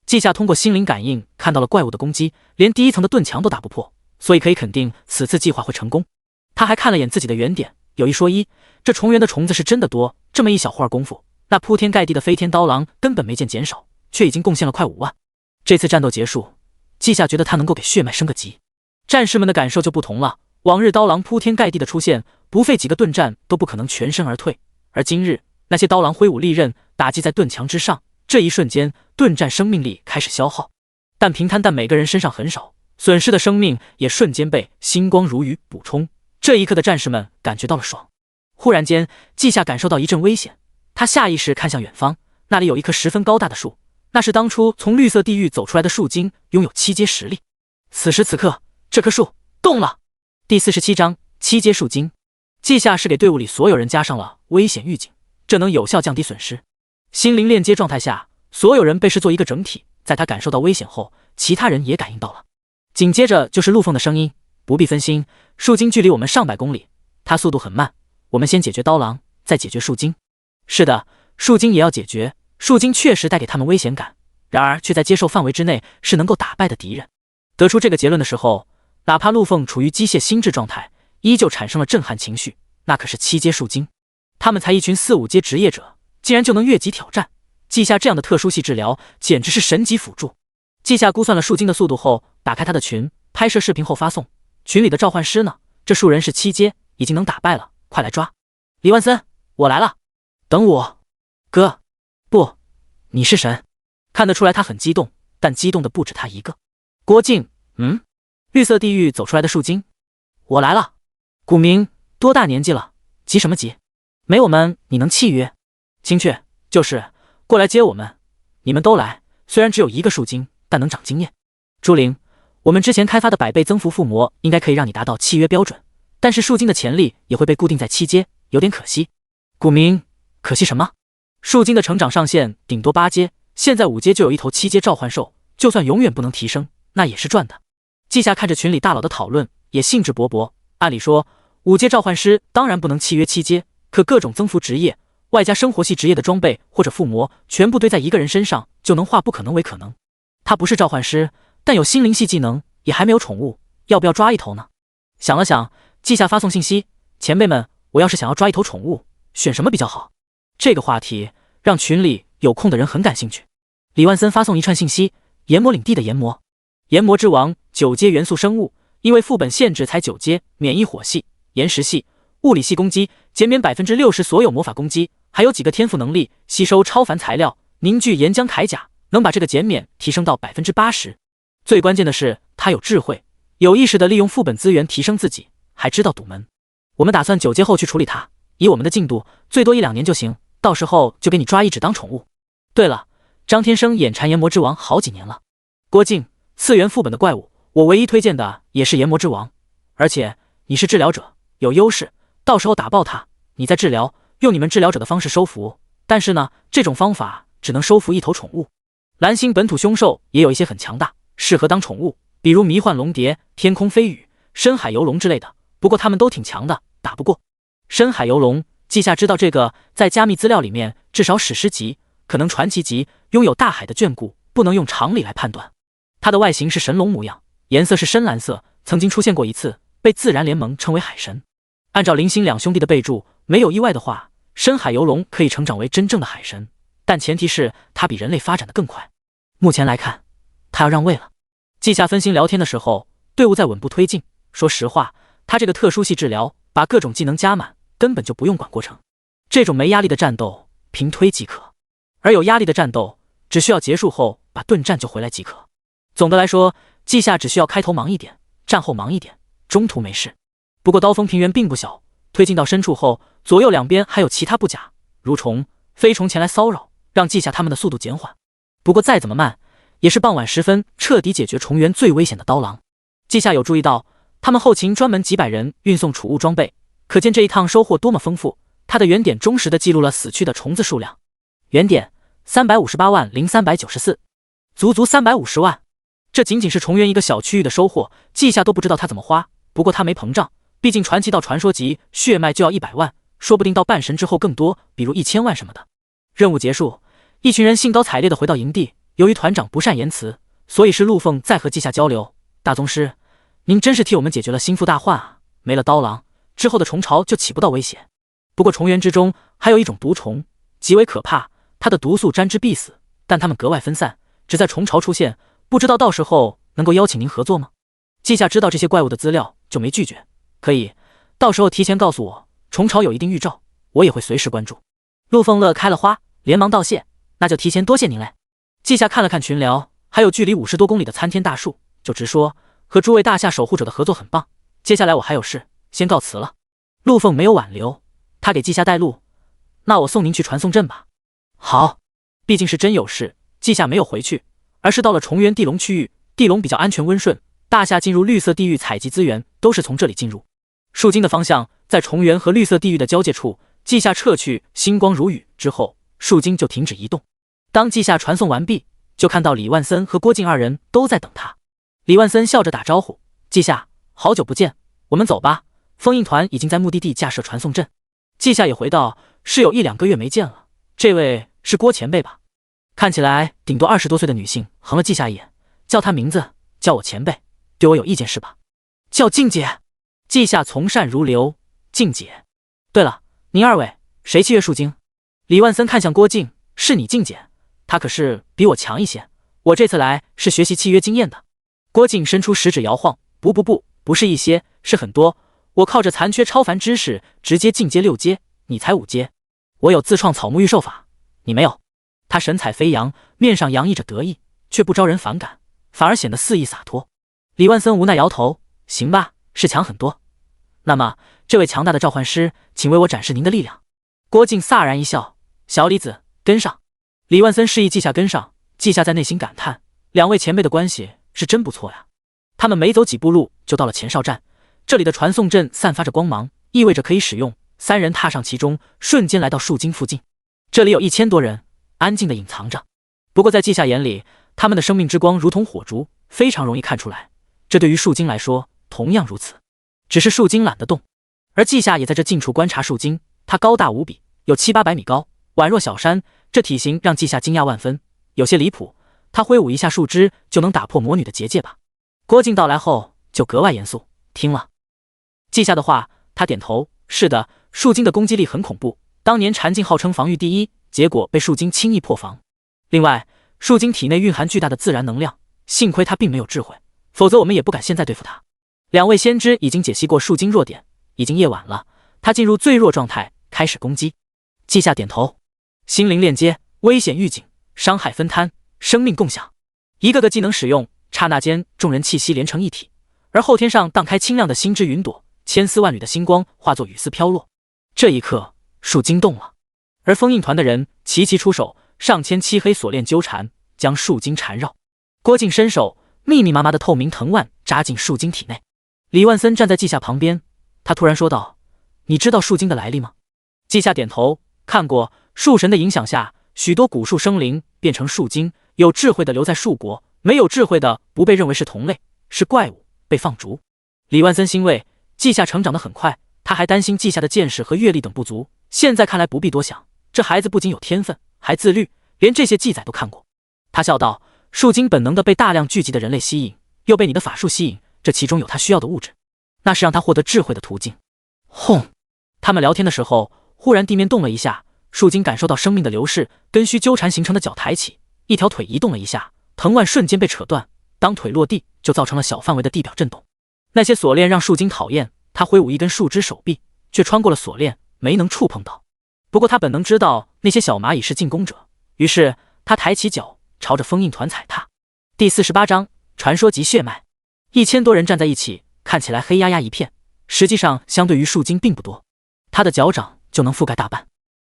季下通过心灵感应看到了怪物的攻击，连第1层的盾墙都打不破，所以可以肯定此次计划会成功。他还看了眼自己的原点，有一说一，这重圆的虫子是真的多，这么一小会儿功夫，那铺天盖地的飞天刀郎根本没见减少，却已经贡献了快5万。这次战斗结束，季下觉得他能够给血脉升个级。战士们的感受就不同了，往日刀郎铺天盖地的出现，不费几个盾战都不可能全身而退，而今日那些刀郎挥舞利刃打击在盾墙之上，这一瞬间盾战生命力开始消耗，但平摊在每个人身上很少，损失的生命也瞬间被星光如雨补充。这一刻的战士们感觉到了爽。忽然间，季下感受到一阵危险，他下意识看向远方，那里有一棵十分高大的树，那是当初从绿色地狱走出来的树精，拥有7阶实力。此时此刻，这棵树动了。第47章7阶树精。记下是给队伍里所有人加上了危险预警，这能有效降低损失。心灵链接状态下，所有人被视作一个整体，在他感受到危险后，其他人也感应到了。紧接着就是陆凤的声音，不必分心，树精距离我们上百公里，它速度很慢，我们先解决刀郎，再解决树精。是的，树精也要解决，树精确实带给他们危险感，然而却在接受范围之内，是能够打败的敌人。得出这个结论的时候，哪怕陆凤处于机械心智状态，依旧产生了震撼情绪。那可是7阶树精，他们才一群4、5阶职业者，竟然就能越级挑战。记下这样的特殊系治疗，简直是神级辅助。记下估算了树精的速度后，打开他的群，拍摄视频后发送。群里的召唤师呢？这树人是7阶，已经能打败了，快来抓！李万森，我来了。等我，哥，不，你是神。看得出来他很激动，但激动的不止他一个。郭靖，绿色地狱走出来的树精，我来了。古明，多大年纪了，急什么急？没我们你能契约？青雀，就是过来接我们，你们都来。虽然只有一个树精，但能长经验。朱灵，我们之前开发的100倍增幅附魔应该可以让你达到契约标准，但是树精的潜力也会被固定在7阶，有点可惜。古明，可惜什么？树精的成长上限顶多8阶，现在5阶就有一头7阶召唤兽，就算永远不能提升，那也是赚的。季夏看着群里大佬的讨论，也兴致勃勃。按理说5阶召唤师当然不能契约7阶，可各种增幅职业外加生活系职业的装备或者附魔，全部堆在一个人身上，就能化不可能为可能。他不是召唤师，但有心灵系技能，也还没有宠物，要不要抓一头呢？想了想，季夏发送信息：前辈们，我要是想要抓一头宠物，选什么比较好？这个话题让群里有空的人很感兴趣。李万森发送一串信息：炎魔领地的炎魔，炎魔之王，9阶元素生物，因为副本限制才9阶，免疫火系、岩石系、物理系攻击，减免60%所有魔法攻击，还有几个天赋能力，吸收超凡材料，凝聚岩浆铠甲，能把这个减免提升到80%。最关键的是，他有智慧，有意识地利用副本资源提升自己，还知道堵门。我们打算9阶后去处理他，以我们的进度，最多1、2年就行，到时候就给你抓一只当宠物。对了，张天生眼馋炎魔之王好几年了。郭靖，次元副本的怪物，我唯一推荐的也是炎魔之王，而且你是治疗者，有优势，到时候打爆他，你再治疗，用你们治疗者的方式收服。但是呢，这种方法只能收服一头宠物。蓝星本土凶兽也有一些很强大，适合当宠物，比如迷幻龙蝶、天空飞羽、深海游龙之类的，不过他们都挺强的，打不过。深海游龙，季夏知道这个在加密资料里面至少史诗级，可能传奇级，拥有大海的眷顾，不能用常理来判断。它的外形是神龙模样，颜色是深蓝色，曾经出现过一次，被自然联盟称为海神。按照林星两兄弟的备注，没有意外的话，深海游龙可以成长为真正的海神，但前提是它比人类发展的更快。目前来看，他要让位了。季夏分心聊天的时候，队伍在稳步推进。说实话，他这个特殊系治疗，把各种技能加满，根本就不用管过程。这种没压力的战斗，平推即可；而有压力的战斗，只需要结束后把盾战救回来即可。总的来说，季夏只需要开头忙一点，战后忙一点，中途没事。不过刀锋平原并不小，推进到深处后，左右两边还有其他布甲、蠕虫、飞虫前来骚扰，让季夏他们的速度减缓。不过再怎么慢，也是傍晚时分彻底解决重源最危险的刀郎。季夏有注意到，他们后勤专门几百人运送储物装备，可见这一趟收获多么丰富。他的原点忠实地记录了死去的虫子数量，原点3580394，足足350万。这仅仅是重源一个小区域的收获，季夏都不知道他怎么花。不过他没膨胀，毕竟传奇到传说级血脉就要100万，说不定到半神之后更多，比如1000万什么的。任务结束，一群人兴高采烈地回到营地。由于团长不善言辞，所以是陆凤在和季夏交流。大宗师，您真是替我们解决了心腹大患啊！没了刀郎，之后的虫巢就起不到威胁。不过虫源之中还有一种毒虫，极为可怕，它的毒素沾之必死，但它们格外分散，只在虫巢出现。不知道到时候能够邀请您合作吗？季夏知道这些怪物的资料，就没拒绝。可以，到时候提前告诉我，虫巢有一定预兆，我也会随时关注。陆凤乐开了花，连忙道谢，那就提前多谢您嘞。季夏看了看群聊，还有距离50多公里的参天大树，就直说和诸位大夏守护者的合作很棒，接下来我还有事，先告辞了。陆凤没有挽留，他给季夏带路，那我送您去传送阵吧。好，毕竟是真有事，季夏没有回去，而是到了重源地龙区域。地龙比较安全温顺，大夏进入绿色地域采集资源都是从这里进入。树精的方向在重元和绿色地狱的交界处，季夏撤去星光如雨之后，树精就停止移动。当季夏传送完毕，就看到李万森和郭靖二人都在等他。李万森笑着打招呼：“季夏，好久不见，我们走吧。封印团已经在目的地架设传送阵。”季夏也回道：“是有1-2个月没见了，这位是郭前辈吧？”看起来顶多20多岁的女性横了季夏一眼，叫他名字，叫我前辈，对我有意见是吧？叫静姐。季夏从善如流，静姐。对了，您二位谁契约树精？李万森看向郭靖：“是你静姐，她可是比我强一些，我这次来是学习契约经验的。”郭靖伸出食指摇晃：“不是一些，是很多。我靠着残缺超凡知识直接进阶6阶，你才5阶。我有自创草木御兽法，你没有。”他神采飞扬，面上洋溢着得意，却不招人反感，反而显得肆意洒脱。李万森无奈摇头：“行吧，是强很多。那么，这位强大的召唤师，请为我展示您的力量。”郭靖飒然一笑：“小李子，跟上。”李万森示意季夏跟上，季夏在内心感叹：两位前辈的关系是真不错呀。他们没走几步路就到了前哨站，这里的传送阵散发着光芒，意味着可以使用。三人踏上其中，瞬间来到树精附近。这里有1000多人，安静地隐藏着。不过在季夏眼里，他们的生命之光如同火烛，非常容易看出来。这对于树精来说同样如此，只是树精懒得动。而季夏也在这近处观察树精，它高大无比，有700-800米高，宛若小山。这体型让季夏惊讶万分，有些离谱。他挥舞一下树枝，就能打破魔女的结界吧？郭靖到来后就格外严肃，听了季夏的话，他点头：“是的，树精的攻击力很恐怖，当年禅境号称防御第一，结果被树精轻易破防。另外，树精体内蕴含巨大的自然能量，幸亏他并没有智慧，否则我们也不敢现在对付他。”两位先知已经解析过树精弱点，已经夜晚了，他进入最弱状态，开始攻击。季夏点头，心灵链接，危险预警，伤害分摊，生命共享，一个个技能使用，刹那间众人气息连成一体，而后天上荡开清亮的星之云朵，千丝万缕的星光化作雨丝飘落。这一刻，树精动了，而封印团的人齐齐出手，上千漆黑锁链纠缠，将树精缠绕。郭靖伸手，密密麻麻的透明藤蔓扎进树精体内。李万森站在季夏旁边，他突然说道：“你知道树精的来历吗？”季夏点头，看过。树神的影响下，许多古树生灵变成树精，有智慧的留在树国，没有智慧的不被认为是同类，是怪物，被放逐。李万森欣慰，季夏成长得很快，他还担心季夏的见识和阅历等不足，现在看来不必多想，这孩子不仅有天分，还自律，连这些记载都看过。他笑道：“树精本能的被大量聚集的人类吸引，又被你的法术吸引，这其中有他需要的物质，那是让他获得智慧的途径。”轰！他们聊天的时候，忽然地面动了一下，树精感受到生命的流逝，根须纠缠形成的脚抬起，一条腿移动了一下，藤蔓瞬间被扯断，当腿落地就造成了小范围的地表震动。那些锁链让树精讨厌，他挥舞一根树枝手臂，却穿过了锁链，没能触碰到。不过他本能知道那些小蚂蚁是进攻者，于是他抬起脚朝着封印团踩踏。第48章传说及血脉。1000多人站在一起，看起来黑压压一片，实际上相对于树精并不多，他的脚掌就能覆盖大半。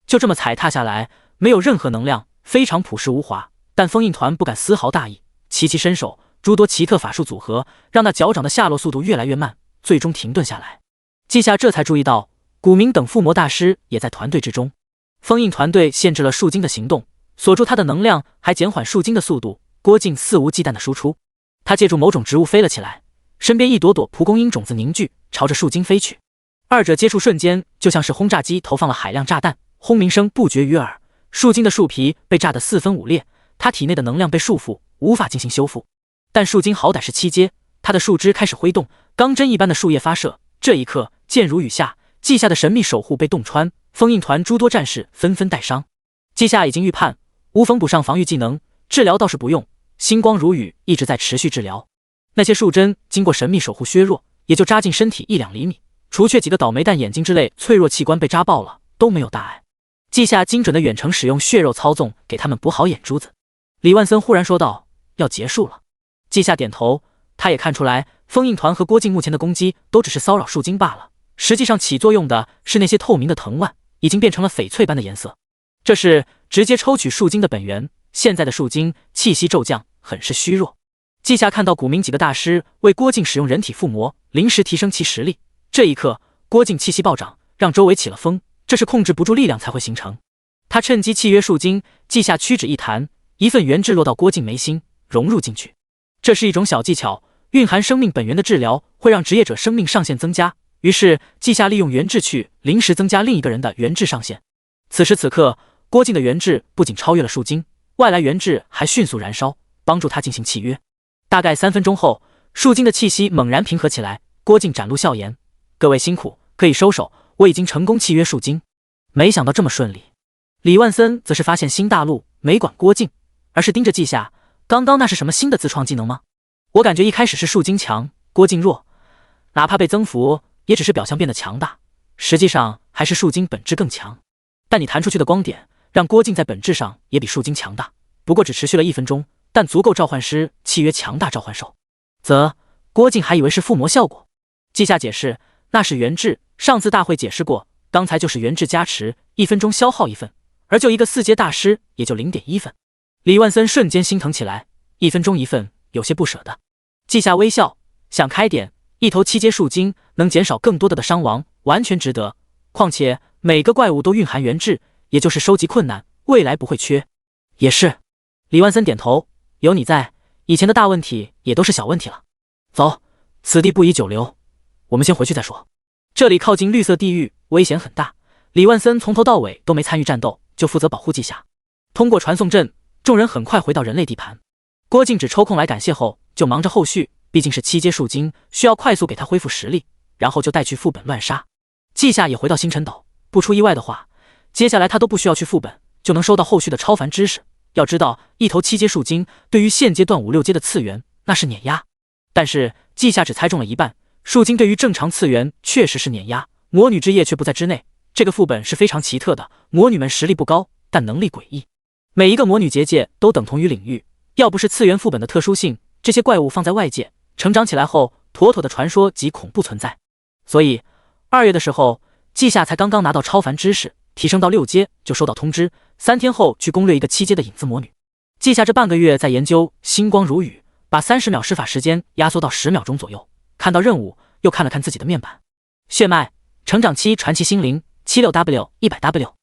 就这么踩踏下来，没有任何能量，非常朴实无华。但封印团不敢丝毫大意，齐齐伸手，诸多奇特法术组合，让那脚掌的下落速度越来越慢，最终停顿下来。季夏这才注意到，古明等附魔大师也在团队之中。封印团队限制了树精的行动，锁住他的能量，还减缓树精的速度。郭靖肆无忌惮的输出，他借助某种植物飞了起来，身边一朵朵蒲公英种子凝聚，朝着树精飞去。二者接触瞬间，就像是轰炸机投放了海量炸弹，轰鸣声不绝于耳。树精的树皮被炸得4分5裂，它体内的能量被束缚，无法进行修复。但树精好歹是7阶，它的树枝开始挥动，钢针一般的树叶发射。这一刻，箭如雨下，季夏的神秘守护被洞穿，封印团诸多战士纷纷带伤。季夏已经预判，无缝补上防御技能，治疗倒是不用，星光如雨一直在持续治疗。那些树针经过神秘守护削弱，也就扎进身体1-2厘米，除却几个倒霉蛋眼睛之类脆弱器官被扎爆了，都没有大碍。季夏精准的远程使用血肉操纵，给他们补好眼珠子。李万森忽然说道：“要结束了。”季夏点头，他也看出来，封印团和郭靖目前的攻击都只是骚扰树精罢了，实际上起作用的是那些透明的藤蔓，已经变成了翡翠般的颜色。这是直接抽取树精的本源，现在的树精气息骤降，很是虚弱。季夏看到古明几个大师为郭靖使用人体附魔，临时提升其实力。这一刻，郭靖气息暴涨，让周围起了风，这是控制不住力量才会形成。他趁机契约树精，记下屈指一弹，一份元质落到郭靖眉心，融入进去。这是一种小技巧，蕴含生命本源的治疗会让职业者生命上限增加。于是记下利用元质去临时增加另一个人的元质上限。此时此刻，郭靖的元质不仅超越了树精，外来元质还迅速燃烧，帮助他进行契约。大概3分钟后，树精的气息猛然平和起来。郭靖展露笑颜：“各位辛苦，可以收手，我已经成功契约树精。”没想到这么顺利。李万森则是发现新大陆，没管郭靖，而是盯着季夏。刚刚那是什么新的自创技能吗？我感觉一开始是树精强，郭靖弱，哪怕被增幅，也只是表象变得强大，实际上还是树精本质更强。但你弹出去的光点，让郭靖在本质上也比树精强大，不过只持续了1分钟，但足够召唤师契约强大召唤兽。郭靖还以为是附魔效果。季夏解释，那是元质，上次大会解释过，刚才就是元质加持，1分钟消耗1份，而就一个4阶大师也就 0.1 份。李万森瞬间心疼起来，1分钟1份，有些不舍得。季夏微笑，想开点，一头7阶树精能减少更多的伤亡，完全值得。况且每个怪物都蕴含元质，也就是收集困难，未来不会缺。也是。李万森点头，有你在，以前的大问题也都是小问题了。走，此地不宜久留，我们先回去再说。这里靠近绿色地域，危险很大。李万森从头到尾都没参与战斗，就负责保护季夏。通过传送阵，众人很快回到人类地盘。郭靖只抽空来感谢后，就忙着后续，毕竟是7阶树精，需要快速给他恢复实力，然后就带去副本乱杀。季夏也回到星辰岛，不出意外的话，接下来他都不需要去副本，就能收到后续的超凡知识。要知道，一头7阶树精对于现阶段5、6阶的次元，那是碾压。但是季夏只猜中了一半，树精对于正常次元确实是碾压，魔女之夜却不在之内。这个副本是非常奇特的，魔女们实力不高，但能力诡异。每一个魔女结界都等同于领域，要不是次元副本的特殊性，这些怪物放在外界成长起来后，妥妥的传说级恐怖存在。所以2月的时候，季夏才刚刚拿到超凡知识，提升到6阶就收到通知，3天后去攻略一个7阶的影子魔女。季夏这半个月在研究星光如雨，把30秒施法时间压缩到10秒钟左右。看到任务，又看了看自己的面板，血脉成长期传奇心灵 76W 100W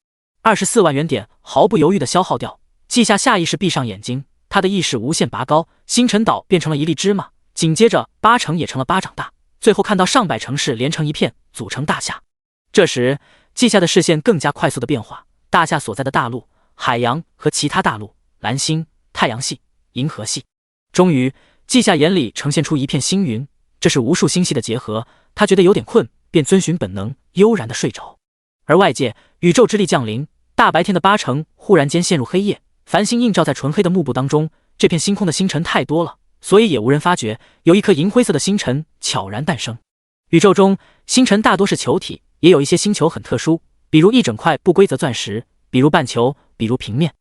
24万元点毫不犹豫地消耗掉。季夏下意识闭上眼睛，他的意识无限拔高，星辰岛变成了一粒芝麻，紧接着8城也成了巴掌大，最后看到上百城市连成一片，组成大夏。这时季夏的视线更加快速的变化，大夏所在的大陆、海洋和其他大陆、蓝星、太阳系、银河系。终于季夏眼里呈现出一片星云，这是无数星系的结合。他觉得有点困，便遵循本能悠然的睡着。而外界宇宙之力降临，大白天的8城忽然间陷入黑夜，繁星映照在纯黑的幕布当中。这片星空的星辰太多了，所以也无人发觉有一颗银灰色的星辰悄然诞生。宇宙中星辰大多是球体，也有一些星球很特殊，比如一整块不规则钻石，比如半球，比如平面。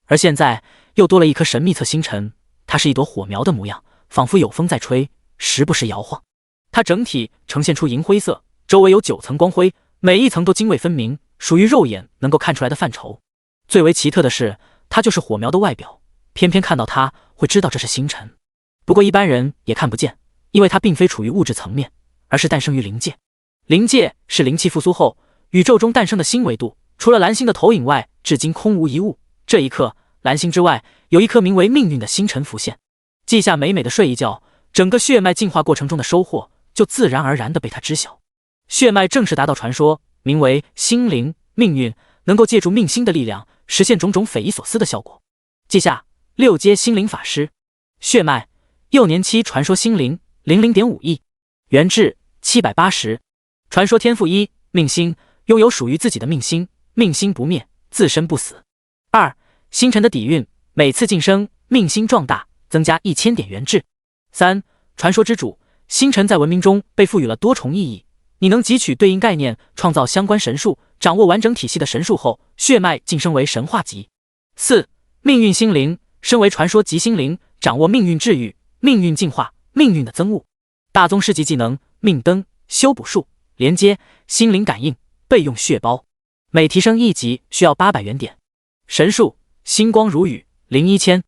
而现在又多了一颗神秘侧星辰，它是一朵火苗的模样，仿佛有风在吹，时不时摇晃。它整体呈现出银灰色，周围有9层光辉，每一层都泾渭分明，属于肉眼能够看出来的范畴。最为奇特的是，它就是火苗的外表，偏偏看到它会知道这是星辰。不过一般人也看不见，因为它并非处于物质层面，而是诞生于灵界。灵界是灵气复苏后宇宙中诞生的新维度，除了蓝星的投影外，至今空无一物。这一刻，蓝星之外有一颗名为命运的星辰浮现。季夏美美的睡一觉，整个血脉进化过程中的收获就自然而然地被他知晓。血脉正式达到传说，名为心灵命运，能够借助命星的力量实现种种匪夷所思的效果。季夏6阶心灵法师，血脉幼年期传说心灵 00.5 亿，元质780，传说天赋1命星，拥有属于自己的命星，命星不灭，自身不死。2星辰的底蕴，每次晋升命星壮大，增加1000点元质。3传说之主，星辰在文明中被赋予了多重意义，你能汲取对应概念，创造相关神术，掌握完整体系的神术后，血脉晋升为神话级。4命运心灵，身为传说级心灵，掌握命运治愈、命运进化、命运的增物。大宗师级技能命灯、修补术、连接、心灵感应、备用血包，每提升1级需要800元点。神术星光如雨01000，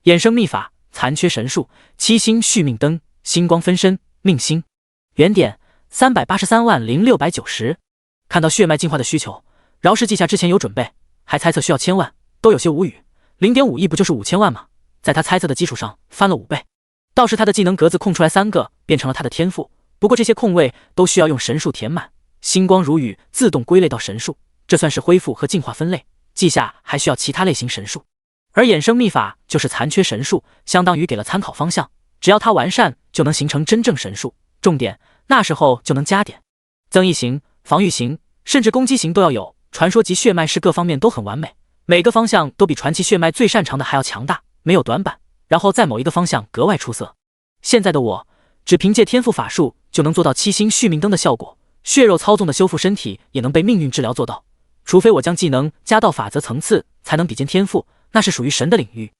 衍生秘法残缺神术7星续命灯，星光分身命星。原点383万0690。看到血脉进化的需求，饶是记下之前有准备，还猜测需要1000万，都有些无语。0.5亿不就是5000万吗？在他猜测的基础上翻了5倍。倒是他的技能格子空出来3个，变成了他的天赋。不过这些空位都需要用神术填满，星光如雨自动归类到神术，这算是恢复和进化分类。记下还需要其他类型神术，而衍生秘法就是残缺神术，相当于给了参考方向，只要它完善就能形成真正神术。重点，那时候就能加点增益型、防御型，甚至攻击型都要有。传说级血脉是各方面都很完美，每个方向都比传奇血脉最擅长的还要强大，没有短板，然后在某一个方向格外出色。现在的我只凭借天赋法术就能做到7星续命灯的效果，血肉操纵的修复身体也能被命运治疗做到，除非我将技能加到法则层次才能比肩天赋，那是属于神的领域。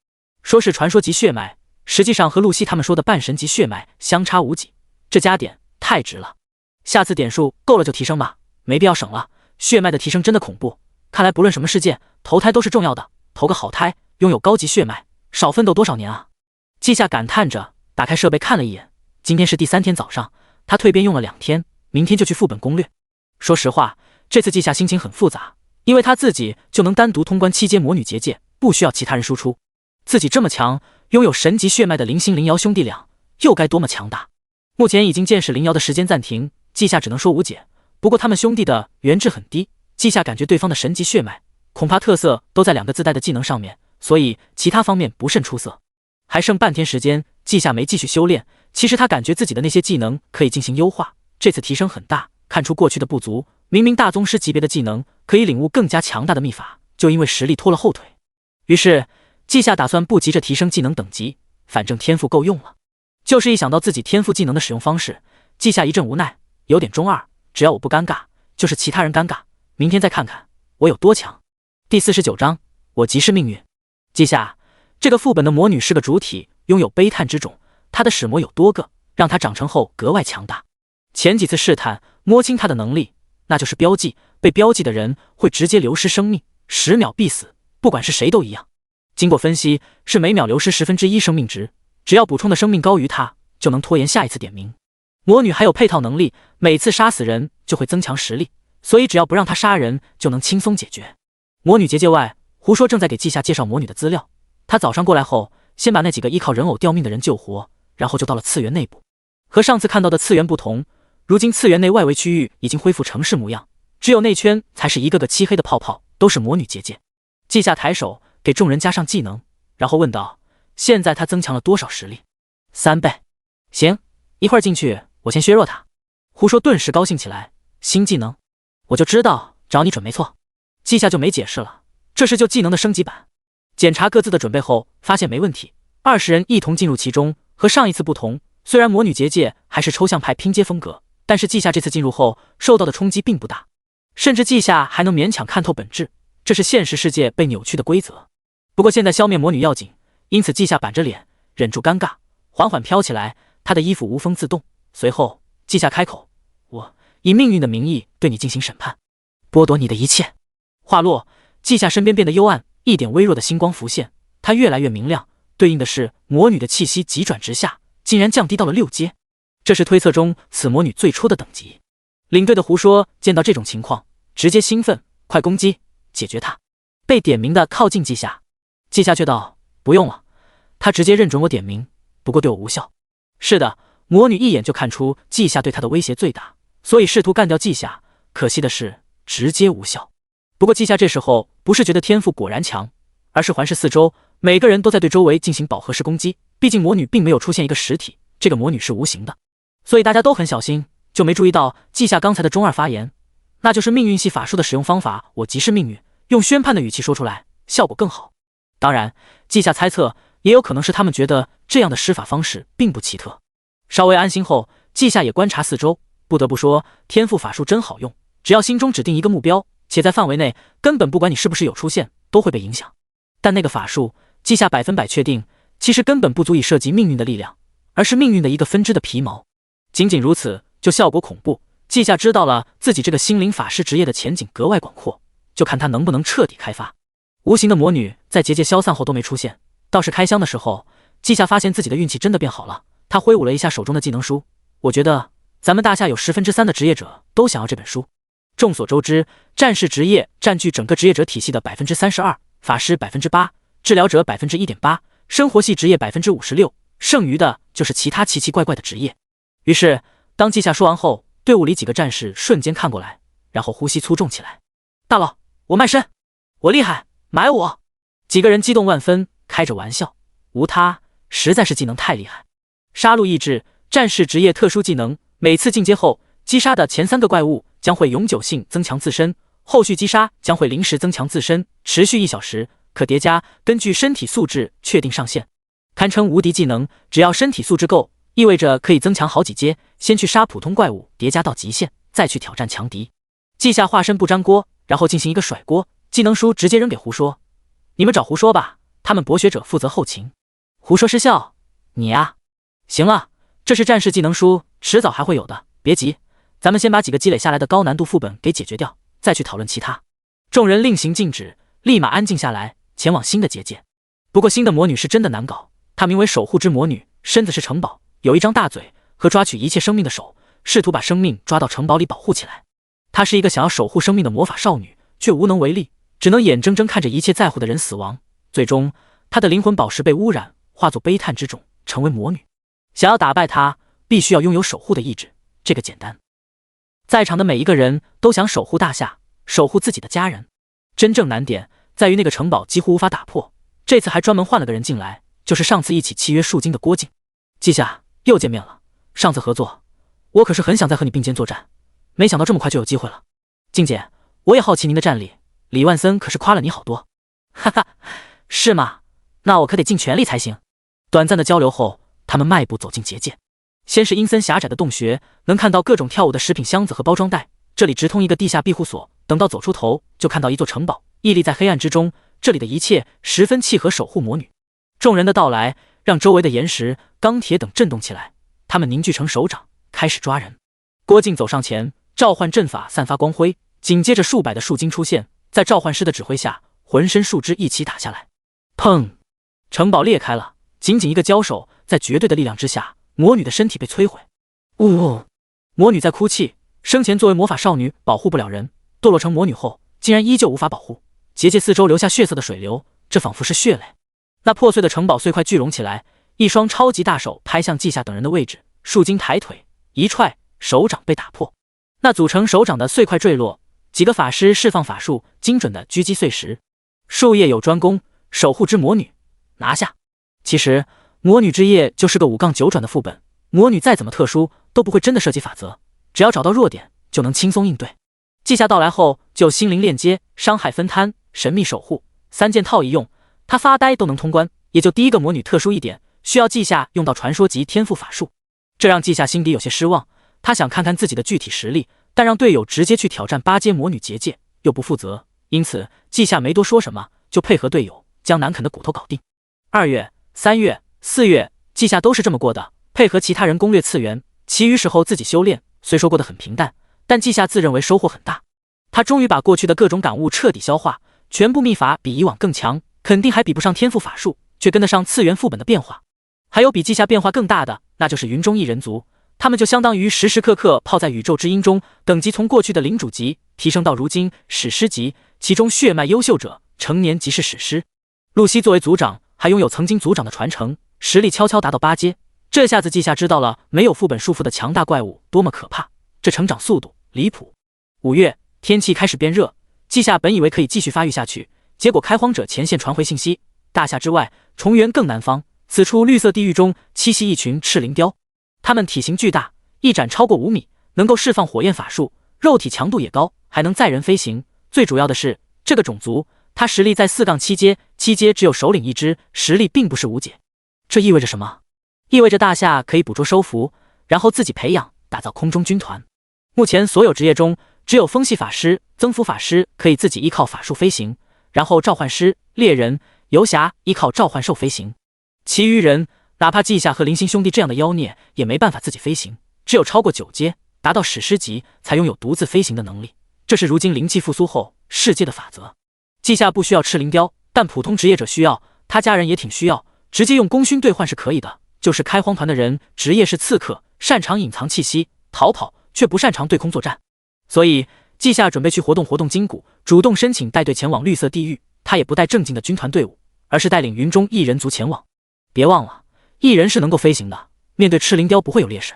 说是传说级血脉，实际上和露西他们说的半神级血脉相差无几，这加点太值了。下次点数够了就提升吧，没必要省了。血脉的提升真的恐怖，看来不论什么事件，投胎都是重要的，投个好胎，拥有高级血脉，少奋斗多少年啊！季夏感叹着，打开设备看了一眼，今天是第3天早上，他蜕变用了2天，明天就去副本攻略。说实话，这次季夏心情很复杂，因为他自己就能单独通关7阶魔女结界，不需要其他人输出。自己这么强，拥有神级血脉的灵星灵瑶兄弟俩又该多么强大！目前已经见识灵瑶的时间暂停，季夏只能说无解。不过他们兄弟的原质很低，季夏感觉对方的神级血脉恐怕特色都在2个自带的技能上面，所以其他方面不甚出色。还剩半天时间，季夏没继续修炼。其实他感觉自己的那些技能可以进行优化，这次提升很大，看出过去的不足。明明大宗师级别的技能可以领悟更加强大的秘法，就因为实力拖了后腿。于是季夏打算不急着提升技能等级，反正天赋够用了。就是一想到自己天赋技能的使用方式，季夏一阵无奈，有点中二。只要我不尴尬，就是其他人尴尬。明天再看看我有多强。第49章，我即是命运。记下，这个副本的魔女是个主体，拥有悲叹之种，她的使魔有多个，让她长成后格外强大。前几次试探摸清她的能力，那就是标记，被标记的人会直接流失生命，10秒必死，不管是谁都一样。经过分析，是每秒流失1/10生命值，只要补充的生命高于她，就能拖延下一次点名。魔女还有配套能力，每次杀死人就会增强实力，所以只要不让她杀人，就能轻松解决。魔女结界外，胡说正在给季夏介绍魔女的资料。他早上过来后，先把那几个依靠人偶吊命的人救活，然后就到了次元内部。和上次看到的次元不同，如今次元内外围区域已经恢复城市模样，只有内圈才是一个个漆黑的泡泡，都是魔女结界。季夏抬手给众人加上技能，然后问道：现在他增强了多少实力？3倍。行，一会儿进去我先削弱他。胡说顿时高兴起来，新技能，我就知道找你准没错。季夏就没解释了，这是就技能的升级版。检查各自的准备后，发现没问题，20人一同进入其中。和上一次不同，虽然魔女结界还是抽象派拼接风格，但是季夏这次进入后受到的冲击并不大，甚至季夏还能勉强看透本质，这是现实世界被扭曲的规则。不过现在消灭魔女要紧，因此季夏板着脸忍住尴尬，缓缓飘起来，他的衣服无风自动。随后季夏开口：我以命运的名义对你进行审判，剥夺你的一切。话落，季夏身边变得幽暗，一点微弱的星光浮现，它越来越明亮，对应的是魔女的气息急转直下，竟然降低到了6阶，这是推测中此魔女最初的等级。领队的胡说见到这种情况，直接兴奋，快攻击，解决他。被点名的靠近季夏，季夏却道：不用了。他直接认准我点名，不过对我无效。是的，魔女一眼就看出季夏对她的威胁最大，所以试图干掉季夏，可惜的是直接无效。不过季夏这时候不是觉得天赋果然强，而是环视四周，每个人都在对周围进行饱和式攻击，毕竟魔女并没有出现一个实体，这个魔女是无形的，所以大家都很小心，就没注意到季夏刚才的中二发言，那就是命运系法术的使用方法，我即是命运，用宣判的语气说出来，效果更好。当然，季夏猜测也有可能是他们觉得这样的施法方式并不奇特。稍微安心后，季夏也观察四周，不得不说，天赋法术真好用，只要心中指定一个目标，且在范围内，根本不管你是不是有出现，都会被影响。但那个法术，季夏100%确定，其实根本不足以涉及命运的力量，而是命运的一个分支的皮毛。仅仅如此，就效果恐怖。季夏知道了自己这个心灵法师职业的前景格外广阔，就看他能不能彻底开发。无形的魔女在结界消散后都没出现，倒是开箱的时候，季夏发现自己的运气真的变好了。他挥舞了一下手中的技能书，我觉得咱们大夏有3%的职业者都想要这本书。众所周知，战士职业占据整个职业者体系的32%，法师8%，治疗者1.8%，生活系职业56%，剩余的就是其他奇奇怪怪的职业。于是，当季夏说完后，队伍里几个战士瞬间看过来，然后呼吸粗重起来。大佬，我卖身，我厉害，买我！几个人激动万分，开着玩笑。无他，实在是技能太厉害。杀戮意志，战士职业特殊技能，每次进阶后，击杀的前3个怪物将会永久性增强自身，后续击杀将会临时增强自身，持续1小时，可叠加，根据身体素质确定上限，堪称无敌技能。只要身体素质够，意味着可以增强好几阶，先去杀普通怪物，叠加到极限，再去挑战强敌。季夏化身不粘锅，然后进行一个甩锅，技能书直接扔给胡说：“你们找胡说吧，他们博学者负责后勤。”胡说失笑：“你呀，行了，这是战士技能书，迟早还会有的，别急，咱们先把几个积累下来的高难度副本给解决掉，再去讨论其他。”众人令行禁止，立马安静下来，前往新的结界。不过新的魔女是真的难搞，她名为守护之魔女，身子是城堡，有一张大嘴和抓取一切生命的手，试图把生命抓到城堡里保护起来。她是一个想要守护生命的魔法少女，却无能为力，只能眼睁睁看着一切在乎的人死亡。最终，她的灵魂宝石被污染，化作悲叹之种，成为魔女。想要打败她，必须要拥有守护的意志，这个简单。在场的每一个人都想守护大夏，守护自己的家人。真正难点在于那个城堡几乎无法打破，这次还专门换了个人进来，就是上次一起契约树精的郭靖。季夏，又见面了，上次合作，我可是很想再和你并肩作战，没想到这么快就有机会了。静姐，我也好奇您的战力，李万森可是夸了你好多。哈哈，是吗？那我可得尽全力才行。短暂的交流后，他们迈步走进结界。先是阴森狭窄的洞穴，能看到各种跳舞的食品箱子和包装袋，这里直通一个地下庇护所。等到走出头，就看到一座城堡，屹立在黑暗之中，这里的一切十分契合守护魔女。众人的到来让周围的岩石、钢铁等震动起来，他们凝聚成手掌，开始抓人。郭靖走上前，召唤阵法散发光辉，紧接着数百的树精出现，在召唤师的指挥下，浑身树枝一起打下来。砰！城堡裂开了，仅仅一个交手，在绝对的力量之下，魔女的身体被摧毁。呜！魔女在哭泣，生前作为魔法少女保护不了人，堕落成魔女后，竟然依旧无法保护。结界四周留下血色的水流，这仿佛是血泪。那破碎的城堡碎块聚拢起来，一双超级大手拍向季夏等人的位置，树精抬腿一踹，手掌被打破。那组成手掌的碎块坠落，几个法师释放法术，精准的狙击碎石。术业有专攻，守护之魔女拿下。其实魔女之夜就是个5-9转的副本，魔女再怎么特殊都不会真的设计法则，只要找到弱点就能轻松应对。季夏到来后就心灵链接、伤害分摊、神秘守护3件套一用，他发呆都能通关。也就第一个魔女特殊一点，需要季夏用到传说级天赋法术，这让季夏心底有些失望。他想看看自己的具体实力，但让队友直接去挑战8阶魔女结界又不负责，因此季夏没多说什么，就配合队友将难啃的骨头搞定。2月、3月、4月，季夏都是这么过的，配合其他人攻略次元，其余时候自己修炼。虽说过得很平淡，但季夏自认为收获很大。他终于把过去的各种感悟彻底消化，全部秘法比以往更强，肯定还比不上天赋法术，却跟得上次元副本的变化。还有比季夏变化更大的，那就是云中异人族，他们就相当于时时刻刻泡在宇宙之音中，等级从过去的领主级提升到如今史诗级，其中血脉优秀者成年即是史诗。露西作为族长，还拥有曾经族长的传承，实力悄悄达到8阶。这下子季夏知道了没有副本束缚的强大怪物多么可怕，这成长速度离谱。5月，天气开始变热，季夏本以为可以继续发育下去，结果开荒者前线传回信息，大夏之外，重原更南方，此处绿色地域中栖息一群赤灵雕，它们体型巨大，一展超过5米，能够释放火焰法术，肉体强度也高，还能载人飞行。最主要的是，这个种族它实力在4-7阶，7阶只有首领一只，实力并不是无解。这意味着什么？意味着大夏可以捕捉收服，然后自己培养打造空中军团。目前所有职业中，只有风系法师、增幅法师可以自己依靠法术飞行，然后召唤师、猎人、游侠依靠召唤兽飞行。其余人哪怕季夏和林星兄弟这样的妖孽也没办法自己飞行，只有超过9阶达到史诗级才拥有独自飞行的能力，这是如今灵气复苏后世界的法则。季夏不需要赤灵雕，但普通职业者需要，他家人也挺需要，直接用功勋兑换是可以的。就是开荒团的人职业是刺客，擅长隐藏气息，逃跑，却不擅长对空作战。所以季夏准备去活动筋骨，主动申请带队前往绿色地狱。他也不带正经的军团队伍，而是带领云中异人族前往。别忘了，异人是能够飞行的，面对赤灵雕不会有劣势。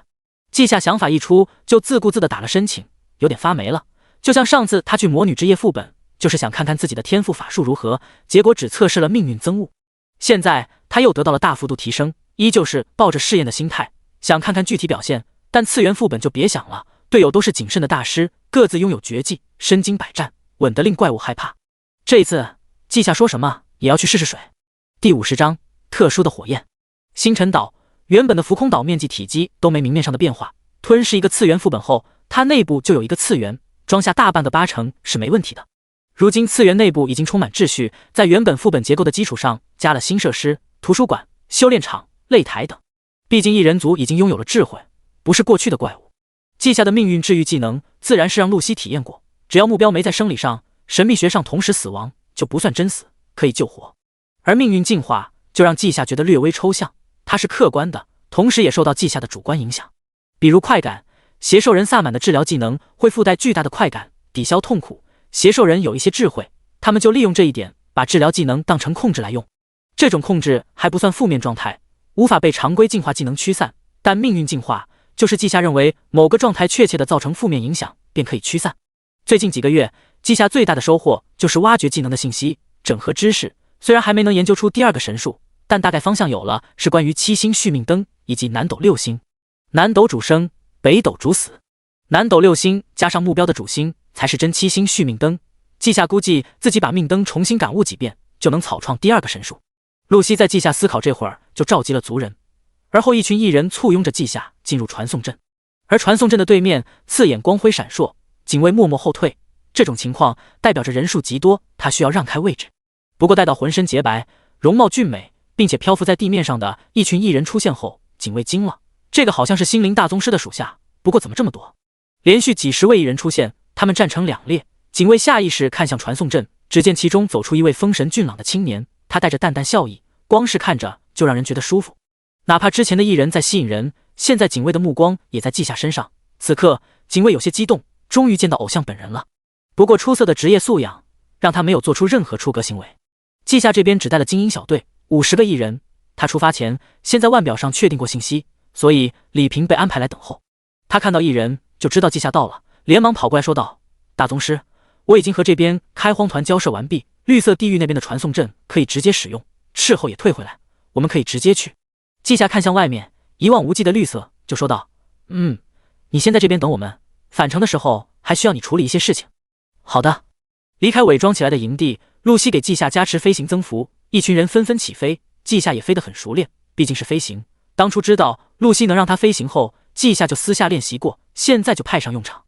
季夏想法一出，就自顾自地打了申请，有点发霉了。就像上次他去魔女之夜副本，就是想看看自己的天赋法术如何，结果只测试了命运增物。现在他又得到了大幅度提升，依旧是抱着试验的心态，想看看具体表现。但次元副本就别想了，队友都是谨慎的大师，各自拥有绝技，身经百战，稳得令怪物害怕。这一次季夏说什么也要去试试水。第50章特殊的火焰。星辰岛原本的浮空岛面积体积都没明面上的变化，吞噬一个次元副本后，它内部就有一个次元，装下大半个80%是没问题的。如今次元内部已经充满秩序，在原本副本结构的基础上加了新设施、图书馆、修炼场、擂台等。毕竟异人族已经拥有了智慧，不是过去的怪物。季夏的命运治愈技能自然是让露西体验过，只要目标没在生理上、神秘学上同时死亡，就不算真死，可以救活。而命运进化就让季夏觉得略微抽象，它是客观的，同时也受到季夏的主观影响。比如快感，邪兽人萨满的治疗技能会附带巨大的快感，抵消痛苦。邪兽人有一些智慧，他们就利用这一点，把治疗技能当成控制来用。这种控制还不算负面状态，无法被常规进化技能驱散，但命运进化就是季夏认为某个状态确切的造成负面影响，便可以驱散。最近几个月，季夏最大的收获就是挖掘技能的信息，整合知识。虽然还没能研究出第2个神术，但大概方向有了，是关于7星续命灯以及南斗6星。南斗主生，北斗主死。南斗6星加上目标的主星才是真7星续命灯。季夏估计自己把命灯重新感悟几遍，就能草创第2个神术。露西在季夏思考这会儿，就召集了族人，而后一群异人簇拥着季夏进入传送阵。而传送阵的对面刺眼光辉闪烁，警卫默默后退。这种情况代表着人数极多，他需要让开位置。不过待到浑身洁白、容貌俊美，并且漂浮在地面上的一群异人出现后，警卫惊了。这个好像是心灵大宗师的属下，不过怎么这么多？连续几十位异人出现，他们站成2列。警卫下意识看向传送阵，只见其中走出一位风神俊朗的青年，他带着淡淡笑意，光是看着就让人觉得舒服。哪怕之前的异人在吸引人，现在警卫的目光也在季夏身上。此刻警卫有些激动，终于见到偶像本人了。不过出色的职业素养让他没有做出任何出格行为。季夏这边只带了精英小队50个异人，他出发前先在腕表上确定过信息，所以李平被安排来等候。他看到异人就知道季夏到了，连忙跑过来说道：大宗师，我已经和这边开荒团交涉完毕，绿色地狱那边的传送阵可以直接使用，斥候也退回来，我们可以直接去。季夏看向外面一望无际的绿色，就说道：你先在这边等我们，返程的时候还需要你处理一些事情。好的。离开伪装起来的营地，露西给季夏加持飞行增幅，一群人纷纷起飞，季夏也飞得很熟练，毕竟是飞行。当初知道露西能让他飞行后，季夏就私下练习过，现在就派上用场。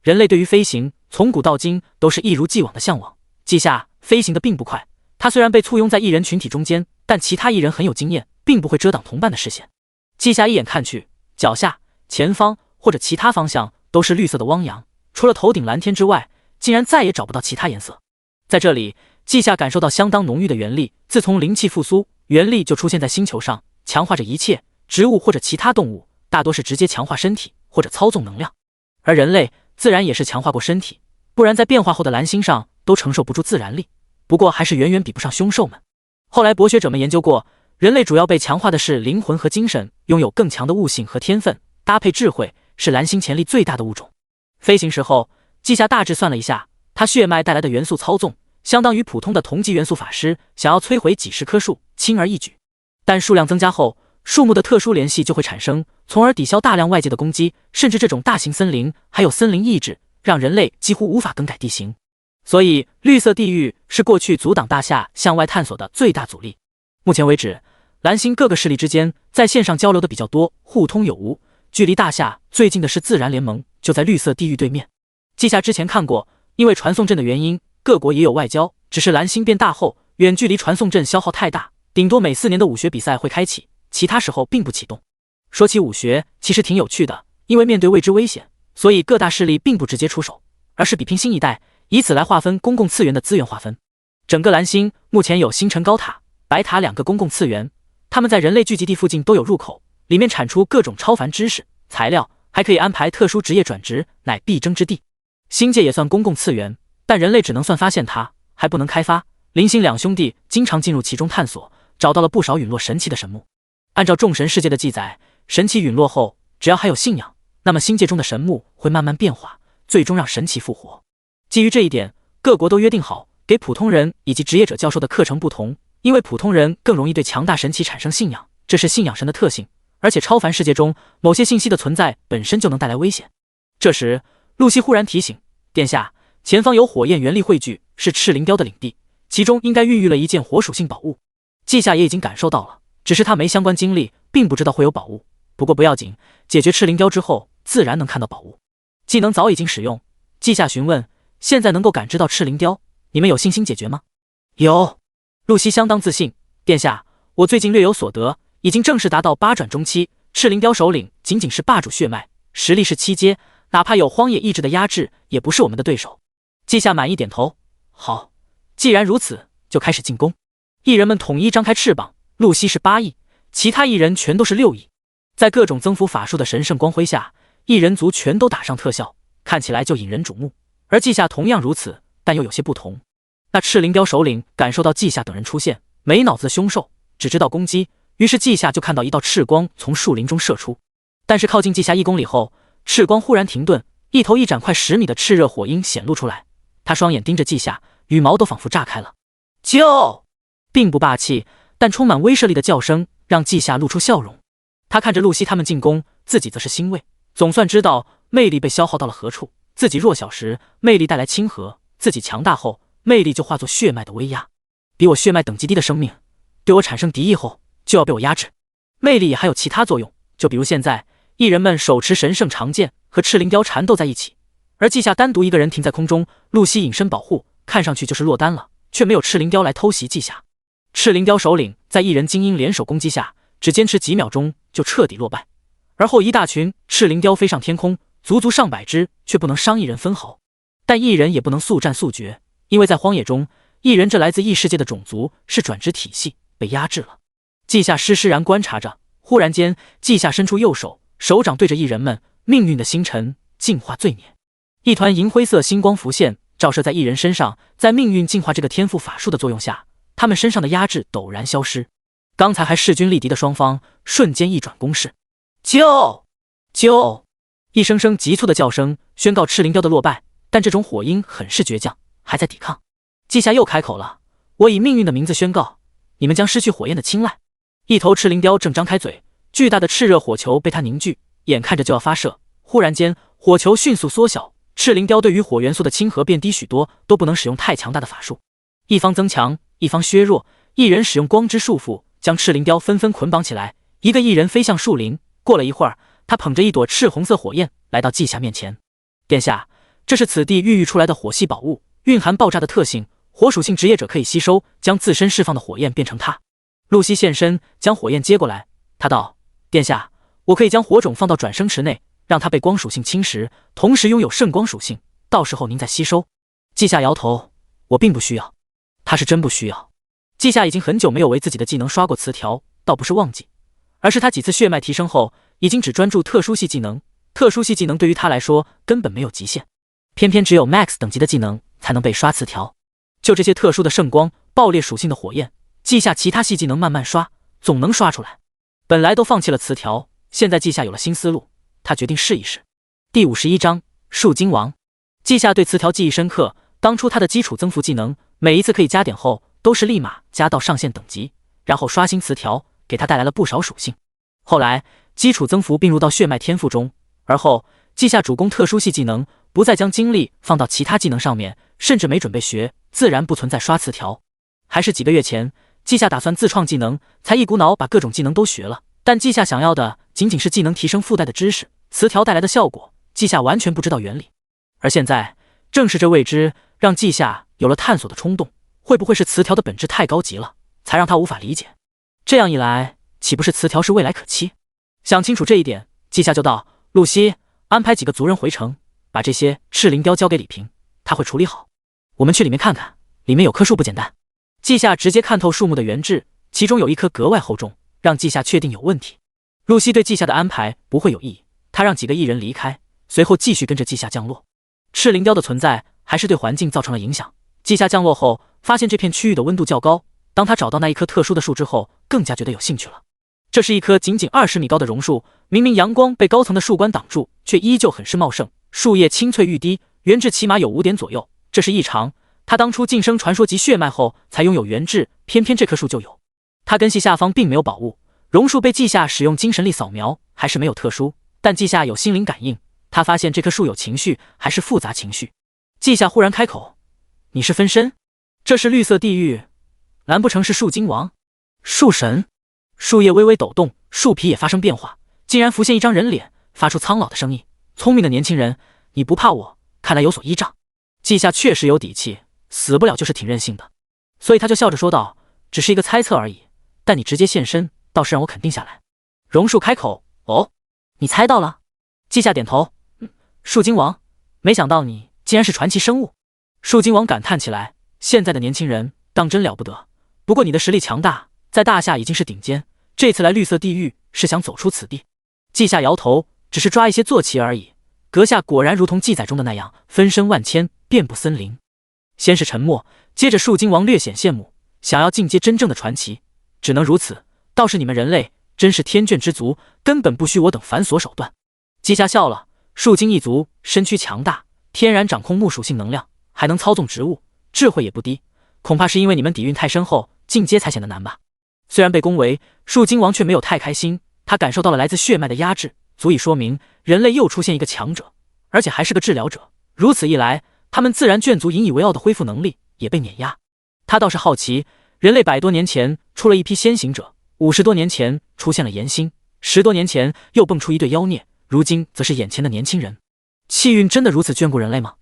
人类对于飞行从古到今都是一如既往的向往。季夏飞行的并不快，他虽然被簇拥在异人群体中间，但其他异人很有经验，并不会遮挡同伴的视线。季夏一眼看去，脚下、前方或者其他方向都是绿色的汪洋，除了头顶蓝天之外，竟然再也找不到其他颜色。在这里，季夏感受到相当浓郁的元力，自从灵气复苏，元力就出现在星球上，强化着一切植物或者其他动物，大多是直接强化身体或者操纵能量。而人类自然也是强化过身体，不然在变化后的蓝星上都承受不住自然力，不过还是远远比不上凶兽们。后来博学者们研究过，人类主要被强化的是灵魂和精神，拥有更强的悟性和天分，搭配智慧，是蓝星潜力最大的物种。飞行时候，季夏大致算了一下，他血脉带来的元素操纵相当于普通的同级元素法师想要摧毁几十棵树，轻而易举。但数量增加后，树木的特殊联系就会产生，从而抵消大量外界的攻击，甚至这种大型森林还有森林意志，让人类几乎无法更改地形。所以绿色地狱是过去阻挡大夏向外探索的最大阻力。目前为止，蓝星各个势力之间在线上交流的比较多，互通有无。距离大夏最近的是自然联盟，就在绿色地狱对面。季夏之前看过，因为传送阵的原因，各国也有外交，只是蓝星变大后，远距离传送阵消耗太大，顶多每4年的武学比赛会开启，其他时候并不启动。说起武学，其实挺有趣的，因为面对未知危险，所以各大势力并不直接出手，而是比拼新一代，以此来划分公共次元的资源划分。整个蓝星目前有星辰高塔、白塔2个公共次元，它们在人类聚集地附近都有入口，里面产出各种超凡知识、材料、还可以安排特殊职业转职，乃必争之地。星界也算公共次元，但人类只能算发现它，还不能开发。林星两兄弟经常进入其中探索，找到了不少陨落神奇的神木。按照众神世界的记载，神奇陨落后，只要还有信仰，那么星界中的神木会慢慢变化，最终让神奇复活。基于这一点，各国都约定好，给普通人以及职业者教授的课程不同，因为普通人更容易对强大神奇产生信仰，这是信仰神的特性，而且超凡世界中某些信息的存在本身就能带来危险。这时，露西忽然提醒殿下，前方有火焰原力汇聚，是赤灵雕的领地，其中应该孕育了一件火属性宝物。季夏也已经感受到了，只是他没相关经历，并不知道会有宝物。不过不要紧，解决赤灵雕之后，自然能看到宝物。技能早已经使用，季夏询问，现在能够感知到赤灵雕，你们有信心解决吗？有。露西相当自信，殿下，我最近略有所得，已经正式达到8转中期，赤灵雕首领仅仅是霸主血脉，实力是7阶，哪怕有荒野意志的压制，也不是我们的对手。季夏满意点头，好，既然如此，就开始进攻。异人们统一张开翅膀，露西是8翼，其他异人全都是6翼。在各种增幅法术的神圣光辉下，异人族全都打上特效，看起来就引人瞩目。而季夏同样如此，但又有些不同。那赤灵雕首领感受到季夏等人出现，没脑子的凶兽，只知道攻击，于是季夏就看到一道赤光从树林中射出。但是靠近季夏1公里后，赤光忽然停顿，一头一盏快10米的炽热火鹰显露出来。他双眼盯着季夏，羽毛都仿佛炸开了。救！并不霸气，但充满威慑力的叫声让季夏露出笑容。他看着露西他们进攻，自己则是欣慰，总算知道魅力被消耗到了何处。自己弱小时，魅力带来亲和；自己强大后，魅力就化作血脉的威压。比我血脉等级低的生命，对我产生敌意后，就要被我压制。魅力也还有其他作用，就比如现在，异人们手持神圣长剑和赤灵雕缠斗在一起，而季夏单独一个人停在空中，露西隐身保护，看上去就是落单了，却没有赤灵雕来偷袭季夏。赤灵雕首领在异人精英联手攻击下，只坚持几秒钟就彻底落败，而后一大群赤灵雕飞上天空，足足上百只，却不能伤异人分毫。但异人也不能速战速决，因为在荒野中，异人这来自异世界的种族是转职体系，被压制了。季夏施然观察着，忽然间，季夏伸出右手，手掌对着异人们，命运的星辰净化罪孽。一团银灰色星光浮现，照射在异人身上，在命运净化这个天赋法术的作用下，他们身上的压制陡然消失。刚才还势均力敌的双方，瞬间一转攻势。救！救！一声声急促的叫声宣告赤灵雕的落败，但这种火鹰很是倔强，还在抵抗。季夏又开口了，我以命运的名字宣告，你们将失去火焰的青睐。一头赤灵雕正张开嘴，巨大的炽热火球被他凝聚，眼看着就要发射。忽然间，火球迅速缩小，赤灵雕对于火元素的亲和变低许多，都不能使用太强大的法术。一方增强，一方削弱，一人使用光之束缚，将赤灵雕纷纷捆绑起来。一个异人飞向树林，过了一会儿，他捧着一朵赤红色火焰来到季夏面前。殿下，这是此地孕育出来的火系宝物，蕴含爆炸的特性，火属性职业者可以吸收，将自身释放的火焰变成它。露西现身，将火焰接过来。他道：殿下，我可以将火种放到转生池内，让它被光属性侵蚀，同时拥有圣光属性，到时候您再吸收。季夏摇头，我并不需要。他是真不需要。季夏已经很久没有为自己的技能刷过词条，倒不是忘记，而是他几次血脉提升后，已经只专注特殊系技能。特殊系技能对于他来说根本没有极限，偏偏只有 Max 等级的技能才能被刷词条。就这些特殊的圣光、爆裂属性的火焰，季夏其他系技能慢慢刷，总能刷出来。本来都放弃了词条，现在季夏有了新思路，他决定试一试。第51章树精王。季夏对词条记忆深刻，当初他的基础增幅技能每一次可以加点后，都是立马加到上限等级，然后刷新词条，给他带来了不少属性。后来基础增幅并入到血脉天赋中，而后季夏主攻特殊系技能，不再将精力放到其他技能上面，甚至没准备学，自然不存在刷词条。还是几个月前，季夏打算自创技能，才一股脑把各种技能都学了，但季夏想要的仅仅是技能提升附带的知识，词条带来的效果，季夏完全不知道原理。而现在正是这未知，让季夏有了探索的冲动。会不会是词条的本质太高级了，才让他无法理解？这样一来，岂不是词条是未来可期？想清楚这一点，季夏就道：露西，安排几个族人回城，把这些赤灵雕交给李平，他会处理好。我们去里面看看，里面有棵树不简单。季夏直接看透树木的原质，其中有一棵格外厚重，让季夏确定有问题。露西对季夏的安排不会有异议，他让几个艺人离开，随后继续跟着季夏降落。赤灵雕的存在还是对环境造成了影响。季夏降落后，发现这片区域的温度较高。当他找到那一棵特殊的树之后，更加觉得有兴趣了。这是一棵仅20米高的榕树，明明阳光被高层的树冠挡住，却依旧很是茂盛，树叶青翠欲滴，原质起码有5点左右，这是异常。他当初晋升传说级血脉后才拥有原质，偏偏这棵树就有。他根系下方并没有宝物，榕树被季夏使用精神力扫描，还是没有特殊，但季夏有心灵感应，他发现这棵树有情绪，还是复杂情绪。季夏忽然开口：“你是分身？这是绿色地狱，难不成是树精王、树神？”树叶微微抖动，树皮也发生变化，竟然浮现一张人脸，发出苍老的声音：“聪明的年轻人，你不怕我，看来有所依仗。”季夏确实有底气，死不了就是挺任性的，所以他就笑着说道：“只是一个猜测而已，但你直接现身，倒是让我肯定下来。”榕树开口：“哦，你猜到了？”季夏点头：“树精王，没想到你竟然是传奇生物。”树精王感叹起来：“现在的年轻人当真了不得，不过你的实力强大，在大夏已经是顶尖，这次来绿色地狱是想走出此地。”季夏摇头：“只是抓一些坐骑而已。”阁下果然如同记载中的那样，分身万千，遍布森林。先是沉默，接着树精王略显羡慕，想要进阶真正的传奇，只能如此。倒是你们人类真是天眷之族，根本不需我等繁琐手段。季夏笑了，树精一族身躯强大，天然掌控木属性能量，还能操纵植物，智慧也不低，恐怕是因为你们底蕴太深厚，进阶才显得难吧。虽然被恭维，树精王却没有太开心，他感受到了来自血脉的压制，足以说明人类又出现一个强者，而且还是个治疗者。如此一来，他们自然眷族引以为傲的恢复能力也被碾压。他倒是好奇，人类100多年前出了一批先行者，50多年前出现了炎星，10多年前又蹦出一对妖孽，如今则是眼前的年轻人。气运真的如此眷顾人类吗？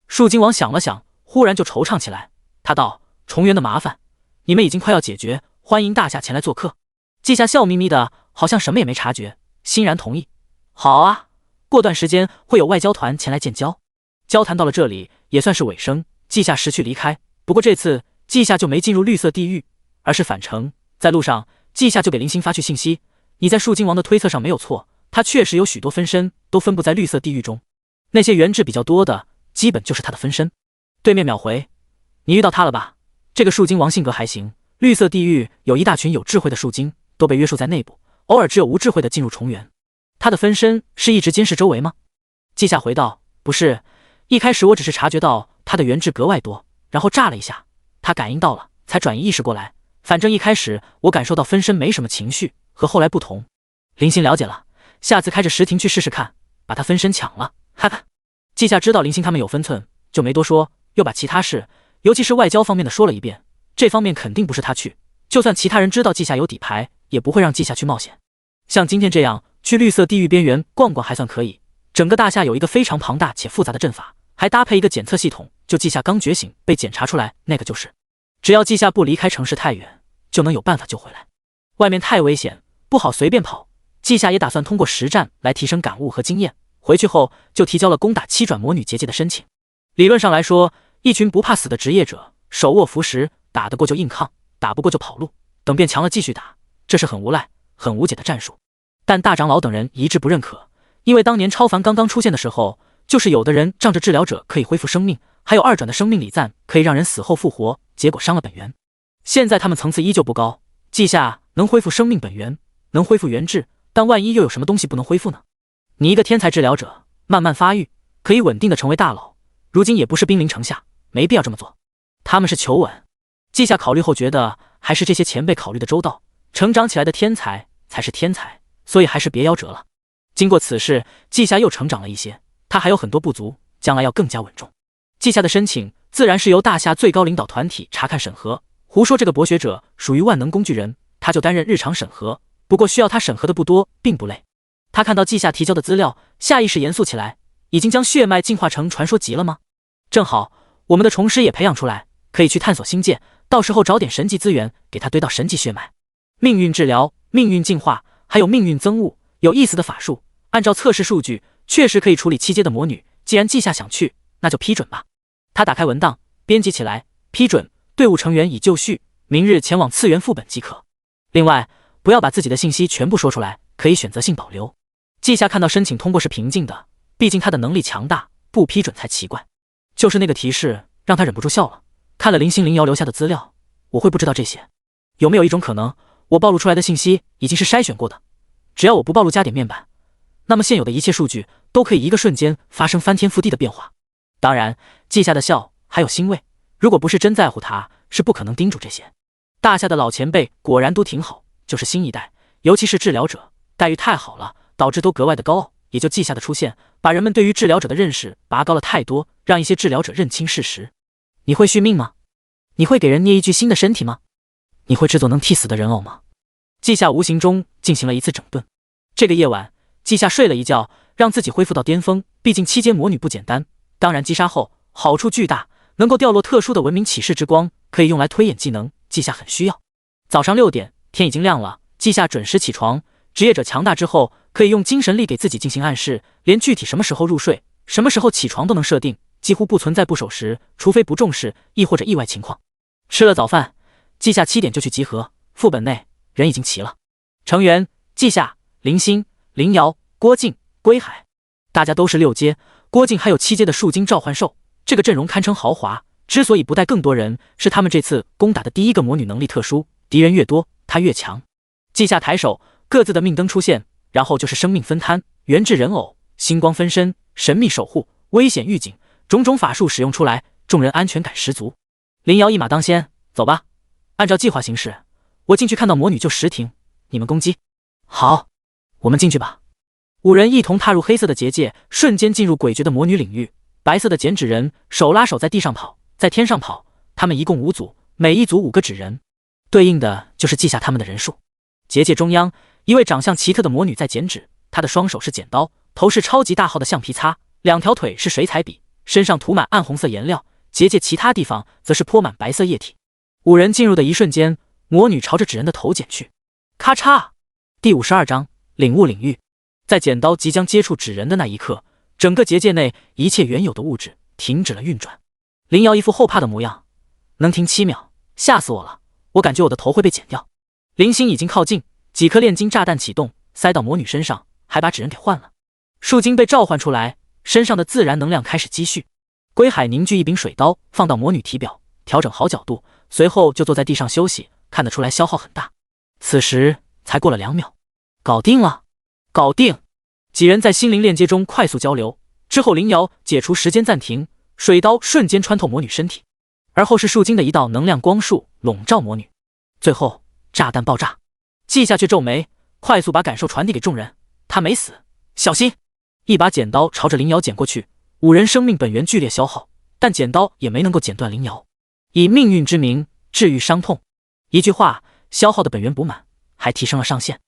树精王想了想，忽然就惆怅起来。他道：“重元的麻烦，你们已经快要解决，欢迎大夏前来做客。”季夏笑眯眯的，好像什么也没察觉，欣然同意：“好啊，过段时间会有外交团前来建交。”交谈到了这里，也算是尾声。季夏识趣离开，不过这次季夏就没进入绿色地狱，而是返程。在路上，季夏就给林星发去信息：“你在树精王的推测上没有错，他确实有许多分身都分布在绿色地狱中，那些原质比较多的，基本就是他的分身。”对面秒回：“你遇到他了吧？这个树精王性格还行，绿色地狱有一大群有智慧的树精，都被约束在内部，偶尔只有无智慧的进入重元。他的分身是一直监视周围吗？”季夏回道：“不是。一开始我只是察觉到他的原质格外多，然后炸了一下，他感应到了，才转移意识过来。反正一开始我感受到分身没什么情绪，和后来不同。”林星了解了，下次开着石亭去试试看，把他分身抢了，哈哈。季夏知道林星他们有分寸，就没多说，又把其他事，尤其是外交方面的说了一遍。这方面肯定不是他去，就算其他人知道季夏有底牌，也不会让季夏去冒险。像今天这样去绿色地狱边缘逛逛还算可以。整个大夏有一个非常庞大且复杂的阵法，还搭配一个检测系统，就季夏刚觉醒被检查出来那个就是，只要季夏不离开城市太远，就能有办法救回来。外面太危险，不好随便跑。季夏也打算通过实战来提升感悟和经验，回去后就提交了攻打7转魔女结界的申请。理论上来说，一群不怕死的职业者，手握符石，打得过就硬抗，打不过就跑路，等变强了继续打，这是很无赖很无解的战术。但大长老等人一致不认可，因为当年超凡刚刚出现的时候，就是有的人仗着治疗者可以恢复生命，还有2转的生命礼赞可以让人死后复活，结果伤了本源。现在他们层次依旧不高，季夏能恢复生命本源，能恢复原质，但万一又有什么东西不能恢复呢？你一个天才治疗者，慢慢发育，可以稳定的成为大佬，如今也不是兵临城下，没必要这么做。他们是求稳。季夏考虑后觉得，还是这些前辈考虑的周到，成长起来的天才才是天才，所以还是别夭折了。经过此事，季夏又成长了一些，他还有很多不足，将来要更加稳重。季夏的申请自然是由大夏最高领导团体查看审核。胡说这个博学者属于万能工具人，他就担任日常审核，不过需要他审核的不多，并不累。他看到季夏提交的资料，下意识严肃起来：“已经将血脉进化成传说级了吗？正好，我们的虫师也培养出来，可以去探索星界，到时候找点神级资源给他堆到神级血脉。命运治疗、命运进化，还有命运增物，有意思的法术。按照测试数据，确实可以处理7阶的魔女。既然季夏想去，那就批准吧。”他打开文档，编辑起来：“批准，队伍成员已就绪，明日前往次元副本即可。另外，不要把自己的信息全部说出来，可以选择性保留。”季夏看到申请通过是平静的，毕竟他的能力强大，不批准才奇怪。就是那个提示让他忍不住笑了。看了林星林瑶留下的资料，我会不知道这些？有没有一种可能，我暴露出来的信息已经是筛选过的？只要我不暴露加点面板，那么现有的一切数据都可以一个瞬间发生翻天覆地的变化。当然，季夏的笑还有欣慰，如果不是真在乎他，是不可能叮嘱这些。大夏的老前辈果然都挺好，就是新一代，尤其是治疗者，待遇太好了，导致都格外的高傲。也就季夏的出现，把人们对于治疗者的认识拔高了太多，让一些治疗者认清事实。你会续命吗？你会给人捏一具新的身体吗？你会制作能替死的人偶吗？季夏无形中进行了一次整顿。这个夜晚，季夏睡了一觉，让自己恢复到巅峰。毕竟7阶魔女不简单，当然击杀后好处巨大，能够掉落特殊的文明启示之光，可以用来推演技能，季夏很需要。早上6点，天已经亮了，季夏准时起床。职业者强大之后，可以用精神力给自己进行暗示，连具体什么时候入睡、什么时候起床都能设定，几乎不存在不守时，除非不重视亦或者意外情况。吃了早饭，季夏7点就去集合，副本内人已经齐了。成员：季夏、林星、林瑶、郭靖、归海，大家都是6阶，郭靖还有7阶的树精召唤兽，这个阵容堪称豪华。之所以不带更多人，是他们这次攻打的第一个魔女能力特殊，敌人越多，他越强。季夏抬手，各自的命灯出现，然后就是生命分摊、原制人偶、星光分身、神秘守护、危险预警，种种法术使用出来，众人安全感十足。林瑶一马当先，走吧，按照计划行事。我进去看到魔女就实停，你们攻击。好，我们进去吧。5人一同踏入黑色的结界，瞬间进入诡谲的魔女领域。白色的剪纸人手拉手在地上跑，在天上跑，他们一共5组，每一组5个纸人，对应的就是记下他们的人数。结界中央，一位长相奇特的魔女在剪纸，她的双手是剪刀，头是超级大号的橡皮擦，2条腿是水彩笔，身上涂满暗红色颜料，结界其他地方则是泼满白色液体。5人进入的一瞬间，魔女朝着纸人的头剪去，咔嚓！第52章领悟领域。在剪刀即将接触纸人的那一刻，整个结界内一切原有的物质停止了运转。林瑶一副后怕的模样，能停7秒，吓死我了！我感觉我的头会被剪掉。林星已经靠近，几颗炼金炸弹启动，塞到魔女身上，还把纸人给换了。树精被召唤出来，身上的自然能量开始积蓄。归海凝聚一柄水刀，放到魔女体表，调整好角度，随后就坐在地上休息，看得出来消耗很大。此时才过了2秒，搞定了，搞定！几人在心灵链接中快速交流，之后林瑶解除时间暂停，水刀瞬间穿透魔女身体，而后是树精的一道能量光束笼罩魔女，最后炸弹爆炸。季夏却皱眉，快速把感受传递给众人，他没死，小心！一把剪刀朝着林瑶剪过去，5人生命本源剧烈消耗，但剪刀也没能够剪断林瑶。以命运之名治愈伤痛，一句话，消耗的本源补满，还提升了上限。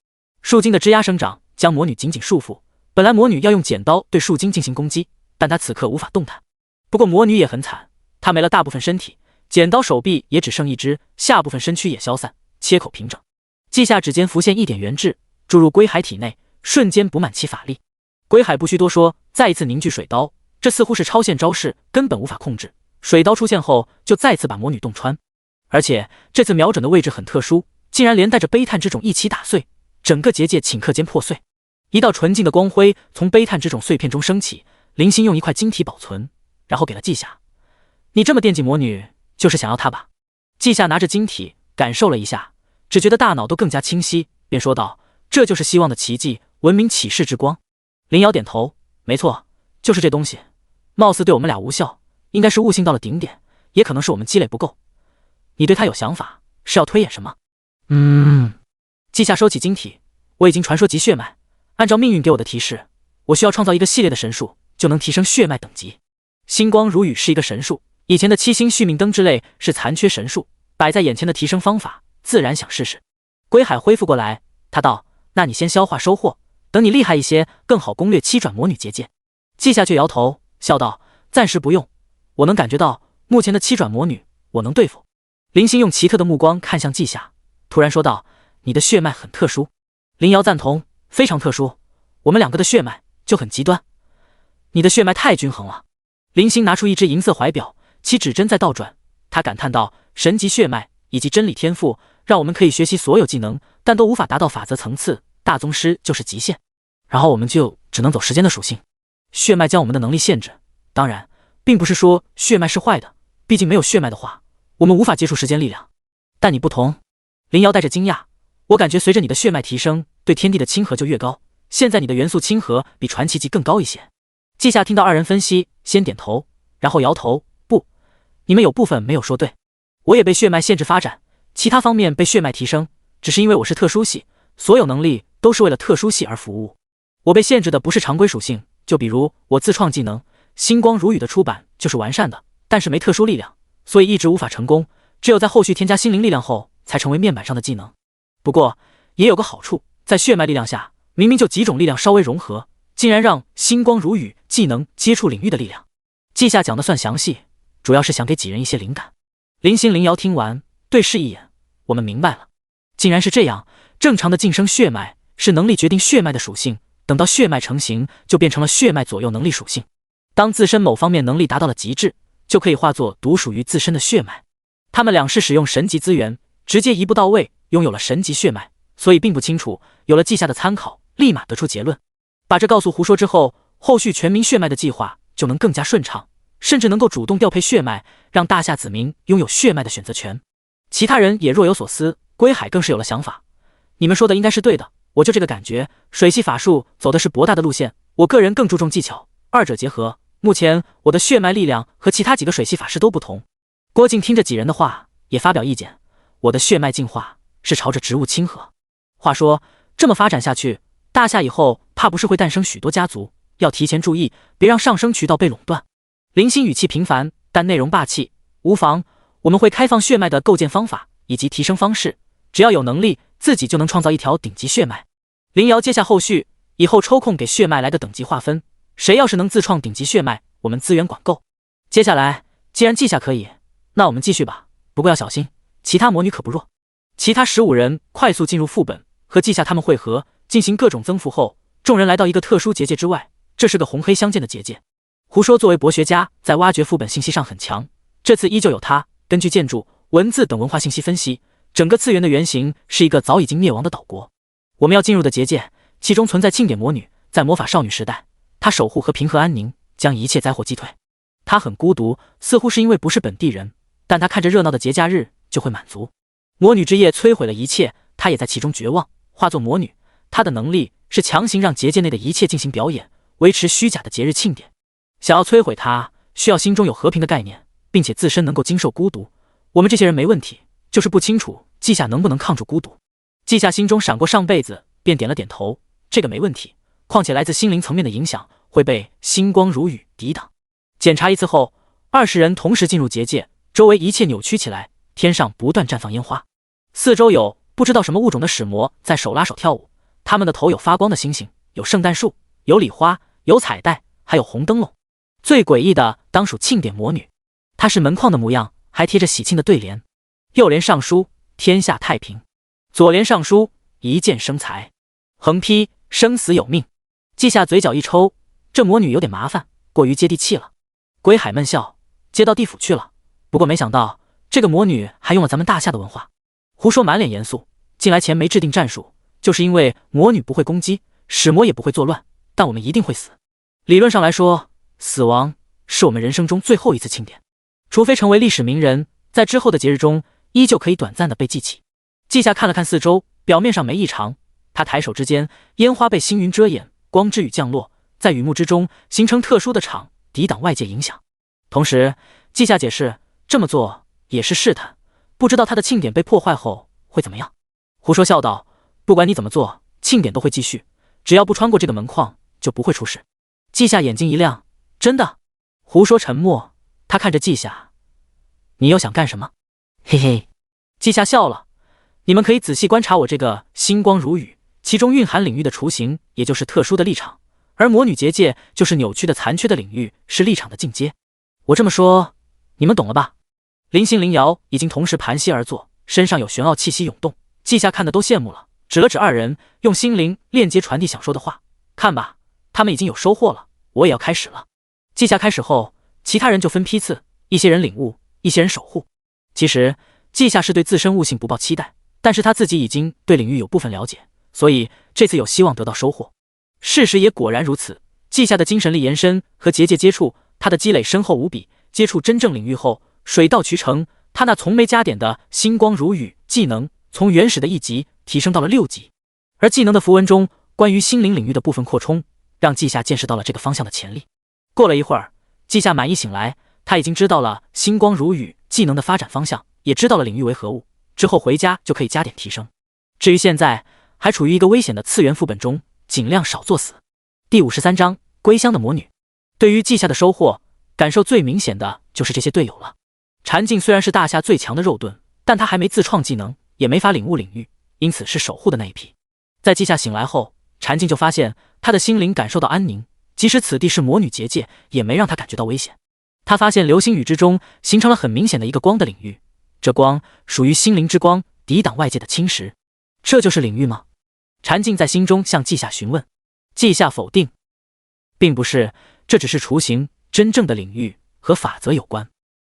树精的枝桠生长将魔女紧紧束缚，本来魔女要用剪刀对树精进行攻击，但她此刻无法动弹。不过魔女也很惨，她没了大部分身体，剪刀手臂也只剩1只，下部分身躯也消散，切口平整。季夏指尖浮现1点元质，注入归海体内，瞬间补满其法力。归海不需多说，再一次凝聚水刀，这似乎是超限招式，根本无法控制。水刀出现后，就再次把魔女洞穿，而且这次瞄准的位置很特殊，竟然连带着悲叹之种一起打碎，整个结界顷刻间破碎。一道纯净的光辉从悲叹之种碎片中升起，林星用一块晶体保存，然后给了季夏。你这么惦记魔女，就是想要她吧？季夏拿着晶体感受了一下，只觉得大脑都更加清晰，便说道：这就是希望的奇迹，文明启示之光。林瑶点头，没错，就是这东西，貌似对我们俩无效，应该是悟性到了顶点，也可能是我们积累不够。你对他有想法，是要推演什么？季夏收起晶体，我已经传说集血脉，按照命运给我的提示，我需要创造一个系列的神术，就能提升血脉等级。星光如雨是一个神术，以前的7星续命灯之类是残缺神术，摆在眼前的提升方法，自然想试试。归海恢复过来，他道：那你先消化收获，等你厉害一些，更好攻略7转魔女结界。季夏却摇头，笑道：暂时不用，我能感觉到目前的7转魔女我能对付。林星用奇特的目光看向季夏，突然说道：你的血脉很特殊。林瑶赞同，非常特殊，我们2个的血脉就很极端，你的血脉太均衡了。林星拿出一只银色怀表，其指针在倒转，他感叹道：神级血脉以及真理天赋让我们可以学习所有技能，但都无法达到法则层次，大宗师就是极限。然后我们就只能走时间的属性。血脉将我们的能力限制，当然，并不是说血脉是坏的，毕竟没有血脉的话，我们无法接触时间力量。但你不同。林瑶带着惊讶，我感觉随着你的血脉提升，对天地的亲和就越高。现在你的元素亲和比传奇级更高一些。季夏听到二人分析，先点头，然后摇头，不，你们有部分没有说对。我也被血脉限制发展，其他方面被血脉提升，只是因为我是特殊系，所有能力都是为了特殊系而服务。我被限制的不是常规属性，就比如我自创技能星光如雨的出版就是完善的，但是没特殊力量，所以一直无法成功，只有在后续添加心灵力量后才成为面板上的技能。不过也有个好处，在血脉力量下，明明就几种力量稍微融合，竟然让星光如雨技能接触领域的力量。季夏讲的算详细，主要是想给几人一些灵感。林星灵瑶听完对视一眼，我们明白了，竟然是这样。正常的晋升血脉是能力决定血脉的属性，等到血脉成型就变成了血脉左右能力属性。当自身某方面能力达到了极致，就可以化作独属于自身的血脉。他们俩是使用神级资源，直接一步到位拥有了神级血脉，所以并不清楚，有了季夏的参考，立马得出结论。把这告诉胡说之后，后续全民血脉的计划就能更加顺畅，甚至能够主动调配血脉，让大夏子民拥有血脉的选择权。其他人也若有所思，归海更是有了想法。你们说的应该是对的，我就这个感觉，水系法术走的是博大的路线，我个人更注重技巧，二者结合。目前我的血脉力量和其他几个水系法师都不同。郭靖听着几人的话，也发表意见，我的血脉进化是朝着植物亲和。话说这么发展下去，大夏以后怕不是会诞生许多家族，要提前注意，别让上升渠道被垄断。林星语气平凡，但内容霸气。无妨，我们会开放血脉的构建方法以及提升方式，只要有能力，自己就能创造一条顶级血脉。林瑶接下后续，以后抽空给血脉来个等级划分，谁要是能自创顶级血脉，我们资源管够。接下来既然记下可以，那我们继续吧，不过要小心，其他魔女可不弱。其他15人快速进入副本，和季夏他们会合，进行各种增幅后，众人来到一个特殊结界之外，这是个红黑相间的结界。胡说作为博学家，在挖掘副本信息上很强，这次依旧有他根据建筑、文字等文化信息分析，整个次元的原型是一个早已经灭亡的岛国。我们要进入的结界，其中存在庆典魔女，在魔法少女时代，她守护和平和安宁，将一切灾祸击退。她很孤独，似乎是因为不是本地人，但她看着热闹的节假日就会满足。魔女之夜摧毁了一切，她也在其中绝望，化作魔女。她的能力是强行让结界内的一切进行表演，维持虚假的节日庆典。想要摧毁她，需要心中有和平的概念，并且自身能够经受孤独。我们这些人没问题，就是不清楚季夏能不能抗住孤独。季夏心中闪过上辈子，便点了点头，这个没问题，况且来自心灵层面的影响会被星光如雨抵挡。检查一次后，20人同时进入结界，周围一切扭曲起来，天上不断绽放烟花，四周有不知道什么物种的使魔在手拉手跳舞，他们的头有发光的星星，有圣诞树，有礼花，有彩带，还有红灯笼。最诡异的当属庆典魔女，她是门框的模样，还贴着喜庆的对联，右联上书天下太平，左联上书一箭生财，横批生死有命。季夏嘴角一抽，这魔女有点麻烦，过于接地气了。归海闷笑，接到地府去了。不过没想到这个魔女还用了咱们大夏的文化。胡说满脸严肃，进来前没制定战术，就是因为魔女不会攻击，使魔也不会作乱，但我们一定会死。理论上来说，死亡是我们人生中最后一次庆典，除非成为历史名人，在之后的节日中依旧可以短暂的被记起。季夏看了看四周，表面上没异常，他抬手之间，烟花被星云遮掩，光之雨降落，在雨幕之中形成特殊的场，抵挡外界影响。同时季夏解释，这么做也是试探，不知道他的庆典被破坏后会怎么样。胡说笑道，不管你怎么做，庆典都会继续，只要不穿过这个门框就不会出事。季夏眼睛一亮，真的？胡说沉默，他看着季夏，你又想干什么？嘿嘿。季夏笑了，你们可以仔细观察我这个星光如雨，其中蕴含领域的雏形，也就是特殊的立场，而魔女结界就是扭曲的残缺的领域，是立场的进阶。我这么说你们懂了吧？林星灵瑶已经同时盘膝而坐，身上有玄奥气息涌动，季夏看得都羡慕了，指了指二人，用心灵链接传递想说的话，看吧，他们已经有收获了，我也要开始了。季夏开始后，其他人就分批次，一些人领悟，一些人守护。其实季夏是对自身悟性不抱期待，但是他自己已经对领域有部分了解，所以这次有希望得到收获。事实也果然如此。稷下的精神力延伸和结界接触，他的积累深厚无比。接触真正领域后，水到渠成，他那从没加点的星光如雨技能，从原始的1级提升到了6级。而技能的符文中关于心灵领域的部分扩充，让稷下见识到了这个方向的潜力。过了一会儿，稷下满意醒来，他已经知道了星光如雨技能的发展方向，也知道了领域为何物，之后回家就可以加点提升。至于现在还处于一个危险的次元副本中，尽量少作死。第53章归乡的魔女。对于稷下的收获，感受最明显的就是这些队友了。禅境虽然是大夏最强的肉盾，但他还没自创技能，也没法领悟领域，因此是守护的那一批。在稷下醒来后，禅境就发现他的心灵感受到安宁，即使此地是魔女结界，也没让他感觉到危险。他发现流星雨之中形成了很明显的一个光的领域，这光属于心灵之光，抵挡外界的侵蚀。这就是领域吗？禅境在心中向稷下询问。稷下否定，并不是，这只是雏形，真正的领域和法则有关，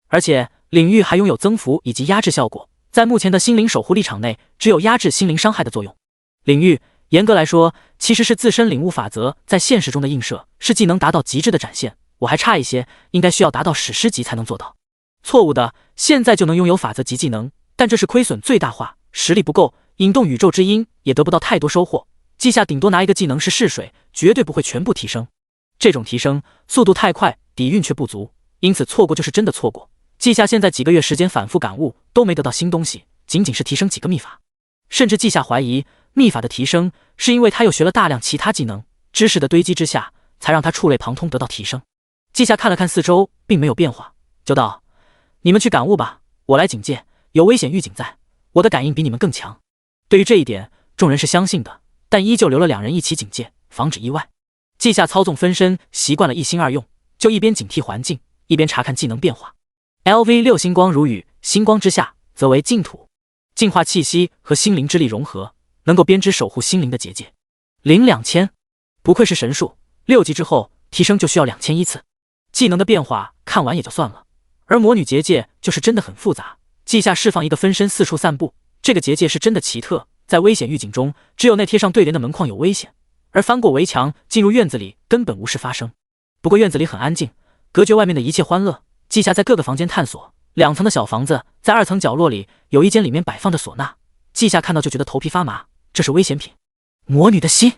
而且领域还拥有增幅以及压制效果，在目前的心灵守护立场内，只有压制心灵伤害的作用。领域严格来说其实是自身领悟法则在现实中的映射，是技能达到极致的展现。我还差一些，应该需要达到史诗级才能做到。错误的，现在就能拥有法则级技能，但这是亏损最大化，实力不够，引动宇宙之音也得不到太多收获。稷下顶多拿一个技能是试水，绝对不会全部提升。这种提升速度太快，底蕴却不足，因此错过就是真的错过。稷下现在几个月时间反复感悟，都没得到新东西，仅仅是提升几个秘法。甚至稷下怀疑秘法的提升是因为他又学了大量其他技能，知识的堆积之下，才让他触类旁通得到提升。稷下看了看四周，并没有变化，就道：你们去感悟吧，我来警戒，有危险预警在，我的感应比你们更强。对于这一点，众人是相信的，但依旧留了2人一起警戒，防止意外。稷下操纵分身习惯了一心二用，就一边警惕环境，一边查看技能变化。LV6星光如雨，星光之下则为净土，净化气息和心灵之力融合，能够编织守护心灵的结界。02000，不愧是神术，6级之后提升就需要2000一次。技能的变化看完也就算了，而魔女结界就是真的很复杂。稷下释放一个分身四处散步，这个结界是真的奇特，在危险预警中，只有那贴上对联的门框有危险，而翻过围墙进入院子里根本无事发生。不过院子里很安静，隔绝外面的一切欢乐。稷下在各个房间探索，2层的小房子，在2层角落里有一间，里面摆放着唢呐。稷下看到就觉得头皮发麻，这是危险品。魔女的心，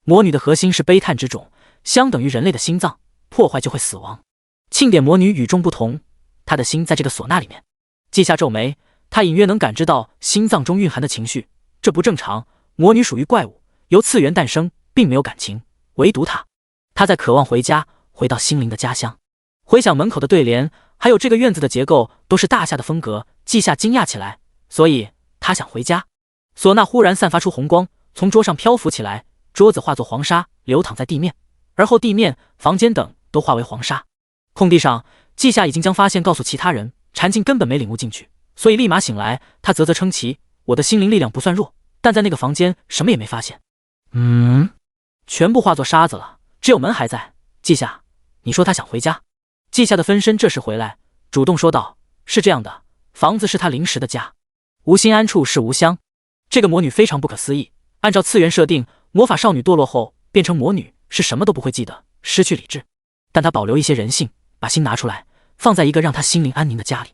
魔女的核心是悲叹之种，相等于人类的心脏，破坏就会死亡。庆典魔女与众不同，她的心在这个唢呐里面。稷下皱眉，他隐约能感知到心脏中蕴含的情绪，这不正常。魔女属于怪物，由次元诞生，并没有感情，唯独她在渴望回家，回到心灵的家乡。回想门口的对联，还有这个院子的结构，都是大夏的风格。稷下惊讶起来，所以他想回家。唢呐忽然散发出红光，从桌上漂浮起来，桌子化作黄沙，流淌在地面，而后地面、房间等都化为黄沙。空地上，稷下已经将发现告诉其他人，禅境根本没领悟进去，所以立马醒来。他啧啧称奇，我的心灵力量不算弱，但在那个房间什么也没发现。全部化作沙子了，只有门还在。稷下，你说他想回家。稷下的分身这时回来，主动说道：是这样的，房子是他临时的家，无心安处是无香。这个魔女非常不可思议，按照次元设定，魔法少女堕落后变成魔女是什么都不会记得，失去理智，但她保留一些人性，把心拿出来放在一个让她心灵安宁的家里。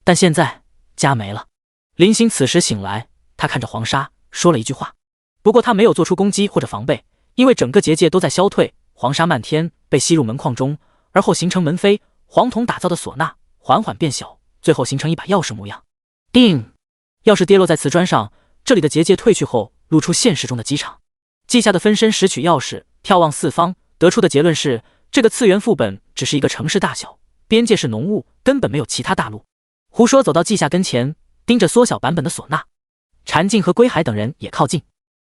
但现在家没了。林星此时醒来，他看着黄沙说了一句话，不过他没有做出攻击或者防备，因为整个结界都在消退，黄沙漫天被吸入门框中，而后形成门扉，黄铜打造的唢呐缓缓变小，最后形成一把钥匙模样。叮，钥匙跌落在瓷砖上，这里的结界退去后，露出现实中的机场。稷下的分身拾取钥匙，眺望四方，得出的结论是，这个次元副本只是一个城市大小，边界是浓雾，根本没有其他大陆。胡说走到稷下跟前，盯着缩小版本的唢呐。禅境和归海等人也靠近。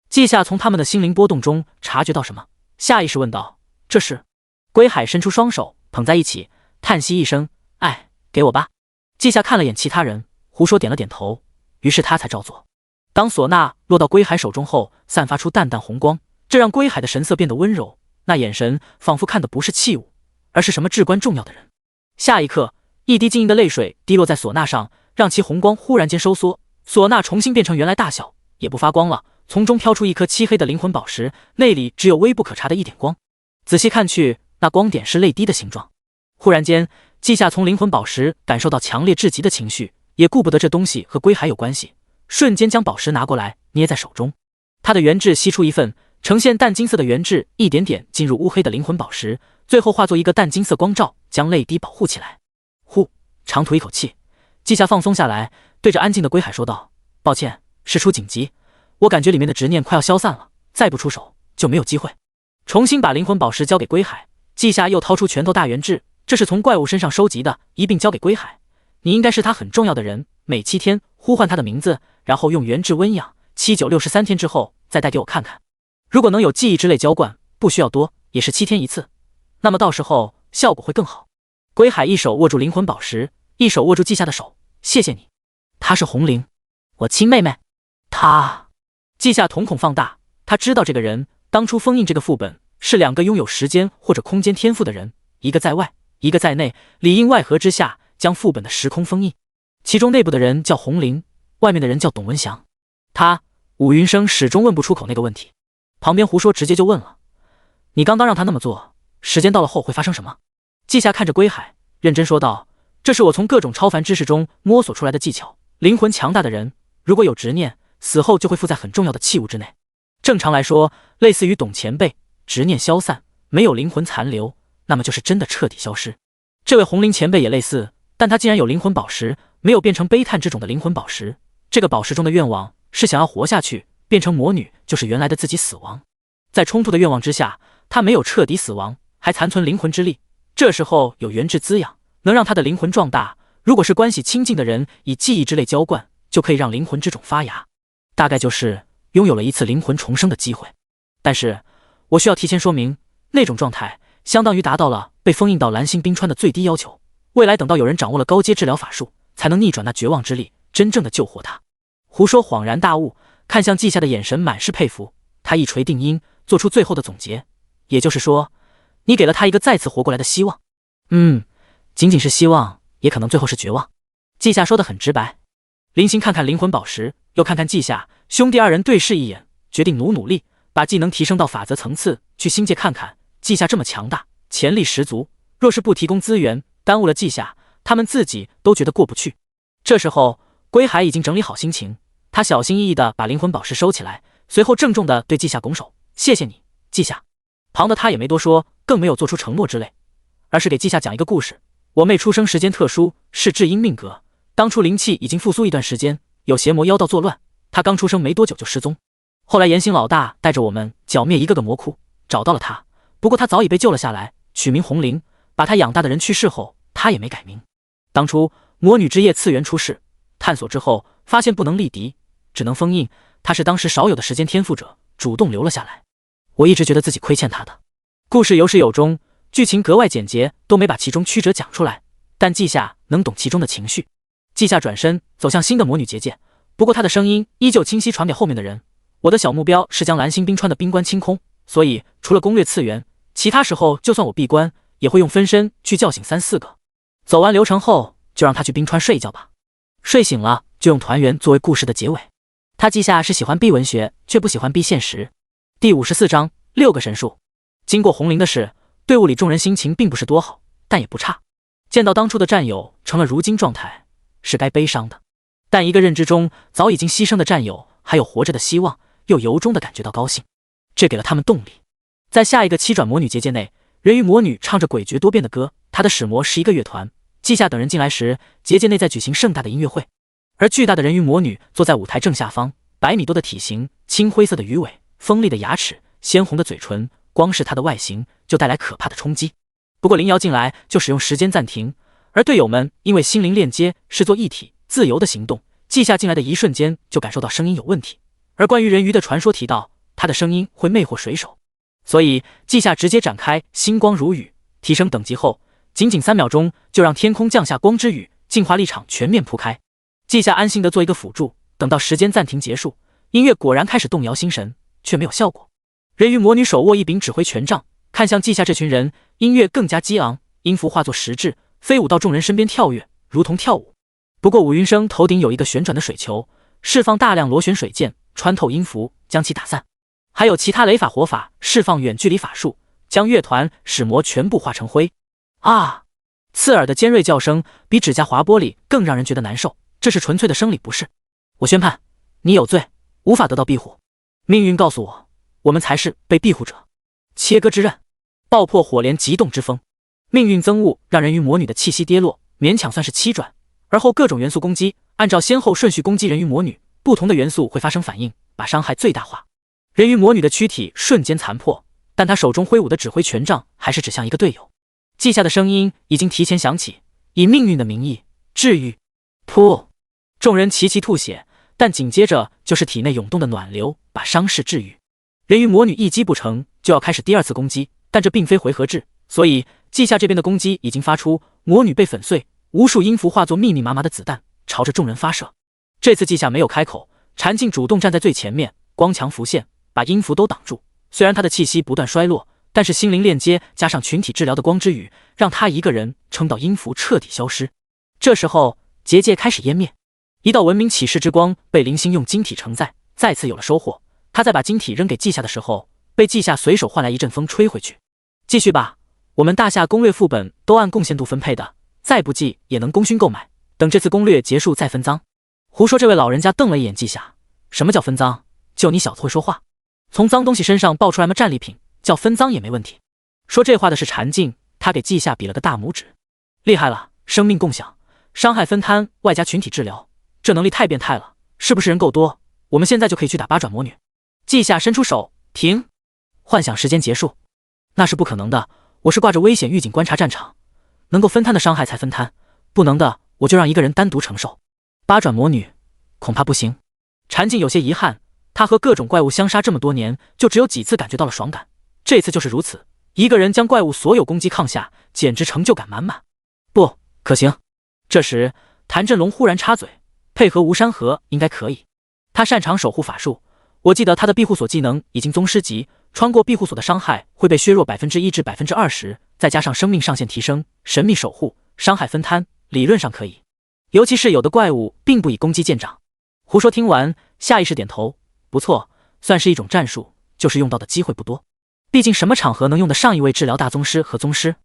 稷下从他们的心灵波动中察觉到什么，下意识问道：这是？归海伸出双手捧在一起，叹息一声：哎，给我吧。稷下看了眼其他人，胡说点了点头，于是他才照做。当唢呐落到归海手中后，散发出淡淡红光，这让归海的神色变得温柔，那眼神仿佛看的不是器物，而是什么至关重要的人。下一刻，一滴晶莹的泪水滴落在唢呐上，让其红光忽然间收缩，唢呐重新变成原来大小，也不发光了，从中飘出一颗漆黑的灵魂宝石，内里只有微不可察的一点光。仔细看去，那光点是泪滴的形状。忽然间，季夏从灵魂宝石感受到强烈至极的情绪，也顾不得这东西和归海有关系，瞬间将宝石拿过来捏在手中。他的元智吸出一份呈现淡金色的元智，一点点进入乌黑的灵魂宝石，最后化作一个淡金色光罩，将泪滴保护起来。呼，长吐一口气，季夏放松下来，对着安静的归海说道：“抱歉，事出紧急，我感觉里面的执念快要消散了，再不出手就没有机会。”重新把灵魂宝石交给归海，季夏又掏出拳头大元智，这是从怪物身上收集的，一并交给归海。你应该是他很重要的人，每7天呼唤他的名字，然后用元智温养，7、9、63天之后再带给我看看。如果能有记忆之类浇灌，不需要多，也是7天一次，那么到时候效果会更好。归海一手握住灵魂宝石，一手握住季夏的手，谢谢你。她是红灵，我亲妹妹。她……季夏瞳孔放大，他知道这个人当初封印这个副本是2个拥有时间或者空间天赋的人，一个在外，一个在内，里应外合之下将副本的时空封印。其中内部的人叫红灵，外面的人叫董文祥。武云生始终问不出口那个问题。旁边胡说直接就问了：“你刚刚让他那么做，时间到了后会发生什么？”季夏看着归海，认真说道：“这是我从各种超凡知识中摸索出来的技巧。灵魂强大的人，如果有执念，死后就会附在很重要的器物之内。正常来说，类似于董前辈，执念消散，没有灵魂残留，那么就是真的彻底消失。这位红灵前辈也类似，但他竟然有灵魂宝石，没有变成悲叹之种的灵魂宝石。这个宝石中的愿望是想要活下去，变成魔女就是原来的自己死亡。在冲突的愿望之下，他没有彻底死亡，还残存灵魂之力。这时候有元智滋养，能让他的灵魂壮大。如果是关系亲近的人，以记忆之类浇灌，就可以让灵魂之种发芽，大概就是拥有了一次灵魂重生的机会。但是我需要提前说明，那种状态相当于达到了被封印到蓝星冰川的最低要求。未来等到有人掌握了高阶治疗法术，才能逆转那绝望之力，真正的救活他。胡说恍然大悟，看向季夏的眼神满是佩服。他一锤定音，做出最后的总结，也就是说，你给了他一个再次活过来的希望。仅仅是希望，也可能最后是绝望。季夏说得很直白。林星看看灵魂宝石，又看看季夏，兄弟二人对视一眼，决定努力，把技能提升到法则层次，去星界看看。季夏这么强大，潜力十足，若是不提供资源，耽误了季夏，他们自己都觉得过不去。这时候，归海已经整理好心情，他小心翼翼地把灵魂宝石收起来，随后郑重地对季夏拱手：“谢谢你，季夏。”旁的他也没多说，更没有做出承诺之类，而是给季夏讲一个故事。我妹出生时间特殊，是至阴命格，当初灵气已经复苏一段时间，有邪魔妖道作乱，她刚出生没多久就失踪。后来严星老大带着我们剿灭一个个魔窟，找到了她，不过她早已被救了下来，取名红灵。把她养大的人去世后，她也没改名。当初魔女之夜次元出世，探索之后发现不能力敌，只能封印。她是当时少有的时间天赋者，主动留了下来。我一直觉得自己亏欠她的。故事有始有终，剧情格外简洁，都没把其中曲折讲出来，但季夏能懂其中的情绪。季夏转身走向新的魔女结界，不过他的声音依旧清晰传给后面的人。我的小目标是将蓝星冰川的冰关清空，所以除了攻略次元，其他时候就算我闭关，也会用分身去叫醒3、4个。走完流程后，就让他去冰川睡一觉吧。睡醒了，就用团圆作为故事的结尾。他季夏是喜欢逼文学，却不喜欢逼现实。第54章6个神术。经过红灵的事，队伍里众人心情并不是多好，但也不差。见到当初的战友成了如今状态，是该悲伤的。但一个认知中早已经牺牲的战友还有活着的希望，又由衷的感觉到高兴，这给了他们动力。在下一个7转魔女结界内，人鱼魔女唱着诡谲多变的歌，她的使魔是一个乐团。季夏等人进来时，结界内在举行盛大的音乐会，而巨大的人鱼魔女坐在舞台正下方，100米多的体型，青灰色的鱼尾，锋利的牙齿，鲜红的嘴唇，光是她的外形就带来可怕的冲击。不过林瑶进来就使用时间暂停，而队友们因为心灵链接是做一体自由的行动，季夏进来的一瞬间就感受到声音有问题。而关于人鱼的传说提到，他的声音会魅惑水手，所以季夏直接展开星光如雨，提升等级后，仅仅3秒钟就让天空降下光之雨，净化力场全面铺开。季夏安心地做一个辅助，等到时间暂停结束，音乐果然开始动摇心神，却没有效果。人鱼魔女手握一柄指挥权杖，看向季夏这群人，音乐更加激昂，音符化作实质，飞舞到众人身边跳跃，如同跳舞。不过武云生头顶有一个旋转的水球，释放大量螺旋水箭，穿透音符，将其打散。还有其他雷法火法释放远距离法术，将乐团使魔全部化成灰。啊！刺耳的尖锐叫声比指甲划玻璃更让人觉得难受，这是纯粹的生理不适。我宣判，你有罪，无法得到庇护。命运告诉我，我们才是被庇护者。切割之刃，爆破火莲极冻之风。命运增物让人鱼魔女的气息跌落，勉强算是七转，而后各种元素攻击，按照先后顺序攻击人鱼魔女，不同的元素会发生反应，把伤害最大化。人鱼魔女的躯体瞬间残破，但她手中挥舞的指挥权杖还是指向一个队友。记下的声音已经提前响起，以命运的名义治愈。噗！众人齐齐吐血，但紧接着就是体内涌动的暖流把伤势治愈。人鱼魔女一击不成就要开始第二次攻击，但这并非回合制，所以记下这边的攻击已经发出，魔女被粉碎，无数音符化作密密麻麻的子弹朝着众人发射。这次记下没有开口，禅静主动站在最前面，光墙浮现，把音符都挡住。虽然他的气息不断衰落，但是心灵链接加上群体治疗的光之雨，让他一个人撑到音符彻底消失。这时候结界开始湮灭，一道文明启示之光被林星用晶体承载，再次有了收获。他在把晶体扔给记下的时候，被记下随手换来一阵风吹回去。继续吧，我们大夏攻略副本都按贡献度分配的，再不济也能功勋购买，等这次攻略结束再分赃。胡说！这位老人家瞪了一眼记下，什么叫分赃？就你小子会说话？从脏东西身上爆出来么战利品，叫分赃也没问题。说这话的是禅静，他给记下比了个大拇指。厉害了，生命共享，伤害分摊外加群体治疗，这能力太变态了，是不是人够多？我们现在就可以去打八转魔女。记下伸出手，停！幻想时间结束，那是不可能的，我是挂着危险预警观察战场，能够分摊的伤害才分摊，不能的我就让一个人单独承受。八转魔女恐怕不行。禅静有些遗憾，他和各种怪物相杀这么多年，就只有几次感觉到了爽感，这次就是如此，一个人将怪物所有攻击抗下，简直成就感满满。不可行。这时谭振龙忽然插嘴，配合吴山河应该可以，他擅长守护法术，我记得他的庇护所技能已经宗师级，穿过庇护所的伤害会被削弱 1% 至 20%， 再加上生命上限提升，神秘守护，伤害分摊，理论上可以。尤其是有的怪物并不以攻击见长。胡说听完，下意识点头，不错，算是一种战术，就是用到的机会不多。毕竟什么场合能用得上一位治疗大宗师和宗师？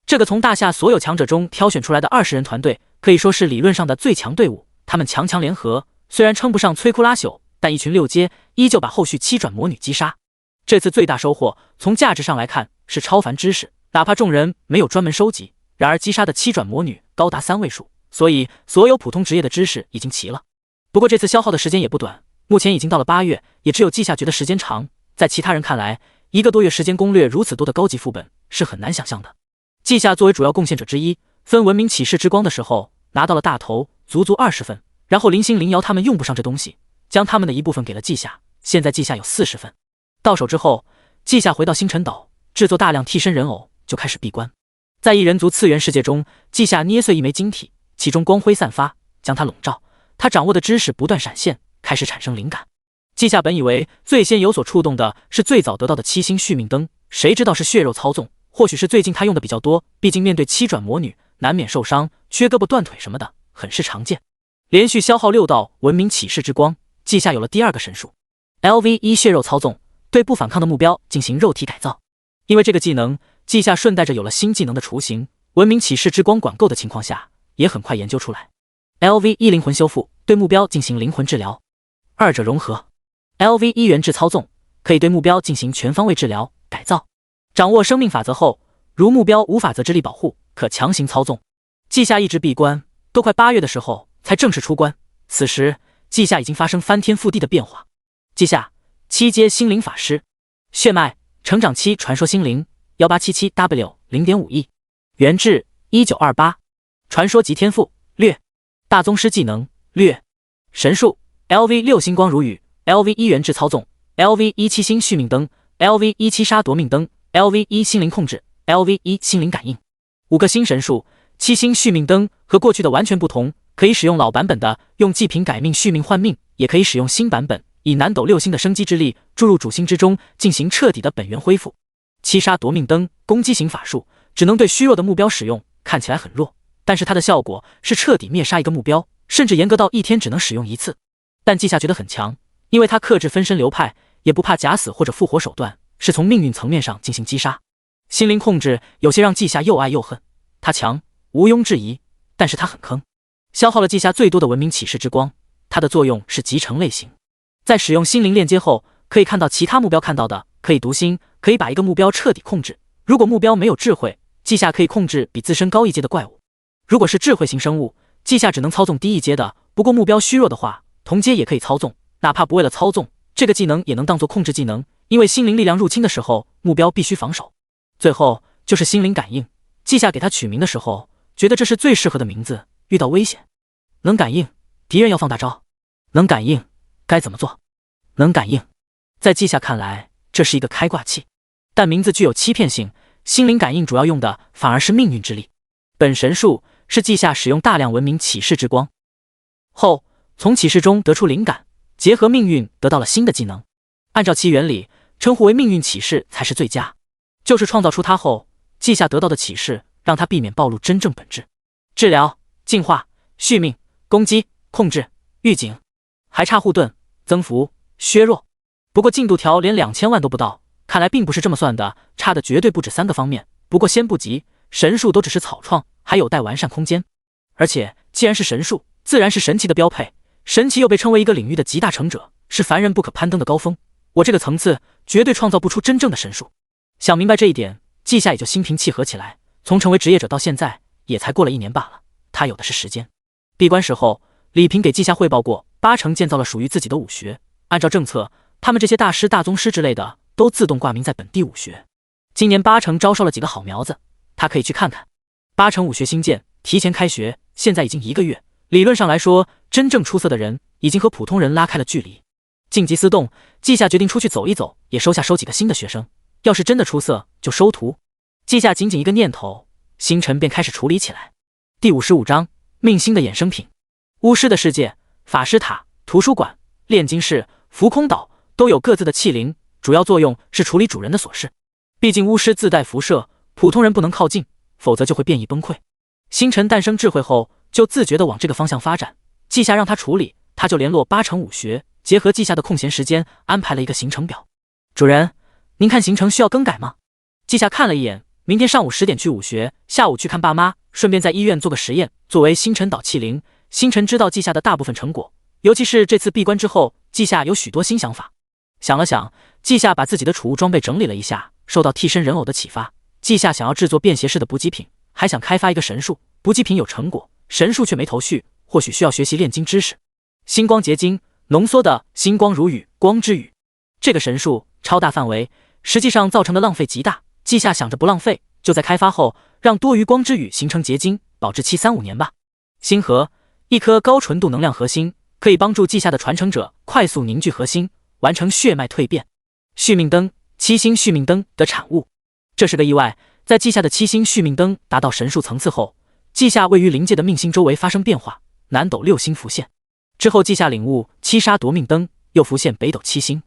这个从大夏所有强者中挑选出来的20人团队，可以说是理论上的最强队伍。他们强强联合，虽然称不上摧枯拉朽，但一群六阶依旧把后续7转魔女击杀。这次最大收获，从价值上来看是超凡知识，哪怕众人没有专门收集，然而击杀的7转魔女高达3位数，所以所有普通职业的知识已经齐了。不过这次消耗的时间也不短，目前已经到了8月，也只有记下觉得时间长，在其他人看来，1个多月时间攻略如此多的高级副本是很难想象的。记下作为主要贡献者之一，分文明启示之光的时候拿到了大头，足足20分，然后林星灵瑶他们用不上这东西，将他们的一部分给了记下，现在记下有40分。到手之后，记下回到星辰岛，制作大量替身人偶，就开始闭关。在异人族次元世界中，记下捏碎一枚晶体，其中光辉散发，将它笼罩，他掌握的知识不断闪现，开始产生灵感。记下本以为最先有所触动的是最早得到的7星续命灯，谁知道是血肉操纵，或许是最近他用的比较多，毕竟面对7转魔女难免受伤，缺胳膊断腿什么的很是常见。连续消耗6道文明启示之光，记下有了第2个神术 LV1 血肉操纵，对不反抗的目标进行肉体改造。因为这个技能，记下顺带着有了新技能的雏形，文明启示之光管够的情况下也很快研究出来。LV1 灵魂修复，对目标进行灵魂治疗，二者融合。LV1 元智操纵，可以对目标进行全方位治疗改造。掌握生命法则后，如目标无法则之力保护，可强行操纵。记下一直闭关，都快8月的时候才正式出关，此时记下已经发生翻天覆地的变化。记下7阶心灵法师，血脉成长期传说心灵 1877W 0.5亿，元智1928，传说级天赋略，大宗师技能略，神术 LV6 星光如雨， LV1 元智操纵， LV1 7星续命灯， LV1 7杀夺命灯， LV1 心灵控制， LV1 心灵感应。5个新神术，7星续命灯和过去的完全不同，可以使用老版本的用祭品改命续命换命，也可以使用新版本以南斗6星的生机之力注入主星之中，进行彻底的本源恢复。7杀夺命灯攻击型法术，只能对虚弱的目标使用，看起来很弱，但是它的效果是彻底灭杀一个目标，甚至严格到1天只能使用1次。但记下觉得很强，因为它克制分身流派，也不怕假死或者复活手段，是从命运层面上进行击杀。心灵控制有些让季夏又爱又恨，他强，毋庸置疑，但是他很坑，消耗了季夏最多的文明启示之光。它的作用是集成类型，在使用心灵链接后，可以看到其他目标看到的，可以读心，可以把一个目标彻底控制。如果目标没有智慧，季夏可以控制比自身高一阶的怪物；如果是智慧型生物，季夏只能操纵低一阶的。不过目标虚弱的话，同阶也可以操纵，哪怕不为了操纵，这个技能也能当做控制技能，因为心灵力量入侵的时候，目标必须防守。最后就是心灵感应，季夏给他取名的时候，觉得这是最适合的名字。遇到危险，能感应敌人要放大招，能感应该怎么做？能感应，在季夏看来，这是一个开挂器，但名字具有欺骗性。心灵感应主要用的反而是命运之力。本神术是季夏使用大量文明启示之光后，从启示中得出灵感，结合命运得到了新的技能。按照其原理，称呼为命运启示才是最佳。就是创造出它后，季夏得到的启示让他避免暴露真正本质。治疗、净化、续命、攻击、控制、预警，还差护盾、增幅、削弱。不过进度条连2000万都不到，看来并不是这么算的，差的绝对不止3个方面。不过先不急，神术都只是草创，还有待完善空间。而且既然是神术，自然是神奇的标配。神奇又被称为一个领域的集大成者，是凡人不可攀登的高峰。我这个层次绝对创造不出真正的神术。想明白这一点，季夏也就心平气和起来。从成为职业者到现在，也才过了1年罢了，他有的是时间。闭关时候，李平给季夏汇报过，8成建造了属于自己的武学。按照政策，他们这些大师、大宗师之类的都自动挂名在本地武学。今年8成招收了几个好苗子，他可以去看看。8成武学新建，提前开学，现在已经1个月。理论上来说，真正出色的人已经和普通人拉开了距离。静极思动，季夏决定出去走一走，也收几个新的学生。要是真的出色，就收徒。季夏仅仅一个念头，星辰便开始处理起来。第55章命星的衍生品。巫师的世界，法师塔、图书馆、炼金室、浮空岛都有各自的器灵，主要作用是处理主人的琐事。毕竟巫师自带辐射，普通人不能靠近，否则就会变异崩溃。星辰诞生智慧后，就自觉地往这个方向发展。季夏让他处理，他就联络8成武学，结合季夏的空闲时间，安排了一个行程表。主人，您看行程需要更改吗？季夏看了一眼，明天上午10点去武学，下午去看爸妈，顺便在医院做个实验。作为星辰岛器灵，星辰知道季夏的大部分成果，尤其是这次闭关之后，季夏有许多新想法。想了想，季夏把自己的储物装备整理了一下，受到替身人偶的启发，季夏想要制作便携式的补给品，还想开发一个神术。补给品有成果，神术却没头绪，或许需要学习炼金知识。星光结晶浓缩的星光如雨，光之雨，这个神术超大范围，实际上造成的浪费极大。季夏想着不浪费，就在开发后让多余光之雨形成结晶，保质期3-5年吧。星核，一颗高纯度能量核心，可以帮助季夏的传承者快速凝聚核心，完成血脉蜕变。续命灯，7星续命灯的产物。这是个意外，在季夏的7星续命灯达到神术层次后，季夏位于灵界的命星周围发生变化，南斗6星浮现。之后季夏领悟7杀夺命灯，又浮现北斗7星。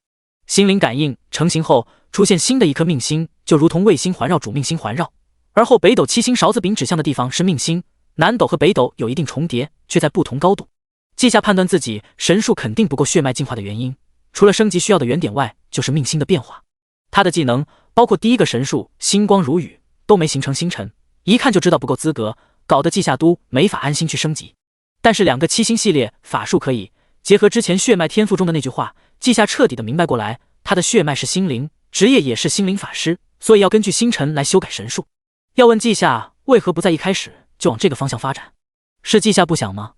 心灵感应成型后，出现新的一颗命星，就如同卫星环绕主命星环绕。而后北斗7星勺子柄指向的地方是命星，南斗和北斗有一定重叠，却在不同高度。季夏判断自己神术肯定不够血脉进化的原因，除了升级需要的原点外，就是命星的变化。他的技能包括第一个神术星光如雨都没形成星辰，一看就知道不够资格，搞得季夏都没法安心去升级。但是2个7星系列法术可以结合之前血脉天赋中的那句话，季夏彻底的明白过来，他的血脉是心灵，职业也是心灵法师，所以要根据星辰来修改神术。要问季夏为何不在一开始就往这个方向发展，是季夏不想吗？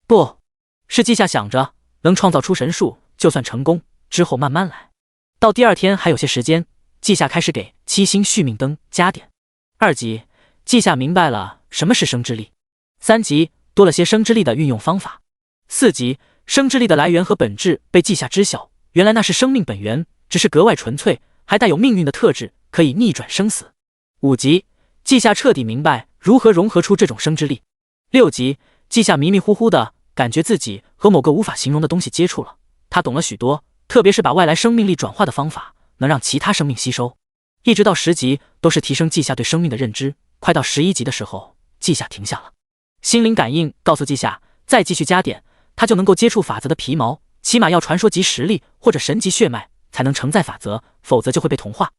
不是，季夏想着能创造出神术，就算成功，之后慢慢来。到第2天还有些时间，季夏开始给7星续命灯加点。2级，季夏明白了什么是生之力。3级，多了些生之力的运用方法。4级，生之力的来源和本质被季夏知晓，原来那是生命本源，只是格外纯粹，还带有命运的特质，可以逆转生死。5级，季夏彻底明白如何融合出这种生之力。6级，季夏迷迷糊糊的感觉自己和某个无法形容的东西接触了，他懂了许多，特别是把外来生命力转化的方法，能让其他生命吸收。一直到10级都是提升季夏对生命的认知，快到11级的时候，季夏停下了。心灵感应告诉季夏，再继续加点，他就能够接触法则的皮毛，起码要传说级实力或者神级血脉才能承载法则，否则就会被同化。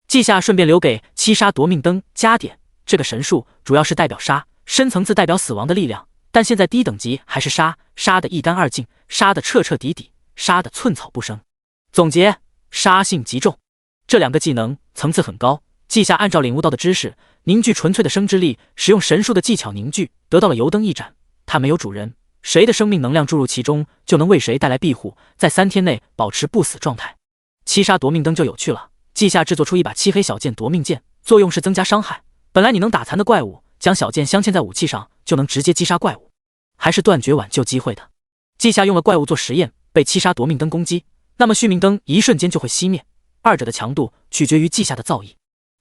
稷下顺便留给七杀夺命灯加点，这个神术主要是代表杀，深层次代表死亡的力量，但现在低等级还是杀，杀的一干二净，杀的彻彻底底，杀的寸草不生。总结：杀性极重。这两个技能层次很高，稷下按照领悟到的知识凝聚纯粹的生之力，使用神术的技巧凝聚，得到了油灯一盏。它没有主人，谁的生命能量注入其中，就能为谁带来庇护，在3天内保持不死状态。七杀夺命灯就有趣了，稷下制作出一把漆黑小剑夺命剑，作用是增加伤害。本来你能打残的怪物，将小剑镶嵌在武器上，就能直接击杀怪物，还是断绝挽救机会的。稷下用了怪物做实验，被七杀夺命灯攻击，那么续命灯一瞬间就会熄灭，二者的强度取决于稷下的造诣。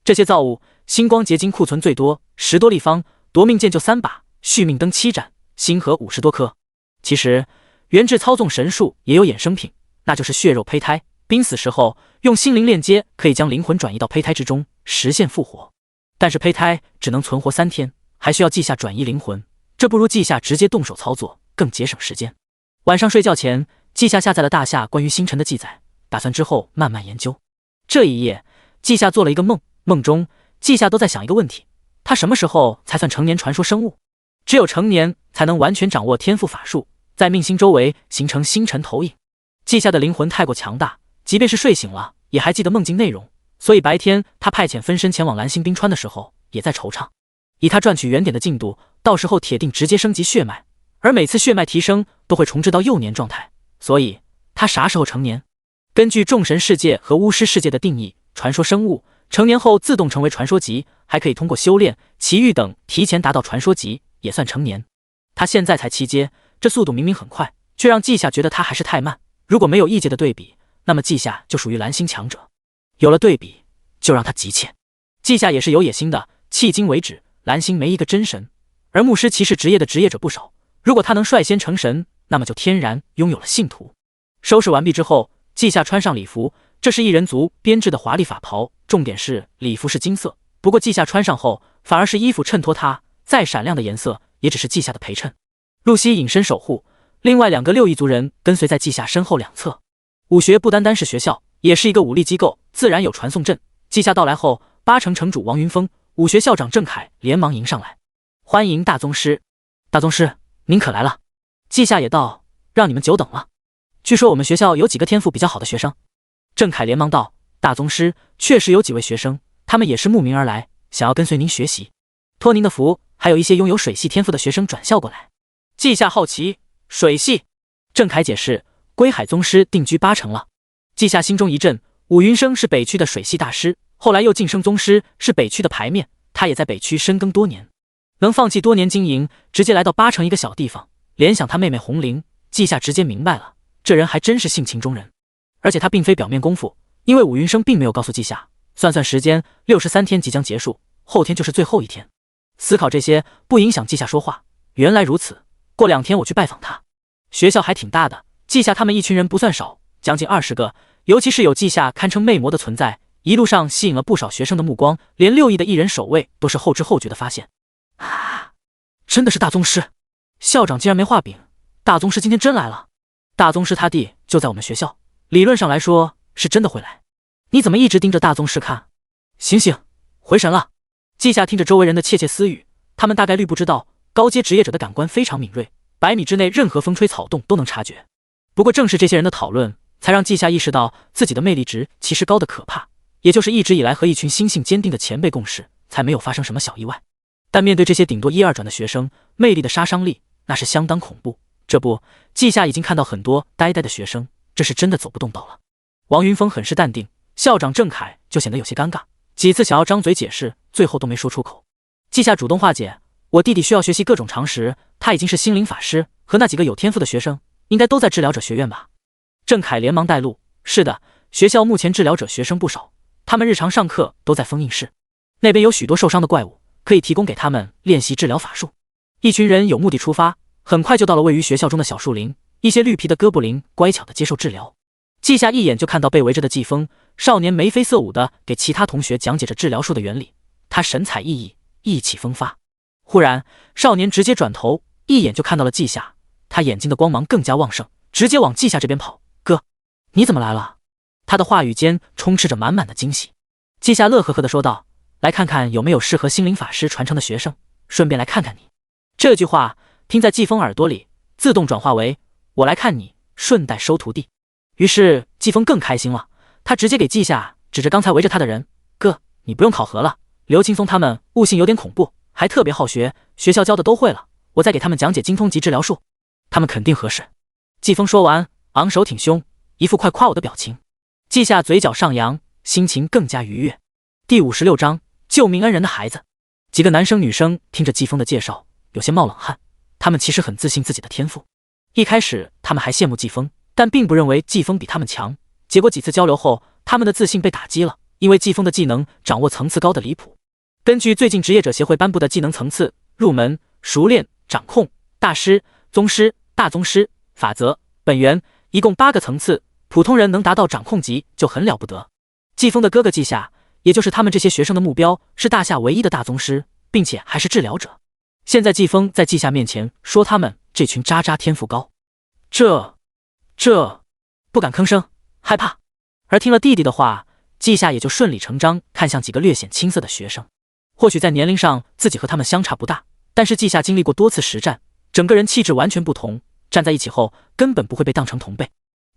这些造物，星光结晶库存最多10多立方，夺命剑就3把，续命灯7盏，星核50多颗。其实元智操纵神术也有衍生品，那就是血肉胚胎。濒死时候用心灵链接，可以将灵魂转移到胚胎之中，实现复活。但是胚胎只能存活3天，还需要稷下转移灵魂，这不如稷下直接动手操作，更节省时间。晚上睡觉前，稷下下载了大夏关于星辰的记载，打算之后慢慢研究。这一夜，稷下做了一个梦，梦中稷下都在想一个问题：他什么时候才算成年传说生物？只有成年才能完全掌握天赋法术，在命星周围形成星辰投影。稷下的灵魂太过强大，即便是睡醒了也还记得梦境内容，所以白天他派遣分身前往蓝星冰川的时候也在惆怅。以他赚取原点的进度，到时候铁定直接升级血脉，而每次血脉提升都会重置到幼年状态，所以他啥时候成年？根据众神世界和巫师世界的定义，传说生物成年后自动成为传说级，还可以通过修炼、奇遇等提前达到传说级，也算成年。他现在才7阶，这速度明明很快，却让稷下觉得他还是太慢。如果没有异界的对比，那么稷下就属于蓝星强者。有了对比，就让他急切。稷下也是有野心的，迄今为止，蓝星没一个真神，而牧师骑士职业的职业者不少。如果他能率先成神，那么就天然拥有了信徒。收拾完毕之后，稷下穿上礼服，这是异人族编制的华丽法袍，重点是礼服是金色。不过稷下穿上后，反而是衣服衬托他，再闪亮的颜色也只是稷下的陪衬。露西隐身守护，另外2个6翼族人跟随在稷下身后2侧。武学不单单是学校，也是一个武力机构，自然有传送阵。稷下到来后，8成城主王云峰、武学校长郑凯连忙迎上来，欢迎大宗师。大宗师，您可来了。稷下也道，让你们久等了。据说我们学校有几个天赋比较好的学生。郑凯连忙道，大宗师，确实有几位学生，他们也是慕名而来，想要跟随您学习。托您的福，还有一些拥有水系天赋的学生转校过来。稷下好奇，水系？郑凯解释，归海宗师定居8成了。稷下心中一震，武云生是北区的水系大师，后来又晋升宗师，是北区的牌面，他也在北区深耕多年，能放弃多年经营，直接来到8成一个小地方。联想他妹妹红菱，稷下直接明白了，这人还真是性情中人。而且他并非表面功夫，因为武云生并没有告诉稷下，算算时间，63天即将结束，后天就是最后一天。思考这些不影响稷下说话，原来如此，过2天我去拜访他。学校还挺大的，稷下他们一群人不算少，将近20个，尤其是有稷下堪称魅魔的存在，一路上吸引了不少学生的目光，连6翼的一人守卫都是后知后觉的发现。啊，真的是大宗师！校长竟然没画饼，大宗师今天真来了。大宗师他弟就在我们学校，理论上来说是真的会来。你怎么一直盯着大宗师看？醒醒，回神了。稷下听着周围人的窃窃私语，他们大概率不知道，高阶职业者的感官非常敏锐，100米之内任何风吹草动都能察觉。不过正是这些人的讨论，才让稷下意识到自己的魅力值其实高的可怕，也就是一直以来和一群心性坚定的前辈共事，才没有发生什么小意外。但面对这些顶多1、2转的学生，魅力的杀伤力那是相当恐怖。这不，稷下已经看到很多呆呆的学生，这是真的走不动道了。王云峰很是淡定，校长郑凯就显得有些尴尬，几次想要张嘴解释，最后都没说出口。稷下主动化解，我弟弟需要学习各种常识，他已经是心灵法师，和那几个有天赋的学生应该都在治疗者学院吧。郑凯连忙带路，是的，学校目前治疗者学生不少，他们日常上课都在封印室，那边有许多受伤的怪物，可以提供给他们练习治疗法术。一群人有目的出发，很快就到了位于学校中的小树林，一些绿皮的哥布林乖巧地接受治疗。稷下一眼就看到被围着的季风少年眉飞色舞地给其他同学讲解着治疗术的原理，他神采奕奕，意气风发。忽然少年直接转头，一眼就看到了稷下，他眼睛的光芒更加旺盛，直接往稷下这边跑。哥，你怎么来了？他的话语间充斥着满满的惊喜。季夏乐呵呵地说道：“来看看有没有适合心灵法师传承的学生，顺便来看看你。”这句话听在季风耳朵里，自动转化为“我来看你，顺带收徒弟”。于是季风更开心了，他直接给季夏指着刚才围着他的人：“哥，你不用考核了，刘青松他们悟性有点恐怖，还特别好学，学校教的都会了，我再给他们讲解精通级治疗术，他们肯定合适。”季风说完，昂首挺胸，一副快夸我的表情。季夏嘴角上扬，心情更加愉悦。第56章救命恩人的孩子。几个男生女生听着季风的介绍，有些冒冷汗。他们其实很自信自己的天赋，一开始他们还羡慕季风，但并不认为季风比他们强。结果几次交流后，他们的自信被打击了，因为季风的技能掌握层次高的离谱。根据最近职业者协会颁布的技能层次，入门、熟练、掌控、大师、宗师、大宗师、法则、本源，一共8个层次，普通人能达到掌控级就很了不得。季风的哥哥季夏，也就是他们这些学生的目标，是大夏唯一的大宗师，并且还是治疗者。现在季风在季夏面前说他们这群渣渣天赋高，这不敢吭声，害怕。而听了弟弟的话，季夏也就顺理成章看向几个略显青涩的学生。或许在年龄上自己和他们相差不大，但是季夏经历过多次实战，整个人气质完全不同，站在一起后根本不会被当成同辈。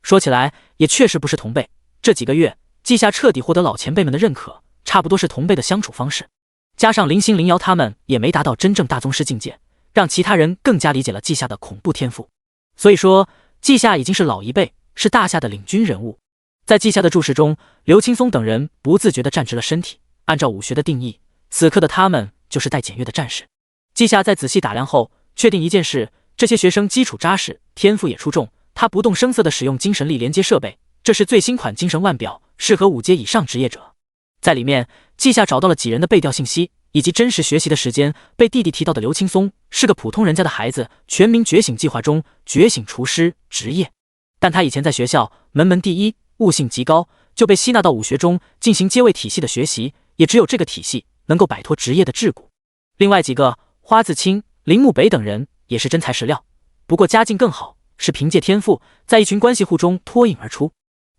说起来也确实不是同辈，这几个月季夏彻底获得老前辈们的认可，差不多是同辈的相处方式。加上林星、林瑶他们也没达到真正大宗师境界，让其他人更加理解了季夏的恐怖天赋。所以说季夏已经是老一辈，是大夏的领军人物。在季夏的注视中，刘青松等人不自觉地站直了身体。按照武学的定义，此刻的他们就是待检阅的战士。季夏在仔细打量后，确定一件事：这些学生基础扎实，天赋也出众。他不动声色地使用精神力连接设备，这是最新款精神腕表，适合5阶以上职业者。在里面，季夏找到了几人的背调信息，以及真实学习的时间。被弟弟提到的刘青松是个普通人家的孩子，全民觉醒计划中觉醒厨师职业，但他以前在学校门门第一，悟性极高，就被吸纳到武学中进行阶位体系的学习，也只有这个体系能够摆脱职业的桎梏。另外几个花自清、林木北等人也是真材实料，不过家境更好，是凭借天赋在一群关系户中脱颖而出。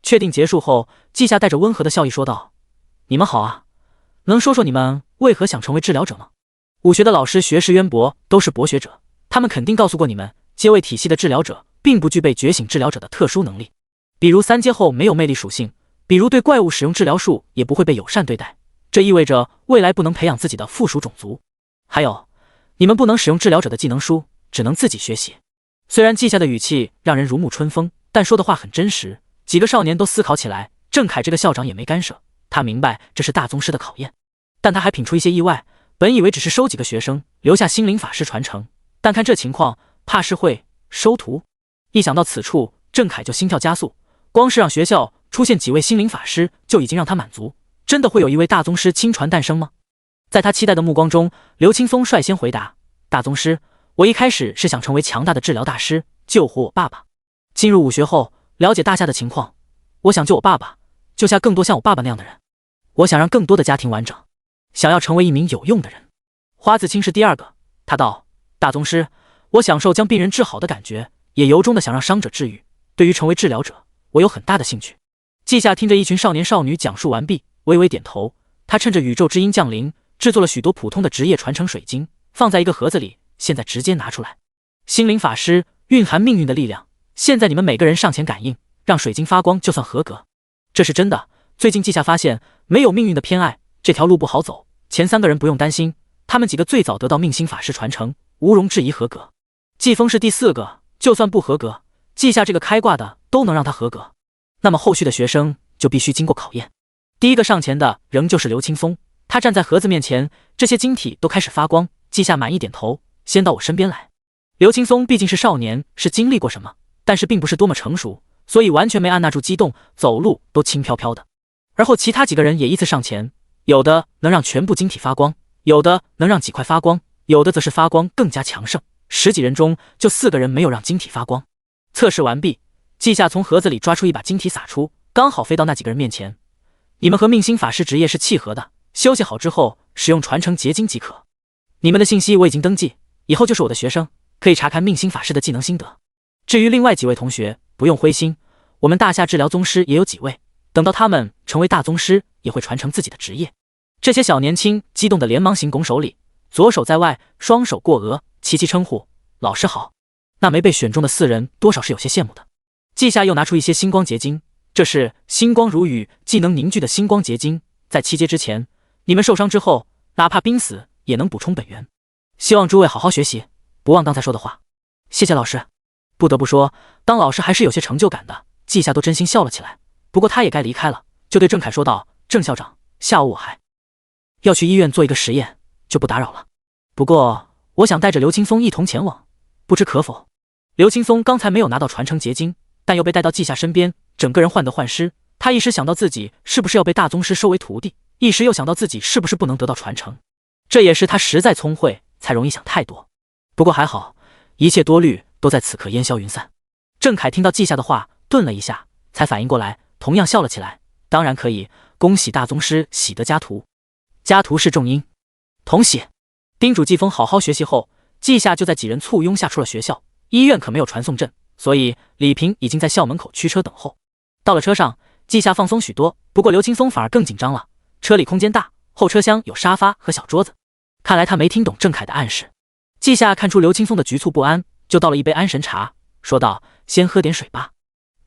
确定结束后，季夏带着温和的笑意说道：“你们好啊，能说说你们为何想成为治疗者吗？武学的老师学识渊博，都是博学者，他们肯定告诉过你们，阶位体系的治疗者并不具备觉醒治疗者的特殊能力，比如3阶后没有魅力属性，比如对怪物使用治疗术也不会被友善对待，这意味着未来不能培养自己的附属种族。还有，你们不能使用治疗者的技能书，只能自己学习。”虽然季夏的语气让人如沐春风，但说的话很真实。几个少年都思考起来，郑恺这个校长也没干涉，他明白这是大宗师的考验，但他还品出一些意外。本以为只是收几个学生，留下心灵法师传承，但看这情况，怕是会收徒。一想到此处，郑恺就心跳加速。光是让学校出现几位心灵法师，就已经让他满足。真的会有一位大宗师亲传诞生吗？在他期待的目光中，刘青松率先回答：“大宗师，我一开始是想成为强大的治疗大师，救活我爸爸。进入武学后，了解大夏的情况，我想救我爸爸，救下更多像我爸爸那样的人。我想让更多的家庭完整，想要成为一名有用的人。”花子清是第2个，他道：“大宗师，我享受将病人治好的感觉，也由衷的想让伤者治愈。对于成为治疗者，我有很大的兴趣。”季夏听着一群少年少女讲述完毕，微微点头。他趁着宇宙之音降临，制作了许多普通的职业传承水晶，放在一个盒子里，现在直接拿出来。心灵法师蕴含命运的力量，现在你们每个人上前感应，让水晶发光就算合格。这是真的。最近季夏发现，没有命运的偏爱，这条路不好走。前3个人不用担心，他们几个最早得到命星法师传承，毋庸置疑合格。季风是第4个，就算不合格，季夏这个开挂的都能让他合格。那么后续的学生就必须经过考验。第1个上前的仍旧是刘青松，他站在盒子面前，这些晶体都开始发光。季夏满意点头，先到我身边来。刘青松毕竟是少年，是经历过什么，但是并不是多么成熟，所以完全没按捺住激动，走路都轻飘飘的。而后其他几个人也依次上前，有的能让全部晶体发光，有的能让几块发光，有的则是发光更加强盛。10几人中就4个人没有让晶体发光。测试完毕，季夏从盒子里抓出一把晶体撒出，刚好飞到那几个人面前。你们和命星法师职业是契合的，休息好之后使用传承结晶即可。你们的信息我已经登记，以后就是我的学生，可以查看命星法师的技能心得。至于另外几位同学，不用灰心，我们大夏治疗宗师也有几位，等到他们成为大宗师，也会传承自己的职业。这些小年轻激动的连忙行拱手礼，左手在外，双手过额，齐齐称呼老师好。那没被选中的4人多少是有些羡慕的。季夏又拿出一些星光结晶，这是星光如雨，技能凝聚的星光结晶，在7阶之前，你们受伤之后，哪怕濒死也能补充本源。希望诸位好好学习，不忘刚才说的话。谢谢老师。不得不说，当老师还是有些成就感的。季夏都真心笑了起来。不过他也该离开了，就对郑凯说道：“郑校长，下午我还要去医院做一个实验，就不打扰了。不过我想带着刘青松一同前往，不知可否？”刘青松刚才没有拿到传承结晶，但又被带到季夏身边，整个人患得患失。他一时想到自己是不是要被大宗师收为徒弟，一时又想到自己是不是不能得到传承。这也是他实在聪慧，才容易想太多。不过还好，一切多虑都在此刻烟消云散。郑凯听到季夏的话，顿了一下，才反应过来，同样笑了起来。当然可以，恭喜大宗师喜得家徒，家徒是重音，同喜。叮嘱季风好好学习后，季夏就在几人簇拥下出了学校。医院可没有传送阵，所以李平已经在校门口驱车等候。到了车上，季夏放松许多，不过刘青松反而更紧张了。车里空间大，后车厢有沙发和小桌子，看来他没听懂郑凯的暗示。季夏看出刘青松的局促不安，就倒了一杯安神茶，说道：“先喝点水吧，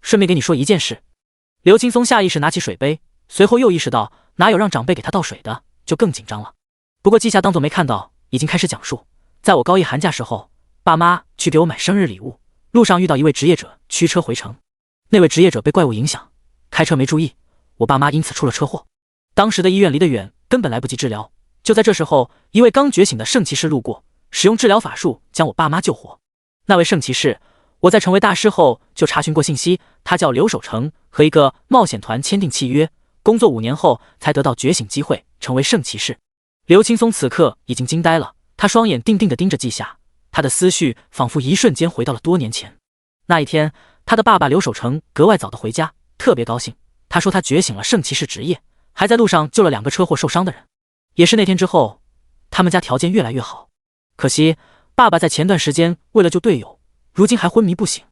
顺便给你说一件事。”刘青松下意识拿起水杯，随后又意识到哪有让长辈给他倒水的，就更紧张了。不过季夏当作没看到，已经开始讲述：在我高一寒假时候，爸妈去给我买生日礼物，路上遇到一位职业者驱车回城，那位职业者被怪物影响，开车没注意，我爸妈因此出了车祸。当时的医院离得远，根本来不及治疗。就在这时候，一位刚觉醒的圣骑士路过，使用治疗法术将我爸妈救活。那位圣骑士，我在成为大师后就查询过信息，他叫刘守成，和一个冒险团签订契约，工作5年后才得到觉醒机会，成为圣骑士。刘青松此刻已经惊呆了，他双眼定定地盯着季夏，他的思绪仿佛一瞬间回到了多年前。那一天，他的爸爸刘守成格外早地回家，特别高兴。他说他觉醒了圣骑士职业，还在路上救了2个车祸受伤的人。也是那天之后，他们家条件越来越好。可惜爸爸在前段时间为了救队友，如今还昏迷不醒。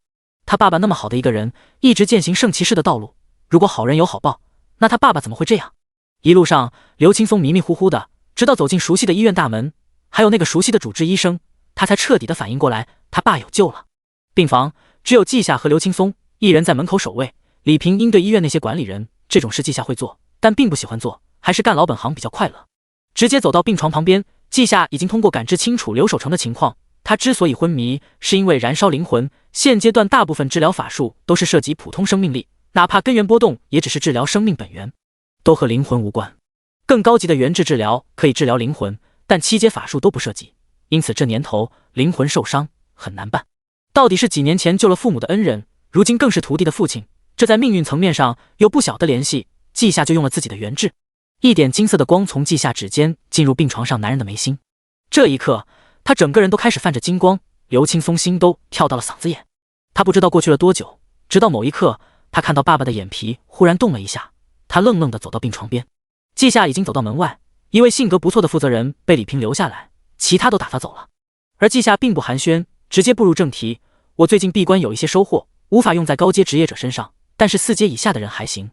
他爸爸那么好的一个人，一直践行圣骑士的道路，如果好人有好报，那他爸爸怎么会这样？一路上，刘青松迷迷糊糊的，直到走进熟悉的医院大门，还有那个熟悉的主治医生，他才彻底的反应过来，他爸有救了。病房只有季夏和刘青松一人在门口守卫。李平应对医院那些管理人，这种事季夏会做，但并不喜欢做，还是干老本行比较快乐。直接走到病床旁边，季夏已经通过感知清楚刘守成的情况。他之所以昏迷，是因为燃烧灵魂。现阶段大部分治疗法术都是涉及普通生命力，哪怕根源波动，也只是治疗生命本源，都和灵魂无关。更高级的元质治疗可以治疗灵魂，但7阶法术都不涉及，因此这年头灵魂受伤很难办。到底是几年前救了父母的恩人，如今更是徒弟的父亲，这在命运层面上有不小的联系。季夏就用了自己的元质，一点金色的光从季夏指尖进入病床上男人的眉心。这一刻，他整个人都开始泛着金光，刘青松心都跳到了嗓子眼。他不知道过去了多久，直到某一刻，他看到爸爸的眼皮忽然动了一下，他愣愣地走到病床边。季夏已经走到门外，一位性格不错的负责人被李平留下来，其他都打发走了。而季夏并不寒暄，直接步入正题：我最近闭关有一些收获，无法用在高阶职业者身上，但是4阶以下的人还行，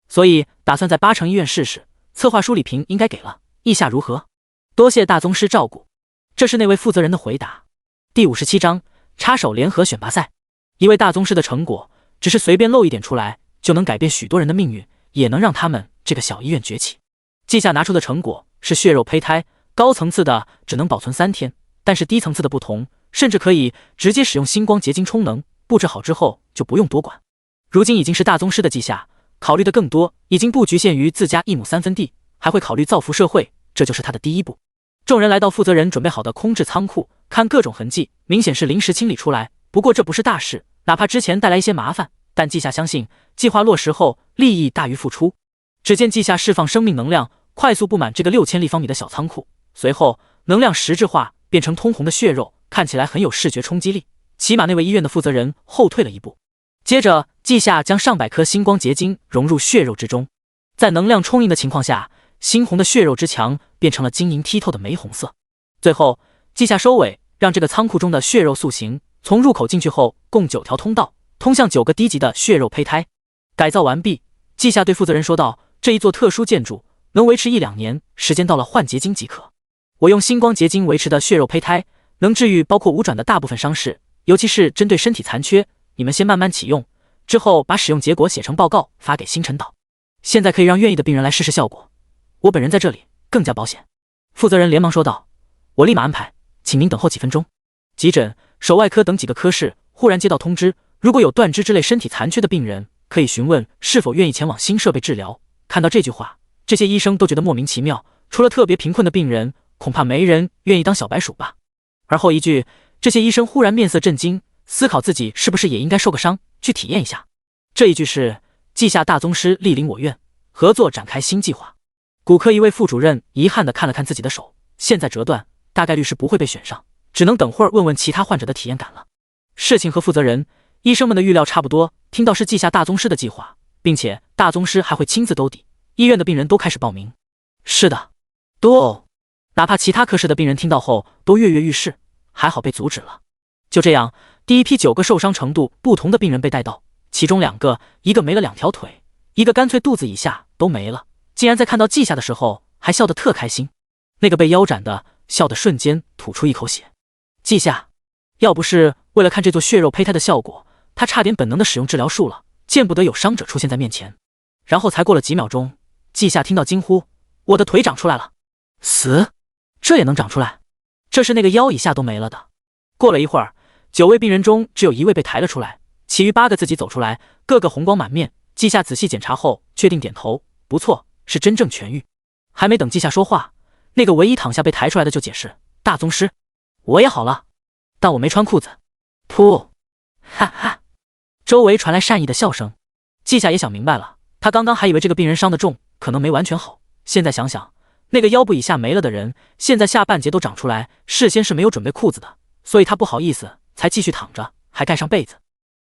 所以打算在8城医院试试。策划书李平应该给了，意下如何？多谢大宗师照顾。这是那位负责人的回答。第57章插手联合选拔赛。一位大宗师的成果，只是随便露一点出来，就能改变许多人的命运，也能让他们这个小医院崛起。季夏拿出的成果是血肉胚胎，高层次的只能保存3天，但是低层次的不同，甚至可以直接使用星光结晶充能，布置好之后就不用多管。如今已经是大宗师的季夏，考虑的更多，已经不局限于自家1亩3分地，还会考虑造福社会，这就是他的第一步。众人来到负责人准备好的空置仓库，看各种痕迹，明显是临时清理出来。不过这不是大事，哪怕之前带来一些麻烦，但季夏相信计划落实后利益大于付出。只见季夏释放生命能量，快速布满这个6000立方米的小仓库，随后能量实质化，变成通红的血肉，看起来很有视觉冲击力。起码那位医院的负责人后退了一步。接着季夏将上百颗星光结晶融入血肉之中，在能量充盈的情况下，猩红的血肉之墙变成了晶莹剔透的玫红色。最后季夏收尾，让这个仓库中的血肉塑形。从入口进去后，共9条通道，通向9个低级的血肉胚胎。改造完毕，稷下对负责人说道：“这一座特殊建筑能维持1-2年，时间到了换结晶即可。我用星光结晶维持的血肉胚胎，能治愈包括5转的大部分伤势，尤其是针对身体残缺。你们先慢慢启用，之后把使用结果写成报告发给星辰岛。现在可以让愿意的病人来试试效果。我本人在这里，更加保险。”负责人连忙说道：“我立马安排，请您等候几分钟。”急诊、手外科等几个科室忽然接到通知，如果有断肢之类身体残缺的病人，可以询问是否愿意前往新设备治疗。看到这句话，这些医生都觉得莫名其妙，除了特别贫困的病人，恐怕没人愿意当小白鼠吧。而后一句，这些医生忽然面色震惊，思考自己是不是也应该受个伤，去体验一下。这一句是稷下大宗师莅临我院，合作展开新计划。骨科一位副主任遗憾地看了看自己的手，现在折断，大概率是不会被选上，只能等会儿问问其他患者的体验感了。事情和负责人、医生们的预料差不多，听到是稷下大宗师的计划，并且大宗师还会亲自兜底，医院的病人都开始报名。是的，哪怕其他科室的病人听到后都跃跃欲试，还好被阻止了。就这样，第一批9个受伤程度不同的病人被带到，其中2个，一个没了2条腿，一个干脆肚子以下都没了，竟然在看到稷下的时候还笑得特开心。那个被腰斩的笑得瞬间吐出一口血。稷下，要不是为了看这座血肉胚胎的效果，他差点本能的使用治疗术了，见不得有伤者出现在面前。然后才过了几秒钟，稷下听到惊呼：“我的腿长出来了！”死，这也能长出来？这是那个腰以下都没了的。过了一会儿，9位病人中只有1位被抬了出来，其余8个自己走出来，个个红光满面。稷下仔细检查后，确定点头，不错，是真正痊愈。还没等稷下说话，那个唯一躺下被抬出来的就解释：“大宗师，我也好了，但我没穿裤子。”噗，哈哈，周围传来善意的笑声。稷下也想明白了，他刚刚还以为这个病人伤得重，可能没完全好，现在想想，那个腰部以下没了的人，现在下半截都长出来，事先是没有准备裤子的，所以他不好意思才继续躺着，还盖上被子。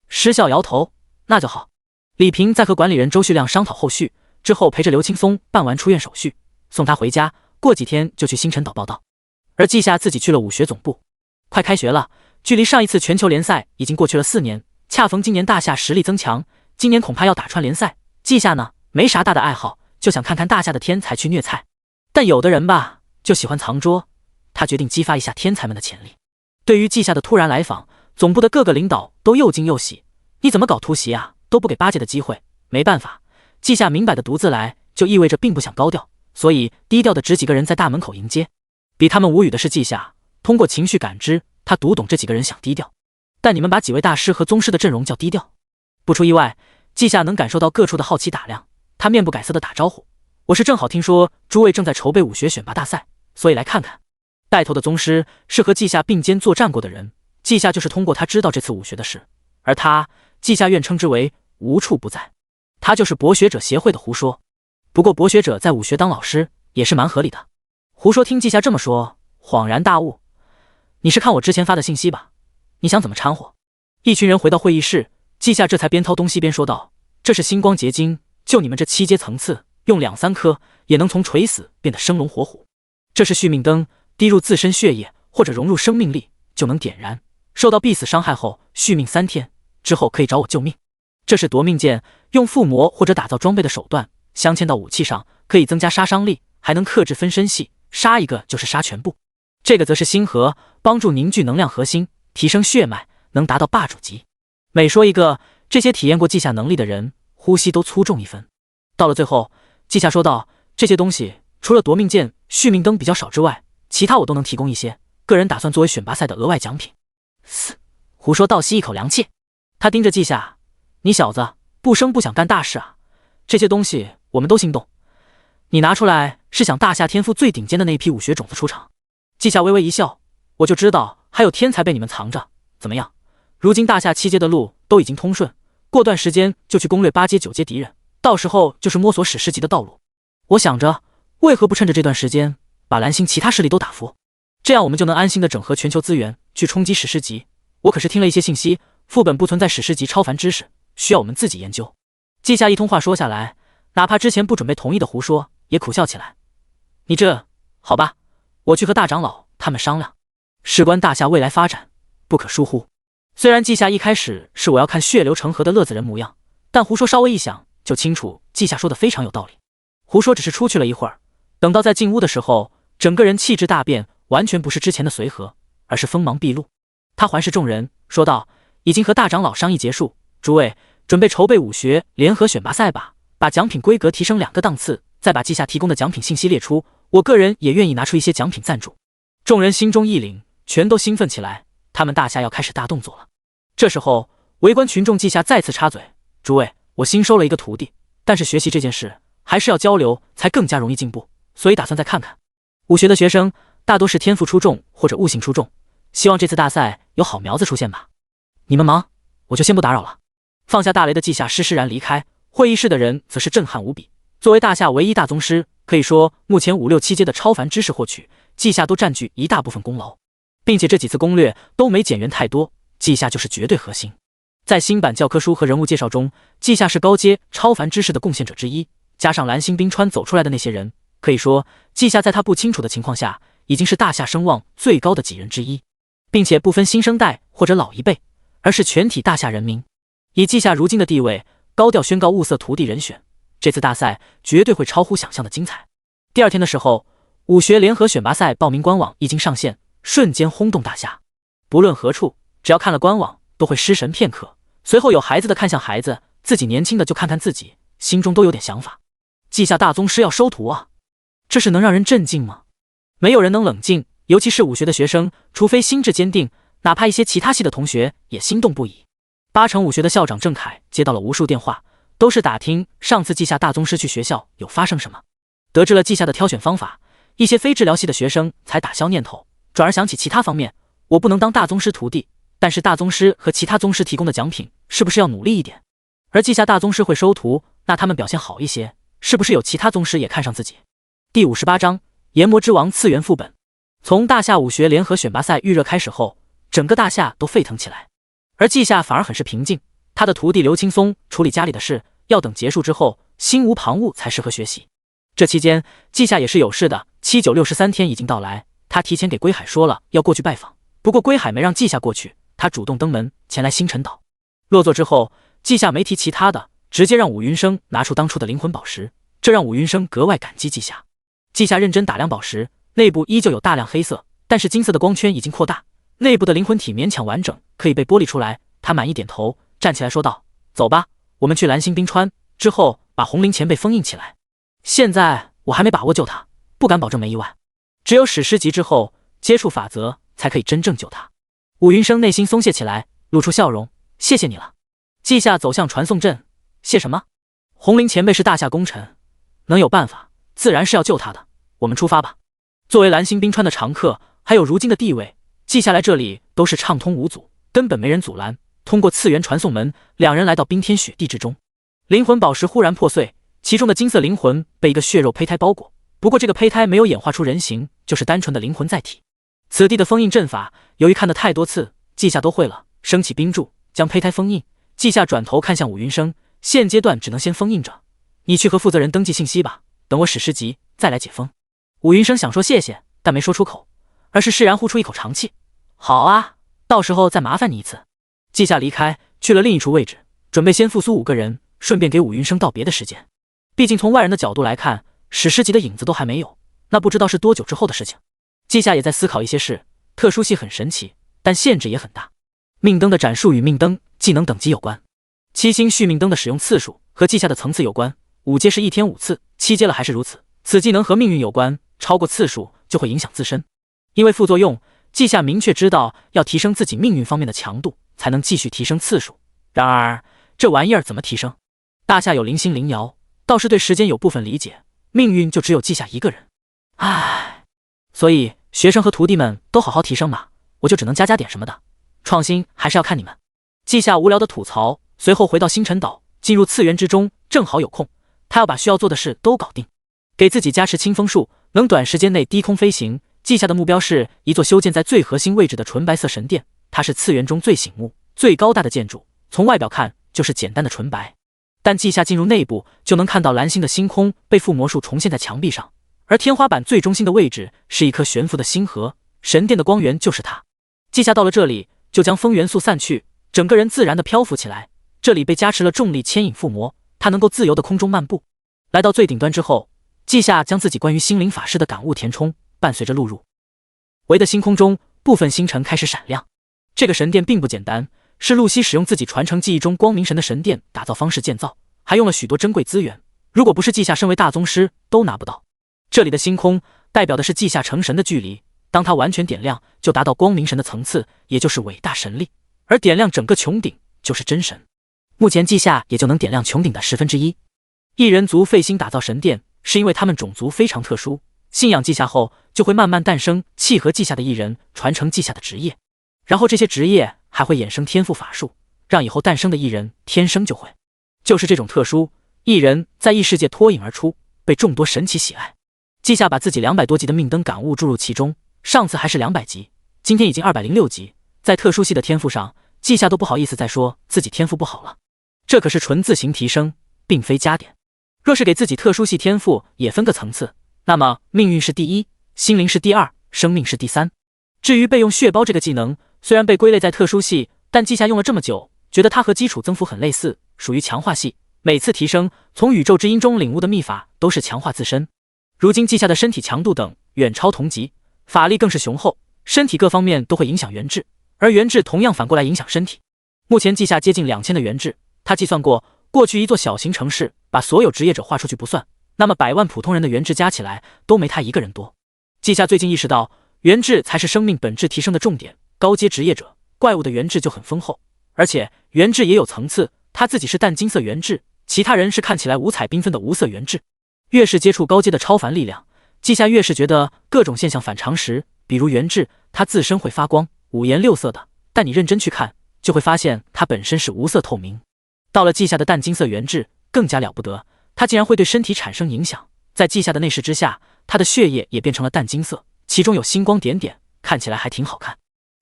失笑摇头，那就好。李平在和管理人周旭亮商讨后续之后，陪着刘青松办完出院手续，送他回家，过几天就去星辰岛报道。而稷下自己去了武学总部。快开学了，距离上一次全球联赛已经过去了4年，恰逢今年大夏实力增强，今年恐怕要打穿联赛。稷下呢，没啥大的爱好，就想看看大夏的天才去虐菜。但有的人吧，就喜欢藏拙，他决定激发一下天才们的潜力。对于稷下的突然来访，总部的各个领导都又惊又喜。你怎么搞突袭啊？都不给巴结的机会。没办法，稷下明摆的独自来，就意味着并不想高调，所以低调的指几个人在大门口迎接。比他们无语的是稷下，通过情绪感知，他读懂这几个人想低调。但你们把几位大师和宗师的阵容叫低调？不出意外，稷下能感受到各处的好奇打量，他面不改色的打招呼：“我是正好听说诸位正在筹备武学选拔大赛，所以来看看。”带头的宗师是和稷下并肩作战过的人，稷下就是通过他知道这次武学的事，而他，稷下愿称之为无处不在。他就是博学者协会的胡说。不过博学者在武学当老师也是蛮合理的。胡说听稷下这么说，恍然大悟：“你是看我之前发的信息吧？你想怎么掺和？”一群人回到会议室，稷下这才边掏东西边说道：“这是星光结晶，就你们这7阶层次，用2-3颗也能从垂死变得生龙活虎。这是续命灯，滴入自身血液或者融入生命力就能点燃，受到必死伤害后续命3天，之后可以找我救命。这是夺命剑，用附魔或者打造装备的手段，镶嵌到武器上，可以增加杀伤力，还能克制分身系，杀一个就是杀全部。这个则是星核，帮助凝聚能量核心，提升血脉，能达到霸主级。每说一个，这些体验过稷下能力的人呼吸都粗重1分。到了最后，稷下说道：“这些东西除了夺命剑、续命灯比较少之外，其他我都能提供一些，个人打算作为选拔赛的额外奖品。”胡说倒吸一口凉气，他盯着稷下：“你小子不声不响干大事啊！这些东西我们都心动，你拿出来是想大夏天赋最顶尖的那一批武学种子出场？”稷下微微一笑：“我就知道还有天才被你们藏着。怎么样？如今大夏7阶的路都已经通顺，过段时间就去攻略8阶、9阶敌人，到时候就是摸索史诗级的道路。我想着，为何不趁着这段时间把蓝星其他势力都打服？这样我们就能安心的整合全球资源去冲击史诗级。我可是听了一些信息，副本不存在史诗级超凡知识，需要我们自己研究。”稷下一通话说下来，哪怕之前不准备同意的胡说也苦笑起来：“你这好吧，我去和大长老他们商量，事关大夏未来发展，不可疏忽。”虽然稷下一开始是我要看血流成河的乐子人模样，但胡说稍微一想，就清楚季夏说的非常有道理。胡说只是出去了一会儿，等到再进屋的时候，整个人气质大变，完全不是之前的随和，而是锋芒毕露。他环视众人，说道：“已经和大长老商议结束，诸位准备筹备武学联合选拔赛吧，把奖品规格提升2个档次，再把季夏提供的奖品信息列出，我个人也愿意拿出一些奖品赞助。”众人心中一凛，全都兴奋起来，他们大夏要开始大动作了。这时候，围观群众季夏再次插嘴：“诸位，我新收了一个徒弟，但是学习这件事还是要交流，才更加容易进步，所以打算再看看。武学的学生大多是天赋出众或者悟性出众，希望这次大赛有好苗子出现吧。你们忙，我就先不打扰了。”放下大雷的季夏施施然离开，会议室的人则是震撼无比。作为大夏唯一大宗师，可以说目前5、6、7阶的超凡知识获取，季夏都占据一大部分功劳，并且这几次攻略都没减员太多，季夏就是绝对核心。在新版教科书和人物介绍中，季夏是高阶超凡知识的贡献者之一，加上蓝星冰川走出来的那些人，可以说季夏在他不清楚的情况下，已经是大夏声望最高的几人之一，并且不分新生代或者老一辈，而是全体大夏人民。以季夏如今的地位，高调宣告物色徒弟人选，这次大赛绝对会超乎想象的精彩。第二天的时候，武学联合选拔赛报名官网一经上线，瞬间轰动大夏。不论何处，只要看了官网，都会失神片刻。随后有孩子的看向孩子，自己年轻的就看看自己，心中都有点想法。季夏大宗师要收徒啊，这是能让人震惊吗？没有人能冷静，尤其是武学的学生，除非心智坚定，哪怕一些其他系的同学也心动不已。8成武学的校长郑凯接到了无数电话，都是打听上次季夏大宗师去学校有发生什么。得知了季夏的挑选方法，一些非治疗系的学生才打消念头，转而想起其他方面，我不能当大宗师徒弟，但是大宗师和其他宗师提供的奖品是不是要努力一点？而季夏大宗师会收徒，那他们表现好一些，是不是有其他宗师也看上自己？第58章炎魔之王次元副本。从大夏武学联合选拔赛预热开始后，整个大夏都沸腾起来，而季夏反而很是平静。他的徒弟刘青松处理家里的事，要等结束之后，心无旁骛才适合学习。这期间，季夏也是有事的，7963天已经到来，他提前给归海说了要过去拜访，不过归海没让季夏过去，他主动登门前来星辰岛。落座之后，季夏没提其他的，直接让武云生拿出当初的灵魂宝石，这让武云生格外感激季夏。季夏认真打量宝石，内部依旧有大量黑色，但是金色的光圈已经扩大，内部的灵魂体勉强完整，可以被剥离出来。他满意点头，站起来说道：“走吧，我们去蓝星冰川，之后把红灵前辈封印起来。现在我还没把握救他，不敢保证没意外，只有史诗级之后接触法则才可以真正救他。”武云生内心松懈起来，露出笑容：“谢谢你了。”季夏走向传送阵：“谢什么？红灵前辈是大夏功臣，能有办法，自然是要救他的。我们出发吧。”作为蓝星冰川的常客，还有如今的地位，季夏来这里都是畅通无阻，根本没人阻拦。通过次元传送门，两人来到冰天雪地之中。灵魂宝石忽然破碎，其中的金色灵魂被一个血肉胚胎包裹，不过这个胚胎没有演化出人形，就是单纯的灵魂载体。此地的封印阵法，由于看得太多次，季夏都会了，升起冰柱将胚胎封印。季夏转头看向武云生：“现阶段只能先封印着，你去和负责人登记信息吧，等我史诗级再来解封。”武云生想说谢谢，但没说出口，而是释然呼出一口长气：“好啊，到时候再麻烦你一次。”季夏离开，去了另一处位置，准备先复苏5个人，顺便给武云生道别的时间。毕竟从外人的角度来看，史诗级的影子都还没有，那不知道是多久之后的事情。季夏也在思考一些事，特殊系很神奇，但限制也很大。命灯的斩数与命灯技能等级有关，7星续命灯的使用次数和季夏的层次有关，5阶是1天5次，7阶了还是如此。此技能和命运有关，超过次数就会影响自身。因为副作用，季夏明确知道要提升自己命运方面的强度，才能继续提升次数。然而这玩意儿怎么提升？大夏有灵星灵瑶，倒是对时间有部分理解，命运就只有季夏一个人。唉，所以学生和徒弟们都好好提升嘛，我就只能加点什么的，创新还是要看你们。季夏无聊的吐槽，随后回到星辰岛，进入次元之中，正好有空，他要把需要做的事都搞定，给自己加持清风术，能短时间内低空飞行。季夏的目标是一座修建在最核心位置的纯白色神殿，它是次元中最醒目、最高大的建筑，从外表看就是简单的纯白。但季夏进入内部，就能看到蓝星的星空被附魔术重现在墙壁上，而天花板最中心的位置是一颗悬浮的星河，神殿的光源就是它。季夏到了这里，就将风元素散去，整个人自然的漂浮起来。这里被加持了重力牵引附魔，他能够自由的空中漫步。来到最顶端之后，稷下将自己关于心灵法师的感悟填充，伴随着录入。唯的星空中，部分星辰开始闪亮。这个神殿并不简单，是露西使用自己传承记忆中光明神的神殿打造方式建造，还用了许多珍贵资源，如果不是稷下身为大宗师，都拿不到。这里的星空代表的是稷下成神的距离，当它完全点亮，就达到光明神的层次，也就是伟大神力，而点亮整个穹顶就是真神。目前稷下也就能点亮穹顶的1/10。异人族费心打造神殿，是因为他们种族非常特殊，信仰稷下后，就会慢慢诞生契合稷下的异人，传承稷下的职业，然后这些职业还会衍生天赋法术，让以后诞生的异人天生就会。就是这种特殊，异人在异世界脱颖而出，被众多神奇喜爱。稷下把自己200多级的命灯感悟注入其中，上次还是200级，今天已经206级，在特殊系的天赋上，稷下都不好意思再说自己天赋不好了。这可是纯自行提升，并非加点。若是给自己特殊系天赋也分个层次，那么命运是第一，心灵是第二，生命是第三。至于备用血包这个技能，虽然被归类在特殊系，但稷下用了这么久，觉得它和基础增幅很类似，属于强化系。每次提升，从宇宙之音中领悟的秘法都是强化自身。如今稷下的身体强度等远超同级，法力更是雄厚，身体各方面都会影响元智，而元智同样反过来影响身体。目前稷下接近2000的元智，他计算过，过去一座小型城市把所有职业者划出去不算，那么100万普通人的元智加起来都没他一个人多。稷下最近意识到，元智才是生命本质提升的重点，高阶职业者怪物的元智就很丰厚，而且元智也有层次，他自己是淡金色元智，其他人是看起来五彩缤纷的无色元智。越是接触高阶的超凡力量，稷下越是觉得各种现象反常识，比如元智，它自身会发光，五颜六色的，但你认真去看，就会发现它本身是无色透明。到了稷下的淡金色元智，更加了不得，它竟然会对身体产生影响。在稷下的内视之下，他的血液也变成了淡金色，其中有星光点点，看起来还挺好看。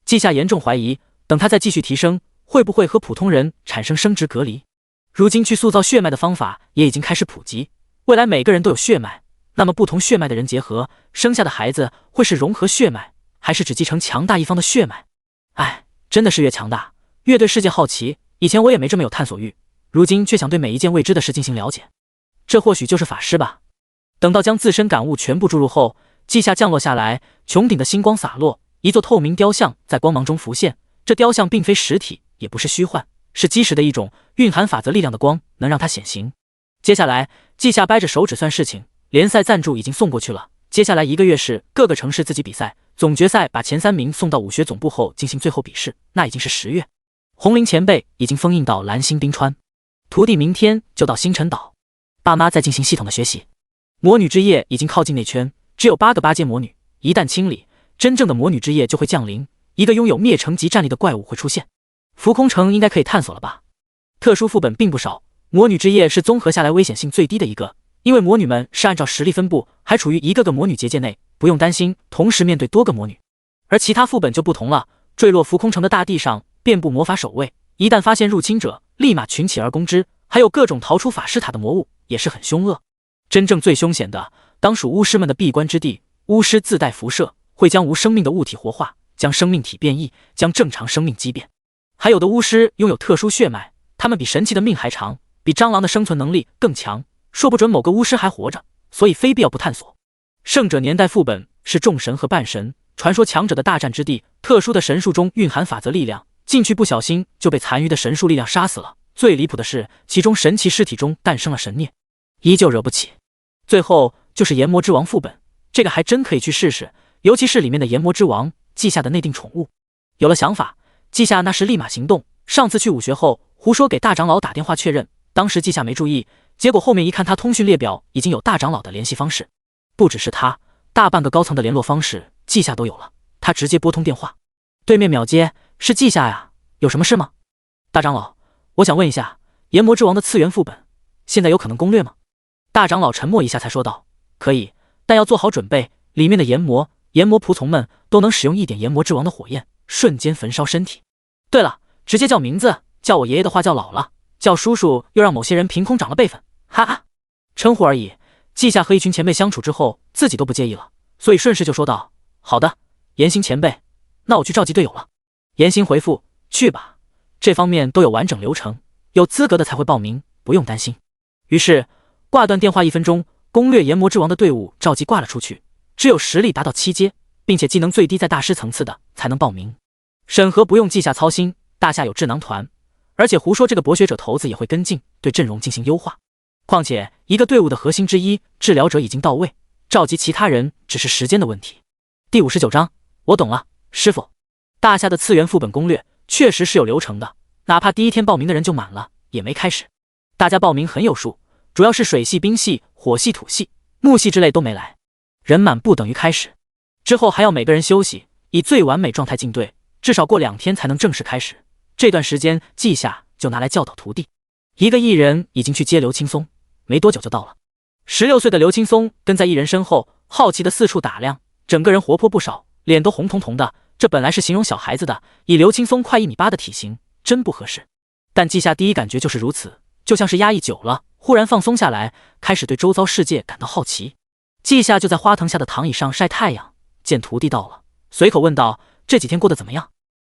稷下严重怀疑，等他再继续提升，会不会和普通人产生生殖隔离？如今去塑造血脉的方法也已经开始普及，未来每个人都有血脉，那么不同血脉的人结合生下的孩子，会是融合血脉，还是只继承强大一方的血脉？哎，真的是越强大，越对世界好奇。以前我也没这么有探索欲，如今却想对每一件未知的事进行了解。这或许就是法师吧。等到将自身感悟全部注入后，稷下降落下来，穹顶的星光洒落，一座透明雕像在光芒中浮现。这雕像并非实体，也不是虚幻，是基石的一种蕴含法则力量的光，能让它显形。接下来，稷下掰着手指算事情，联赛赞助已经送过去了。接下来1个月是各个城市自己比赛，总决赛把前3名送到武学总部后进行最后比试，那已经是10月。红绫前辈已经封印到蓝星冰川，徒弟明天就到星辰岛，爸妈在进行系统的学习。魔女之夜已经靠近内圈，只有8个8阶魔女，一旦清理，真正的魔女之夜就会降临，一个拥有灭城级战力的怪物会出现。浮空城应该可以探索了吧？特殊副本并不少，魔女之夜是综合下来危险性最低的一个，因为魔女们是按照实力分布，还处于一个个魔女结界内，不用担心同时面对多个魔女。而其他副本就不同了，坠落浮空城的大地上遍布魔法守卫，一旦发现入侵者，立马群起而攻之，还有各种逃出法师塔的魔物，也是很凶恶。真正最凶险的，当属巫师们的闭关之地。巫师自带辐射，会将无生命的物体活化，将生命体变异，将正常生命击变。还有的巫师拥有特殊血脉，他们比神奇的命还长，比蟑螂的生存能力更强，说不准某个巫师还活着，所以非必要不探索。圣者年代副本是众神和半神，传说强者的大战之地，特殊的神术中蕴含法则力量，进去不小心就被残余的神术力量杀死了。最离谱的是，其中神奇尸体中诞生了神孽，依旧惹不起。最后就是炎魔之王副本，这个还真可以去试试，尤其是里面的炎魔之王，稷下的内定宠物。有了想法，稷下那时立马行动。上次去武学后，胡说给大长老打电话确认，当时稷下没注意，结果后面一看他通讯列表已经有大长老的联系方式，不只是他，大半个高层的联络方式稷下都有了。他直接拨通电话，对面秒接，是稷下呀，有什么事吗？大长老，我想问一下，炎魔之王的次元副本现在有可能攻略吗？大长老沉默一下才说道，可以，但要做好准备，里面的炎魔仆从们都能使用一点炎魔之王的火焰，瞬间焚烧身体。对了，直接叫名字，叫我爷爷的话叫老了，叫叔叔又让某些人凭空长了辈分，哈哈，称呼而已。稷下和一群前辈相处之后，自己都不介意了，所以顺势就说道，好的，严行前辈，那我去召集队友了。严行回复，去吧，这方面都有完整流程，有资格的才会报名，不用担心。于是挂断电话1分钟，攻略研魔之王的队伍召集挂了出去，只有实力达到7阶，并且技能最低在大师层次的才能报名。审核不用季夏操心，大夏有智囊团，而且胡说这个博学者头子也会跟进，对阵容进行优化。况且一个队伍的核心之一治疗者已经到位，召集其他人只是时间的问题。第59章，我懂了，师傅。大夏的次元副本攻略确实是有流程的，哪怕第一天报名的人就满了，也没开始。大家报名很有数，主要是水系、冰系、火系、土系、木系之类都没来。人满不等于开始，之后还要每个人休息，以最完美状态进队，至少过2天才能正式开始。这段时间季夏就拿来教导徒弟。一个艺人已经去接刘青松，没多久就到了。16岁的刘青松跟在艺人身后，好奇的四处打量，整个人活泼不少，脸都红彤彤的。这本来是形容小孩子的，以刘青松快1.8米的体型，真不合适。但季夏第一感觉就是如此，就像是压抑久了，忽然放松下来，开始对周遭世界感到好奇。季夏就在花藤下的躺椅上晒太阳，见徒弟到了，随口问道：“这几天过得怎么样？”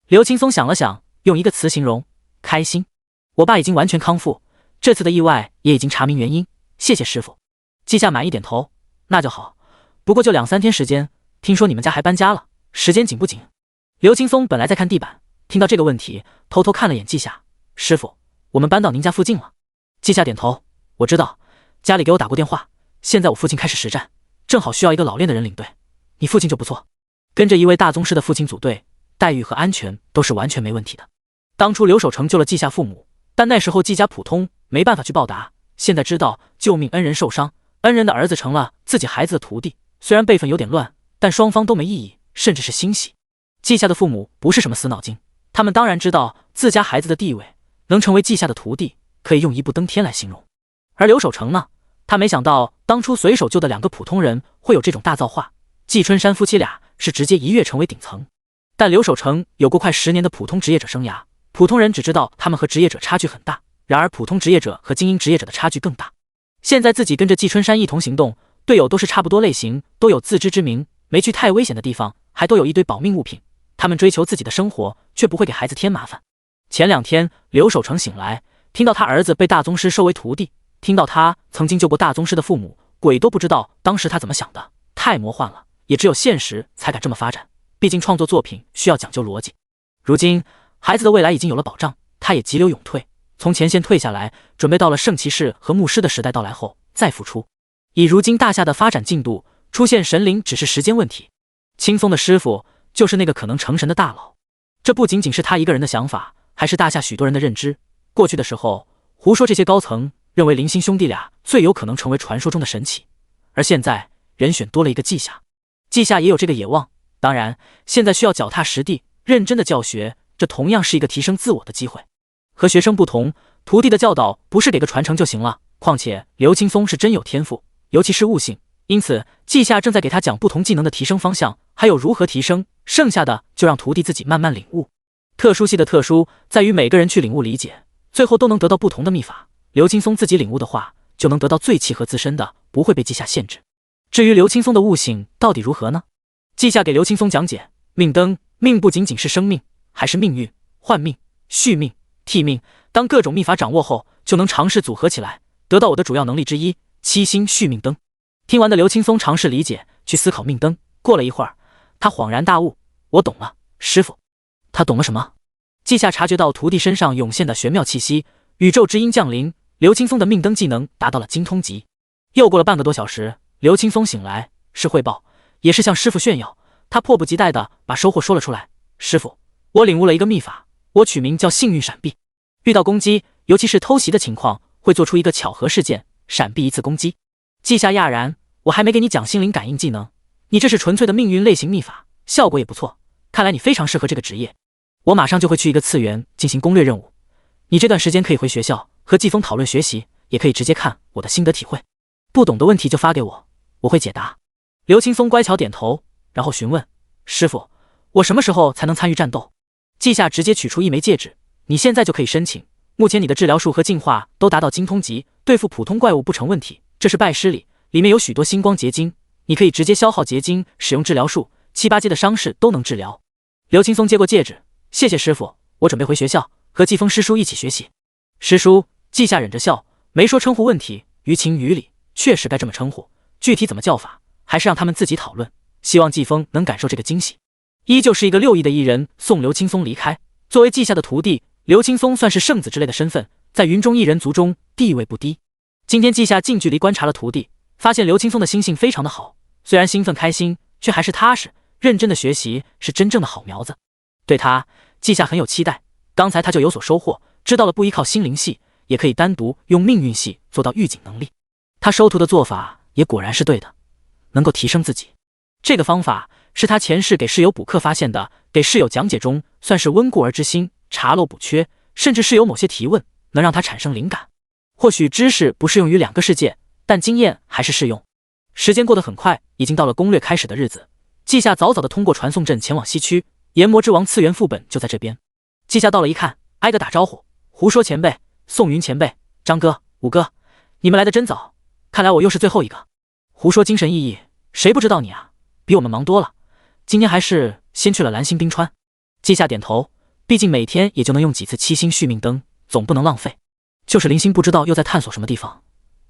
刘青松想了想，用一个词形容：开心。我爸已经完全康复，这次的意外也已经查明原因，谢谢师傅。季夏满意点头，那就好。不过就2、3天时间，听说你们家还搬家了，时间紧不紧？刘青松本来在看地板，听到这个问题，偷偷看了眼季夏。师傅，我们搬到您家附近了。季夏点头，我知道，家里给我打过电话，现在我父亲开始实战，正好需要一个老练的人领队，你父亲就不错，跟着一位大宗师的父亲组队，待遇和安全都是完全没问题的。当初刘守成救了季夏父母，但那时候季家普通，没办法去报答，现在知道救命恩人受伤，恩人的儿子成了自己孩子的徒弟，虽然辈分有点乱，但双方都没异议，甚至是欣喜。季夏的父母不是什么死脑筋，他们当然知道自家孩子的地位，能成为季夏的徒弟，可以用一步登天来形容。而刘守成呢，他没想到当初随手救的2个普通人会有这种大造化。季春山夫妻俩是直接一跃成为顶层，但刘守成有过快10年的普通职业者生涯，普通人只知道他们和职业者差距很大，然而普通职业者和精英职业者的差距更大。现在自己跟着季春山一同行动，队友都是差不多类型，都有自知之明，没去太危险的地方，还都有一堆保命物品。他们追求自己的生活，却不会给孩子添麻烦。前2天，刘守成醒来，听到他儿子被大宗师收为徒弟，听到他曾经救过大宗师的父母，鬼都不知道当时他怎么想的，太魔幻了，也只有现实才敢这么发展。毕竟创作作品需要讲究逻辑。如今孩子的未来已经有了保障，他也急流勇退，从前线退下来，准备到了圣骑士和牧师的时代到来后再复出。以如今大夏的发展进度，出现神灵只是时间问题。青松的师傅就是那个可能成神的大佬，这不仅仅是他一个人的想法，还是大夏许多人的认知。过去的时候，胡说这些高层认为林星兄弟俩最有可能成为传说中的神奇，而现在人选多了一个季夏，季夏也有这个野望。当然，现在需要脚踏实地，认真的教学，这同样是一个提升自我的机会。和学生不同，徒弟的教导不是给个传承就行了，况且刘青松是真有天赋，尤其是悟性，因此季夏正在给他讲不同技能的提升方向，还有如何提升，剩下的就让徒弟自己慢慢领悟。特殊系的特殊在于每个人去领悟理解，最后都能得到不同的秘法。刘青松自己领悟的话，就能得到最契合自身的，不会被季夏限制。至于刘青松的悟性到底如何呢？季夏给刘青松讲解，命灯，命不仅仅是生命，还是命运、换命、续命、替命。当各种秘法掌握后，就能尝试组合起来，得到我的主要能力之一——七星续命灯。听完的刘青松尝试理解，去思考命灯。过了一会儿，他恍然大悟：我懂了，师傅。他懂了什么？季夏察觉到徒弟身上涌现的玄妙气息，宇宙之音降临，刘青松的命灯技能达到了精通级。又过了半个多小时，刘青松醒来，是汇报，也是向师傅炫耀。他迫不及待地把收获说了出来：师傅，我领悟了一个秘法，我取名叫幸运闪避。遇到攻击，尤其是偷袭的情况，会做出一个巧合事件，闪避一次攻击。季夏讶然：我还没给你讲心灵感应技能，你这是纯粹的命运类型秘法，效果也不错，看来你非常适合这个职业。我马上就会去一个次元进行攻略任务，你这段时间可以回学校和季风讨论学习，也可以直接看我的心得体会，不懂的问题就发给我，我会解答。刘青松乖巧点头，然后询问：师傅，我什么时候才能参与战斗？季夏直接取出一枚戒指，你现在就可以申请，目前你的治疗术和进化都达到精通级，对付普通怪物不成问题。这是拜师礼，里面有许多星光结晶，你可以直接消耗结晶使用治疗术，7、8阶的伤势都能治疗。刘青松接过戒指，谢谢师傅，我准备回学校和季风师叔一起学习。师叔，季夏忍着笑，没说称呼问题，于情于理，确实该这么称呼。具体怎么叫法，还是让他们自己讨论。希望季风能感受这个惊喜。依旧是一个6亿的艺人送刘青松离开。作为季下的徒弟，刘青松算是圣子之类的身份，在云中艺人族中地位不低。今天季下近距离观察了徒弟，发现刘青松的心性非常的好，虽然兴奋开心，却还是踏实认真的学习，是真正的好苗子。对他，季下很有期待。刚才他就有所收获，知道了不依靠心灵系，也可以单独用命运系做到预警能力。他收徒的做法也果然是对的，能够提升自己。这个方法是他前世给室友补课发现的，给室友讲解中算是温故而知新，查漏补缺，甚至是有某些提问能让他产生灵感。或许知识不适用于2个世界，但经验还是适用。时间过得很快，已经到了攻略开始的日子。季夏早早的通过传送阵前往西区，炎魔之王次元副本就在这边。季夏到了一看，挨个打招呼：胡说前辈、宋云前辈、张哥、武哥，你们来的真早，看来我又是最后一个。胡说精神奕奕，谁不知道你啊？比我们忙多了。今天还是先去了蓝星冰川。季夏点头，毕竟每天也就能用几次7星续命灯，总不能浪费。就是林星不知道又在探索什么地方，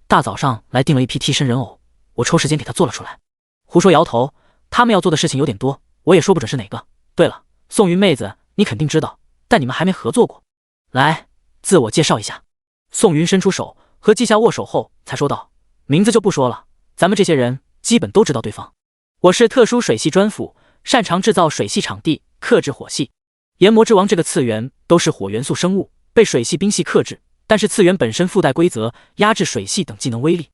大早上来订了一批替身人偶，我抽时间给他做了出来。胡说摇头，他们要做的事情有点多，我也说不准是哪个。对了，宋云妹子你肯定知道，但你们还没合作过。来，自我介绍一下。宋云伸出手和季夏握手后才说道，名字就不说了，咱们这些人基本都知道对方。我是特殊水系专辅，擅长制造水系场地，克制火系。炎魔之王这个次元都是火元素生物，被水系冰系克制，但是次元本身附带规则，压制水系等技能威力，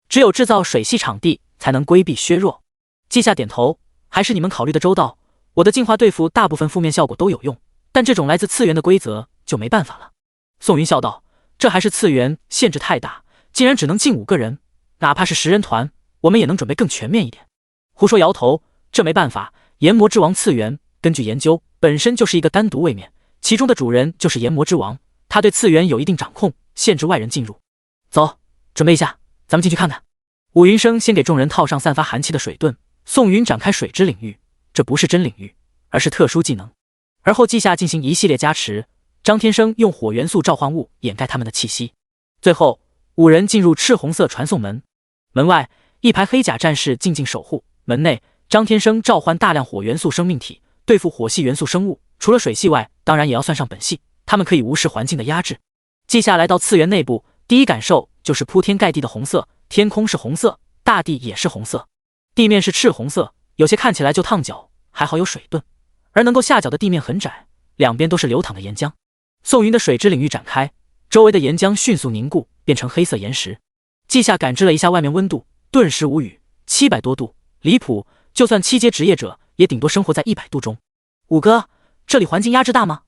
只有制造水系场地才能规避削弱。季夏点头，还是你们考虑的周到。我的进化对付大部分负面效果都有用，但这种来自次元的规则就没办法了。宋云笑道，这还是次元限制太大，竟然只能进5个人，哪怕是10人团，我们也能准备更全面一点。胡说摇头，这没办法，炎魔之王次元根据研究本身就是一个单独位面，其中的主人就是炎魔之王，他对次元有一定掌控，限制外人进入。走，准备一下，咱们进去看看。武云生先给众人套上散发寒气的水盾，宋云展开水之领域，这不是真领域，而是特殊技能。而后季夏进行一系列加持，张天生用火元素召唤物掩盖他们的气息。最后5人进入赤红色传送门，门外一排黑甲战士静静守护，门内张天生召唤大量火元素生命体对付火系元素生物，除了水系外，当然也要算上本系，他们可以无视环境的压制。季夏来到次元内部，第一感受就是铺天盖地的红色，天空是红色，大地也是红色，地面是赤红色，有些看起来就烫脚，还好有水盾，而能够下脚的地面很窄，两边都是流淌的岩浆。宋云的水之领域展开，周围的岩浆迅速凝固，变成黑色岩石。季夏感知了一下外面温度，顿时无语，700多度，离谱，就算7阶职业者也顶多生活在100度中。武哥，这里环境压制大吗？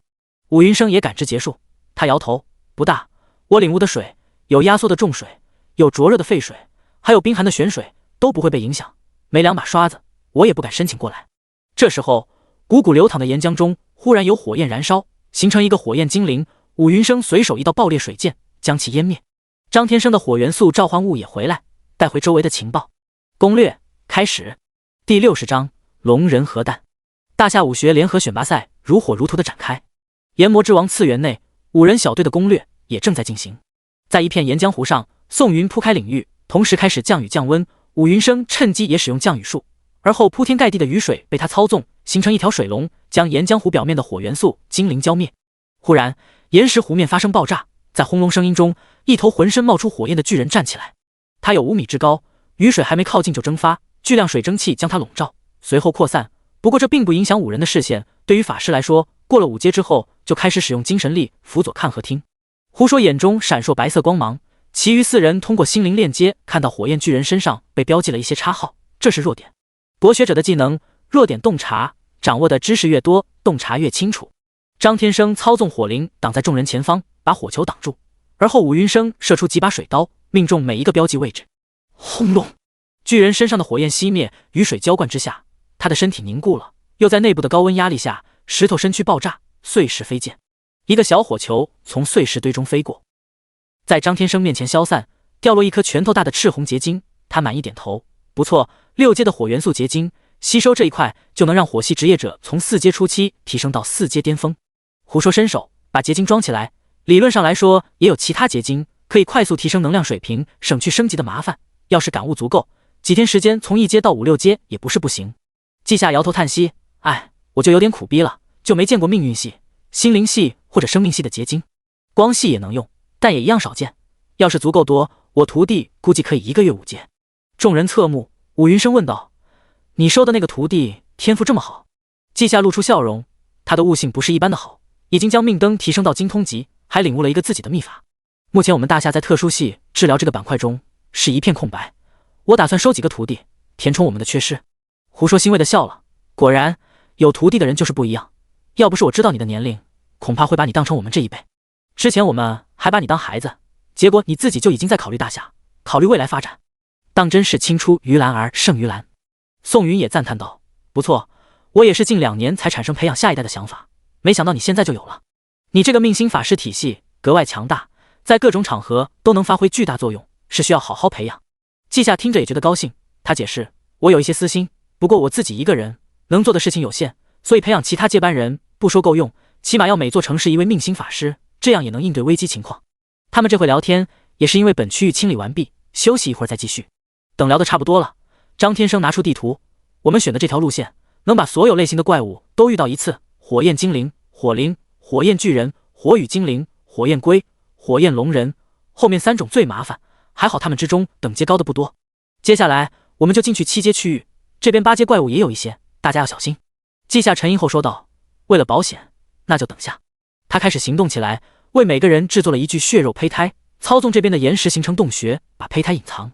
武云生也感知结束，他摇头，不大，我领悟的水有压缩的重水，有灼热的沸水，还有冰寒的玄水，都不会被影响，没2把刷子我也不敢申请过来。这时候汩汩流淌的岩浆中忽然有火焰燃烧，形成一个火焰精灵，武云生随手一道爆裂水剑将其湮灭。张天生的火元素召唤物也回来，带回周围的情报。攻略开始。第60章龙人核弹。大夏武学联合选拔赛如火如荼的展开，炎魔之王次元内5人小队的攻略也正在进行。在一片岩浆湖上，宋云铺开领域，同时开始降雨降温，武云生趁机也使用降雨术，而后铺天盖地的雨水被他操纵，形成一条水龙，将岩浆湖表面的火元素精灵浇灭。忽然岩石湖面发生爆炸，在轰隆声音中，一头浑身冒出火焰的巨人站起来，他有5米之高，雨水还没靠近就蒸发，巨量水蒸气将他笼罩，随后扩散。不过这并不影响5人的视线，对于法师来说，过了5阶之后就开始使用精神力辅佐看和听。胡说眼中闪烁白色光芒，其余4人通过心灵链接看到火焰巨人身上被标记了一些插号，这是弱点。博学者的技能，弱点洞察，掌握的知识越多，洞察越清楚。张天生操纵火灵挡在众人前方，把火球挡住，而后武云生射出几把水刀，命中每一个标记位置。轰隆！巨人身上的火焰熄灭，雨水浇灌之下，他的身体凝固了，又在内部的高温压力下，石头身躯爆炸，碎石飞溅，一个小火球从碎石堆中飞过，在张天生面前消散，掉落一颗拳头大的赤红结晶。他满意点头，不错，6阶的火元素结晶，吸收这一块就能让火系职业者从4阶初期提升到4阶巅峰。胡说伸手把结晶装起来，理论上来说也有其他结晶，可以快速提升能量水平，省去升级的麻烦。要是感悟足够，几天时间从1阶到5、6阶也不是不行。季夏摇头叹息，哎，我就有点苦逼了，就没见过命运系、心灵系或者生命系的结晶。光系也能用，但也一样少见。要是足够多，我徒弟估计可以1个月5阶。众人侧目，武云生问道：“你收的那个徒弟天赋这么好？”季夏露出笑容，他的悟性不是一般的好，已经将命灯提升到精通级，还领悟了一个自己的秘法。目前我们大夏在特殊系治疗这个板块中是一片空白，我打算收几个徒弟，填充我们的缺失。胡说欣慰的笑了，果然有徒弟的人就是不一样。要不是我知道你的年龄，恐怕会把你当成我们这一辈。之前我们还把你当孩子，结果你自己就已经在考虑大夏，考虑未来发展，当真是青出于蓝而胜于蓝。宋云也赞叹道：“不错，我也是近2年才产生培养下一代的想法，没想到你现在就有了。你这个命星法师体系格外强大，在各种场合都能发挥巨大作用，是需要好好培养。”季夏听着也觉得高兴，他解释：“我有一些私心，不过我自己一个人能做的事情有限，所以培养其他接班人不说够用，起码要每座城市一位命星法师，这样也能应对危机情况。”他们这会聊天也是因为本区域清理完毕，休息一会儿再继续。等聊得差不多了，张天生拿出地图，我们选的这条路线能把所有类型的怪物都遇到一次：火焰精灵、火灵、火焰巨人、火雨精灵、火焰龟、火焰龙人，后面3种最麻烦，还好他们之中等阶高的不多。接下来我们就进去7阶区域，这边8阶怪物也有一些，大家要小心。季夏沉吟后说道：“为了保险，那就等下。”他开始行动起来，为每个人制作了一具血肉胚胎，操纵这边的岩石形成洞穴，把胚胎隐藏。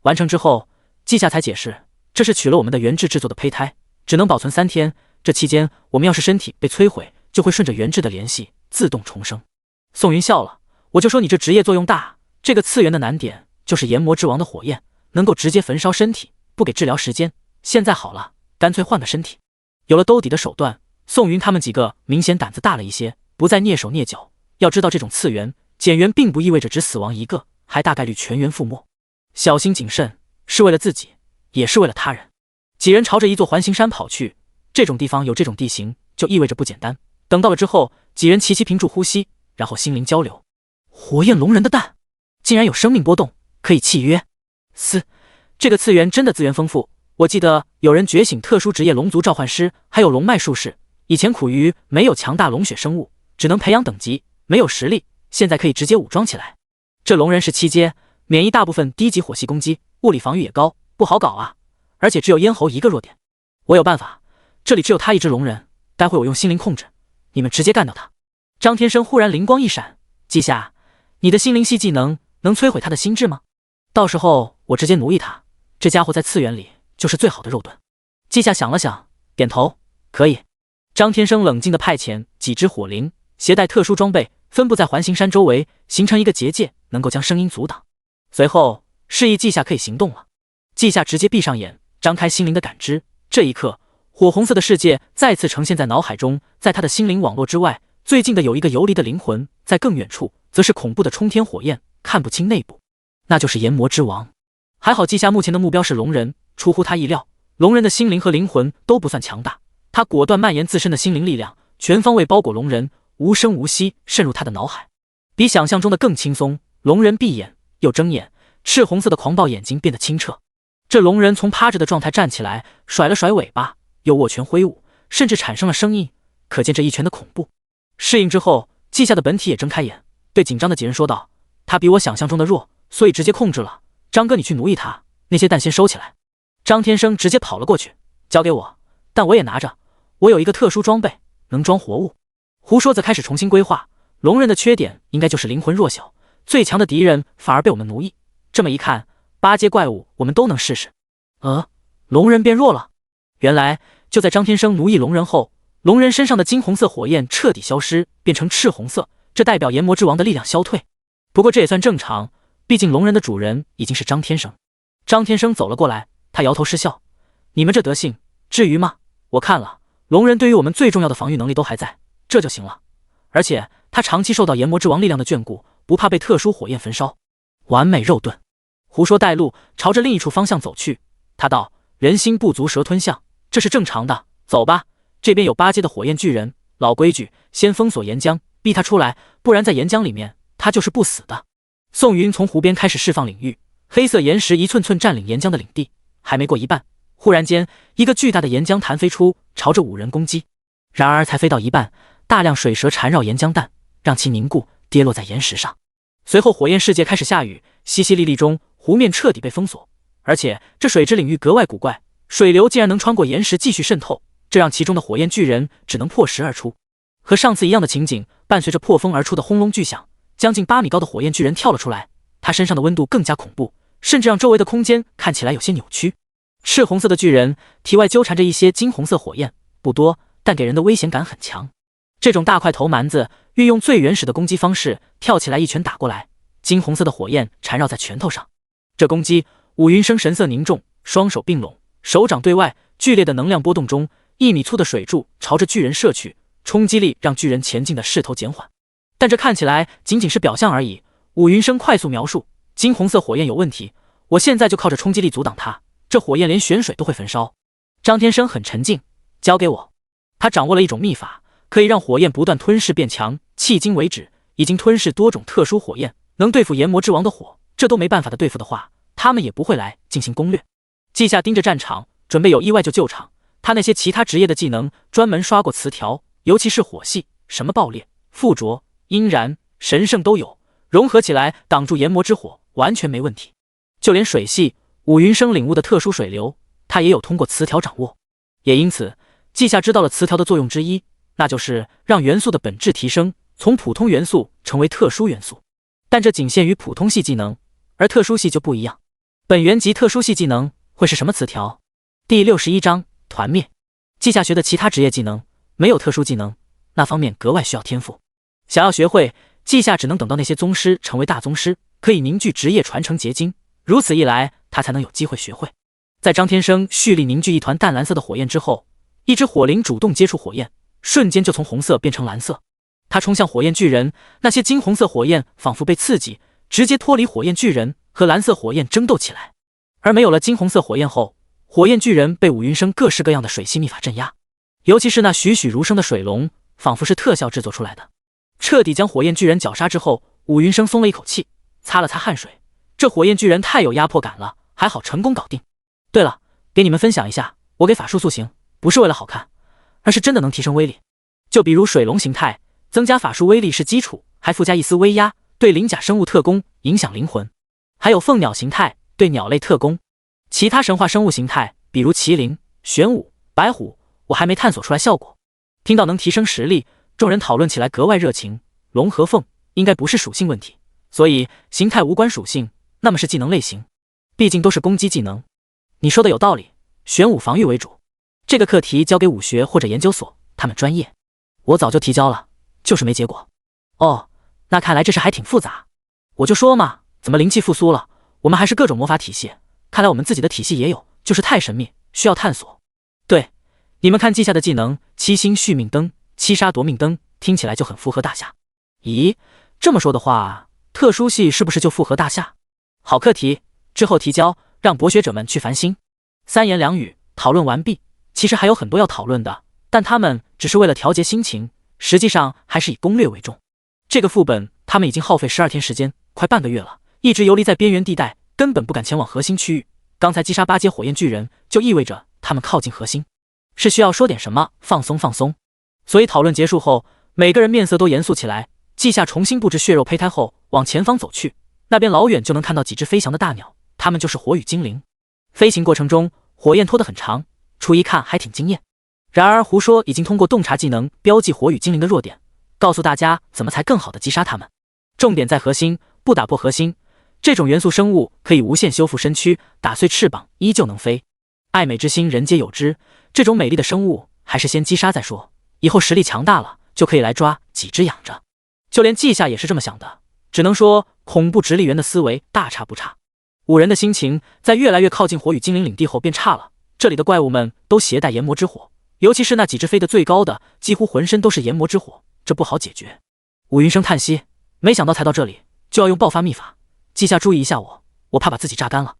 完成之后，季夏才解释，这是取了我们的原质制作的胚胎，只能保存3天，这期间我们要是身体被摧毁，就会顺着原质的联系自动重生。宋云笑了，我就说你这职业作用大，这个次元的难点就是炎魔之王的火焰能够直接焚烧身体，不给治疗时间。现在好了，干脆换个身体。有了兜底的手段，宋云他们几个明显胆子大了一些，不再蹑手蹑脚。要知道这种次元减员并不意味着只死亡一个，还大概率全员覆没。小心谨慎，是为了自己，也是为了他人。几人朝着一座环形山跑去，这种地方有这种地形，就意味着不简单。等到了之后，几人齐齐屏住呼吸，然后心灵交流。火焰龙人的蛋竟然有生命波动，可以契约。这个次元真的资源丰富。我记得有人觉醒特殊职业龙族召唤师，还有龙脉术士。以前苦于没有强大龙血生物，只能培养等级，没有实力，现在可以直接武装起来。这龙人是7阶，免疫大部分低级火系攻击，物理防御也高，不好搞啊。而且只有咽喉一个弱点。我有办法，这里只有他一只龙人，待会我用心灵控制，你们直接干掉他。张天生忽然灵光一闪，季夏，你的心灵系技能能摧毁他的心智吗？到时候我直接奴役他，这家伙在次元里就是最好的肉盾。季夏想了想，点头，可以。张天生冷静地派遣几只火灵，携带特殊装备，分布在环形山周围，形成一个结界，能够将声音阻挡。随后示意季夏可以行动了。季夏直接闭上眼，张开心灵的感知。这一刻，火红色的世界再次呈现在脑海中，在他的心灵网络之外，最近的有一个游离的灵魂，在更远处则是恐怖的冲天火焰，看不清内部，那就是炎魔之王。还好季夏目前的目标是龙人，出乎他意料，龙人的心灵和灵魂都不算强大，他果断蔓延自身的心灵力量，全方位包裹龙人，无声无息渗入他的脑海，比想象中的更轻松。龙人闭眼又睁眼，赤红色的狂暴眼睛变得清澈。这龙人从趴着的状态站起来，甩了甩尾巴，又握拳挥舞，甚至产生了声音，可见这一拳的恐怖。适应之后，季夏的本体也睁开眼，对紧张的几人说道：“他比我想象中的弱，所以直接控制了。张哥，你去奴役他，那些蛋先收起来。”张天生直接跑了过去，交给我，但我也拿着，我有一个特殊装备，能装活物。胡说则开始重新规划，龙人的缺点应该就是灵魂弱小，最强的敌人反而被我们奴役。这么一看，8阶怪物我们都能试试。龙人变弱了。原来就在张天生奴役龙人后，龙人身上的金红色火焰彻底消失，变成赤红色，这代表炎魔之王的力量消退。不过这也算正常，毕竟龙人的主人已经是张天生。张天生走了过来，他摇头失笑：“你们这德性，至于吗？我看了，龙人对于我们最重要的防御能力都还在，这就行了。而且他长期受到炎魔之王力量的眷顾，不怕被特殊火焰焚烧，完美肉盾。”胡说带路，朝着另一处方向走去。他道：“人心不足蛇吞象，这是正常的。走吧，这边有8阶的火焰巨人。老规矩，先封锁岩浆，逼他出来，不然在岩浆里面他就是不死的。”宋云从湖边开始释放领域，黑色岩石一寸寸占领岩浆的领地，还没过一半，忽然间，一个巨大的岩浆弹飞出，朝着5人攻击。然而才飞到一半，大量水蛇缠绕岩浆弹，让其凝固，跌落在岩石上。随后，火焰世界开始下雨，淅淅沥沥中，湖面彻底被封锁。而且这水之领域格外古怪，水流竟然能穿过岩石继续渗透，这让其中的火焰巨人只能破石而出。和上次一样的情景，伴随着破风而出的轰隆巨响，将近8米高的火焰巨人跳了出来，他身上的温度更加恐怖，甚至让周围的空间看起来有些扭曲。赤红色的巨人体外纠缠着一些金红色火焰，不多，但给人的危险感很强。这种大块头蛮子运用最原始的攻击方式，跳起来一拳打过来，金红色的火焰缠绕在拳头上。这攻击，武云生神色凝重，双手并拢，手掌对外，剧烈的能量波动中，1米粗的水柱朝着巨人射去，冲击力让巨人前进的势头减缓。但这看起来仅仅是表象而已。武云生快速描述：金红色火焰有问题，我现在就靠着冲击力阻挡它，这火焰连玄水都会焚烧。张天生很沉静，交给我。他掌握了一种秘法，可以让火焰不断吞噬变强，迄今为止已经吞噬多种特殊火焰，能对付炎魔之王的火，这都没办法的对付的话，他们也不会来进行攻略。季夏盯着战场，准备有意外就救场。他那些其他职业的技能专门刷过词条，尤其是火系，什么爆裂、附着、阴燃、神圣都有，融合起来挡住炎魔之火完全没问题。就连水系，武云生领悟的特殊水流，他也有通过词条掌握。也因此，季夏知道了词条的作用之一，那就是让元素的本质提升，从普通元素成为特殊元素。但这仅限于普通系技能，而特殊系就不一样。本源级特殊系技能会是什么词条？第61章团灭。季夏学的其他职业技能没有特殊技能，那方面格外需要天赋。想要学会，季夏只能等到那些宗师成为大宗师，可以凝聚职业传承结晶，如此一来，他才能有机会学会。在张天生蓄力凝聚一团淡蓝色的火焰之后，一只火灵主动接触火焰，瞬间就从红色变成蓝色。他冲向火焰巨人，那些金红色火焰仿佛被刺激，直接脱离火焰巨人，和蓝色火焰争斗起来。而没有了金红色火焰后，火焰巨人被武云生各式各样的水系秘法镇压，尤其是那栩栩如生的水龙，仿佛是特效制作出来的。彻底将火焰巨人绞杀之后，武云生松了一口气，擦了擦汗水。这火焰巨人太有压迫感了，还好成功搞定。对了，给你们分享一下，我给法术塑形不是为了好看，而是真的能提升威力。就比如水龙形态，增加法术威力是基础，还附加一丝威压，对鳞甲生物特攻，影响灵魂。还有凤鸟形态，对鸟类特攻。其他神话生物形态，比如麒麟、玄武、白虎，我还没探索出来效果。听到能提升实力，众人讨论起来格外热情。龙和凤应该不是属性问题，所以形态无关属性，那么是技能类型，毕竟都是攻击技能。你说的有道理，玄武防御为主，这个课题交给武学或者研究所，他们专业。我早就提交了，就是没结果。哦，那看来这事还挺复杂。我就说嘛，怎么灵气复苏了？我们还是各种魔法体系，看来我们自己的体系也有，就是太神秘，需要探索。对，你们看季夏的技能七星续命灯、七杀夺命灯，听起来就很符合大夏。咦，这么说的话，特殊系是不是就符合大夏？好课题，之后提交，让博学者们去烦心。三言两语讨论完毕。其实还有很多要讨论的，但他们只是为了调节心情，实际上还是以攻略为重。这个副本他们已经耗费12天时间，快半个月了，一直游离在边缘地带，根本不敢前往核心区域。刚才击杀8阶火焰巨人，就意味着他们靠近核心，是需要说点什么，放松放松。所以讨论结束后，每个人面色都严肃起来。季夏重新布置血肉胚胎后，往前方走去，那边老远就能看到几只飞翔的大鸟，它们就是火羽精灵。飞行过程中，火焰拖得很长，初一看还挺惊艳。然而胡说已经通过洞察技能标记火羽精灵的弱点，告诉大家怎么才更好的击杀它们。重点在核心，不打破核心，这种元素生物可以无限修复身躯，打碎翅膀依旧能飞。爱美之心人皆有之，这种美丽的生物还是先击杀再说，以后实力强大了就可以来抓几只养着。就连季夏也是这么想的，只能说恐怖直立猿的思维大差不差。5人的心情在越来越靠近火羽精灵领地后变差了，这里的怪物们都携带炎魔之火，尤其是那几只飞得最高的，几乎浑身都是炎魔之火，这不好解决。武云生叹息，没想到才到这里就要用爆发秘法，季夏注意一下我怕把自己榨干了。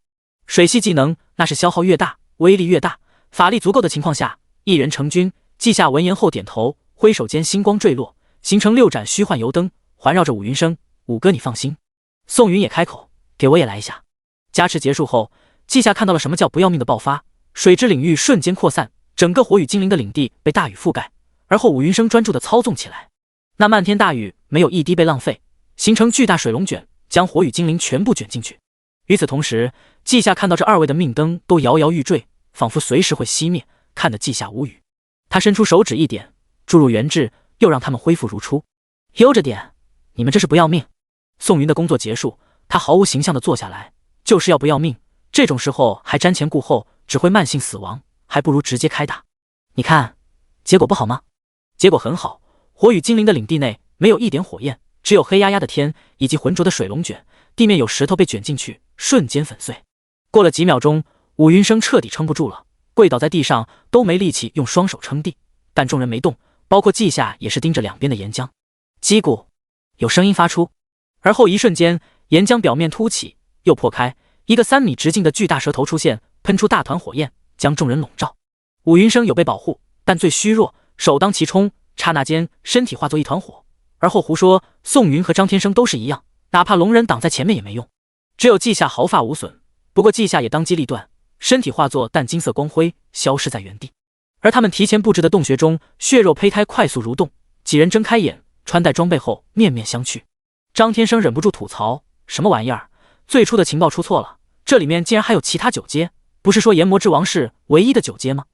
水系技能那是消耗越大威力越大，法力足够的情况下一人成军。季夏闻言后点头，挥手间星光坠落，形成6盏虚幻油灯，环绕着武云生。武哥你放心。宋云也开口，给我也来一下。加持结束后，季夏看到了什么叫不要命的爆发，水之领域瞬间扩散，整个火雨精灵的领地被大雨覆盖，而后武云生专注地操纵起来。那漫天大雨没有一滴被浪费，形成巨大水龙卷，将火雨精灵全部卷进去。与此同时，季夏看到这二位的命灯都摇摇欲坠，仿佛随时会熄灭，看得季夏无语。他伸出手指一点，注入元质，又让他们恢复如初。悠着点，你们这是不要命。宋云的工作结束，他毫无形象地坐下来，就是要不要命，这种时候还瞻前顾后，只会慢性死亡，还不如直接开打。你看，结果不好吗？结果很好，火雨精灵的领地内没有一点火焰，只有黑压压的天以及浑浊的水龙卷，地面有石头被卷进去，瞬间粉碎。过了几秒钟，武云生彻底撑不住了，跪倒在地上，都没力气用双手撑地。但众人没动，包括季夏也是盯着两边的岩浆。叽咕，有声音发出，而后一瞬间，岩浆表面凸起又破开，一个3米直径的巨大蛇头出现，喷出大团火焰，将众人笼罩。武云生有被保护，但最虚弱，首当其冲，刹那间身体化作一团火。而后胡说，宋云和张天生都是一样，哪怕龙人挡在前面也没用，只有季夏毫发无损。不过季夏也当机立断，身体化作淡金色光辉，消失在原地。而他们提前布置的洞穴中，血肉胚胎快速蠕动，几人睁开眼，穿戴装备后面面相觑。张天生忍不住吐槽：什么玩意儿？最初的情报出错了，这里面竟然还有其他9阶，不是说炎魔之王是唯一的9阶吗？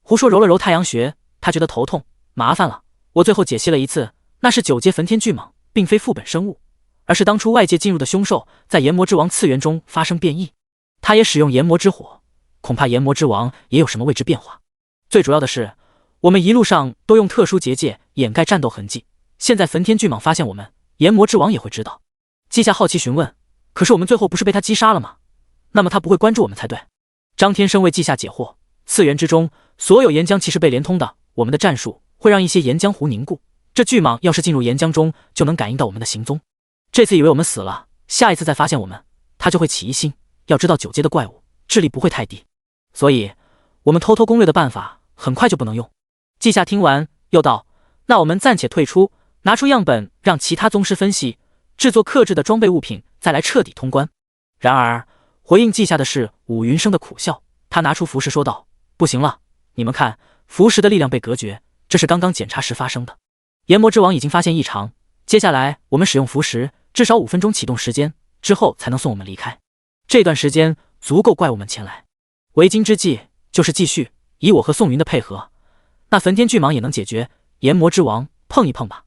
胡说揉了揉太阳穴，他觉得头痛，麻烦了。我最后解析了一次，那是9阶焚天巨蟒，并非副本生物，而是当初外界进入的凶兽在炎魔之王次元中发生变异，他也使用炎魔之火，恐怕炎魔之王也有什么未知变化。最主要的是，我们一路上都用特殊结界掩盖战斗痕迹，现在焚天巨蟒发现我们，炎魔之王也会知道。季夏好奇询问：可是我们最后不是被他击杀了吗？那么他不会关注我们才对。张天生为季夏解惑：次元之中，所有岩浆其实被连通的，我们的战术会让一些岩浆湖凝固，这巨蟒要是进入岩浆中，就能感应到我们的行踪。这次以为我们死了，下一次再发现我们，他就会起疑心。要知道9阶的怪物智力不会太低，所以我们偷偷攻略的办法很快就不能用。季夏听完又道：那我们暂且退出，拿出样本让其他宗师分析，制作克制的装备物品，再来彻底通关。然而回应季夏的是武云生的苦笑，他拿出符石说道：不行了，你们看，符石的力量被隔绝，这是刚刚检查时发生的。炎魔之王已经发现异常，接下来我们使用符石，至少5分钟启动时间，之后才能送我们离开。这段时间足够怪物们前来。为今之计就是继续，以我和宋云的配合，那焚天巨蟒也能解决，炎魔之王碰一碰吧。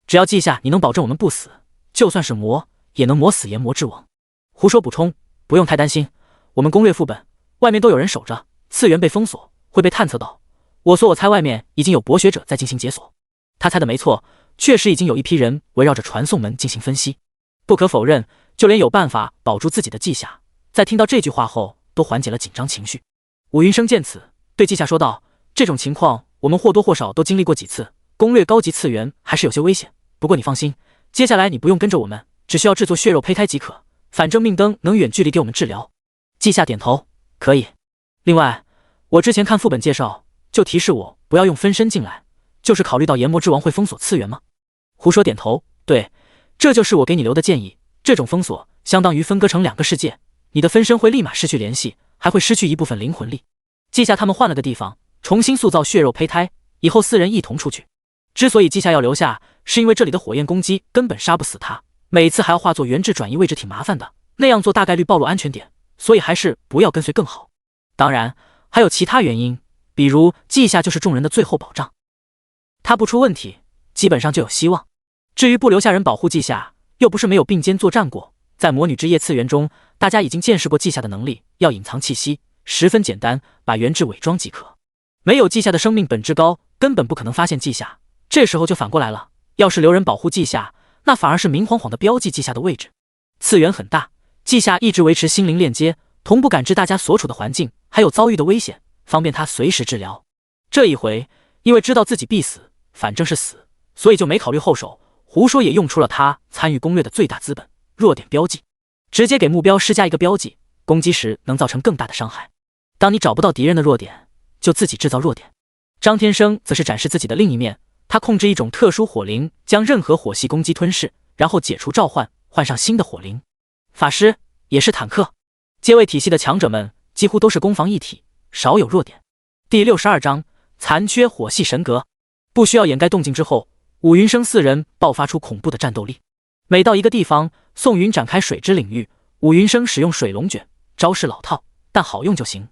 只要季夏你能保证我们不死，就算是磨也能磨死炎魔之王。胡说补充，不用太担心，我们攻略副本，外面都有人守着，次元被封锁会被探测到。我猜外面已经有博学者在进行解锁。他猜的没错，确实已经有一批人围绕着传送门进行分析。不可否认，就连有办法保住自己的季夏，在听到这句话后都缓解了紧张情绪。武云生见此，对季夏说道：这种情况我们或多或少都经历过几次，攻略高级次元还是有些危险，不过你放心，接下来你不用跟着我们，只需要制作血肉胚胎即可，反正命灯能远距离给我们治疗。季夏点头，可以。另外，我之前看副本介绍就提示我不要用分身进来，就是考虑到炎魔之王会封锁次元吗？胡说点头，对，这就是我给你留的建议，这种封锁相当于分割成2个世界，你的分身会立马失去联系，还会失去一部分灵魂力。季夏他们换了个地方，重新塑造血肉胚胎，以后4人一同出去。之所以季夏要留下，是因为这里的火焰攻击根本杀不死他，每次还要化作原质转移位置挺麻烦的，那样做大概率暴露安全点，所以还是不要跟随更好。当然还有其他原因，比如季夏就是众人的最后保障，他不出问题基本上就有希望。至于不留下人保护季夏，又不是没有并肩作战过，在魔女之夜次元中，大家已经见识过季夏的能力，要隐藏气息十分简单，把原质伪装即可。没有季夏的生命本质高，根本不可能发现季夏，这时候就反过来了，要是留人保护季夏，那反而是明晃晃的标记季夏的位置。次元很大，季夏一直维持心灵链接，同步感知大家所处的环境还有遭遇的危险，方便他随时治疗。这一回因为知道自己必死，反正是死，所以就没考虑后手，胡说也用出了他参与攻略的最大资本——弱点标记，直接给目标施加一个标记，攻击时能造成更大的伤害。当你找不到敌人的弱点，就自己制造弱点。张天生则是展示自己的另一面，他控制一种特殊火灵，将任何火系攻击吞噬，然后解除召唤，换上新的火灵。法师，也是坦克。阶位体系的强者们几乎都是攻防一体，少有弱点。第62章残缺火系神格。不需要掩盖动静之后，武云生四人爆发出恐怖的战斗力。每到一个地方，宋云展开水之领域，武云生使用水龙卷，招式老套，但好用就行。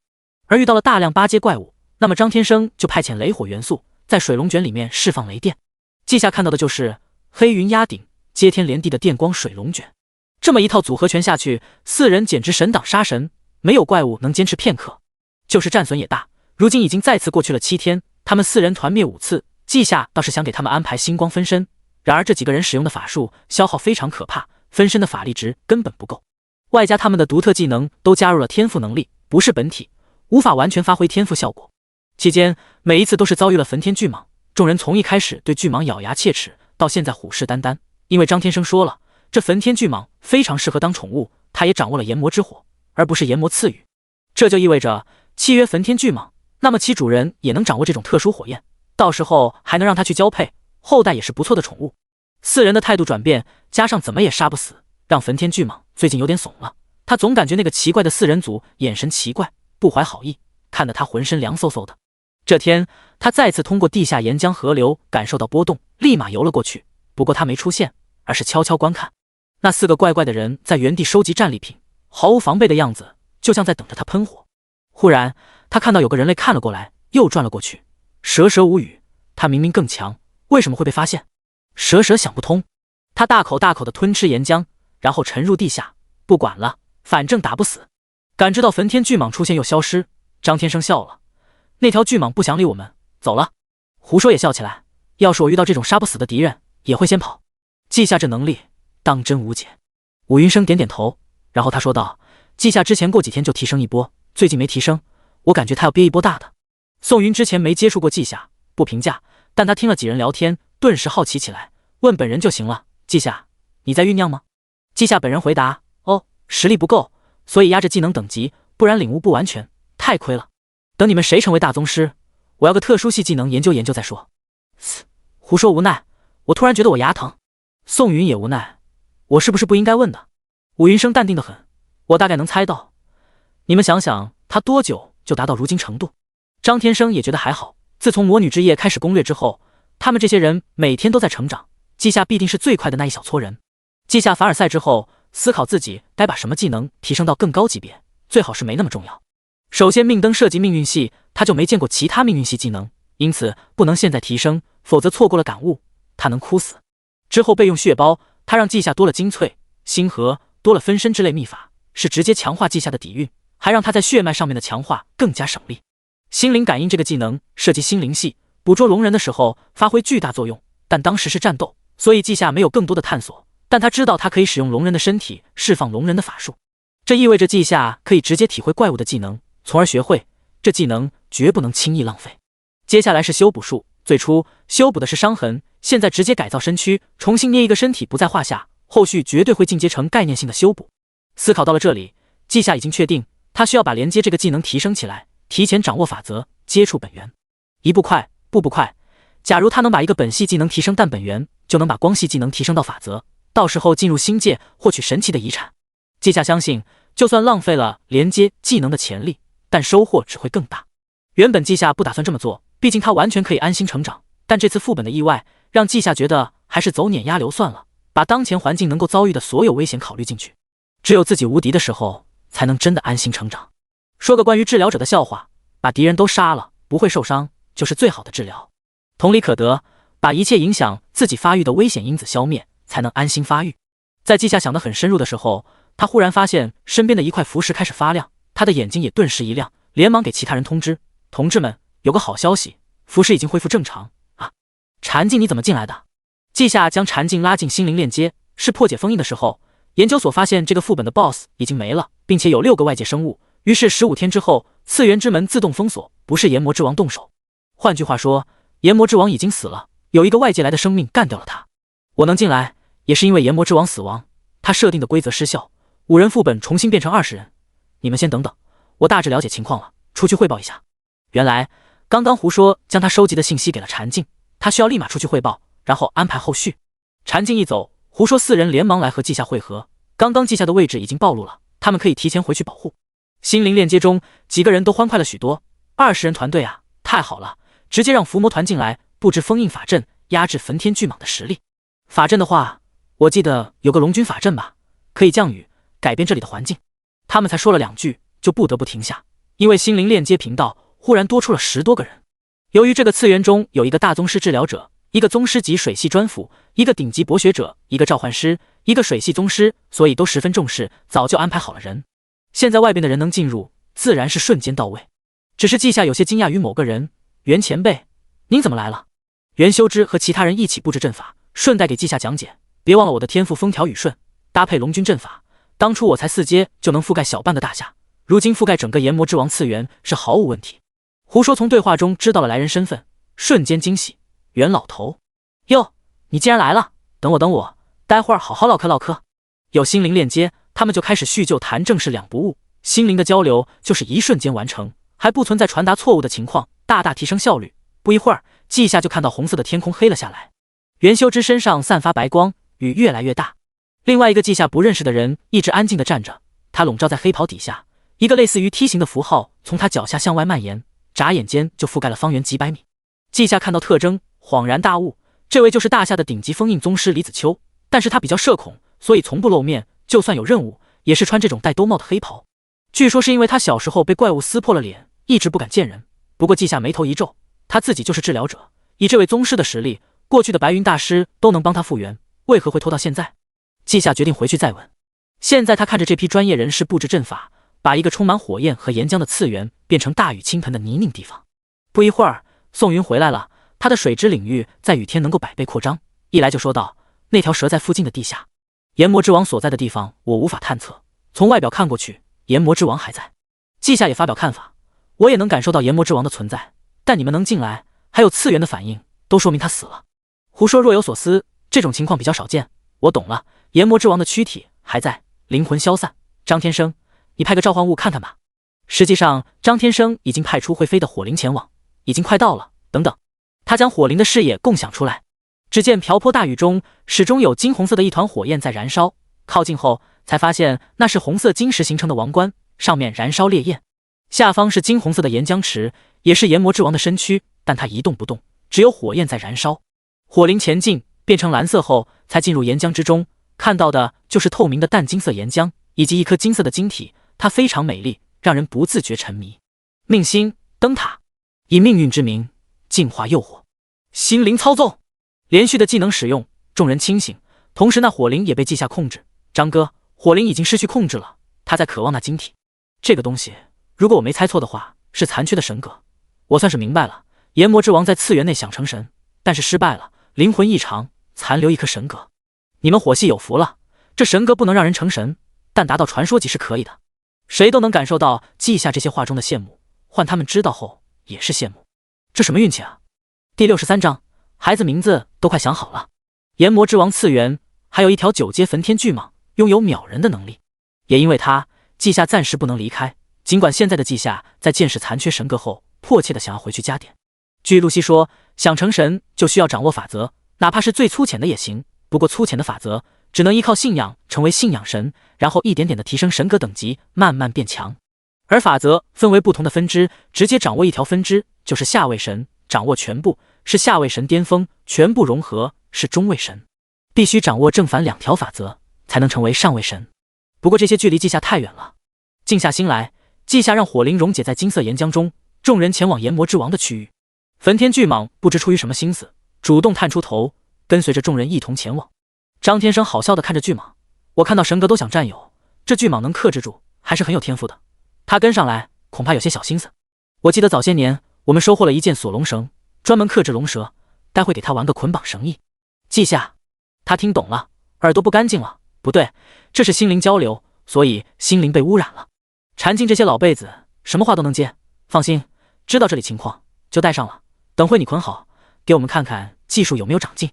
而遇到了大量8阶怪物，那么张天生就派遣雷火元素在水龙卷里面释放雷电。季夏看到的就是黑云压顶，接天连地的电光水龙卷。这么一套组合拳下去，四人简直神挡杀神，没有怪物能坚持片刻。就是战损也大，如今已经再次过去了7天，他们4人团灭5次。季夏倒是想给他们安排星光分身，然而这几个人使用的法术消耗非常可怕，分身的法力值根本不够，外加他们的独特技能都加入了天赋能力，不是本体，无法完全发挥天赋效果。期间每一次都是遭遇了焚天巨蟒，众人从一开始对巨蟒咬牙切齿，到现在虎视眈眈，因为张天生说了，这焚天巨蟒非常适合当宠物，他也掌握了炎魔之火，而不是炎魔赐予，这就意味着契约焚天巨蟒，那么其主人也能掌握这种特殊火焰，到时候还能让他去交配，后代也是不错的宠物。4人的态度转变，加上怎么也杀不死，让焚天巨蟒最近有点怂了。他总感觉那个奇怪的4人组眼神奇怪，不怀好意，看得他浑身凉飕飕的。这天，他再次通过地下岩浆河流感受到波动，立马游了过去。不过他没出现，而是悄悄观看。那4个怪怪的人在原地收集战利品，毫无防备的样子，就像在等着他喷火。忽然，他看到有个人类看了过来，又转了过去。蛇蛇无语，他明明更强，为什么会被发现？蛇蛇想不通，他大口大口的吞吃岩浆，然后沉入地下。不管了，反正打不死。感知到焚天巨蟒出现又消失，张天生笑了。那条巨蟒不想理我们，走了。胡说也笑起来，要是我遇到这种杀不死的敌人，也会先跑。记下这能力，当真无解。武云生点点头，然后他说道：记下之前过几天就提升一波，最近没提升，我感觉他要憋一波大的。宋云之前没接触过季夏，不评价，但他听了几人聊天，顿时好奇起来，问本人就行了。季夏，你在酝酿吗？季夏本人回答：哦，实力不够，所以压着技能等级，不然领悟不完全，太亏了。等你们谁成为大宗师，我要个特殊系技能研究研究再说。胡说无奈，我突然觉得我牙疼。宋云也无奈，我是不是不应该问的？武云生淡定得很，我大概能猜到。你们想想，他多久就达到如今程度？张天生也觉得还好，自从魔女之夜开始攻略之后，他们这些人每天都在成长，季夏必定是最快的那一小撮人。季夏凡尔赛之后，思考自己该把什么技能提升到更高级别，最好是没那么重要。首先命灯涉及命运系，他就没见过其他命运系技能，因此不能现在提升，否则错过了感悟，他能哭死。之后备用血包，他让季夏多了精粹、星河，多了分身之类秘法，是直接强化季夏的底蕴，还让他在血脉上面的强化更加省力。心灵感应这个技能涉及心灵系，捕捉龙人的时候发挥巨大作用，但当时是战斗，所以季夏没有更多的探索，但他知道他可以使用龙人的身体释放龙人的法术，这意味着季夏可以直接体会怪物的技能，从而学会这技能绝不能轻易浪费。接下来是修补术，最初修补的是伤痕，现在直接改造身躯，重新捏一个身体不在话下，后续绝对会进阶成概念性的修补。思考到了这里，季夏已经确定他需要把连接这个技能提升起来，提前掌握法则，接触本源。一步快，步步快。假如他能把一个本系技能提升但本源，就能把光系技能提升到法则，到时候进入星界获取神奇的遗产。季夏相信，就算浪费了连接技能的潜力，但收获只会更大。原本季夏不打算这么做，毕竟他完全可以安心成长，但这次副本的意外让季夏觉得还是走碾压流算了，把当前环境能够遭遇的所有危险考虑进去。只有自己无敌的时候，才能真的安心成长。说个关于治疗者的笑话，把敌人都杀了，不会受伤，就是最好的治疗。同理可得，把一切影响自己发育的危险因子消灭，才能安心发育。在季夏想得很深入的时候，他忽然发现身边的一块符石开始发亮，他的眼睛也顿时一亮，连忙给其他人通知：同志们，有个好消息，符石已经恢复正常啊！禅镜你怎么进来的？季夏将禅镜拉进心灵链接，是破解封印的时候，研究所发现这个副本的 BOSS 已经没了，并且有6个外界生物，于是15天之后，次元之门自动封锁，不是炎魔之王动手。换句话说，炎魔之王已经死了，有一个外界来的生命干掉了他。我能进来，也是因为炎魔之王死亡，他设定的规则失效，5人副本重新变成20人。你们先等等，我大致了解情况了，出去汇报一下。原来刚刚胡说将他收集的信息给了禅镜，他需要立马出去汇报，然后安排后续。禅镜一走，胡说4人连忙来和季夏会合，刚刚记下的位置已经暴露了，他们可以提前回去保护。心灵链接中，几个人都欢快了许多。20人团队啊，太好了！直接让伏魔团进来，布置封印法阵，压制焚天巨蟒的实力。法阵的话，我记得有个龙君法阵吧，可以降雨，改变这里的环境。他们才说了2句，就不得不停下，因为心灵链接频道忽然多出了10多个人。由于这个次元中有一个大宗师治疗者，一个宗师级水系专辅，一个顶级博学者，一个召唤师，一个水系宗师，所以都十分重视，早就安排好了人。现在外边的人能进入，自然是瞬间到位。只是记下有些惊讶于某个人，袁前辈，您怎么来了？袁修之和其他人一起布置阵法，顺带给记下讲解，别忘了我的天赋风调雨顺，搭配龙君阵法，当初我才4阶就能覆盖小半个大夏，如今覆盖整个炎魔之王次元是毫无问题。胡说从对话中知道了来人身份，瞬间惊喜，袁老头，哟，你既然来了，等我，待会儿好好唠嗑。有心灵链接，他们就开始叙旧谈正事2不误，心灵的交流就是一瞬间完成，还不存在传达错误的情况，大大提升效率。不一会儿，记下就看到红色的天空黑了下来，袁修之身上散发白光，雨越来越大。另外一个记下不认识的人一直安静地站着，他笼罩在黑袍底下，一个类似于梯形的符号从他脚下向外蔓延，眨眼间就覆盖了方圆几百米。记下看到特征，恍然大悟，这位就是大夏的顶级封印宗师李子秋，但是他比较社恐，所以从不露面，就算有任务也是穿这种戴兜帽的黑袍。据说是因为他小时候被怪物撕破了脸，一直不敢见人。不过记下眉头一皱，他自己就是治疗者，以这位宗师的实力，过去的白云大师都能帮他复原，为何会拖到现在？记下决定回去再问。现在他看着这批专业人士布置阵法，把一个充满火焰和岩浆的次元变成大雨倾盆的泥泞地方。不一会儿，宋云回来了，他的水之领域在雨天能够100倍扩张。一来就说道：“那条蛇在附近的地下，炎魔之王所在的地方我无法探测，从外表看过去，炎魔之王还在。”记下也发表看法：“我也能感受到炎魔之王的存在，但你们能进来，还有次元的反应，都说明他死了。”胡说若有所思，这种情况比较少见。我懂了，炎魔之王的躯体还在，灵魂消散。张天生，你派个召唤物看看吧。实际上，张天生已经派出会飞的火灵前往，已经快到了。等等，他将火灵的视野共享出来，只见瓢泼大雨中，始终有金红色的一团火焰在燃烧。靠近后，才发现那是红色晶石形成的王冠，上面燃烧烈焰。下方是金红色的岩浆池，也是炎魔之王的身躯，但他一动不动，只有火焰在燃烧。火灵前进，变成蓝色后，才进入岩浆之中，看到的就是透明的淡金色岩浆，以及一颗金色的晶体，它非常美丽，让人不自觉沉迷。命星灯塔，以命运之名净化诱惑，心灵操纵，连续的技能使用，众人清醒，同时那火灵也被记下控制。张哥，火灵已经失去控制了，他在渴望那晶体。这个东西，如果我没猜错的话，是残缺的神格。我算是明白了，炎魔之王在次元内想成神，但是失败了，灵魂异常，残留一颗神格。你们火系有福了，这神格不能让人成神，但达到传说级是可以的。谁都能感受到记下这些话中的羡慕，换他们知道后也是羡慕。这什么运气啊！第63章，孩子名字都快想好了。炎魔之王次元，还有一条9阶焚天巨蟒，拥有秒人的能力。也因为他，记下暂时不能离开，尽管现在的记下在见识残缺神格后，迫切的想要回去加点。据露西说，想成神就需要掌握法则，哪怕是最粗浅的也行，不过粗浅的法则只能依靠信仰成为信仰神，然后一点点的提升神格等级，慢慢变强。而法则分为不同的分支，直接掌握一条分支就是下位神，掌握全部是下位神巅峰，全部融合是中位神。必须掌握正反2条法则才能成为上位神。不过这些距离记下太远了。静下心来，记下让火灵溶解在金色岩浆中，众人前往炎魔之王的区域。焚天巨蟒不知出于什么心思，主动探出头，跟随着众人一同前往。张天生好笑地看着巨蟒，我看到神格都想占有，这巨蟒能克制住，还是很有天赋的。他跟上来恐怕有些小心思。我记得早些年我们收获了一件锁龙绳，专门克制龙蛇，待会给他玩个捆绑绳艺。记下。他听懂了，耳朵不干净了，不对，这是心灵交流，所以心灵被污染了。禅境这些老辈子什么话都能接，放心，知道这里情况就带上了，等会你捆好，给我们看看技术有没有长进。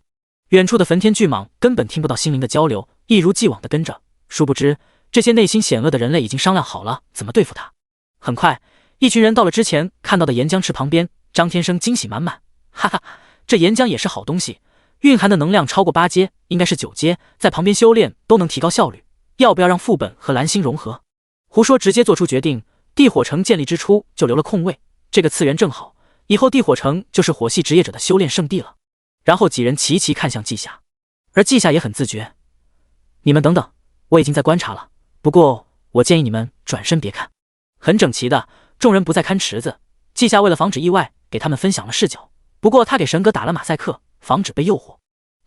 远处的焚天巨蟒根本听不到心灵的交流，一如既往的跟着，殊不知这些内心险恶的人类已经商量好了怎么对付他。很快，一群人到了之前看到的岩浆池旁边，张天生惊喜满满，哈哈，这岩浆也是好东西，蕴含的能量超过8阶，应该是9阶，在旁边修炼都能提高效率。要不要让副本和蓝星融合？胡说直接做出决定，地火城建立之初就留了空位，这个次元正好，以后地火城就是火系职业者的修炼圣地了。然后几人齐齐看向季夏，而季夏也很自觉，你们等等，我已经在观察了，不过我建议你们转身别看。很整齐的，众人不再看池子，季夏为了防止意外，给他们分享了视角，不过他给神格打了马赛克，防止被诱惑。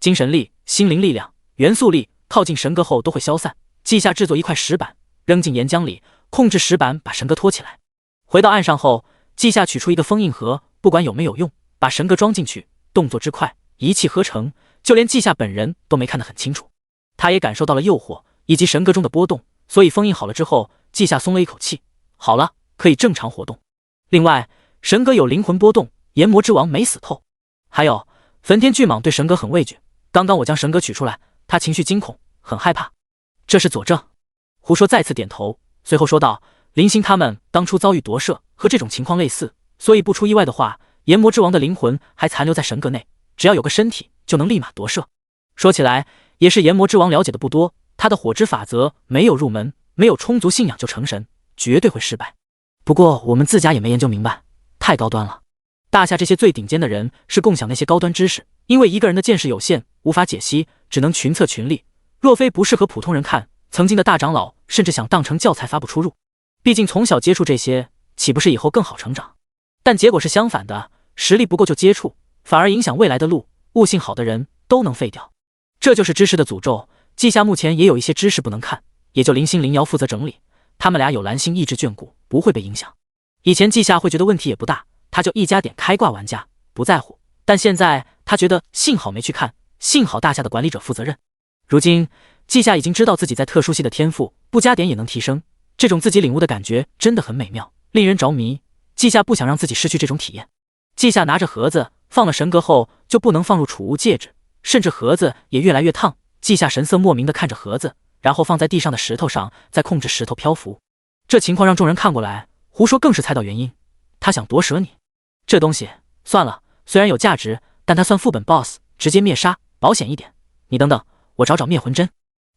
精神力、心灵力量、元素力靠近神格后都会消散。季夏制作一块石板，扔进岩浆里，控制石板把神格拖起来。回到岸上后，季夏取出一个封印盒，不管有没有用，把神格装进去，动作之快，一气呵成，就连季夏本人都没看得很清楚。他也感受到了诱惑以及神格中的波动，所以封印好了之后，季夏松了一口气，好了，可以正常活动。另外，神格有灵魂波动，炎魔之王没死透。还有，焚天巨蟒对神格很畏惧，刚刚我将神格取出来，他情绪惊恐，很害怕。这是佐证。胡说再次点头，随后说道，林星他们当初遭遇夺舍和这种情况类似，所以不出意外的话，炎魔之王的灵魂还残留在神格内，只要有个身体就能立马夺舍。说起来也是炎魔之王了解的不多，他的火之法则没有入门，没有充足信仰就成神，绝对会失败。不过我们自家也没研究明白，太高端了。大夏这些最顶尖的人是共享那些高端知识，因为一个人的见识有限，无法解析，只能群策群力，若非不适合普通人看，曾经的大长老甚至想当成教材发不出入。毕竟从小接触这些，岂不是以后更好成长？但结果是相反的，实力不够就接触，反而影响未来的路，悟性好的人都能废掉。这就是知识的诅咒。季夏目前也有一些知识不能看，也就林星灵瑶负责整理，他们俩有蓝星意志眷顾，不会被影响。以前季夏会觉得问题也不大，他就一家点开挂玩家，不在乎，但现在他觉得幸好没去看，幸好大夏的管理者负责任。如今季夏已经知道自己在特殊系的天赋，不加点也能提升，这种自己领悟的感觉真的很美妙，令人着迷。季夏不想让自己失去这种体验。季夏拿着盒子放了神格后，就不能放入储物戒指，甚至盒子也越来越烫。季夏神色莫名地看着盒子，然后放在地上的石头上，再控制石头漂浮。这情况让众人看过来，胡说更是猜到原因，他想夺舍你。这东西算了，虽然有价值，但它算副本 BOSS， 直接灭杀保险一点。你等等，我找灭魂针。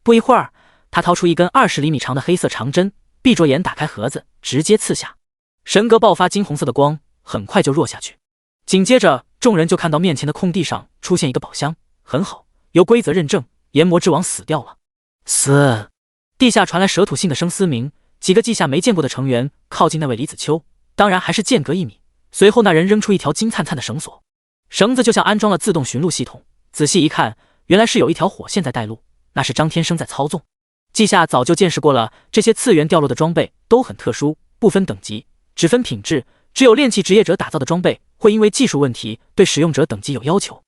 不一会儿，他掏出一根20厘米长的黑色长针，闭着眼打开盒子，直接刺下。神格爆发金红色的光，很快就弱下去。紧接着，众人就看到面前的空地上出现一个宝箱，很好，由规则认证，炎魔之王死掉了。死！地下传来蛇吐信的声嘶鸣，几个季夏没见过的成员靠近那位李子秋，当然还是间隔1米。随后那人扔出一条金灿灿的绳索，绳子就像安装了自动寻路系统，仔细一看，原来是有一条火线在带路，那是张天生在操纵。季夏早就见识过了，这些次元掉落的装备都很特殊，不分等级，只分品质，只有炼器职业者打造的装备会因为技术问题对使用者等级有要求。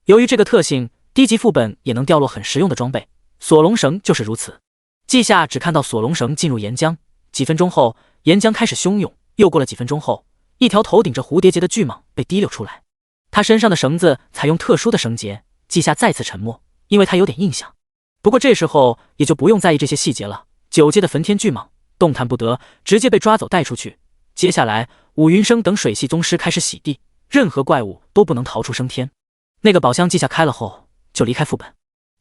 由于这个特性，低级副本也能掉落很实用的装备，锁龙绳就是如此。季夏只看到锁龙绳进入岩浆，几分钟后岩浆开始汹涌，又过了几分钟后，一条头顶着蝴蝶结的巨蟒被提溜出来，他身上的绳子采用特殊的绳结。季夏再次沉默，因为他有点印象。不过这时候也就不用在意这些细节了。9阶的焚天巨蟒动弹不得，直接被抓走带出去。接下来武云生等水系宗师开始洗地，任何怪物都不能逃出升天。那个宝箱季夏开了后就离开副本。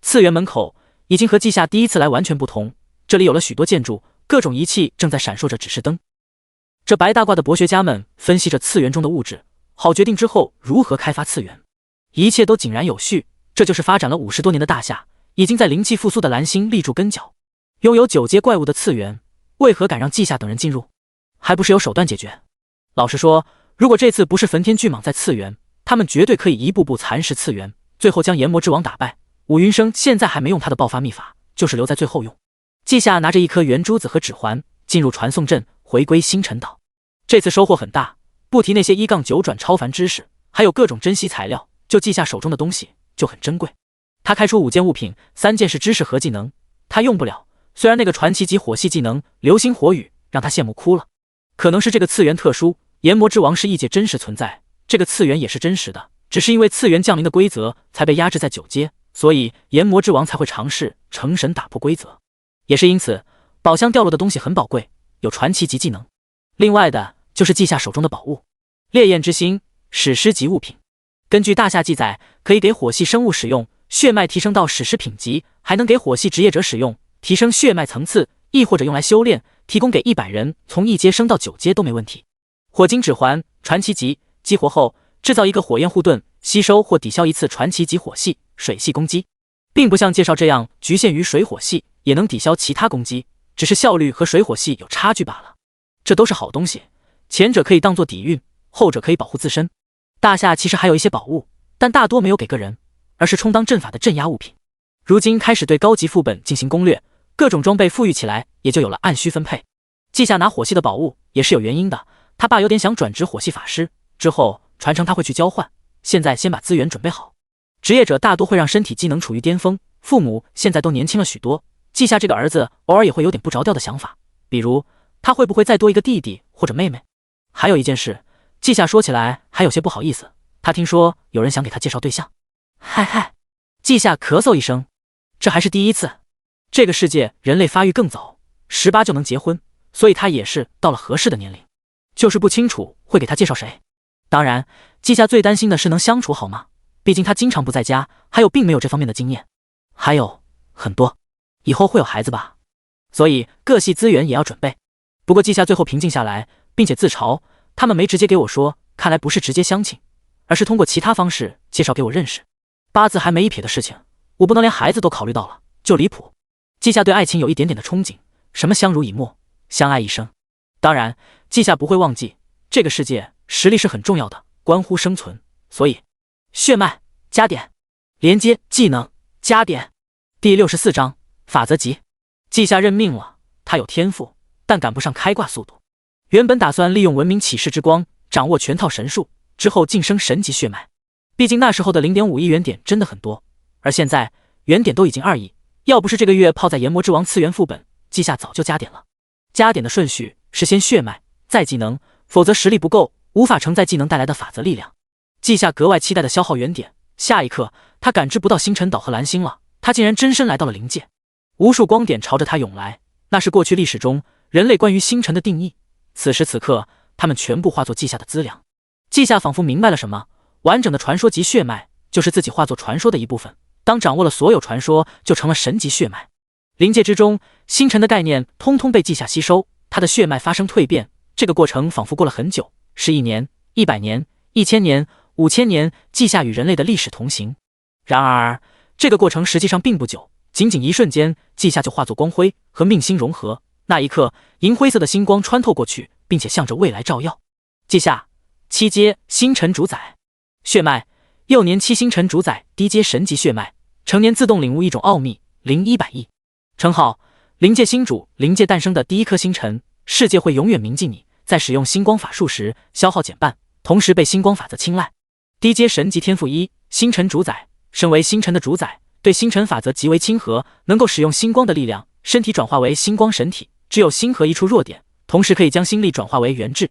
次元门口已经和季夏第一次来完全不同，这里有了许多建筑，各种仪器正在闪烁着指示灯。这白大褂的博学家们分析着次元中的物质，好决定之后如何开发次元。一切都井然有序，这就是发展了50多年的大夏，已经在灵气复苏的蓝星立住根脚。拥有9阶怪物的次元，为何敢让季夏等人进入？还不是有手段解决。老实说，如果这次不是焚天巨蟒在次元，他们绝对可以一步步蚕食次元，最后将炎魔之王打败。武云生现在还没用他的爆发秘法，就是留在最后用。季夏拿着一颗圆珠子和指环进入传送阵，回归星辰岛。这次收获很大，不提那些1-9转超凡知识，还有各种珍稀材料，就季夏手中的东西就很珍贵。他开出5件物品，3件是知识和技能，他用不了。虽然那个传奇级火系技能流星火雨让他羡慕哭了，可能是这个次元特殊，炎魔之王是异界真实存在，这个次元也是真实的，只是因为次元降临的规则才被压制在9阶，所以炎魔之王才会尝试成神打破规则。也是因此，宝箱掉落的东西很宝贵，有传奇级技能。另外的就是季夏手中的宝物，烈焰之心，史诗级物品。根据大夏记载，可以给火系生物使用，血脉提升到史诗品级，还能给火系职业者使用，提升血脉层次，亦或者用来修炼，提供给100人从1阶升到9阶都没问题。火晶指环传奇级，激活后制造一个火焰护盾，吸收或抵消一次传奇级火系、水系攻击，并不像介绍这样局限于水火系，也能抵消其他攻击，只是效率和水火系有差距罢了。这都是好东西，前者可以当作底蕴，后者可以保护自身。大夏其实还有一些宝物，但大多没有给个人，而是充当阵法的镇压物品。如今开始对高级副本进行攻略，各种装备富裕起来，也就有了按需分配。季夏拿火系的宝物也是有原因的，他爸有点想转职火系法师，之后传承他会去交换，现在先把资源准备好。职业者大多会让身体机能处于巅峰，父母现在都年轻了许多，季夏这个儿子偶尔也会有点不着调的想法，比如他会不会再多一个弟弟或者妹妹。还有一件事，季夏说起来还有些不好意思，他听说有人想给他介绍对象。嗨，季夏咳嗽一声，这还是第一次。这个世界人类发育更早，18就能结婚，所以他也是到了合适的年龄，就是不清楚会给他介绍谁。当然，季夏最担心的是能相处好吗？毕竟他经常不在家，还有并没有这方面的经验。还有很多，以后会有孩子吧，所以各系资源也要准备。不过季夏最后平静下来，并且自嘲，他们没直接给我说，看来不是直接相亲，而是通过其他方式介绍给我认识。八字还没一撇的事情，我不能连孩子都考虑到了，就离谱。季夏对爱情有一点点的憧憬，什么相濡以沫，相爱一生。当然，季夏不会忘记，这个世界实力是很重要的，关乎生存。所以，血脉加点，连接技能加点。第64章法则集。季夏认命了，他有天赋，但赶不上开挂速度。原本打算利用文明启示之光掌握全套神术，之后晋升神级血脉。毕竟那时候的 0.5 亿元点真的很多，而现在元点都已经2亿，要不是这个月泡在炎魔之王次元副本，季夏早就加点了。加点的顺序是先血脉，再技能，否则实力不够，无法承载技能带来的法则力量。季夏格外期待的消耗元点，下一刻他感知不到星辰岛和蓝星了，他竟然真身来到了灵界。无数光点朝着他涌来，那是过去历史中人类关于星辰的定义。此时此刻，他们全部化作季夏的资粮。季夏仿佛明白了什么，完整的传说级血脉就是自己化作传说的一部分，当掌握了所有传说，就成了神级血脉。灵界之中，星辰的概念通通被季夏吸收，他的血脉发生蜕变，这个过程仿佛过了很久，是1年、100年、1000年、5000年，季夏与人类的历史同行。然而，这个过程实际上并不久，仅仅一瞬间，季夏就化作光辉，和命星融合。那一刻，银灰色的星光穿透过去，并且向着未来照耀。季夏7阶星辰主宰血脉，幼年期星辰主宰低阶神级血脉，成年自动领悟一种奥秘，0100亿。称号：灵界星主，灵界诞生的第一颗星辰，世界会永远铭记你。在使用星光法术时，消耗减半，同时被星光法则青睐。低阶神级天赋1，星辰主宰，身为星辰的主宰，对星辰法则极为亲和，能够使用星光的力量，身体转化为星光神体，只有星河一处弱点，同时可以将星力转化为元质。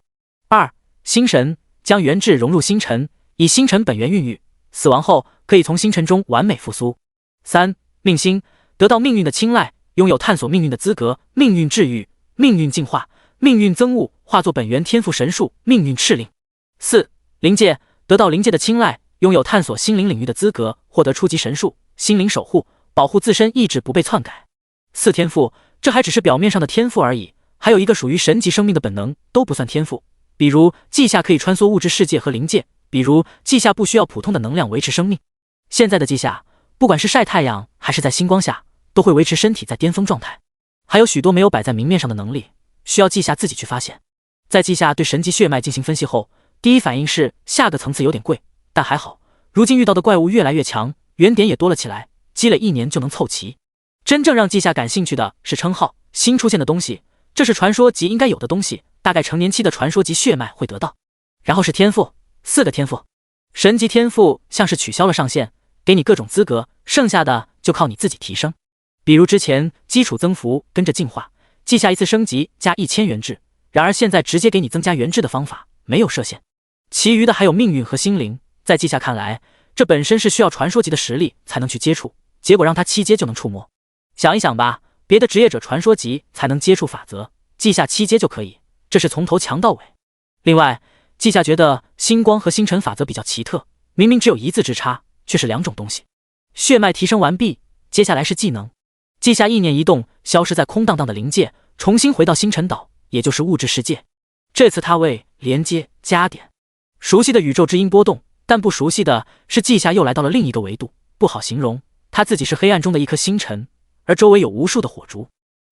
2. 星神，将元质融入星辰，以星辰本源孕育，死亡后可以从星辰中完美复苏。3. 命星，得到命运的青睐，拥有探索命运的资格，命运治愈，命运进化，命运增物，化作本源天赋神术命运敕令。4. 灵界，得到灵界的青睐，拥有探索心灵领域的资格，获得初级神术心灵守护，保护自身意志不被篡改。4. 天赋，这还只是表面上的天赋而已，还有一个属于神级生命的本能，都不算天赋。比如季夏可以穿梭物质世界和灵界，比如季夏不需要普通的能量维持生命。现在的季夏，不管是晒太阳还是在星光下，都会维持身体在巅峰状态。还有许多没有摆在明面上的能力，需要季夏自己去发现。在季夏对神级血脉进行分析后，第一反应是下个层次有点贵，但还好，如今遇到的怪物越来越强，原点也多了起来，积累1年就能凑齐。真正让季夏感兴趣的是称号，新出现的东西，这是传说级应该有的东西，大概成年期的传说级血脉会得到。然后是天赋，4个天赋。神级天赋像是取消了上限，给你各种资格，剩下的就靠你自己提升。比如之前基础增幅跟着进化，季夏一次升级加1000元质，然而现在直接给你增加元质的方法没有设限。其余的还有命运和心灵，在季夏看来，这本身是需要传说级的实力才能去接触，结果让他7阶就能触摸。想一想吧，别的职业者传说级才能接触法则，季夏7阶就可以，这是从头强到尾。另外，季夏觉得星光和星辰法则比较奇特，明明只有1字之差，却是2种东西。血脉提升完毕，接下来是技能。稷下意念一动，消失在空荡荡的灵界，重新回到星辰岛，也就是物质世界。这次他为连接加点，熟悉的宇宙之音波动，但不熟悉的是稷下又来到了另一个维度，不好形容，他自己是黑暗中的一颗星辰，而周围有无数的火烛。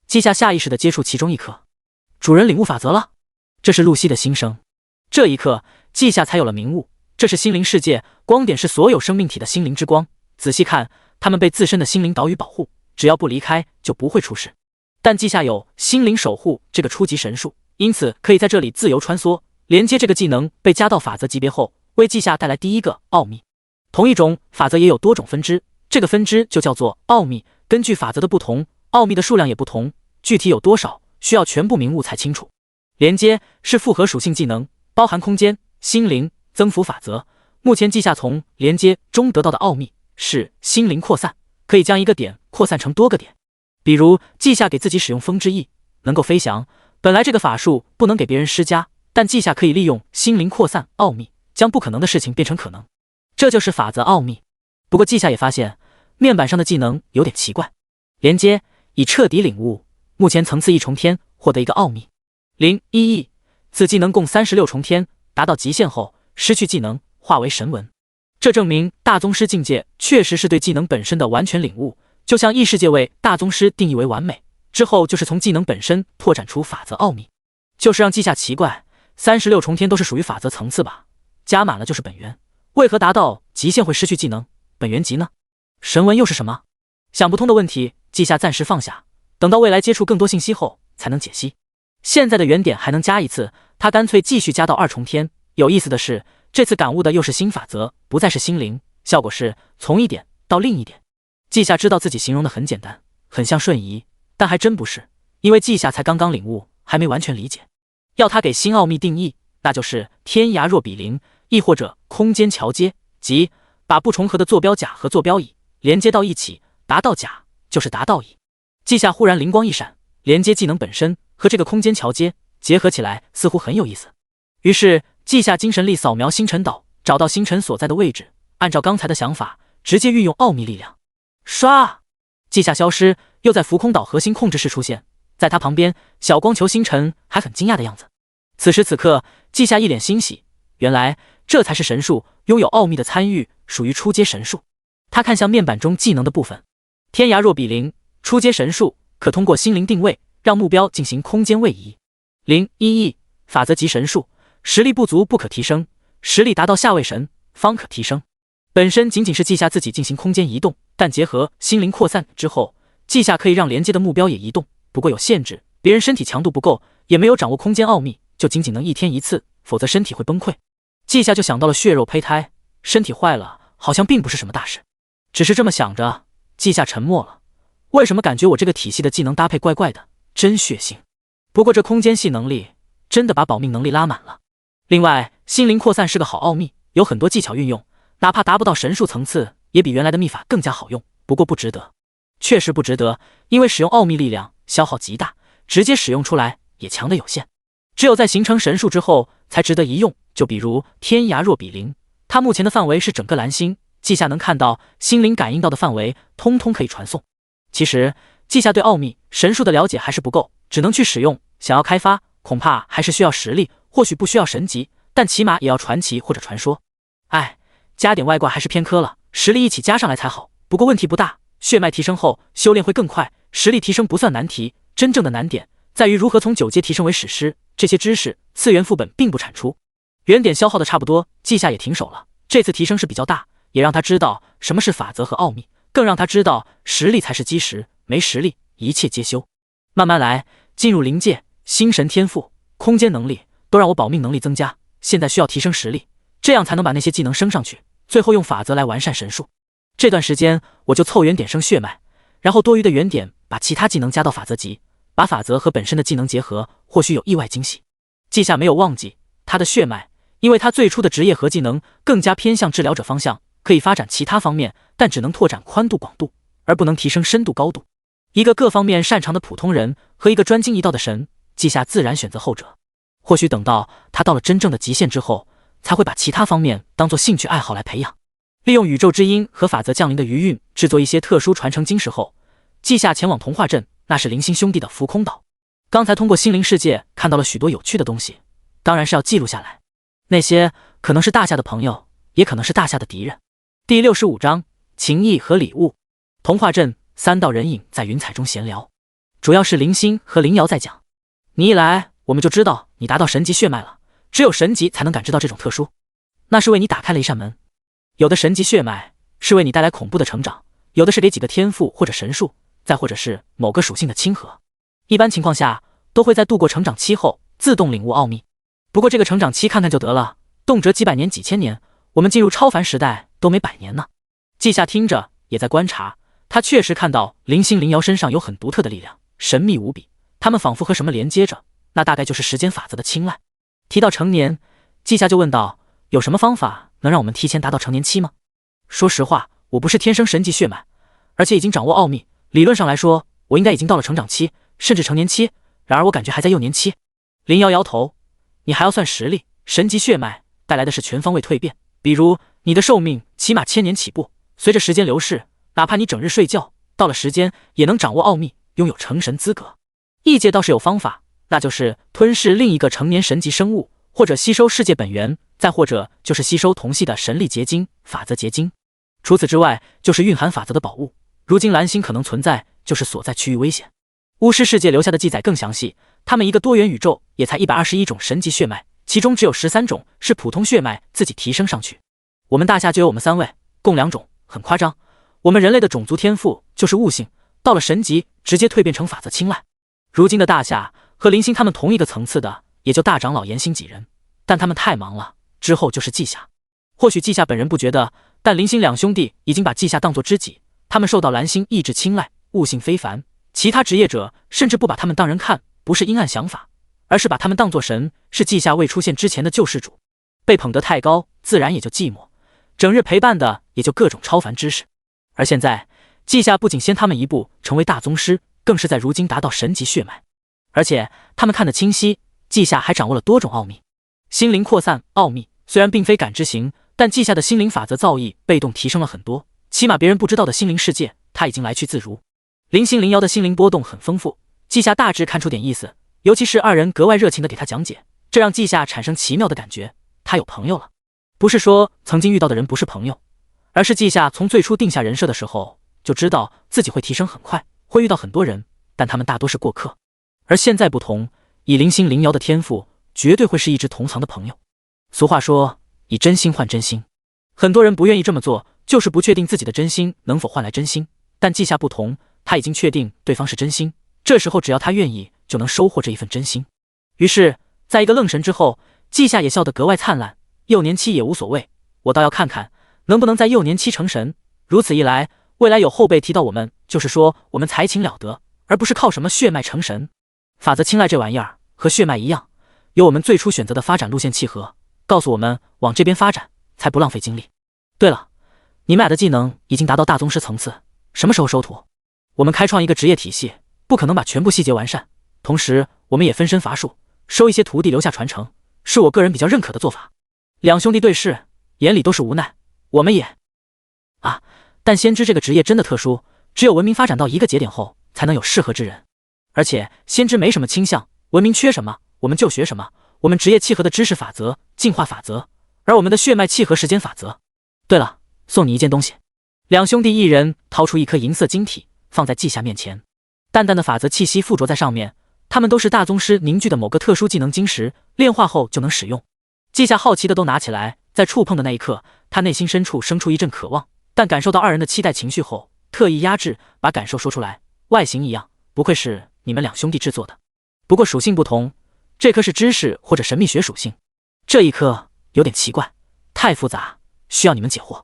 稷下下意识地接触其中一颗，主人领悟法则了，这是露西的心声。这一刻，稷下才有了明悟，这是心灵世界，光点是所有生命体的心灵之光。仔细看，他们被自身的心灵岛屿保护，只要不离开，就不会出事。但稷下有心灵守护这个初级神术，因此可以在这里自由穿梭。连接这个技能被加到法则级别后，为稷下带来第一个奥秘。同一种法则也有多种分支，这个分支就叫做奥秘。根据法则的不同，奥秘的数量也不同，具体有多少，需要全部明悟才清楚。连接是复合属性技能，包含空间、心灵、增幅法则。目前稷下从连接中得到的奥秘是心灵扩散，可以将一个点扩散成多个点。比如稷下给自己使用风之翼，能够飞翔。本来这个法术不能给别人施加，但稷下可以利用心灵扩散奥秘，将不可能的事情变成可能。这就是法则奥秘。不过稷下也发现面板上的技能有点奇怪。连接已彻底领悟，目前层次1重天，获得一个奥秘。011此技能共36重天，达到极限后失去技能，化为神纹。这证明大宗师境界确实是对技能本身的完全领悟，就像异世界为大宗师定义为完美，之后就是从技能本身拓展出法则奥秘。就是让稷下奇怪，36重天都是属于法则层次吧？加满了就是本源，为何达到极限会失去技能？本源级呢？神纹又是什么？想不通的问题，稷下暂时放下，等到未来接触更多信息后才能解析。现在的原点还能加一次，他干脆继续加到2重天。有意思的是，这次感悟的又是新法则，不再是心灵，效果是从一点到另一点。稷下知道自己形容的很简单，很像瞬移，但还真不是，因为稷下才刚刚领悟，还没完全理解。要他给新奥秘定义，那就是天涯若比邻，亦或者空间桥接，即把不重合的坐标甲和坐标乙连接到一起，达到甲就是达到乙。稷下忽然灵光一闪，连接技能本身和这个空间桥接结合起来似乎很有意思。于是稷下精神力扫描星辰岛，找到星辰所在的位置，按照刚才的想法直接运用奥秘力量，唰，稷下消失，又在浮空岛核心控制室出现，在他旁边小光球星辰还很惊讶的样子。此时此刻稷下一脸欣喜，原来这才是神术，拥有奥秘的参与属于初阶神术。他看向面板中技能的部分，天涯若比邻，初阶神术，可通过心灵定位让目标进行空间位移。011法则级神术，实力不足不可提升，实力达到下位神方可提升。本身仅仅是稷下自己进行空间移动，但结合心灵扩散之后，稷下可以让连接的目标也移动，不过有限制，别人身体强度不够，也没有掌握空间奥秘，就仅仅能1天1次，否则身体会崩溃。稷下就想到了血肉胚胎，身体坏了好像并不是什么大事。只是这么想着，稷下沉默了。为什么感觉我这个体系的技能搭配怪怪的，真血腥。不过这空间系能力真的把保命能力拉满了。另外心灵扩散是个好奥秘，有很多技巧运用，哪怕达不到神术层次，也比原来的秘法更加好用，不过不值得。确实不值得，因为使用奥秘力量消耗极大，直接使用出来也强的有限，只有在形成神术之后才值得一用。就比如天涯若比邻，它目前的范围是整个蓝星，稷下能看到心灵感应到的范围通通可以传送。其实稷下对奥秘神术的了解还是不够，只能去使用，想要开发恐怕还是需要实力，或许不需要神级，但起码也要传奇或者传说。加点外挂还是偏科了，实力一起加上来才好。不过问题不大，血脉提升后修炼会更快，实力提升不算难题，真正的难点在于如何从9阶提升为史诗，这些知识次元副本并不产出。原点消耗的差不多，稷下也停手了，这次提升是比较大，也让他知道什么是法则和奥秘，更让他知道实力才是基石，没实力一切皆休。慢慢来，进入灵界，星神天赋、空间能力都让我保命能力增加，现在需要提升实力，这样才能把那些技能升上去，最后用法则来完善神术。这段时间我就凑原点升血脉，然后多余的原点把其他技能加到法则级，把法则和本身的技能结合，或许有意外惊喜。稷下没有忘记他的血脉，因为他最初的职业和技能更加偏向治疗者方向，可以发展其他方面，但只能拓展宽度广度，而不能提升深度高度。一个各方面擅长的普通人和一个专精一道的神，稷下自然选择后者。或许等到他到了真正的极限之后，才会把其他方面当作兴趣爱好来培养。利用宇宙之音和法则降临的余韵制作一些特殊传承晶石后，季夏前往童话镇，那是灵星兄弟的浮空岛。刚才通过心灵世界看到了许多有趣的东西，当然是要记录下来。那些可能是大夏的朋友，也可能是大夏的敌人。第65章情谊和礼物。童话镇3道人影在云彩中闲聊，主要是林星和林瑶在讲。你一来，我们就知道你达到神级血脉了，只有神级才能感知到这种特殊，那是为你打开了一扇门。有的神级血脉是为你带来恐怖的成长，有的是给几个天赋或者神术，再或者是某个属性的亲和。一般情况下都会在度过成长期后自动领悟奥秘。不过这个成长期看看就得了，动辄几百年几千年，我们进入超凡时代都没100年呢。季夏听着也在观察，他确实看到林星林瑶身上有很独特的力量，神秘无比，他们仿佛和什么连接着，那大概就是时间法则的青睐。提到成年，季夏就问道，有什么方法能让我们提前达到成年期吗？说实话，我不是天生神级血脉，而且已经掌握奥秘，理论上来说我应该已经到了成长期甚至成年期，然而我感觉还在幼年期。林瑶摇头，你还要算实力，神级血脉带来的是全方位蜕变，比如你的寿命起码1000年起步，随着时间流逝，哪怕你整日睡觉，到了时间也能掌握奥秘，拥有成神资格。异界倒是有方法，那就是吞噬另一个成年神级生物，或者吸收世界本源，再或者就是吸收同系的神力结晶、法则结晶。除此之外，就是蕴含法则的宝物。如今蓝星可能存在，就是所在区域危险。巫师世界留下的记载更详细，他们一个多元宇宙也才121种神级血脉，其中只有13种是普通血脉自己提升上去。我们大夏就有我们3位，共2种，很夸张。我们人类的种族天赋就是悟性，到了神级直接蜕变成法则青睐。如今的大夏和林星他们同一个层次的，也就大长老严星几人，但他们太忙了，之后就是季夏。或许季夏本人不觉得，但林星2兄弟已经把季夏当作知己，他们受到蓝星意志青睐，悟性非凡。其他职业者甚至不把他们当人看，不是阴暗想法，而是把他们当作神，是季夏未出现之前的救世主。被捧得太高，自然也就寂寞，整日陪伴的也就各种超凡知识。而现在季夏不仅先他们一步成为大宗师，更是在如今达到神级血脉，而且他们看得清晰，季夏还掌握了多种奥秘。心灵扩散奥秘虽然并非感知型，但季夏的心灵法则造诣被动提升了很多，起码别人不知道的心灵世界他已经来去自如。林星林瑶的心灵波动很丰富，季夏大致看出点意思，尤其是2人格外热情地给他讲解，这让季夏产生奇妙的感觉，他有朋友了。不是说曾经遇到的人不是朋友，而是季夏从最初定下人设的时候就知道自己会提升很快，会遇到很多人，但他们大多是过客。而现在不同，以林星林瑶的天赋，绝对会是一直同藏的朋友。俗话说，以真心换真心，很多人不愿意这么做，就是不确定自己的真心能否换来真心，但季夏不同，他已经确定对方是真心，这时候只要他愿意，就能收获这一份真心。于是在一个愣神之后，季夏也笑得格外灿烂，幼年期也无所谓，我倒要看看能不能在幼年期成神，如此一来，未来有后辈提到我们，就是说我们才情了得，而不是靠什么血脉成神。法则青睐这玩意儿和血脉一样，有我们最初选择的发展路线契合，告诉我们往这边发展，才不浪费精力。对了，你们俩的技能已经达到大宗师层次，什么时候收徒？我们开创一个职业体系，不可能把全部细节完善，同时我们也分身乏术，收一些徒弟留下传承，是我个人比较认可的做法。2兄弟对视，眼里都是无奈。我们也但先知这个职业真的特殊，只有文明发展到一个节点后，才能有适合之人。而且先知没什么倾向，文明缺什么我们就学什么，我们职业契合的知识法则、进化法则，而我们的血脉契合时间法则。对了，送你一件东西。2兄弟一人掏出一颗银色晶体，放在季夏面前，淡淡的法则气息附着在上面，他们都是大宗师凝聚的某个特殊技能晶石，炼化后就能使用。季夏好奇的都拿起来，在触碰的那一刻，他内心深处生出一阵渴望，但感受到2人的期待情绪后，特意压制，把感受说出来。外形一样，不愧是你们2兄弟制作的，不过属性不同，这颗是知识或者神秘学属性，这一颗有点奇怪，太复杂，需要你们解惑。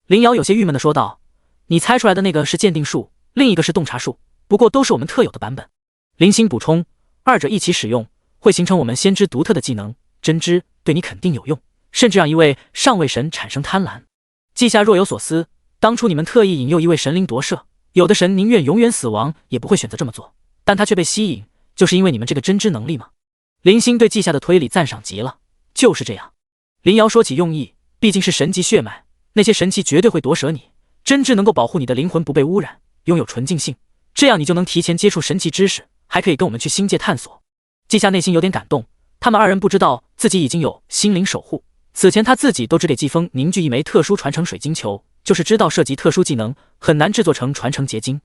林瑶有些郁闷的说道，你猜出来的那个是鉴定术，另一个是洞察术，不过都是我们特有的版本。林星补充，2者一起使用，会形成我们先知独特的技能，真知对你肯定有用，甚至让一位上位神产生贪婪。季夏若有所思，当初你们特意引诱一位神灵夺舍，有的神宁愿永远死亡也不会选择这么做，但他却被吸引，就是因为你们这个真知能力吗？林星对季夏的推理赞赏极了，就是这样。林瑶说起用意，毕竟是神级血脉，那些神器绝对会夺舍你，真知能够保护你的灵魂不被污染，拥有纯净性，这样你就能提前接触神奇知识，还可以跟我们去星界探索。季夏内心有点感动，他们二人不知道自己已经有心灵守护，此前他自己都只给季风凝聚一枚特殊传承水晶球，就是知道涉及特殊技能很难制作成传承结晶。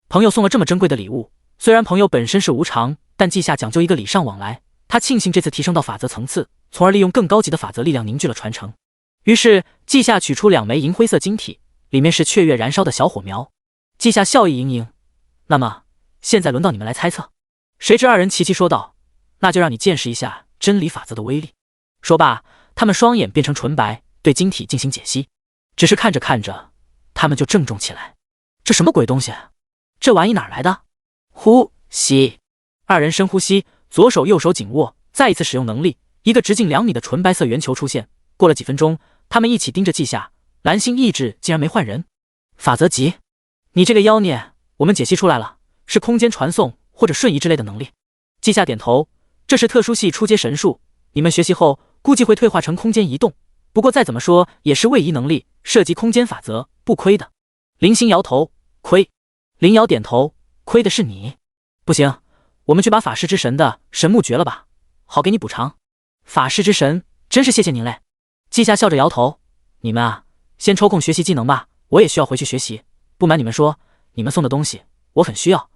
朋友送了这么珍贵的礼物，虽然朋友本身是无常，但季夏讲究一个礼尚往来，他庆幸这次提升到法则层次，从而利用更高级的法则力量凝聚了传承。于是季夏取出2枚银灰色晶体，里面是雀跃燃烧的小火苗。季夏笑意盈盈，那么现在轮到你们来猜测。谁知二人齐齐说道，那就让你见识一下真理法则的威力。说罢，他们双眼变成纯白，对晶体进行解析。只是看着看着，他们就郑重起来。这什么鬼东西？这玩意哪来的？呼吸，二人深呼吸，左手右手紧握，再一次使用能力，一个直径2米的纯白色圆球出现。过了几分钟，他们一起盯着季夏，蓝星意志竟然没换人。法则级，你这个妖孽，我们解析出来了，是空间传送或者瞬移之类的能力。季夏点头，这是特殊系初阶神术，你们学习后估计会退化成空间移动，不过再怎么说也是位移能力，涉及空间法则，不亏的。林星摇头，亏。林瑶点头，亏的是你。不行，我们去把法师之神的神木掘了吧，好给你补偿。法师之神，真是谢谢您嘞。季夏笑着摇头，你们啊，先抽空学习技能吧，我也需要回去学习。不瞒你们说，你们送的东西我很需要，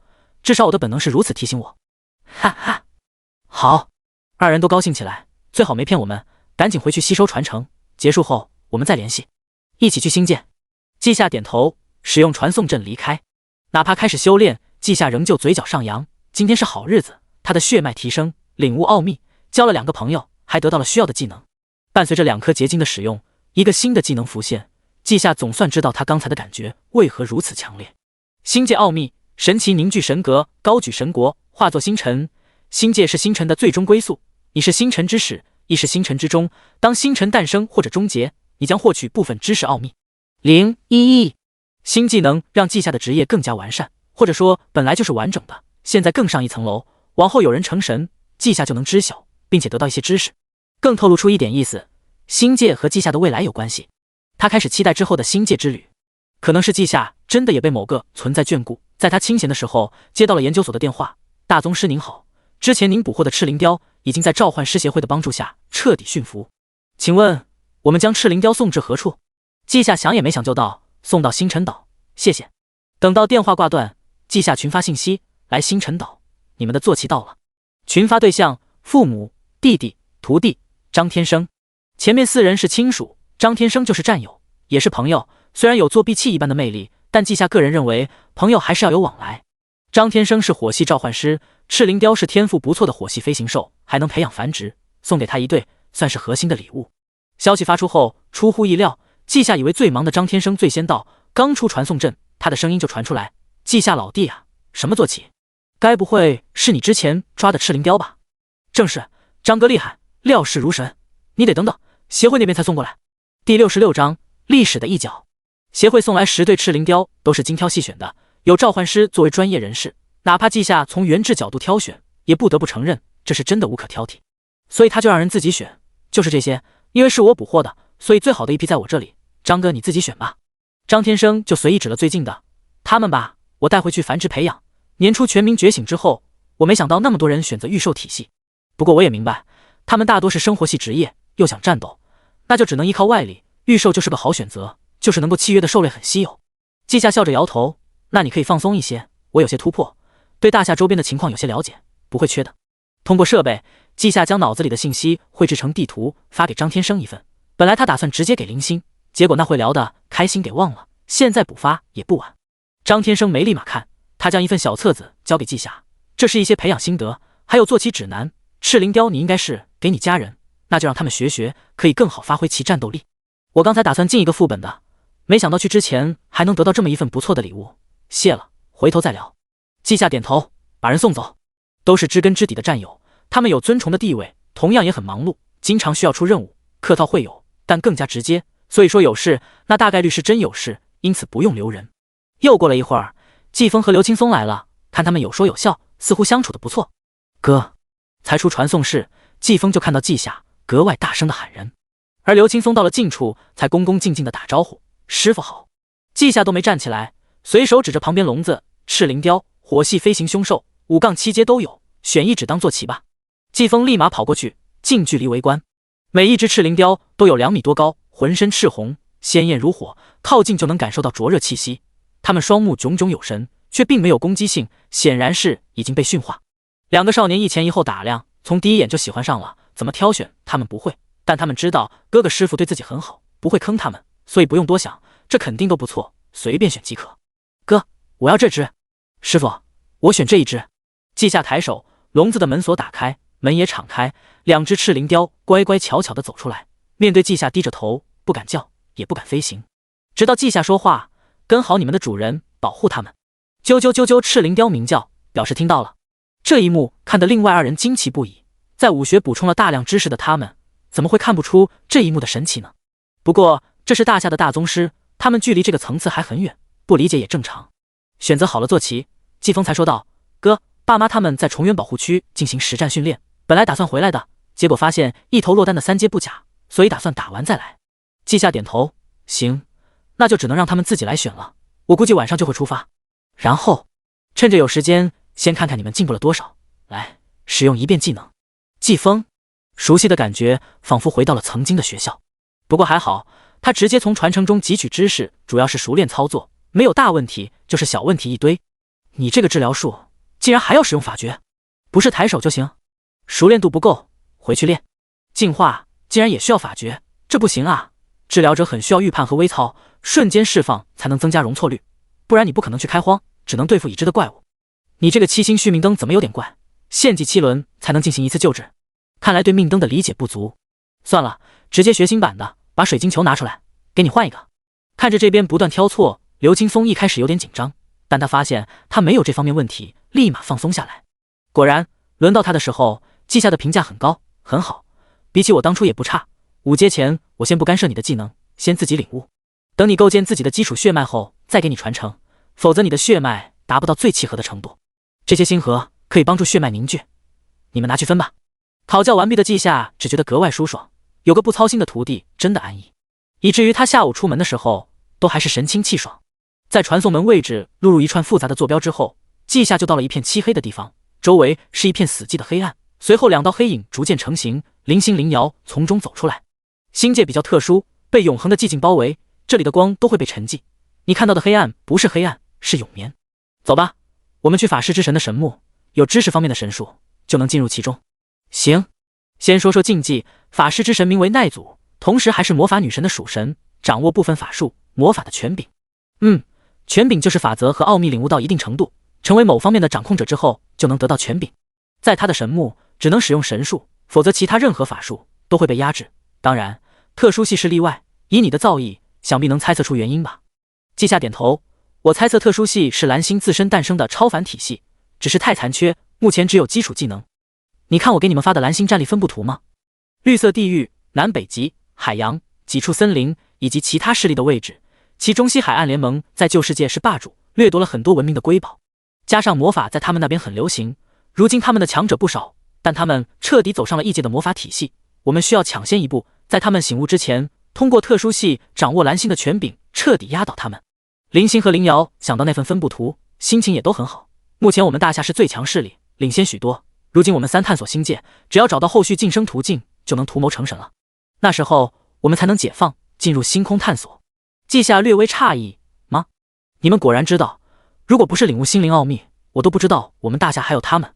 至少我的本能是如此提醒我。哈哈，好，二人都高兴起来，最好没骗我们，赶紧回去吸收传承，结束后我们再联系，一起去星界。季夏点头，使用传送阵离开。哪怕开始修炼，季夏仍旧嘴角上扬，今天是好日子，他的血脉提升，领悟奥秘，交了2个朋友，还得到了需要的技能。伴随着2颗结晶的使用，一个新的技能浮现，季夏总算知道他刚才的感觉为何如此强烈。星界奥秘，神奇凝聚神格，高举神国，化作星辰。星界是星辰的最终归宿，你是星辰之始，亦是星辰之终。当星辰诞生或者终结，你将获取部分知识奥秘。011新技能让季夏的职业更加完善，或者说本来就是完整的，现在更上一层楼，往后有人成神，季夏就能知晓，并且得到一些知识，更透露出一点意思，星界和季夏的未来有关系。他开始期待之后的星界之旅，可能是季夏真的也被某个存在眷顾，在他清闲的时候接到了研究所的电话，大宗师您好，之前您捕获的赤灵雕已经在召唤师协会的帮助下彻底驯服，请问我们将赤灵雕送至何处？季夏想也没想就道，送到星辰岛，谢谢。等到电话挂断，季夏群发信息，来星辰岛，你们的坐骑到了。群发对象父母、弟弟、徒弟张天生，前面4人是亲属，张天生就是战友，也是朋友，虽然有作弊器一般的魅力，但季夏个人认为朋友还是要有往来。张天生是火系召唤师，赤灵雕是天赋不错的火系飞行兽，还能培养繁殖，送给他一对算是核心的礼物。消息发出后出乎意料，季夏以为最忙的张天生最先到，刚出传送阵，他的声音就传出来，季夏老弟啊，什么坐骑？该不会是你之前抓的赤灵雕吧？正是，张哥厉害，料事如神，你得等等，协会那边才送过来。第66章历史的一角，协会送来10对赤灵雕，都是精挑细选的，有召唤师作为专业人士，哪怕季夏从原质角度挑选，也不得不承认这是真的无可挑剔，所以他就让人自己选，就是这些，因为是我捕获的，所以最好的一批在我这里，张哥你自己选吧。张天生就随意指了最近的，他们吧，我带回去繁殖培养。年初全民觉醒之后，我没想到那么多人选择御兽体系，不过我也明白，他们大多是生活系职业，又想战斗，那就只能依靠外力，御兽就是个好选择，就是能够契约的兽类很稀有。季夏笑着摇头，那你可以放松一些，我有些突破，对大夏周边的情况有些了解，不会缺的。通过设备，季夏将脑子里的信息绘制成地图，发给张天生一份。本来他打算直接给林星，结果那会聊的开心给忘了，现在补发也不晚。张天生没立马看，他将一份小册子交给季夏，这是一些培养心得，还有坐骑指南。赤灵雕你应该是给你家人，那就让他们学学，可以更好发挥其战斗力。我刚才打算进一个副本的，没想到去之前还能得到这么一份不错的礼物，谢了，回头再聊。季夏点头，把人送走。都是知根知底的战友，他们有尊崇的地位，同样也很忙碌，经常需要出任务，客套会有，但更加直接，所以说有事那大概率是真有事，因此不用留人。又过了一会儿，季风和刘青松来了，看他们有说有笑，似乎相处的不错。哥，才出传送室，季风就看到季夏，格外大声的喊人，而刘青松到了近处才恭恭敬敬的打招呼，师傅好。季夏都没站起来，随手指着旁边笼子，赤灵雕火系飞行凶兽5-7阶都有，选一只当坐骑吧。季风立马跑过去，近距离围观。每一只赤灵雕都有2米多高，浑身赤红，鲜艳如火，靠近就能感受到灼热气息。它们双目炯炯有神，却并没有攻击性，显然是已经被驯化。2个少年一前一后打量，从第一眼就喜欢上了。怎么挑选他们不会，但他们知道哥哥师傅对自己很好，不会坑他们，所以不用多想，这肯定都不错，随便选即可。哥，我要这只。师傅，我选这一只。季夏抬手，笼子的门锁打开，门也敞开，2只赤灵雕乖乖巧巧地走出来，面对季夏低着头，不敢叫，也不敢飞行。直到季夏说话，跟好你们的主人，保护他们。啾啾啾啾，赤灵雕鸣叫，表示听到了。这一幕看得另外2人惊奇不已，在武学补充了大量知识的他们，怎么会看不出这一幕的神奇呢？不过这是大夏的大宗师，他们距离这个层次还很远，不理解也正常。选择好了坐骑，季风才说道：哥，爸妈他们在重渊保护区进行实战训练，本来打算回来的，结果发现一头落单的3阶不假，所以打算打完再来。季夏点头，行，那就只能让他们自己来选了，我估计晚上就会出发。然后趁着有时间，先看看你们进步了多少，来使用一遍技能。季风熟悉的感觉仿佛回到了曾经的学校，不过还好，他直接从传承中汲取知识，主要是熟练操作，没有大问题，就是小问题一堆。你这个治疗术竟然还要使用法诀，不是抬手就行？熟练度不够，回去练。净化竟然也需要法诀，这不行啊！治疗者很需要预判和微操，瞬间释放才能增加容错率，不然你不可能去开荒，只能对付已知的怪物。你这个7星续命灯怎么有点怪？献祭7轮才能进行1次救治，看来对命灯的理解不足。算了，直接学新版的，把水晶球拿出来，给你换一个。看着这边不断挑错，刘青松一开始有点紧张，但他发现他没有这方面问题，立马放松下来。果然，轮到他的时候，季夏的评价很高，很好，比起我当初也不差。5阶前，我先不干涉你的技能，先自己领悟。等你构建自己的基础血脉后，再给你传承，否则你的血脉达不到最契合的程度。这些星核可以帮助血脉凝聚，你们拿去分吧。讨教完毕的季夏只觉得格外舒爽，有个不操心的徒弟真的安逸，以至于他下午出门的时候都还是神清气爽。在传送门位置录入一串复杂的坐标之后，季夏就到了一片漆黑的地方，周围是一片死寂的黑暗。随后2道黑影逐渐成型，灵星灵瑶从中走出来。星界比较特殊，被永恒的寂静包围，这里的光都会被沉寂，你看到的黑暗不是黑暗，是永眠。走吧，我们去法师之神的神墓，有知识方面的神术就能进入其中。行，先说说禁忌。法师之神名为奈祖，同时还是魔法女神的属神，掌握部分法术魔法的权柄。权柄就是法则和奥秘领悟到一定程度，成为某方面的掌控者之后，就能得到权柄。在他的神墓只能使用神术，否则其他任何法术都会被压制。当然，特殊系是例外，以你的造诣，想必能猜测出原因吧？季夏点头，我猜测特殊系是蓝星自身诞生的超凡体系，只是太残缺，目前只有基础技能。你看我给你们发的蓝星战力分布图吗？绿色地域、南北极、海洋、几处森林以及其他势力的位置，其中西海岸联盟在旧世界是霸主，掠夺了很多文明的瑰宝，加上魔法在他们那边很流行，如今他们的强者不少，但他们彻底走上了异界的魔法体系，我们需要抢先一步，在他们醒悟之前，通过特殊系掌握蓝星的权柄，彻底压倒他们。林星和林瑶想到那份分布图，心情也都很好。目前我们大夏是最强势力，领先许多。如今我们3探索星界，只要找到后续晋升途径，就能图谋成神了。那时候我们才能解放，进入星空探索。季夏略微诧异，吗？你们果然知道，如果不是领悟心灵奥秘，我都不知道我们大夏还有他们。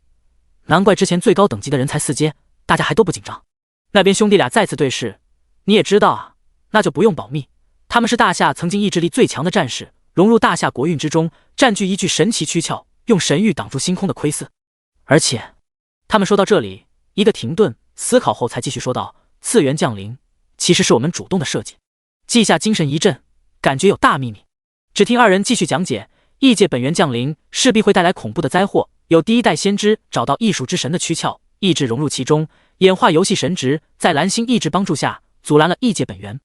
难怪之前最高等级的人才4阶，大家还都不紧张。那边兄弟俩再次对视，你也知道啊，那就不用保密。他们是大夏曾经意志力最强的战士，融入大夏国运之中，占据一具神奇躯壳，用神域挡住星空的窥伺。而且，他们说到这里，一个停顿，思考后才继续说道：次元降临，其实是我们主动的设计。季夏精神一振，感觉有大秘密。只听2人继续讲解，异界本源降临，势必会带来恐怖的灾祸。有第1代先知找到艺术之神的躯壳，意志融入其中，演化游戏神职，在蓝星意志帮助下，阻拦了异界本源。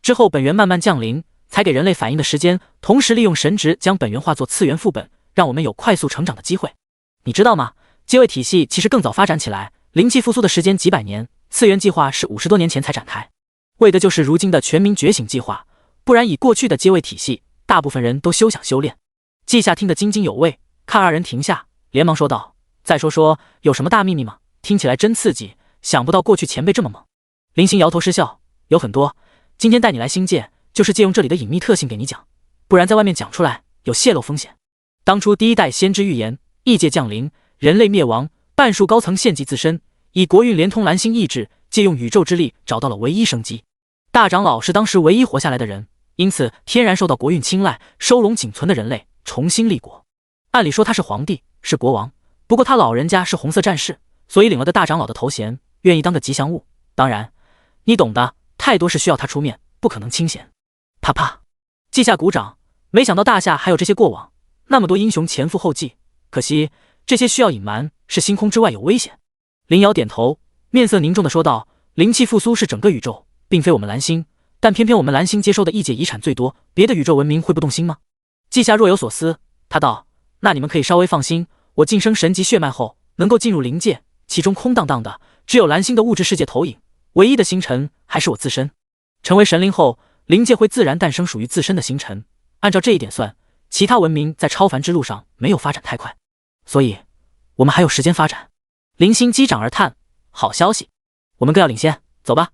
之后本源慢慢降临，才给人类反应的时间，同时利用神职将本源化作次元副本，让我们有快速成长的机会。你知道吗？阶位体系其实更早发展起来，灵气复苏的时间几百年，次元计划是50多年前才展开，为的就是如今的全民觉醒计划。不然以过去的阶位体系，大部分人都休想修炼。季夏听得津津有味，看二人停下，连忙说道：“再说，有什么大秘密吗？听起来真刺激，想不到过去前辈这么猛。”林星摇头失笑：“有很多，今天带你来星界，就是借用这里的隐秘特性给你讲，不然在外面讲出来有泄露风险。当初第一代先知预言，异界降临，人类灭亡，半数高层献祭自身，以国运连通蓝星意志，借用宇宙之力找到了唯一生机。大长老是当时唯一活下来的人，因此天然受到国运青睐，收拢仅存的人类，重新立国。按理说他是皇帝，是国王，不过他老人家是红色战士，所以领了个大长老的头衔，愿意当个吉祥物。当然你懂的，太多事需要他出面，不可能清闲。”啪啪，稷下鼓掌，没想到大夏还有这些过往，那么多英雄前赴后继，可惜这些需要隐瞒，是星空之外有危险。林瑶点头，面色凝重地说道：“灵气复苏是整个宇宙，并非我们蓝星，但偏偏我们蓝星接收的异界遗产最多，别的宇宙文明会不动心吗？”稷下若有所思，他道：“那你们可以稍微放心，我晋升神级血脉后，能够进入灵界，其中空荡荡的，只有蓝星的物质世界投影，唯一的星辰还是我自身。成为神灵后，灵界会自然诞生属于自身的星辰。按照这一点算，其他文明在超凡之路上没有发展太快，所以我们还有时间发展。”林星击掌而叹：“好消息，我们更要领先，走吧，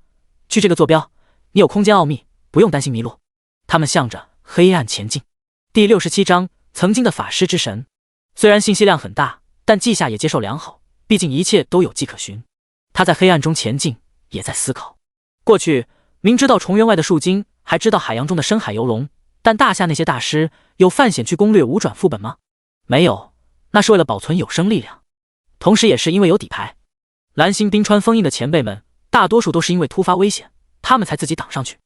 去这个坐标，你有空间奥秘，不用担心迷路。”他们向着黑暗前进。第67章，曾经的法师之神。虽然信息量很大，但稷下也接受良好，毕竟一切都有迹可循。他在黑暗中前进，也在思考。过去明知道重渊外的树精，还知道海洋中的深海游龙，但大夏那些大师有犯险去攻略五转副本吗？没有，那是为了保存有生力量，同时也是因为有底牌。蓝星冰川封印的前辈们，大多数都是因为突发危险，他们才自己挡上去。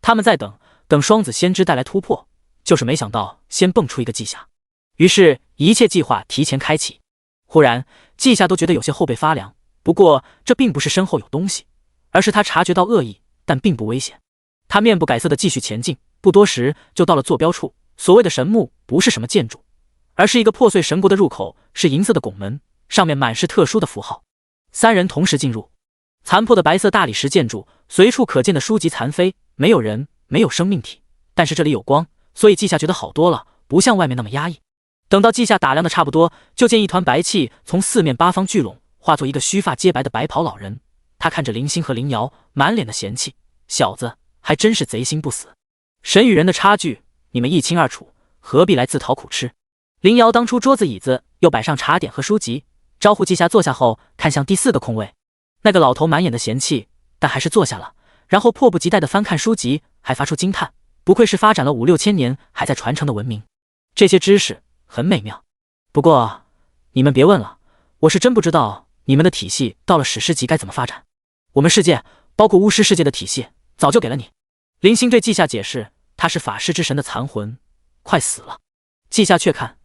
他们在等双子先知带来突破，就是没想到先蹦出一个稷下，于是一切计划提前开启。忽然稷下都觉得有些后背发凉，不过这并不是身后有东西，而是他察觉到恶意，但并不危险。他面不改色地继续前进，不多时就到了坐标处。所谓的神木不是什么建筑，而是一个破碎神国的入口，是银色的拱门，上面满是特殊的符号。三人同时进入残破的白色大理石建筑，随处可见的书籍残飞，没有人，没有生命体，但是这里有光，所以稷下觉得好多了，不像外面那么压抑。等到稷下打量的差不多，就见一团白气从四面八方聚拢，化作一个须发皆白的白袍老人。他看着林星和林瑶，满脸的嫌弃：“小子还真是贼心不死，神与人的差距你们一清二楚，何必来自讨苦吃？”林瑶当初桌子椅子，又摆上茶点和书籍，招呼稷下坐下后，看向第4个空位。那个老头满眼的嫌弃，但还是坐下了，然后迫不及待地翻看书籍，还发出惊叹：不愧是发展了5、6千年还在传承的文明，这些知识很美妙。不过你们别问了，我是真不知道你们的体系到了史诗级该怎么发展。我们世界，包括巫师世界的体系，早就给了你。林星对稷下解释，他是法师之神的残魂，快死了。稷下却看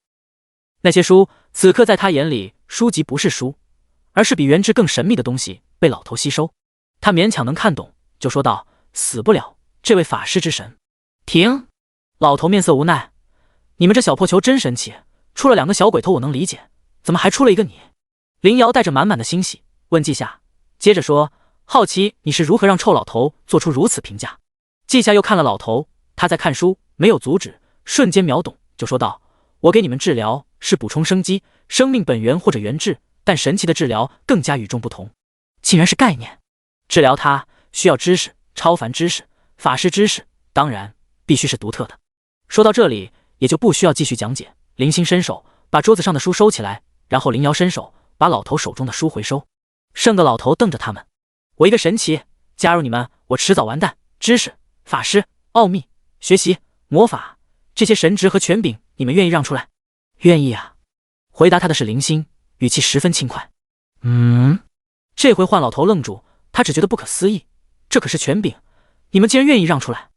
那些书，此刻在他眼里，书籍不是书，而是比原质更神秘的东西被老头吸收。他勉强能看懂，就说道：“死不了，这位法师之神。”停！老头面色无奈：“你们这小破球真神奇，出了2个小鬼头我能理解，怎么还出了一个你？”林瑶带着满满的欣喜问稷下，接着说：“好奇你是如何让臭老头做出如此评价？”稷下又看了老头，他在看书，没有阻止，瞬间秒懂，就说道：“我给你们治疗是补充生机、生命本源或者原质，但神奇的治疗更加与众不同，竟然是概念。治疗它需要知识，超凡知识，法师知识，当然必须是独特的。”说到这里，也就不需要继续讲解。林星伸手把桌子上的书收起来，然后林瑶伸手把老头手中的书回收。剩个老头瞪着他们：“我一个神奇，加入你们，我迟早完蛋。知识、法师、奥秘、学习、魔法，这些神职和权柄，你们愿意让出来？”“愿意啊。”回答他的是林星，语气十分轻快。这回换老头愣住，他只觉得不可思议，这可是权柄，你们竟然愿意让出来。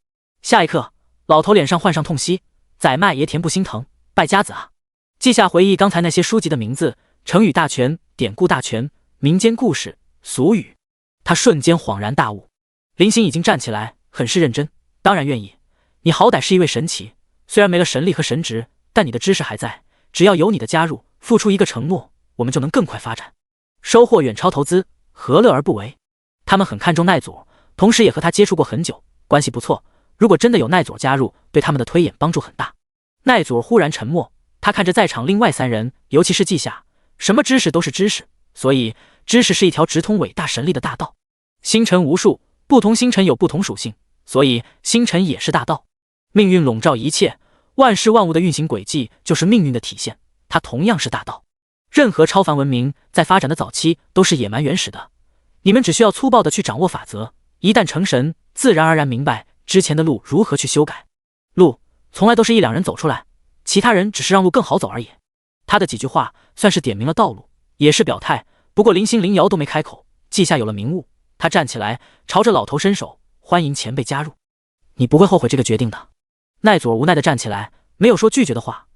下一刻，老头脸上换上痛惜：“宰卖爷田不心疼，败家子啊！”稷下回忆刚才那些书籍的名字，成语大全、典故大全、民间故事、俗语，他瞬间恍然大悟。林星已经站起来，很是认真：“当然愿意，你好歹是一位神奇，虽然没了神力和神职，但你的知识还在，只要有你的加入，付出一个承诺，我们就能更快发展，收获远超投资，何乐而不为？”他们很看重奈佐，同时也和他接触过很久，关系不错，如果真的有奈佐加入，对他们的推演帮助很大。奈佐忽然沉默，他看着在场另外3人，尤其是稷下，什么知识都是知识，所以知识是一条直通伟大神力的大道。星辰无数，不同星辰有不同属性，所以星辰也是大道。命运笼罩一切，万事万物的运行轨迹就是命运的体现，它同样是大道。任何超凡文明在发展的早期都是野蛮原始的，你们只需要粗暴的去掌握法则，一旦成神，自然而然明白之前的路如何去修改。路从来都是1、2人走出来，其他人只是让路更好走而已。他的几句话算是点明了道路，也是表态。不过林星林瑶都没开口，稷下有了明悟，他站起来朝着老头伸手，欢迎前辈加入。你不会后悔这个决定的。奈佐无奈地站起来，没有说拒绝的话，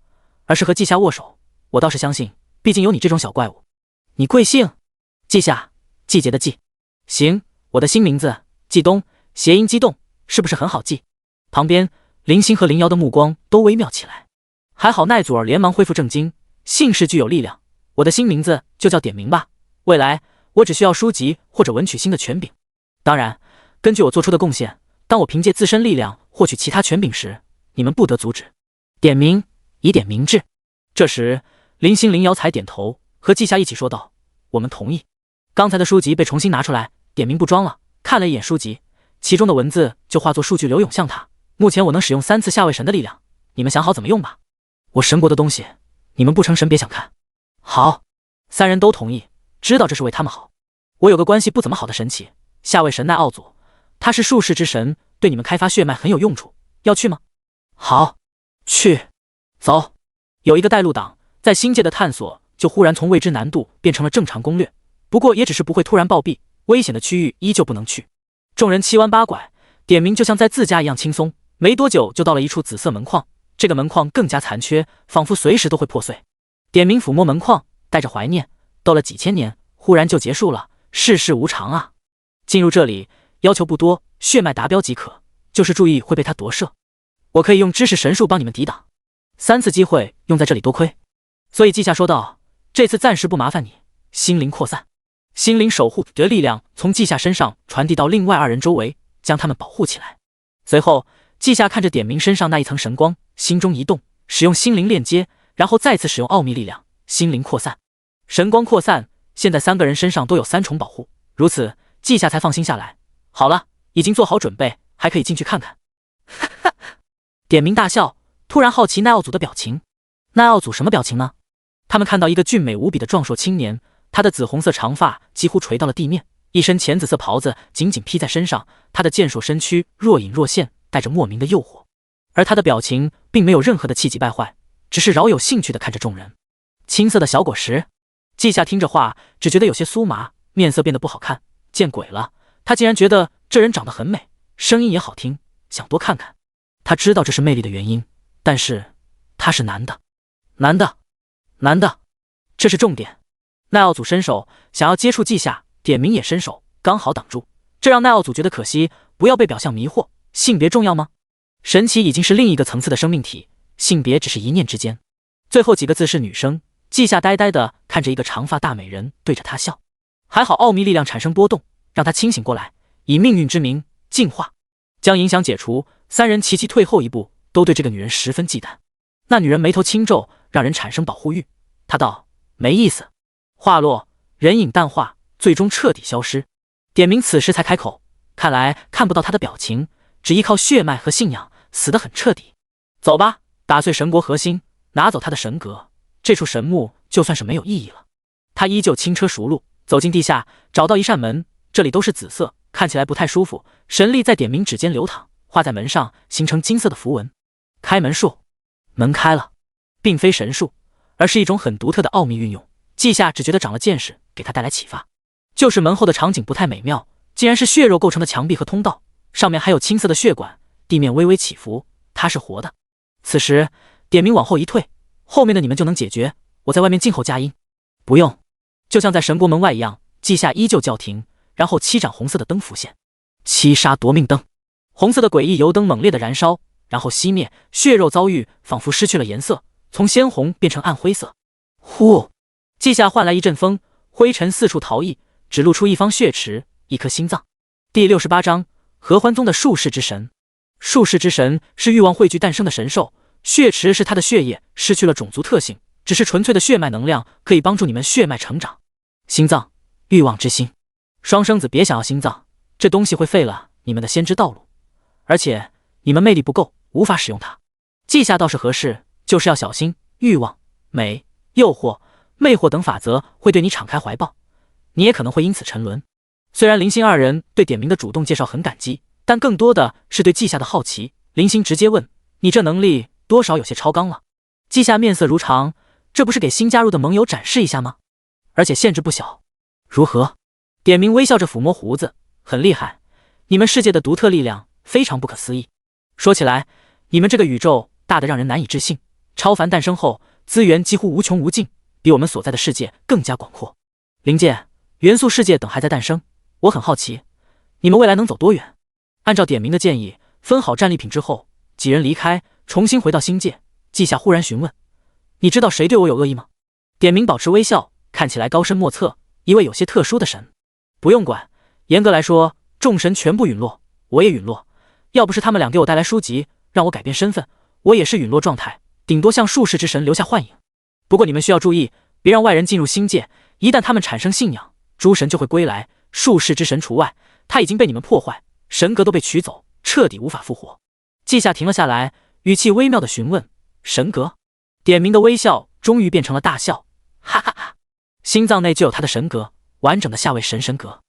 而是和稷下握手。我倒是相信，毕竟有你这种小怪物。你贵姓？稷下，季节的季。行，我的新名字季东，谐音激动，是不是很好记？旁边林星和林瑶的目光都微妙起来。还好奈佐尔连忙恢复正经，姓氏具有力量，我的新名字就叫点名吧。未来我只需要书籍或者文曲星的权柄，当然根据我做出的贡献，当我凭借自身力量获取其他权柄时，你们不得阻止。点名，以点明志。这时林星林瑶才点头，和稷下一起说道：我们同意。刚才的书籍被重新拿出来，点名不装了，看了一眼书籍，其中的文字就化作数据流涌向他。目前我能使用3次下位神的力量，你们想好怎么用吧。我神国的东西，你们不成神别想看。好，3人都同意，知道这是为他们好。我有个关系不怎么好的神祇，下位神奈奥祖，他是术士之神，对你们开发血脉很有用处，要去吗？好，去。走。有一个带路党，在新界的探索就忽然从未知难度变成了正常攻略，不过也只是不会突然暴毙，危险的区域依旧不能去。众人7弯8拐，点名就像在自家一样轻松，没多久就到了一处紫色门框，这个门框更加残缺，仿佛随时都会破碎。点名抚摸门框，带着怀念，斗了几千年，忽然就结束了，世事无常啊。进入这里要求不多，血脉达标即可，就是注意会被他夺舍。我可以用知识神术帮你们抵挡，3次机会用在这里多亏。所以稷下说道，这次暂时不麻烦你。心灵扩散，心灵守护的力量从稷下身上传递到另外2人周围，将他们保护起来。随后稷下看着点名身上那一层神光，心中一动，使用心灵链接，然后再次使用奥秘力量，心灵扩散。神光扩散，现在3个人身上都有3重保护，如此稷下才放心下来。好了，已经做好准备，还可以进去看看。哈哈，点名大笑，突然好奇奈奥祖的表情。奈奥祖什么表情呢？他们看到一个俊美无比的壮硕青年，他的紫红色长发几乎垂到了地面，一身浅紫色袍子紧紧披在身上，他的健硕身躯若隐若现，带着莫名的诱惑。而他的表情并没有任何的气急败坏，只是饶有兴趣地看着众人。青色的小果实，稷下听着话，只觉得有些酥麻，面色变得不好看。见鬼了，他竟然觉得这人长得很美，声音也好听，想多看看。他知道这是魅力的原因，但是他是男的，男的，这是重点。奈奥祖伸手想要接触稷下，点名也伸手刚好挡住，这让奈奥祖觉得可惜，不要被表象迷惑。性别重要吗？神奇已经是另一个层次的生命体，性别只是一念之间。最后几个字是女生，稷下呆呆地看着一个长发大美人对着他笑。还好奥秘力量产生波动，让他清醒过来，以命运之名进化，将影响解除。3人齐齐退后一步，都对这个女人十分忌惮。那女人眉头轻皱，让人产生保护欲。她道：没意思。话落，人影淡化，最终彻底消失。点名此时才开口，看来看不到他的表情，只依靠血脉和信仰，死得很彻底。走吧，打碎神国核心，拿走他的神格，这处神墓就算是没有意义了。他依旧轻车熟路，走进地下，找到一扇门，这里都是紫色，看起来不太舒服。神力在点名指间流淌，画在门上，形成金色的符文。开门术，门开了，并非神术，而是一种很独特的奥秘运用。稷下只觉得长了见识，给他带来启发。就是门后的场景不太美妙，竟然是血肉构成的墙壁和通道，上面还有青色的血管，地面微微起伏，它是活的。此时点名往后一退，后面的你们就能解决，我在外面静候佳音。不用，就像在神国门外一样。稷下依旧叫停，然后7盏红色的灯浮现，七杀夺命灯。红色的诡异油灯猛烈的燃烧，然后熄灭，血肉遭遇仿佛失去了颜色，从鲜红变成暗灰色。呼！稷下换来一阵风，灰尘四处逃逸，只露出一方血池，一颗心脏。第68章合欢宗的术士之神。术士之神是欲望汇聚诞生的神兽，血池是他的血液失去了种族特性，只是纯粹的血脉能量，可以帮助你们血脉成长。心脏，欲望之心。双生子别想要心脏，这东西会废了你们的先知道路，而且你们魅力不够，无法使用它。记下倒是合适，就是要小心欲望、美、诱惑、魅惑等法则会对你敞开怀抱，你也可能会因此沉沦。虽然林星二人对点名的主动介绍很感激，但更多的是对季夏的好奇。林星直接问：“你这能力多少有些超纲了？”季夏面色如常，这不是给新加入的盟友展示一下吗？而且限制不小。如何？点名微笑着抚摸胡子，很厉害，你们世界的独特力量非常不可思议。说起来，你们这个宇宙大得让人难以置信，超凡诞生后，资源几乎无穷无尽，比我们所在的世界更加广阔。灵界、元素世界等还在诞生，我很好奇，你们未来能走多远？按照点名的建议，分好战利品之后，几人离开，重新回到星界。季夏忽然询问：“你知道谁对我有恶意吗？”点名保持微笑，看起来高深莫测，一位有些特殊的神。不用管，严格来说，众神全部陨落，我也陨落。要不是他们俩给我带来书籍，让我改变身份，我也是陨落状态，顶多向术士之神留下幻影。不过你们需要注意，别让外人进入星界，一旦他们产生信仰，诸神就会归来，术士之神除外。他已经被你们破坏，神格都被取走，彻底无法复活。季夏停了下来，语气微妙的询问：“神格？”点名的微笑终于变成了大笑，哈哈哈！心脏内就有他的神格，完整的下位神格。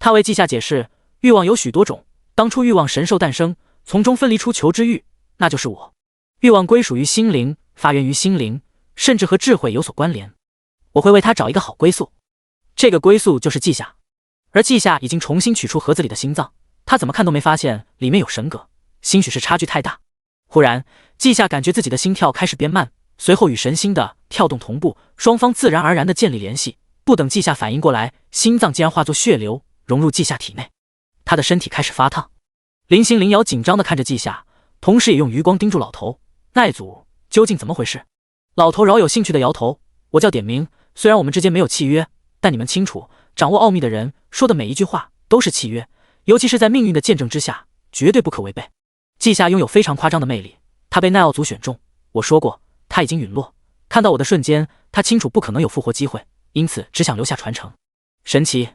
他为季夏解释，欲望有许多种，当初欲望神兽诞生，从中分离出求知欲，那就是我。欲望归属于心灵，发源于心灵，甚至和智慧有所关联。我会为他找一个好归宿，这个归宿就是季夏。而季夏已经重新取出盒子里的心脏，他怎么看都没发现里面有神格，兴许是差距太大。忽然，季夏感觉自己的心跳开始变慢，随后与神心的跳动同步，双方自然而然地建立联系。不等季夏反应过来，心脏竟然化作血流融入季夏体内，他的身体开始发烫。林星灵瑶紧张地看着季夏，同时也用余光盯住老头。那一组究竟怎么回事？老头饶有兴趣地摇头：“我叫点名，虽然我们之间没有契约，但你们清楚，掌握奥秘的人说的每一句话都是契约，尤其是在命运的见证之下，绝对不可违背。”季夏拥有非常夸张的魅力，他被奈奥族选中。我说过，他已经陨落。看到我的瞬间，他清楚不可能有复活机会，因此只想留下传承。神奇，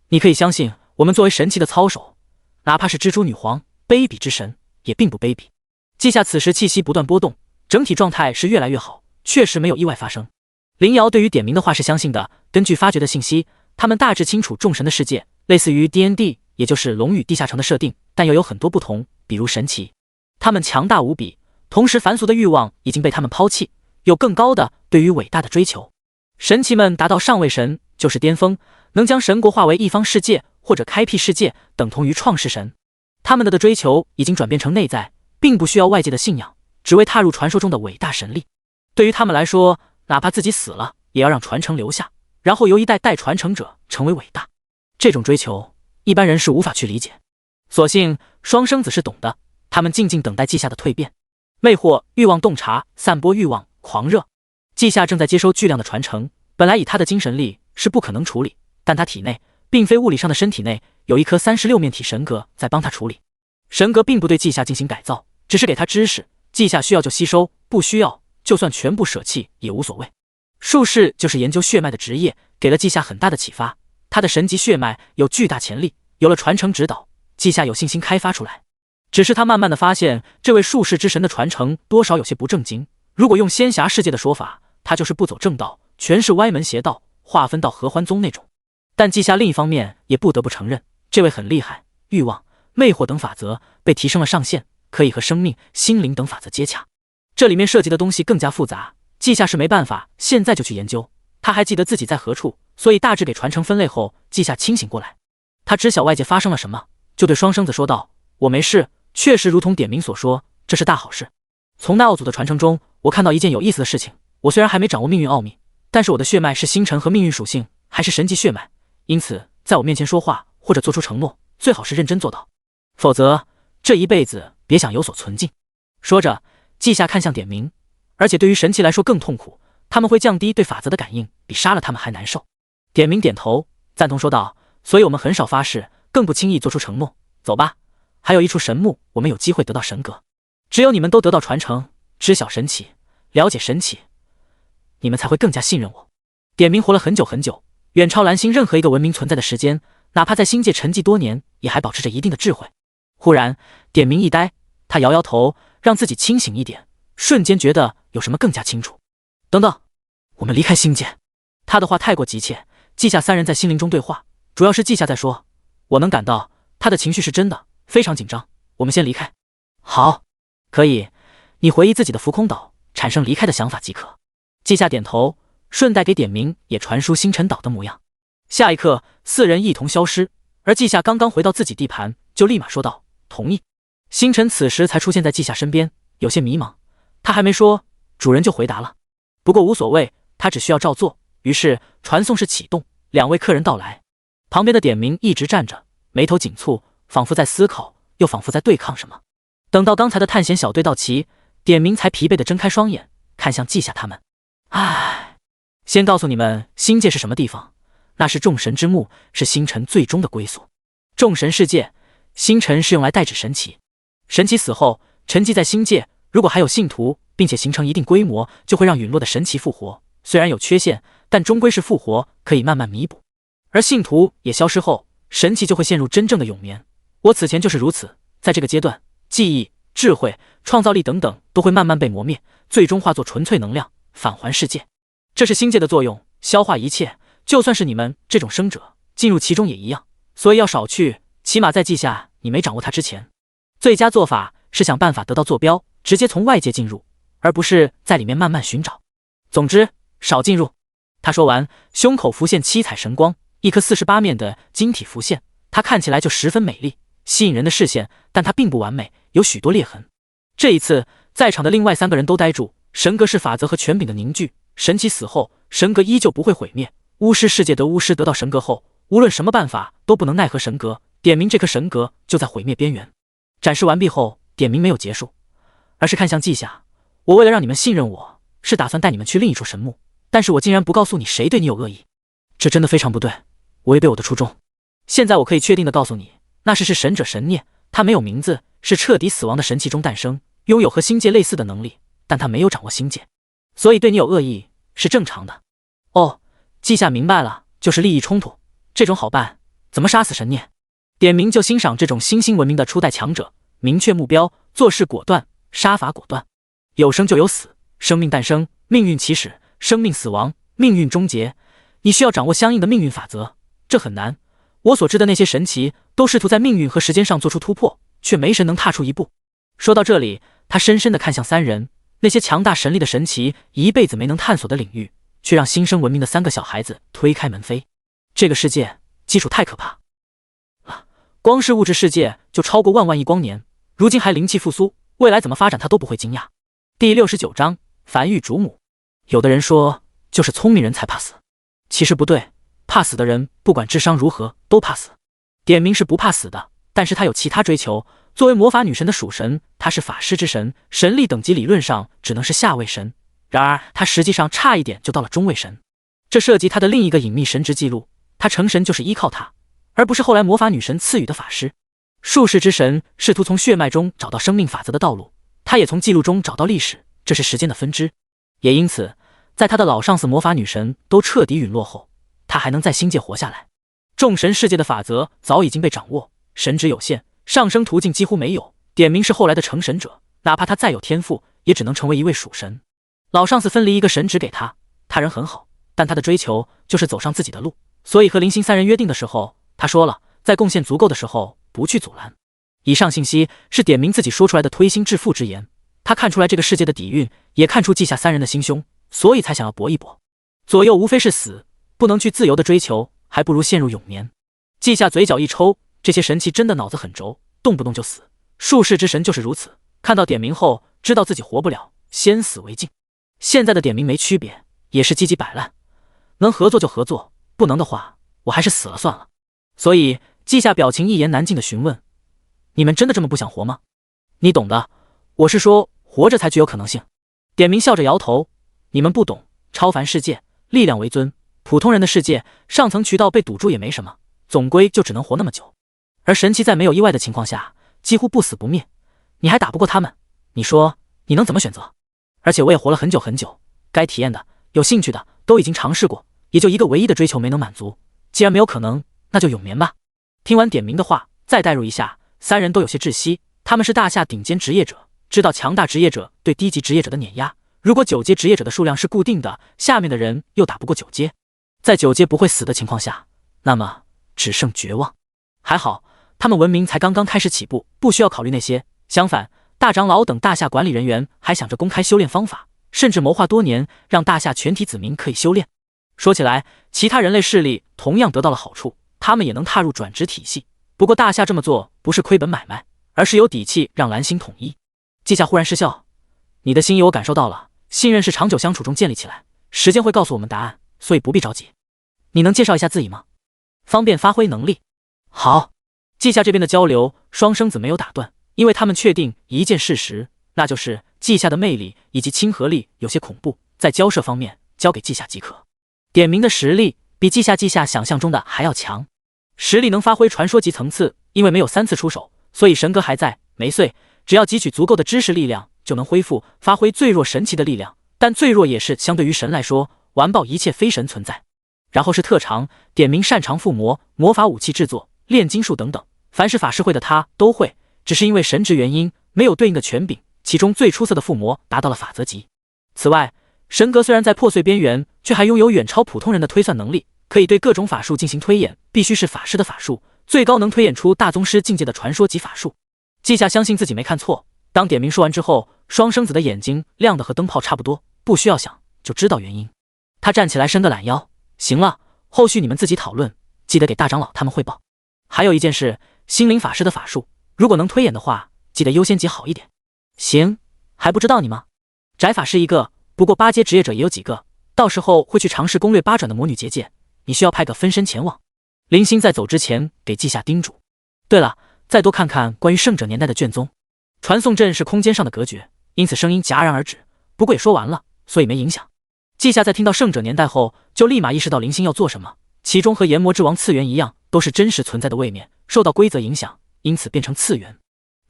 你可以相信，我们作为神奇的操守，哪怕是蜘蛛女皇，卑鄙之神，也并不卑鄙。季夏此时气息不断波动，整体状态是越来越好，确实没有意外发生。林瑶对于点名的话是相信的，根据发掘的信息，他们大致清楚众神的世界，类似于 D&D， 也就是龙与地下城的设定，但又有很多不同，比如神奇。他们强大无比，同时凡俗的欲望已经被他们抛弃，有更高的对于伟大的追求。神奇们达到上位神就是巅峰，能将神国化为一方世界或者开辟世界，等同于创世神。他们的追求已经转变成内在，并不需要外界的信仰，只为踏入传说中的伟大神力。对于他们来说，哪怕自己死了，也要让传承留下，然后由一代代传承者成为伟大。这种追求，一般人是无法去理解。所幸双生子是懂的，他们静静等待季夏的蜕变。魅惑、欲望洞察、散播欲望、狂热。季夏正在接收巨量的传承，本来以他的精神力是不可能处理，但他体内并非物理上的身体内有一颗36面体神格在帮他处理。神格并不对季夏进行改造，只是给他知识，季夏需要就吸收，不需要就算全部舍弃也无所谓。术士就是研究血脉的职业，给了季夏很大的启发。他的神级血脉有巨大潜力，有了传承指导，季夏有信心开发出来。只是他慢慢的发现，这位术士之神的传承多少有些不正经。如果用仙侠世界的说法，他就是不走正道，全是歪门邪道，划分到合欢宗那种。但季夏另一方面也不得不承认，这位很厉害，欲望、魅惑等法则被提升了上限，可以和生命、心灵等法则接洽。这里面涉及的东西更加复杂，季夏是没办法现在就去研究。他还记得自己在何处，所以大致给传承分类后，季夏清醒过来。他知晓外界发生了什么，就对双生子说道：“我没事，确实如同点名所说，这是大好事。从奈奥祖的传承中，我看到一件有意思的事情。我虽然还没掌握命运奥秘，但是我的血脉是星辰和命运属性，还是神级血脉，因此在我面前说话或者做出承诺，最好是认真做到，否则这一辈子别想有所存进。”说着，季夏看向点名，而且对于神奇来说更痛苦，他们会降低对法则的感应，比杀了他们还难受。点名点头赞同说道：“所以我们很少发誓，更不轻易做出承诺。走吧，还有一处神墓，我们有机会得到神格。只有你们都得到传承，知晓神奇，了解神奇，你们才会更加信任我。点明活了很久很久，远超蓝星任何一个文明存在的时间，哪怕在星界沉寂多年，也还保持着一定的智慧。忽然，点明一呆，他摇摇头，让自己清醒一点，瞬间觉得有什么更加清楚。等等，我们离开星界。他的话太过急切，稷下三人在心灵中对话，主要是稷下在说，我能感到他的情绪是真的，非常紧张。我们先离开。好，可以，你回忆自己的浮空岛，产生离开的想法即可。稷下点头，顺带给点明也传输星辰岛的模样。下一刻，四人一同消失，而稷下刚刚回到自己地盘，就立马说道同意。星辰此时才出现在稷下身边，有些迷茫，他还没说，主人就回答了。不过无所谓，他只需要照做。于是传送室启动，两位客人到来。旁边的点明一直站着，眉头紧蹙，仿佛在思考，又仿佛在对抗什么。等到刚才的探险小队到齐，点明才疲惫地睁开双眼，看向稷下他们。唉，先告诉你们，星界是什么地方？那是众神之墓，是星辰最终的归宿。众神世界，星辰是用来代指神奇。神奇死后，沉寂在星界，如果还有信徒，并且形成一定规模，就会让陨落的神奇复活。虽然有缺陷，但终归是复活，可以慢慢弥补。而信徒也消失后，神奇就会陷入真正的永眠。我此前就是如此，在这个阶段，记忆、智慧、创造力等等都会慢慢被磨灭，最终化作纯粹能量，返还世界。这是星界的作用，消化一切，就算是你们这种生者进入其中也一样。所以要少去，起码在记下你没掌握它之前。最佳做法是想办法得到坐标，直接从外界进入，而不是在里面慢慢寻找。总之，少进入。他说完，胸口浮现七彩神光，一颗48面的晶体浮现，它看起来就十分美丽，吸引人的视线，但它并不完美，有许多裂痕。这一次，在场的另外3个人都呆住。神格是法则和权柄的凝聚，神奇死后，神格依旧不会毁灭。巫师世界的巫师得到神格后，无论什么办法都不能奈何神格，点明这颗神格就在毁灭边缘。展示完毕后，点明没有结束，而是看向稷下。我为了让你们信任我，是打算带你们去另一处神墓，但是我竟然不告诉你谁对你有恶意，这真的非常不对，违背我的初衷。现在我可以确定的告诉你，那是神者神念，他没有名字，是彻底死亡的神奇中诞生，拥有和星界类似的能力，但他没有掌握星界，所以对你有恶意是正常的。哦，稷下明白了，就是利益冲突，这种好办，怎么杀死神念？点明就欣赏这种新兴文明的初代强者，明确目标，做事果断，杀伐果断。有生就有死，生命诞生，命运起始，生命死亡，命运终结。你需要掌握相应的命运法则，这很难。我所知的那些神奇都试图在命运和时间上做出突破，却没神能踏出一步。说到这里，他深深地看向3人，那些强大神力的神奇，一辈子没能探索的领域，却让新生文明的3个小孩子推开门飞。这个世界基础太可怕了，光是物质世界就超过万亿光年，如今还灵气复苏，未来怎么发展他都不会惊讶。第69章繁育主母。有的人说，就是聪明人才怕死，其实不对，怕死的人不管智商如何都怕死。点明是不怕死的，但是他有其他追求。作为魔法女神的属神，他是法师之神，神力等级理论上只能是下位神，然而他实际上差一点就到了中位神。这涉及他的另一个隐秘神职记录，他成神就是依靠他，而不是后来魔法女神赐予的法师。术士之神试图从血脉中找到生命法则的道路，他也从记录中找到历史，这是时间的分支。也因此，在他的老上司魔法女神都彻底陨落后，他还能在星界活下来。众神世界的法则早已经被掌握，神职有限，上升途径几乎没有。点明是后来的成神者，哪怕他再有天赋，也只能成为一位属神。老上司分离一个神职给他，他人很好，但他的追求就是走上自己的路，所以和林星3人约定的时候，他说了，在贡献足够的时候不去阻拦。以上信息是点明自己说出来的推心置腹之言，他看出来这个世界的底蕴，也看出稷下3人的心胸，所以才想要搏一搏。左右无非是死，不能去自由的追求，还不如陷入永眠。稷下嘴角一抽，这些神奇真的脑子很轴，动不动就死。术士之神就是如此，看到点名后知道自己活不了，先死为敬。现在的点名没区别，也是积极摆烂，能合作就合作，不能的话我还是死了算了。所以稷下表情一言难尽的询问，你们真的这么不想活吗？你懂的，我是说活着才具有可能性。点名笑着摇头，你们不懂，超凡世界力量为尊，普通人的世界上层渠道被堵住也没什么，总归就只能活那么久。而神奇在没有意外的情况下几乎不死不灭，你还打不过他们，你说你能怎么选择？而且我也活了很久很久，该体验的、有兴趣的都已经尝试过，也就一个唯一的追求没能满足。既然没有可能，那就永眠吧。听完点名的话，再代入一下，三人都有些窒息。他们是大夏顶尖职业者，知道强大职业者对低级职业者的碾压。如果9阶职业者的数量是固定的，下面的人又打不过9阶，在9阶不会死的情况下，那么只剩绝望。还好，他们文明才刚刚开始起步，不需要考虑那些。相反，大长老等大夏管理人员还想着公开修炼方法，甚至谋划多年，让大夏全体子民可以修炼。说起来，其他人类势力同样得到了好处，他们也能踏入转职体系。不过大夏这么做不是亏本买卖，而是有底气让蓝星统一。季夏忽然失笑，你的心意我感受到了，信任是长久相处中建立起来，时间会告诉我们答案，所以不必着急。你能介绍一下自己吗？方便发挥能力。好。季夏这边的交流，双生子没有打断，因为他们确定一件事实，那就是季夏的魅力以及亲和力有些恐怖，在交涉方面交给季夏即可。点名的实力比季夏想象中的还要强，实力能发挥传说级层次，因为没有3次出手，所以神格还在没碎，只要汲取足够的知识力量，就能恢复发挥最弱神奇的力量，但最弱也是相对于神来说，完爆一切非神存在。然后是特长，点名擅长附魔、魔法武器制作、炼金术等等，凡是法师会的他都会，只是因为神职原因没有对应的权柄，其中最出色的附魔达到了法则级。此外，神格虽然在破碎边缘，却还拥有远超普通人的推算能力，可以对各种法术进行推演，必须是法师的法术，最高能推演出大宗师境界的传说级法术。季夏相信自己没看错，当点名说完之后，双生子的眼睛亮得和灯泡差不多，不需要想就知道原因。他站起来伸个懒腰，行了，后续你们自己讨论，记得给大长老他们汇报。还有一件事，心灵法师的法术，如果能推演的话，记得优先级好一点。行，还不知道你吗？宅法师一个，不过8阶职业者也有几个，到时候会去尝试攻略8转的魔女结界，你需要派个分身前往。林星在走之前给季夏叮嘱。对了，再多看看关于圣者年代的卷宗。传送阵是空间上的隔绝，因此声音戛然而止，不过也说完了，所以没影响。季夏在听到圣者年代后，就立马意识到林星要做什么，其中和炎魔之王次元一样，都是真实存在的位面，受到规则影响，因此变成次元。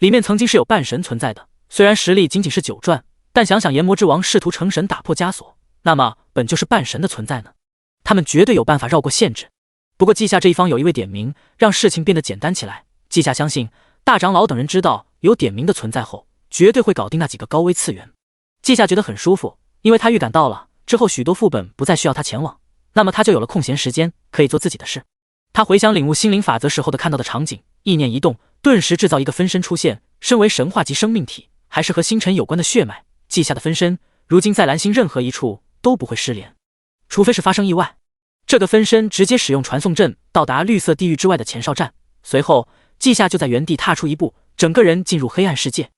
里面曾经是有半神存在的，虽然实力仅仅是9转，但想想炎魔之王试图成神打破枷锁，那么本就是半神的存在呢，他们绝对有办法绕过限制。不过季夏这一方有一位点名，让事情变得简单起来。季夏相信大长老等人知道有点名的存在后，绝对会搞定那几个高危次元。季夏觉得很舒服，因为他预感到了之后许多副本不再需要他前往，那么他就有了空闲时间，可以做自己的事。他回想领悟心灵法则时候的看到的场景，意念一动，顿时制造一个分身出现。身为神话级生命体，还是和星辰有关的血脉，季夏的分身如今在蓝星任何一处都不会失联，除非是发生意外。这个分身直接使用传送阵到达绿色地狱之外的前哨站，随后季夏就在原地踏出一步，整个人进入黑暗世界。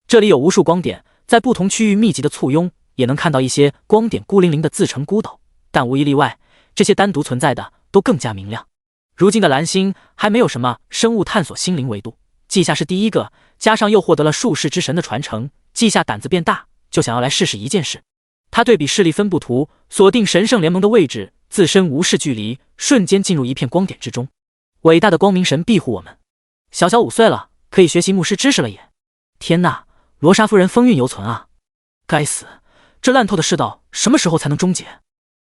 这里有无数光点，在不同区域密集的簇拥，也能看到一些光点孤零零的自成孤岛，但无一例外，这些单独存在的都更加明亮。如今的蓝星还没有什么生物探索心灵维度，季夏是第一个，加上又获得了术士之神的传承，季夏胆子变大，就想要来试试一件事。他对比势力分布图，锁定神圣联盟的位置，自身无视距离，瞬间进入一片光点之中。伟大的光明神庇护我们。小5岁了，可以学习牧师知识了也。天哪，罗莎夫人风韵犹存啊！该死，这烂透的世道什么时候才能终结？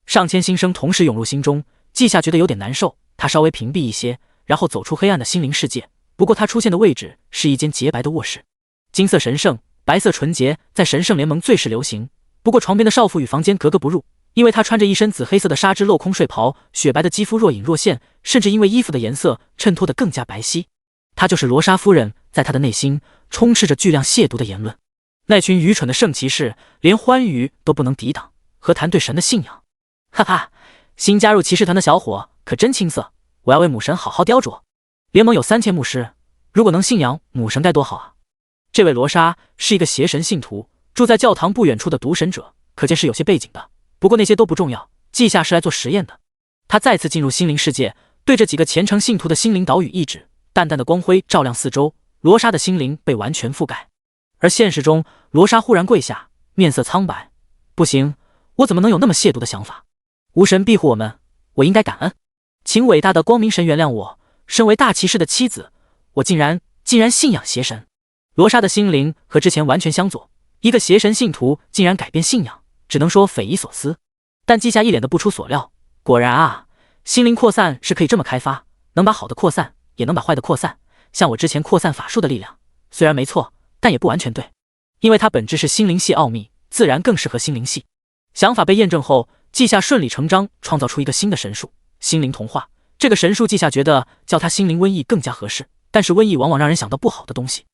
上千心声同时涌入心中，季夏觉得有点难受，他稍微屏蔽一些，然后走出黑暗的心灵世界。不过他出现的位置是一间洁白的卧室，金色神圣，白色纯洁，在神圣联盟最是流行。不过床边的少妇与房间格格不入，因为她穿着一身紫黑色的纱织镂空睡袍，雪白的肌肤若隐若现，甚至因为衣服的颜色衬托得更加白皙。她就是罗莎夫人，在她的内心充斥着巨量亵渎的言论。那群愚蠢的圣骑士连欢愉都不能抵挡，何谈对神的信仰？哈哈，新加入骑士团的小伙可真青涩，我要为母神好好雕琢。联盟有3000牧师，如果能信仰母神该多好啊！这位罗莎是一个邪神信徒，住在教堂不远处的独神者，可见是有些背景的。不过那些都不重要，季夏是来做实验的。他再次进入心灵世界，对着几个虔诚信徒的心灵岛屿一指，淡淡的光辉照亮四周，罗莎的心灵被完全覆盖。而现实中，罗莎忽然跪下，面色苍白。不行，我怎么能有那么亵渎的想法？无神庇护我们，我应该感恩，请伟大的光明神原谅我。身为大骑士的妻子，我竟然信仰邪神。罗莎的心灵和之前完全相左，一个邪神信徒竟然改变信仰，只能说匪夷所思。但季夏一脸的不出所料，果然啊，心灵扩散是可以这么开发，能把好的扩散，也能把坏的扩散。像我之前扩散法术的力量，虽然没错，但也不完全对，因为它本质是心灵系奥秘，自然更适合心灵系。想法被验证后，季夏顺理成章创造出一个新的神术——心灵同化。这个神术，季夏觉得叫它心灵瘟疫更加合适，但是瘟疫往往让人想到不好的东西，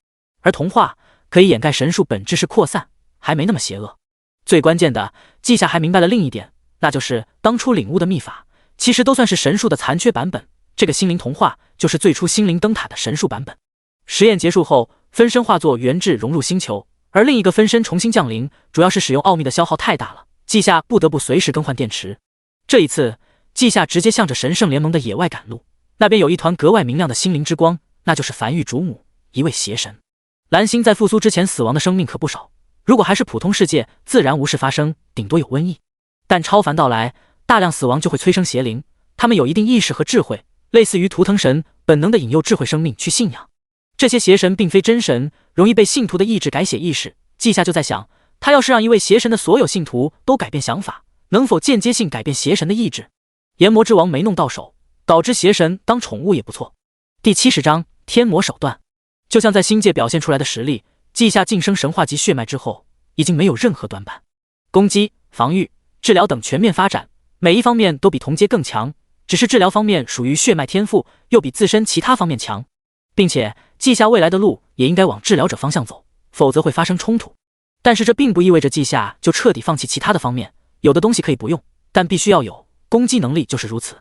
而同化可以掩盖神术本质是扩散，还没那么邪恶。最关键的，季夏还明白了另一点，那就是当初领悟的秘法，其实都算是神术的残缺版本。这个心灵同化就是最初心灵灯塔的神术版本。实验结束后，分身化作原质融入星球，而另一个分身重新降临，主要是使用奥秘的消耗太大了，季夏不得不随时更换电池。这一次，季夏直接向着神圣联盟的野外赶路，那边有一团格外明亮的心灵之光，那就是梵域主母，一位邪神。蓝星在复苏之前死亡的生命可不少，如果还是普通世界，自然无事发生，顶多有瘟疫。但超凡到来，大量死亡就会催生邪灵，他们有一定意识和智慧，类似于图腾神，本能的引诱智慧生命去信仰。这些邪神并非真神，容易被信徒的意志改写意识。季夏就在想，他要是让一位邪神的所有信徒都改变想法，能否间接性改变邪神的意志？炎魔之王没弄到手，导致邪神当宠物也不错。第70章天魔手段。就像在星界表现出来的实力，季夏晋升神话级血脉之后，已经没有任何短板，攻击、防御、治疗等全面发展，每一方面都比同阶更强。只是治疗方面属于血脉天赋，又比自身其他方面强，并且季夏未来的路也应该往治疗者方向走，否则会发生冲突。但是这并不意味着季夏就彻底放弃其他的方面，有的东西可以不用，但必须要有，攻击能力就是如此。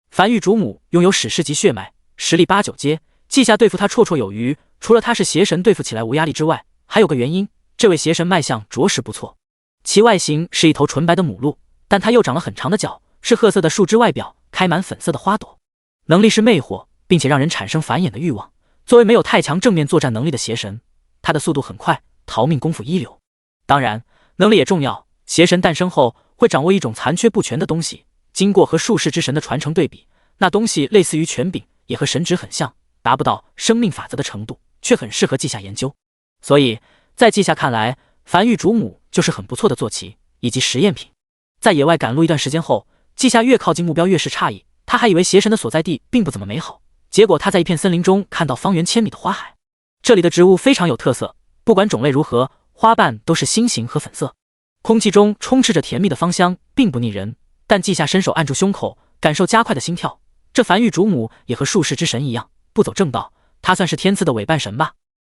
梵域主母拥有史诗级血脉，实力8、9阶，季夏对付他绰绰有余。除了他是邪神，对付起来无压力之外，还有个原因，这位邪神脉象着实不错。其外形是一头纯白的母鹿，但它又长了很长的脚，是褐色的树枝外表开满粉色的花朵。能力是魅惑，并且让人产生繁衍的欲望。作为没有太强正面作战能力的邪神，他的速度很快，逃命功夫一流。当然，能力也重要。邪神诞生后会掌握一种残缺不全的东西，经过和术士之神的传承对比，那东西类似于权柄，也和神旨很像，达不到生命法则的程度，却很适合季夏研究。所以在季夏看来，梵域主母就是很不错的坐骑以及实验品。在野外赶路一段时间后，季夏越靠近目标越是诧异，他还以为邪神的所在地并不怎么美好，结果他在一片森林中看到方圆1000米的花海。这里的植物非常有特色，不管种类如何，花瓣都是心形和粉色，空气中充斥着甜蜜的芳香，并不腻人。但季夏伸手按住胸口，感受加快的心跳。这梵域主母也和术士之神一样，不走正道，他算是天赐的伪半神吧。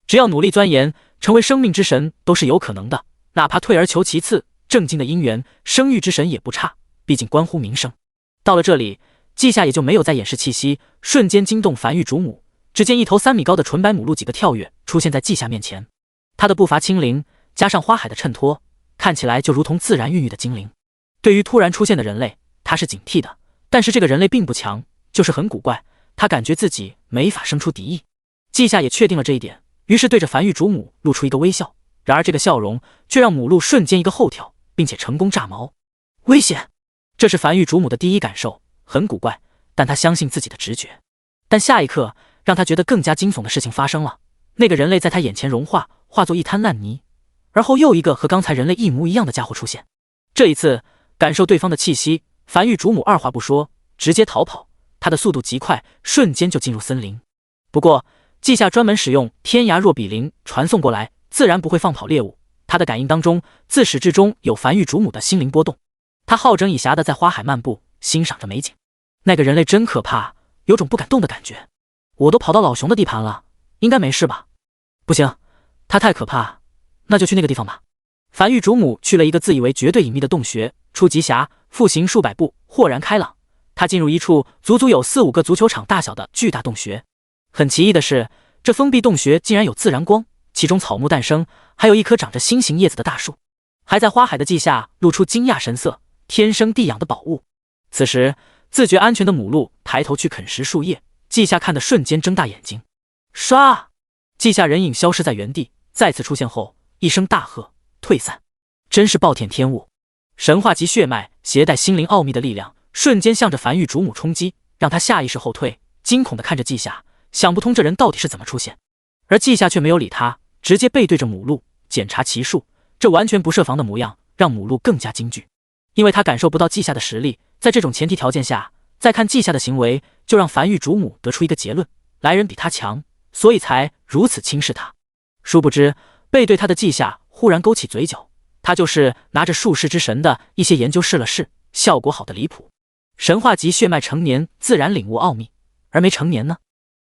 只要努力钻研，成为生命之神都是有可能的，哪怕退而求其次，正经的姻缘，生育之神也不差，毕竟关乎名声。到了这里，季夏也就没有再掩饰气息，瞬间惊动梵域主母。只见一头3米高的纯白母鹿几个跳跃出现在季夏面前，它的步伐轻灵，加上花海的衬托，看起来就如同自然孕育的精灵。对于突然出现的人类，他是警惕的，但是这个人类并不强，就是很古怪，他感觉自己没法生出敌意。季夏也确定了这一点，于是对着梵域主母露出一个微笑，然而这个笑容却让母鹿瞬间一个后跳，并且成功炸毛。危险！这是梵域主母的第一感受，很古怪，但他相信自己的直觉。但下一刻，让他觉得更加惊悚的事情发生了，那个人类在他眼前融化，化作一滩烂泥，而后又一个和刚才人类一模一样的家伙出现。这一次感受对方的气息，梵域主母二话不说，直接逃跑，他的速度极快，瞬间就进入森林。不过季夏专门使用天涯若比邻传送过来，自然不会放跑猎物。他的感应当中，自始至终有梵域主母的心灵波动。他好整以暇的在花海漫步，欣赏着美景。那个人类真可怕，有种不敢动的感觉。我都跑到老熊的地盘了，应该没事吧？不行，他太可怕，那就去那个地方吧。梵域主母去了一个自以为绝对隐秘的洞穴，出极狭，复行数百步，豁然开朗。他进入一处足足有4、5个足球场大小的巨大洞穴。很奇异的是，这封闭洞穴竟然有自然光，其中草木诞生，还有一棵长着心形叶子的大树。还在花海的季夏露出惊讶神色，天生地养的宝物。此时自觉安全的母鹿抬头去啃食树叶，季夏看得瞬间睁大眼睛。唰！季夏人影消失在原地，再次出现后一声大喝，退散。真是暴殄天物，神话级血脉携带心灵奥秘的力量，瞬间向着梵域主母冲击，让他下意识后退，惊恐地看着季夏，想不通这人到底是怎么出现。而季夏却没有理他，直接背对着母鹿检查其数。这完全不设防的模样让母鹿更加惊惧，因为他感受不到稷下的实力。在这种前提条件下，再看稷下的行为，就让樊玉主母得出一个结论：来人比他强，所以才如此轻视他。殊不知，背对他的稷下忽然勾起嘴角，他就是拿着术士之神的一些研究试了试，效果好的离谱。神话级血脉成年自然领悟奥秘，而没成年呢？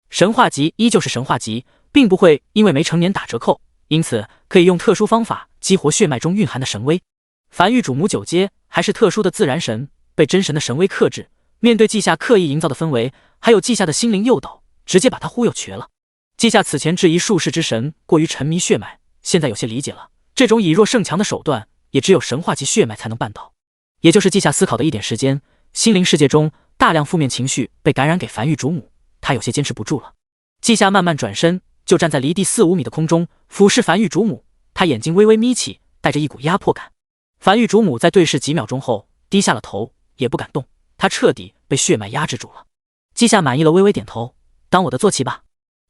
神话级依旧是神话级，并不会因为没成年打折扣，因此可以用特殊方法激活血脉中蕴含的神威。樊玉主母九阶还是特殊的自然神，被真神的神威克制，面对稷下刻意营造的氛围，还有稷下的心灵诱导，直接把他忽悠瘸了。稷下此前质疑术士之神过于沉迷血脉，现在有些理解了，这种以弱胜强的手段也只有神话级血脉才能办到。也就是稷下思考的一点时间，心灵世界中大量负面情绪被感染给樊玉主母，他有些坚持不住了。稷下慢慢转身，就站在离地4、5米的空中，俯视樊玉主母，他眼睛微微眯起，带着一股压迫感。樊玉主母在对视几秒钟后低下了头，也不敢动，他彻底被血脉压制住了。稷下满意了，微微点头，当我的坐骑吧。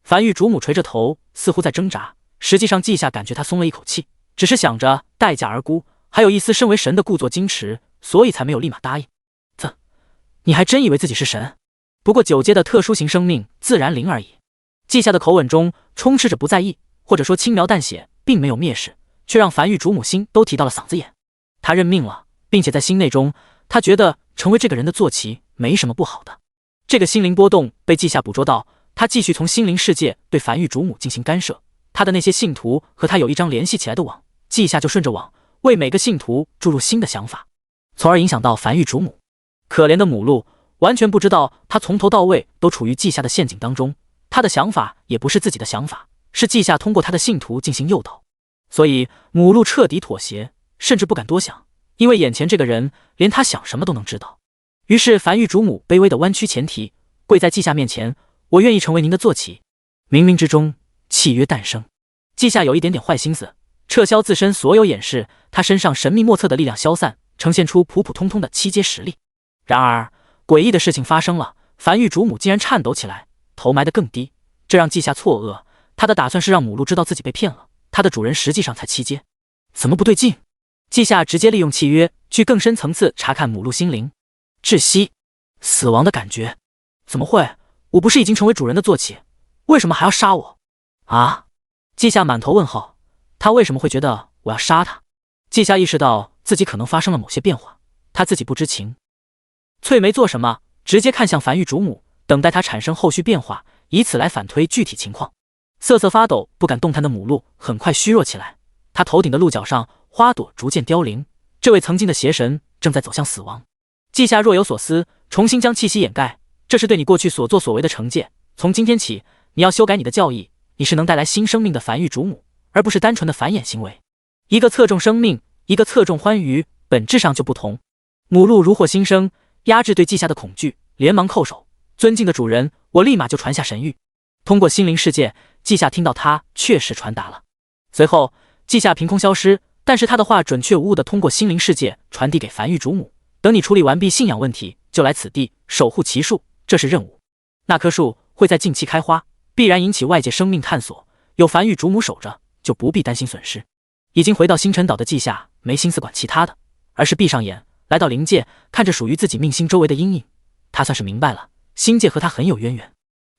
樊玉主母垂着头，似乎在挣扎，实际上稷下感觉他松了一口气，只是想着待价而沽，还有一丝身为神的故作矜持，所以才没有立马答应。你还真以为自己是神？不过9阶的特殊型生命自然灵而已。稷下的口吻中充斥着不在意，或者说轻描淡写，并没有蔑视，却让樊玉主母心都提到了嗓子眼。他认命了，并且在心内中，他觉得成为这个人的坐骑没什么不好的。这个心灵波动被稷下捕捉到，他继续从心灵世界对樊玉主母进行干涉。他的那些信徒和他有一张联系起来的网，稷下就顺着网为每个信徒注入新的想法，从而影响到樊玉主母。可怜的母鹿完全不知道，他从头到尾都处于稷下的陷阱当中，他的想法也不是自己的想法，是稷下通过他的信徒进行诱导。所以母鹿彻底妥协，甚至不敢多想，因为眼前这个人连他想什么都能知道。于是樊玉主母卑微的弯曲前蹄，跪在稷下面前，我愿意成为您的坐骑。冥冥之中，契约诞生。稷下有一点点坏心思，撤销自身所有掩饰，他身上神秘莫测的力量消散，呈现出普普通通的7阶实力。然而诡异的事情发生了，樊玉主母竟然颤抖起来，头埋得更低，这让稷下错愕。他的打算是让母鹿知道自己被骗了，他的主人实际上才7阶，怎么不对劲？稷下直接利用契约去更深层次查看母鹿心灵。窒息，死亡的感觉。怎么会？我不是已经成为主人的坐骑，为什么还要杀我？啊！稷下满头问号，他为什么会觉得我要杀他？稷下意识到自己可能发生了某些变化，他自己不知情。翠没做什么，直接看向樊玉主母，等待他产生后续变化，以此来反推具体情况。瑟瑟发抖、不敢动弹的母鹿很快虚弱起来，他头顶的鹿角上花朵逐渐凋零，这位曾经的邪神正在走向死亡。稷下若有所思，重新将气息掩盖，这是对你过去所作所为的惩戒，从今天起，你要修改你的教义，你是能带来新生命的樊玉主母，而不是单纯的繁衍行为。一个侧重生命，一个侧重欢愉，本质上就不同。母鹿如获新生，压制对稷下的恐惧，连忙叩首，尊敬的主人，我立马就传下神谕。通过心灵世界，稷下听到他确实传达了。随后稷下凭空消失，但是他的话准确无误地通过心灵世界传递给樊玉主母，等你处理完毕信仰问题，就来此地守护其树，这是任务。那棵树会在近期开花，必然引起外界生命探索，有樊玉主母守着，就不必担心损失。已经回到星辰岛的稷下没心思管其他的，而是闭上眼来到灵界，看着属于自己命星周围的阴影，他算是明白了，星界和他很有渊源。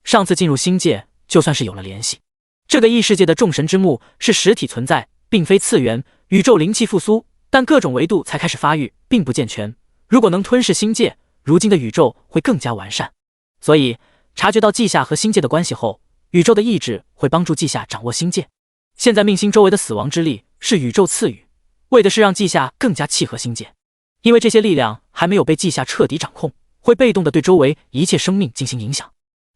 上次进入星界，就算是有了联系。这个异世界的众神之木是实体存在，并非次元，宇宙灵气复苏，但各种维度才开始发育，并不健全。如果能吞噬星界，如今的宇宙会更加完善。所以察觉到稷下和星界的关系后，宇宙的意志会帮助稷下掌握星界。现在命星周围的死亡之力是宇宙赐予，为的是让稷下更加契合星界。因为这些力量还没有被稷下彻底掌控，会被动的对周围一切生命进行影响。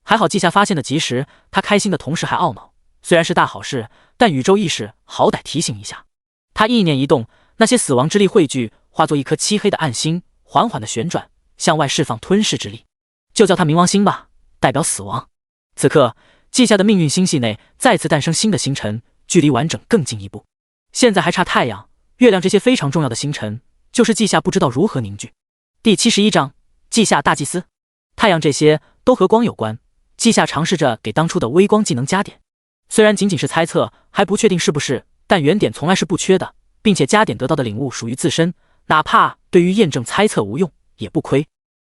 还好稷下发现的及时，他开心的同时还懊恼，虽然是大好事，但宇宙意识好歹提醒一下。他意念一动，那些死亡之力汇聚，化作一颗漆黑的暗星，缓缓的旋转，向外释放吞噬之力。就叫它冥王星吧，代表死亡。此刻稷下的命运星系内再次诞生新的星辰，距离完整更进一步。现在还差太阳、月亮这些非常重要的星辰，就是稷下不知道如何凝聚。第71章稷下大祭司。太阳这些都和光有关，稷下尝试着给当初的微光技能加点，虽然仅仅是猜测，还不确定是不是，但原点从来是不缺的，并且加点得到的领悟属于自身，哪怕对于验证猜测无用，也不亏。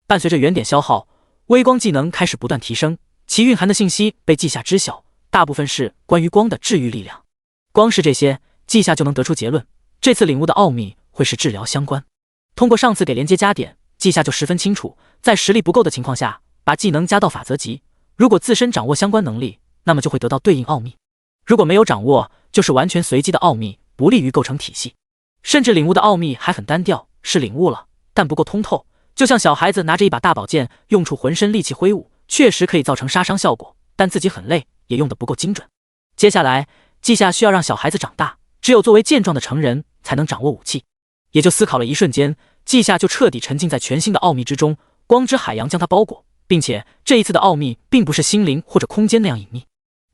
伴随着原点消耗，微光技能开始不断提升，其蕴含的信息被记下知晓，大部分是关于光的治愈力量。光是这些，记下就能得出结论，这次领悟的奥秘会是治疗相关。通过上次给连接加点，记下就十分清楚，在实力不够的情况下，把技能加到法则级，如果自身掌握相关能力，那么就会得到对应奥秘；如果没有掌握，就是完全随机的奥秘，不利于构成体系。甚至领悟的奥秘还很单调，是领悟了，但不够通透，就像小孩子拿着一把大宝剑，用出浑身力气挥舞，确实可以造成杀伤效果，但自己很累，也用得不够精准。接下来，记下需要让小孩子长大，只有作为健壮的成人才能掌握武器。也就思考了一瞬间，记下就彻底沉浸在全新的奥秘之中，光之海洋将它包裹，并且这一次的奥秘并不是心灵或者空间那样隐秘，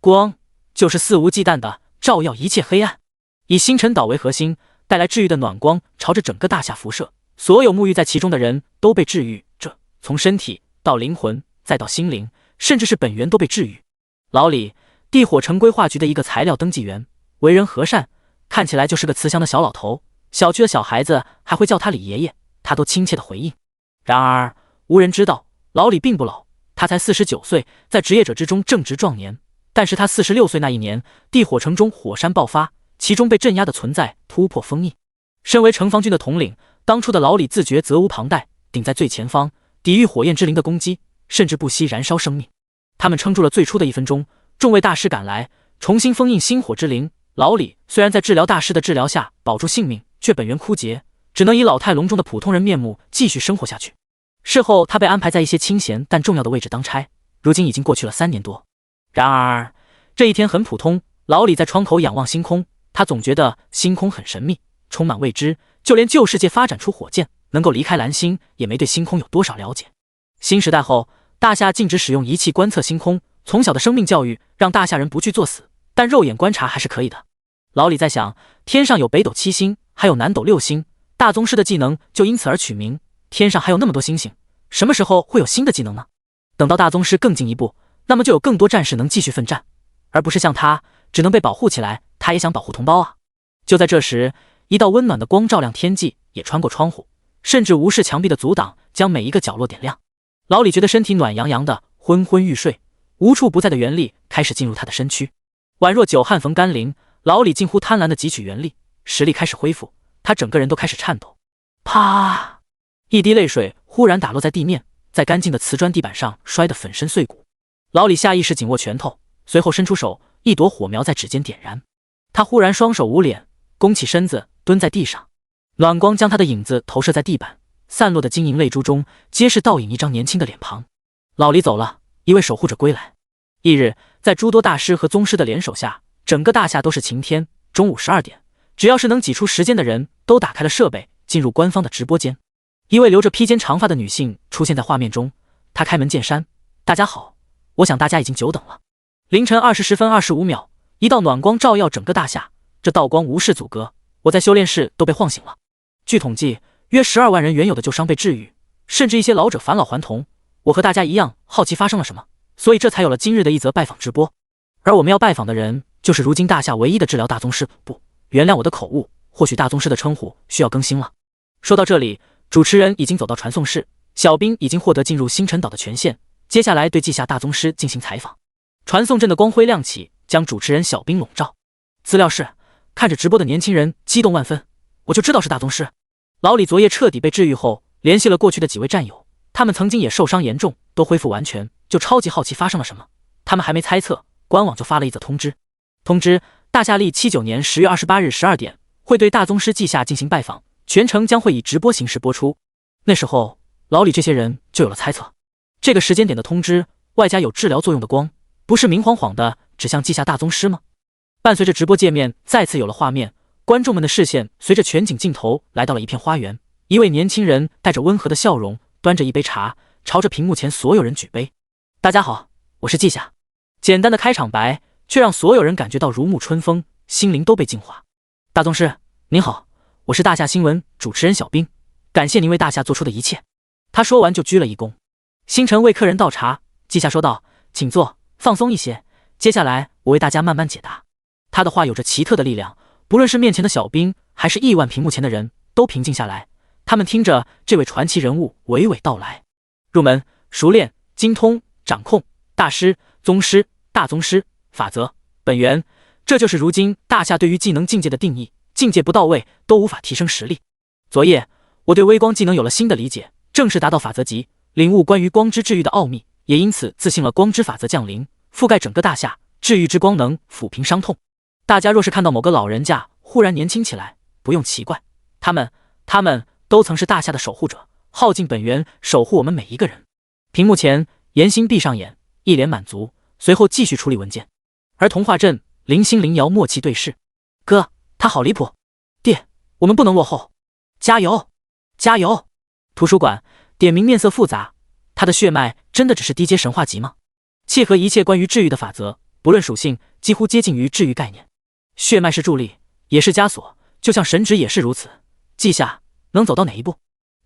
光就是肆无忌惮的照耀一切黑暗，以星辰岛为核心，带来治愈的暖光朝着整个大厦辐射，所有沐浴在其中的人都被治愈，这从身体到灵魂再到心灵，甚至是本源都被治愈。老李，地火城规划局的一个材料登记员，为人和善，看起来就是个慈祥的小老头，小区的小孩子还会叫他李爷爷，他都亲切的回应。然而无人知道，老李并不老，他才49岁，在职业者之中正值壮年。但是他46岁那一年，地火城中火山爆发，其中被镇压的存在突破封印。身为城防军的统领，当初的老李自觉责无旁贷，顶在最前方，抵御火焰之灵的攻击，甚至不惜燃烧生命。他们撑住了最初的1分钟，众位大师赶来，重新封印星火之灵。老李虽然在治疗大师的治疗下保住性命，却本源枯竭，只能以老态龙钟的普通人面目继续生活下去。事后他被安排在一些清闲但重要的位置当差，如今已经过去了3年多。然而这一天很普通，老李在窗口仰望星空，他总觉得星空很神秘，充满未知，就连旧世界发展出火箭能够离开蓝星，也没对星空有多少了解。新时代后，大夏禁止使用仪器观测星空，从小的生命教育让大夏人不惧作死，但肉眼观察还是可以的。老李在想，天上有北斗7星，还有南斗6星，大宗师的技能就因此而取名，天上还有那么多星星，什么时候会有新的技能呢？等到大宗师更进一步，那么就有更多战士能继续奋战，而不是像他只能被保护起来，他也想保护同胞啊。就在这时，一道温暖的光照亮天际，也穿过窗户，甚至无视墙壁的阻挡，将每一个角落点亮。老李觉得身体暖洋洋的，昏昏欲睡，无处不在的原力开始进入他的身躯，宛若久旱逢甘霖。老李近乎贪婪地汲取原力，实力开始恢复，他整个人都开始颤抖。啪！一滴泪水忽然打落在地面，在干净的瓷砖地板上摔得粉身碎骨。老李下意识紧握拳头，随后伸出手，一朵火苗在指尖点燃。他忽然双手捂脸，弓起身子蹲在地上，暖光将他的影子投射在地板，散落的晶莹泪珠中皆是倒影一张年轻的脸庞。老李走了，一位守护者归来。翌日，在诸多大师和宗师的联手下，整个大夏都是晴天。中午12点，只要是能挤出时间的人都打开了设备，进入官方的直播间。一位留着披肩长发的女性出现在画面中，她开门见山：大家好，我想大家已经久等了。凌晨20时分25秒，一道暖光照耀整个大夏，这道光无视阻隔，我在修炼室都被晃醒了。据统计，约12万人原有的旧伤被治愈，甚至一些老者返老还童。我和大家一样好奇发生了什么，所以这才有了今日的一则拜访直播。而我们要拜访的人，就是如今大夏唯一的治疗大宗师。不，原谅我的口误，或许大宗师的称呼需要更新了。说到这里，主持人已经走到传送室，小兵已经获得进入星辰岛的权限，接下来对记下大宗师进行采访。传送阵的光辉亮起，将主持人小兵笼罩。资料室，看着直播的年轻人激动万分，我就知道是大宗师。老李昨夜彻底被治愈后，联系了过去的几位战友，他们曾经也受伤严重，都恢复完全，就超级好奇发生了什么。他们还没猜测，官网就发了一则通知，大夏历79年10月28日12点会对大宗师记下进行拜访，全程将会以直播形式播出。那时候老李这些人就有了猜测，这个时间点的通知外加有治疗作用的光，不是明晃晃的指向记下大宗师吗？伴随着直播界面再次有了画面，观众们的视线随着全景镜头来到了一片花园，一位年轻人带着温和的笑容，端着一杯茶，朝着屏幕前所有人举杯。大家好，我是记下。简单的开场白却让所有人感觉到如沐春风，心灵都被净化。大宗师您好，我是大夏新闻主持人小兵，感谢您为大夏做出的一切。他说完就鞠了一躬。星辰为客人倒茶，记下说道：请坐，放松一些，接下来我为大家慢慢解答。他的话有着奇特的力量，不论是面前的小兵，还是亿万屏幕前的人都平静下来，他们听着这位传奇人物娓娓道来。入门、熟练、精通、掌控、大师、宗师、大宗师、法则、本源，这就是如今大夏对于技能境界的定义，境界不到位都无法提升实力。昨夜我对微光技能有了新的理解，正式达到法则级，领悟关于光之治愈的奥秘，也因此自信了光之法则降临，覆盖整个大夏，治愈之光能抚平伤痛。大家若是看到某个老人家忽然年轻起来，不用奇怪，他们都曾是大夏的守护者，耗尽本源守护我们每一个人。屏幕前严星闭上眼，一脸满足，随后继续处理文件。而童话镇林星林瑶默契对视，哥，他好离谱，爹，我们不能落后，加油加油。图书馆点名面色复杂，他的血脉真的只是低阶神话级吗？契合一切关于治愈的法则，不论属性，几乎接近于治愈概念。血脉是助力，也是枷锁，就像神职也是如此。稷下能走到哪一步？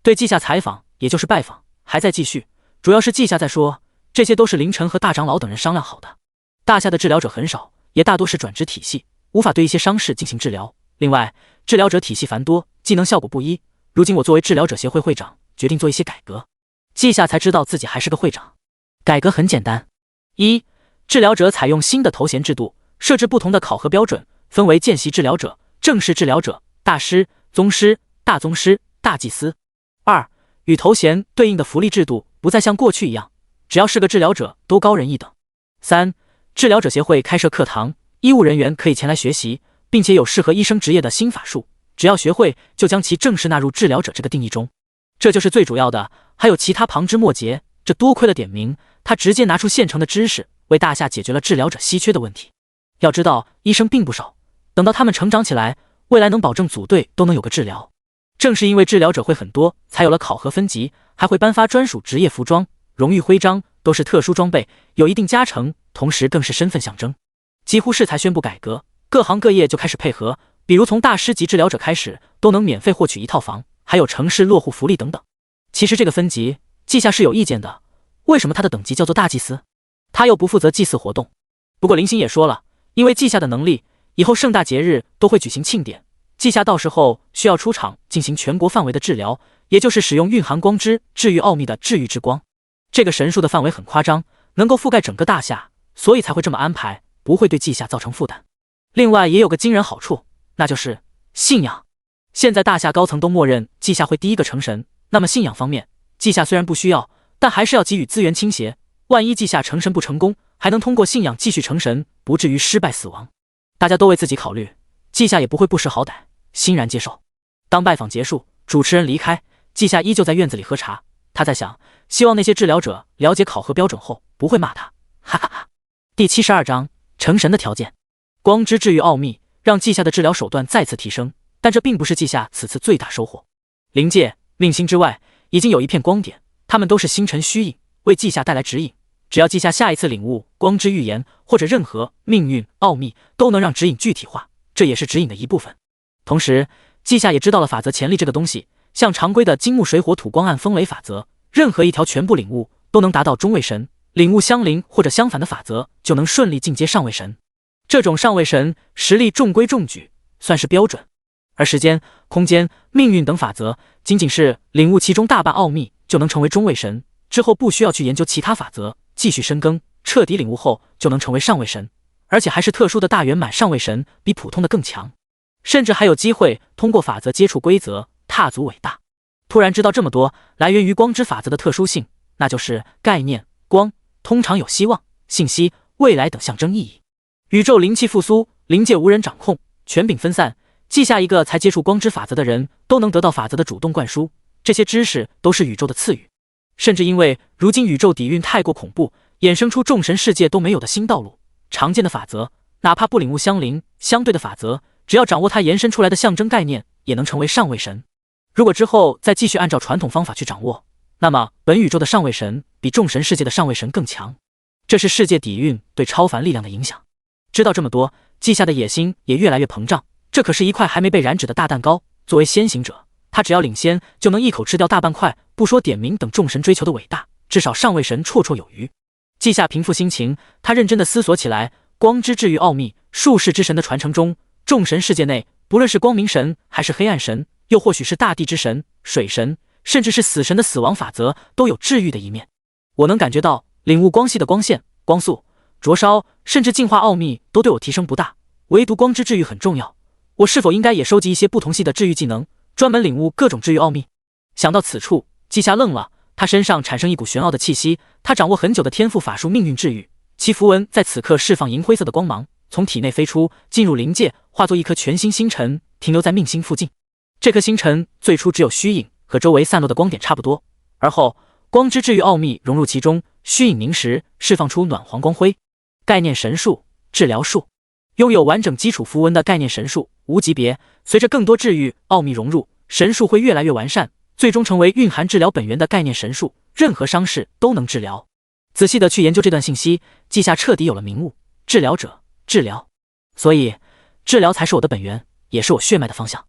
对稷下采访，也就是拜访，还在继续，主要是稷下在说，这些都是凌晨和大长老等人商量好的。大夏的治疗者很少，也大多是转职体系，无法对一些伤势进行治疗。另外，治疗者体系繁多，技能效果不一。如今我作为治疗者协会会长，决定做一些改革。稷下才知道自己还是个会长。改革很简单：一、治疗者采用新的头衔制度，设置不同的考核标准，分为见习治疗者、正式治疗者、大师、宗师、大宗师、大祭司。二、与头衔对应的福利制度不再像过去一样，只要是个治疗者都高人一等。三、治疗者协会开设课堂，医务人员可以前来学习，并且有适合医生职业的新法术，只要学会就将其正式纳入治疗者这个定义中。这就是最主要的，还有其他旁枝末节，这多亏了点名，他直接拿出现成的知识，为大夏解决了治疗者稀缺的问题。要知道，医生并不少，等到他们成长起来，未来能保证组队都能有个治疗。正是因为治疗者会很多，才有了考核分级，还会颁发专属职业服装、荣誉徽章，都是特殊装备，有一定加成，同时更是身份象征。几乎是才宣布改革，各行各业就开始配合，比如从大师级治疗者开始，都能免费获取一套房，还有城市落户福利等等。其实这个分级，稷下是有意见的，为什么他的等级叫做大祭司？他又不负责祭祀活动。不过林星也说了，因为稷下的能力，以后盛大节日都会举行庆典，稷下到时候需要出场进行全国范围的治疗，也就是使用蕴含光之治愈奥秘的治愈之光。这个神术的范围很夸张，能够覆盖整个大夏，所以才会这么安排，不会对稷下造成负担。另外也有个惊人好处，那就是信仰。现在大夏高层都默认稷下会第一个成神，那么信仰方面，稷下虽然不需要，但还是要给予资源倾斜，万一稷下成神不成功，还能通过信仰继续成神，不至于失败死亡。大家都为自己考虑，稷下也不会不识好歹，欣然接受。当拜访结束，主持人离开，稷下依旧在院子里喝茶。他在想，希望那些治疗者了解考核标准后不会骂他，哈哈哈。第72章成神的条件。光之治愈奥秘让稷下的治疗手段再次提升，但这并不是稷下此次最大收获。灵界、命星之外已经有一片光点，他们都是星辰虚影，为稷下带来指引。只要稷下下一次领悟光之预言或者任何命运奥秘，都能让指引具体化，这也是指引的一部分。同时稷下也知道了法则潜力这个东西，像常规的金木水火土光暗风雷法则，任何一条全部领悟都能达到中位神，领悟相邻或者相反的法则就能顺利进阶上位神。这种上位神实力中规中矩，算是标准。而时间、空间、命运等法则，仅仅是领悟其中大半奥秘就能成为中位神，之后不需要去研究其他法则，继续深耕，彻底领悟后就能成为上位神，而且还是特殊的大圆满上位神，比普通的更强，甚至还有机会通过法则接触规则，踏足伟大。突然知道这么多来源于光之法则的特殊性，那就是概念光通常有希望、信息、未来等象征意义。宇宙灵气复苏，灵界无人掌控，权柄分散，稷下一个才接触光之法则的人都能得到法则的主动灌输，这些知识都是宇宙的赐予。甚至因为如今宇宙底蕴太过恐怖，衍生出众神世界都没有的新道路，常见的法则哪怕不领悟相邻相对的法则，只要掌握它延伸出来的象征概念，也能成为上位神。如果之后再继续按照传统方法去掌握，那么本宇宙的上位神比众神世界的上位神更强，这是世界底蕴对超凡力量的影响。知道这么多，稷下的野心也越来越膨胀，这可是一块还没被燃脂的大蛋糕，作为先行者，他只要领先就能一口吃掉大半块，不说点名等众神追求的伟大，至少上位神绰绰有余。稷下平复心情，他认真地思索起来，光之治愈奥秘，术士之神的传承中，众神世界内，不论是光明神还是黑暗神，又或许是大地之神、水神，甚至是死神的死亡法则，都有治愈的一面。我能感觉到，领悟光系的光线、光速、灼烧，甚至进化奥秘，都对我提升不大，唯独光之治愈很重要。我是否应该也收集一些不同系的治愈技能，专门领悟各种治愈奥秘？想到此处，季夏愣了，他身上产生一股玄奥的气息，他掌握很久的天赋法术命运治愈，其符文在此刻释放银灰色的光芒，从体内飞出，进入灵界，化作一颗全新星辰，停留在命星附近。这颗星辰最初只有虚影，和周围散落的光点差不多，而后光之治愈奥秘融入其中，虚影凝实，释放出暖黄光辉。概念神术、治疗术，拥有完整基础符文的概念神术无级别，随着更多治愈奥秘融入，神术会越来越完善，最终成为蕴含治疗本源的概念神术，任何伤势都能治疗。仔细的去研究这段信息，季夏彻底有了明悟：治疗者，治疗，所以治疗才是我的本源，也是我血脉的方向。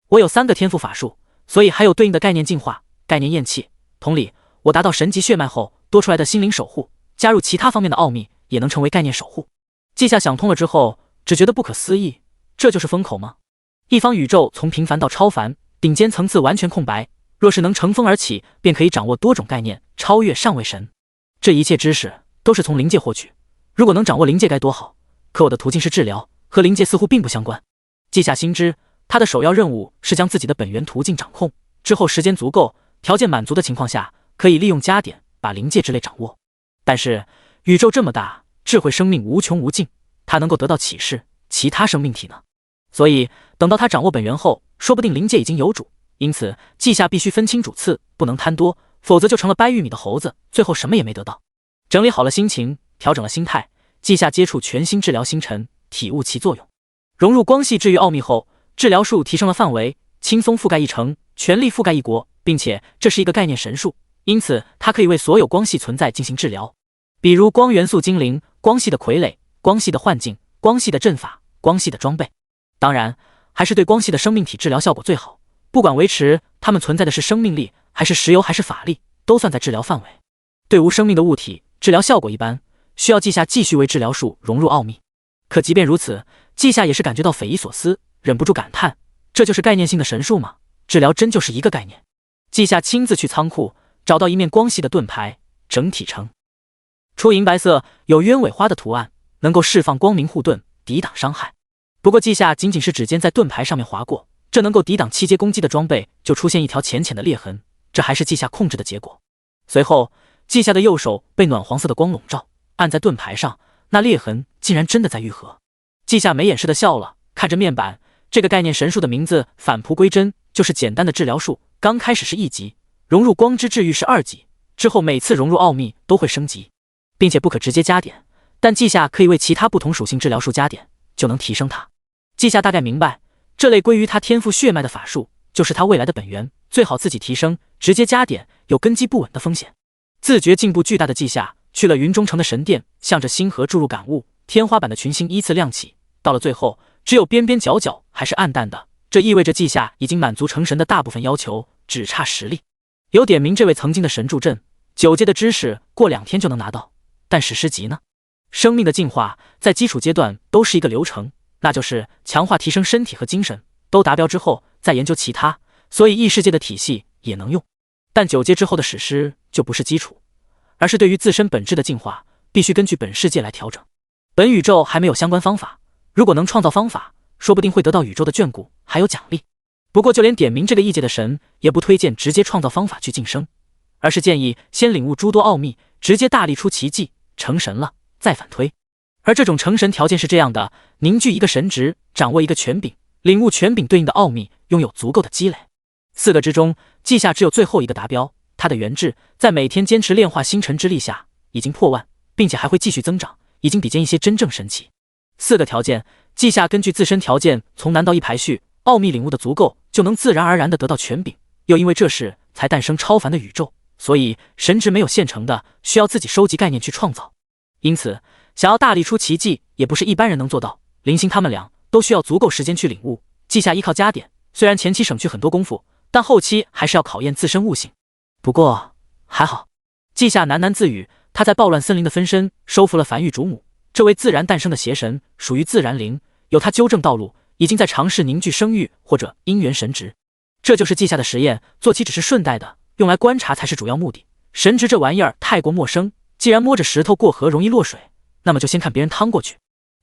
我有3个天赋法术，所以还有对应的概念进化、概念厌气。同理，我达到神级血脉后，多出来的心灵守护，加入其他方面的奥秘，也能成为概念守护。季夏想通了之后，只觉得不可思议，这就是风口吗？一方宇宙从平凡到超凡，顶尖层次完全空白，若是能乘风而起，便可以掌握多种概念，超越上位神。这一切知识都是从灵界获取，如果能掌握灵界该多好，可我的途径是治疗，和灵界似乎并不相关。季夏心知，他的首要任务是将自己的本源途径掌控，之后时间足够、条件满足的情况下，可以利用加点把灵界之类掌握。但是宇宙这么大，智慧生命无穷无尽，他能够得到启示，其他生命体呢？所以等到他掌握本源后，说不定灵界已经有主。因此季夏必须分清主次，不能贪多，否则就成了掰玉米的猴子，最后什么也没得到。整理好了心情，调整了心态，季夏接触全新治疗星辰，体悟其作用。融入光系治愈奥秘后，治疗术提升了范围，轻松覆盖一城，全力覆盖一国，并且这是一个概念神术，因此它可以为所有光系存在进行治疗，比如光元素精灵、光系的傀儡、光系的幻境、光系的阵法、光系的装备。当然还是对光系的生命体治疗效果最好，不管维持它们存在的是生命力还是石油还是法力，都算在治疗范围。对无生命的物体治疗效果一般，需要季夏继续为治疗术融入奥秘。可即便如此，季夏也是感觉到匪夷所思，忍不住感叹，这就是概念性的神术吗？治疗真就是一个概念。季夏亲自去仓库找到一面光系的盾牌，整体呈出银白色，有鸢尾花的图案，能够释放光明护盾，抵挡伤害。不过季夏仅仅是指尖在盾牌上面划过，这能够抵挡7阶攻击的装备就出现一条浅浅的裂痕，这还是季夏控制的结果。随后季夏的右手被暖黄色的光笼罩，按在盾牌上，那裂痕竟然真的在愈合。季夏没掩饰的笑了，看着面板，这个概念神术的名字返璞归真，就是简单的治疗术，刚开始是1级，融入光之治愈是2级，之后每次融入奥秘都会升级，并且不可直接加点，但季夏可以为其他不同属性治疗术加点，就能提升它。季夏大概明白，这类归于他天赋血脉的法术，就是他未来的本源，最好自己提升，直接加点有根基不稳的风险。自觉进步巨大的季夏去了云中城的神殿，向着星河注入感悟，天花板的群星依次亮起，到了最后只有边边角角还是暗淡的，这意味着季夏已经满足成神的大部分要求，只差实力。有点名这位曾经的神助阵，9阶的知识过2天就能拿到，但史诗级呢？生命的进化在基础阶段都是一个流程，那就是强化提升身体和精神，都达标之后再研究其他，所以异世界的体系也能用。但9阶之后的史诗就不是基础，而是对于自身本质的进化，必须根据本世界来调整。本宇宙还没有相关方法，如果能创造方法，说不定会得到宇宙的眷顾，还有奖励。不过就连点名这个异界的神也不推荐直接创造方法去晋升，而是建议先领悟诸多奥秘，直接大力出奇迹，成神了再反推。而这种成神条件是这样的：凝聚一个神职，掌握一个权柄，领悟权柄对应的奥秘，拥有足够的积累。4个之中，季夏只有最后一个达标，他的元智在每天坚持炼化星辰之力下已经破万，并且还会继续增长，已经比肩一些真正神奇。4个条件，季夏根据自身条件从难到易排序，奥秘领悟的足够，就能自然而然地得到权柄。又因为这事才诞生超凡的宇宙，所以神职没有现成的，需要自己收集概念去创造。因此想要大力出奇迹，也不是一般人能做到。林星他们俩都需要足够时间去领悟。季夏依靠加点，虽然前期省去很多功夫，但后期还是要考验自身悟性。不过还好，季夏喃喃自语，他在暴乱森林的分身收服了梵域主母，这位自然诞生的邪神属于自然灵，有他纠正道路，已经在尝试凝聚生育或者姻缘神职。这就是稷下的实验，做起只是顺带的，用来观察才是主要目的。神职这玩意儿太过陌生，既然摸着石头过河容易落水，那么就先看别人趟过去。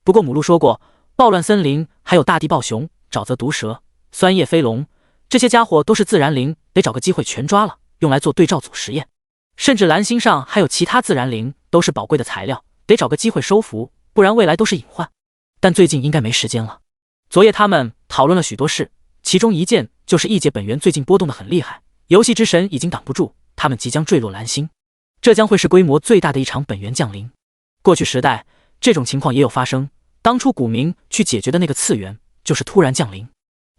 不过母鹿说过，暴乱森林还有大地暴熊、沼泽毒蛇、酸叶飞龙，这些家伙都是自然灵，得找个机会全抓了，用来做对照组实验。甚至蓝星上还有其他自然灵，都是宝贵的材料，得找个机会收服，不然未来都是隐患。但最近应该没时间了。昨夜他们讨论了许多事，其中一件就是异界本源最近波动得很厉害，游戏之神已经挡不住，他们即将坠落蓝星，这将会是规模最大的一场本源降临。过去时代这种情况也有发生，当初古明去解决的那个次元就是突然降临。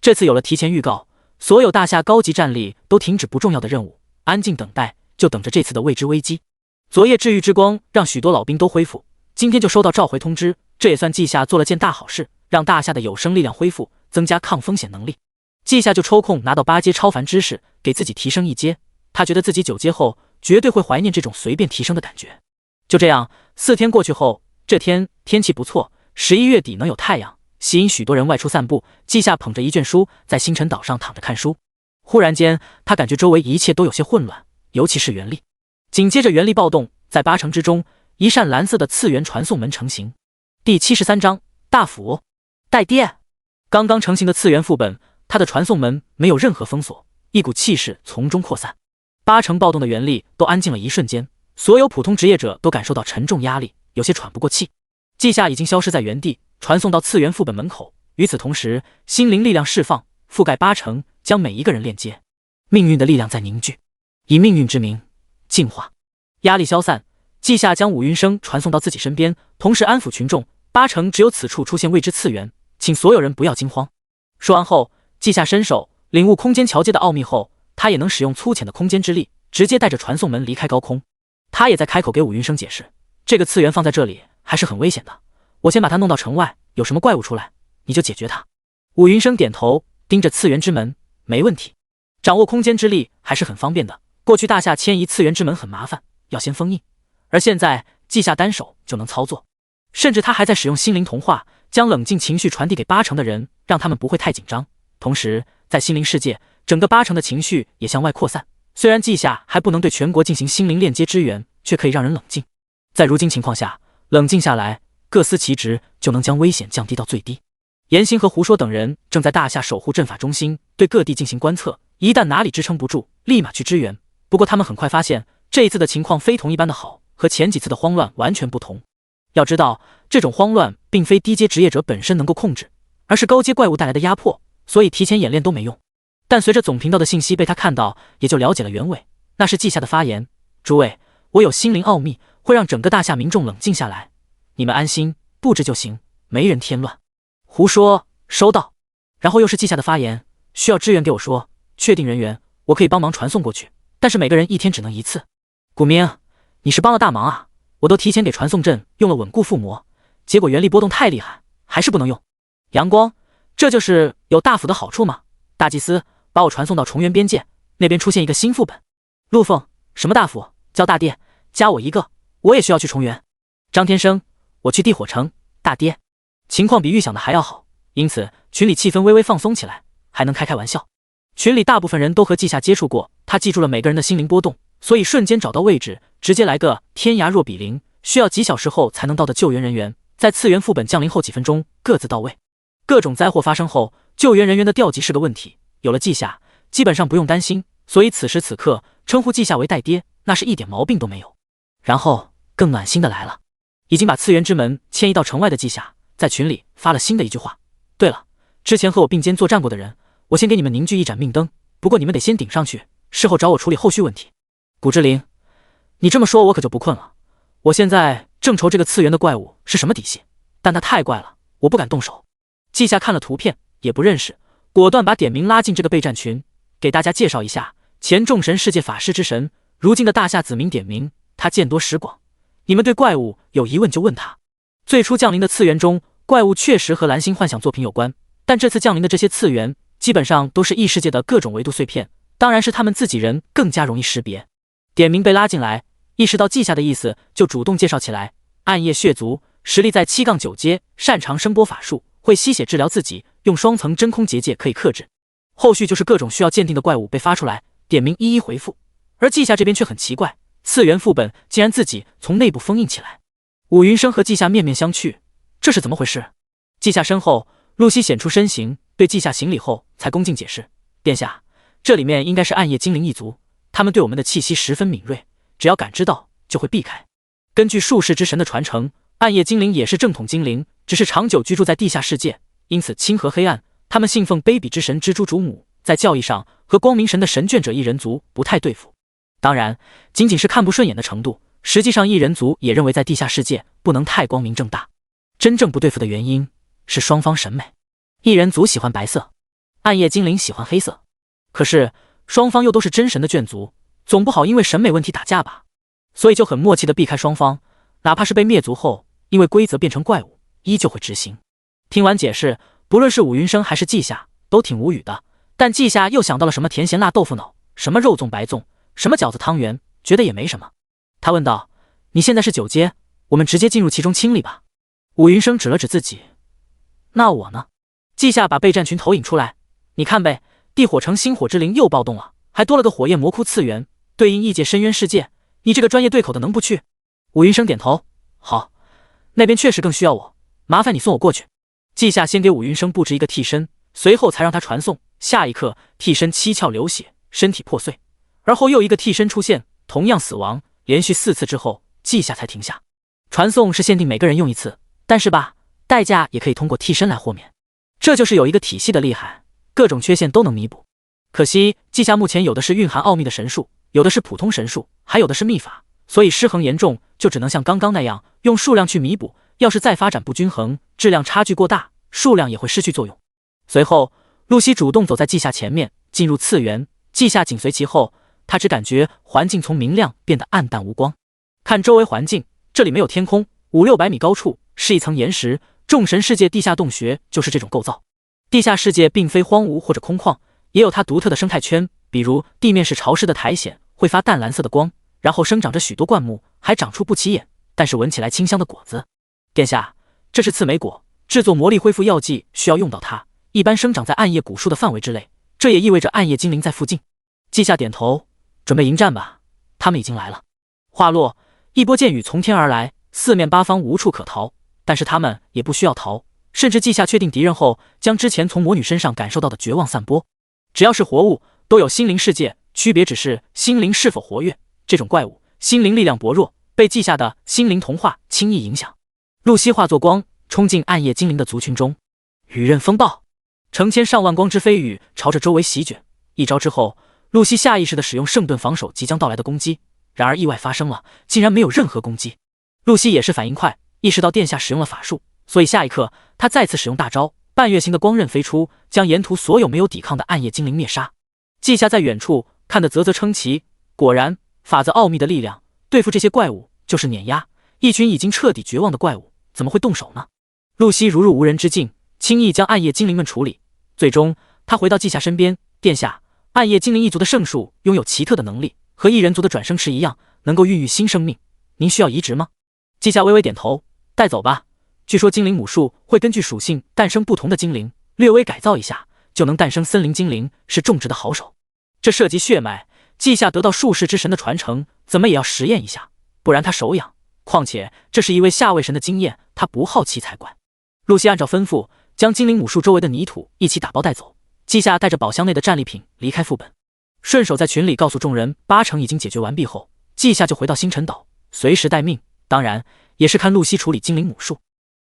这次有了提前预告，所有大夏高级战力都停止不重要的任务，安静等待，就等着这次的未知危机。昨夜治愈之光让许多老兵都恢复，今天就收到召回通知，这也算稷下做了件大好事，让大夏的有生力量恢复，增加抗风险能力。稷下就抽空拿到8阶超凡知识，给自己提升1阶。他觉得自己9阶后绝对会怀念这种随便提升的感觉。就这样，4天过去后，这天天气不错，11月底能有太阳，吸引许多人外出散步。稷下捧着一卷书在星辰岛上躺着看书，忽然间他感觉周围一切都有些混乱，尤其是元力。紧接着元力暴动，在8城之中，一扇蓝色的次元传送门成型。第73章大斧带电。刚刚成型的次元副本，它的传送门没有任何封锁，一股气势从中扩散。8城暴动的元力都安静了一瞬间，所有普通职业者都感受到沉重压力，有些喘不过气。稷下已经消失在原地，传送到次元副本门口。与此同时，心灵力量释放，覆盖8城，将每一个人链接。命运的力量在凝聚，以命运之名净化。压力消散，稷下将武云生传送到自己身边，同时安抚群众：8城只有此处出现未知次元，请所有人不要惊慌。说完后，稷下伸手领悟空间桥接的奥秘后，他也能使用粗浅的空间之力，直接带着传送门离开高空。他也在开口给武云生解释，这个次元放在这里还是很危险的，我先把它弄到城外，有什么怪物出来你就解决它。武云生点头，盯着次元之门，没问题。掌握空间之力还是很方便的，过去大夏迁移次元之门很麻烦，要先封印，而现在稷下单手就能操作。甚至他还在使用心灵同化，将冷静情绪传递给8城的人，让他们不会太紧张。同时在心灵世界，整个8城的情绪也向外扩散。虽然稷下还不能对全国进行心灵链接支援，却可以让人冷静。在如今情况下，冷静下来，各司其职，就能将危险降低到最低。严兴和胡说等人正在大夏守护阵法中心对各地进行观测，一旦哪里支撑不住，立马去支援。不过他们很快发现，这一次的情况非同一般的好，和前几次的慌乱完全不同。要知道，这种慌乱并非低阶职业者本身能够控制，而是高阶怪物带来的压迫，所以提前演练都没用。但随着总频道的信息被他看到，也就了解了原委。那是稷下的发言：诸位，我有心灵奥秘，会让整个大夏民众冷静下来，你们安心布置就行，没人添乱。胡说，收到。然后又是稷下的发言：需要支援给我说，确定人员我可以帮忙传送过去，但是每个人一天只能1次。古明，你是帮了大忙啊，我都提前给传送阵用了稳固附魔，结果元力波动太厉害，还是不能用。阳光，这就是有大斧的好处吗？大祭司，把我传送到重元边界，那边出现一个新副本。陆凤，什么大斧？叫大爹，加我一个，我也需要去重元。张天生，我去地火城。大爹，情况比预想的还要好，因此群里气氛微微放松起来，还能开玩笑。群里大部分人都和稷下接触过，他记住了每个人的心灵波动，所以瞬间找到位置，直接来个天涯若比邻，需要几小时后才能到的救援人员，在次元副本降临后几分钟各自到位。各种灾祸发生后，救援人员的调集是个问题，有了稷下，基本上不用担心，所以此时此刻称呼稷下为代爹，那是一点毛病都没有。然后更暖心的来了，已经把次元之门迁移到城外的稷下，在群里发了新的一句话：对了，之前和我并肩作战过的人，我先给你们凝聚一盏命灯，不过你们得先顶上去，事后找我处理后续问题。古之灵，你这么说我可就不困了，我现在正愁这个次元的怪物是什么底细，但它太怪了，我不敢动手。稷下看了图片也不认识，果断把点名拉进这个备战群，给大家介绍一下，前众神世界法师之神，如今的大夏子民点名，他见多识广，你们对怪物有疑问就问他。最初降临的次元中，怪物确实和蓝星幻想作品有关，但这次降临的这些次元基本上都是异世界的各种维度碎片，当然是他们自己人更加容易识别。点名被拉进来，意识到稷下的意思，就主动介绍起来：暗夜血族，实力在7-9阶，擅长声波法术，会吸血治疗自己，用双层真空结界可以克制。后续就是各种需要鉴定的怪物被发出来，点名一一回复。而季夏这边却很奇怪，次元副本竟然自己从内部封印起来。武云生和季夏面面相觑，这是怎么回事？季夏身后，露西显出身形，对季夏行礼后才恭敬解释：殿下，这里面应该是暗夜精灵一族，他们对我们的气息十分敏锐，只要感知到就会避开。根据术士之神的传承，暗夜精灵也是正统精灵，只是长久居住在地下世界，因此亲和黑暗。他们信奉卑鄙之神蜘蛛主母，在教义上和光明神的神眷者异人族不太对付。当然，仅仅是看不顺眼的程度，实际上异人族也认为在地下世界不能太光明正大。真正不对付的原因是双方审美，异人族喜欢白色，暗夜精灵喜欢黑色。可是双方又都是真神的眷族，总不好因为审美问题打架吧？所以就很默契地避开双方，哪怕是被灭族后，因为规则变成怪物，依旧会执行。听完解释，不论是武云生还是季夏都挺无语的，但季夏又想到了什么甜咸辣豆腐脑，什么肉粽白粽，什么饺子汤圆，觉得也没什么。他问道：你现在是9阶，我们直接进入其中清理吧。武云生指了指自己：那我呢？季夏把备战群投影出来，你看呗，地火城星火之灵又暴动了，还多了个火焰魔窟次元，对应异界深渊世界，你这个专业对口的能不去？武云生点头：好，那边确实更需要我，麻烦你送我过去。季夏先给武云生布置一个替身，随后才让他传送。下一刻，替身七窍流血，身体破碎，而后又一个替身出现，同样死亡。连续4次之后，季夏才停下。传送是限定每个人用1次，但是吧，代价也可以通过替身来豁免。这就是有一个体系的厉害，各种缺陷都能弥补。可惜季夏目前有的是蕴含奥秘的神术，有的是普通神术，还有的是秘法，所以失衡严重，就只能像刚刚那样用数量去弥补。要是再发展不均衡，质量差距过大，数量也会失去作用。随后，露西主动走在季夏前面，进入次元，季夏紧随其后。他只感觉环境从明亮变得暗淡无光。看周围环境，这里没有天空，500-600米高处是一层岩石，众神世界地下洞穴就是这种构造。地下世界并非荒芜或者空旷，也有它独特的生态圈，比如地面是潮湿的苔藓，会发淡蓝色的光，然后生长着许多灌木，还长出不起眼但是闻起来清香的果子。殿下，这是刺梅果，制作魔力恢复药剂需要用到它，一般生长在暗夜古树的范围之内，这也意味着暗夜精灵在附近。季夏点头，准备迎战吧，他们已经来了。话落，一波箭雨从天而来，四面八方无处可逃，但是他们也不需要逃，甚至季夏确定敌人后，将之前从魔女身上感受到的绝望散播。只要是活物，都有心灵世界，区别只是心灵是否活跃。这种怪物心灵力量薄弱，被季夏的心灵同化轻易影响。露西化作光，冲进暗夜精灵的族群中，雨刃风暴，成千上万光之飞雨朝着周围席卷。一招之后，露西下意识地使用圣盾防守即将到来的攻击，然而意外发生了，竟然没有任何攻击。露西也是反应快，意识到殿下使用了法术，所以下一刻她再次使用大招，半月形的光刃飞出，将沿途所有没有抵抗的暗夜精灵灭杀。季夏在远处看得啧啧称奇，果然法则奥秘的力量，对付这些怪物就是碾压。一群已经彻底绝望的怪物怎么会动手呢？露西如入无人之境，轻易将暗夜精灵们处理。最终她回到季夏身边，殿下，暗夜精灵一族的圣树拥有奇特的能力，和异人族的转生池一样，能够孕育新生命。您需要移植吗？季夏微微点头，带走吧。据说精灵母树会根据属性诞生不同的精灵，略微改造一下就能诞生森林精灵，是种植的好手。这涉及血脉，季夏得到术士之神的传承，怎么也要实验一下，不然他手痒。况且这是一位下位神的经验，他不好奇才怪。露西按照吩咐，将精灵母树周围的泥土一起打包带走。季夏带着宝箱内的战利品离开副本，顺手在群里告诉众人8成已经解决完毕后，季夏就回到星辰岛，随时待命。当然，也是看露西处理精灵母树。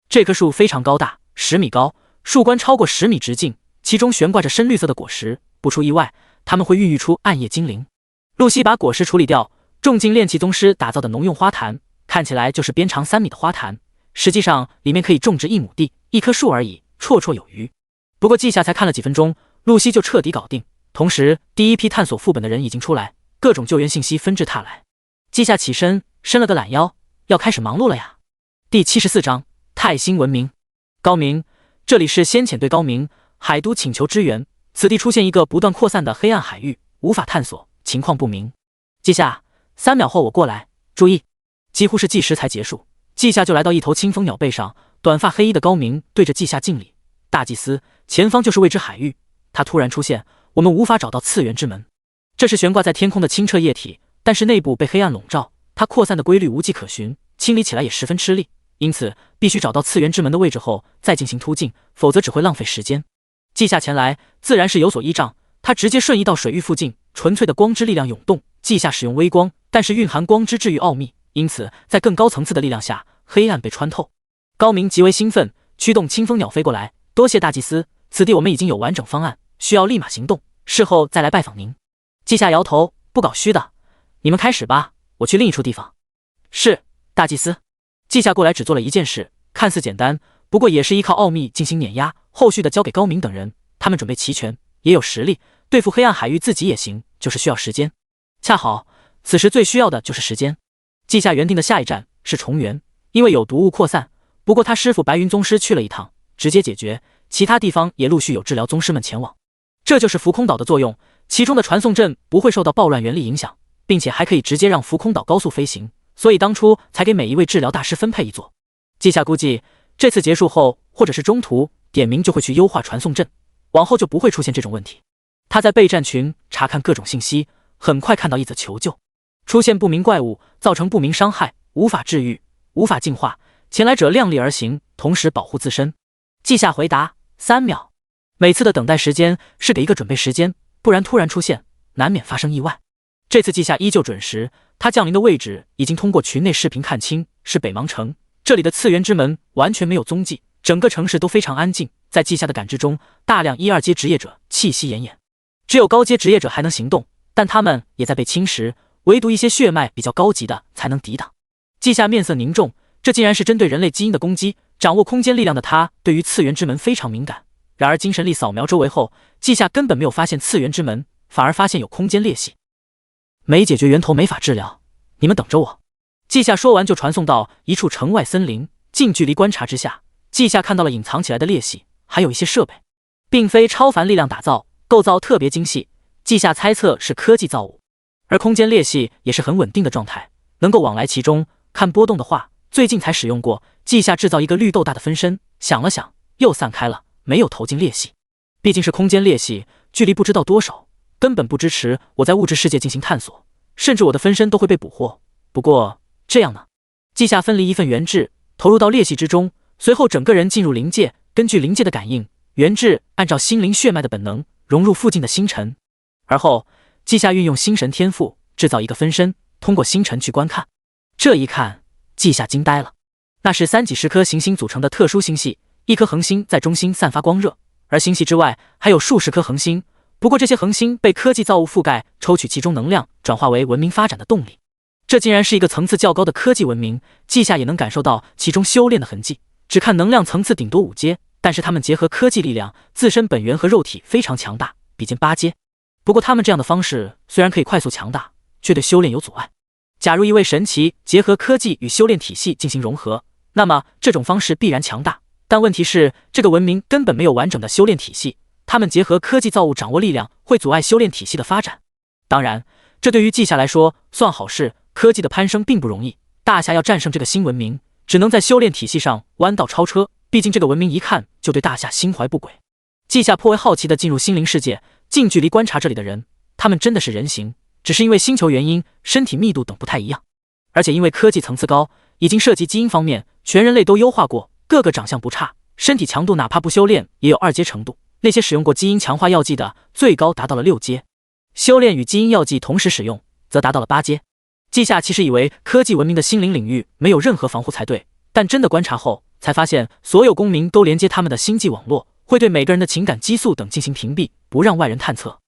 这棵树非常高大，10米高，树冠超过10米直径，其中悬挂着深绿色的果实，不出意外，它们会孕育出暗夜精灵。露西把果实处理掉，种进炼器宗师打造的农用花坛，看起来就是边长3米的花坛，实际上里面可以种植1亩地，1棵树而已，绰绰有余。不过季夏才看了几分钟，露西就彻底搞定。同时，第一批探索副本的人已经出来，各种救援信息纷至沓来。季夏起身，伸了个懒腰，要开始忙碌了呀。第74章泰星文明。高明，这里是先遣队高明，海都请求支援，此地出现一个不断扩散的黑暗海域，无法探索，情况不明。季夏，3秒后我过来，注意。几乎是计时才结束，季夏就来到一头清风鸟背上，短发黑衣的高明对着季夏敬礼。大祭司，前方就是未知海域。它突然出现，我们无法找到次元之门。这是悬挂在天空的清澈液体，但是内部被黑暗笼罩，它扩散的规律无迹可寻，清理起来也十分吃力。因此，必须找到次元之门的位置后再进行突进，否则只会浪费时间。季夏前来自然是有所依仗，他直接瞬移到水域附近，纯粹的光之力量涌动。季夏使用微光，但是蕴含光之治愈奥秘，因此在更高层次的力量下，黑暗被穿透。高明极为兴奋，驱动清风鸟飞过来。多谢大祭司，此地我们已经有完整方案，需要立马行动，事后再来拜访您。季夏摇头，不搞虚的，你们开始吧，我去另一处地方。是，大祭司。季夏过来只做了一件事，看似简单，不过也是依靠奥秘进行碾压，后续的交给高明等人，他们准备齐全，也有实力，对付黑暗海域自己也行，就是需要时间。恰好此时最需要的就是时间。季夏原定的下一站是重原，因为有毒物扩散，不过他师傅白云宗师去了一趟，直接解决，其他地方也陆续有治疗宗师们前往。这就是浮空岛的作用，其中的传送阵不会受到暴乱原力影响，并且还可以直接让浮空岛高速飞行，所以当初才给每一位治疗大师分配一座。季夏估计这次结束后，或者是中途点名就会去优化传送阵，往后就不会出现这种问题。他在备战群查看各种信息，很快看到一则求救，出现不明怪物，造成不明伤害，无法治愈，无法净化，前来者量力而行，同时保护自身。季夏回答3秒，每次的等待时间是给一个准备时间，不然突然出现，难免发生意外。这次季夏依旧准时，他降临的位置已经通过群内视频看清，是北芒城。这里的次元之门完全没有踪迹，整个城市都非常安静。在季夏的感知中，大量1、2阶职业者气息奄奄，只有高阶职业者还能行动，但他们也在被侵蚀，唯独一些血脉比较高级的才能抵挡。季夏面色凝重，这竟然是针对人类基因的攻击。掌握空间力量的他对于次元之门非常敏感，然而精神力扫描周围后，季夏根本没有发现次元之门，反而发现有空间裂隙。没解决源头没法治疗，你们等着我。季夏说完就传送到一处城外森林，近距离观察之下，季夏看到了隐藏起来的裂隙，还有一些设备，并非超凡力量打造，构造特别精细，季夏猜测是科技造物。而空间裂隙也是很稳定的状态，能够往来其中。看波动的话，最近才使用过。季夏制造一个绿豆大的分身，想了想，又散开了，没有投进裂隙。毕竟是空间裂隙，距离不知道多少，根本不支持我在物质世界进行探索，甚至我的分身都会被捕获。不过这样呢？季夏分离一份元质，投入到裂隙之中，随后整个人进入灵界，根据灵界的感应，元质按照心灵血脉的本能融入附近的星辰。而后，季夏运用星神天赋制造一个分身，通过星辰去观看。这一看，季夏惊呆了。那是3几10颗行星组成的特殊星系，一颗恒星在中心散发光热，而星系之外还有数十颗恒星。不过这些恒星被科技造物覆盖，抽取其中能量，转化为文明发展的动力。这竟然是一个层次较高的科技文明，季夏也能感受到其中修炼的痕迹。只看能量层次顶多5阶，但是他们结合科技力量，自身本源和肉体非常强大，比肩8阶。不过他们这样的方式虽然可以快速强大，却对修炼有阻碍。假如一位神奇结合科技与修炼体系进行融合，那么这种方式必然强大。但问题是，这个文明根本没有完整的修炼体系，他们结合科技造物掌握力量，会阻碍修炼体系的发展。当然，这对于季夏来说算好事，科技的攀升并不容易。大夏要战胜这个新文明，只能在修炼体系上弯道超车，毕竟这个文明一看就对大夏心怀不轨。季夏颇为好奇地进入心灵世界，近距离观察这里的人，他们真的是人形，只是因为星球原因，身体密度等不太一样。而且因为科技层次高，已经涉及基因方面，全人类都优化过，个个长相不差，身体强度哪怕不修炼也有2阶程度。那些使用过基因强化药剂的，最高达到了6阶，修炼与基因药剂同时使用，则达到了8阶。季夏其实以为科技文明的心灵领域没有任何防护才对，但真的观察后，才发现所有公民都连接他们的星际网络，会对每个人的情感激素等进行屏蔽，不让外人探测。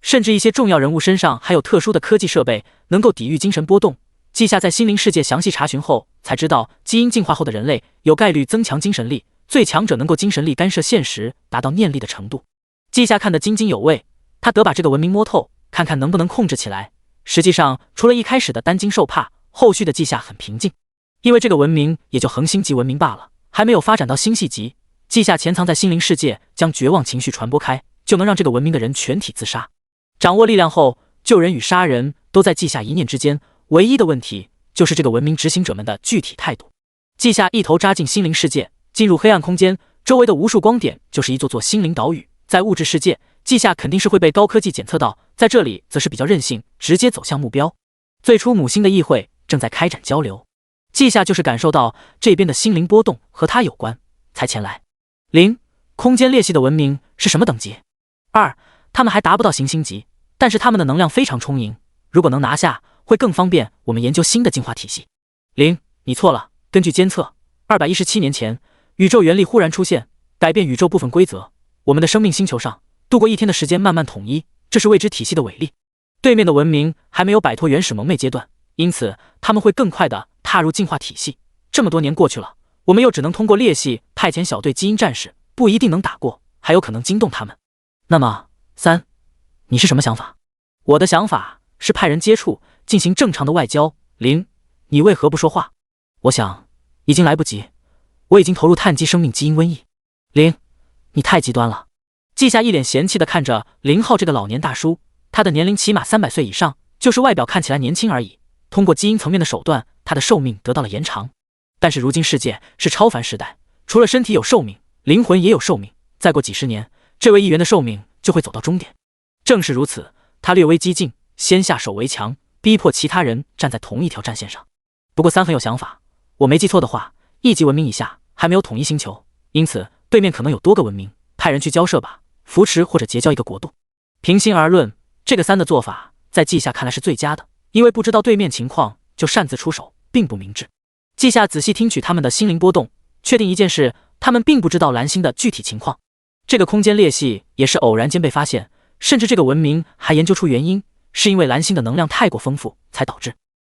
甚至一些重要人物身上还有特殊的科技设备，能够抵御精神波动。季夏在心灵世界详细查询后，才知道基因进化后的人类有概率增强精神力，最强者能够精神力干涉现实，达到念力的程度。季夏看得津津有味，他得把这个文明摸透，看看能不能控制起来。实际上，除了一开始的担惊受怕，后续的季夏很平静，因为这个文明也就恒星级文明罢了，还没有发展到星系级。季夏潜藏在心灵世界，将绝望情绪传播开，就能让这个文明的人全体自杀。掌握力量后，救人与杀人都在季夏一念之间，唯一的问题就是这个文明执行者们的具体态度。季夏一头扎进心灵世界，进入黑暗空间，周围的无数光点就是一座座心灵岛屿。在物质世界，稷下肯定是会被高科技检测到，在这里则是比较任性，直接走向目标。最初母星的议会正在开展交流，稷下就是感受到这边的心灵波动和他有关，才前来。0. 空间裂隙的文明是什么等级？2. 他们还达不到行星级，但是他们的能量非常充盈，如果能拿下，会更方便我们研究新的进化体系。0. 你错了，根据监测，217年前，宇宙原力忽然出现，改变宇宙部分规则。我们的生命星球上度过1天的时间，慢慢统一，这是未知体系的伟力。对面的文明还没有摆脱原始蒙昧阶段，因此他们会更快地踏入进化体系。这么多年过去了，我们又只能通过裂隙派遣小队基因战士，不一定能打过，还有可能惊动他们。那么3，你是什么想法？我的想法是派人接触，进行正常的外交。0，你为何不说话？我想已经来不及，我已经投入碳基生命基因瘟疫。0，你太极端了。稷下一脸嫌弃地看着0号这个老年大叔，他的年龄起码300岁以上，就是外表看起来年轻而已。通过基因层面的手段，他的寿命得到了延长。但是如今世界是超凡时代，除了身体有寿命，灵魂也有寿命。再过几十年，这位议员的寿命就会走到终点。正是如此，他略微激进，先下手为强，逼迫其他人站在同一条战线上。不过3很有想法，我没记错的话，1级文明以下还没有统一星球，因此对面可能有多个文明，派人去交涉吧，扶持或者结交一个国度。平心而论，这个3的做法在稷下看来是最佳的，因为不知道对面情况就擅自出手，并不明智。稷下仔细听取他们的心灵波动，确定一件事，他们并不知道蓝星的具体情况。这个空间裂隙也是偶然间被发现，甚至这个文明还研究出原因，是因为蓝星的能量太过丰富才导致。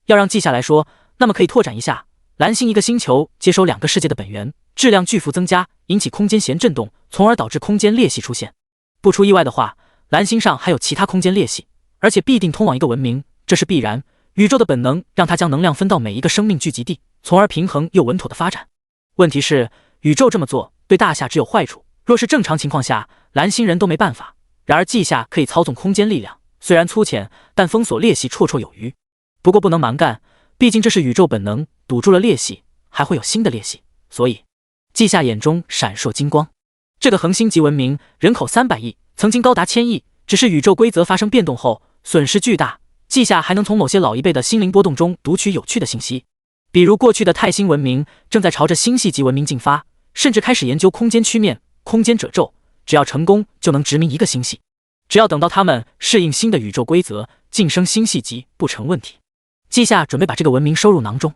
要让稷下来说，那么可以拓展一下，蓝星一个星球接收2个世界的本源，质量巨幅增加，引起空间弦震动，从而导致空间裂隙出现。不出意外的话，蓝星上还有其他空间裂隙，而且必定通往一个文明，这是必然。宇宙的本能让它将能量分到每一个生命聚集地，从而平衡又稳妥的发展。问题是，宇宙这么做对大夏只有坏处，若是正常情况下，蓝星人都没办法。然而稷下可以操纵空间力量，虽然粗浅，但封锁裂隙绰绰有余。不过不能蛮干，毕竟这是宇宙本能，堵住了裂隙，还会有新的裂隙，所以稷下眼中闪烁金光。这个恒星级文明人口300亿，曾经高达1000亿，只是宇宙规则发生变动后损失巨大。稷下还能从某些老一辈的心灵波动中读取有趣的信息，比如过去的泰星文明正在朝着星系级文明进发，甚至开始研究空间曲面、空间褶皱，只要成功就能殖民一个星系。只要等到他们适应新的宇宙规则，晋升星系级不成问题。稷下准备把这个文明收入囊中。